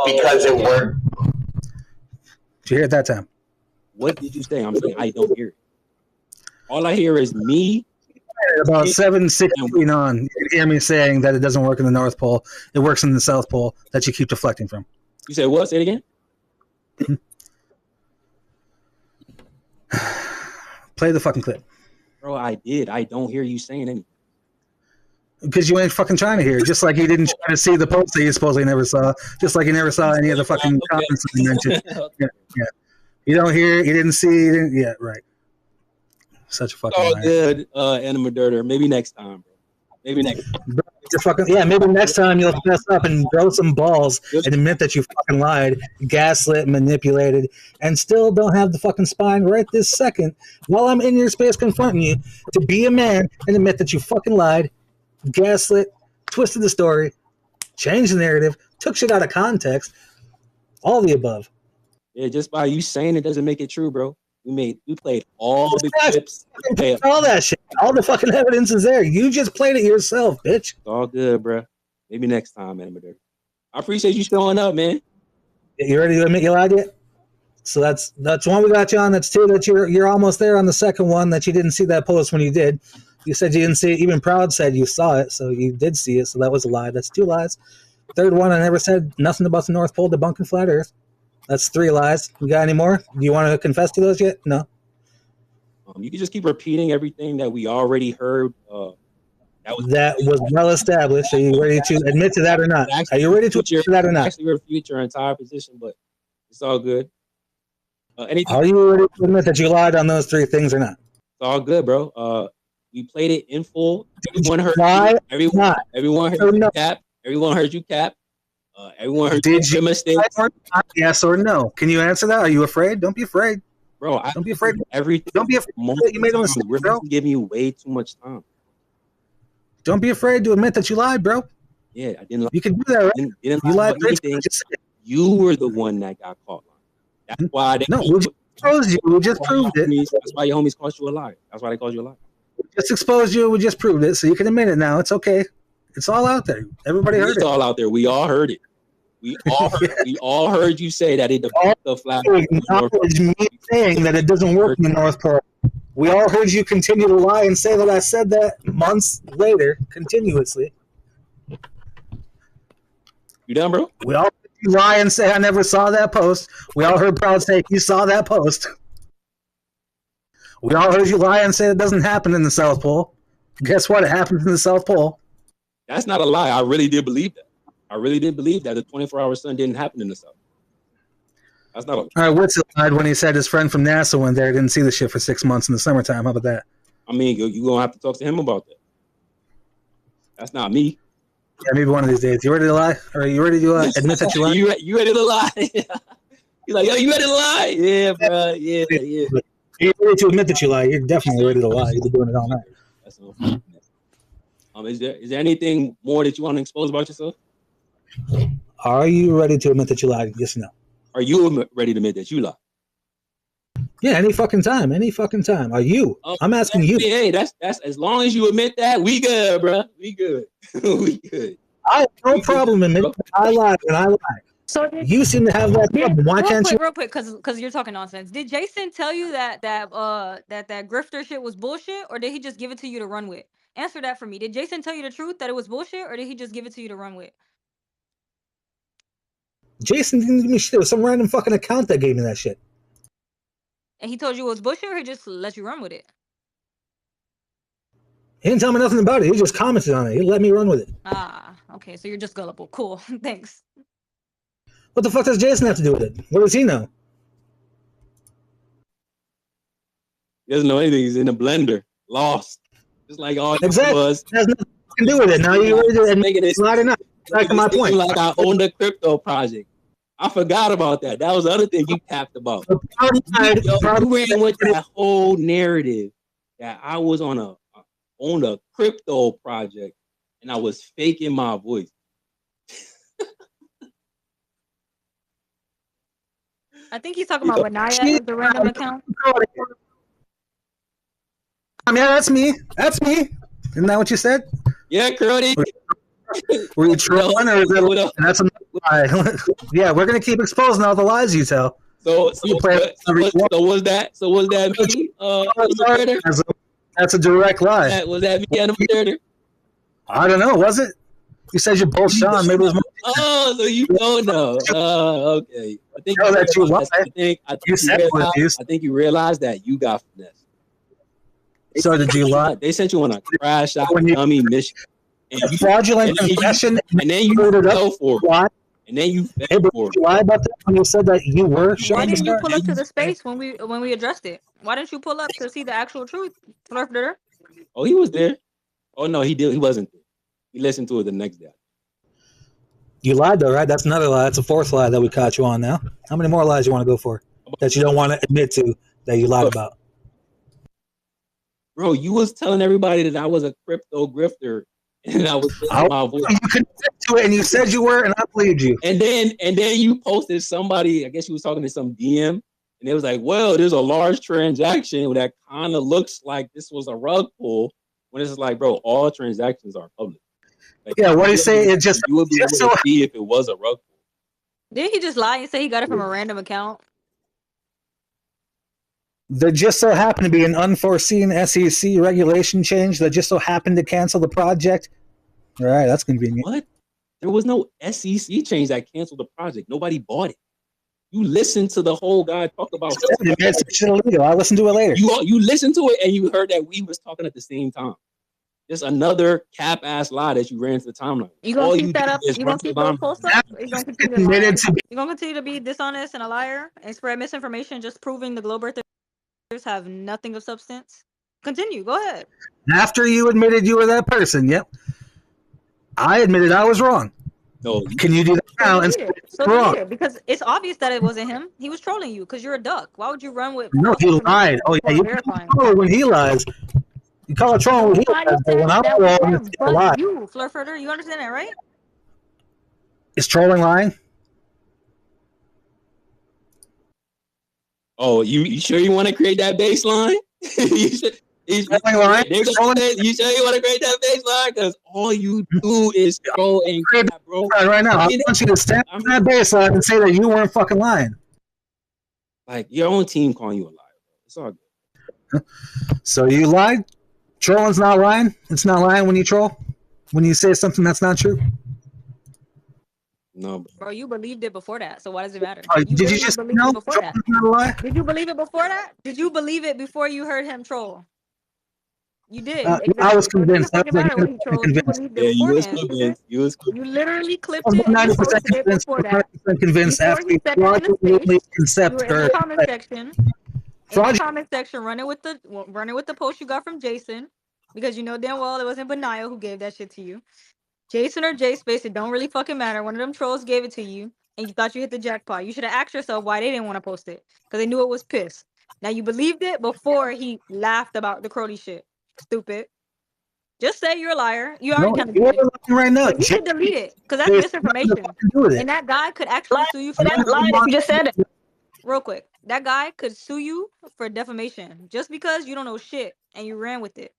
Because it worked.
Did you hear it that time?
What did you say? I'm saying I don't hear it. All I hear is me.
About 7:16 on, you hear me saying that it doesn't work in the North Pole. It works in the South Pole that you keep deflecting from.
You said what? Say it again.
Play the fucking clip.
Bro, I did. I don't hear you saying anything.
Because you ain't fucking trying to hear it. Just like you didn't try to see the post that you supposedly never saw. Just like you never saw any of the fucking comments that you mentioned. Yeah. You don't hear it. You didn't see it. Yeah, right. Such a fucking
Oh,
liar.
good, Enema Dirter. Maybe next time, bro. Maybe next time.
Maybe next time you'll fess up and grow some balls and admit that you fucking lied, gaslit, manipulated, and still don't have the fucking spine right this second while I'm in your space confronting you to be a man and admit that you fucking lied, gaslit, twisted the story, changed the narrative, took shit out of context, all the above.
Yeah, just by you saying it doesn't make it true, bro. We played all the clips.
All that shit. All the fucking evidence is there. You just played it yourself, bitch.
It's all good, bro. Maybe next time, Enema Dirter. I appreciate you showing up, man.
You ready to admit you lied yet? So that's one we got you on. That's two that you're almost there on the second one that you didn't see that post when you did. You said you didn't see it. Even Proud said you saw it, so you did see it. So that was a lie. That's two lies. Third one, I never said nothing about the North Pole debunking flat Earth. That's three lies. You got any more? Do you want to confess to those yet? No.
You can just keep repeating everything that we already heard.
That was well established. Are you ready to admit to that or not? Are you ready to admit to that or not?
Actually, refute your entire position, but it's all good.
Are you ready to admit that you lied on those three things or not?
It's all good, bro. We played it in full. Everyone heard
lie?
you. Everyone heard you cap. Everyone heard you cap. Everyone heard your mistake.
Yes or no? Can you answer that? Are you afraid? Don't be afraid,
bro.
Don't be afraid.
Everything.
Don't be afraid that you made a mistake, bro.
Giving you way too much time.
Don't be afraid to admit that you lied, bro.
Yeah, I didn't.
You can do that, right?
Didn't
you lied.
You were the one that got caught. That's why they.
No, we just proved it.
That's why your homies called you a liar. That's why they called you a liar.
Just exposed you. We just proved it, so you can admit it now. It's okay. It's all out there. Everybody heard it.
It's all out there. We all heard it. We all heard you say that it debunked the flat.
Acknowledge me saying that it doesn't work in the North Pole. We all heard you continue to lie and say that I said that months later, continuously.
You done, bro?
We all heard you lie and say I never saw that post. We all heard Proud say you saw that post. We all heard you lie and say it doesn't happen in the South Pole. Guess what? It happens in the South Pole.
That's not a lie. I really did believe that. I really did believe that the 24-hour sun didn't happen in the South. That's not a lie.
All right, Witzel lied when he said his friend from NASA went there, didn't see the shit for 6 months in the summertime. How about that?
I mean, you're going to have to talk to him about that. That's not me.
Yeah, maybe one of these days. You ready to lie? Or are you ready to admit that you lied?
You ready to lie? You're like, yo, you ready to lie? Yeah, bro. Yeah.
You're ready to admit that you lie. You're definitely ready to lie. You've been doing it all night.
That's unfortunate. Is there anything more that you want to expose about yourself?
Are you ready to admit that you lied? Yes or no?
Are you ready to admit that you lied?
Yeah, any fucking time. Any fucking time. Are you? I'm asking you.
Hey, that's as long as you admit that, we good, bro. We good. We good.
I have no problem admitting that I lied and I lied.
So
You seem to have that problem. Why can't you?
Real quick, because you're talking nonsense. Did Jason tell you that grifter shit was bullshit, or did he just give it to you to run with? Answer that for me. Did Jason tell you the truth that it was bullshit, or did he just give it to you to run with?
Jason didn't give me shit. It was some random fucking account that gave me that shit.
And he told you it was bullshit, or he just let you run with it?
He didn't tell me nothing about it. He just commented on it. He let me run with it.
Ah, okay. So you're just gullible. Cool. Thanks.
What the fuck does Jason have to do with it? What does he know?
He doesn't know anything. He's in a blender, lost, just like all
exactly
was.
It has nothing to do with it. Now you're ready to admit it's not enough. Back to my point.
Like I owned a crypto project. I forgot about that. That was the other thing you tapped about. You ran with that whole narrative that I was on a crypto project and I was faking my voice.
I think he's talking about Benaya, the random account.
Yeah, that's me. That's me. Isn't that what you said?
Yeah, Curdy.
Were you trolling or is that? That's a lie. Yeah, we're gonna keep exposing all the lies you tell.
So was that me?
That's a direct lie.
Was that me, Animal Theater?
I don't know. Was it? You said you both Sean. Maybe it was.
Oh, so you don't know. Okay. I think
know that you lied.
I think you realized that you got finessed.
So did you lie?
They sent you on a crash out dummy mission. And you,
fraudulent confession,
and then you fell for it.
Why?
And then you fell for it.
You lie about that when you said that you were Sean.
Why didn't you pull up to the space when we addressed it? Why didn't you pull up to see the actual truth, Flurfder?
Oh, he was there. Oh no, he did. He wasn't there. He listened to it the next day.
You lied though, right? That's another lie. That's a fourth lie that we caught you on now. How many more lies you want to go for that you don't want to admit to that you lied about?
Bro, you was telling everybody that I was a crypto grifter, and I was my voice.
You connected to it, and you said you were, and I believed you.
And then you posted somebody. I guess you was talking to some DM, and it was like, "Well, there's a large transaction that kind of looks like this was a rug pull." When it's like, bro, all transactions are public. Like,
yeah, what do you say? It just
you would be able to see if it was a rug pull.
Didn't he just lie and say he got it from a random account?
There just so happened to be an unforeseen SEC regulation change that just so happened to cancel the project. All right, that's convenient.
What? There was no SEC change that canceled the project. Nobody bought it. You listened to the whole guy talk about.
It's illegal. I'll listen to it later.
You listened to it and you heard that we was talking at the same time. Just another cap ass lie that you ran to the timeline.
You gonna keep that up? You gonna keep those posts up? You gonna continue to be dishonest and a liar and spread misinformation, just proving the globe earthers have nothing of substance? Continue. Go ahead.
After you admitted you were that person, yep. I admitted I was wrong.
No,
can you do that now?
So because it's obvious that it wasn't him. He was trolling you because you're a duck. Why would you run with?
No, he lied. Oh yeah, you call it when he lies. You call it trolling when he lies. But when I'm wrong, it's a lie.
You, Flurfder, you understand that, right?
Is trolling lying?
Oh, you sure you want to create that baseline? You sure you sure you want to create that baseline? Because all you do is troll and crap, bro.
Right now, I want you to stand on that baseline and say that you weren't fucking lying.
Like your own team calling you a liar, bro. It's all good.
So you lied? Trolling's not lying? It's not lying when you troll? When you say something that's not true?
No,
bro, you believed it before that, so why does it matter?
Did you just know
before that? Did you believe it before that? Did you believe it before you heard him troll? You did. Exactly.
I was convinced.
You literally clipped it.
90% convinced. 100% convinced after you fraudulently concept her.
In the comment section. In the comment section, running with the post you got from Jason. because you know damn well it wasn't Benaya who gave that shit to you. Jason or J Space, it don't really fucking matter. One of them trolls gave it to you, and you thought you hit the jackpot. You should have asked yourself why they didn't want to post it, because they knew it was piss. Now you believed it before he laughed about the Crowley shit. Stupid. Just say you're a liar. You already
No,
kind of
you're
did it.
lying right now.
But you should delete it, because that's
There's nothing to
misinformation.
fucking do with it.
And that guy could actually sue you for
Lie if you just said it.
Real quick, that guy could sue you for defamation just because you don't know shit and you ran with it.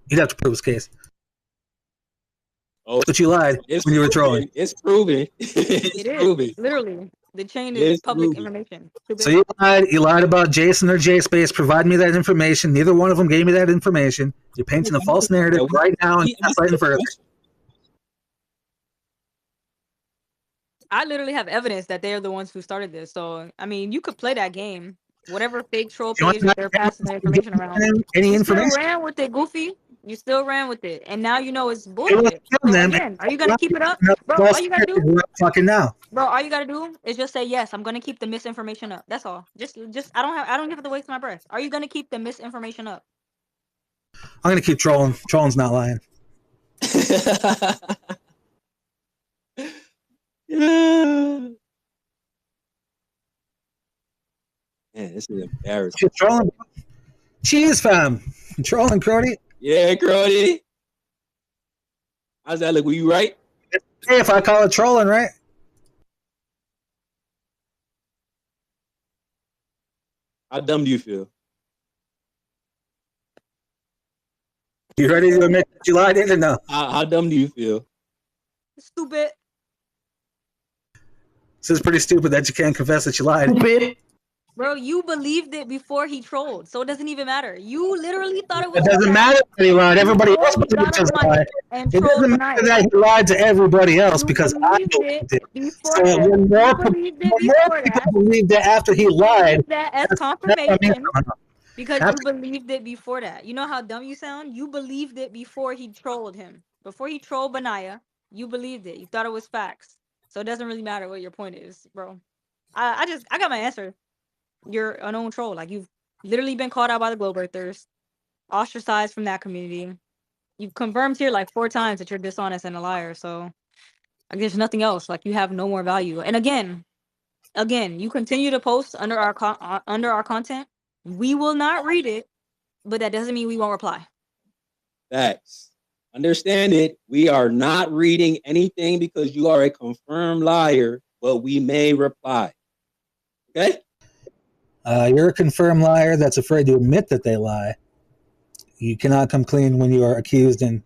You'd have to prove his case.
Oh,
But you lied when you were trolling.
It's proven.
It is
proven.
literally the chain is
It's
public
proven.
information.
So you lied about Jason or J Space providing me that information. Neither one of them gave me that information. You're painting a false narrative right now and gaslighting further.
I literally have evidence that they're the ones who started this. So I mean, you could play that game. Whatever fake troll
You want
page that they're passing the information around.
any
You
information?
still ran with it, Goofy. You still ran with it, and now you know it's
It was
bullshit.
killing
So
them.
again, are you gonna keep it up, bro?
False
All you gotta do,
narrative fucking now.
bro, all you gotta do is just say yes. I'm gonna keep the misinformation up. That's all. Just I don't have to waste my breath. Are you gonna keep the misinformation up?
I'm gonna keep trolling. Trolling's not lying.
Man, this is embarrassing.
She's trolling. Cheese fam. Trolling, Crody.
Yeah, Crody. How's that look? Were you right?
Hey, if I call it trolling, right?
How dumb do you feel?
You ready to admit that you lied in or no?
How dumb do you feel?
Stupid.
This is pretty stupid that you can't confess that you lied.
Stupid.
Bro, you believed it before he trolled, so it doesn't even matter. You literally thought it was.
It doesn't matter that he lied. Everybody else
He
believed
got
his
on
lie.
mic and
It
trolled
doesn't
Benaya.
matter that he lied to everybody else because I
believed
believed it.
Before
So
that.
when more,
You believed it
when more
before
people
that.
believed it after he lied,
That as
that's what I
confirmation
mean.
because
After-
you believed it before that. You know how dumb you sound? You believed it before he trolled him. Before he trolled Benaya, you believed it. You thought it was facts. So it doesn't really matter what your point is, bro. I got my answer. You're an own troll. Like you've literally been called out by the Globe Earthers, ostracized from that community. You've confirmed here like 4 times that you're dishonest and a liar. So like, there's nothing else. Like you have no more value. And again, you continue to post under our content. We will not read it, but that doesn't mean we won't reply.
Facts. Understand it. We are not reading anything because you are a confirmed liar, but we may reply. Okay?
You're a confirmed liar that's afraid to admit that they lie. You cannot come clean when you are accused and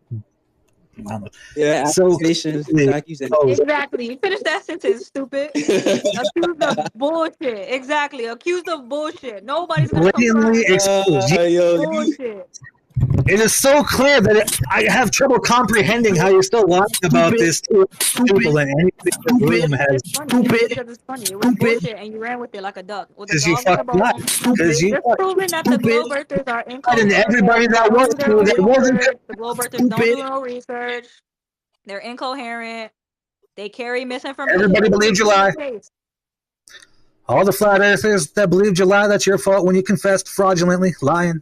Yeah, accusations.
Exactly. Finish that sentence, stupid. Accused of bullshit. Exactly. Accused of bullshit. Nobody's gonna
blatantly exposed.
bullshit.
It is so clear that I have trouble comprehending how you're still lying about this to people and anything the room has.
Because it's funny. It was bullshit and you ran with it like a duck. With a
Because you
dog with a
fucking lied.
bone.
Because you
Just proving that the Globe Earthers are
and
incoherent.
everybody that was that wasn't
The Globe Earthers don't do no research. They're incoherent. They carry misinformation.
Everybody believes you lie. All the flat earthers that believed you lie, that's your fault when you confessed fraudulently lying.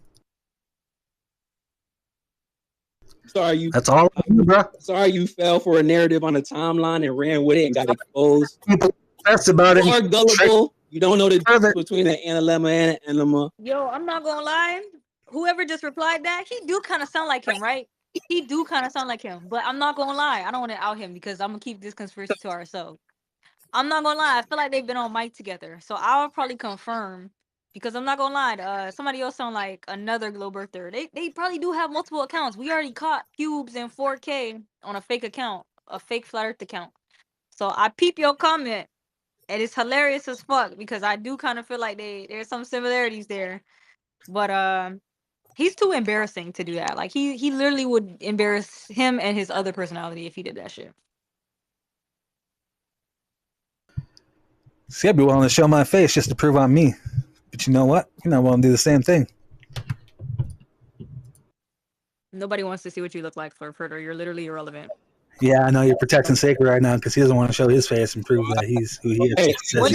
Sorry,
that's all, bro.
Sorry, you fell for a narrative on a timeline and ran with it and got exposed.
That's about it.
You are gullible. You don't know the difference between an analemma and an enema.
Yo, I'm not gonna lie. Whoever just replied that, he do kind of sound like him, right? He do kind of sound like him. But I'm not gonna lie. I don't want to out him because I'm gonna keep this conspiracy to ourselves. I'm not gonna lie. I feel like they've been on mic together, so I'll probably confirm. Because I'm not gonna lie, somebody else sound like another Globe Earther. They probably do have multiple accounts. We already caught cubes in 4K on a fake account, a fake Flat Earth account. So I peep your comment, and it's hilarious as fuck because I do kind of feel like there's some similarities there. But he's too embarrassing to do that. Like he literally would embarrass him and his other personality if he did that shit.
See, I'd be willing to show my face just to prove I'm me. But you know what? You're not willing to do the same thing.
Nobody wants to see what you look like, Furter. You're literally irrelevant.
Yeah, I know you're protecting Sacred right now because he doesn't want to show his face and prove that he's who he is.
What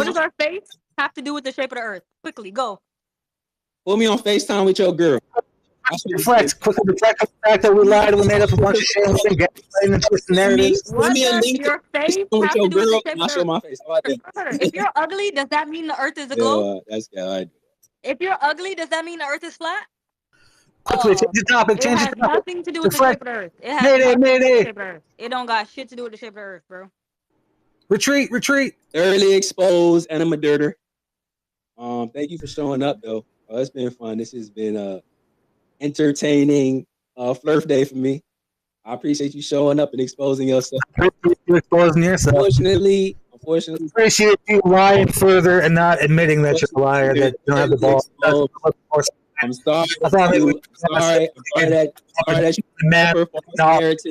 does our face have to do with the shape of the earth? Quickly, go.
Put me on FaceTime with your girl.
Quickly reflect on the fact that we lied and we made up a bunch of shit and we've been gaslighting and twisting narratives.
What does your face have to do with the shape
I'll
of
show
the
my
Earth?
face. How about that?
If you're ugly, does that mean the Earth is a globe?
That's good.
If you're ugly, does that mean the Earth is flat?
Quickly, change the topic.
It
Change the
has
topic.
nothing to do with the
Deflect.
shape of the Earth. It has
Mayday,
nothing to do with the
mayday.
shape of the Earth. It don't got shit to do with the shape of the Earth, bro.
Retreat.
Thoroughly exposed enema dirter. Thank you for showing up, though. It's been fun. This has been entertaining Flurf Day for me. I appreciate you showing up and exposing yourself.
You exposing yourself.
Unfortunately,
appreciate you lying further and not admitting that you're a liar, that you don't have the balls.
I'm sorry.
I thought
I'm sorry that you never false narrative.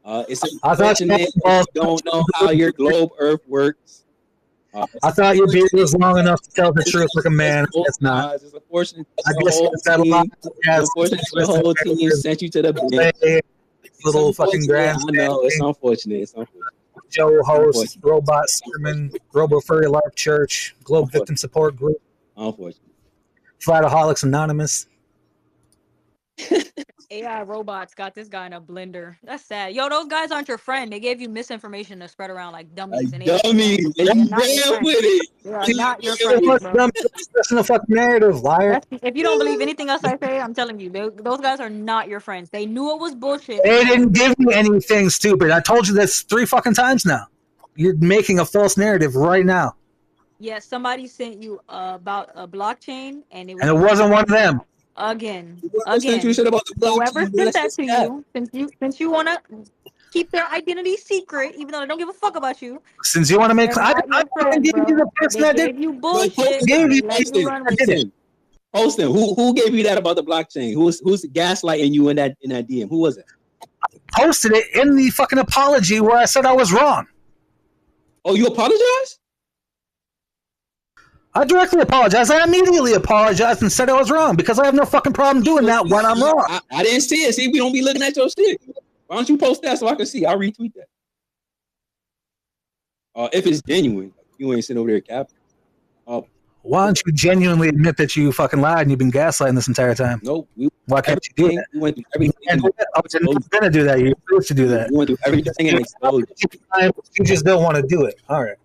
It's unfortunate that you don't know how your globe Earth works.
I thought your beard was long enough to tell the truth like a man. It's not.
It's unfortunate that
I guess it's got a lot of
the whole team sent you to the bench.
Little fucking grand.
I know, it's unfortunate.
Joe host, Robot Sermon, Robo Furry LARP Church, Globe Victim Support Group.
Unfortunate.
Flataholics Anonymous.
AI robots got this guy in a blender. That's sad. Yo, those guys aren't your friend. They gave you misinformation to spread around like dummies. And
Dummies.
They're
You
not your
ran
friend.
with it.
They are not your friends, bro.
That's a fucking narrative, liar.
If you don't believe anything else I say, I'm telling you, those guys are not your friends. They knew it was bullshit.
They didn't give me anything stupid. I told you this 3 fucking times now. You're making a false narrative right now.
Yes, somebody sent you about a blockchain, and it
wasn't one of them.
Again.
Sent you shit about the
Whoever
blockchain,
sent that to you, since you wanna keep their identity secret, even though they don't give a fuck about you.
Since you want to make,
They're
I
not your friends,
gave you
bro.
the person
They
that
gave
did.
you bullshit.
Gave
They
you
let you run with it.
Posting. Who gave you that about the blockchain? Who's gaslighting you in that DM? Who was it?
I posted it in the fucking apology where I said I was wrong.
Oh, you apologized?
I directly apologized. I immediately apologized and said I was wrong because I have no fucking problem doing that when I'm wrong.
I didn't see it. See, we don't be looking at your shit. Why don't you post that so I can see? I'll retweet that. If it's genuine, you ain't sitting over there capping.
Why don't you genuinely admit that you fucking lied and you've been gaslighting this entire time?
Nope.
Why can't you do that?
We went through everything.
I was not going to do that. You're supposed to do that.
We went through everything and exposed.
You just don't want to do it. All right.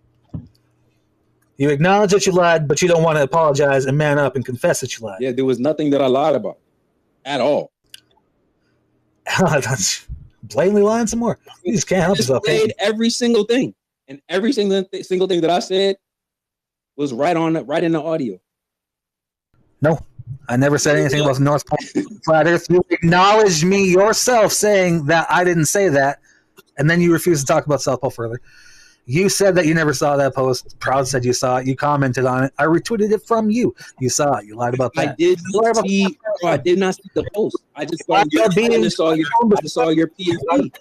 You acknowledge that you lied, but you don't want to apologize and man up and confess that you lied.
Yeah, there was nothing that I lied about at all.
Blatantly lying some more. You just can't help yourself.
Every single thing, and every single thing that I said was right in the audio.
No, I never said anything about the North Pole flat Earth. You acknowledged me yourself saying that I didn't say that, and then you refused to talk about South Pole further. You said that you never saw that post. Proud said you saw it. You commented on it. I retweeted it from you. You saw it. You lied about that.
I did not see the post. I just saw your PSP.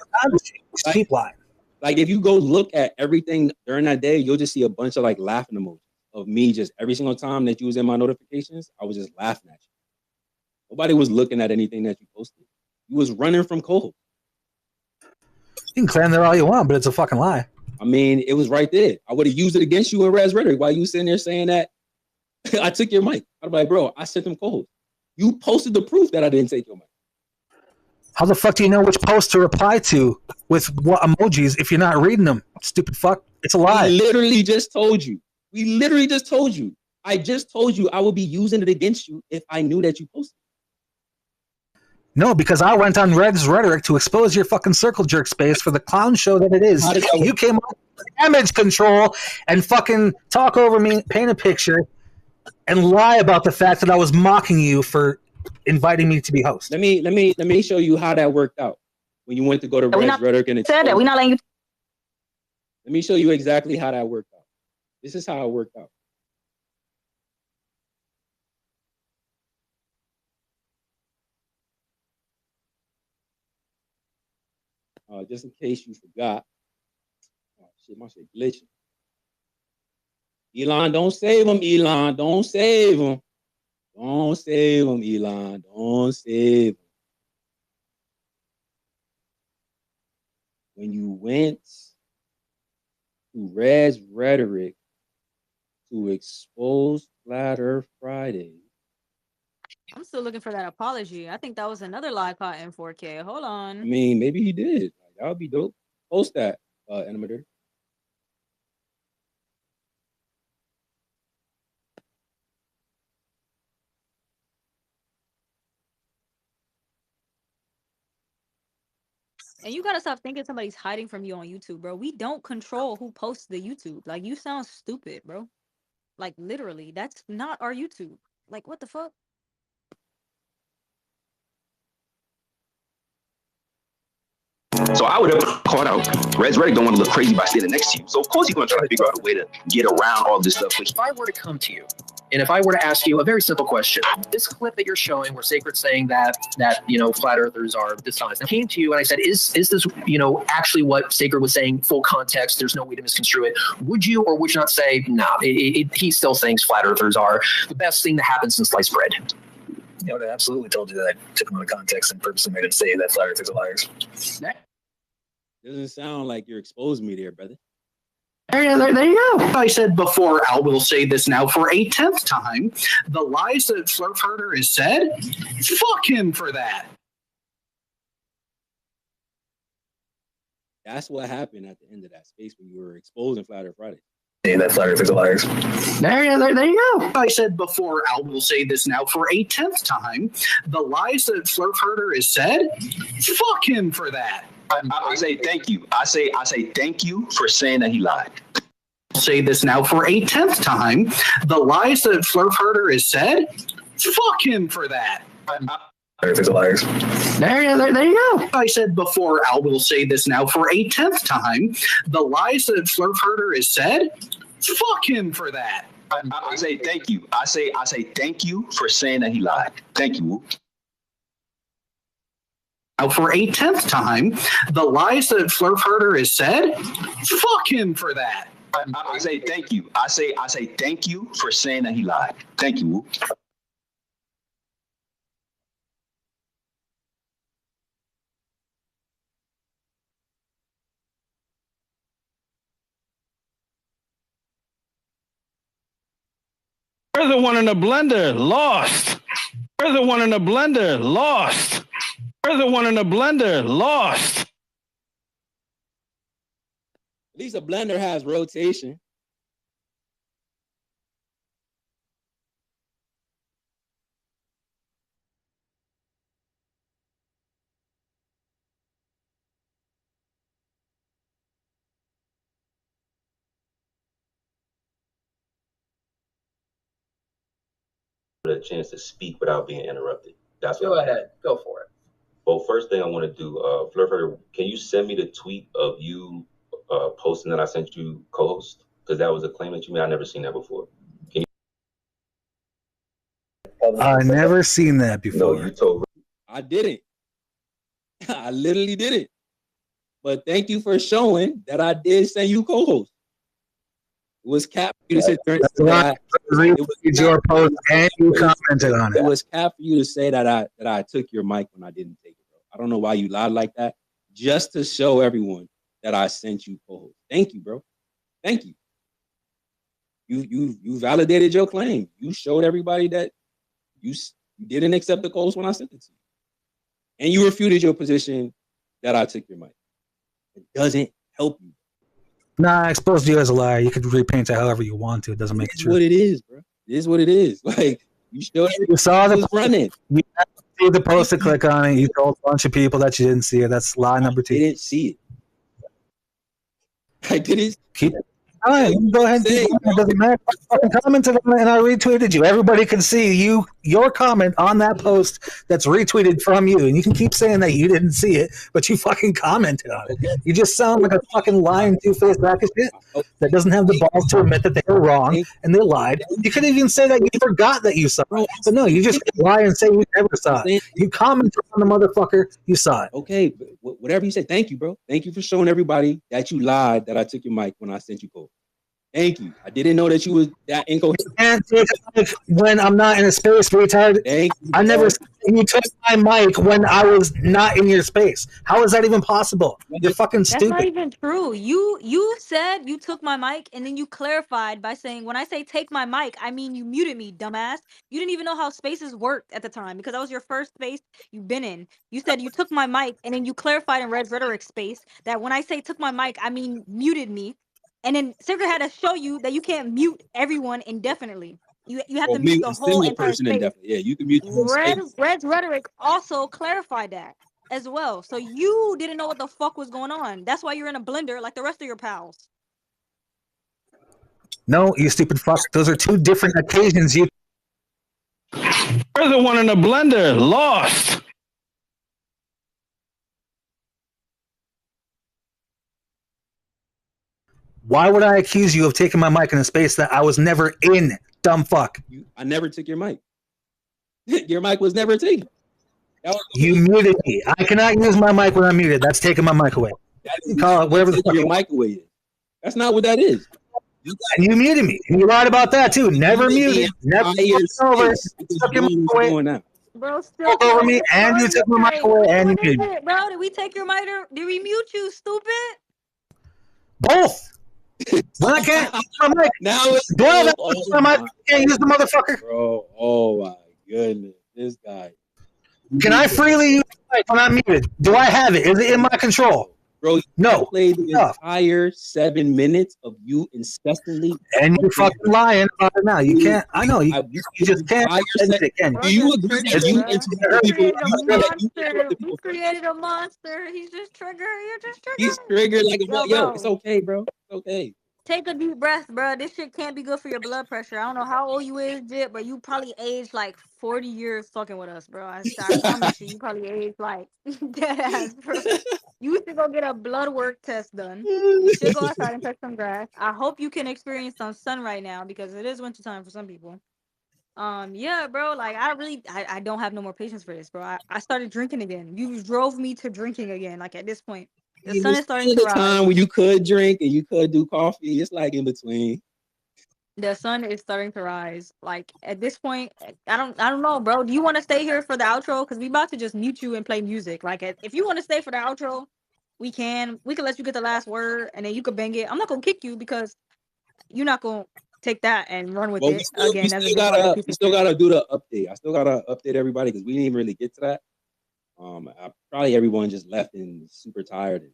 Keep lying.
Like if you go look at everything during that day, you'll just see a bunch of like laughing emojis of me. Just every single time that you was in my notifications, I was just laughing at you. Nobody was looking at anything that you posted. You was running from cold.
You can claim that all you want, but it's a fucking lie.
I mean, it was right there. I would have used it against you in Raz Rhetoric while you sitting there saying that I took your mic. I'd be like, bro, I sent them cold. You posted the proof that I didn't take your mic.
How the fuck do you know which post to reply to with what emojis if you're not reading them? Stupid fuck. It's a lie.
We literally just told you. I just told you I would be using it against you if I knew that you posted.
No, because I went on Red's Rhetoric to expose your fucking circle jerk space for the clown show that it is. You came on damage control and fucking talk over me, paint a picture, and lie about the fact that I was mocking you for inviting me to be host.
Let me show you how that worked out when you went to go to Red's Rhetoric and
said that we're not letting you.
Let me show you exactly how that worked out. This is how it worked out. Just in case you forgot. Oh shit, my shit glitching. Elon, don't save him, Elon. Don't save him. Don't save him, Elon. Don't save him. When you went to Red's Rhetoric to expose Flat Earth Friday,
I'm still looking for that apology. I think that was another lie caught in 4K. Hold on.
I mean, maybe he did. That would be dope. Post that, animator.
And you gotta stop thinking somebody's hiding from you on YouTube, bro. We don't control who posts the YouTube. Like, you sound stupid, bro. Like, literally, that's not our YouTube. Like, what the fuck?
So I would have caught out. Retractions don't want to look crazy by standing next to you. So of course he's going to try to figure out a way to get around all this stuff.
If I were to come to you, and if I were to ask you a very simple question, this clip that you're showing where Sacred's saying that flat earthers are dishonest, I came to you and I said, is this actually what Sacred was saying, full context, there's no way to misconstrue it? Would you or would you not say, nah, he still thinks flat earthers are the best thing that happened since sliced bread?
I would have absolutely told you that I took them out of context and purposely made him say that flat earthers are liars.
Doesn't sound like you're exposing me there, brother.
There you go. I said before, Al will say this now for a 10th time. The lies that Flurfurter has said, fuck him for that.
That's what happened at the end of that space when you were exposing Flat Earth Friday.
Hey, that flat earthers are liars.
There you go. I said before, Al will say this now for a 10th time. The lies that Flurfurter has said, fuck him for that.
I say thank you. I say thank you for saying that he lied.
I'll say this now for a 10th time. The lies that Flurfurter has said, fuck him for that.
Earthers are liars.
There you go. I said before, Al will say this now for a 10th time. The lies that Flurfurter has said, fuck him for that.
I say thank you. I say thank you for saying that he lied. Thank you.
Now for a 10th time, the lies that Flurfurter has said, fuck him for that.
I say thank you. I say thank you for saying that he lied. Thank you.
Where's the one in the blender? Lost. Where's the one in the blender? Lost. Where's the one in the blender? Lost.
At least a blender has rotation.
A chance to speak without being interrupted. That's
Go ahead. Go for it.
Well, first thing I want to do, Flurfurter, can you send me the tweet of you posting that I sent you co-host? Because that was a claim that you made. I never seen that before. Can you?
I never seen that before.
No, you told.
I didn't. I literally didn't. But thank you for showing that I did send you co-host. It was cap for you to sit there and say that
your post and you commented on it.
It was cap for you to say that I took your mic when I didn't take it, bro. I don't know why you lied like that. Just to show everyone that I sent you co-host. Thank you, bro. Thank you. You validated your claim. You showed everybody that you didn't accept the co-host when I sent it to you. And you refuted your position that I took your mic. It doesn't help you.
Nah, I exposed you as a liar. You could repaint it however you want to. It doesn't make it true.
What it is, bro. It is what it is. Like, you showed
you saw the
running.
You see the post to click on it. You told a bunch of people that you didn't see it. That's lie number 2.
I didn't see it. I didn't.
Keep it. Fine, go ahead. It doesn't matter. I commented on it and I retweeted you. Everybody can see your comment on that post that's retweeted from you, and you can keep saying that you didn't see it, but you fucking commented on it. You just sound like a fucking lying two-faced rack of shit that doesn't have the balls to admit that they were wrong and they lied. You could even say that you forgot that you saw it, but no, you just lie and say you never saw it. You commented on the motherfucker, you saw it.
Okay, but whatever you say, thank you, bro. Thank you for showing everybody that you lied that I took your mic when I sent you code. Thank you. I didn't know that you was that incoherent.
And when I'm not in a space, retard.
Thank you.
I never said you took my mic when I was not in your space. How is that even possible? You're fucking
That's not
stupid.
even true. You said you took my mic and then you clarified by saying when I say take my mic, I mean you muted me, dumbass. You didn't even know how spaces worked at the time because that was your first space you've been in. You said you took my mic and then you clarified in Red Rhetoric space that when I say took my mic, I mean muted me. And then Sigrid had to show you that you can't mute everyone indefinitely. You have
Or
to mute
mute
the
a
whole
single
entire
person
space.
indefinitely. Yeah, you can mute your space.
Red's Rhetoric also clarified that as well. So you didn't know what the fuck was going on. That's why you're in a blender like the rest of your pals.
No, you stupid fuck. Those are two different occasions. You.
You're the one in the blender. Lost.
Why would I accuse you of taking my mic in a space that I was never in? Dumb fuck.
I never took your mic. Your mic was never taken.
You muted me. I cannot use my mic when I'm muted. That's taking my mic away. Call it whatever the fuck.
Your mic away. That's not what that is.
And you muted me. And you lied about that too. Never muted. Never over. Took your mic away.
Bro, still
over me, and you took my mic away, and you muted me.
Bro, did we take your mic or did we mute you, stupid?
Both. When I can't use my mic,
now it's
my mic. Can't use the motherfucker.
Bro, oh my goodness, this guy.
Can I freely use the mic when I'm muted? Do I have it? Is it in my control?
Bro,
no.
Played the entire 7 minutes of you incessantly,
and you're fucking lying about it now. You can't. I know you just can't.
Do you agree that you interrupt people?
He created a monster. He's just triggered. You're just triggered.
He's triggered like a
Yo,
yo. It's okay, bro. It's okay.
Take a deep breath, bro. This shit can't be good for your blood pressure. I don't know how old you is, Jit, but you probably aged like 40 years fucking with us, bro. I promise you, you probably aged like dead ass, bro. You should go get a blood work test done. You should go outside and touch some grass. I hope you can experience some sun right now because it is winter time for some people. Yeah, bro. Like I don't have no more patience for this, bro. I started drinking again. You drove me to drinking again. Like at this point. The sun is starting to
the
rise.
time when you could drink and you could do coffee. It's like in between.
The sun is starting to rise. Like at this point, I don't know, bro. Do you want to stay here for the outro? Because we about to just mute you and play music. Like if you want to stay for the outro, we can. We can let you get the last word and then you can bang it. I'm not gonna kick you because you're not gonna take that and run with it again.
We still gotta do the update. I still gotta update everybody because we didn't even really get to that. Probably everyone just left and super tired.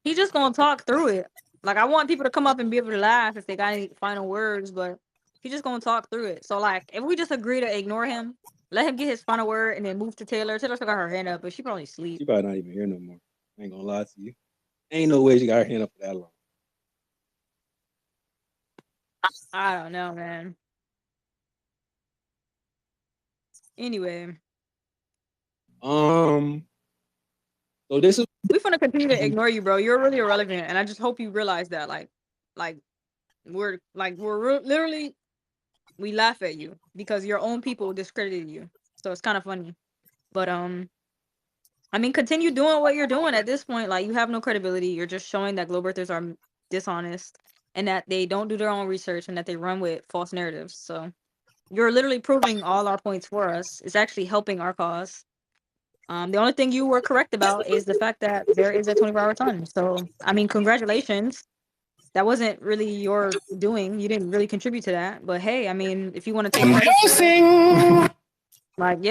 He's just gonna talk through it. Like I want people to come up and be able to laugh if they got any final words, but he's just gonna talk through it. So like, if we just agree to ignore him, let him get his final word, and then move to Taylor. Taylor still got her hand up, but she probably sleep.
She probably not even here no more. I ain't gonna lie to you. Ain't no way she got her hand up for that long.
I don't know, man. Anyway.
So this is
we're gonna continue to ignore you, bro. You're really irrelevant, and I just hope you realize that. Like we're literally we laugh at you because your own people discredited you. So it's kind of funny, but I mean, continue doing what you're doing at this point. Like you have no credibility. You're just showing that globe earthers are dishonest and that they don't do their own research and that they run with false narratives. So you're literally proving all our points for us. It's actually helping our cause. The only thing you were correct about is the fact that there is a 24-hour sun. So, I mean, congratulations. That wasn't really your doing. You didn't really contribute to that. But hey, I mean, if you want to take credit, like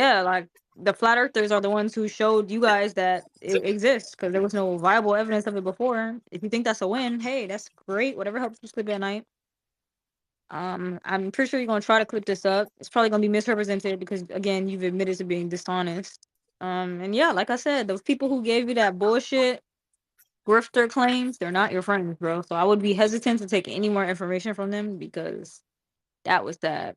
the flat earthers are the ones who showed you guys that it exists because there was no viable evidence of it before. If you think that's a win, hey, that's great. Whatever helps you sleep at night. I'm pretty sure you're gonna try to clip this up. It's probably gonna be misrepresented because again, you've admitted to being dishonest. And yeah, like I said, those people who gave you that bullshit grifter claims, they're not your friends, bro. So I would be hesitant to take any more information from them because that was that.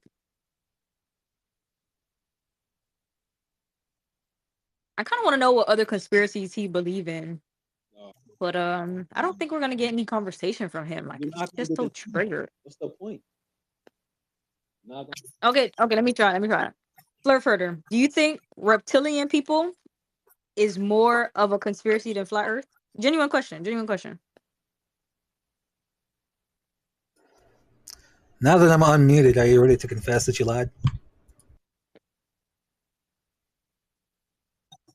I kind of want to know what other conspiracies he believe in. But I don't think we're gonna get any conversation from him. Like it's just so triggered.
What's the point?
Okay, let me try. Flirt further. Do you think reptilian people is more of a conspiracy than flat Earth? Genuine question.
Now that I'm unmuted, are you ready to confess that you lied?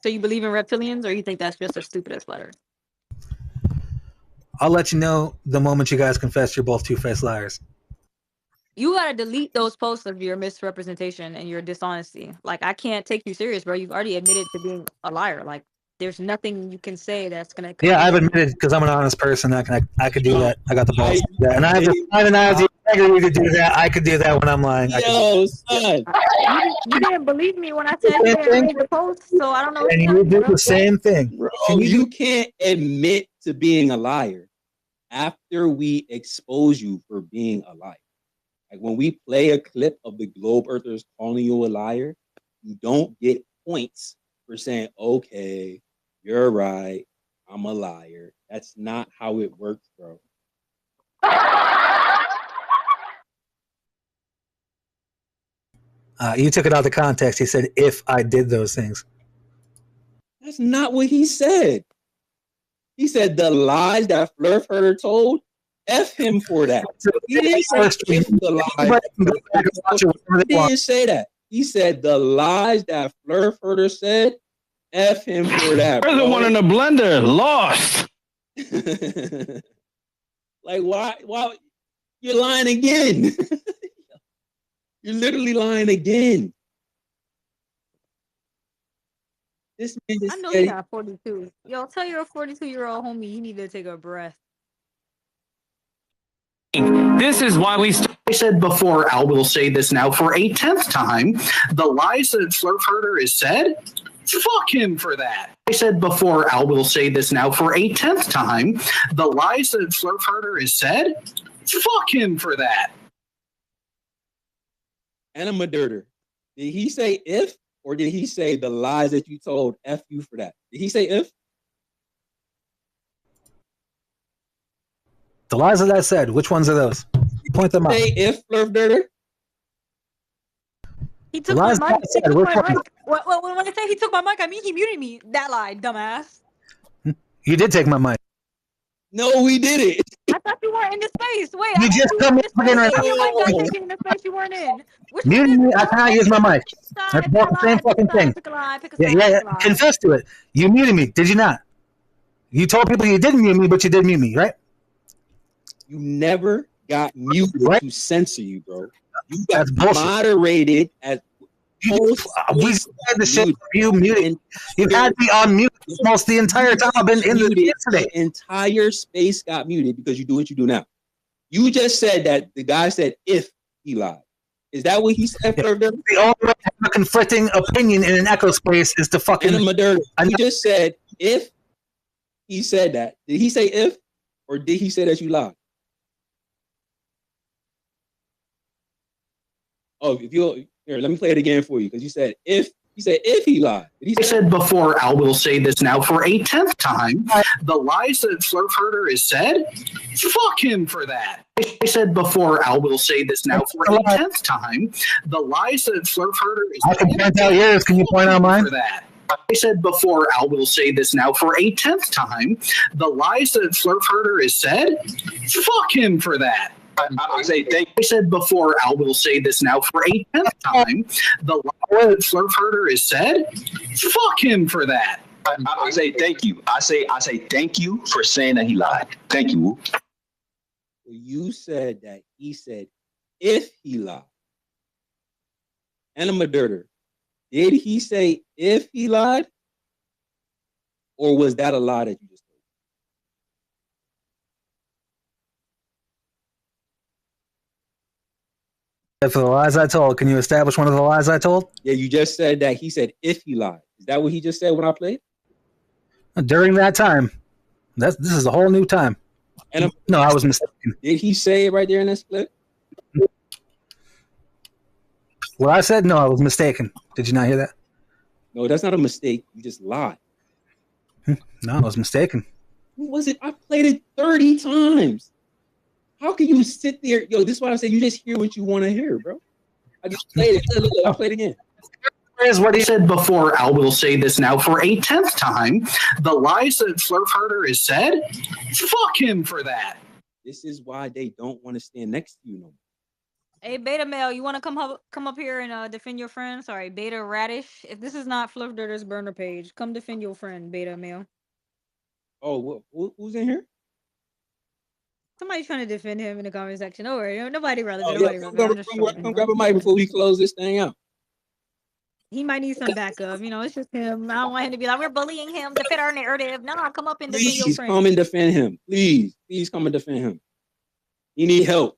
So you believe in reptilians, or you think that's just a stupidest letter?
I'll let you know the moment you guys confess you're both two-faced liars.
You gotta delete those posts of your misrepresentation and your dishonesty. Like, I can't take you serious, bro. You've already admitted to being a liar. Like, there's nothing you can say that's gonna.
Yeah, I've admitted because I'm an honest person. I could do that. I got the balls to do that, and I have the integrity to do that. I could do that when I'm lying.
Yo, son.
You didn't believe me when I said you didn't read the post, so I don't know.
And you do the same thing.
Bro, you can't admit to being a liar after we expose you for being a liar. Like when we play a clip of the Globe Earthers calling you a liar, you don't get points for saying, okay, you're right, I'm a liar. That's not how it works, bro.
You took it out of context. He said, if I did those things.
That's not what he said. He said the lies that Flurf Herder told, F him for that. He didn't say if the lies. He didn't say that. He said the lies that Flurf Herder said, F him for that.
We're the one in the blender. Lost.
Like, why? You're lying again. You're literally lying again. This man just
I know
said
you got 42. Yo, tell your 42-year-old homie you need to take a breath.
This is why I said before, Al will say this now for a 10th time. The lies that Flurf Herder has said, fuck him for that. I said before, Al will say this now for a 10th time. The lies that Flurf Herder has said, fuck him for that.
Anima Dirter, did he say if, or did he say the lies that you told, F you for that? Did he say if?
The lies that I said, which ones are those? Point them out.
Say if, Flurf Dirter?
He took my mic. He took my mic. When I say he took my mic, I mean he muted me. That lie, dumbass.
You did take my mic.
No, we didn't.
I thought you weren't in the space. Wait,
You just come in right now.
your mic got taken in the space you weren't in. Which
Muting me, I cannot use my mic. That's both the same fucking thing. Yeah. Confess to it. You muted me, did you not? You told people you didn't mute me, but you did mute me, right?
You never got muted to censor you, bro. You got
bullshit.
moderated as
we said the shit. You muted. You had me on mute almost the entire time I've been in the yesterday.
The entire space got muted because you do what you do now. You just said that the guy said if he lied. Is that what he said?
The only way to have a conflicting opinion in an echo space is to fucking.
He just said if he said that. Did he say if, or did he say that you lied? Oh, if you here, let me play it again for you because you said if. He said if he lied.
I said before, Al will say this now for a 10th time. The lies that Flurf Herder has said, fuck him for that. I said before, Al will say this now for a 10th time. The lies that Flurf Herder has said.
I can point out yours. Can you point out mine?
For that. I said before, Al will say this now for a 10th time. The lies that Flurf Herder has said, fuck him for that. I said before, Al will say this now for a 10th time. The lie that Flurf Herder has said, fuck him for that.
I say thank you. I say thank you for saying that he lied. Thank you.
You said that he said if he lied. Anima Dirter, did he say if he lied? Or was that a lie that you just
For the lies I told, can you establish one of the lies I told?
Yeah, you just said that he said if he lied. Is that what he just said when I played?
During that time. This is a whole new time.
And
no, I was mistaken.
Did he say it right there in that split?
What I said? No, I was mistaken. Did you not hear that?
No, that's not a mistake. You just lied.
No, I was mistaken.
Who was it? I played it 30 times. How can you sit there? Yo, this is why I say you just hear what you want to hear, bro. I just played it. Look, I'll play it again.
Here's what he said before. Al will say this now for a 10th time. The lies that Flurf Herder has said, fuck him for that.
This is why they don't want to stand next to you no more.
Hey, Beta Male, you want to come up here and defend your friend? Sorry, Beta Radish. If this is not Fluff Dirter's burner page, come defend your friend, Beta Male.
Oh, who's in here?
Somebody's trying to defend him in the comment section. Don't worry, nobody relevant.
Oh, yeah,
Nobody relevant. I'm just trolling.
come grab a mic before we close this thing out.
He might need some backup. You know, it's just him. I don't want him to be like, we're bullying him to fit our narrative. No, come up and defend your
Please
friend.
come and defend him. Please come and defend him. He need help.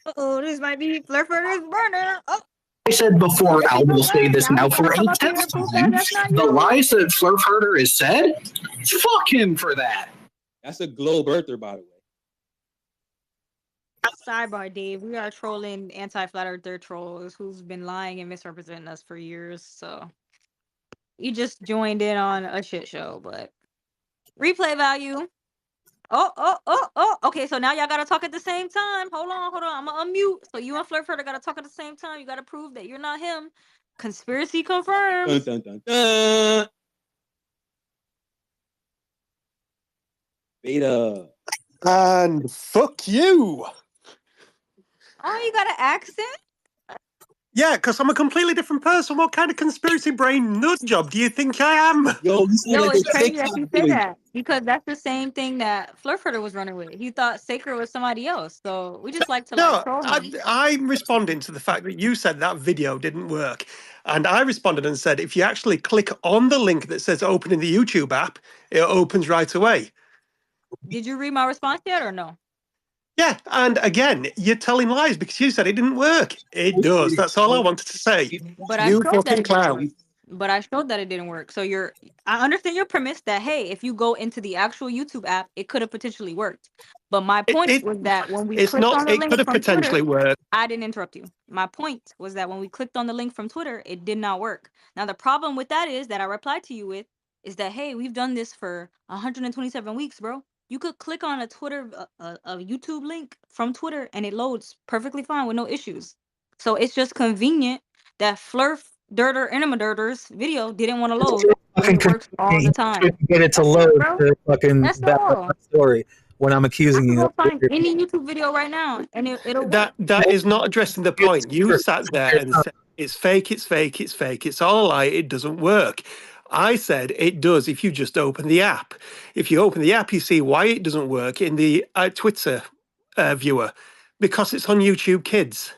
Uh-oh, this might be Flurfurter's burner. Oh.
I said before, I will say this now for a 10th time. The lies that Flurfurter has said, fuck him for that.
That's a globe earther, by the way.
Sidebar, Dave. We are trolling anti-flat earther trolls who's been lying and misrepresenting us for years. So you just joined in on a shit show, but replay value. Oh. Okay, so now y'all gotta talk at the same time. Hold on. I'm gonna unmute. So you and Flurfurter gotta talk at the same time. You gotta prove that you're not him. Conspiracy confirmed.
Dun, dun, dun, dun. Beta.
And fuck you.
Oh, you got an accent?
Yeah, because I'm a completely different person. What kind of conspiracy brain nut job do you think I am?
Yo,
it's crazy that you said that because that's the same thing that Flurfurter was running with. He thought Sacred was somebody else, so we just like to troll him.
I'm responding to the fact that you said that video didn't work, and I responded and said if you actually click on the link that says "open in the YouTube app," it opens right away.
Did you read my response yet or no?
Yeah, and again, you're telling lies because you said it didn't work. It does. That's all I wanted to say.
But
you
I showed
fucking
that it
clown.
didn't work. But I showed that it didn't work. So I understand your premise that hey, if you go into the actual YouTube app, it could have potentially worked. But my point was that when we clicked on the link from Twitter, I didn't interrupt you. My point was that when we clicked on the link from Twitter, it did not work. Now the problem with that is that I replied to you with is that hey, we've done this for 127 weeks, bro. You could click on a YouTube link from Twitter and it loads perfectly fine with no issues. So it's just convenient that Flurf Dirter Enema Dirter's video didn't want to load. It works all the time.
Get it to load the fucking
all.
story when I'm accusing you.
Go find any YouTube video right now, and it'll
that is not addressing the point. You sat there and said it's fake, it's fake, it's fake, it's all a lie, it doesn't work. I said it does if you just open the app. If you open the app, you see why it doesn't work in the Twitter viewer, because it's on YouTube Kids.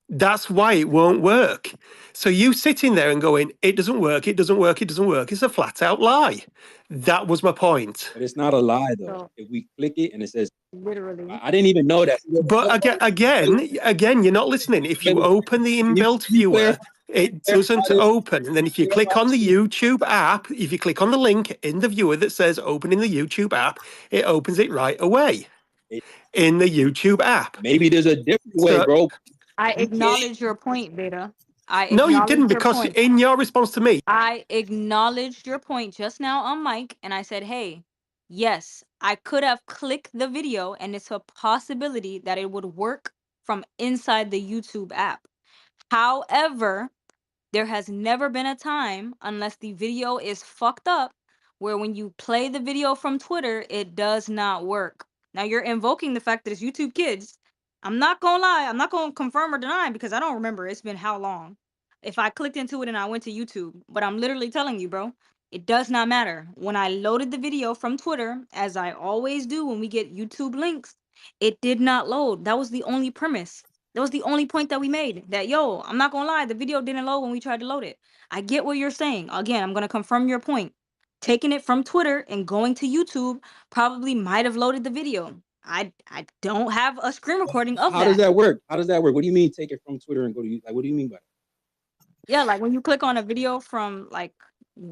That's why it won't work. So you sitting there and going, it doesn't work, it doesn't work, it doesn't work. It's a flat out lie. That was my point.
But it's not a lie though. If we click it and it says
literally,
I didn't even know that.
But again, you're not listening. If you open the inbuilt viewer, it doesn't open. And then if you click on the YouTube app, if you click on the link in the viewer that says open in the YouTube app, it opens it right away in the YouTube app.
Maybe there's a different way, bro.
I acknowledge your point, Beta.
No, you didn't, because in your response to me,
I acknowledged your point just now on mic, and I said, hey, yes, I could have clicked the video, and it's a possibility that it would work from inside the YouTube app. However, there has never been a time, unless the video is fucked up, where when you play the video from Twitter, it does not work. Now, you're invoking the fact that it's YouTube Kids. I'm not gonna lie. I'm not gonna confirm or deny because I don't remember. It's been how long? If I clicked into it and I went to YouTube. But I'm literally telling you, bro, it does not matter. When I loaded the video from Twitter, as I always do when we get YouTube links, it did not load. That was the only premise. That was the only point that we made. That, yo, I'm not gonna lie, the video didn't load when we tried to load it. I get what you're saying. Again, I'm gonna confirm your point. Taking it from Twitter and going to YouTube probably might have loaded the video. I don't have a screen recording of that.
How does that work? How does that work? What do you mean take it from Twitter and go to YouTube? Like, what do you mean by that?
Yeah, like when you click on a video from like,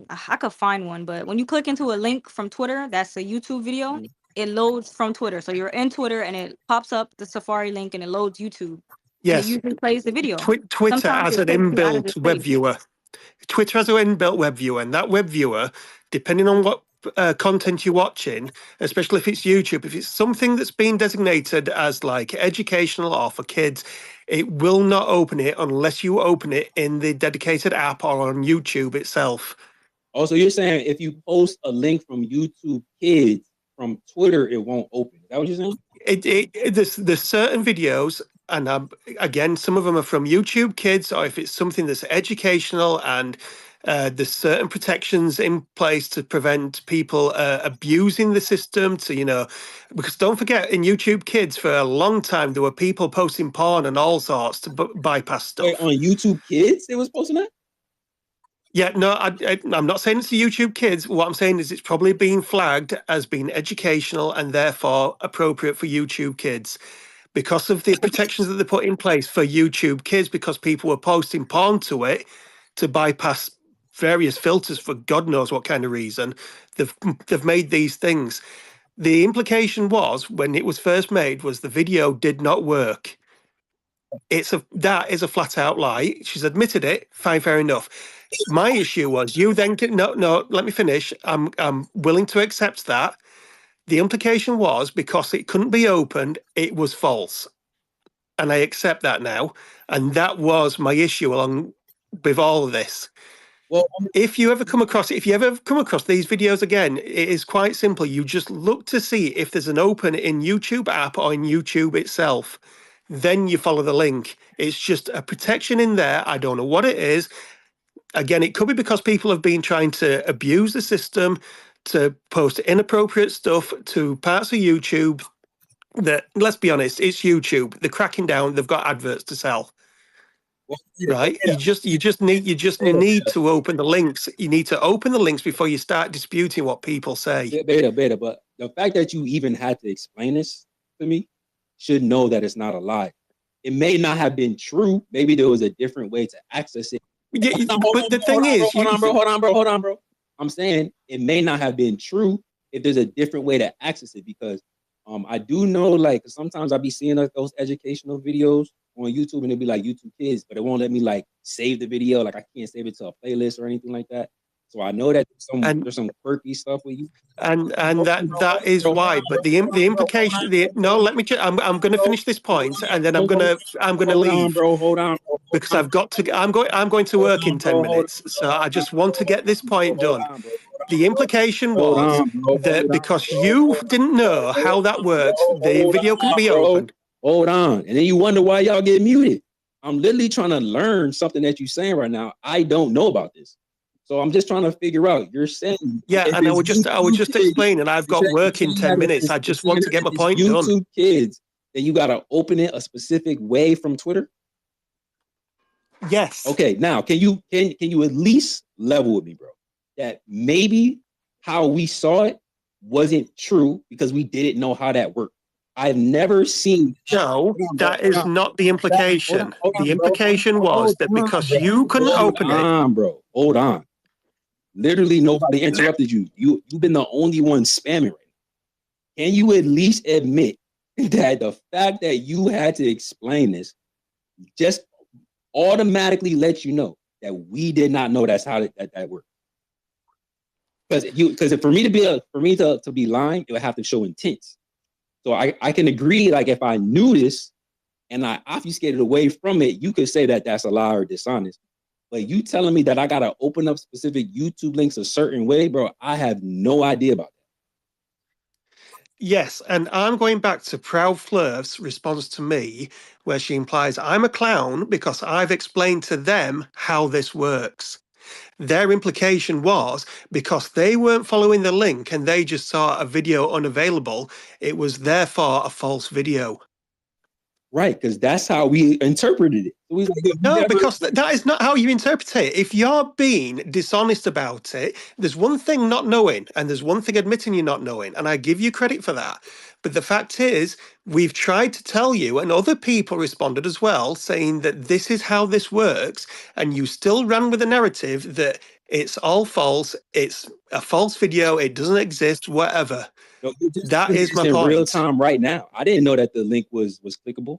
I could find one, but when you click into a link from Twitter, that's a YouTube video, it loads from Twitter. So you're in Twitter and it pops up the Safari link and it loads YouTube.
Yes.
And it usually plays the video.
Twitter
Sometimes
has an inbuilt web viewer. Twitter has an inbuilt web viewer, and that web viewer, depending on what content you're watching, especially if it's YouTube, if it's something that's been designated as like educational or for kids, it will not open it unless you open it in the dedicated app or on YouTube itself.
Also, you're saying if you post a link from YouTube Kids, from Twitter, it won't open. Is that what you're saying?
There's certain videos, and again, some of them are from YouTube Kids, or if it's something that's educational, and there's certain protections in place to prevent people abusing the system. Because don't forget, in YouTube Kids, for a long time, there were people posting porn and all sorts to bypass stuff.
Wait, on YouTube Kids, they was posting that?
Yeah, no, I'm not saying it's the YouTube Kids. What I'm saying is it's probably being flagged as being educational and therefore appropriate for YouTube Kids because of the protections that they put in place for YouTube Kids, because people were posting porn to it to bypass various filters for God knows what kind of reason. They've made these things. The implication was, when it was first made, was the video did not work. That is a flat out lie. She's admitted it. Fine, fair enough. My issue was you then no. Let me finish. I'm willing to accept that. The implication was because it couldn't be opened, it was false, and I accept that now. And that was my issue along with all of this.
Well,
if you ever come across these videos again, it is quite simple. You just look to see if there's an open in YouTube app or in YouTube itself. Then you follow the link. It's just a protection in there. I don't know what it is. Again, it could be because people have been trying to abuse the system, to post inappropriate stuff to parts of YouTube that, let's be honest, it's YouTube. They're cracking down. They've got adverts to sell. Right? You just need to open the links. You need to open the links before you start disputing what people say.
Beta, but the fact that you even had to explain this to me should know that it's not a lie. It may not have been true. Maybe there was a different way to access it.
Yeah, but the thing is,
hold on, bro. I'm saying it may not have been true if there's a different way to access it, because I do know, like, sometimes I be seeing those educational videos on YouTube and it'll be like YouTube Kids, but it won't let me like save the video. Like I can't save it to a playlist or anything like that. So I know that there's some quirky stuff with you,
and that is why. But the implication, I'm going to finish this point, and then I'm going to leave,
bro. Hold on,
because I'm going to work in 10 minutes. So I just want to get this point done. The implication was that because you didn't know how that works, the video couldn't be opened.
Hold on, and then you wonder why y'all get muted. I'm literally trying to learn something that you're saying right now. I don't know about this. So I'm just trying to figure out. You're saying,
yeah, and I would just explain, and I've got work in 10 minutes. I just want to get my point done.
YouTube Kids, then you got to open it a specific way from Twitter.
Yes.
Okay. Now, can you at least level with me, bro? That maybe how we saw it wasn't true because we didn't know how that worked. I've never seen.
No, that is not the implication. The implication was that because you couldn't open it.
Hold on, bro. Hold on. Literally nobody interrupted you. You've been the only one spamming right now. Can you at least admit that the fact that you had to explain this just automatically let you know that we did not know that's how that worked? Because for me to be lying, it would have to show intent. So I can agree, like if I knew this and I obfuscated away from it, you could say that that's a lie or dishonest. But you telling me that I gotta open up specific YouTube links a certain way, bro, I have no idea about that.
Yes, and I'm going back to Proud Flirt's response to me, where she implies I'm a clown because I've explained to them how this works. Their implication was because they weren't following the link and they just saw a video unavailable, it was therefore a false video.
Right, because that's how we interpreted it.
No, because that is not how you interpret it. If you're being dishonest about it, there's one thing not knowing, and there's one thing admitting you're not knowing, and I give you credit for that. But the fact is, we've tried to tell you, and other people responded as well, saying that this is how this works, and you still ran with the narrative that it's all false, it's a false video, it doesn't exist, whatever.
No,
that is my
in
point.
Real time right now. I didn't know that the link was clickable.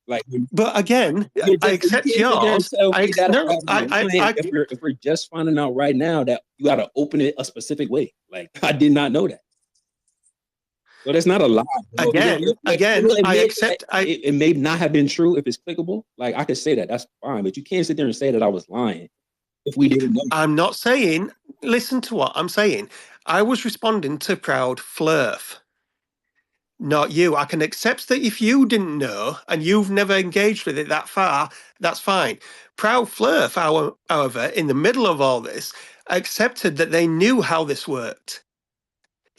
Like,
but again, I accept yours.
If we're just finding out right now that you got to open it a specific way, like I did not know that. So that's not a lie.
Again, I accept.
It may not have been true if it's clickable. Like I could say that, that's fine. But you can't sit there and say that I was lying if we didn't know.
I'm not saying. Listen to what I'm saying. I was responding to Proud Flurf, not you. I can accept that if you didn't know and you've never engaged with it that far, that's fine. Proud Flurf, however, in the middle of all this, accepted that they knew how this worked.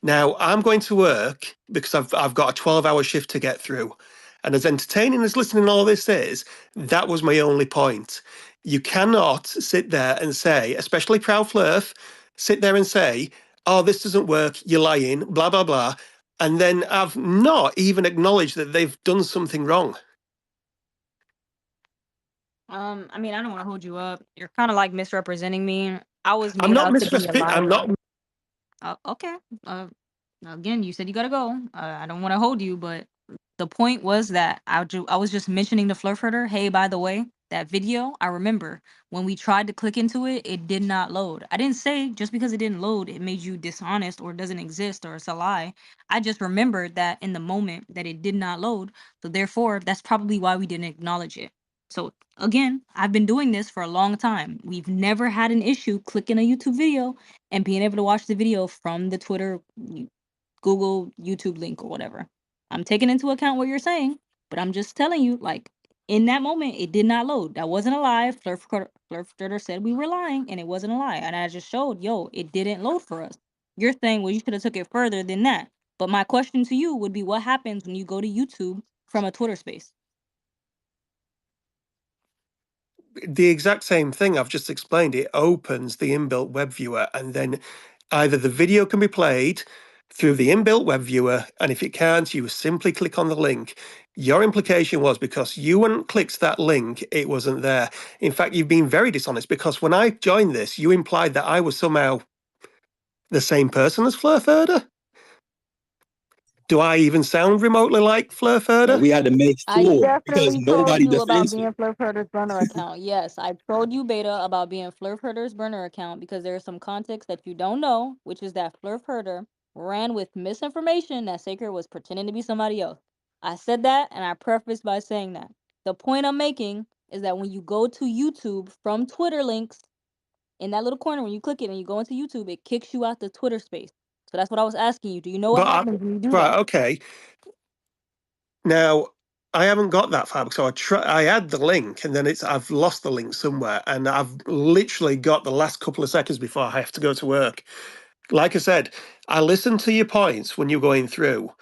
Now, I'm going to work because I've got a 12-hour shift to get through. And as entertaining as listening to all this is, that was my only point. You cannot sit there and say, especially Proud Flurf, sit there and say, oh, this doesn't work, you're lying, blah, blah, blah. And then I've not even acknowledged that they've done something wrong.
I mean, I don't want to hold you up. You're kind of like misrepresenting me. I was
I'm
made
not
out to be a
misrepresenting. I'm
liar.
not.
Okay. Again, you said you gotta go. I don't want to hold you, but the point was that I was just mentioning to Flurfurter, hey, by the way, that video, I remember when we tried to click into it, it did not load. I didn't say just because it didn't load, it made you dishonest or doesn't exist or it's a lie. I just remembered that in the moment that it did not load. So therefore, that's probably why we didn't acknowledge it. So again, I've been doing this for a long time. We've never had an issue clicking a YouTube video and being able to watch the video from the Twitter, Google, YouTube link or whatever. I'm taking into account what you're saying, but I'm just telling you, like, in that moment, it did not load. That wasn't a lie. Flurfurter said we were lying, and it wasn't a lie. And I just showed, yo, it didn't load for us. You're saying, well, you should have took it further than that. But my question to you would be, what happens when you go to YouTube from a Twitter space?
The exact same thing I've just explained. It opens the inbuilt web viewer, and then either the video can be played through the inbuilt web viewer, and if it can't, you simply click on the link. Your implication was because you hadn't clicked that link, it wasn't there. In fact, you've been very dishonest because when I joined this, you implied that I was somehow the same person as Flurfurter. Do I even sound remotely like Flurfurter?
We had to make
I
sure because
definitely told
nobody
you about
defends
being
her.
Flurfurter's burner account. Yes, I told you, Beta, about being Flurfurter's burner account because there's some context that you don't know, which is that Flurfurter ran with misinformation that Sacred was pretending to be somebody else. I said that, and I prefaced by saying that. The point I'm making is that when you go to YouTube from Twitter links, in that little corner, when you click it and you go into YouTube, it kicks you out the Twitter space. So that's what I was asking you. Do you know what happens when you do
Right,
that?
okay. Now, I haven't got that far because I had the link and then I've lost the link somewhere, and I've literally got the last couple of seconds before I have to go to work. Like I said, I listened to your points when you're going through.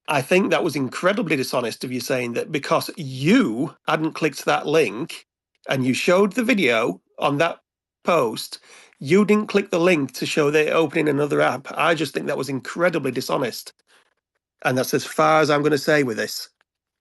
I think that was incredibly dishonest of you saying that because you hadn't clicked that link and you showed the video on that post, you didn't click the link to show they're opening another app. I just think that was incredibly dishonest. And that's as far as I'm going to say with this.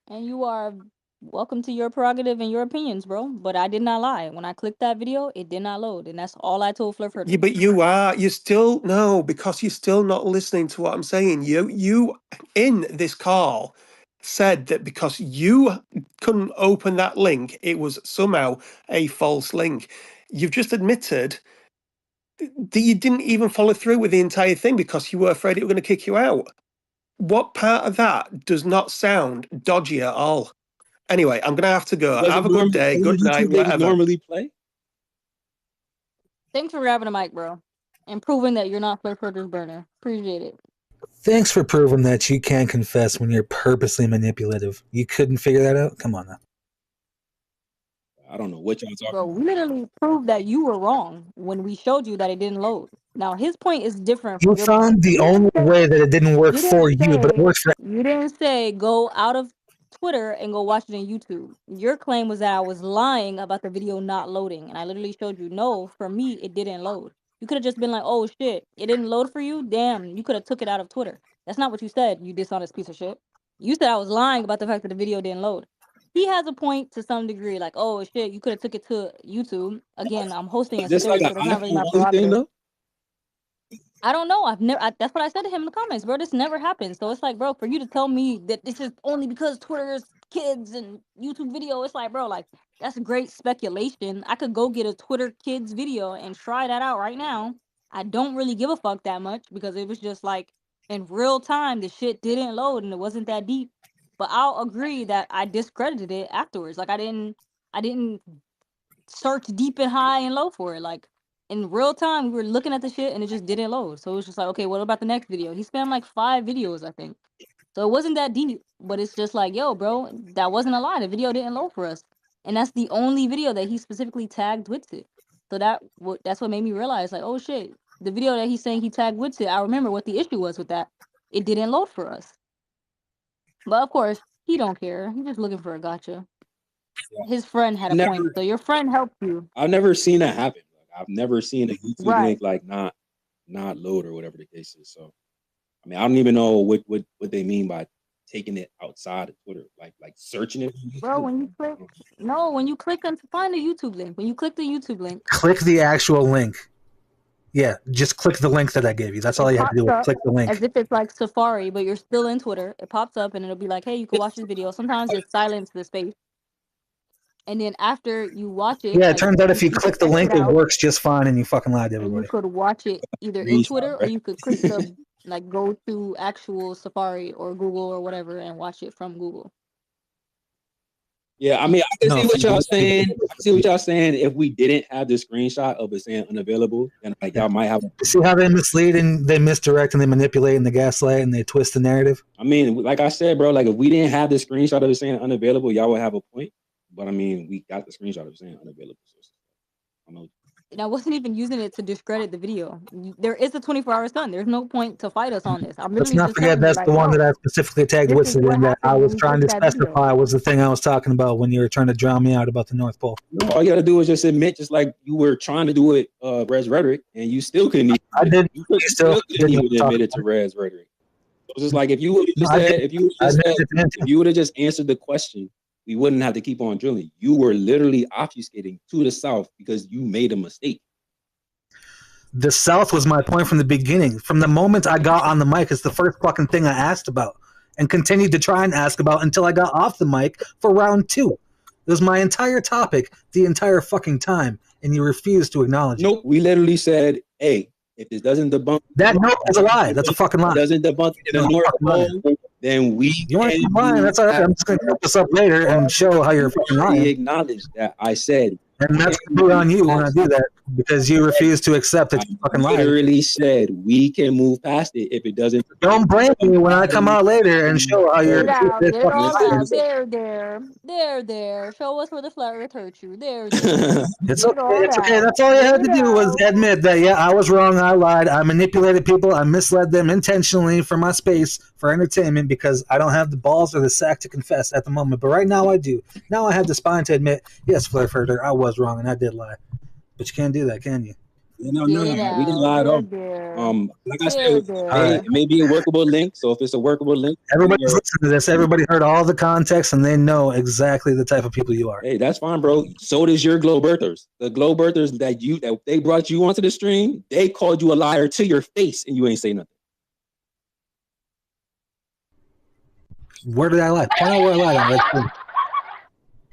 And you are welcome to your prerogative and your opinions, bro. But I did not lie. When I clicked that video, it did not load. And that's all I told Flurfurter.
Yeah, but you're still, no, because you're still not listening to what I'm saying. You in this call said that because you couldn't open that link, it was somehow a false link. You've just admitted that you didn't even follow through with the entire thing because you were afraid it were going to kick you out. What part of that does not sound dodgy at all? Anyway, I'm going to have to go. Have a good day, good night, whatever.
Normally play.
Thanks for grabbing the mic, bro. And proving that you're not Flurfurter's burner. Appreciate it.
Thanks for proving that you can confess when you're purposely manipulative. You couldn't figure that out? Come on now.
I don't know what y'all talking
Bro, we literally proved that you were wrong when we showed you that it didn't load. Now, his point is different
You
from your
found
point.
the only way that it didn't work for you, but it works for
You didn't say go out of Twitter and go watch it on YouTube. Your claim was that I was lying about the video not loading. And I literally showed you, no, for me, it didn't load. You could have just been like, oh, shit, it didn't load for you? Damn, you could have took it out of Twitter. That's not what you said, you dishonest piece of shit. You said I was lying about the fact that the video didn't load. He has a point to some degree, like, oh, shit, you could have took it to YouTube. Again, I'm hosting a
Is this
series,
like
so
an
that's not really
iPhone
my
only thing
prerogative.
though?
I don't know. That's what I said to him in the comments, bro. This never happened. So it's like, bro, for you to tell me that this is only because Twitter's kids and YouTube video, it's like, bro, like that's great speculation. I could go get a Twitter kids video and try that out right now. I don't really give a fuck that much because it was just like in real time, the shit didn't load and it wasn't that deep. But I'll agree that I discredited it afterwards. Like I didn't search deep and high and low for it. Like
in real time, we were looking at the shit and it just didn't load. So it was just like, okay, what about the next video? He spammed like 5 videos, I think. So it wasn't that deep, but it's just like, yo, bro, that wasn't a lie. The video didn't load for us. And that's the only video that he specifically tagged Witsit. So that's what made me realize, like, oh shit, the video that he's saying he tagged Witsit, I remember what the issue was with that. It didn't load for us. But of course, he don't care. He's just looking for a gotcha. His friend had a point. So your friend helped you.
I've never seen that happen. Like, I've never seen a YouTube
Right.
link like not load or whatever the case is. So I mean, I don't even know what they mean by taking it outside of Twitter, like searching it.
Bro, when you click on to find the YouTube link, when you click the YouTube link,
Click the actual link. Yeah, just click the link that I gave you. That's all you have to do.
pops up
Click the link.
as if it's like Safari, but you're still in Twitter. It pops up and it'll be like, hey, you can watch this video. Sometimes it silence the space. And then after you watch it,
Yeah, it
like,
turns out if you
can
click the
exit
link, it
out,
works just fine, and you fucking lied to
and you
everybody.
could watch it either in Twitter or you could click the like go to actual Safari or Google or whatever and watch it from Google.
Yeah, I mean, I can see what y'all saying. I can see what y'all saying. If we didn't have the screenshot of it saying unavailable, then like y'all might have.
See how they mislead and they misdirect and they manipulate and they gaslight and they twist the narrative?
I mean, like I said, bro, like if we didn't have the screenshot of it saying unavailable, y'all would have a point. But I mean, we got the screenshot of it saying unavailable. So I don't know.
And I wasn't even using it to discredit the video. There is a 24-hour sun. There's no point to fight us on this. I'm
Let's
literally
not
just
forget
telling you,
that's
like,
the one
yo,
that I specifically tagged
this is
Witsit
what
in that I
happened
was
when we
trying to
clicked that video.
specify was the thing I was talking about when you were trying to drown me out about the North Pole.
All you got to do is just admit, just like you were trying to do it, Res Rhetoric, and you still couldn't.
I did.
You still couldn't even admit it to Res Rhetoric. So it's just like if you would have just answered the question, we wouldn't have to keep on drilling. You were literally obfuscating to the South because you made a mistake.
The South was my point from the beginning. From the moment I got on the mic, it's the first fucking thing I asked about and continued to try and ask about until I got off the mic for round 2. It was my entire topic the entire fucking time, and you refused to acknowledge it.
Nope, we literally said, hey, if this doesn't debunk...
That nope is a lie. That's a fucking lie.
It doesn't debunk the North Pole, then we...
You want to keep lying? That's all right. I'm just going to look this up later and show how you're fucking lying.
We acknowledge that I said...
And that's good on you when I do that, because you refuse to accept that you fucking lied.
I literally said we can move past it if it doesn't.
Don't blame me when I come out later and show how you're.
Get it all out. There. Show us where the flat hurt you. There.
It's okay. It's okay. That's all you had to do was admit that, yeah, I was wrong. I lied. I manipulated people. I misled them intentionally for my space, for entertainment, because I don't have the balls or the sack to confess at the moment. But right now I do. Now I have the spine to admit, yes, Flair Furter, I was wrong and I did lie. But you can't do that, can you?
No. We didn't lie at all. Like I said, hey, it may be a workable link. So if it's a workable link,
everybody's listening to this. Everybody heard all the context and they know exactly the type of people you are.
Hey, that's fine, bro. So does your glow birthers. The glow birthers that they brought you onto the stream, they called you a liar to your face and you ain't say nothing.
Where did I lie? Point out where I lied on that.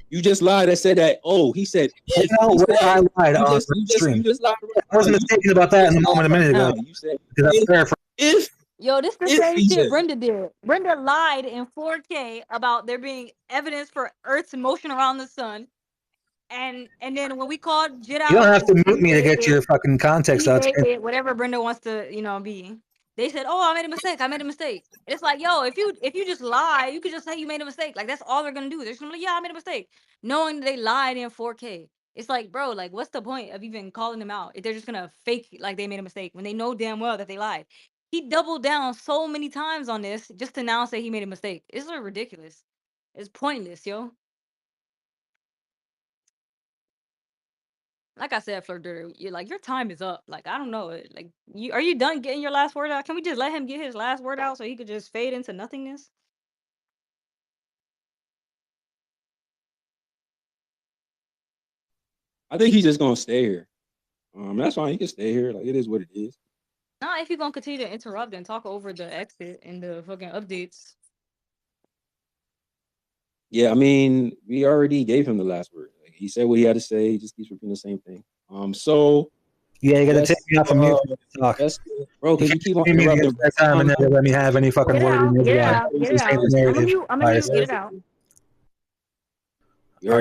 You just lied. I said that. Oh, he said.
I lied on the stream.
You just lied.
I was mistaken about that in the moment a minute ago.
You said
Yo, this is the same shit Brenda did. Brenda lied in 4K about there being evidence for Earth's motion around the sun. And then when we called Jit out,
you don't have to mute me to get your fucking context out.
Whatever Brenda wants to, be. They said, "Oh, I made a mistake." It's like, yo, if you just lie, you could just say you made a mistake. Like that's all they're gonna do. They're just gonna be like, yeah, I made a mistake, knowing they lied in 4K. It's like, bro, like what's the point of even calling them out if they're just gonna fake like they made a mistake when they know damn well that they lied? He doubled down so many times on this just to now say he made a mistake. It's ridiculous. It's pointless, yo. Like I said, Flirter, your time is up. Like, I don't know. Like, are you done getting your last word out? Can we just let him get his last word out so he could just fade into nothingness?
I think he's just gonna stay here. That's fine. He can stay here. Like it is what it is.
Nah, if you're gonna continue to interrupt and talk over the exit and the fucking updates.
Yeah, I mean, we already gave him the last word. Like, he said what he had to say. He just keeps repeating the same thing. So
yeah, you gotta take me off of mute.
Talk. Bro, because you keep on interrupting
that time and never let me have any fucking word.
I'm gonna get it out.
You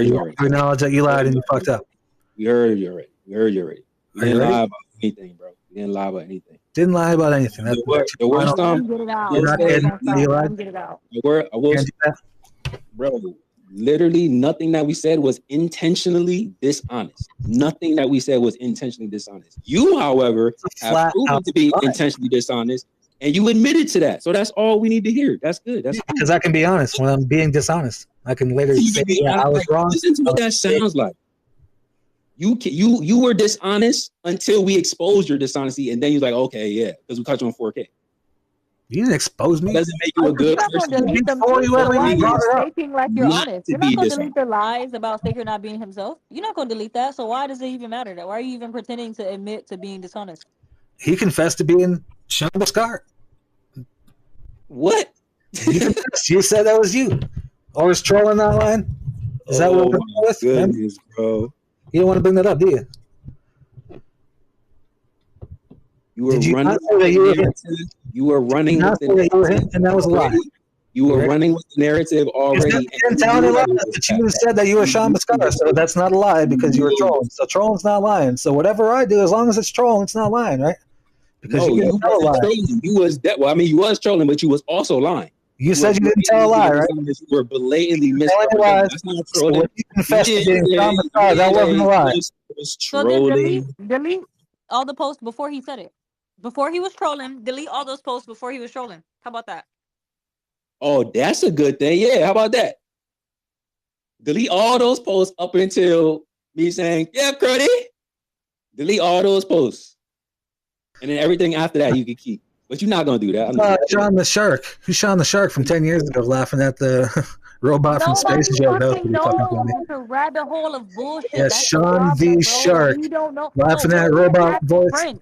acknowledge that you lied and you fucked up.
We heard you already.
Are you
didn't
ready?
lie about anything, bro. You didn't lie about anything.
Didn't lie about anything. That's
The worst
Let
time
him get it out.
You're
will
not
I'm
say,
not
kidding.
gonna stop.
You
Let
lied.
him get it out.
I will
Can't do that.
bro, literally nothing that we said was intentionally dishonest. Nothing that we said was intentionally dishonest. You, however, have
Flat
proven
out
to be
lie.
intentionally dishonest, and you admitted to that. So that's all we need to hear. That's good. That's cool.
Because I can be honest when I'm being dishonest. I can later
You
say,
can be
yeah, I was
like,
wrong.
listen to what that sounds like. You were dishonest until we exposed your dishonesty, and then you're like, okay, yeah, because we caught you on 4K.
You didn't expose me.
Doesn't make you a good
You're not gonna
person.
delete them
Before
too,
you
so
ever
why
even
are
brought
you
it up.
faking like you're
Not
honest?
to
You're not
be
gonna
dishonest.
delete the lies about Faker not being himself. You're not gonna delete that, so why does it even matter? That why are you even pretending to admit to being dishonest?
He confessed to being Sean Buscard.
What?
You confessed. You said that was you. Or is trolling that line? Is that what we're going with?
Goodness, bro.
You don't want to bring that up, do you?
You were
Did you
running
not say that you were him?
You were running
Not
with the
say that you were him,
narrative
and that was a lie.
already. You were running with the narrative already.
You didn't tell any lies, but you said that you were Sean Buscard, so that's not a lie because you were trolling. So trolling's not lying. So whatever I do, as long as it's trolling, it's not lying, right? Because
No,
you
you
didn't tell a
wasn't
lie.
trolling. You was well, I mean, you was trolling, but you was also lying.
You said you didn't tell a lie, right?
You were blatantly
Telling
misrepresenting.
lies.
That's not
So when
trolling.
you confessed to
didn't
being
say-
Sean Buscard, that wasn't a lie.
It was
So then
trolling.
delete all the posts before he said it. Before he was trolling, delete all those posts before he was trolling. How about that?
Oh, that's a good thing. Yeah, how about that? Delete all those posts up until me saying, yeah, Cruddy. Delete all those posts. And then everything after that you can keep. But you're not going to do that.
Sean the Shark. Who's Sean the Shark from 10 years ago laughing at the robot from space
Nobody
joke? That was
fucking
pretty fucking funny.
knows. It's a rabbit hole of bullshit.
Yeah,
That's the
Sean
problem,
V.
bro.
Shark
We don't know.
laughing
No,
at
bro, even
robot
ask
voice.
Prince.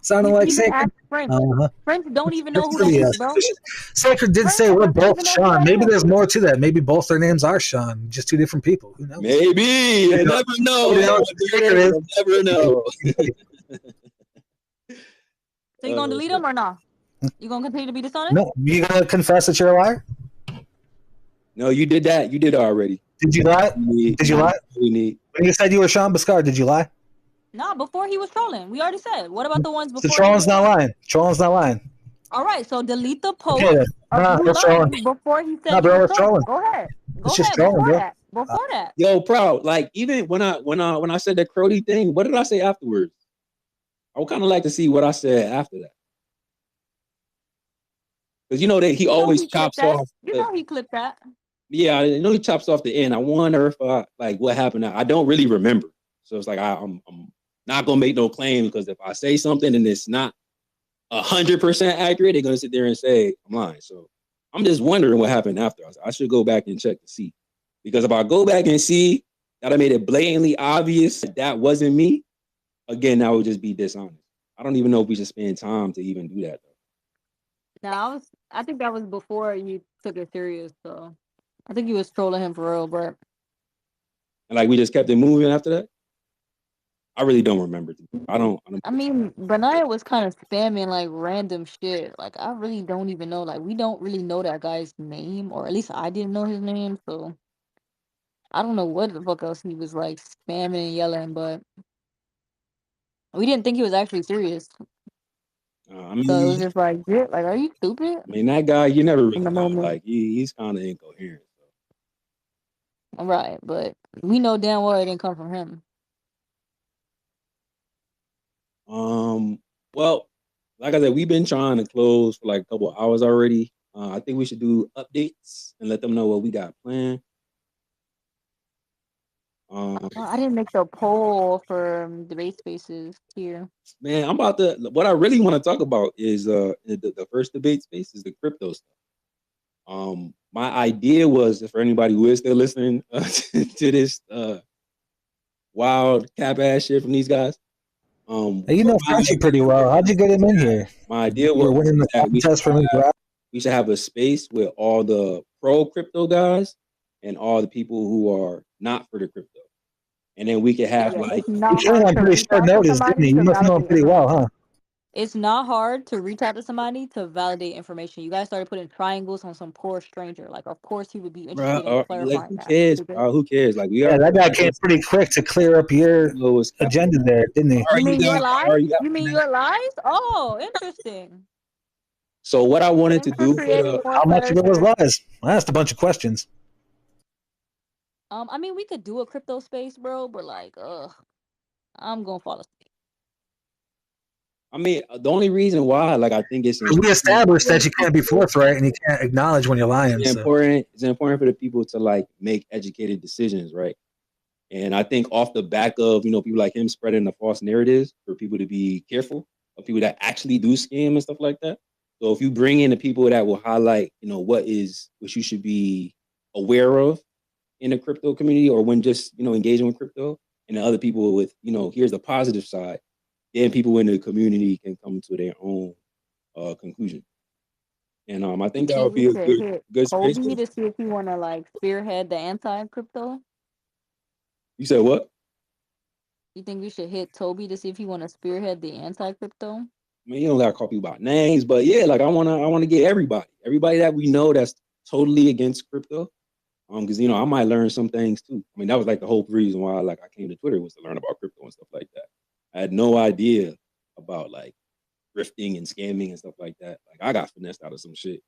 Sounding like
Even
Sacred.
ask Prince.
Uh-huh.
Prince don't even know who that is, bro.
Sacred did say we're both Sean. Maybe there's more to that. Maybe both their names are Sean, just two different people. Who knows?
Maybe. You never know. You never know.
So you gonna delete him or not? You gonna continue to be dishonest?
No, you gonna confess that you're a liar?
No, you did that. You did it already.
Did you lie? Did you lie?
When
you said you were Sean Buscard, did you lie?
No, before he was trolling. We already said. What about the ones
So
before?
trolling's not lying. Trolling's not lying.
All right, so delete the post
Okay,
of you
we're trolling.
lying before he said
Nah,
he
bro,
was
we're
trolling.
trolling.
Go ahead. Go
It's just
ahead.
trolling,
Before
bro.
that. Before that.
Yo, proud. Like even when I said that Crody thing, what did I say afterwards? I would kind of like to see what I said after that. Because you know that he always chops off.
You know he clipped that.
Yeah, I know he chops off the end. I wonder if like what happened. I don't really remember. So it's like I'm not gonna make no claim because if I say something and it's not 100% accurate, they're gonna sit there and say I'm lying. So I'm just wondering what happened after. I should go back and check to see. Because if I go back and see that I made it blatantly obvious that wasn't me, again, that would just be dishonest. I don't even know if we should spend time to even do that though.
No, I think that was before you took it serious, so I think you was trolling him for real, but
And like we just kept it moving after that. I really don't remember. I don't
I mean, Benaya was kind of spamming like random shit. Like I really don't even know. Like we don't really know that guy's name, or at least I didn't know his name, so I don't know what the fuck else he was like spamming and yelling, but we didn't think he was actually serious.
I mean,
So it was just like, shit, like, are you stupid?
I mean, that guy, you never really
In the
know.
moment.
Like he's kind of incoherent.
Right, but we know damn well it didn't come from him.
Well, like I said, we've been trying to close for like a couple of hours already. I think we should do updates and let them know what we got planned.
I didn't make the poll for debate spaces here.
Man, I'm about to. What I really want to talk about is the first debate space is the crypto stuff. My idea was for anybody who is still listening to this wild cap ass shit from these guys.
Hey, you know Frenchie pretty well. How'd you get him in here?
My idea
You're
was
winning the
that
contest for me.
we should have a space with all the pro crypto guys and all the people who are not for the crypto. And then we could have like
You came on pretty short notice, didn't you? You must know him pretty well, huh?
It's not hard to reach out to somebody to validate information. You guys started putting triangles on some poor stranger. Like, of course, he would be
Bro,
interested in
like
clarifying
who
that.
cares,
Stupid.
bro? Who cares? Like we
Yeah,
are.
that guy came pretty quick to clear up your agenda there, didn't he?
You mean your lies?
you got
You mean your lies? Oh, interesting.
So what I wanted to
Thanks for
do for
creating
the
more
How much of it was
clutter.
lies? I asked a bunch of questions.
I mean, we could do a crypto space, bro, but like, I'm gonna fall asleep.
I mean, the only reason why, like, I think it's
We established that you can't be
important.
forthright and you can't acknowledge when you're lying.
It's
So.
important. It's important for the people to like make educated decisions, right? And I think off the back of people like him spreading the false narratives for people to be careful of people that actually do scam and stuff like that. So if you bring in the people that will highlight, what you should be aware of in the crypto community or when just engaging with crypto, and the other people with here's the positive side, then people in the community can come to their own conclusion. And I
You
think that
think
would
we
be a
should hit
good space.
Kobe to see if he wanna like spearhead the anti-crypto?
You said what?
You think we should hit Toby to see if he wanna spearhead the anti-crypto?
I mean, you don't gotta call people by names, but yeah, like I wanna get everybody that we know that's totally against crypto. Because I might learn some things too. I mean, that was like the whole reason why I came to Twitter was to learn about crypto and stuff like that. I had no idea about like grifting and scamming and stuff like that. Like I got finessed out of some shit.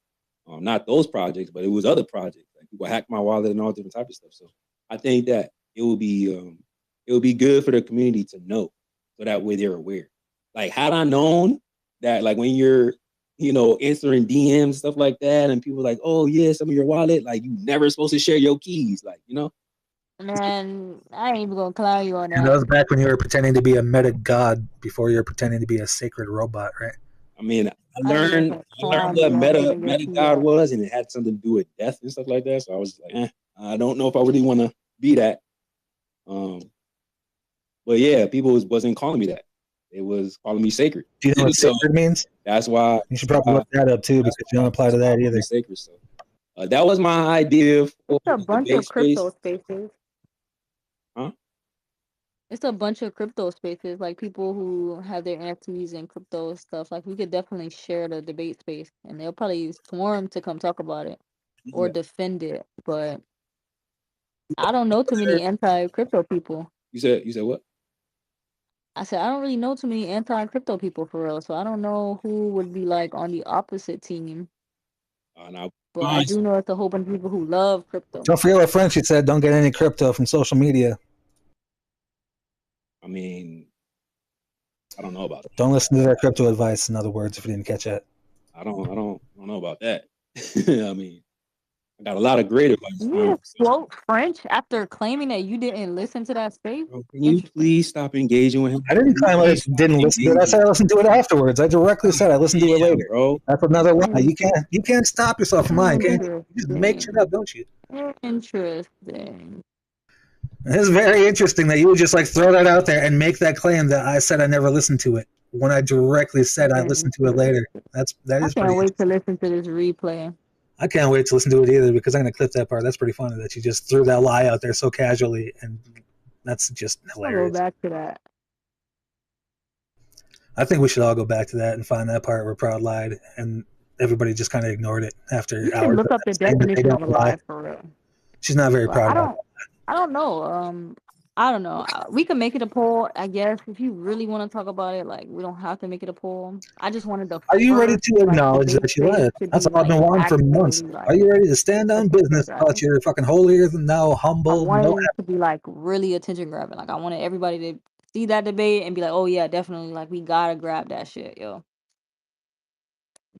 Not those projects, but it was other projects. Like people hacked my wallet and all different types of stuff. So I think that it would be good for the community to know, so that way they're aware. Like had I known that, like when you're answering DMs stuff like that, and people like, oh yeah, some of your wallet, like you never supposed to share your keys, like
Man, I ain't even gonna clown you on
And that
that.
was back when you were pretending to be a meta god before you were pretending to be a sacred robot, right?
I mean, I
I ain't even
learned
gonna
what
clown you on giving your
meta
key
god
up.
was, and it had something to do with death and stuff like that. So I was like, I don't know if I really want to be that. But yeah, people wasn't calling me that. It was calling me sacred.
Do you know what sacred means?
That's why
you should probably look that up too, because you don't apply to that either.
Sacred. So that was my idea for
It's a
the
bunch
debate
of crypto
space.
spaces.
Huh?
It's a bunch of crypto spaces, like people who have their NFTs and crypto stuff. Like we could definitely share the debate space, and they'll probably swarm to come talk about it or
Yeah.
defend it. But I don't know too many anti-crypto people.
You said what?
I said I don't really know too many anti-crypto people for real, so I don't know who would be like on the opposite team. But I do know it's a whole bunch of people who love crypto.
Don't forget what Frenchie said. Don't get any crypto from social media.
I mean, I don't know about that.
Don't listen to their crypto advice. In other words, if you didn't catch that.
I don't know about that. I mean, I got a lot of great advice.
You just quote French after claiming that you didn't listen to that space.
Can you please stop engaging with him?
I didn't claim I didn't listen to it. I said I listened to it afterwards. I directly said I listened to it later.
Bro.
That's another lie. You can't stop yourself from lying, can you? You just make shit up, don't you?
Interesting.
It's very interesting that you would just like throw that out there and make that claim that I said I never listened to it when I directly said I listened to it later. That
I
is
can't
pretty.
wait to listen to this replay.
I can't wait to listen to it either because I'm gonna clip that part. That's pretty funny that you just threw that lie out there so casually, and that's just
I'll go
hilarious.
back to that.
I think we should all go back to that and find that part where Proud lied, and everybody just kind of ignored it after
You should
hours.
look up the
saying that they
definition of a
don't lie.
lie for real.
She's not very
But
proud about it.
I don't know. I don't know. We can make it a poll, I guess, if you really want to talk about it. Like, we don't have to make it a poll. I just wanted the
Are you ready
first,
to acknowledge
debate
that you
space
lied?
to
That's
be
all I've been wanting for
actually
months. Are you ready to stand on business about your fucking holier than thou,
I
humble,
wanted
no?
it to be really attention grabbing. Like I wanted everybody to see that debate and be like, "Oh yeah, definitely. Like we gotta grab that shit, yo."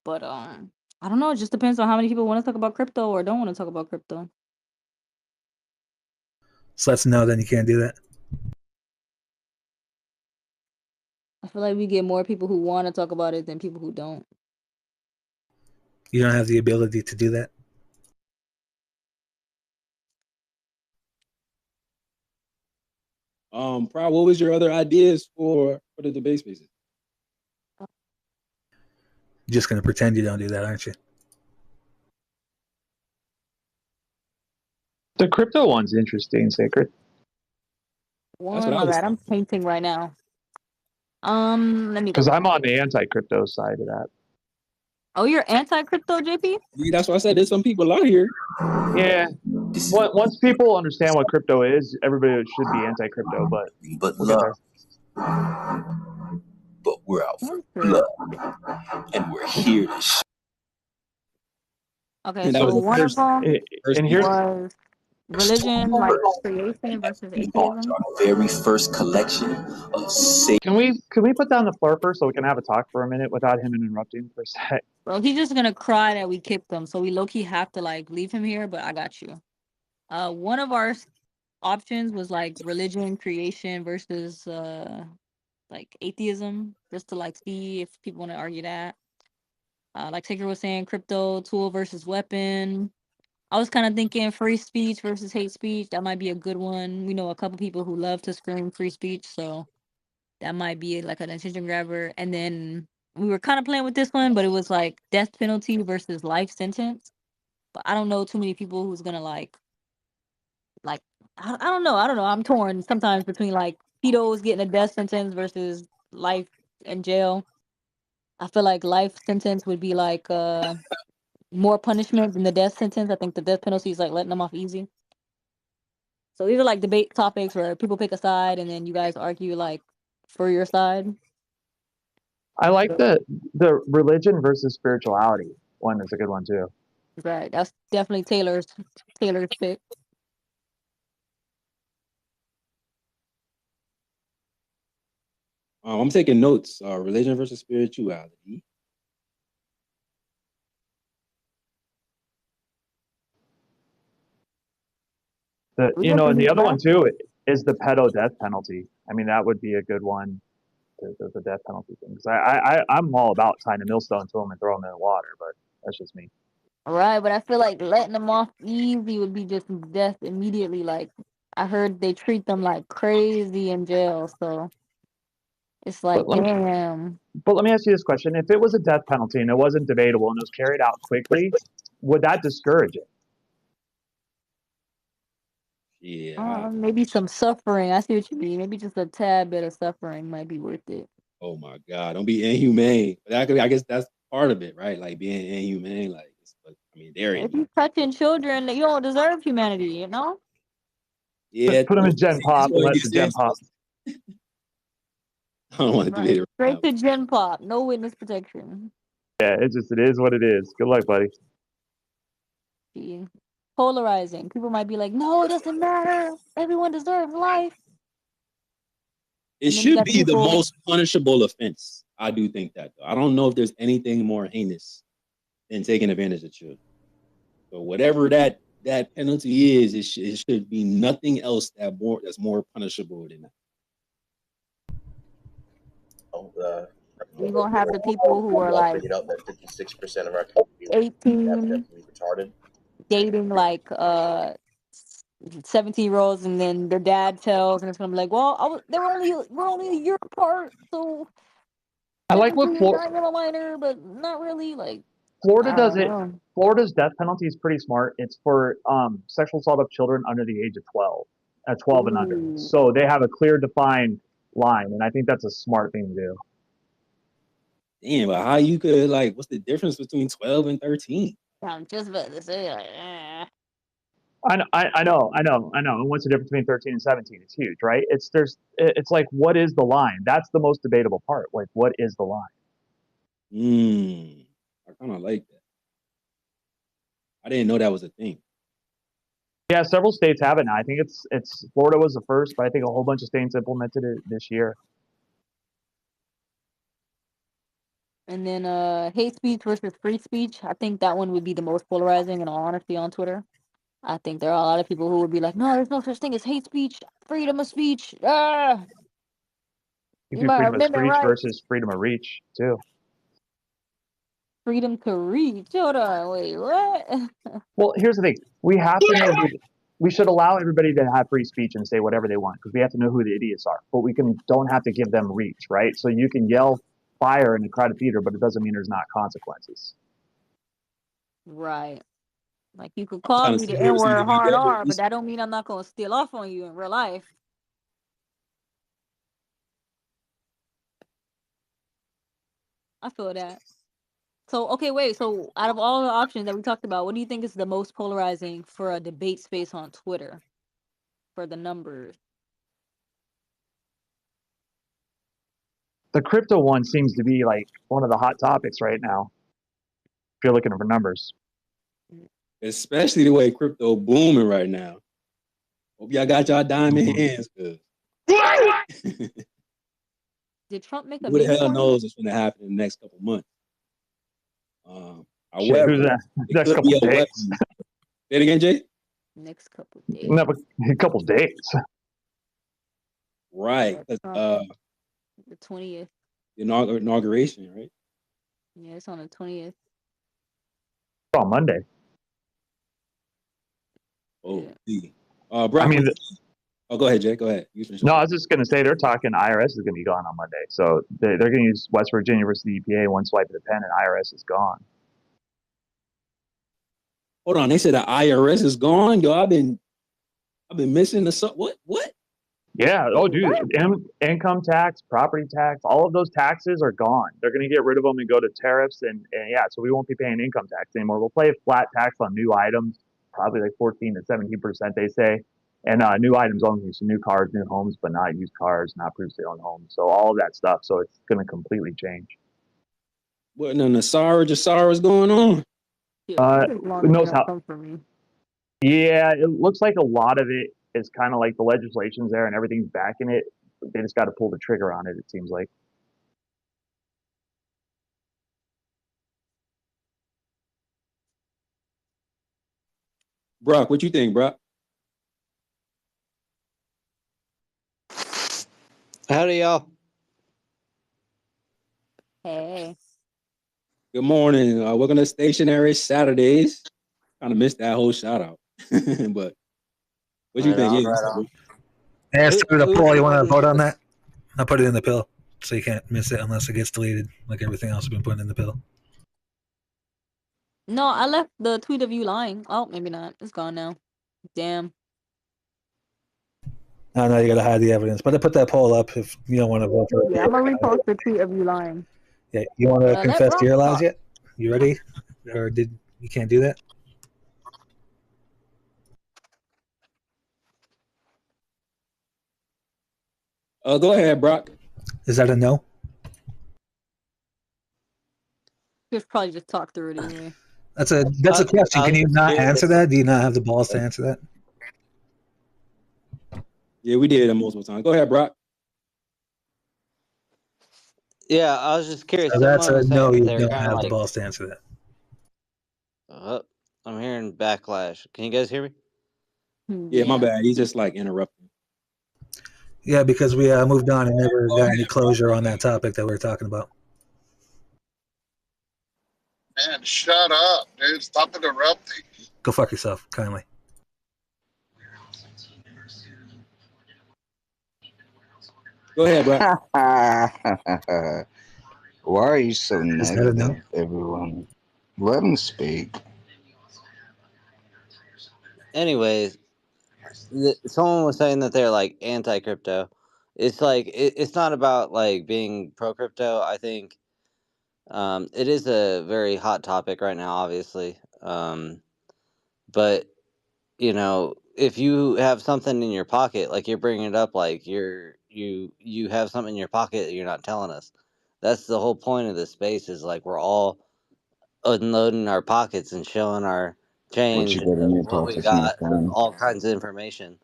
But I don't know. It just depends on how many people want to talk about crypto or don't want to talk about crypto.
So let's know. Then you can't do that.
I feel like we get more people who want to talk about it than people who don't.
You don't have the ability to do that.
Prod, what was your other ideas for the debate spaces?
You're just gonna pretend you don't do that, aren't you?
The crypto one's interesting, Sacred.
My bad. I'm painting right now. Let me
Because
look.
I'm on the anti-crypto side of that.
Oh, you're anti-crypto, JP?
Yeah, that's why I said there's some people out here.
Yeah. Once people understand what crypto is, everybody should be anti-crypto, but we'll get there.
But we're out for blood, and we're here to.
Okay, so one of them
and here's
was religion, like creation versus atheism.
Our very first collection of
Can we put down the flurper so we can have a talk for a minute without him interrupting for a sec?
Bro, he's just gonna cry that we kicked him, so we low-key have to like leave him here, but I got you. One of our options was like religion, creation versus like atheism, just to like see if people want to argue that. Like Taker was saying, crypto, tool versus weapon. I was kind of thinking free speech versus hate speech. That might be a good one. We know a couple people who love to scream free speech, so that might be like an attention grabber. And then we were kind of playing with this one, but it was like death penalty versus life sentence. But I don't know too many people who's gonna like I don't know. I'm torn sometimes between like pedos getting a death sentence versus life in jail. I feel like life sentence would be like more punishment than the death sentence. I think the death penalty is like letting them off easy. So these are like debate topics where people pick a side and then you guys argue like for your side.
I like the religion versus spirituality one is a good one too.
Right. That's definitely Taylor's pick.
I'm taking notes. Religion versus spirituality.
And the other one too is the pedo death penalty. I mean, that would be a good one. The death penalty thing. Because I'm all about tying a millstone to them and throw them in the water, but that's just me.
Right, but I feel like letting them off easy would be just death immediately. Like I heard they treat them like crazy in jail, so it's like damn.
But let me ask you this question: if it was a death penalty and it wasn't debatable and it was carried out quickly, would that discourage it?
Yeah.
Maybe some suffering. I see what you mean. Maybe just a tad bit of suffering might be worth it.
Oh my God! Don't be inhumane. But I guess that's part of it, right? Like being inhumane. Like, I mean, they're
If you're touching children, you don't deserve humanity, you know?
Yeah.
Put them in Gen Pop and let the Gen Pop.
I don't want to debate it.
Straight to Gen Pop. No witness protection.
Yeah, it is what it is. Good luck, buddy.
See? Polarizing. People might be like, no, it doesn't matter. Everyone deserves life.
It should be the most punishable offense. I do think that, though. I don't know if there's anything more heinous than taking advantage of children. So whatever that penalty is, it should be nothing else that's more punishable than that.
You're gonna have the people who are like
56% of our
18
retarded,
dating like 17-year-olds, and then their dad tells, and it's gonna be like, well, we're only a year apart, so
I like what
I'm a minor, but not really. Like
Florida does it. Florida's death penalty is pretty smart. It's for sexual assault of children under the age of 12, 12 and under. So they have a clear, defined line, and I think that's a smart thing to do.
Damn, but how you could what's the difference between 12 and 13?
I'm just about to say
I know. And what's the difference between 13 and 17? It's huge, right? It's like, what is the line? That's the most debatable part. Like, what is the line?
I kind of like that. I didn't know that was a thing.
Yeah, several states have it now. I think it's Florida was the first, but I think a whole bunch of states implemented it this year.
And then hate speech versus free speech. I think that one would be the most polarizing, in all honesty, on Twitter. I think there are a lot of people who would be like, no, there's no such thing as hate speech, freedom of speech.
You do freedom of speech versus freedom of reach, too.
Freedom to reach? Hold on, wait, what?
Well, here's the thing. We have to know we should allow everybody to have free speech and say whatever they want, because we have to know who the idiots are. But we don't have to give them reach, right? So you can yell fire in a crowded theater, but it doesn't mean there's not consequences.
Right. Like, you could call me the N-word hard R, but that don't mean I'm not going to steal off on you in real life. I feel that. So, okay, wait. So, out of all the options that we talked about, what do you think is the most polarizing for a debate space on Twitter for the numbers?
The crypto one seems to be like one of the hot topics right now. If you're looking for numbers,
Especially the way crypto booming right now. Hope y'all got y'all diamond hands, cause
Did Trump make a
who the
meme
hell
coin?
knows what's going to happen in the next couple months.
Shit,
However,
who's that?
it
Next
could
couple
be a
days.
weapon. Say it again, Jay.
Next couple days.
No, but a couple days.
Right.
The 20th.
Inauguration, right?
Yeah, it's on the 20th.
On Monday.
Oh, Brock,
I mean,
oh, go ahead, Jay. Go ahead. You finish.
no, I was just going to say they're talking IRS is going to be gone on Monday. So they're going to use West Virginia versus the EPA, one swipe of the pen, and IRS is gone.
Hold on. They said the IRS is gone. Yo, I've been missing the what?
Yeah. Oh, dude, income tax, property tax, all of those taxes are gone. They're going to get rid of them and go to tariffs. And yeah, so we won't be paying income tax anymore. We'll pay a flat tax on new items, probably like 14 to 17%, they say. And new items only, so new cars, new homes, but not used cars, not previously owned homes. So all of that stuff. So it's going to completely change.
What in the Jasara is going on?
Who knows how? Yeah, it looks like a lot of it is kind of like the legislation's there and everything's backing it. They just got to pull the trigger on it, it seems like.
Brock, what you think, Brock?
Howdy, y'all.
Hey.
Good morning. Welcome to Stationary Saturdays. Kind of missed that whole shout out. But what you think?
Hey, I started a poll. You want to vote on that? I'll put it in the pill so you can't miss it unless it gets deleted like everything else has been put in the pill.
No, I left the tweet of you lying. Oh, maybe not. It's gone now. Damn.
I know you got to hide the evidence, but I put that poll up if you don't want to vote for it.
Yeah, I'm going to repost the tweet of you lying.
Yeah, you want to confess to your lies
talk.
yet? You ready? Or you can't do that?
Go ahead, Brock.
Is that a no?
Just probably just talk through it anyway.
That's a question. Can you not answer that? Do you not have the balls to answer that?
Yeah, we did it multiple times. Go ahead, Brock.
Yeah, I was just curious.
So that's a no. You
They're
don't
kinda
have the balls to answer that.
I'm hearing backlash. Can you guys hear me?
Yeah, my bad. He's just like interrupting.
Yeah, because we moved on and never got any closure on that topic that we were talking about.
Man, shut up, dude. Stop interrupting.
Go fuck yourself, kindly.
Go ahead, bro.
Why are you so
Is that a no?
negative, everyone? Let him speak.
Anyways, someone was saying that they're like anti-crypto. It's like it's not about like being pro-crypto. I think it is a very hot topic right now, obviously. But you know, if you have something in your pocket, like you're bringing it up, like you have something in your pocket that you're not telling us. That's the whole point of this space. Is like we're all unloading our pockets and showing our change
What you got in your
what we
pockets, my
got,
friend?
all kinds of information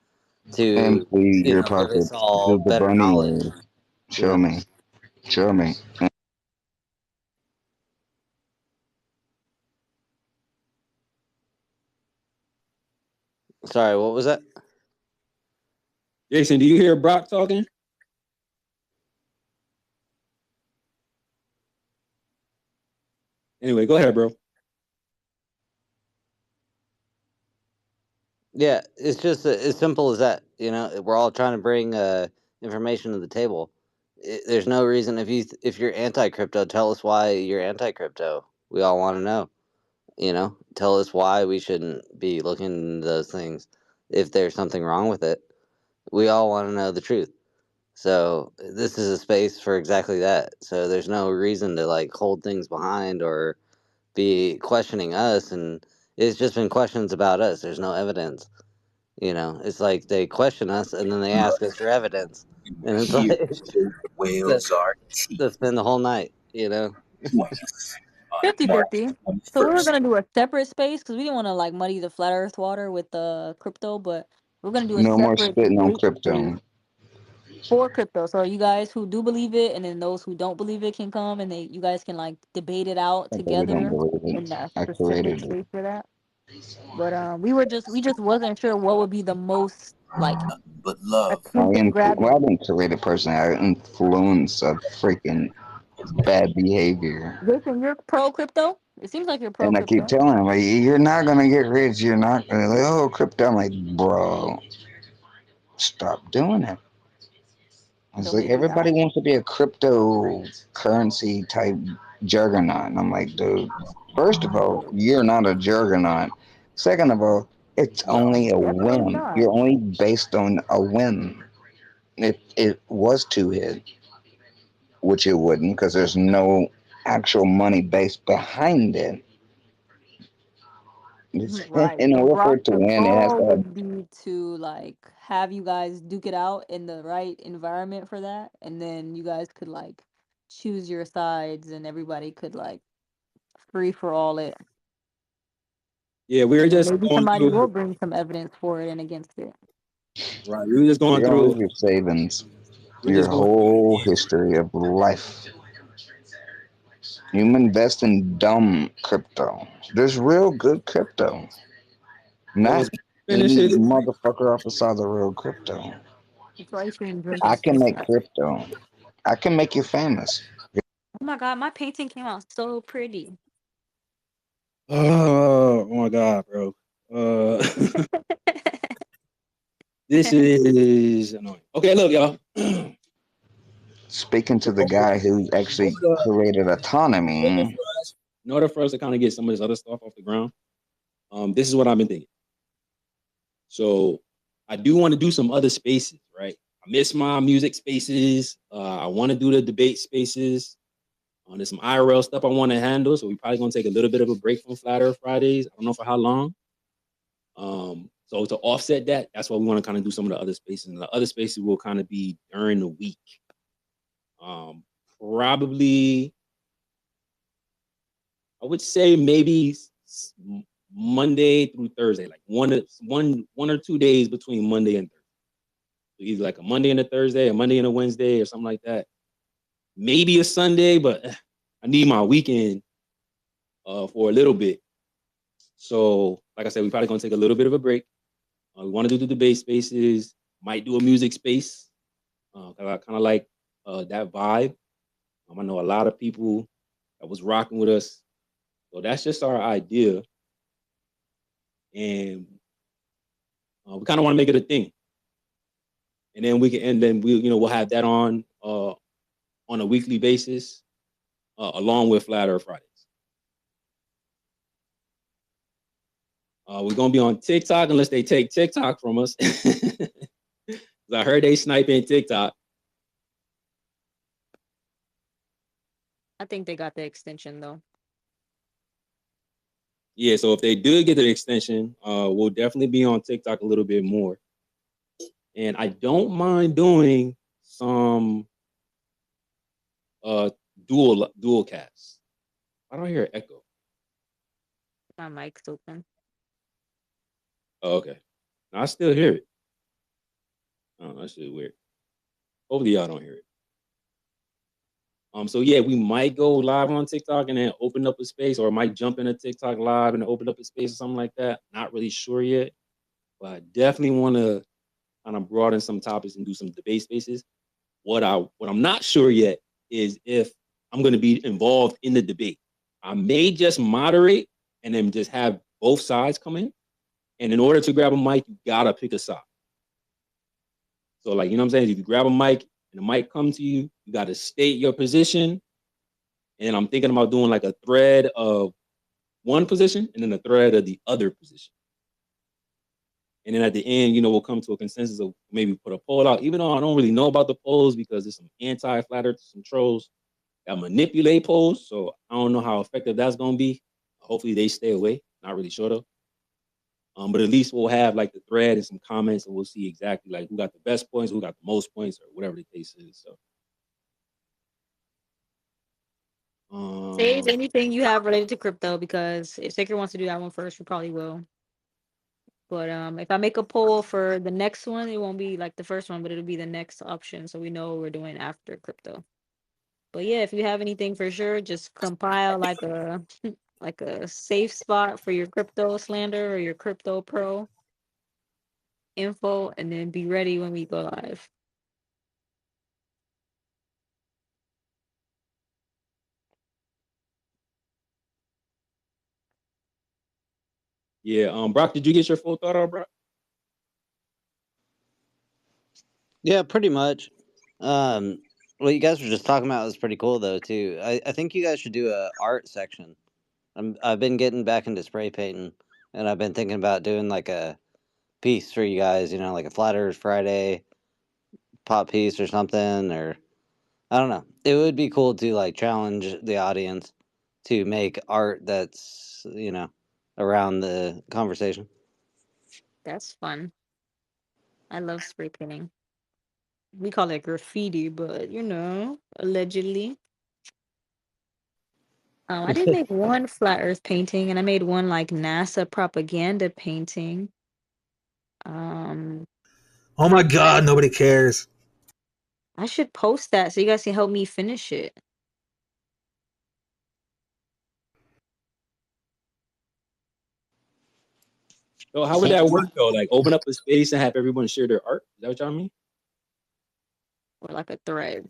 to
Empty your
give us
pockets.
all
Who the
better
bunny
knowledge.
is? Show me. Show me.
Sorry, what was that?
Jason, do you hear Brock talking? Anyway, go ahead, bro.
Yeah, it's just as simple as that. You know, we're all trying to bring information to the table. There's no reason if you're anti-crypto, tell us why you're anti-crypto. We all want to know. You know, tell us why we shouldn't be looking into those things. If there's something wrong with it, we all want to know the truth. So this is a space for exactly that. So there's no reason to like hold things behind or be questioning us, and it's just been questions about us. There's no evidence. It's like they question us and then they ask us for evidence, and it's like
Whales are
to spend the whole night.
50-50. So we were gonna do a separate space because we didn't want to like muddy the flat Earth water with the crypto, but we're gonna do a
No more
separate
spitting on
debate space
crypto.
for crypto. So you guys who do believe it, and then those who don't believe it can come, and you guys can like debate it out
I really don't
together
believe
in
it.
that
I
specific
created it.
space for that. But we just wasn't sure what would be the most like
but love.
attention
Well, I
grabbing.
didn't create it personally. I influence of freaking bad behavior.
Jason, you're pro crypto. It seems like you're pro
And I keep
crypto.
telling them, like, you're not gonna get rich. You're not gonna like, oh, crypto. I'm like, bro, stop doing it. It's
So
like
maybe
everybody
not.
wants to be a cryptocurrency type juggernaut. And I'm like, dude, first of all, you're not a juggernaut. Second of all, it's only a
Definitely
whim.
not.
You're only based on a whim. If it was to hit, which it wouldn't, because there's no actual money base behind it.
Right.
In order for it to
The
win, it has
goal
to have.
would be to like have you guys duke it out in the right environment for that, and then you guys could like choose your sides, and everybody could like free for all it.
Yeah, we were
And then
just
maybe
going
somebody will
through.
bring some evidence for it and against it.
Right, we were just going
You're gonna lose
through.
your savings,
We're
your
just going through.
whole history of life. You invest in dumb crypto. There's real good crypto.
Well,
Not
let's finish
any
it.
motherfucker off the side of the real crypto.
It's ice cream drinking
I can make
sweetheart.
crypto. I can make you famous.
Oh my god, my painting came out so pretty.
Oh my god, bro. This is annoying. Okay, look, y'all.
Speaking to the guy who actually created autonomy.
In order for us to kind of get some of this other stuff off the ground, this is what I've been thinking. So I do want to do some other spaces, right? I miss my music spaces. I want to do the debate spaces. There's some IRL stuff I want to handle, so we're probably gonna take a little bit of a break from Flat Earth Fridays. I don't know for how long. So to offset that, that's why we want to kind of do some of the other spaces. And the other spaces will kind of be during the week. Probably, I would say maybe Monday through Thursday, like one or 2 days between Monday and Thursday. So either like a Monday and a Thursday, a Monday and a Wednesday, or something like that. Maybe a Sunday, but I need my weekend for a little bit. So, like I said, we're probably gonna take a little bit of a break. We want to do the debate spaces. Might do a music space. Cause I kind of like that vibe. I know a lot of people that was rocking with us. So that's just our idea. And we kind of want to make it a thing. And then we'll have that on a weekly basis, along with Flat Earth Fridays. We're gonna be on TikTok unless they take TikTok from us. I heard they sniping TikTok.
I think they got the extension though.
Yeah, so if they do get the extension, we'll definitely be on TikTok a little bit more. And I don't mind doing some dual casts. I don't hear echo.
My mic's open.
Oh, okay. No, I still hear it. Oh, that shit weird. Hopefully y'all don't hear it. So yeah, we might go live on TikTok and then open up a space, or might jump into TikTok live and open up a space or something like that. Not really sure yet, but I definitely want to kind of broaden some topics and do some debate spaces. What I'm not sure yet is if I'm going to be involved in the debate. I may just moderate and then just have both sides come in. And in order to grab a mic, you gotta pick a side. So, like, you know what I'm saying? If you grab a mic and the mic comes to you, you gotta state your position. And I'm thinking about doing like a thread of one position and then a thread of the other position. And then at the end, we'll come to a consensus of maybe put a poll out. Even though I don't really know about the polls because there's some anti-flat earth, some trolls that manipulate polls. So I don't know how effective that's going to be. Hopefully they stay away. Not really sure though. But at least we'll have like the thread and some comments, and we'll see exactly like who got the best points, who got the most points, or whatever the case is. So.
Say anything you have related to crypto, because if Sacred wants to do that one first, we probably will. But if I make a poll for the next one, it won't be like the first one, but it'll be the next option, so we know what we're doing after crypto. But yeah, if you have anything for sure, just compile like a like a safe spot for your crypto slander or your crypto pro info, and then be ready when we go live.
Yeah, Brock, did you get your full thought out, Brock?
Yeah, pretty much. What you guys were just talking about was pretty cool though too. I think you guys should do a art section. I've been getting back into spray painting, and I've been thinking about doing like a piece for you guys. Like a Flat Earth Friday pop piece or something, or I don't know. It would be cool to like challenge the audience to make art that's around the conversation.
That's fun. I love spray painting. We call it graffiti, but allegedly. I did make one flat Earth painting, and I made one like NASA propaganda painting.
Oh my God, nobody cares.
I should post that so you guys can help me finish it.
So how would that work though? Like open up a space and have everyone share their art? Is that what y'all mean?
Or like a thread.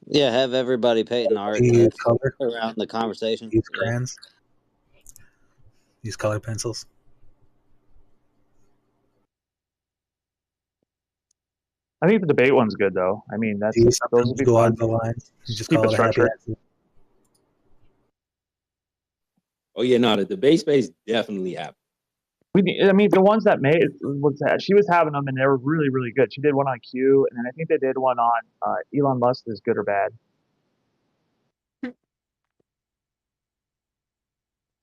Yeah, have everybody painting art
Use
that's
color.
around the conversation.
Use crayons. Use color pencils.
I think the debate one's good though. I mean, those would be
go
fun.
on the lines. You just
Keep
call
it
it a happy
structured.
accident.
Oh yeah, no, the debate space definitely happened.
The ones that she was having them, and they were really, really good. She did one on Q, and then I think they did one on Elon Musk is good or bad. Is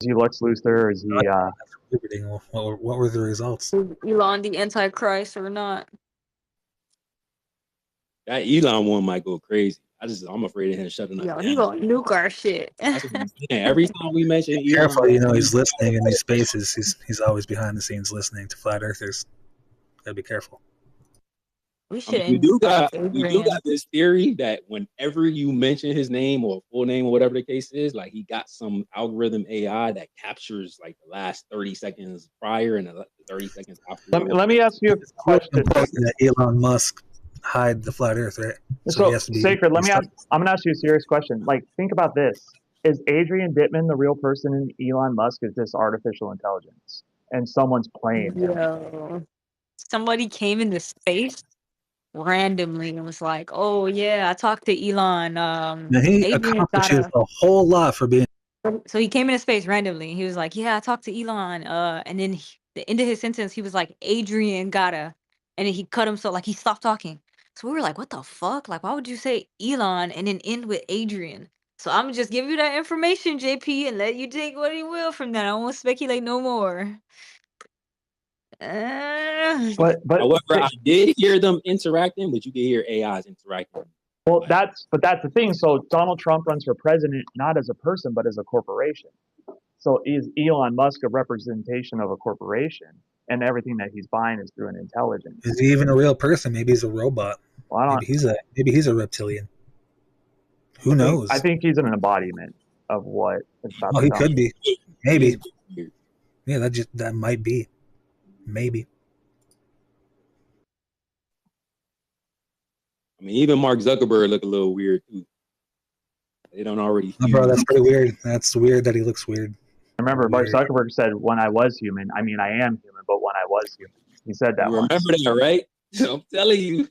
he Lex Luthor? Or is he?
What were the results?
Is Elon the Antichrist or not?
That Elon one might go crazy. I'm afraid of him shutting us
Yo,
down.
he gonna nuke our shit.
Every time we mention Elon,
Careful, he's listening in these spaces. He's always behind the scenes listening to flat earthers. Gotta be careful.
We should.
We do got this theory that whenever you mention his name or full name or whatever the case is, like he got some algorithm AI that captures like the last 30 seconds prior and the 30 seconds after.
Let me ask you a question.
That Elon Musk hide the flat Earth, right?
So
he has to be
Sacred. I'm gonna ask you a serious question. Like, think about this: is Adrian Dittman the real person in Elon Musk? Is this artificial intelligence, and someone's playing him?
Yo, somebody came into space randomly and was like, "Oh yeah, I talked to Elon."
He
Adrian
accomplishes
gotta.
a whole lot for being.
So he came into space randomly. He was like, "Yeah, I talked to Elon." And then the end of his sentence, he was like, "Adrian gotta," and then he cut himself, like he stopped talking. So we were like, "What the fuck? Like, why would you say Elon and then end with Adrian?" So I'm just give you that information, JP, and let you take what you will from that. I won't speculate no more.
But
however, I did hear them interacting, but you can hear AIs interacting.
Well, that's the thing. So Donald Trump runs for president not as a person but as a corporation. So is Elon Musk a representation of a corporation, and everything that he's buying is through an intelligence?
Is he even a real person? Maybe he's a robot.
Well,
maybe he's a reptilian. Who knows?
I think he's an embodiment of what it's about.
Oh, he could be. Maybe. Yeah, that might be. Maybe.
I mean, even Mark Zuckerberg look a little weird too. They don't already.
Oh, bro, that's pretty weird. That's weird that he looks weird.
Remember, Mark Zuckerberg said, "When I was human, I mean, I am human, but when I was human," he said that.
You remember that, right? I'm telling you.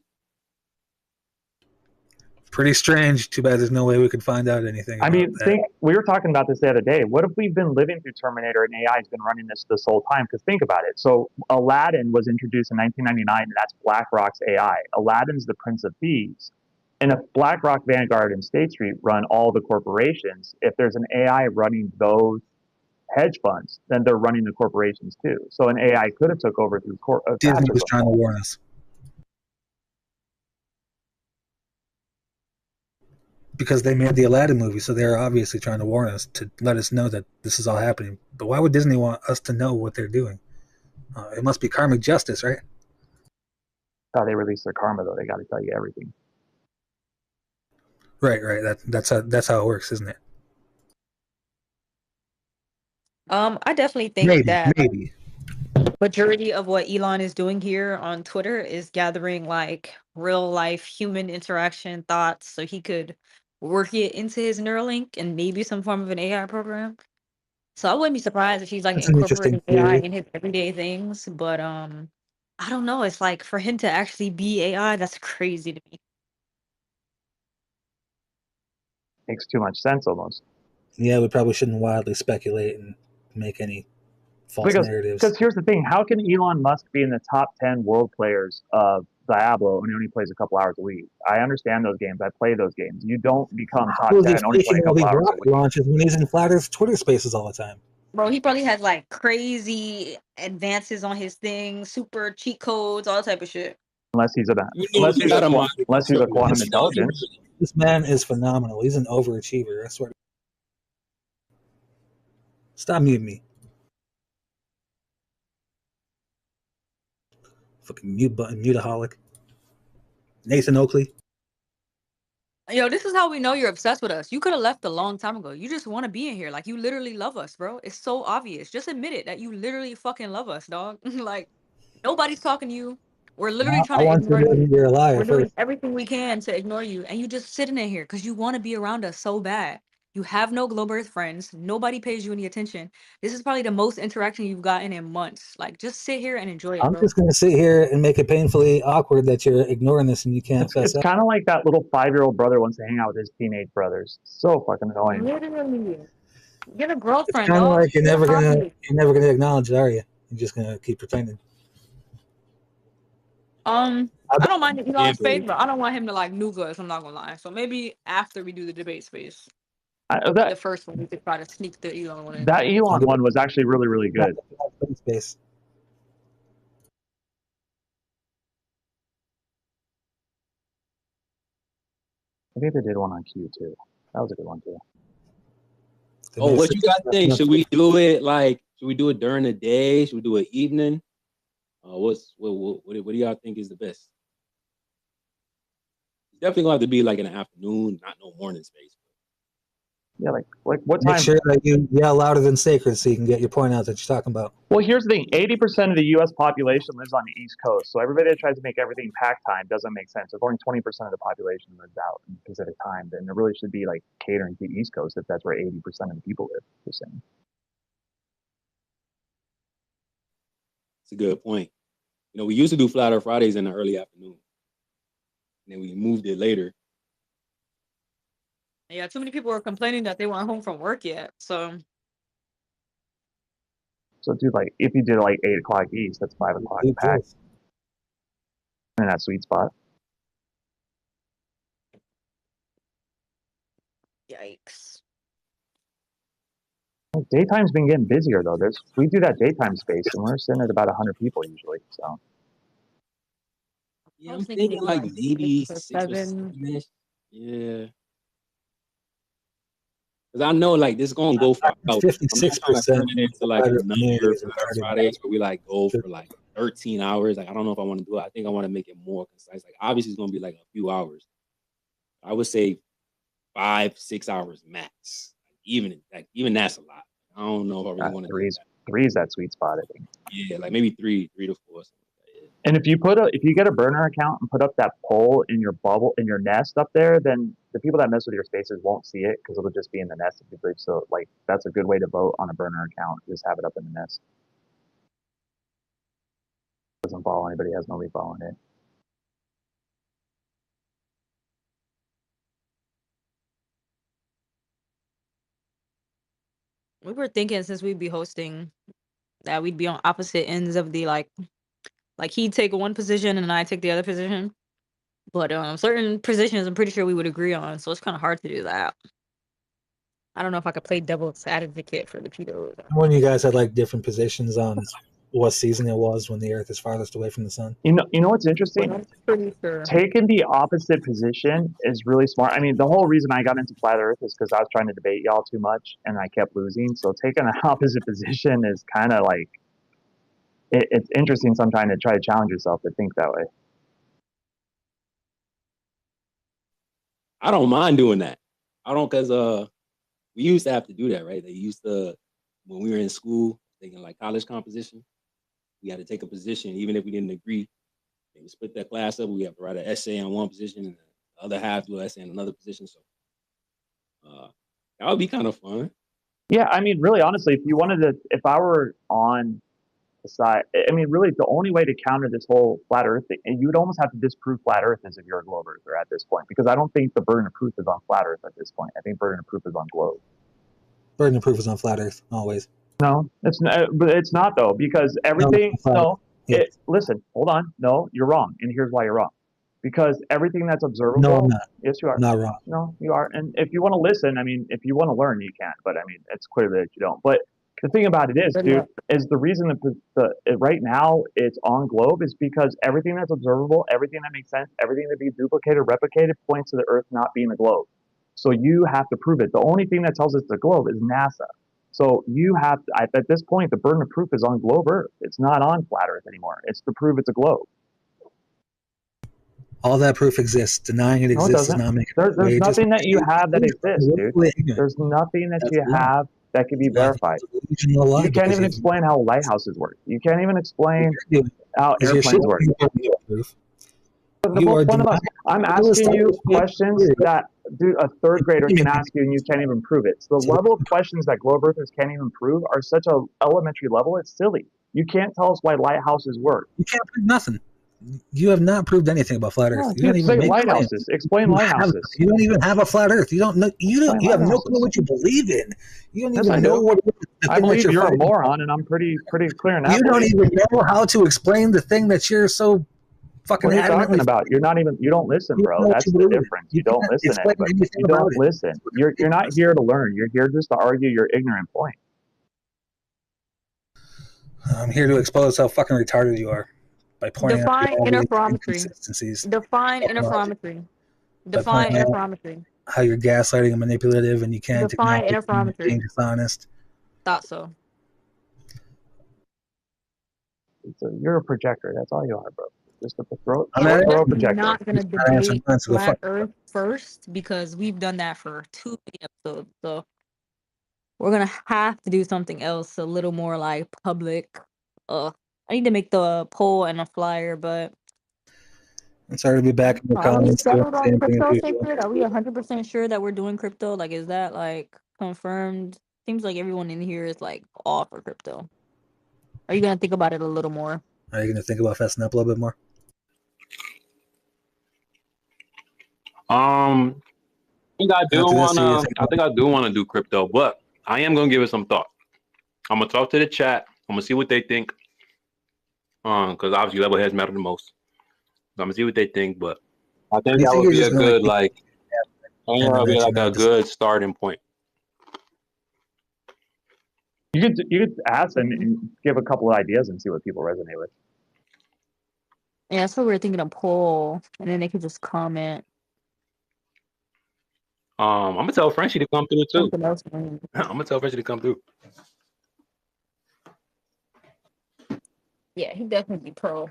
Pretty strange. Too bad there's no way we could find out anything.
I mean,
that.
we were talking about this the other day. What if we've been living through Terminator and AI has been running this whole time? Because think about it. So Aladdin was introduced in 1999, and that's BlackRock's AI. Aladdin's the Prince of Thieves. And if BlackRock, Vanguard, and State Street run all the corporations, if there's an AI running those hedge funds, then they're running the corporations too. So an AI could have took over through
Disney was trying to warn us. Because they made the Aladdin movie, so they're obviously trying to warn us to let us know that this is all happening. But why would Disney want us to know what they're doing? It must be karmic justice, right?
How they release their karma, though. They got to tell you everything.
Right. That's how it works, isn't it?
I definitely think that majority of what Elon is doing here on Twitter is gathering like real life human interaction thoughts so he could work it into his Neuralink and maybe some form of an AI program. So I wouldn't be surprised if he's like
That's an interesting
incorporating AI
theory.
in his everyday things. But I don't know. It's like for him to actually be AI, that's crazy to me.
Makes too much sense almost.
Yeah, we probably shouldn't wildly speculate and make any false narratives.
Because here's the thing: how can Elon Musk be in the top 10 world players of Diablo when he only plays a couple hours a week? I understand those games. I play those games. You don't become top 10 and only play a couple hours a week.
Launches when he's in Flat Earth Twitter Spaces all the time.
Bro, he probably has like crazy advances on his thing, super cheat codes, all type of shit.
Unless he's a quantum intelligence.
This man is phenomenal. He's an overachiever. I swear. Stop muting me. Fucking mute button, mutaholic. Nathan Oakley.
Yo, this is how we know you're obsessed with us. You could have left a long time ago. You just want to be in here. Like, you literally love us, bro. It's so obvious. Just admit it that you literally fucking love us, dog. Like, nobody's talking to you. We're literally trying to ignore you.
You're a liar
We're doing
first.
everything we can to ignore you. And you just sitting in here because you want to be around us so bad. You have no Globe Earth friends. Nobody pays you any attention. This is probably the most interaction you've gotten in months. Like, just sit here and enjoy it,
I'm
bro.
just gonna sit here and make it painfully awkward that you're ignoring this and you can't fess
It's
up.
kind of like that little 5-year-old brother wants to hang out with his teenage brothers. So fucking annoying.
Literally. Get a
It's
girlfriend,
kind of
dog.
like you're
Get a
never
hobby.
gonna acknowledge it, are you? You're just gonna keep pretending.
I don't mind Elon's
bro.
face, but I don't want him to like nuke us. I'm not gonna lie. So maybe after we do the debate space, the first one we could try to sneak the Elon one in.
That Elon one was actually really, really good.
Space.
I think they did one on Q too. That was a good one too.
Oh, what you guys think? Should we do it should we do it during the day? Should we do it evening? What do y'all think is the best? It's definitely gonna have to be like in the afternoon, not no morning space.
Yeah, like what
Make
time?
sure that you yell louder than sacred so you can get your point out that you're talking about.
Well, here's the thing: 80% of the U.S. population lives on the East Coast. So everybody that tries to make everything pack time doesn't make sense. If only 20% of the population lives out in Pacific time, then it really should be like catering to the East Coast if that's where 80% of the people live. Just saying.
It's a good point. You know, we used to do Flat Earth Fridays in the early afternoon, and then we moved it later.
Yeah, too many people were complaining that they weren't home from work yet. So
dude, like if you did like 8 o'clock East, that's 5 o'clock pack. In that sweet spot.
yikes.
Daytime's been getting busier though. We do that daytime space, and we're sitting at about 100 people usually. So.
Yeah, I'm thinking like maybe 6 or 7. Yeah. Because I know like this is gonna go for about
56%
turn it into like another Fridays where we like go for like 13 hours. Like I don't know if I want to do it. I think I want to make it more concise. Like obviously it's gonna be like a few hours. I would say 5-6 hours max. Even that's a lot. I don't know if I really want to do that.
Three is that sweet spot, I think.
Yeah, like maybe 3 to 4.
And if you get a burner account and put up that poll in your bubble in your nest up there, then the people that mess with your spaces won't see it because it'll just be in the nest. So like that's a good way to vote on a burner account. Just have it up in the nest. Doesn't follow anybody, has nobody following it.
we're thinking since we'd be hosting that we'd be on opposite ends of the like he'd take one position and I take the other position. But certain positions I'm pretty sure we would agree on, so it's kind of hard to do that. I don't know if I could play devil's advocate for the pedos.
When you guys had like different positions on what season it was when the Earth is farthest away from the sun.
You know what's interesting?
I'm pretty sure.
Taking the opposite position is really smart. I mean, the whole reason I got into flat Earth is because I was trying to debate y'all too much and I kept losing. So taking the opposite position is kind of like it's interesting sometimes to try to challenge yourself to think that way.
I don't mind doing that. I don't, because we used to have to do that, right? They used to, when we were in school, taking like college composition, we had to take a position, even if we didn't agree. They would split that class up. We have to write an essay on one position, and the other half do an essay on another position. So that would be kind of fun.
Yeah, I mean, really, honestly, if I were on the side, I mean, really, the only way to counter this whole flat Earth thing, and you would almost have to disprove flat Earth as if you're a globe earther at this point, because I don't think the burden of proof is on flat Earth at this point. I think burden of proof is on globe.
Burden of proof is on flat Earth, always.
No, it's not, but it's not though, because everything. Listen, hold on. No, you're wrong, and here's why you're wrong. Because everything that's observable.
No, I'm not.
Yes, you are.
I'm not wrong.
No, you are. And if you want to listen, I mean, if you want to learn, you can. But I mean, it's clear that you don't. But the thing about it is, dude, is the reason that right now it's on globe is because everything that's observable, everything that makes sense, everything that be duplicated, replicated, points to the Earth not being a globe. So you have to prove it. The only thing that tells us it's a globe is NASA. So you have to, at this point, the burden of proof is on globe Earth. It's not on flat Earth anymore. It's to prove it's a globe.
All that proof exists. Denying it exists is not making it.
There's nothing that you have that exists, dude. There's nothing that you have that can be verified. You can't even explain how lighthouses work. You can't even explain how airplanes work. I'm asking you questions that a third grader can ask you and you can't even prove it. So the level of questions that globe earthers can't even prove are such an elementary level, it's silly. You can't tell us why lighthouses work.
You can't prove nothing. You have not proved anything about flat Earth.
You don't even make lighthouses. Explain lighthouses.
You don't even have a flat Earth. You don't know. You have no clue what you believe in. You don't even know what.
I believe you're a moron, and I'm pretty clear in that.
You don't even know how to explain the thing that you're so fucking.
What are you talking about? You're not even. You don't listen, bro. That's the difference. You don't listen. You don't listen. You're not here to learn. You're here just to argue your ignorant point.
I'm here to expose how fucking retarded you are. By pointing
Define
out
interferometry. Define interferometry. Define interferometry.
How you're gaslighting and manipulative, and you can't
define interferometry.
Being dishonest.
Thought so.
You're a projector. That's all you are, bro. Just a throw a projector.
I'm not gonna debate flat Earth first because we've done that for 2 episodes. So we're gonna have to do something else a little more like public. I need to make the poll and a flyer, but
I'm sorry to be back in the comments.
Are we settled on crypto sacred? Are we 100% sure that we're doing crypto? Like, is that like confirmed? Seems like everyone in here is like all for crypto. Are you gonna think about it a little more?
Are you gonna think about fessing up a little bit more?
I think I do want to do crypto, but I am gonna give it some thought. I'm gonna talk to the chat. I'm gonna see what they think. Because obviously level heads matter the most. So I'm gonna see what they think, but I think that would be a good a good starting point.
You could ask them and give a couple of ideas and see what people resonate with.
Yeah, that's what we were thinking, a poll, and then they could just comment.
I'm gonna tell Frenchie to come through too. I'm gonna tell Frenchie to come through.
Yeah, he'd definitely be pro.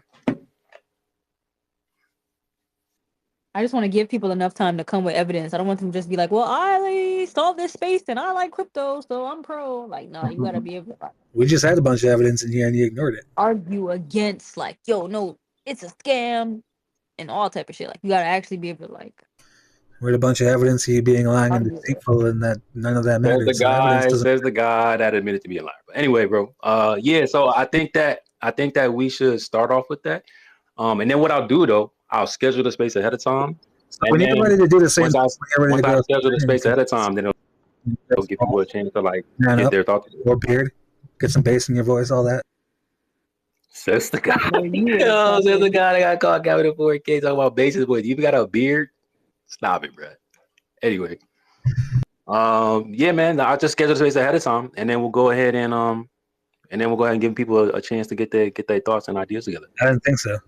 I just want to give people enough time to come with evidence. I don't want them to just be like, well, I solved this space and I like crypto, so I'm pro. Like, no, you got to be able to
we just had a bunch of evidence in here and you ignored it.
Argue against, like, yo, no, it's a scam and all type of shit. Like, you got to actually be able to, like.
We're a bunch of evidence he being lying and deceitful, and that none of that matters.
There's the guy that admitted to being a liar. But anyway, bro. Yeah, so I think that we should start off with that. And then what I'll do though, I'll schedule the space ahead of time.
We need everybody to do the same.
Once I schedule the space ahead of time, then It'll give people a chance to like
Man
get
up,
their thoughts.
or beard, get some bass in your voice, all that.
Says the guy.
Yo, says the guy that got caught Captain 4K talking about bases. Boy, you even got a beard? Stop it, bro. Anyway, yeah, man, I'll just schedule space ahead of time, and then we'll go ahead and give people a chance to get their thoughts and ideas together.
I didn't think so.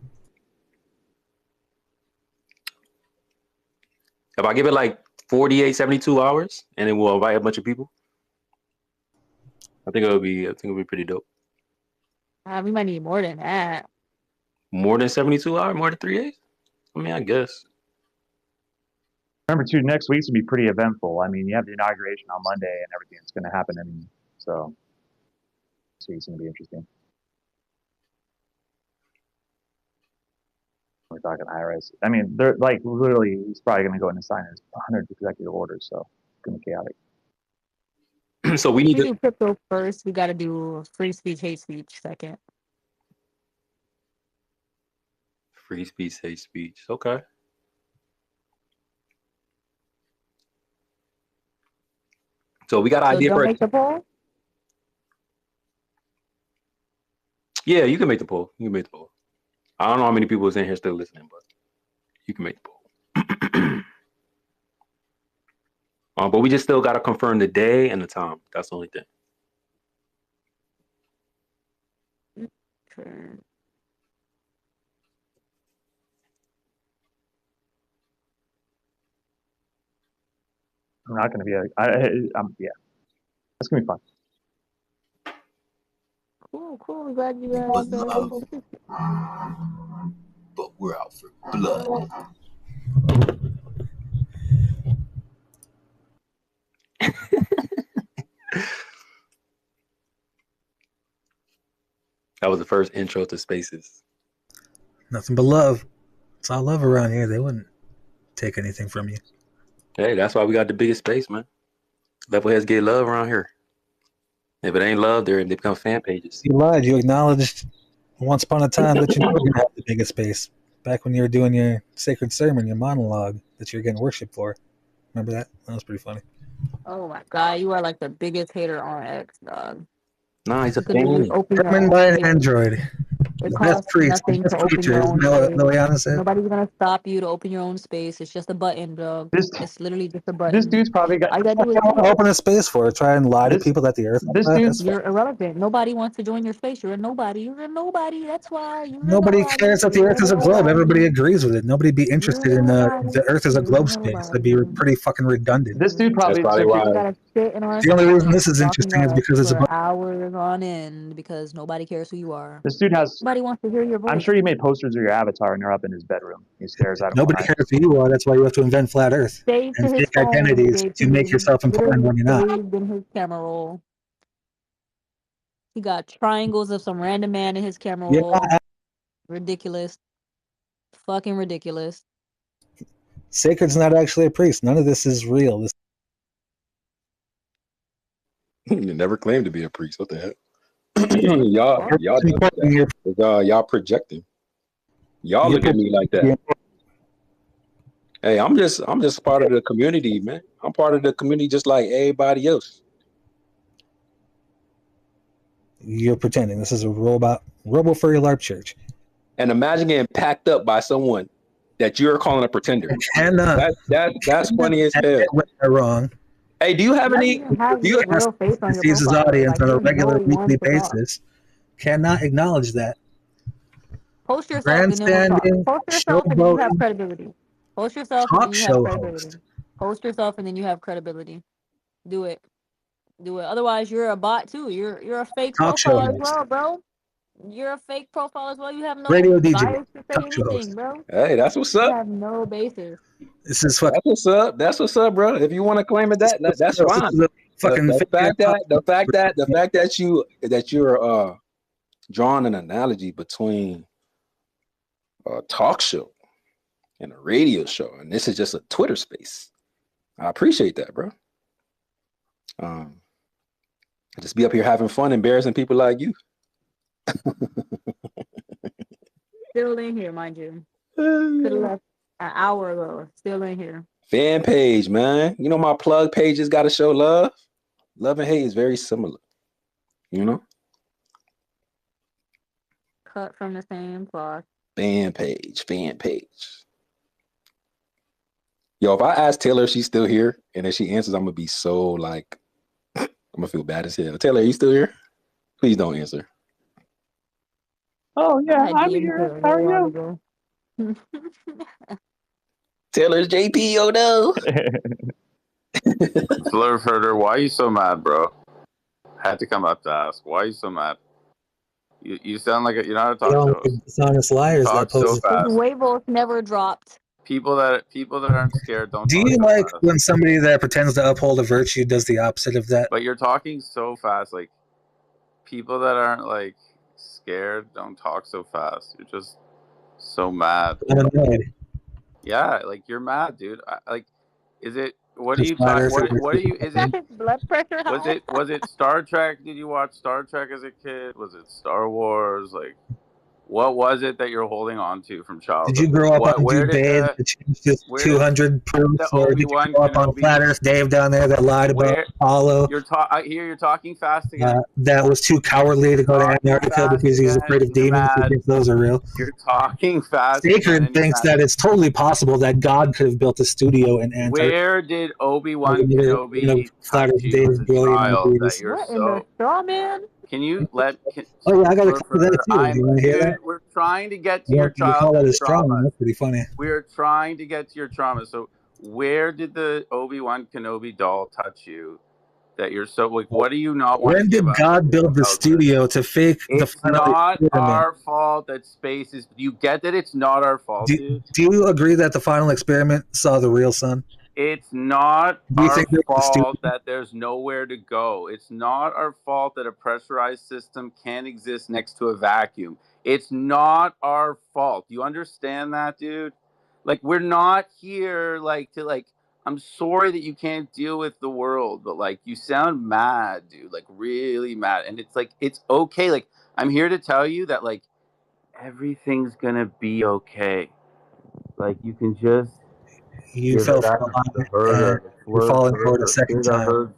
If I give it like 48, 72 hours, and then we'll invite a bunch of people, I think it'll be pretty dope.
We might need more than that.
More than 72 hours, more than 3 days. I mean, I guess.
Remember, too, next week's gonna be pretty eventful. I mean, you have the inauguration on Monday and everything that's going to happen, and so this week's going to be interesting. We're talking IRS. I mean, they're like literally, he's probably going to go in and sign his 100 executive orders, so it's going to be chaotic.
So we need to
do crypto first. We got to do free speech, hate speech second.
Free speech, hate speech. Okay. So we got an idea
don't
for
make the poll?
Yeah, you can make the poll. You can make the poll. I don't know how many people is in here still listening, but you can make the poll. But we just still got to confirm the day and the time. That's the only thing.
Okay.
I'm not going to be yeah, it's going to be fun.
Cool. I'm glad you guys.
But we're out for blood.
That was the first intro to Spaces.
Nothing but love. It's all love around here. They wouldn't take anything from you.
Hey, that's why we got the biggest space, man. Levelheads get love around here. If it ain't love, they become fan pages.
You lied. You acknowledged once upon a time that you were going to have the biggest space. Back when you were doing your sacred sermon, your monologue that you were getting worship for. Remember that? That was pretty funny.
Oh my god, you are like the biggest hater on X, dog.
Nah, he's a
fan. Sermon by an android.
It
The
costs
best priest,
nothing
best
to open your
preacher,
own
Liliana
space.
said.
Nobody's gonna stop you to open your own space. It's just a button, dog. It's literally just a button.
This dude's probably got.
All you gotta do is
Open a space for it. Try and lie to people that the earth.
You're irrelevant. Nobody wants to join your space. You're a nobody. You're a nobody. That's why.
Nobody cares that the earth is a globe. Everybody agrees with it. Nobody be interested in the earth is a globe space. That'd be pretty fucking redundant.
This dude probably.
That's probably why.
Gotta sit in our
The only reason
space
this is
talking
interesting is
to us
because it's a
for hours on end because nobody cares who you are.
This dude has.
Nobody wants to hear your voice.
I'm sure you made posters of your avatar and you're up in his bedroom. He stares at him.
Nobody cares who you are. That's why you have to invent flat Earth
Saved to
and
his
fake
phone,
identities
Jake.
to make yourself important when you're not.
Saved in his camera roll. He got triangles of some random man in his camera roll. Ridiculous. Fucking ridiculous.
Sacred's not actually a priest. None of this is real.
You never claimed to be a priest. What the heck? y'all projecting. Y'all look at me like that. Hey, I'm just part of the community, man. I'm part of the community just like everybody else.
You're pretending. This is a Robo Furry LARP church.
And imagine getting packed up by someone that you're calling a pretender. That's funny as hell.
Wrong.
Hey, do you have any?
Do you
have sees his audience on a regular weekly basis? Cannot acknowledge that.
Post yourself and then we'll talk. Post yourself and then you have credibility. Post yourself and then you have credibility. Post yourself and then you have credibility. Do it. Otherwise, you're a bot too. You're a fake profile as well, bro. You're a fake profile as well. You have no bias to say anything, bro.
Hey, that's what's up.
You have no basis.
This is
that's what's up. That's what's up, bro. If you want to claim it, that's fine. The fact that you're drawing an analogy between a talk show and a radio show, and this is just a Twitter space. I appreciate that, bro. I just be up here having fun, embarrassing people like you.
Still in here, mind you. Could have left an hour ago. Still in here.
Fan page, man. You know my plug pages got to show love. Love and hate is very similar. You know?
Cut from the same cloth.
Fan page. Yo, if I ask Taylor if she's still here and if she answers, I'm gonna be so like, I'm gonna feel bad as hell. Taylor, are you still here? Please don't answer.
Oh yeah, I'm here. How are you?
Taylor's JP, oh no.
Flurf Herder, why are you so mad, bro? Had to come up to ask. Why are you so mad? You sound like you know how to talk to us.
Dishonest liars that
Talk so
poses.
fast.
Huevos never dropped.
People that aren't scared don't.
Do
talk
you
so
like
fast.
when somebody that pretends to uphold a virtue does the opposite of that?
But you're talking so fast. Like people that aren't like scared don't talk so fast. You're just so mad.
I'm annoyed.
Yeah, like you're mad, dude. Like, is it? What are
Just
you talking?
matter
What are you? Is it?
Blood pressure high.
Was it Star Trek? Did you watch Star Trek as a kid? Was it Star Wars? Like, what was it that you're holding on to from childhood?
Did you grow up on
where
Dude
did
Dave
the,
that changed to
where
200 proofs,
the
or did you
Obi-Wan
grow up on
Kenobi-
Flat Earth Dave down there that lied about
Where-
Apollo?
I hear you're talking fast again.
That was too cowardly to go to Antarctica because he's afraid of demons. He thinks those are real.
You're talking fast.
Sacred thinks that it's totally possible that God could have built a studio in Antarctica.
Where did Obi-Wan Kenobi
Flat
touch
Earth
you
Dave
as a
brilliant
child
ideas.
that you're
What in the straw man?
Can you let?
Oh yeah, I got to cover that too. You want to hear that?
We're trying to get to
You
your
want to call that a
childhood
strong?
trauma.
That's pretty funny.
We're trying to get to your trauma. So, where did the Obi-Wan Kenobi doll touch you? That you're so like, what do you not want
When
to
did
give up?
God build the studio to fake the
It's
final
not
experiment?
our fault that space is. You get that it's not our fault, dude.
Do you agree that the final experiment saw the real sun?
It's not
Do you
our
think that the
fault that there's nowhere to go. It's not our fault that a pressurized system can't exist next to a vacuum. It's not our fault. You understand that, dude? Like, we're not here, like, to, like, I'm sorry that you can't deal with the world, but, like, you sound mad, dude. Like, really mad. And it's, like, it's okay. Like, I'm here to tell you that, like, everything's gonna be okay. Like, you can just...
You fell for a lie, and you're falling for it a second time.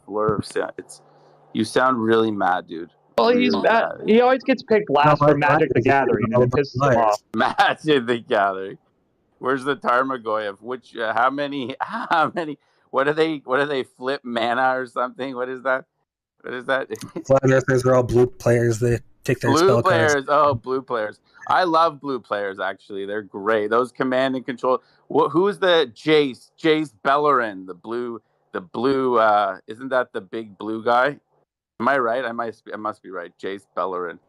You sound really mad, dude.
Well, he's mad. He always gets picked last for Magic the Gathering, and it pisses him off.
Magic the Gathering. Where's the Tarmogoyev? Which? How many? What do they flip mana or something? What is that?
Flat Earthers are all blue players. They take their
Blue
spell
players.
cards.
Oh, blue players. I love blue players. Actually, they're great. Those command and control. Who's the Jace? Jace Bellerin, the blue. Isn't that the big blue guy? Am I right? I must be right. Jace Bellerin.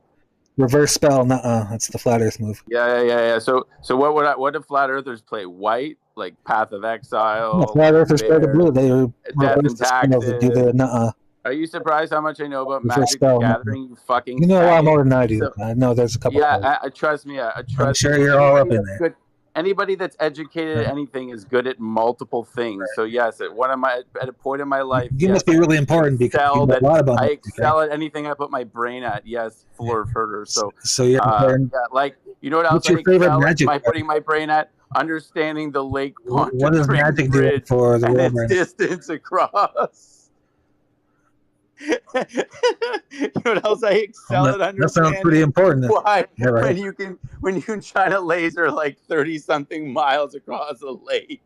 Reverse spell, that's the Flat Earth move.
Yeah. So what do Flat Earthers play? White, like Path of Exile.
No, Flat Earthers play the blue. They
Death
reverse
and
the spells that do the
Are you surprised how much I know about
Reverse
Magic the
spell,
Gathering? You fucking.
You know a lot
faggot?
more than I do.
So-
I know there's a couple.
Yeah, trust me.
I'm sure you're all up in there.
Anybody that's educated at anything is good at multiple things. So yes, at a point in my life,
You must be really important because you know a lot about
I
magic,
excel at anything I put my brain at. Yes, Fleur Herder. So
you're
yeah, like you know what else
What's your
I
favorite
excel at
magic
by putting my brain at? Understanding the Lake
What does
Pontchartrain
magic do
Bridge
for the
and
world
its
right now?
distance across. You know what else I excel at
That
understanding?
sounds pretty important.
Why
Yeah, right.
when you can shine a laser like 30-something miles across a lake.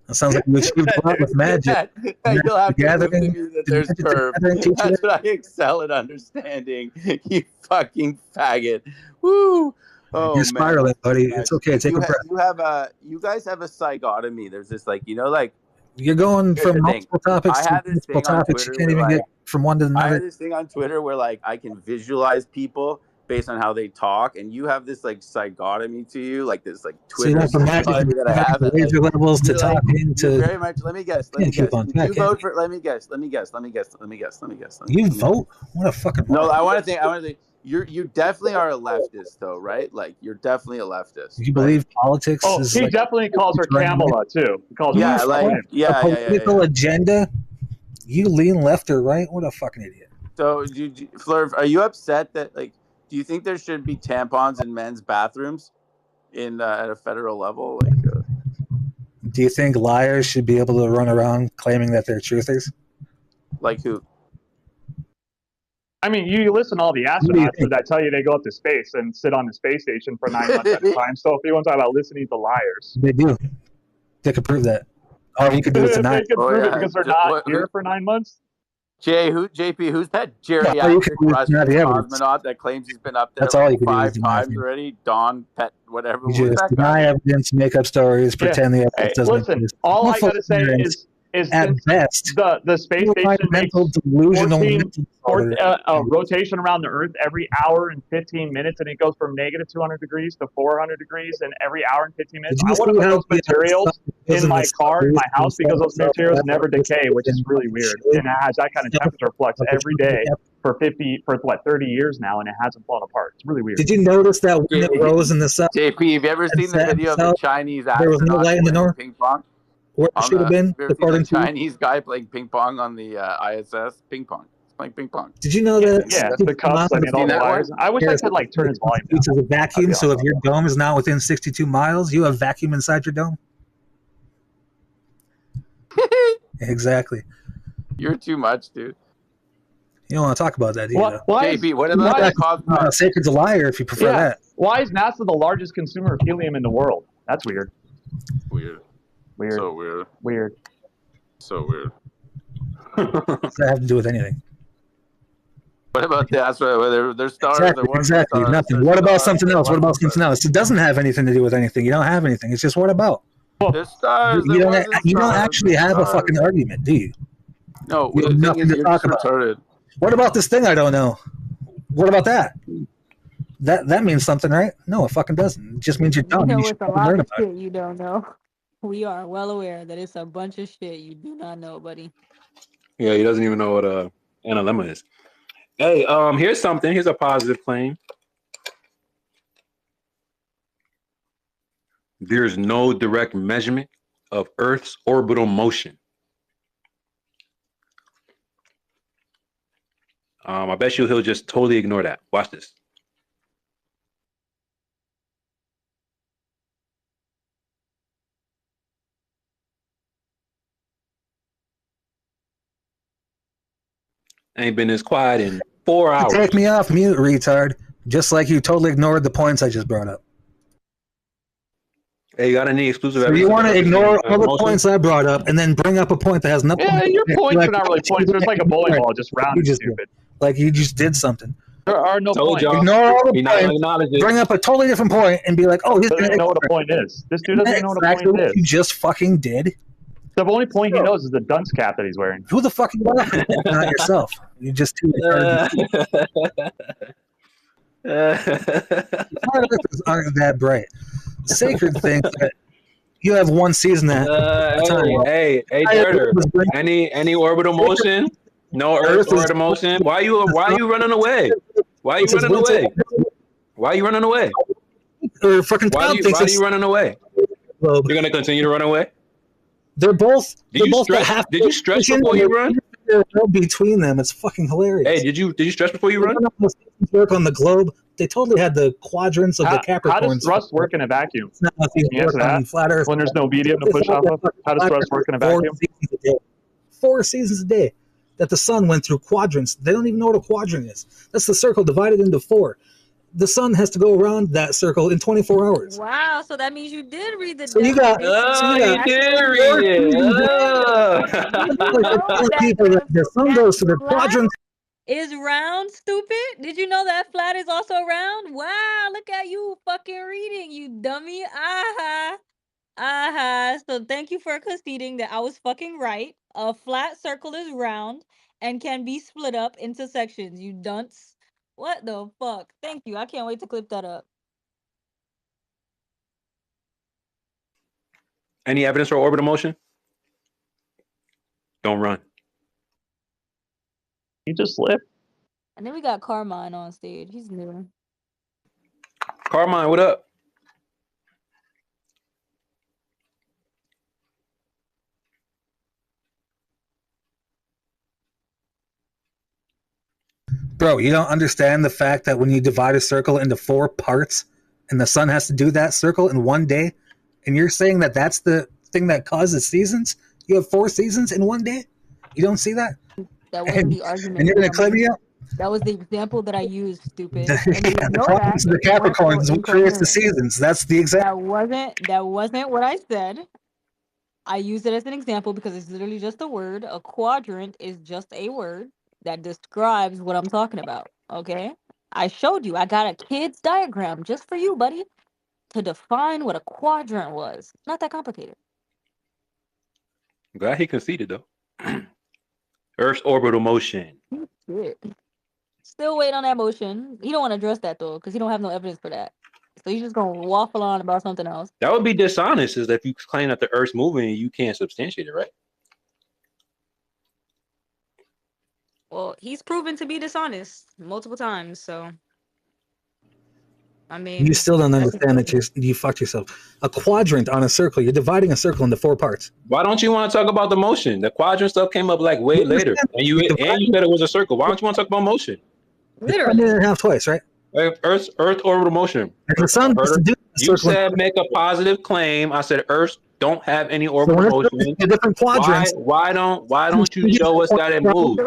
That sounds like you achieved a lot with magic.
That you'll have to prove to
Gathering-
me that
did
there's
Magic the
curves.
Gathering teach you
That's
that?
what I excel at understanding. You fucking faggot. Woo! Oh,
You're spiraling, buddy. It's okay. Take a breath.
You guys have a psychotomy. There's this like
You're going
here's
from
the thing.
multiple topics
I
to
had this
multiple
thing on
topics. You
Twitter
can't even
where,
get from one to
I
another.
had this thing on Twitter where like I can visualize people based on how they talk, and you have this like psychotomy to you, like this like
So you
Twitter
went from magic
psychotomy that I have.
to laser levels to
You're like,
talking to.
you're very much. Let me guess.
Can't keep on
Did
track,
you
can
vote for? Let me guess.
You vote? What a fucking.
No, I want to think. You definitely are a leftist, though, right? Like you're definitely a leftist.
You believe politics
Oh,
is
he
like
definitely calls her Kamala too. He calls
Yeah,
her
like
a political agenda? You lean left or right? What a fucking idiot.
So, Fleur, are you upset that like? Do you think there should be tampons in men's bathrooms at a federal level? Like,
Do you think liars should be able to run around claiming that they're truthers?
Like who?
I mean, you listen to all the astronauts that tell you they go up to space and sit on the space station for 9 months at a time. So if you want to talk about listening to liars,
They do. They could prove that. All you could do is deny.
they could prove it because they're not here for 9 months.
JP, who's that geriatric Russian cosmonaut that claims he's been up there like 5 times already? Don Pet, whatever.
You just deny evidence, make up stories, pretend the evidence doesn't exist.
Listen, all I gotta say is
at best
the space station makes a rotation around the Earth every hour and 15 minutes, and it goes from negative 200 degrees to 400 degrees in every hour and 15 minutes. I want to put those materials in my car, in my house, because those materials never decay, which is really weird. And it has that kind of temperature flux every day for 30 years now, and it hasn't fallen apart. It's really weird.
Did you notice that when it rose in the sun?
JP, have you ever seen the video of the Chinese astronaut
there was no light in the north?
Ping pong?
Where it should have been,
according to Chinese guy playing ping pong on the ISS. Ping pong. He's playing ping pong.
Did you know that?
Yeah, the cups. I mean, all the wires. I wish I could like turn his volume down.
It's a vacuum, so if your dome is not within 62 miles, you have vacuum inside your dome. Exactly.
You're too much, dude.
You don't want to talk about that, do you?
JP, what about that cosmonaut?
Sacred's a liar if you prefer that.
Why is NASA the largest consumer of helium in the world? That's weird.
Weird. So weird.
Weird.
So weird.
What does that have to do with anything?
What about the asteroid? Whether they're stars or
exactly. Nothing. What about something else? What about something else? It doesn't have anything to do with anything. You don't have anything. It's just what about?
There's stars.
You don't actually have a fucking argument, do you?
No,
you have nothing to talk about. What about this thing I don't know? What about that? That means something, right? No, it fucking doesn't. It just means you're dumb.
You know,
You
it's a
should
lot
learn
of
about it.
shit you don't know. We are well aware that it's a bunch of shit you do not know, buddy.
Yeah, he doesn't even know what analemma is. Hey, here's something. Here's a positive claim. There's no direct measurement of Earth's orbital motion. I bet you he'll just totally ignore that. Watch this. Ain't been this quiet in 4 hours.
Take me off mute, retard. Just like you totally ignored the points I just brought up.
Hey, you got any exclusive
So you want to ignore all the points I brought up and then bring up a point that has nothing.
Yeah, your points are not really points. It's like a bowling ball, just round and stupid.
Like you just did something.
There are no points.
Ignore all the points. Bring up a totally different point and be like, "Oh, he
doesn't know what a point is." This dude doesn't know what a point is.
You just fucking did.
The only point he knows is the dunce cap that he's wearing.
Who the fuck you are? Not yourself. You just too. Aren't that bright. Sacred thinks that you have one season at a time.
Hey, Dirter. Any orbital motion? No Earth orbital motion. Why are you running away? Why are you running away? Why are you running away?
Why are
you running away? You're gonna continue to run away?
They're both.
Did you stretch before you run?
Between them, it's fucking hilarious.
Hey, did you stretch before you run?
Work on the globe. They totally had the quadrants of the Capricorns.
How does thrust work in a vacuum?
It's not nothing to work on flat Earth.
When there's no medium to push off of, how does thrust work in a vacuum?
4 seasons a day that the sun went through quadrants. They don't even know what a quadrant is. That's the circle divided into 4. The sun has to go around that circle in 24 hours.
Wow, so that means you did read the.
So you got.
You did read it.
The sun goes to the quadrant.
Is round, stupid? Did you know that flat is also round? Wow, look at you fucking reading, you dummy. Aha. Aha. So thank you for conceding that I was fucking right. A flat circle is round and can be split up into sections, you dunce. What the fuck? Thank you. I can't wait to clip that up.
Any evidence for orbital motion? Don't run.
You just slipped.
And then we got Carmine on stage. He's new.
Carmine, what up?
Bro, you don't understand the fact that when you divide a circle into 4 parts and the sun has to do that circle in one day, and you're saying that that's the thing that causes seasons? You have 4 seasons in one day. You don't see that?
That wasn't the argument.
And you're gonna clip me up?
That was the example that I used, stupid.
Yeah,
And you
the
know that
quadrants of the
if you weren't so
Capricorns is what creates the
incoherent.
seasons. That's the example.
That wasn't what I said. I used it as an example because it's literally just a word. A quadrant is just a word that describes what I'm talking about. Okay? I showed you. I got a kid's diagram just for you, buddy, to define what a quadrant was. Not that complicated.
I'm glad he conceded though. Earth's orbital motion.
Shit. Still waiting on that motion. He don't want to address that though, because he don't have no evidence for that. So he's just gonna waffle on about something else.
That would be dishonest, is that if you claim that the Earth's moving, you can't substantiate it, right?
Well, he's proven to be dishonest multiple times, so I mean,
You still don't understand that you fucked yourself. A quadrant on a circle, you're dividing a circle into 4 parts.
Why don't you want to talk about the motion? The quadrant stuff came up like way later, and you said it was a circle. Why don't you want to talk about motion?
Literally, and a half twice, right?
Earth orbital motion.
And the sun has to do
You said make a positive claim. I said Earth don't have any orbital motion.
Different quadrants.
Why don't you show us that it moves?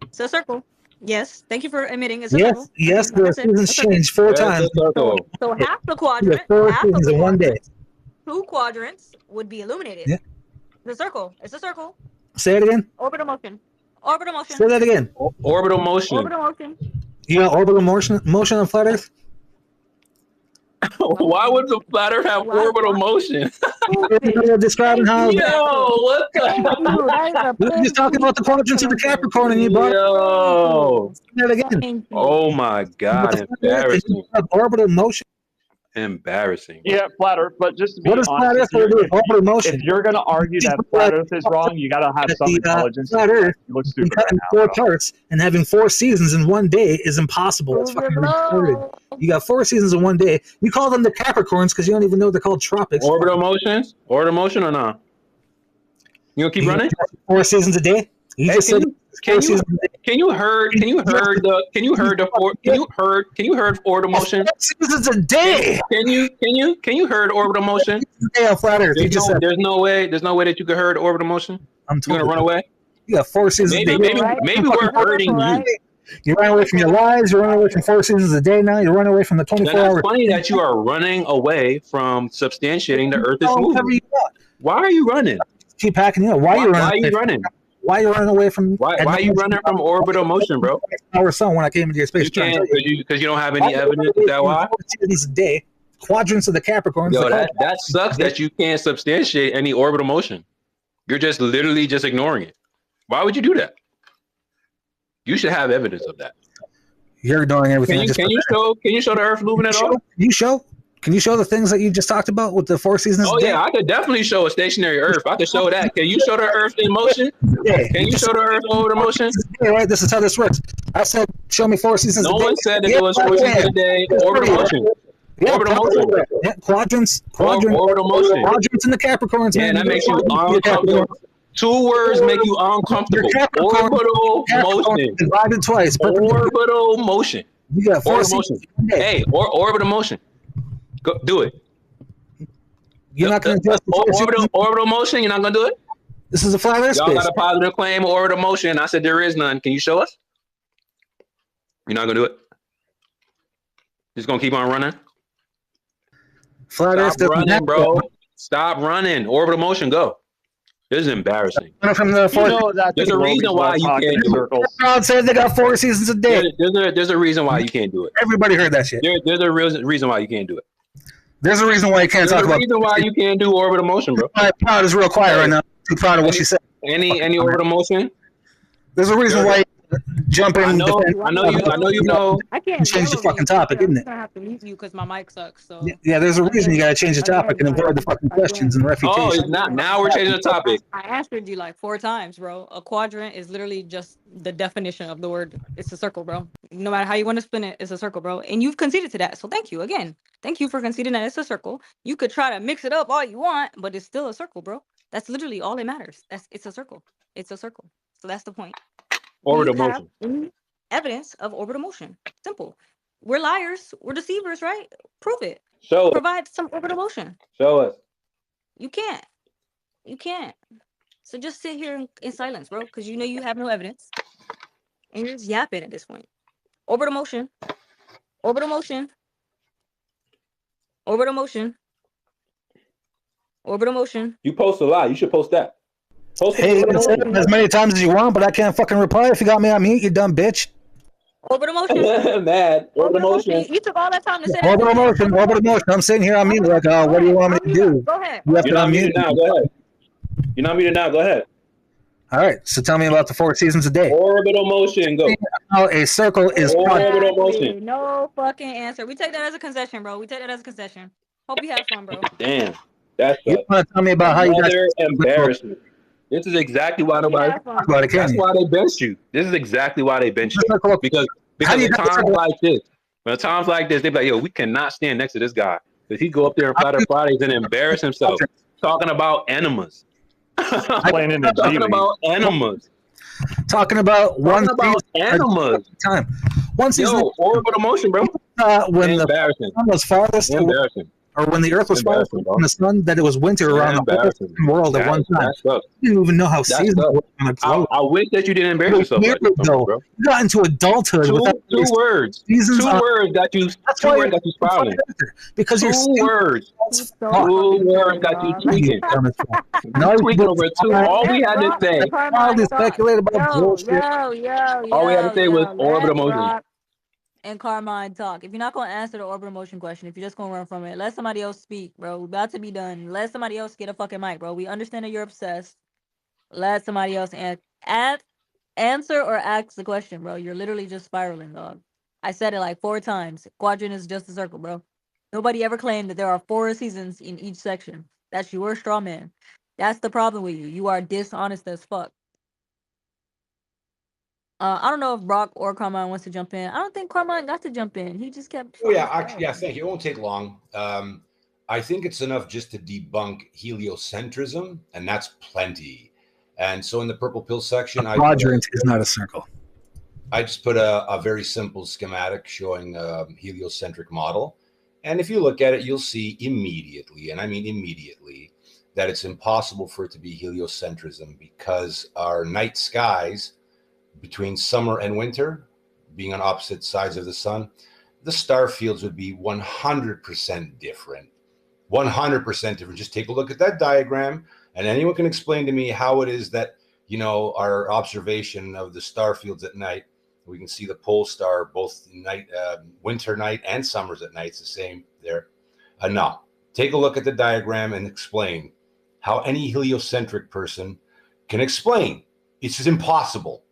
It's a circle. Yes. Thank you for admitting it's a circle.
Yes, the seasons changed 4 times.
So half the quadrant,
4
half
seasons
of
in one day.
2 quadrants would be illuminated.
Yeah.
It's a circle. It's a circle.
Say it again.
Orbital motion. Orbital motion.
Say that again.
Orbital motion.
Orbital motion.
You know orbital motion on flat Earth?
Why would the flat Earth have orbital motion?
You're describing how.
Yo, what the?
We were just talking about the quadrants of the Capricorn, and you brought.
Yo.
That again.
Oh my God! Embarrassing.
Orbital motion.
Embarrassing.
Yeah, flat Earth. But just to be
What is
honest,
flat Earth going to do? Orbital motion.
if you're going to argue that flat Earth is wrong, you got to have some intelligence.
Flat Earth,
You look stupid right
in
now.
4 parts, and having 4 seasons in one day is impossible. It's fucking retarded. You got 4 seasons in one day. You call them the Capricorns because you don't even know they're called tropics.
Orbital motions? Orbital motion or not? You gonna keep running?
4 seasons a day. You just said
can you heard orbital motion?
Seasons a day.
Can you heard orbital motion?
Yeah, flat Earth.
There's no way that you could heard orbital motion.
I'm
gonna run away.
You got 4 seasons a day.
Maybe we're hurting you.
You're running away from your lives. You're running away from 4 seasons a day now. You're running away from the 24 hours.
It's funny that you are running away from substantiating the Earth is moving. Why are you running?
Keep hacking you up. Why are you running? Why are you running away from?
Why are you running from orbital motion, bro?
Our son, when I came into your space,
because you don't have any evidence. Is that why?
4 seasons a day, quadrants of the Capricorns.
Yo, that sucks that you can't substantiate any orbital motion. You're just literally just ignoring it. Why would you do that? You should have evidence of that.
You're ignoring everything.
Can you show the Earth moving at all?
Can you show the things that you just talked about with the 4 seasons?
Oh yeah, I could definitely show a stationary Earth. I could show that. Can you show the Earth in motion?
Yeah.
Can you show the Earth over motion?
Yeah, right. This is how this works. I said, show me 4 seasons.
No one said that it was 4 seasons a day. Orbital motion.
Yeah,
orbital motion.
Yeah, quadrants.
Orbital motion.
Quadrants in the Capricorns.
Yeah,
man.
that makes you uncomfortable. 2 words make you uncomfortable. Orbital motion.
Divided twice.
Orbital motion.
You got 4
orbital motion. Hey, orbital motion. Go do it.
You're not going to adjust
orbital motion. You're not going to do it.
This is a flat Earth space.
Y'all got a positive claim of orbital motion. I said there is none. Can you show us? You're not going to do it. Just going to keep on running.
Flat Earth.
Stop running, bro. Stop running. Orbital motion. Go. This is embarrassing.
From the
there's a reason why you can't do it.
The crowd said they got 4 seasons a day.
There's a reason why you can't do it.
Everybody heard that shit.
There's a reason why you can't do it.
There's a reason why you can't talk about.
There's a reason why you can't do orbital motion, bro.
My proud is real quiet right now. Too proud of what she said.
Any orbital motion?
There's a reason why you jump in.
I know you know.
I can't
change the fucking topic, isn't it?
I have to mute you because my mic sucks. So
yeah, there's a reason you got to change the topic and avoid the fucking questions and refutations.
Oh, it's not. Now we're changing the topic.
I answered you like 4 times, bro. A quadrant is literally just the definition of the word. It's a circle, bro. No matter how you want to spin it, it's a circle, bro. And you've conceded to that. So thank you again. Thank you for conceding that it's a circle. You could try to mix it up all you want, but it's still a circle, bro. That's literally all that matters. It's a circle. It's a circle. So that's the point.
Orbital motion.
Evidence of orbital motion. Simple. We're liars. We're deceivers, right? Prove it.
Show us.
Provide some orbital motion.
Show us.
You can't. You can't. So just sit here in silence, bro, because you know you have no evidence. And you're just yapping at this point. Orbital motion. Orbital motion. Orbital motion. Orbital motion.
You post a lot. You should post that. Post
Hey, you can say it as many times as you want, but I can't fucking reply if you got me on mute, you dumb bitch.
Orbital motion.
Mad. Orbital motion.
You took all that time to say that.
Orbital motion, orbital motion. I'm sitting here on mute like, what do you want me to do?
Go ahead.
You have
You're
to
not
unmute
muted now. Go ahead. You're not muted now. Go ahead.
All right, so tell me about the 4 seasons a day.
Orbital motion. Go.
How a circle is
orbital motion.
No fucking answer. We take that as a concession, bro. We take that as a concession. Hope you have fun, bro.
Damn. That's
you want to tell me about how you guys
embarrassment. This is exactly why nobody talks about it. That's why they benched you. This is exactly why they benched you. Because at times like this, when at times like this, they be like, yo, we cannot stand next to this guy. Because he go up there and Flatter Fridays and embarrass himself. Talking about enemas. Talking about enemas.
Talking about
enemas.
Time. One season.
Yo, orbital motion, bro.
When the sun was farthest or when the Earth was farthest from the sun, that it was winter around the world at one time. You didn't even know how seasons were going to grow.
I wish that you didn't embarrass yourself. Like this, bro.
You got into adulthood.
Two words. Two words got you spiraling.
Because you're
two words. Two words got you tweaking.
No,
tweaking over two. All we had to say.
All this speculate about bullshit.
All we had to say was orbital motion.
And Carmine talk. If you're not gonna answer the orbital motion question, if you're just gonna run from it, let somebody else speak, bro. We're about to be done. Let somebody else get a fucking mic, bro. We understand that you're obsessed. Let somebody else answer or ask the question, bro. You're literally just spiraling, dog. I said it like 4 times. Quadrant is just a circle, bro. Nobody ever claimed that there are 4 seasons in each section. That's your straw man. That's the problem with you. You are dishonest as fuck. I don't know if Brock or Carmine wants to jump in. I don't think Carmine got to jump in. He just kept.
Oh yeah, actually, yeah. Thank you. It won't take long. I think it's enough just to debunk heliocentrism, and that's plenty. And so in the purple pill section,
quadrant is not a circle.
I just put a very simple schematic showing a heliocentric model, and if you look at it, you'll see immediately, and I mean immediately, that it's impossible for it to be heliocentrism because our night skies between summer and winter, being on opposite sides of the sun, the star fields would be 100% different. 100% different. Just take a look at that diagram, and anyone can explain to me how it is that, you know, our observation of the star fields at night, we can see the pole star both night, winter night and summers at night. It's the same there. No, take a look at the diagram and explain how any heliocentric person can explain. It's just impossible.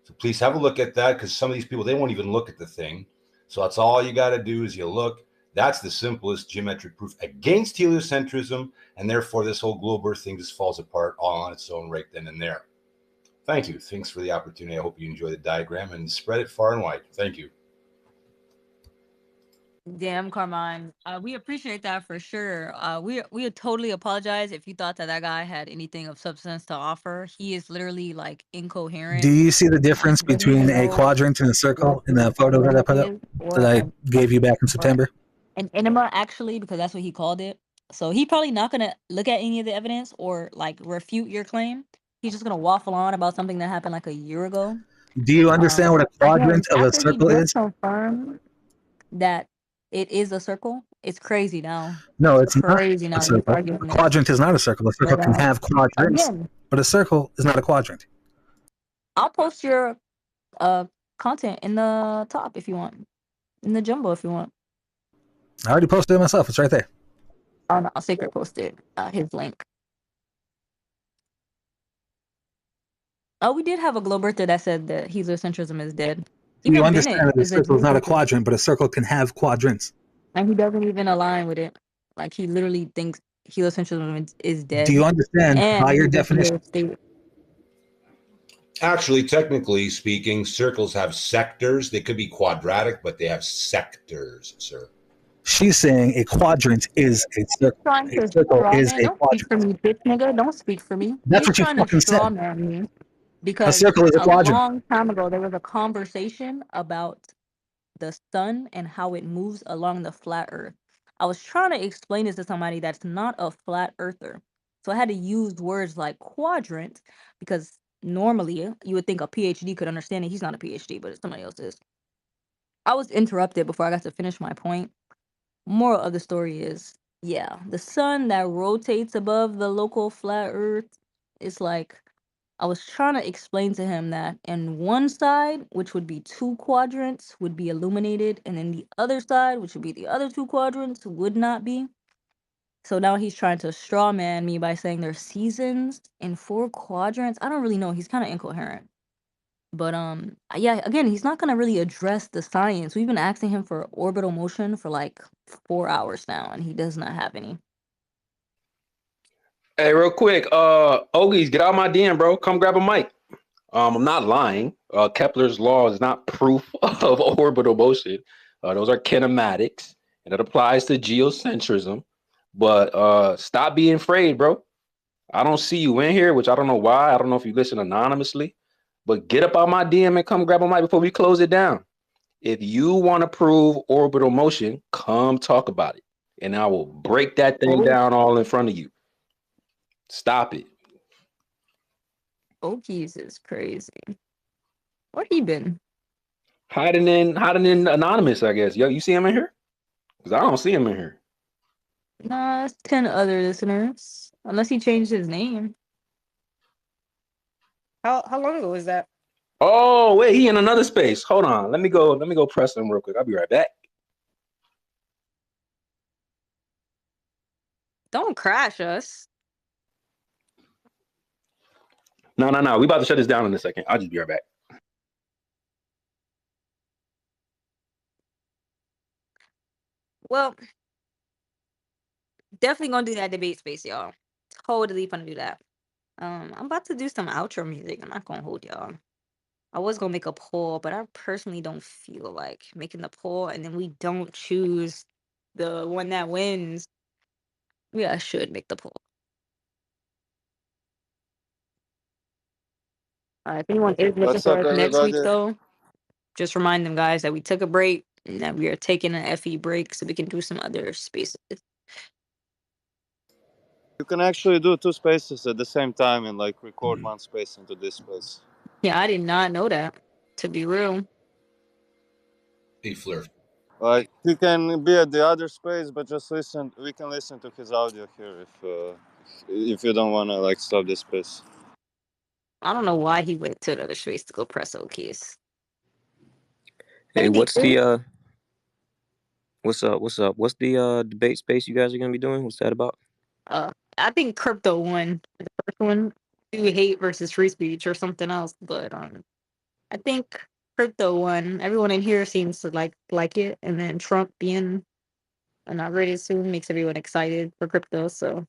So please have a look at that, because some of these people, they won't even look at the thing. So that's all you got to do is you look. That's the simplest geometric proof against heliocentrism, and therefore this whole globe Earth thing just falls apart all on its own right then and there. Thank you. Thanks for the opportunity. I hope you enjoy the diagram and spread it far and wide. Thank you.
Damn, Carmine. We appreciate that for sure. We totally apologize if you thought that guy had anything of substance to offer. He is literally like incoherent.
Do you see the difference between a quadrant and a circle in that photo that I put up that I gave you back in September?
An enema, actually, because that's what he called it. So he probably not gonna look at any of the evidence or like refute your claim. He's just gonna waffle on about something that happened like a year ago.
Do you understand what a quadrant of a circle is?
Confirm that it is a circle. It's crazy now.
No, it's
crazy
not
now.
a circle. A quadrant is not a circle. A circle can have quadrants, but a circle is not a quadrant.
I'll post your content in the top if you want, in the jumbo if you want.
I already posted it myself. It's right there.
Oh no, Sacred posted his link. Oh, we did have a globe earther that said that heliocentrism is dead.
You understand that a circle is not a quadrant, but a circle can have quadrants.
And he doesn't even align with it. Like, he literally thinks heliocentrism is dead.
Do you understand by your definition?
Actually, technically speaking, circles have sectors. They could be quadratic, but they have sectors, sir.
She's saying a quadrant is a circle. A circle is a quadrant.
Don't speak for me, bitch nigga. Don't speak for me.
That's what you fucking said.
Me because
a circle is a quadrant.
Long time ago, there was a conversation about the sun and how it moves along the flat Earth. I was trying to explain this to somebody that's not a flat earther. So I had to use words like quadrant because normally you would think a PhD could understand it. He's not a PhD, but somebody else is. I was interrupted before I got to finish my point. Moral of the story is, yeah, the sun that rotates above the local flat earth is like, I was trying to explain to him that in one side, which would be 2 quadrants, would be illuminated, and then the other side, which would be the other 2 quadrants, would not be. So now he's trying to straw man me by saying there's seasons in 4 quadrants. I don't really know. He's kind of incoherent. But yeah, again, he's not gonna really address the science. We've been asking him for orbital motion for like 4 hours now, and he does not have any.
Hey, real quick, Ogies, get out my DM, bro. Come grab a mic. I'm not lying. Kepler's law is not proof of orbital motion. Those are kinematics, and it applies to geocentrism. But stop being afraid, bro. I don't see you in here, which I don't know why. I don't know if you listen anonymously, but get up out my DM and come grab a mic before we close it down. If you want to prove orbital motion, come talk about it, and I will break that thing down all in front of you. Stop it.
Okies is crazy. Where he been?
Hiding in anonymous, I guess. Yo, you see him in here? Because I don't see him in here.
Nah, it's 10 other listeners. Unless he changed his name. How long ago was that?
Oh, wait, he in another space. Hold on. Let me go press him real quick. I'll be right back.
Don't crash us.
No. We about to shut this down in a second. I'll just be right back.
Well, definitely gonna do that debate space, y'all. Totally gonna do that. I'm about to do some outro music. I'm not gonna hold y'all. I was gonna make a poll, but I personally don't feel like making the poll, and then we don't choose the one that wins. Yeah, I should make the poll. If anyone is looking for us next week, though, just remind them, guys, that we took a break and that we are taking an FE break so we can do some other spaces.
You can actually do 2 spaces at the same time and like record 1 space into this space.
Yeah, I did not know that, to be real.
Hey, Flirt.
Like, he can be at the other space, but just listen. We can listen to his audio here if you don't want to like stop this space.
I don't know why he went to the other space to go press keys.
Hey, what's the what's up? What's the debate space you guys are gonna be doing? What's that about?
I think crypto won the first one. Do hate versus free speech or something else, but I think crypto won. Everyone in here seems to like it, and then Trump being inaugurated soon makes everyone excited for crypto. So,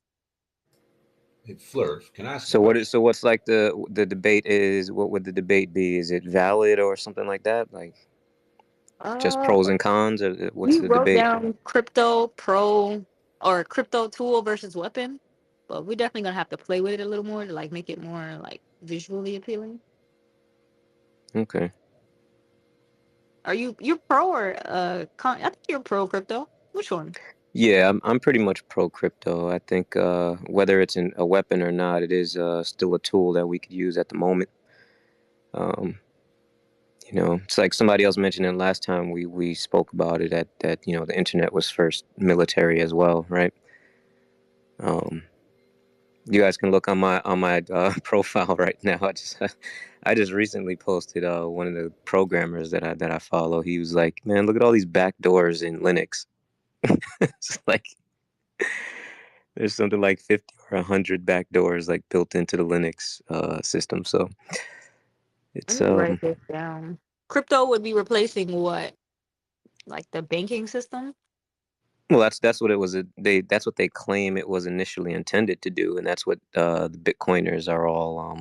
Hey, Flirt, can I ask?
So what's like the debate is? What would the debate be? Is it valid or something like that? Like just pros and cons, or what's
we
the
wrote
debate?
down crypto pro or crypto tool versus weapon, but we're definitely gonna have to play with it a little more to like make it more like visually appealing.
Okay.
Are you're pro or con? I think you're pro crypto. Which one?
Yeah, I'm pretty much pro crypto. I think whether it's a weapon or not, it is still a tool that we could use at the moment. It's like somebody else mentioned it last time we spoke about it, that the internet was first military as well, right? You guys can look on my profile right now. I just recently posted one of the programmers that I follow. He was like, "Man, look at all these backdoors in Linux." It's like there's something like 50 or 100 backdoors like built into the Linux system. So it's
Let me write this down. Crypto would be replacing what? Like the banking system?
well, that's what it was. That's what they claim it was initially intended to do, and that's what the Bitcoiners are all.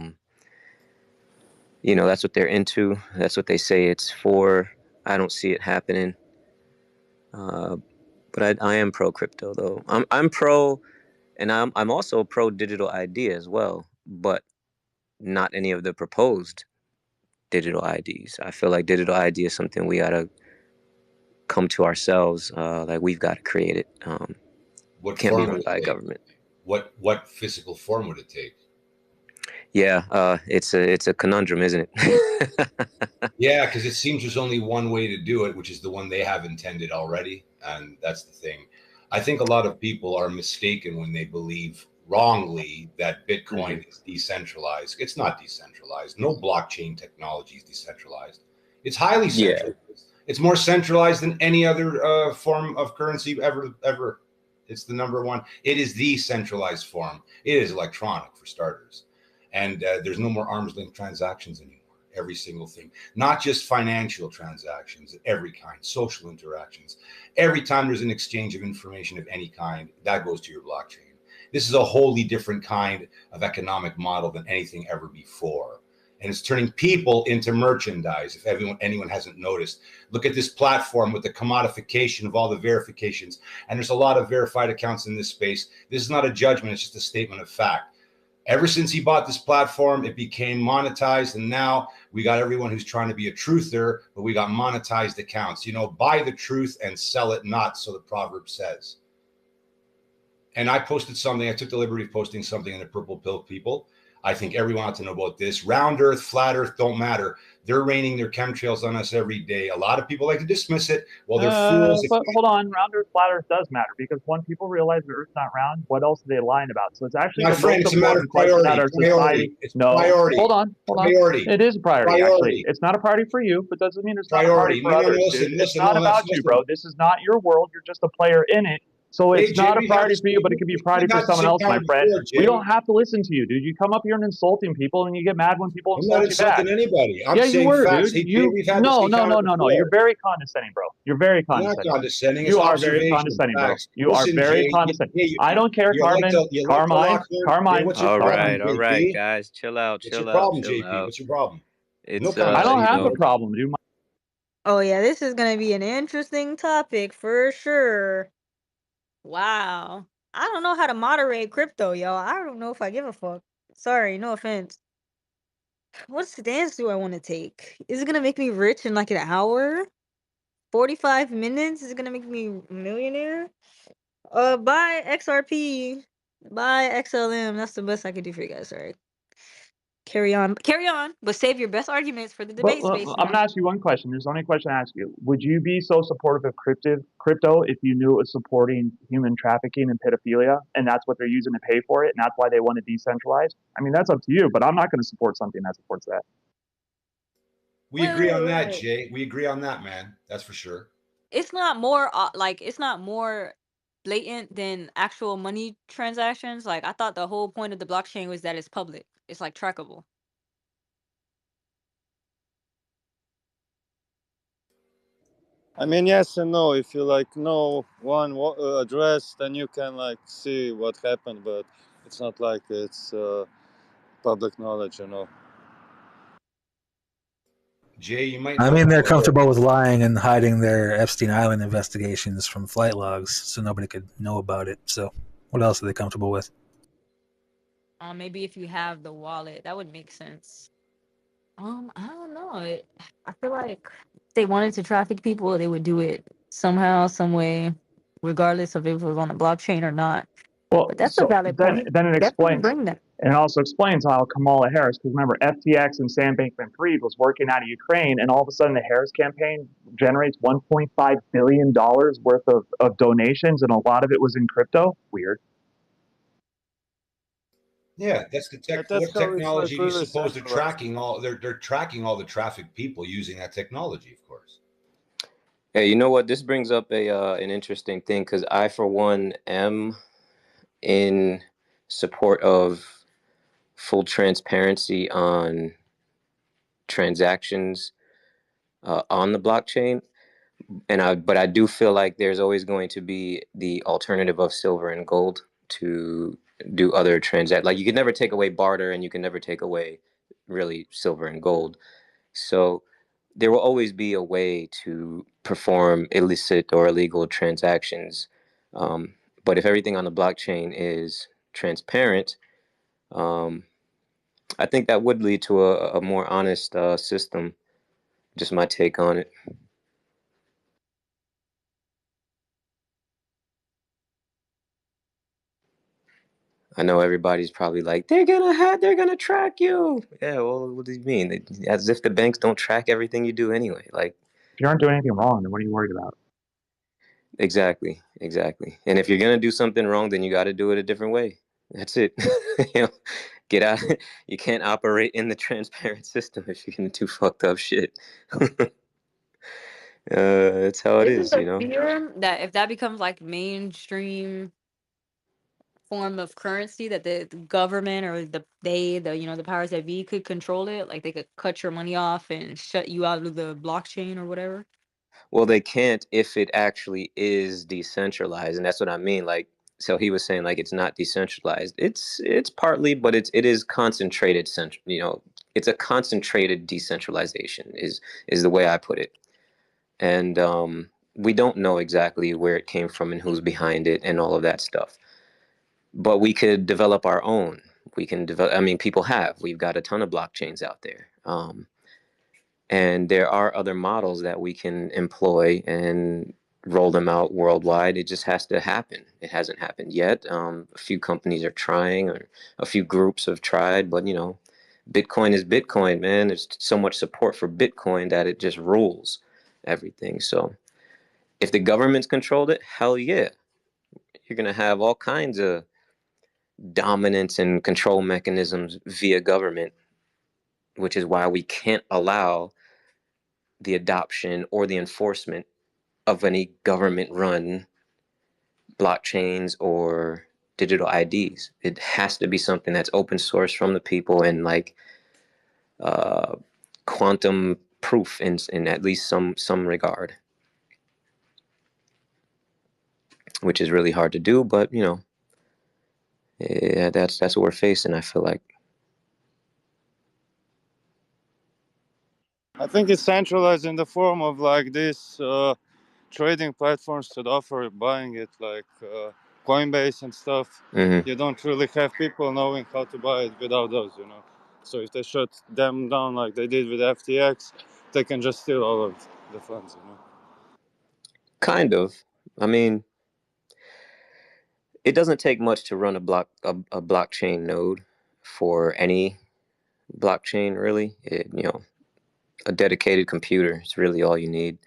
That's what they're into. That's what they say it's for. I don't see it happening. But I am pro crypto though. I'm pro, and I'm also pro digital ID as well, but not any of the proposed digital IDs. I feel like digital ID is something we ought to come to ourselves. Like we've got to create it.
What
Can't be
form
run
would
by
it
a
take?
government.
What physical form would it take?
Yeah, it's a conundrum, isn't it?
Yeah, because it seems there's only one way to do it, which is the one they have intended already, and that's the thing. I think a lot of people are mistaken when they believe wrongly that Bitcoin is decentralized. It's not decentralized. No blockchain technology is decentralized. It's highly centralized. It's more centralized than any other form of currency ever. It's the number one. It is the centralized form. It is electronic for starters, and there's no more arm's length transactions anymore. Every single thing, not just financial transactions, every kind, social interactions. Every time there's an exchange of information of any kind, that goes to your blockchain. This is a wholly different kind of economic model than anything ever before. And it's turning people into merchandise. If anyone hasn't noticed, look at this platform with the commodification of all the verifications. And there's a lot of verified accounts in this space. This is not a judgment, it's just a statement of fact. Ever since he bought this platform, it became monetized. And now we got everyone who's trying to be a truther, but we got monetized accounts. You know, buy the truth and sell it not, so the proverb says. And I posted something. I took the liberty of posting something in the Purple Pill people. I think everyone ought to know about this. Round Earth, flat Earth don't matter. They're raining their chemtrails on us every day. A lot of people like to dismiss it. Well, they're fools.
But hold on, round Earth, flat Earth does matter, because when people realize the Earth's not round, what else are they lying about? So it's actually
My
the
friend,
most
it's a matter of
important question
priority.
that our society.
It's
No,
priority.
hold on.
Priority.
It is a priority, actually. It's not a priority for you, but doesn't mean it's not a priority for others.
Listen,
Dude. It's not about you, bro. This is not your world. You're just a player in it. So it's not a priority for you, but it could be a priority for someone else, my friend. We don't have to listen to you, dude. You come up here and insulting people, and you get mad when people insult you back.
I'm not insulting anybody. I'm
yeah, you
saying
were,
facts.
dude.
No.
No. You're very condescending, bro. You're very condescending.
Not condescending.
You are very condescending, bro. You are very condescending. I don't care, Carmine. Carmine.
All right, guys, chill out.
What's your problem, JP? What's your problem?
It's
I don't have a problem, dude.
Oh yeah, this is gonna be an interesting topic for sure. Wow. I don't know how to moderate crypto, y'all. I don't know if I give a fuck. Sorry, no offense. What stance do I want to take? Is it gonna make me rich in like an hour? 45 minutes? Is it gonna make me a millionaire? Buy XRP. Buy XLM. That's the best I could do for you guys. Sorry. Carry on, but save your best arguments for the debate space.
I'm going to ask you one question. There's only question I ask you. Would you be so supportive of crypto if you knew it was supporting human trafficking and pedophilia, and that's what they're using to pay for it, and that's why they want to decentralize? I mean, that's up to you, but I'm not going to support something that supports that.
We agree on that, Jay. We agree on that, man. That's for sure.
It's not more it's not more blatant than actual money transactions. Like, I thought the whole point of the blockchain was that it's public. It's like trackable.
I mean, yes and no. If you like know one address, then you can like see what happened, but it's not like it's public knowledge, you know.
Jay, you might.
I mean, they're comfortable with lying and hiding their Epstein Island investigations from flight logs, so nobody could know about it. So, what else are they comfortable with?
Maybe if you have the wallet, that would make sense. I don't know. I feel like if they wanted to traffic people, they would do it somehow, some way, regardless of if it was on a blockchain or not.
Well,
but that's a valid point.
Then it explains.
Bring that.
And it also explains how Kamala Harris, because remember, FTX and Sam Bankman-Fried was working out of Ukraine, and all of a sudden the Harris campaign generates $1.5 billion worth of donations, and a lot of it was in crypto. Weird.
Yeah, that's the what technology is supposed to tracking all. They're tracking all the trafficked people using that technology, of course.
Hey, you know what? This brings up an interesting thing, because I, for one, am in support of full transparency on transactions on the blockchain, but I do feel like there's always going to be the alternative of silver and gold to do other transactions. Like, you can never take away barter, and you can never take away really silver and gold. So there will always be a way to perform illicit or illegal transactions. But if everything on the blockchain is transparent, I think that would lead to a more honest system. Just my take on it. I know everybody's probably like, they're gonna track you. Yeah, well, what do you mean? As if the banks don't track everything you do anyway. Like,
if you aren't doing anything wrong, then what are you worried about?
exactly. And if you're gonna do something wrong, then you got to do it a different way. That's it. You know, get out. You can't operate in the transparent system if you're gonna do fucked up shit. That's how it
Isn't
is, you
the
know.
fear that if that becomes like mainstream form of currency, that the government or the powers that be could control it, like they could cut your money off and shut you out of the blockchain or whatever?
Well, they can't if it actually is decentralized, and that's what I mean. Like, so he was saying like it's not decentralized. It's partly, but it is concentrated. It's a concentrated decentralization is the way I put it. And we don't know exactly where it came from and who's behind it and all of that stuff. But we could develop our own. We can develop. I mean, people have. We've got a ton of blockchains out there. And there are other models that we can employ and roll them out worldwide. It just has to happen. It hasn't happened yet. A few companies are trying, or a few groups have tried, but Bitcoin is Bitcoin, man. There's so much support for Bitcoin that it just rules everything. So if the government's controlled it, hell yeah. You're going to have all kinds of dominance and control mechanisms via government, which is why we can't allow the adoption or the enforcement of any government-run blockchains or digital IDs. It has to be something that's open source from the people and like quantum proof in at least some regard, which is really hard to do. But yeah, that's what we're facing. I feel like.
I think it's centralized in the form of like this trading platforms that offer buying it, like Coinbase and stuff.
Mm-hmm.
You don't really have people knowing how to buy it without those. So if they shut them down like they did with FTX, they can just steal all of the funds.
Kind of. I mean, it doesn't take much to run a blockchain node for any blockchain, really. A dedicated computer is really all you need.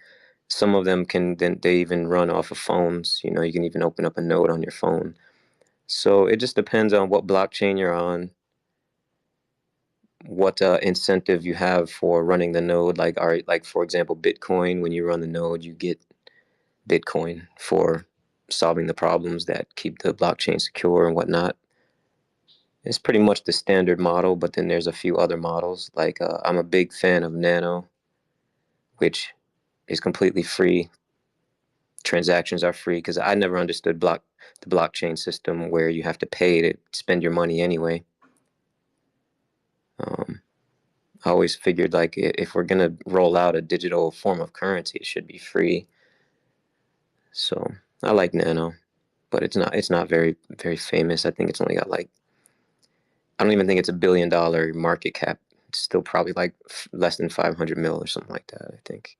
Some of them they even run off of phones. You can even open up a node on your phone. So it just depends on what blockchain you're on, what incentive you have for running the node. Like for example, Bitcoin. When you run the node, you get Bitcoin for solving the problems that keep the blockchain secure and whatnot. It's pretty much the standard model, but then there's a few other models. Like I'm a big fan of Nano, which is completely free. Transactions are free because I never understood the blockchain system where you have to pay to spend your money anyway. I always figured like if we're gonna roll out a digital form of currency, it should be free. So I like Nano, but it's not very very famous. I think it's only got like, I don't even think it's $1 billion market cap. It's still probably like less than 500 mil or something like that, I think.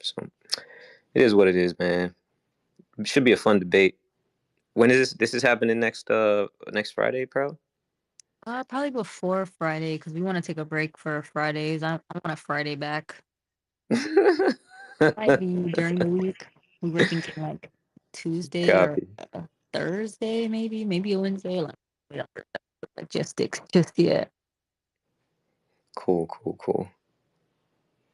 So it is what it is, man. It should be a fun debate. When is this? This is happening next Friday, Pro?
Probably before Friday, because we want to take a break for Fridays. I want a Friday back. Might be during the week. We were thinking like Tuesday or
Copy.
Thursday, maybe a Wednesday. Like we don't know the logistics just yet.
Cool.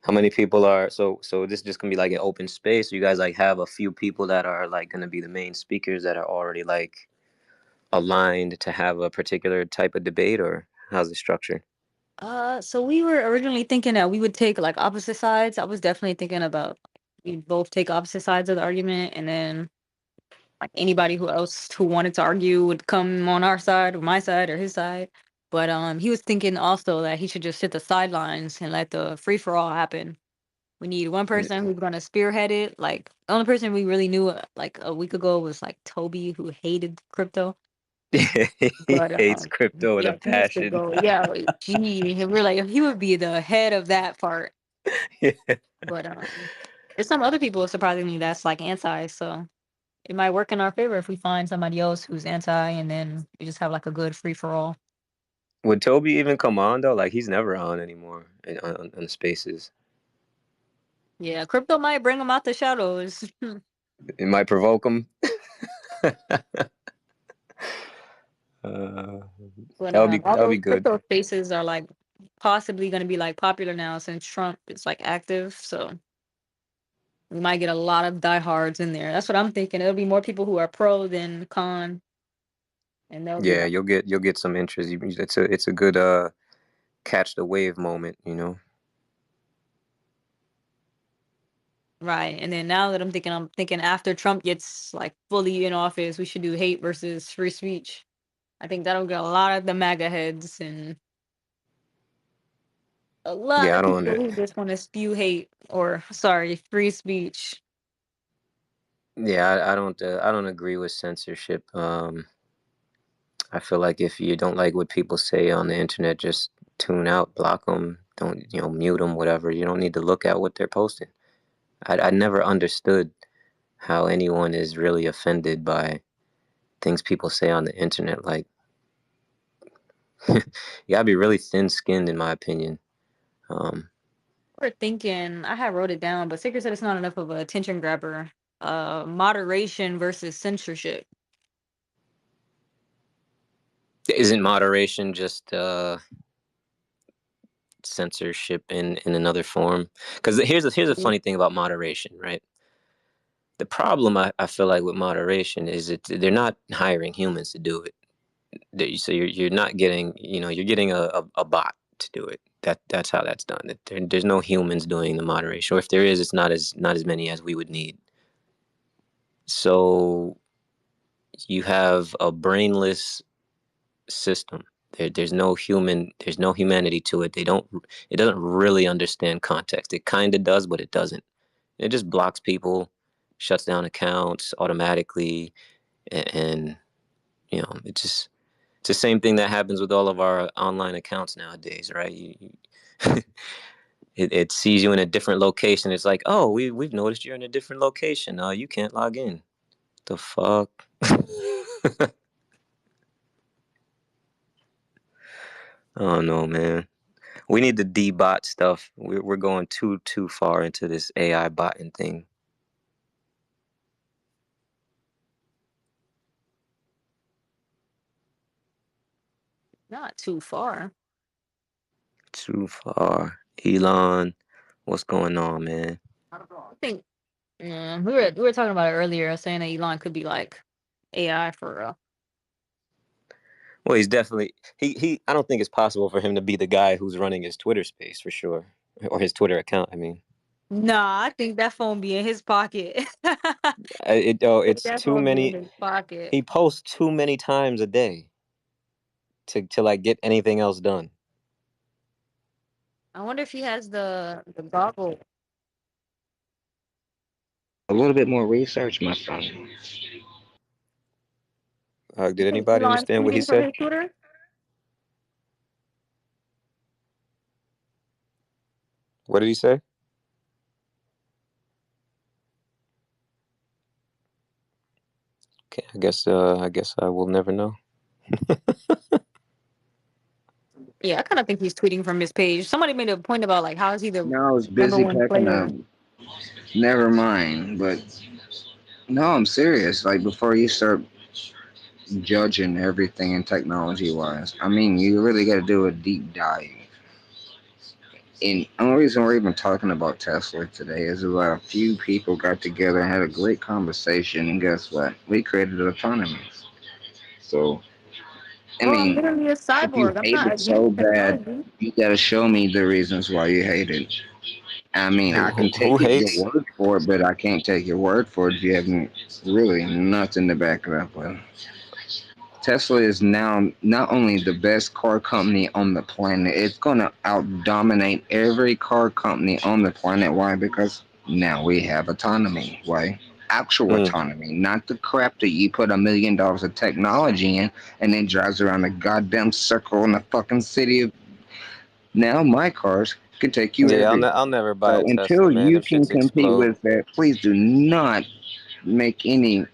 How many people are so this is just gonna be like an open space? You guys like have a few people that are like gonna be the main speakers that are already like aligned to have a particular type of debate, or how's it structured?
So we were originally thinking that we would take like opposite sides. I was definitely thinking about we'd both take opposite sides of the argument, and then like anybody who wanted to argue would come on our side or my side or his side. But he was thinking also that he should just sit the sidelines and let the free for all happen. We need one person who's gonna spearhead it. Like the only person we really knew like a week ago was like Toby, who hated crypto.
He
But
hates crypto with a
yeah, he used to
passion.
go, yeah, gee, and we're like, he would be the head of that part.
Yeah.
But there's some other people surprisingly that's like anti. So it might work in our favor if we find somebody else who's anti, and then we just have like a good free for all.
Would Toby even come on though? Like he's never on anymore on the spaces.
Yeah, crypto might bring him out the shadows.
It might provoke him.
But
That
all
would be
those
good.
crypto spaces are like possibly going to be like popular now since Trump is like active. So we might get a lot of diehards in there. That's what I'm thinking. It'll be more people who are pro than con, and they'll be
Yeah,
like,
you'll get some interest. It's a good catch the wave moment, you know.
right. And then now that I'm thinking after Trump gets like fully in office, we should do hate versus free speech. I think that'll get a lot of the MAGA heads and a lot
Yeah, I
of
don't
people who just want to spew hate or sorry, free speech.
Yeah, I don't agree with censorship. I feel like if you don't like what people say on the internet, just tune out, block them, don't mute them, whatever. You don't need to look at what they're posting. I never understood how anyone is really offended by things people say on the internet. Like, you gotta be really thin-skinned, in my opinion.
We're thinking, I had wrote it down, but Sacred said it's not enough of a attention grabber. Moderation versus censorship.
Isn't moderation just censorship in another form? Because here's a funny thing about moderation, right? The problem I feel like with moderation is that they're not hiring humans to do it. So you're not getting, you're getting a bot to do it. That's how that's done. There's no humans doing the moderation, or if there is, it's not as many as we would need. So you have a brainless system. There's no humanity to it. It doesn't really understand context. It kind of does, but it doesn't. It just blocks people, shuts down accounts automatically, and it's the same thing that happens with all of our online accounts nowadays, right? It sees you in a different location. It's like, oh, we've noticed you're in a different location. You can't log in. The fuck? Oh no, man. We need to debot stuff. We're going too far into this AI botting thing.
Not too far.
Too far. Elon, what's going on, man?
I think we were talking about it earlier, saying that Elon could be like AI for real.
Well, he's definitely he. I don't think it's possible for him to be the guy who's running his Twitter space for sure, or his Twitter account. I mean,
Nah, I think that phone be in his pocket.
it's
That
too
phone be in
many.
his pocket.
He posts too many times a day to like get anything else done.
I wonder if he has the goggle.
A little bit more research, my friend.
Did anybody
Elon's
understand what he
tweeting from
said?
his Twitter?
What did he say? Okay, I guess I will never know.
Yeah, I kind of think he's tweeting from his page. Somebody made a point about like how is he the
No, I was
number
busy
one
packing
player?
up. Never mind. But no, I'm serious. Like before you start judging everything in technology wise, I mean, you really got to do a deep dive. And the only reason we're even talking about Tesla today is about a few people got together and had a great conversation, and guess what? We created autonomy. So, I
Well, I'm
mean,
literally a
if you
cyborg. I'm
hate
not
it so
against
bad,
technology.
you gotta show me the reasons why you hate it. I mean, I can
Who
take your
hates?
word for it, but I can't take your word for it if you haven't really nothing to back it up with. Tesla is now not only the best car company on the planet, it's going to out-dominate every car company on the planet. Why? Because now we have autonomy. Why? Actual autonomy, not the crap that you put $1 million of technology in and then drives around a goddamn circle in the fucking city of. Now my cars can take you
Yeah,
everywhere.
I'll never buy
So
a Tesla,
until
man.
you
Them
can
shits
compete
explode.
with that, please do not make any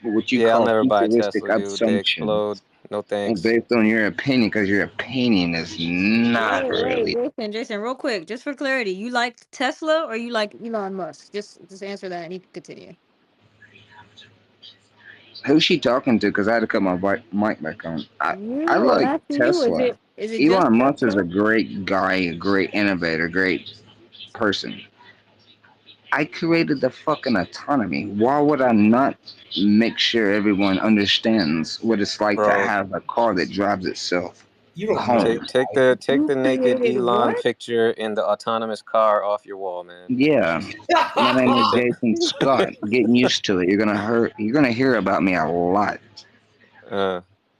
what you
I'll
call
never buy a
futuristic
Tesla, dude. They
assumptions
explode. No thanks.
based on your opinion, because your opinion is not really.
Jason, real quick, just for clarity, you like Tesla or you like Elon Musk? Just answer that and you can continue.
Who's she talking to? Because I had to cut my mic back on. I like Tesla.
Is it just
Elon Musk is
Tesla?
a great guy, a great innovator, great person. I created the fucking autonomy. Why would I not make sure everyone understands what it's like to have a car that drives itself home?
Take the naked
created
Elon
what?
picture in the autonomous car off your wall, man.
Yeah, my name is Jason Scott. Getting used to it. You're gonna hear about me a lot.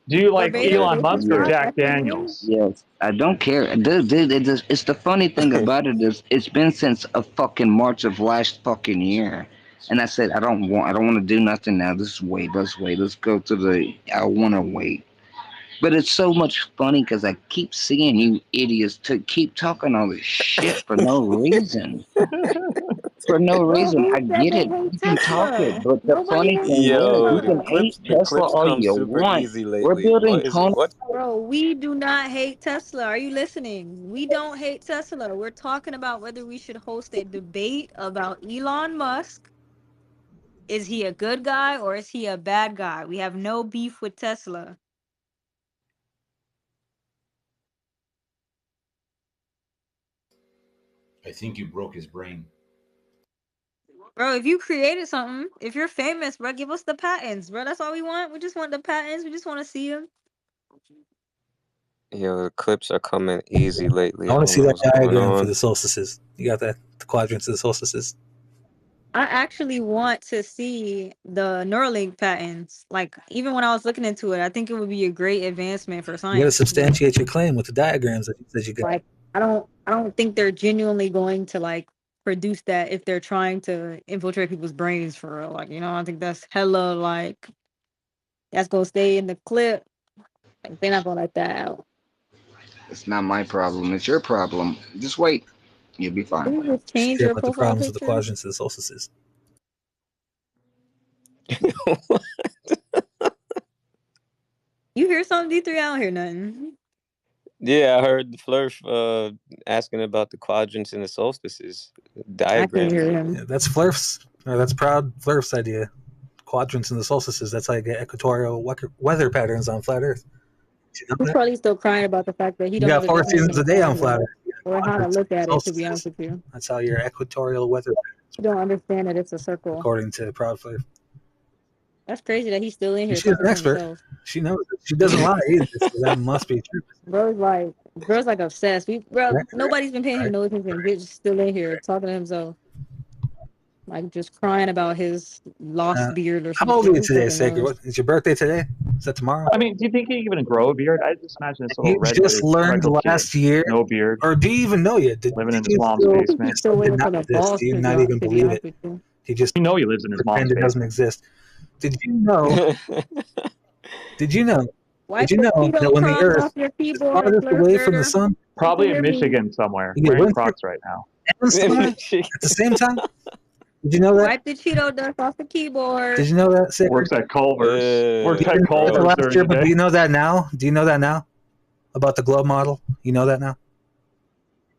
Do you like Elon Musk or Jack Daniels?
Yes, I don't care, dude. It's the funny thing about it is it's been since a fucking March of last fucking year, and I said I don't want to do nothing now. Let's wait. Let's go to the. I want to wait. But it's so much funny because I keep seeing you idiots keep talking all this shit for no reason. For no reason. I get it. You can talk it. But the funny thing is, you can hate Tesla all you want. We're building tunnels.
Bro, we do not hate Tesla. Are you listening? We don't hate Tesla. We're talking about whether we should host a debate about Elon Musk. Is he a good guy or is he a bad guy? We have no beef with Tesla.
I think you broke his brain.
Bro, if you created something, if you're famous, bro, give us the patents, bro. That's all we want. We just want the patents. We just want to see them.
Yo, the clips are coming easy lately.
I want to see that diagram for
on.
the solstices. You got that? The quadrants of the solstices.
I actually want to see the Neuralink patents. Like, even when I was looking into it, I think it would be a great advancement for science.
You got to substantiate your claim with the diagrams that you got.
Like, I don't think they're genuinely going to like produce that if they're trying to infiltrate people's brains for real. Like, you know, I think that's hella like that's gonna stay in the clip. Like, they're not gonna let that out.
It's not my problem. It's your problem. Just wait. You'll be fine.
Can you just change your
About the
profile
problems of the
picture?
quadrants of the solstices.
You hear something, D3? I don't hear nothing.
Yeah, I heard the Flurf asking about the quadrants and the solstices diagram.
Yeah, that's Flurf's. Or that's Proud Flurf's idea. Quadrants and the solstices. That's how you get equatorial weather patterns on flat Earth. You know
He's
that?
probably still crying about the fact that he
You
don't know
got
the
4
definition
seasons a
of
day on
time
flat
yet,
Earth.
or how to look at it. To be
Solstices.
honest with you,
That's how your equatorial weather patterns
you don't understand that it's a circle.
according to Proud Flurf.
That's crazy that he's still in here
She's
talking
an
to
expert.
himself.
She knows it. She doesn't lie either, so that must be true.
Bro's like obsessed. Nobody's been paying him no attention. Bitch still in here talking to himself, like just crying about his lost beard or
How
something.
old are you today, Sacred? What, is your birthday today? Is that tomorrow?
I mean, do you think he even grow a beard? I just imagine this
You
little red.
just learned last year,
no beard,
or do you even know yet?
living in his mom's basement.
Still waiting for the balls
Do you
to
not
drop,
even
to be
believe
honest
it?
with you.
He just
he lives in his mom's
pretend it doesn't
basement.
exist. Did you know? Did you know?
Wipe
Did you
the
know that
Cheeto
when the
crumbs
Earth
off your
is
keyboard,
farthest
Flurf
away from the
Dirter?
sun,
Probably in
Hear me.
Michigan somewhere,
you get
wearing
winter
Crocs right now.
and summer at the same time? Did you know that?
Wipe the Cheeto dust off the keyboard.
Did you know that, Sacred?
Works at Culver's. Works
You
at
didn't know that
Culver's
last
during
year,
the
but
day.
do you know that now? Do you know that now? About the globe model? You know that now?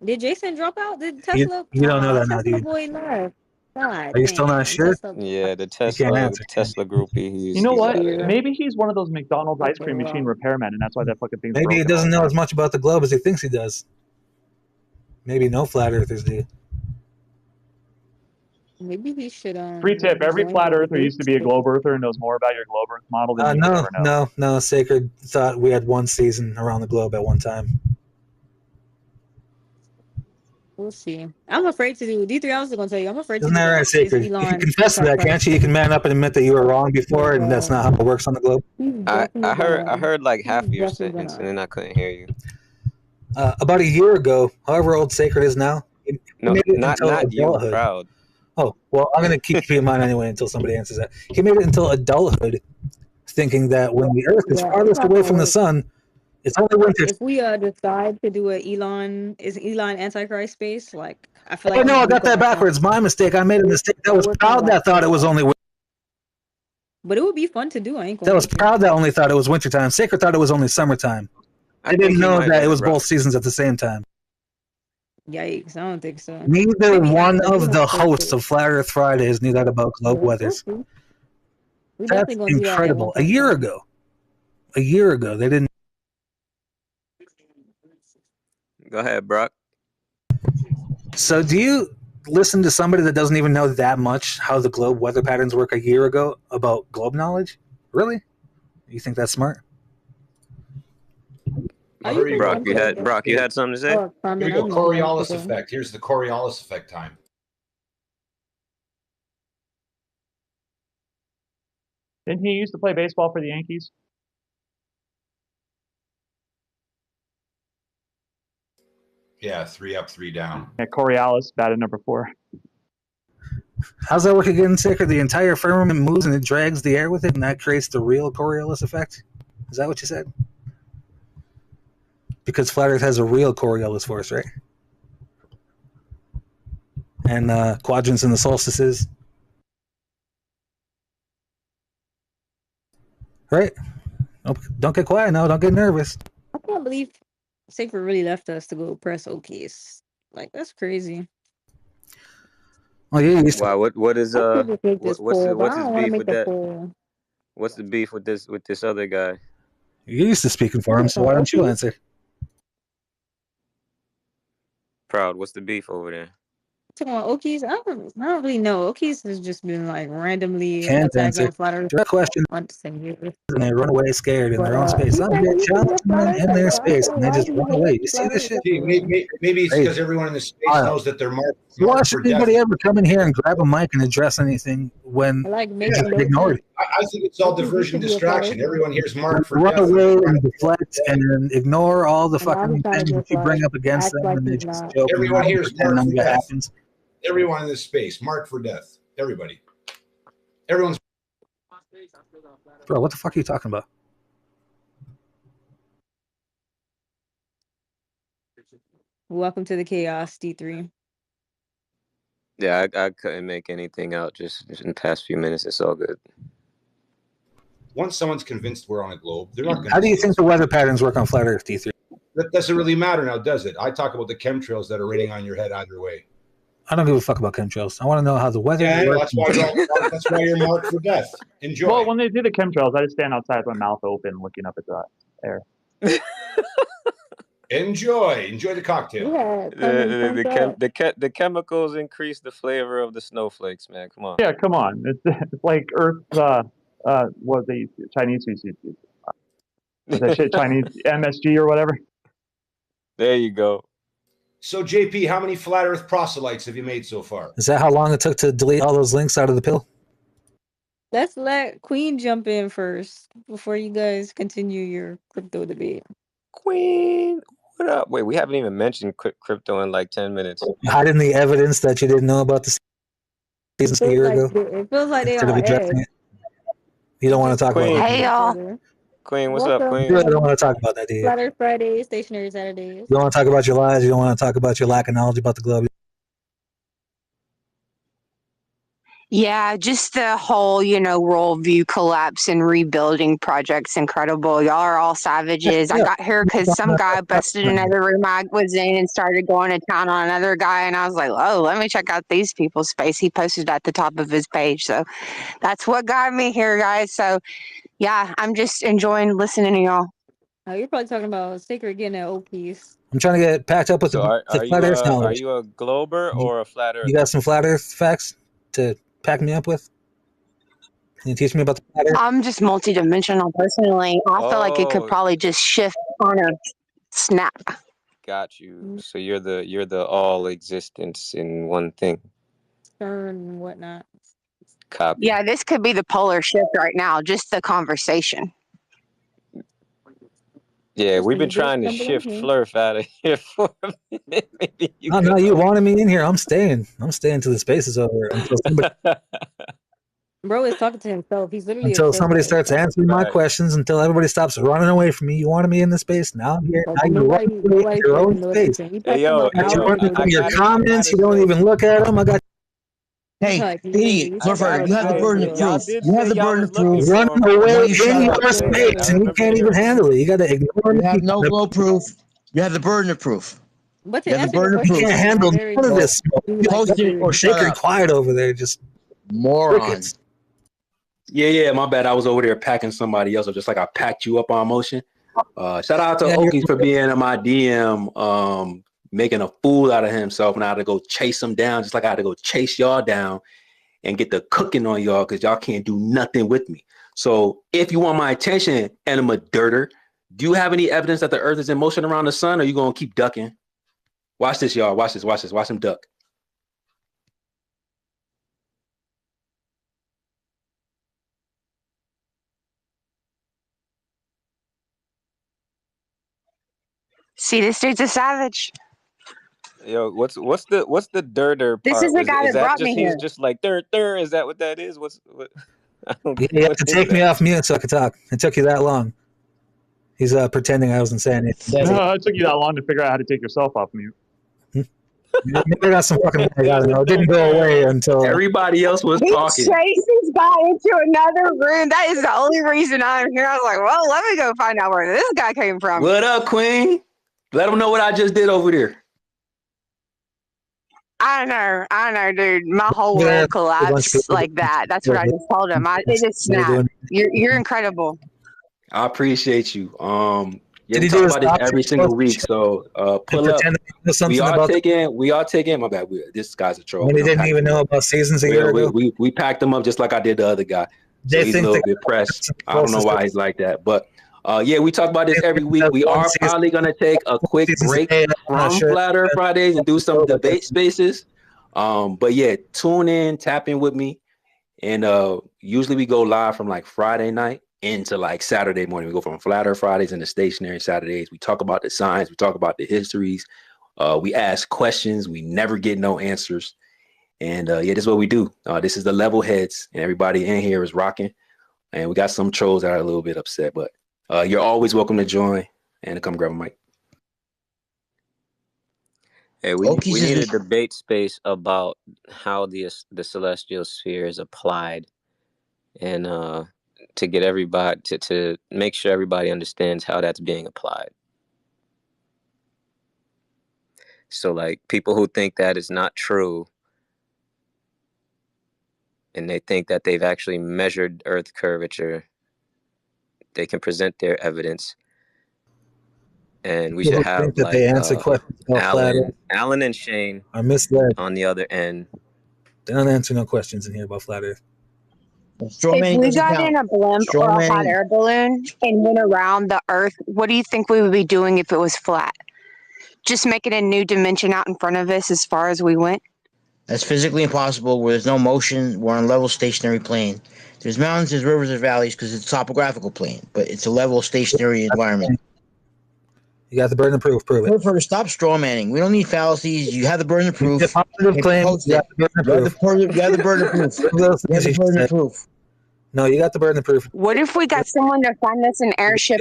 Did Jason drop out? Did Tesla?
You don't know that now, do
Tesla
you?
boy left. God
Are you still
damn,
not sure?
Tesla.
Yeah, the
You can't answer.
Tesla groupie. He's
You know what?
out of there.
Maybe he's one of those McDonald's ice cream machine repairmen, and that's why that fucking thing's
Maybe he
broken all
doesn't
the
know
time.
as much about the globe as he thinks he does. Maybe no flat earthers do.
Maybe he should.
Free tip: every
join
flat
the
earther used to be a
debate.
globe earther and knows more about your globe earth model than you could ever know.
No. Sacred thought we had one season around the globe at one time.
We'll see. I'm afraid to do D3. I was going to tell you. I'm afraid
Isn't
to do
that right,
this
Sacred? You
Elon
can confess to that, can't you? You can man up and admit that you were wrong before, and that's not how it works on the globe.
I heard like half of your sentence and then I couldn't hear you.
About a year ago, however old Sacred is now, he
No,
made it
not
until
you,
adulthood.
Proud.
Oh, well, I'm going to keep in mind anyway until somebody answers that. He made it until adulthood, thinking that when the Earth is farthest away from the sun, it's only winter.
If we decide to do Elon Antichrist space, like I feel
Oh,
like
no, I got that backwards. My mistake. I made a mistake. That was Proud that thought it was only winter.
But it would be fun to do. I ain't gonna.
That was Proud that only thought it was wintertime. Sacred thought it was only summertime. I didn't know that it was both seasons at the same time.
Yikes! I don't think so.
Neither
Maybe
one
after,
of the hosts of Flat Earth Fridays knew that about globe weathers.
We
That's
definitely gonna do that at
incredible.
one
A year ago, they didn't.
Go ahead, Brock.
So, do you listen to somebody that doesn't even know that much how the globe weather patterns work a year ago about globe knowledge? Really? You think that's smart?
Brock, you had something to say?
Here we go. Coriolis effect. Here's the Coriolis effect time.
Didn't he used to play baseball for the Yankees?
Yeah, 3 up, 3 down.
Yeah, Coriolis batted number 4.
How's that work again, Sacred? The entire firmament moves and it drags the air with it, and that creates the real Coriolis effect? Is that what you said? Because Flat Earth has a real Coriolis force, right? And quadrants and the solstices. Right? Don't get quiet now. Don't get nervous.
I can't believe Sacred really left us to go press OKs. Like, that's crazy.
Oh yeah.
Why? What is what's his beef with that?
Poll.
What's the beef with this other guy?
You're used to speaking for him, so why don't you answer?
Proud. What's the beef over there?
Talking about Okies, I don't really know. Okies has just been like randomly
Can't
attacking
answer.
Flat Earth.
Direct question.
On the same year.
And they run away scared in their own space. Some get challenged in their space, and they just run away. You see this shit?
Maybe it's because everyone in the space knows that they're marked.
Why should anybody ever come in here and grab a mic and address anything when it's ignored?
I think it's all diversion, distraction. Everyone here's marked for
run
death.
away and deflect and ignore all the fucking things that you bring up against them, and they just joke.
Everyone here is
and
marked for
what
death.
happens.
Everyone in this space marked for death. Everybody. Everyone's.
Bro, what the fuck are you talking about?
Welcome to the chaos, D3.
Yeah, I couldn't make anything out just in the past few minutes. It's all good.
Once someone's convinced we're on a globe, they're not going to.
How do you think the weather patterns work on Flat Earth, D3?
That doesn't really matter now, does it? I talk about the chemtrails that are raining on your head either way.
I don't give a fuck about chemtrails. I want to know how the weather works.
That's why you're marked for death. Enjoy.
Well, when they do the chemtrails, I just stand outside with my mouth open looking up at the air.
Enjoy the cocktail.
Yeah,
the chemicals increase the flavor of the snowflakes, man. Come on.
Yeah, come on. It's like Earth. What the Chinese used to use. That shit Chinese MSG or whatever.
There you go.
So JP, how many flat Earth proselytes have you made so far?
Is that how long it took to delete all those links out of the pill?
Let's let Queen jump in first before you guys continue your crypto debate.
Queen, what up? Wait, we haven't even mentioned crypto in like 10 minutes.
Hiding the evidence that you didn't know about the season a year ago.
It feels like they
Instead of
are
addressing it. You don't want to talk about it.
Hey, y'all.
Queen, what's up, Queen?
You don't want to talk about that, do you?
Flat Earth Fridays, Stationary Saturdays.
You don't want to talk about your lies. You don't want to talk about your lack of knowledge about the globe.
Yeah, just the whole, worldview collapse and rebuilding project's incredible. Y'all are all savages. I got here because some guy busted another room I was in and started going to town on another guy. And I was like, oh, let me check out these people's space. He posted at the top of his page. So that's what got me here, guys. So, yeah, I'm just enjoying listening to y'all.
You're probably talking about Sacred getting an old piece.
I'm trying to get packed up with the flat Earth knowledge.
Are you a glober or a flat Earth?
You got some flat Earth facts to pack me up with? Can you teach me about the flat Earth?
I'm just multidimensional personally. I feel like it could probably just shift on a snap.
Got you. So you're the all existence in one thing.
CERN and whatnot.
Copy.
Yeah, this could be the polar shift right now, just the conversation.
Yeah, we've been trying to shift Flurf out of here for a minute. Maybe
no, you wanted me in here. I'm staying. I'm staying till the space is over. Until somebody,
Bro is talking to himself. He's literally
until somebody starts answering my questions. Until everybody stops running away from me. You wanted me in the space. Now I'm here. Now you're running away your own space.
Hey, yo,
your comments. You don't even look at them. I got.
He's
Hey,
like, yeah,
idiot,
you
Zorfer, you have the
said
burden of
it.
proof. You have the burden of proof.
Run
Why
away
don't you shut
in
up?
your space, and you can't even handle it. You got to ignore
You
me.
have no glow proof. You have the burden of proof.
But to
You have the
answer your
burden of
You
question,
proof.
can't
Queen, I
handle
very
none of
So
this.
do like
post
the
it or
food.
shut
Sacred
up.
quiet over there, just
Moron.
crickets.
Yeah, my bad. I was over there packing somebody else up, just like I packed you up on motion. Shout out to
Yeah,
Okies for being in my DM, making a fool out of himself, and I had to go chase him down, just like I had to go chase y'all down and get the cooking on y'all because y'all can't do nothing with me. So if you want my attention, Enema Dirter, do you have any evidence that the Earth is in motion around the sun, or are you gonna keep ducking? Watch this, y'all. Watch this. Watch this. Watch him duck.
See, this dude's a savage.
Yo, what's the dirter
This is
part?
the
Was
guy
is
that
that
brought
just
me
he's
here.
just like dir? Is that what that is? What? I don't,
You have
what
to
is
take me
that?
off mute so I could talk. It took you that long. He's pretending I wasn't saying it.
It took you that long to figure out how to take yourself off mute.
Maybe I got some fucking. I don't know. It didn't go away until
everybody else was
He
talking.
chased this guy into another room. That is the only reason I'm here. I was like, well, let me go find out where this guy came from.
What up, Queen? Let them know what I just did over there.
I don't know, dude. My whole world collapsed like that. That's what I just told him. It just snapped. You're incredible.
I appreciate you. Yeah,
Did
we
he
talk
do his
about this
job?
every single week. So pull up.
pretend to know something
We are
about
taking. My bad. This guy's a troll.
When
We
he
done
didn't
packed
even
him
know
up.
about seasons a year ago.
We packed him up just like I did the other guy. So
They
he's a
think
little
they
bit pressed. I don't know
closest
why he's like that. But yeah, we talk about this every week. We are probably gonna take a quick break from Flat Earth Fridays and do some debate spaces. But yeah, tune in, tap in with me. And usually we go live from like Friday night into like Saturday morning. We go from Flat Earth Fridays into stationary Saturdays. We talk about the science. We talk about the histories. We ask questions. We never get no answers. And yeah, this is what we do. This is the level heads, and everybody in here is rocking. And we got some trolls that are a little bit upset, but you're always welcome to join and to come grab a mic.
Hey, we need a debate space about how the celestial sphere is applied, and to get everybody to make sure everybody understands how that's being applied. So like people who think that is not true and they think that they've actually measured Earth curvature, they can present their evidence. And we should have
that
like
they answer questions about Flat Earth
Alan and Shane
are misled.
On the other end.
They don't answer no questions in here about Flat Earth.
If we got in a blimp or a hot air balloon and went around the Earth, what do you think we would be doing if it was flat? Just making a new dimension out in front of us as far as we went?
That's physically impossible where there's no motion. We're on a level stationary plane. There's mountains, there's rivers, there's valleys because it's a topographical plane, but it's a level stationary environment.
You got the burden of proof. Prove it.
For stop straw manning. We don't need fallacies. You have the burden of proof.
You positive claim. You got the burden of proof.
You have the burden of proof. You have the burden of proof.
No, you got the burden of proof.
What if we got someone to find us an airship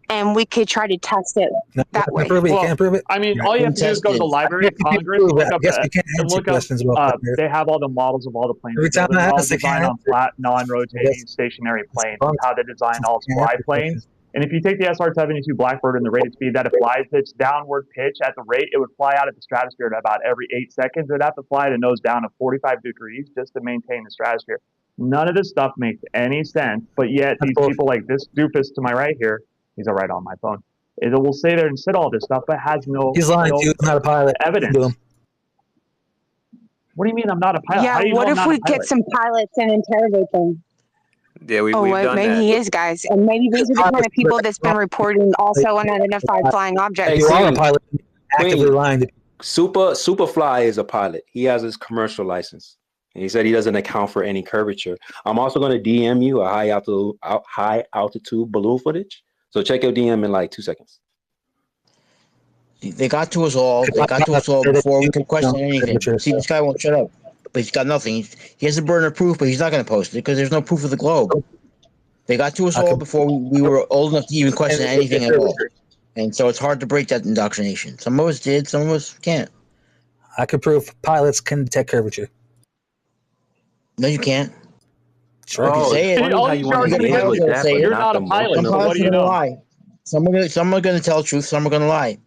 and we could try to test it that way?
Prove it. You can't prove it.
I mean, all you have to do is go to the Library of Congress, look up, and look up. They have all the models of all the planes.
Every time
They're
I
all
ask, they
designed
can't
on flat, non-rotating, stationary planes. And how they design all fly planes. And if you take the SR-72 Blackbird and the rated speed that it flies, its downward pitch at the rate, it would fly out of the stratosphere at about every 8 seconds. It would have to fly the nose down to 45 degrees just to maintain the stratosphere. None of this stuff makes any sense, but yet these people like this doofus to my right here, he's right on my phone, it will say there and said all this stuff, but has no,
he's lying to you. He's not a pilot.
Evidence. What do you mean I'm not a pilot?
Yeah, what if we get some pilots and interrogate them?
Yeah, we've
wait,
done
maybe
that.
he is, guys. And maybe these are the kind of people that's been reporting also unidentified flying objects.
Hey,
you are a pilot. Actively lying to
Superfly is a pilot. He has his commercial license. And he said he doesn't account for any curvature. I'm also going to DM you a high altitude balloon footage. So check your DM in like 2 seconds.
They got to us all. They got to us all before we could question anything. See, this guy won't shut up. But he's got nothing. He has the burden of proof, but he's not going to post it because there's no proof of the globe. They got to us all before we were old enough to even question anything at all. And so it's hard to break that indoctrination. Some of us did, some of us can't.
I could prove pilots can detect curvature.
No, you can't.
Sure.
You can say it.
All you sure are going to do. You're not a pilot,
Some
so what
pilots
do
are
you
gonna
know?
lie. Some are gonna tell the truth. Some are gonna lie.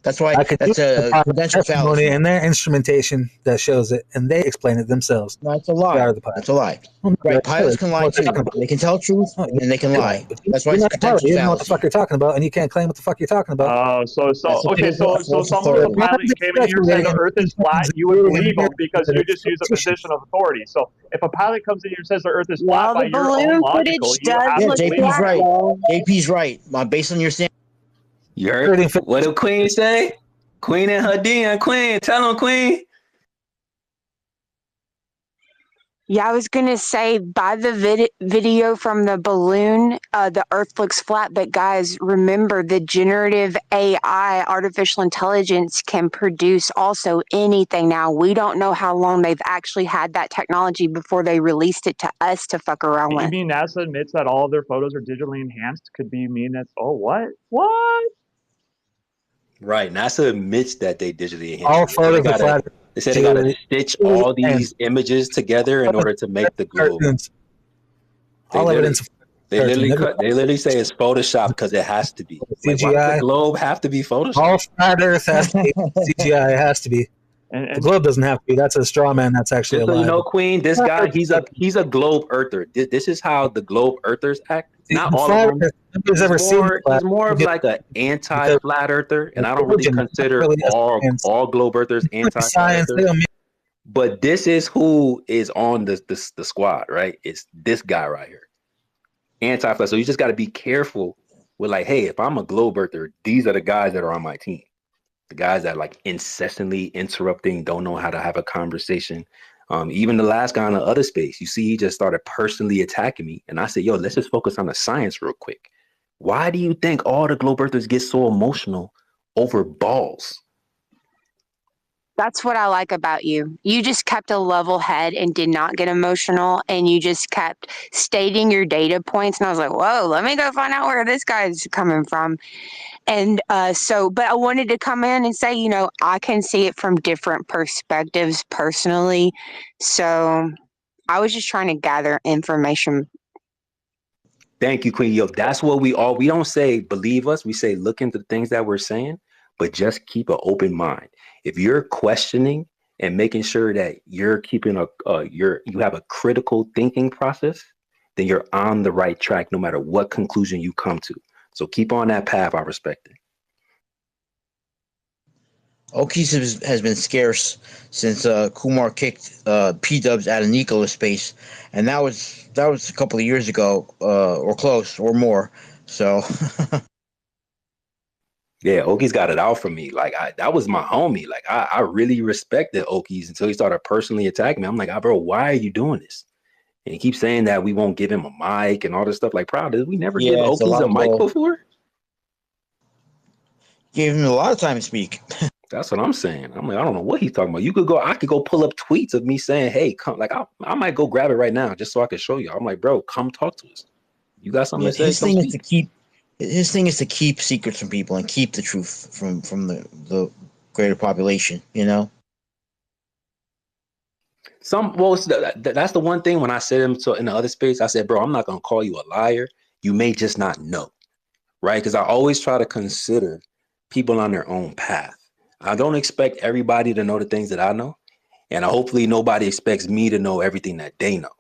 That's why
I could
that's a credential
testimony
fallacy.
in their instrumentation that shows it, and they explain it themselves.
No, it's a lie. It's a lie. Right? Pilots can lie too. They can tell truth and they can lie. That's why
You're
it's
not a pilot.
credential
You don't know what the
fallacy.
fuck you're talking about, and you can't claim what the fuck you're talking about.
Oh, so someone was a pilot and came in here and said the Earth is flat. You would believe him because you just use a position of authority. So if a pilot comes in here and says the Earth is flat by your own logical, you have to believe
JP's
him.
right. JP's right. Based on your stand.
You heard what did Queen say? Queen and her den. Queen, tell them, Queen.
Yeah, I was gonna say by the video from the balloon, the Earth looks flat. But guys, remember the generative AI, artificial intelligence, can produce also anything. Now we don't know how long they've actually had that technology before they released it to us to fuck around
You
with.
mean NASA admits that all of their photos are digitally enhanced? Could be mean that's what? What?
Right. NASA admits that they digitally enhanced.
All
it.
photos of flat.
They said they gotta stitch all these images together in order to make the globe.
All evidence of
They literally say it's Photoshop because it has to be. Like, why does the globe have to be Photoshop?
All flat Earth has to be CGI. It has to be. The globe doesn't have to be. That's a straw man. That's actually
Just so
alive.
you know, Queen, this guy, he's a globe earther. This is how the globe earthers act. Not all of them. He's more of like an anti-flat earther, and I don't really consider all globe earthers anti-flat earthers. But this is who is on the squad, right? It's this guy right here, anti-flat. So you just got to be careful with like, hey, if I'm a globe earther, these are the guys that are on my team. The guys that like incessantly interrupting, don't know how to have a conversation. Even the last guy on the other space, you see, he just started personally attacking me. And I said, yo, let's just focus on the science real quick. Why do you think all the globe earthers get so emotional over balls?
That's what I like about you. You just kept a level head and did not get emotional, and you just kept stating your data points. And I was like, whoa, let me go find out where this guy's coming from. And but I wanted to come in and say, I can see it from different perspectives personally. So I was just trying to gather information.
Thank you, Queen. Yo, that's what we don't say believe us. We say look into the things that we're saying, but just keep an open mind. If you're questioning and making sure that you're keeping you have a critical thinking process, then you're on the right track no matter what conclusion you come to. So keep on that path. I respect it.
Okies has been scarce since Kumar kicked P-dubs out of Nikola space, and that was a couple of years ago, or close, or more. So
yeah, Okies got it out for me. Like that was my homie. Like I really respected Okies until he started personally attacking me. I'm like, bro, why are you doing this? And he keeps saying that we won't give him a mic and all this stuff. Like, did we never give Okies a mic before?
Gave him a lot of time to speak.
That's what I'm saying. I'm like, I don't know what he's talking about. I could go pull up tweets of me saying, hey, come. Like, I might go grab it right now just so I can show you. I'm like, bro, come talk to us. You got something to say?
His thing is to keep secrets from people and keep the truth from the greater population.
That's the one thing when I said him in the other space, I said, bro, I'm not gonna call you a liar. You may just not know, right? Because I always try to consider people on their own path. I don't expect everybody to know the things that I know, and hopefully nobody expects me to know everything that they know,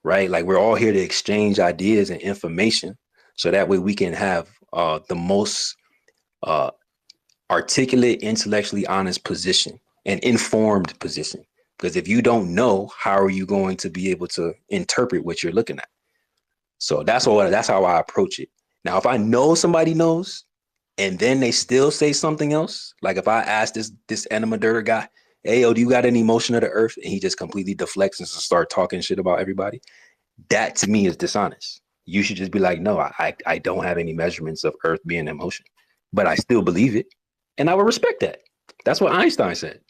right? Like we're all here to exchange ideas and information, so that way we can have the most articulate, intellectually honest position and informed position. Because if you don't know, how are you going to be able to interpret what you're looking at? So that's how I approach it. Now, if I know somebody knows, and then they still say something else, like if I ask this Enema Dirter guy, hey, yo, do you got any motion of the earth? And he just completely deflects and start talking shit about everybody. That to me is dishonest. You should just be like, no, I don't have any measurements of earth being in motion, but I still believe it. And I would respect that. That's what Einstein said.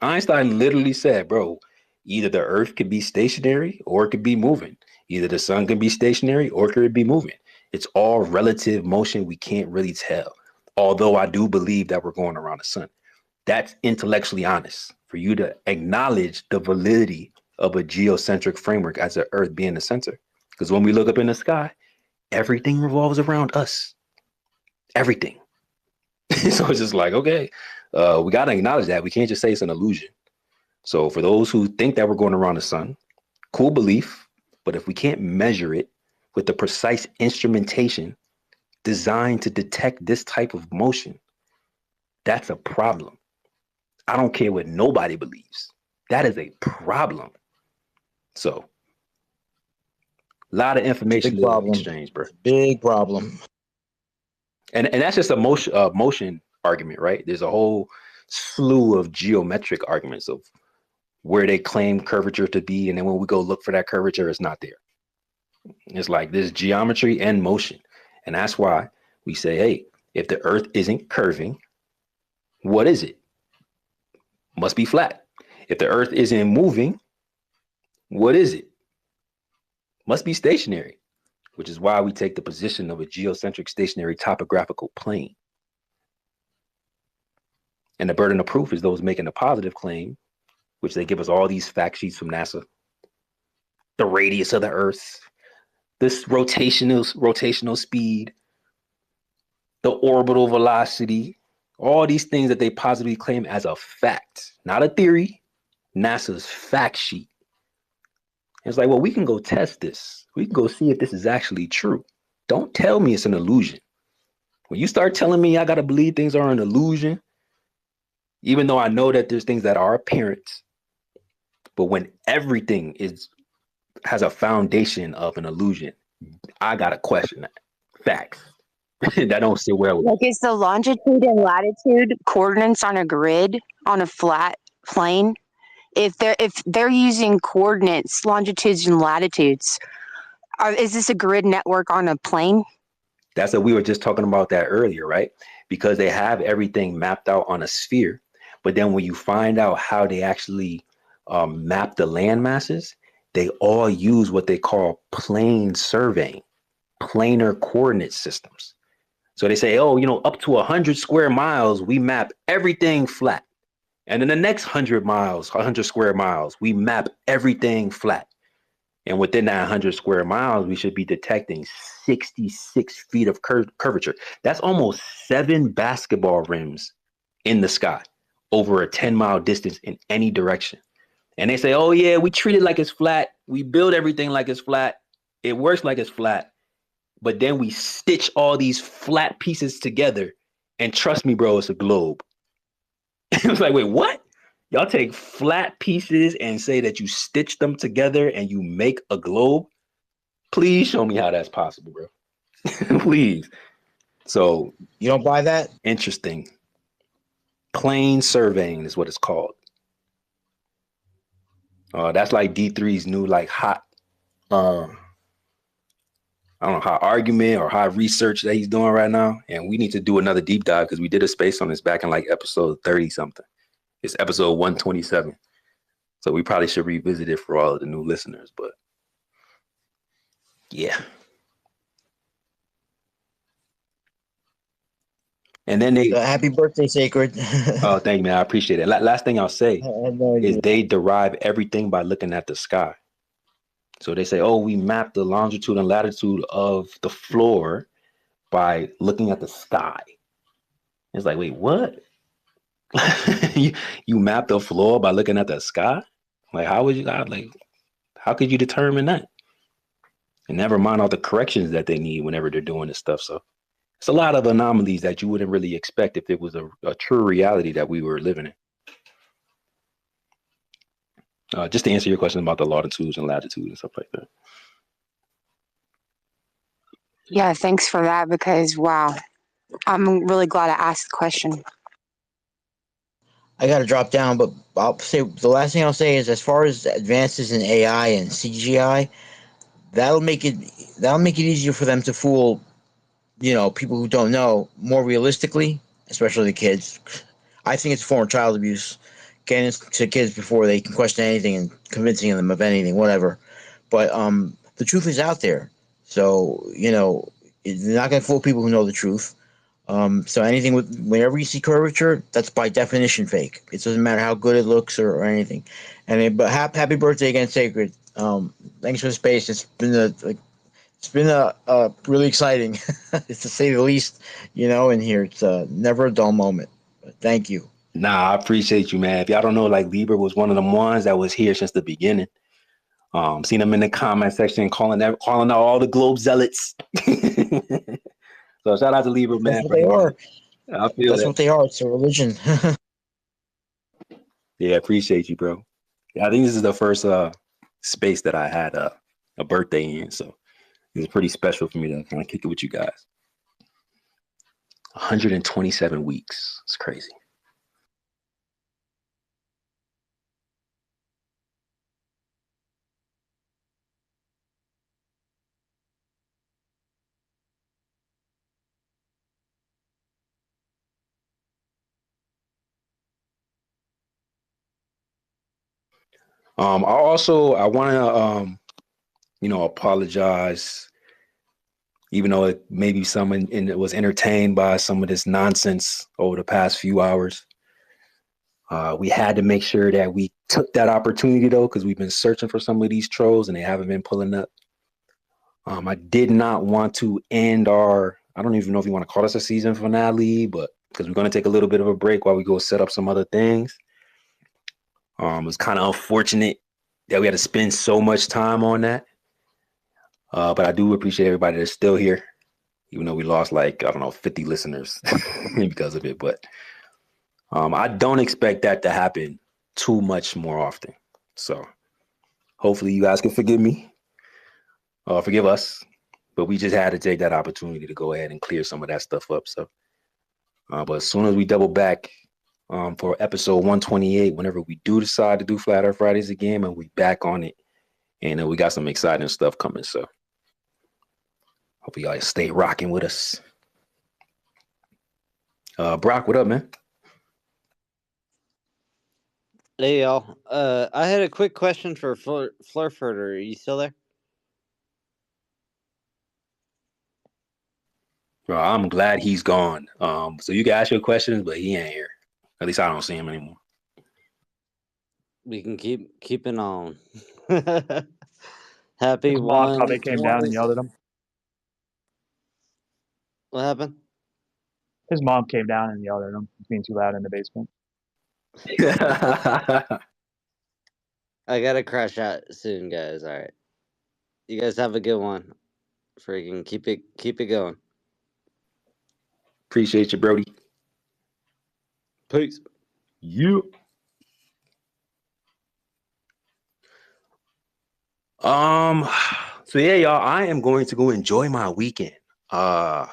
Einstein literally said, bro, either the earth could be stationary or it could be moving. Either the sun can be stationary or it could be moving. It's all relative motion. We can't really tell. Although I do believe that we're going around the sun. That's intellectually honest for you to acknowledge the validity of a geocentric framework as the Earth being the center. Because when we look up in the sky, everything revolves around us. Everything. So it's just like, okay, we got to acknowledge that. We can't just say it's an illusion. So for those who think that we're going around the sun, cool belief, but if we can't measure it with the precise instrumentation designed to detect this type of motion, that's a problem. I don't care what nobody believes. That is a problem. So, a lot of information to exchange, bro.
Big problem.
And that's just a motion argument, right? There's a whole slew of geometric arguments of where they claim curvature to be, and then when we go look for that curvature, it's not there. It's like there's geometry and motion, and that's why we say, hey, if the Earth isn't curving, what is it? Must be flat. If the Earth isn't moving, what is it? Must be stationary, which is why we take the position of a geocentric stationary topographical plane. And the burden of proof is those making a positive claim, which they give us all these fact sheets from NASA. The radius of the Earth, this rotational speed, the orbital velocity, all these things that they positively claim as a fact, not a theory, NASA's fact sheet. It's like, well, we can go test this. We can go see if this is actually true. Don't tell me it's an illusion. When you start telling me I got to believe things are an illusion, even though I know that there's things that are apparent, but when everything has a foundation of an illusion, I got to question that. Facts. That don't sit well with me.
Like, is the longitude and latitude coordinates on a grid on a flat plane? If they're using coordinates, longitudes and latitudes, is this a grid network on a plane?
That's what we were just talking about that earlier, right? Because they have everything mapped out on a sphere, but then when you find out how they actually map the land masses, they all use what they call plane surveying, planar coordinate systems. So they say, oh, up to 100 square miles, we map everything flat. And in the next 100 square miles, we map everything flat. And within that 100 square miles, we should be detecting 66 feet of curvature. That's almost 7 basketball rims in the sky over a 10-mile distance in any direction. And they say, oh, yeah, we treat it like it's flat. We build everything like it's flat. It works like it's flat. But then we stitch all these flat pieces together. And trust me, bro, it's a globe. It was like, wait, what? Y'all take flat pieces and say that you stitch them together and you make a globe? Please show me how that's possible, bro. Please. So
you don't buy that?
Interesting. Plane surveying is what it's called. That's like D3's new hot I don't know, hot argument or hot research that he's doing right now. And we need to do another deep dive because we did a space on this back in episode 30 something. It's episode 127. So we probably should revisit it for all of the new listeners, but yeah. And then
happy birthday, Sacred.
Oh, thank you, man. I appreciate it. Last thing I'll say is they derive everything by looking at the sky. So they say, oh, we map the longitude and latitude of the floor by looking at the sky. It's like, wait, what? you map the floor by looking at the sky? Like, how could you determine that? And never mind all the corrections that they need whenever they're doing this stuff. So it's a lot of anomalies that you wouldn't really expect if it was a true reality that we were living in. Just to answer your question about the longitudes and latitudes and stuff like that.
Yeah, thanks for that because, wow, I'm really glad I asked the question.
I got to drop down, but I'll say the last thing I'll say is as far as advances in AI and CGI, that'll make it easier for them to fool, people who don't know more realistically, especially the kids. I think it's a form of child abuse. Getting to kids before they can question anything and convincing them of anything, whatever. But the truth is out there. So, they're not going to fool people who know the truth. So anything whenever you see curvature, that's by definition fake. It doesn't matter how good it looks or anything. But happy birthday again, Sacred. Thanks for the space. It's been really exciting, to say the least. In here, it's never a dull moment. But thank you.
Nah, I appreciate you, man. If y'all don't know, like Libra was one of them ones that was here since the beginning. Seen them in the comment section calling out all the globe zealots. So shout out to Libra, man.
That's what they are.
I feel
That's
that.
what they are. It's a religion.
Yeah, appreciate you, bro. Yeah, I think this is the first space that I had a birthday in, so it's pretty special for me to kind of kick it with you guys. 127 weeks. It's crazy. I want to apologize, even though it maybe someone was entertained by some of this nonsense over the past few hours. We had to make sure that we took that opportunity, though, because we've been searching for some of these trolls and they haven't been pulling up. I did not want to end I don't even know if you want to call this a season finale, but because we're going to take a little bit of a break while we go set up some other things. It's kind of unfortunate that we had to spend so much time on that. But I do appreciate everybody that's still here, even though we lost 50 listeners because of it. But I don't expect that to happen too much more often. So hopefully you guys can forgive me, forgive us. But we just had to take that opportunity to go ahead and clear some of that stuff up. So, but as soon as we double back for episode 128, whenever we do decide to do Flat Earth Fridays again, and we back on it, and we got some exciting stuff coming. So hope y'all stay rocking with us. Brock, what up, man?
Hey, y'all. I had a quick question for Flurfurter. Are you still there?
Bro, I'm glad he's gone. So you can ask your questions, but he ain't here. At least I don't see him anymore.
We can keep it on. Happy
His mom probably came down and yelled at him.
What happened?
His mom came down and yelled at him. He's being too loud in the basement.
I gotta crash out soon, guys. All right. You guys have a good one. Freaking keep it going.
Appreciate you, Brody.
Peace.
You. So yeah, y'all, I am going to go enjoy my weekend. I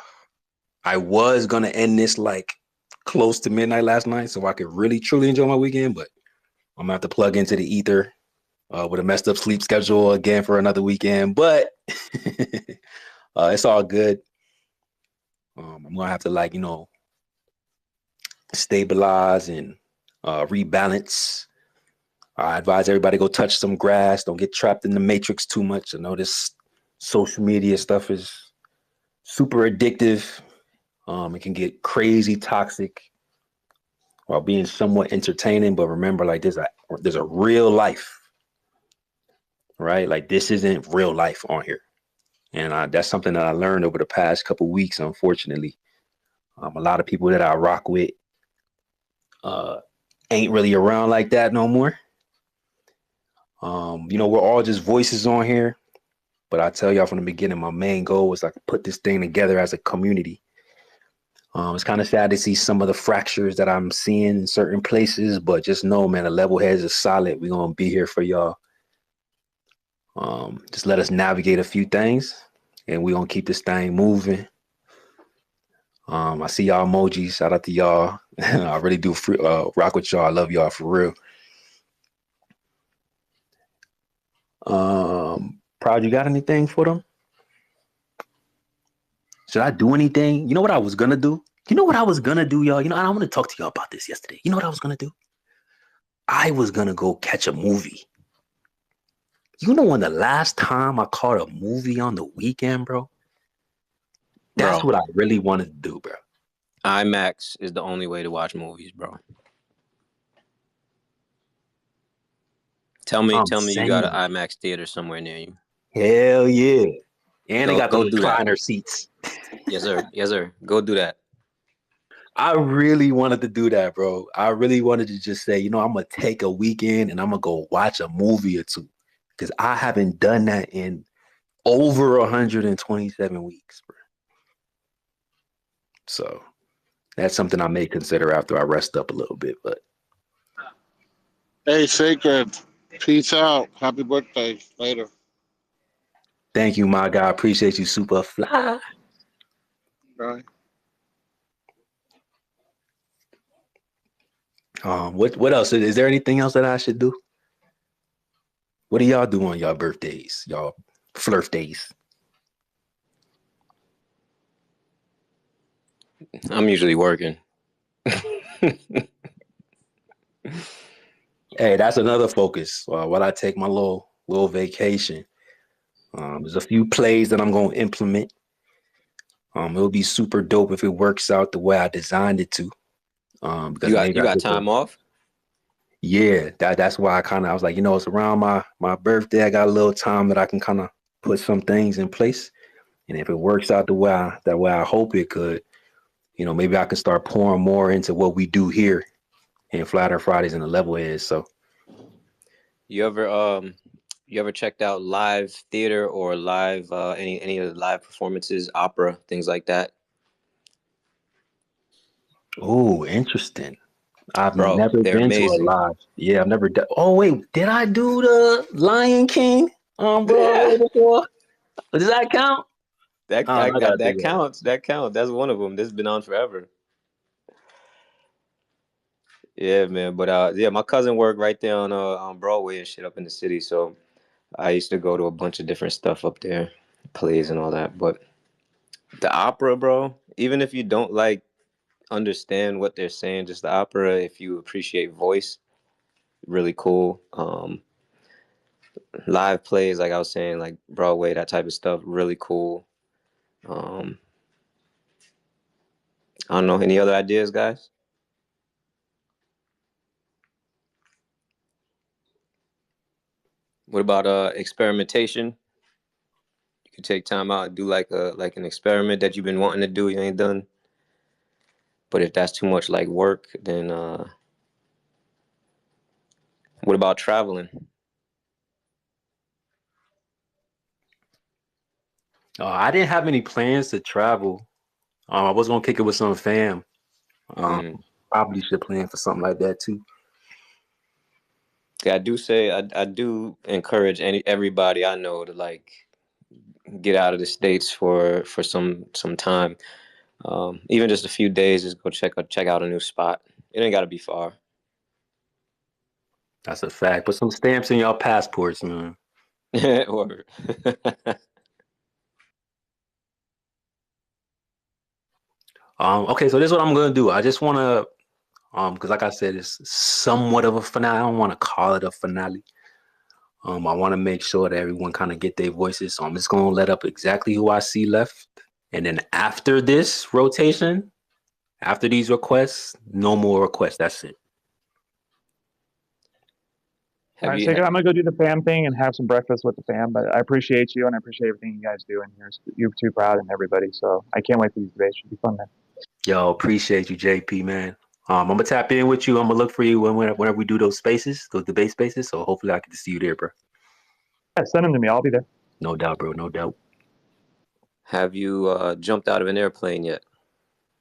was gonna end this close to midnight last night so I could really truly enjoy my weekend, but I'm gonna have to plug into the ether with a messed up sleep schedule again for another weekend. But it's all good. I'm gonna have to stabilize and rebalance. I advise everybody go touch some grass. Don't get trapped in the matrix too much. I know this social media stuff is super addictive. It can get crazy toxic while being somewhat entertaining. But remember, there's a real life, right? Like this isn't real life on here. And that's something that I learned over the past couple of weeks, unfortunately. A lot of people that I rock with ain't really around like that no more. We're all just voices on here. But I tell y'all from the beginning, my main goal was to put this thing together as a community. It's kind of sad to see some of the fractures that I'm seeing in certain places, but just know, man, the level heads is solid. We're going to be here for y'all. Just let us navigate a few things, and we're going to keep this thing moving. I see y'all emojis. Shout out to y'all. I really do rock with y'all. I love y'all for real. Proud, you got anything for them? Should I do anything? You know what I was going to do? Y'all? I want to talk to y'all about this yesterday. You know what I was going to do? I was going to go catch a movie. You know when the last time I caught a movie on the weekend, bro? That's what I really wanted to do, bro.
IMAX is the only way to watch movies, bro. Tell me you got an IMAX theater somewhere near you.
Hell yeah. And they got
go
those
do that.
recliner seats.
Yes, sir. Yes, sir. Go do that.
I really wanted to do that, bro. I really wanted to just say, I'm going to take a weekend and I'm going to go watch a movie or two. Because I haven't done that in over 127 weeks, bro. So that's something I may consider after I rest up a little bit. But
Hey, Sacred. Peace out. Happy birthday. Later.
Thank you, my guy. Appreciate you, super fly.
Bye.
What else? Is there anything else that I should do? What do y'all do on y'all birthdays? Y'all flirt days?
I'm usually working.
Hey, that's another focus. While I take my little vacation, there's a few plays that I'm going to implement. It'll be super dope if it works out the way I designed it to. Because
you got time off?
Yeah, that's why I was like, it's around my birthday. I got a little time that I can kind of put some things in place, and if it works out the way I hope it could, maybe I can start pouring more into what we do here in Flat Earth Fridays and the Level Heads. So,
you ever checked out live theater or live any of the live performances, opera, things like that?
Oh, interesting. I've
Bro,
never
they're
been to a
amazing.
live. Yeah, I've never done. Oh wait, did I do the Lion King on Broadway before? Does that count?
That counts. That counts. That's one of them. This has been on forever. Yeah, man. But yeah, my cousin worked right there on Broadway and shit up in the city. So I used to go to a bunch of different stuff up there, plays and all that. But the opera, bro, even if you don't understand what they're saying, just the opera, if you appreciate voice, really cool. Live plays, like I was saying, like Broadway, that type of stuff, really cool. I don't know, any other ideas, guys? What about experimentation? You could take time out and do like an experiment that you've been wanting to do, you ain't done. But if that's too much like work, then what about traveling?
I didn't have any plans to travel. I was gonna kick it with some fam. Probably should plan for something like that too.
Yeah, I do encourage everybody I know to get out of the States for some time. Even just a few days, just go check out a new spot. It ain't gotta be far.
That's a fact. Put some stamps in y'all passports, man.
Or
okay, so this is what I'm gonna do. I just wanna because like I said, it's somewhat of a finale. I don't want to call it a finale. I want to make sure that everyone kind of get their voices. So I'm just gonna let up exactly who I see left. And then after this rotation, after these requests, no more requests. That's it.
All right, Sacred, I'm gonna go do the fam thing and have some breakfast with the fam. But I appreciate you and I appreciate everything you guys do in here. You're too proud and everybody. So I can't wait for these debates. Should be fun, man.
Yo, appreciate you, JP, man. I'm gonna tap in with you. I'm gonna look for you whenever we do those spaces, those debate spaces. So hopefully I can see you there, bro.
Yeah, send them to me. I'll be there.
No doubt, bro. No doubt.
Have you jumped out of an airplane yet?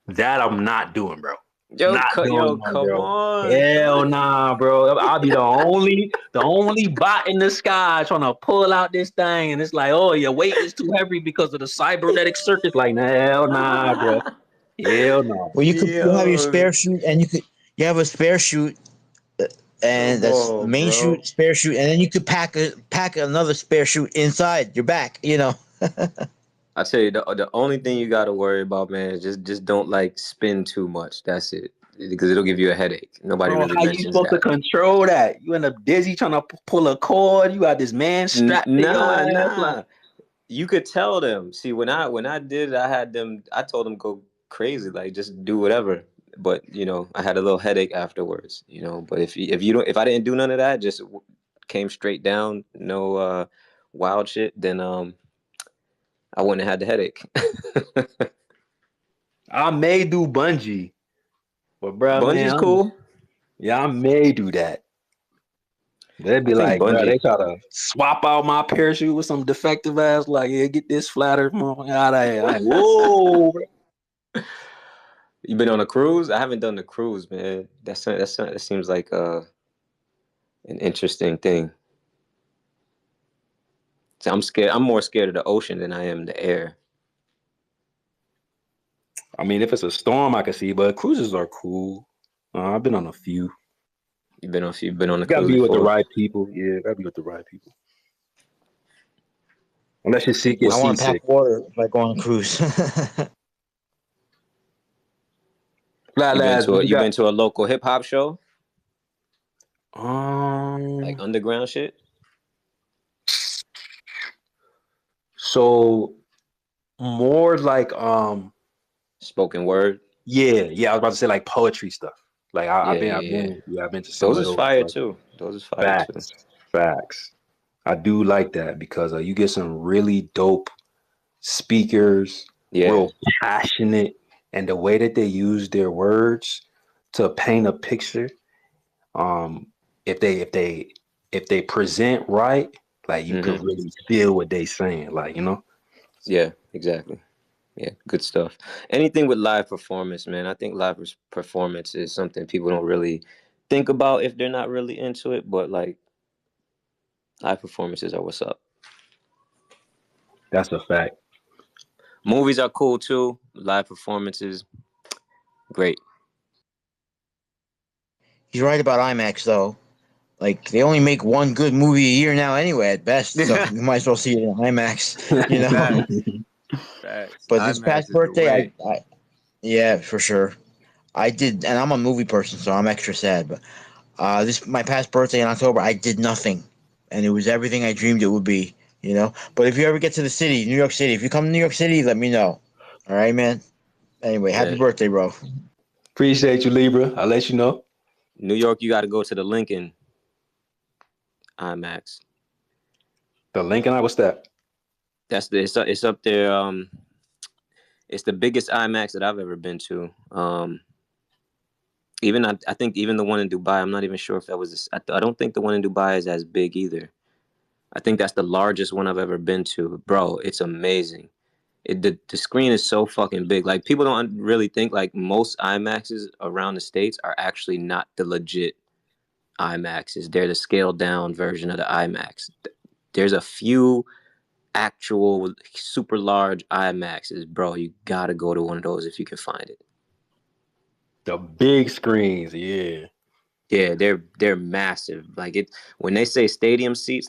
That I'm not doing, bro.
Come on.
Hell nah, bro. I'll be the only bot in the sky trying to pull out this thing, and it's like, oh, your weight is too heavy because of the cybernetic circuits. Like, hell nah, bro. Hell no.
Well, you have your spare chute, and you have a spare chute, and that's the main chute, spare chute, and then you could pack another spare chute inside your back.
I tell you, the only thing you got to worry about, man, is just don't spin too much. That's it, because it'll give you a headache. Nobody really mentions that. How you
supposed to control that? You end up dizzy trying to pull a cord. You got this man strapped to your ass.
You could tell them. See, when I did it, I told them go crazy, like just do whatever. But you know, I had a little headache afterwards. You know, but if you don't, if I didn't do none of that, just came straight down, no wild shit, then I wouldn't have had the headache.
I may do bungee, but bro,
Bungee's
man,
cool.
Yeah, I may do that. They'd be
I think
like, bro,
bungee.
they try to swap out my parachute with some defective ass. Like, yeah, get this flatter motherfucker out of here. Like, whoa, bro.
You been on a cruise? I haven't done the cruise, man. That seems like an interesting thing. So I'm scared. I'm more scared of the ocean than I am the air.
I mean, if it's a storm, I can see, but cruises are cool. I've been on a few.
You've been on a
gotta
cruise
be with the
before?
right people. Yeah, gotta be with the right people. Unless you're sick, you're
I want to pack
seasick.
water if I go on a cruise.
You been to a local hip hop show?
Like
underground shit?
So more like
spoken word.
Yeah. I was about to say like poetry stuff. Like I've been to some
Those
of
is
those.
fire
Like,
too. Those is fire too.
Facts. I do like that because you get some really dope speakers, real passionate, and the way that they use their words to paint a picture. If they present right, like you could really feel what they saying, like, you know.
Yeah, exactly. Yeah, good stuff. Anything with live performance, man. I think live performance is something people don't really think about if they're not really into it, but like live performances are what's up.
That's a fact.
Movies are cool too. Live performances, great.
He's right about IMAX though. Like they only make one good movie a year now anyway at best, so you might as well see it in IMAX, you know.
Facts.
But this
IMAX
past
is the
birthday,
way.
I yeah, for sure. I did, and I'm a movie person, so I'm extra sad. But this my past birthday in October, I did nothing, and it was everything I dreamed it would be, you know. But if you ever get to the city, New York City, if you come to New York City, let me know. All right, man. Anyway, happy birthday, bro.
Appreciate you, Libra. I'll let you know.
New York, you got to go to the Lincoln IMAX.
The Lincoln, what's that?
That's it's up there. It's the biggest IMAX that I've ever been to. I think even the one in Dubai, I'm not even sure if that was. I don't think the one in Dubai is as big either. I think that's the largest one I've ever been to, bro. It's amazing. The screen is so fucking big. Like people don't really think like most IMAXs around the States are actually not the legit IMAXs. They're the scaled down version of the IMAX. There's a few actual super large IMAXs, bro. You gotta go to one of those if you can find it.
The big screens, yeah.
Yeah, they're massive. Like when they say stadium seats,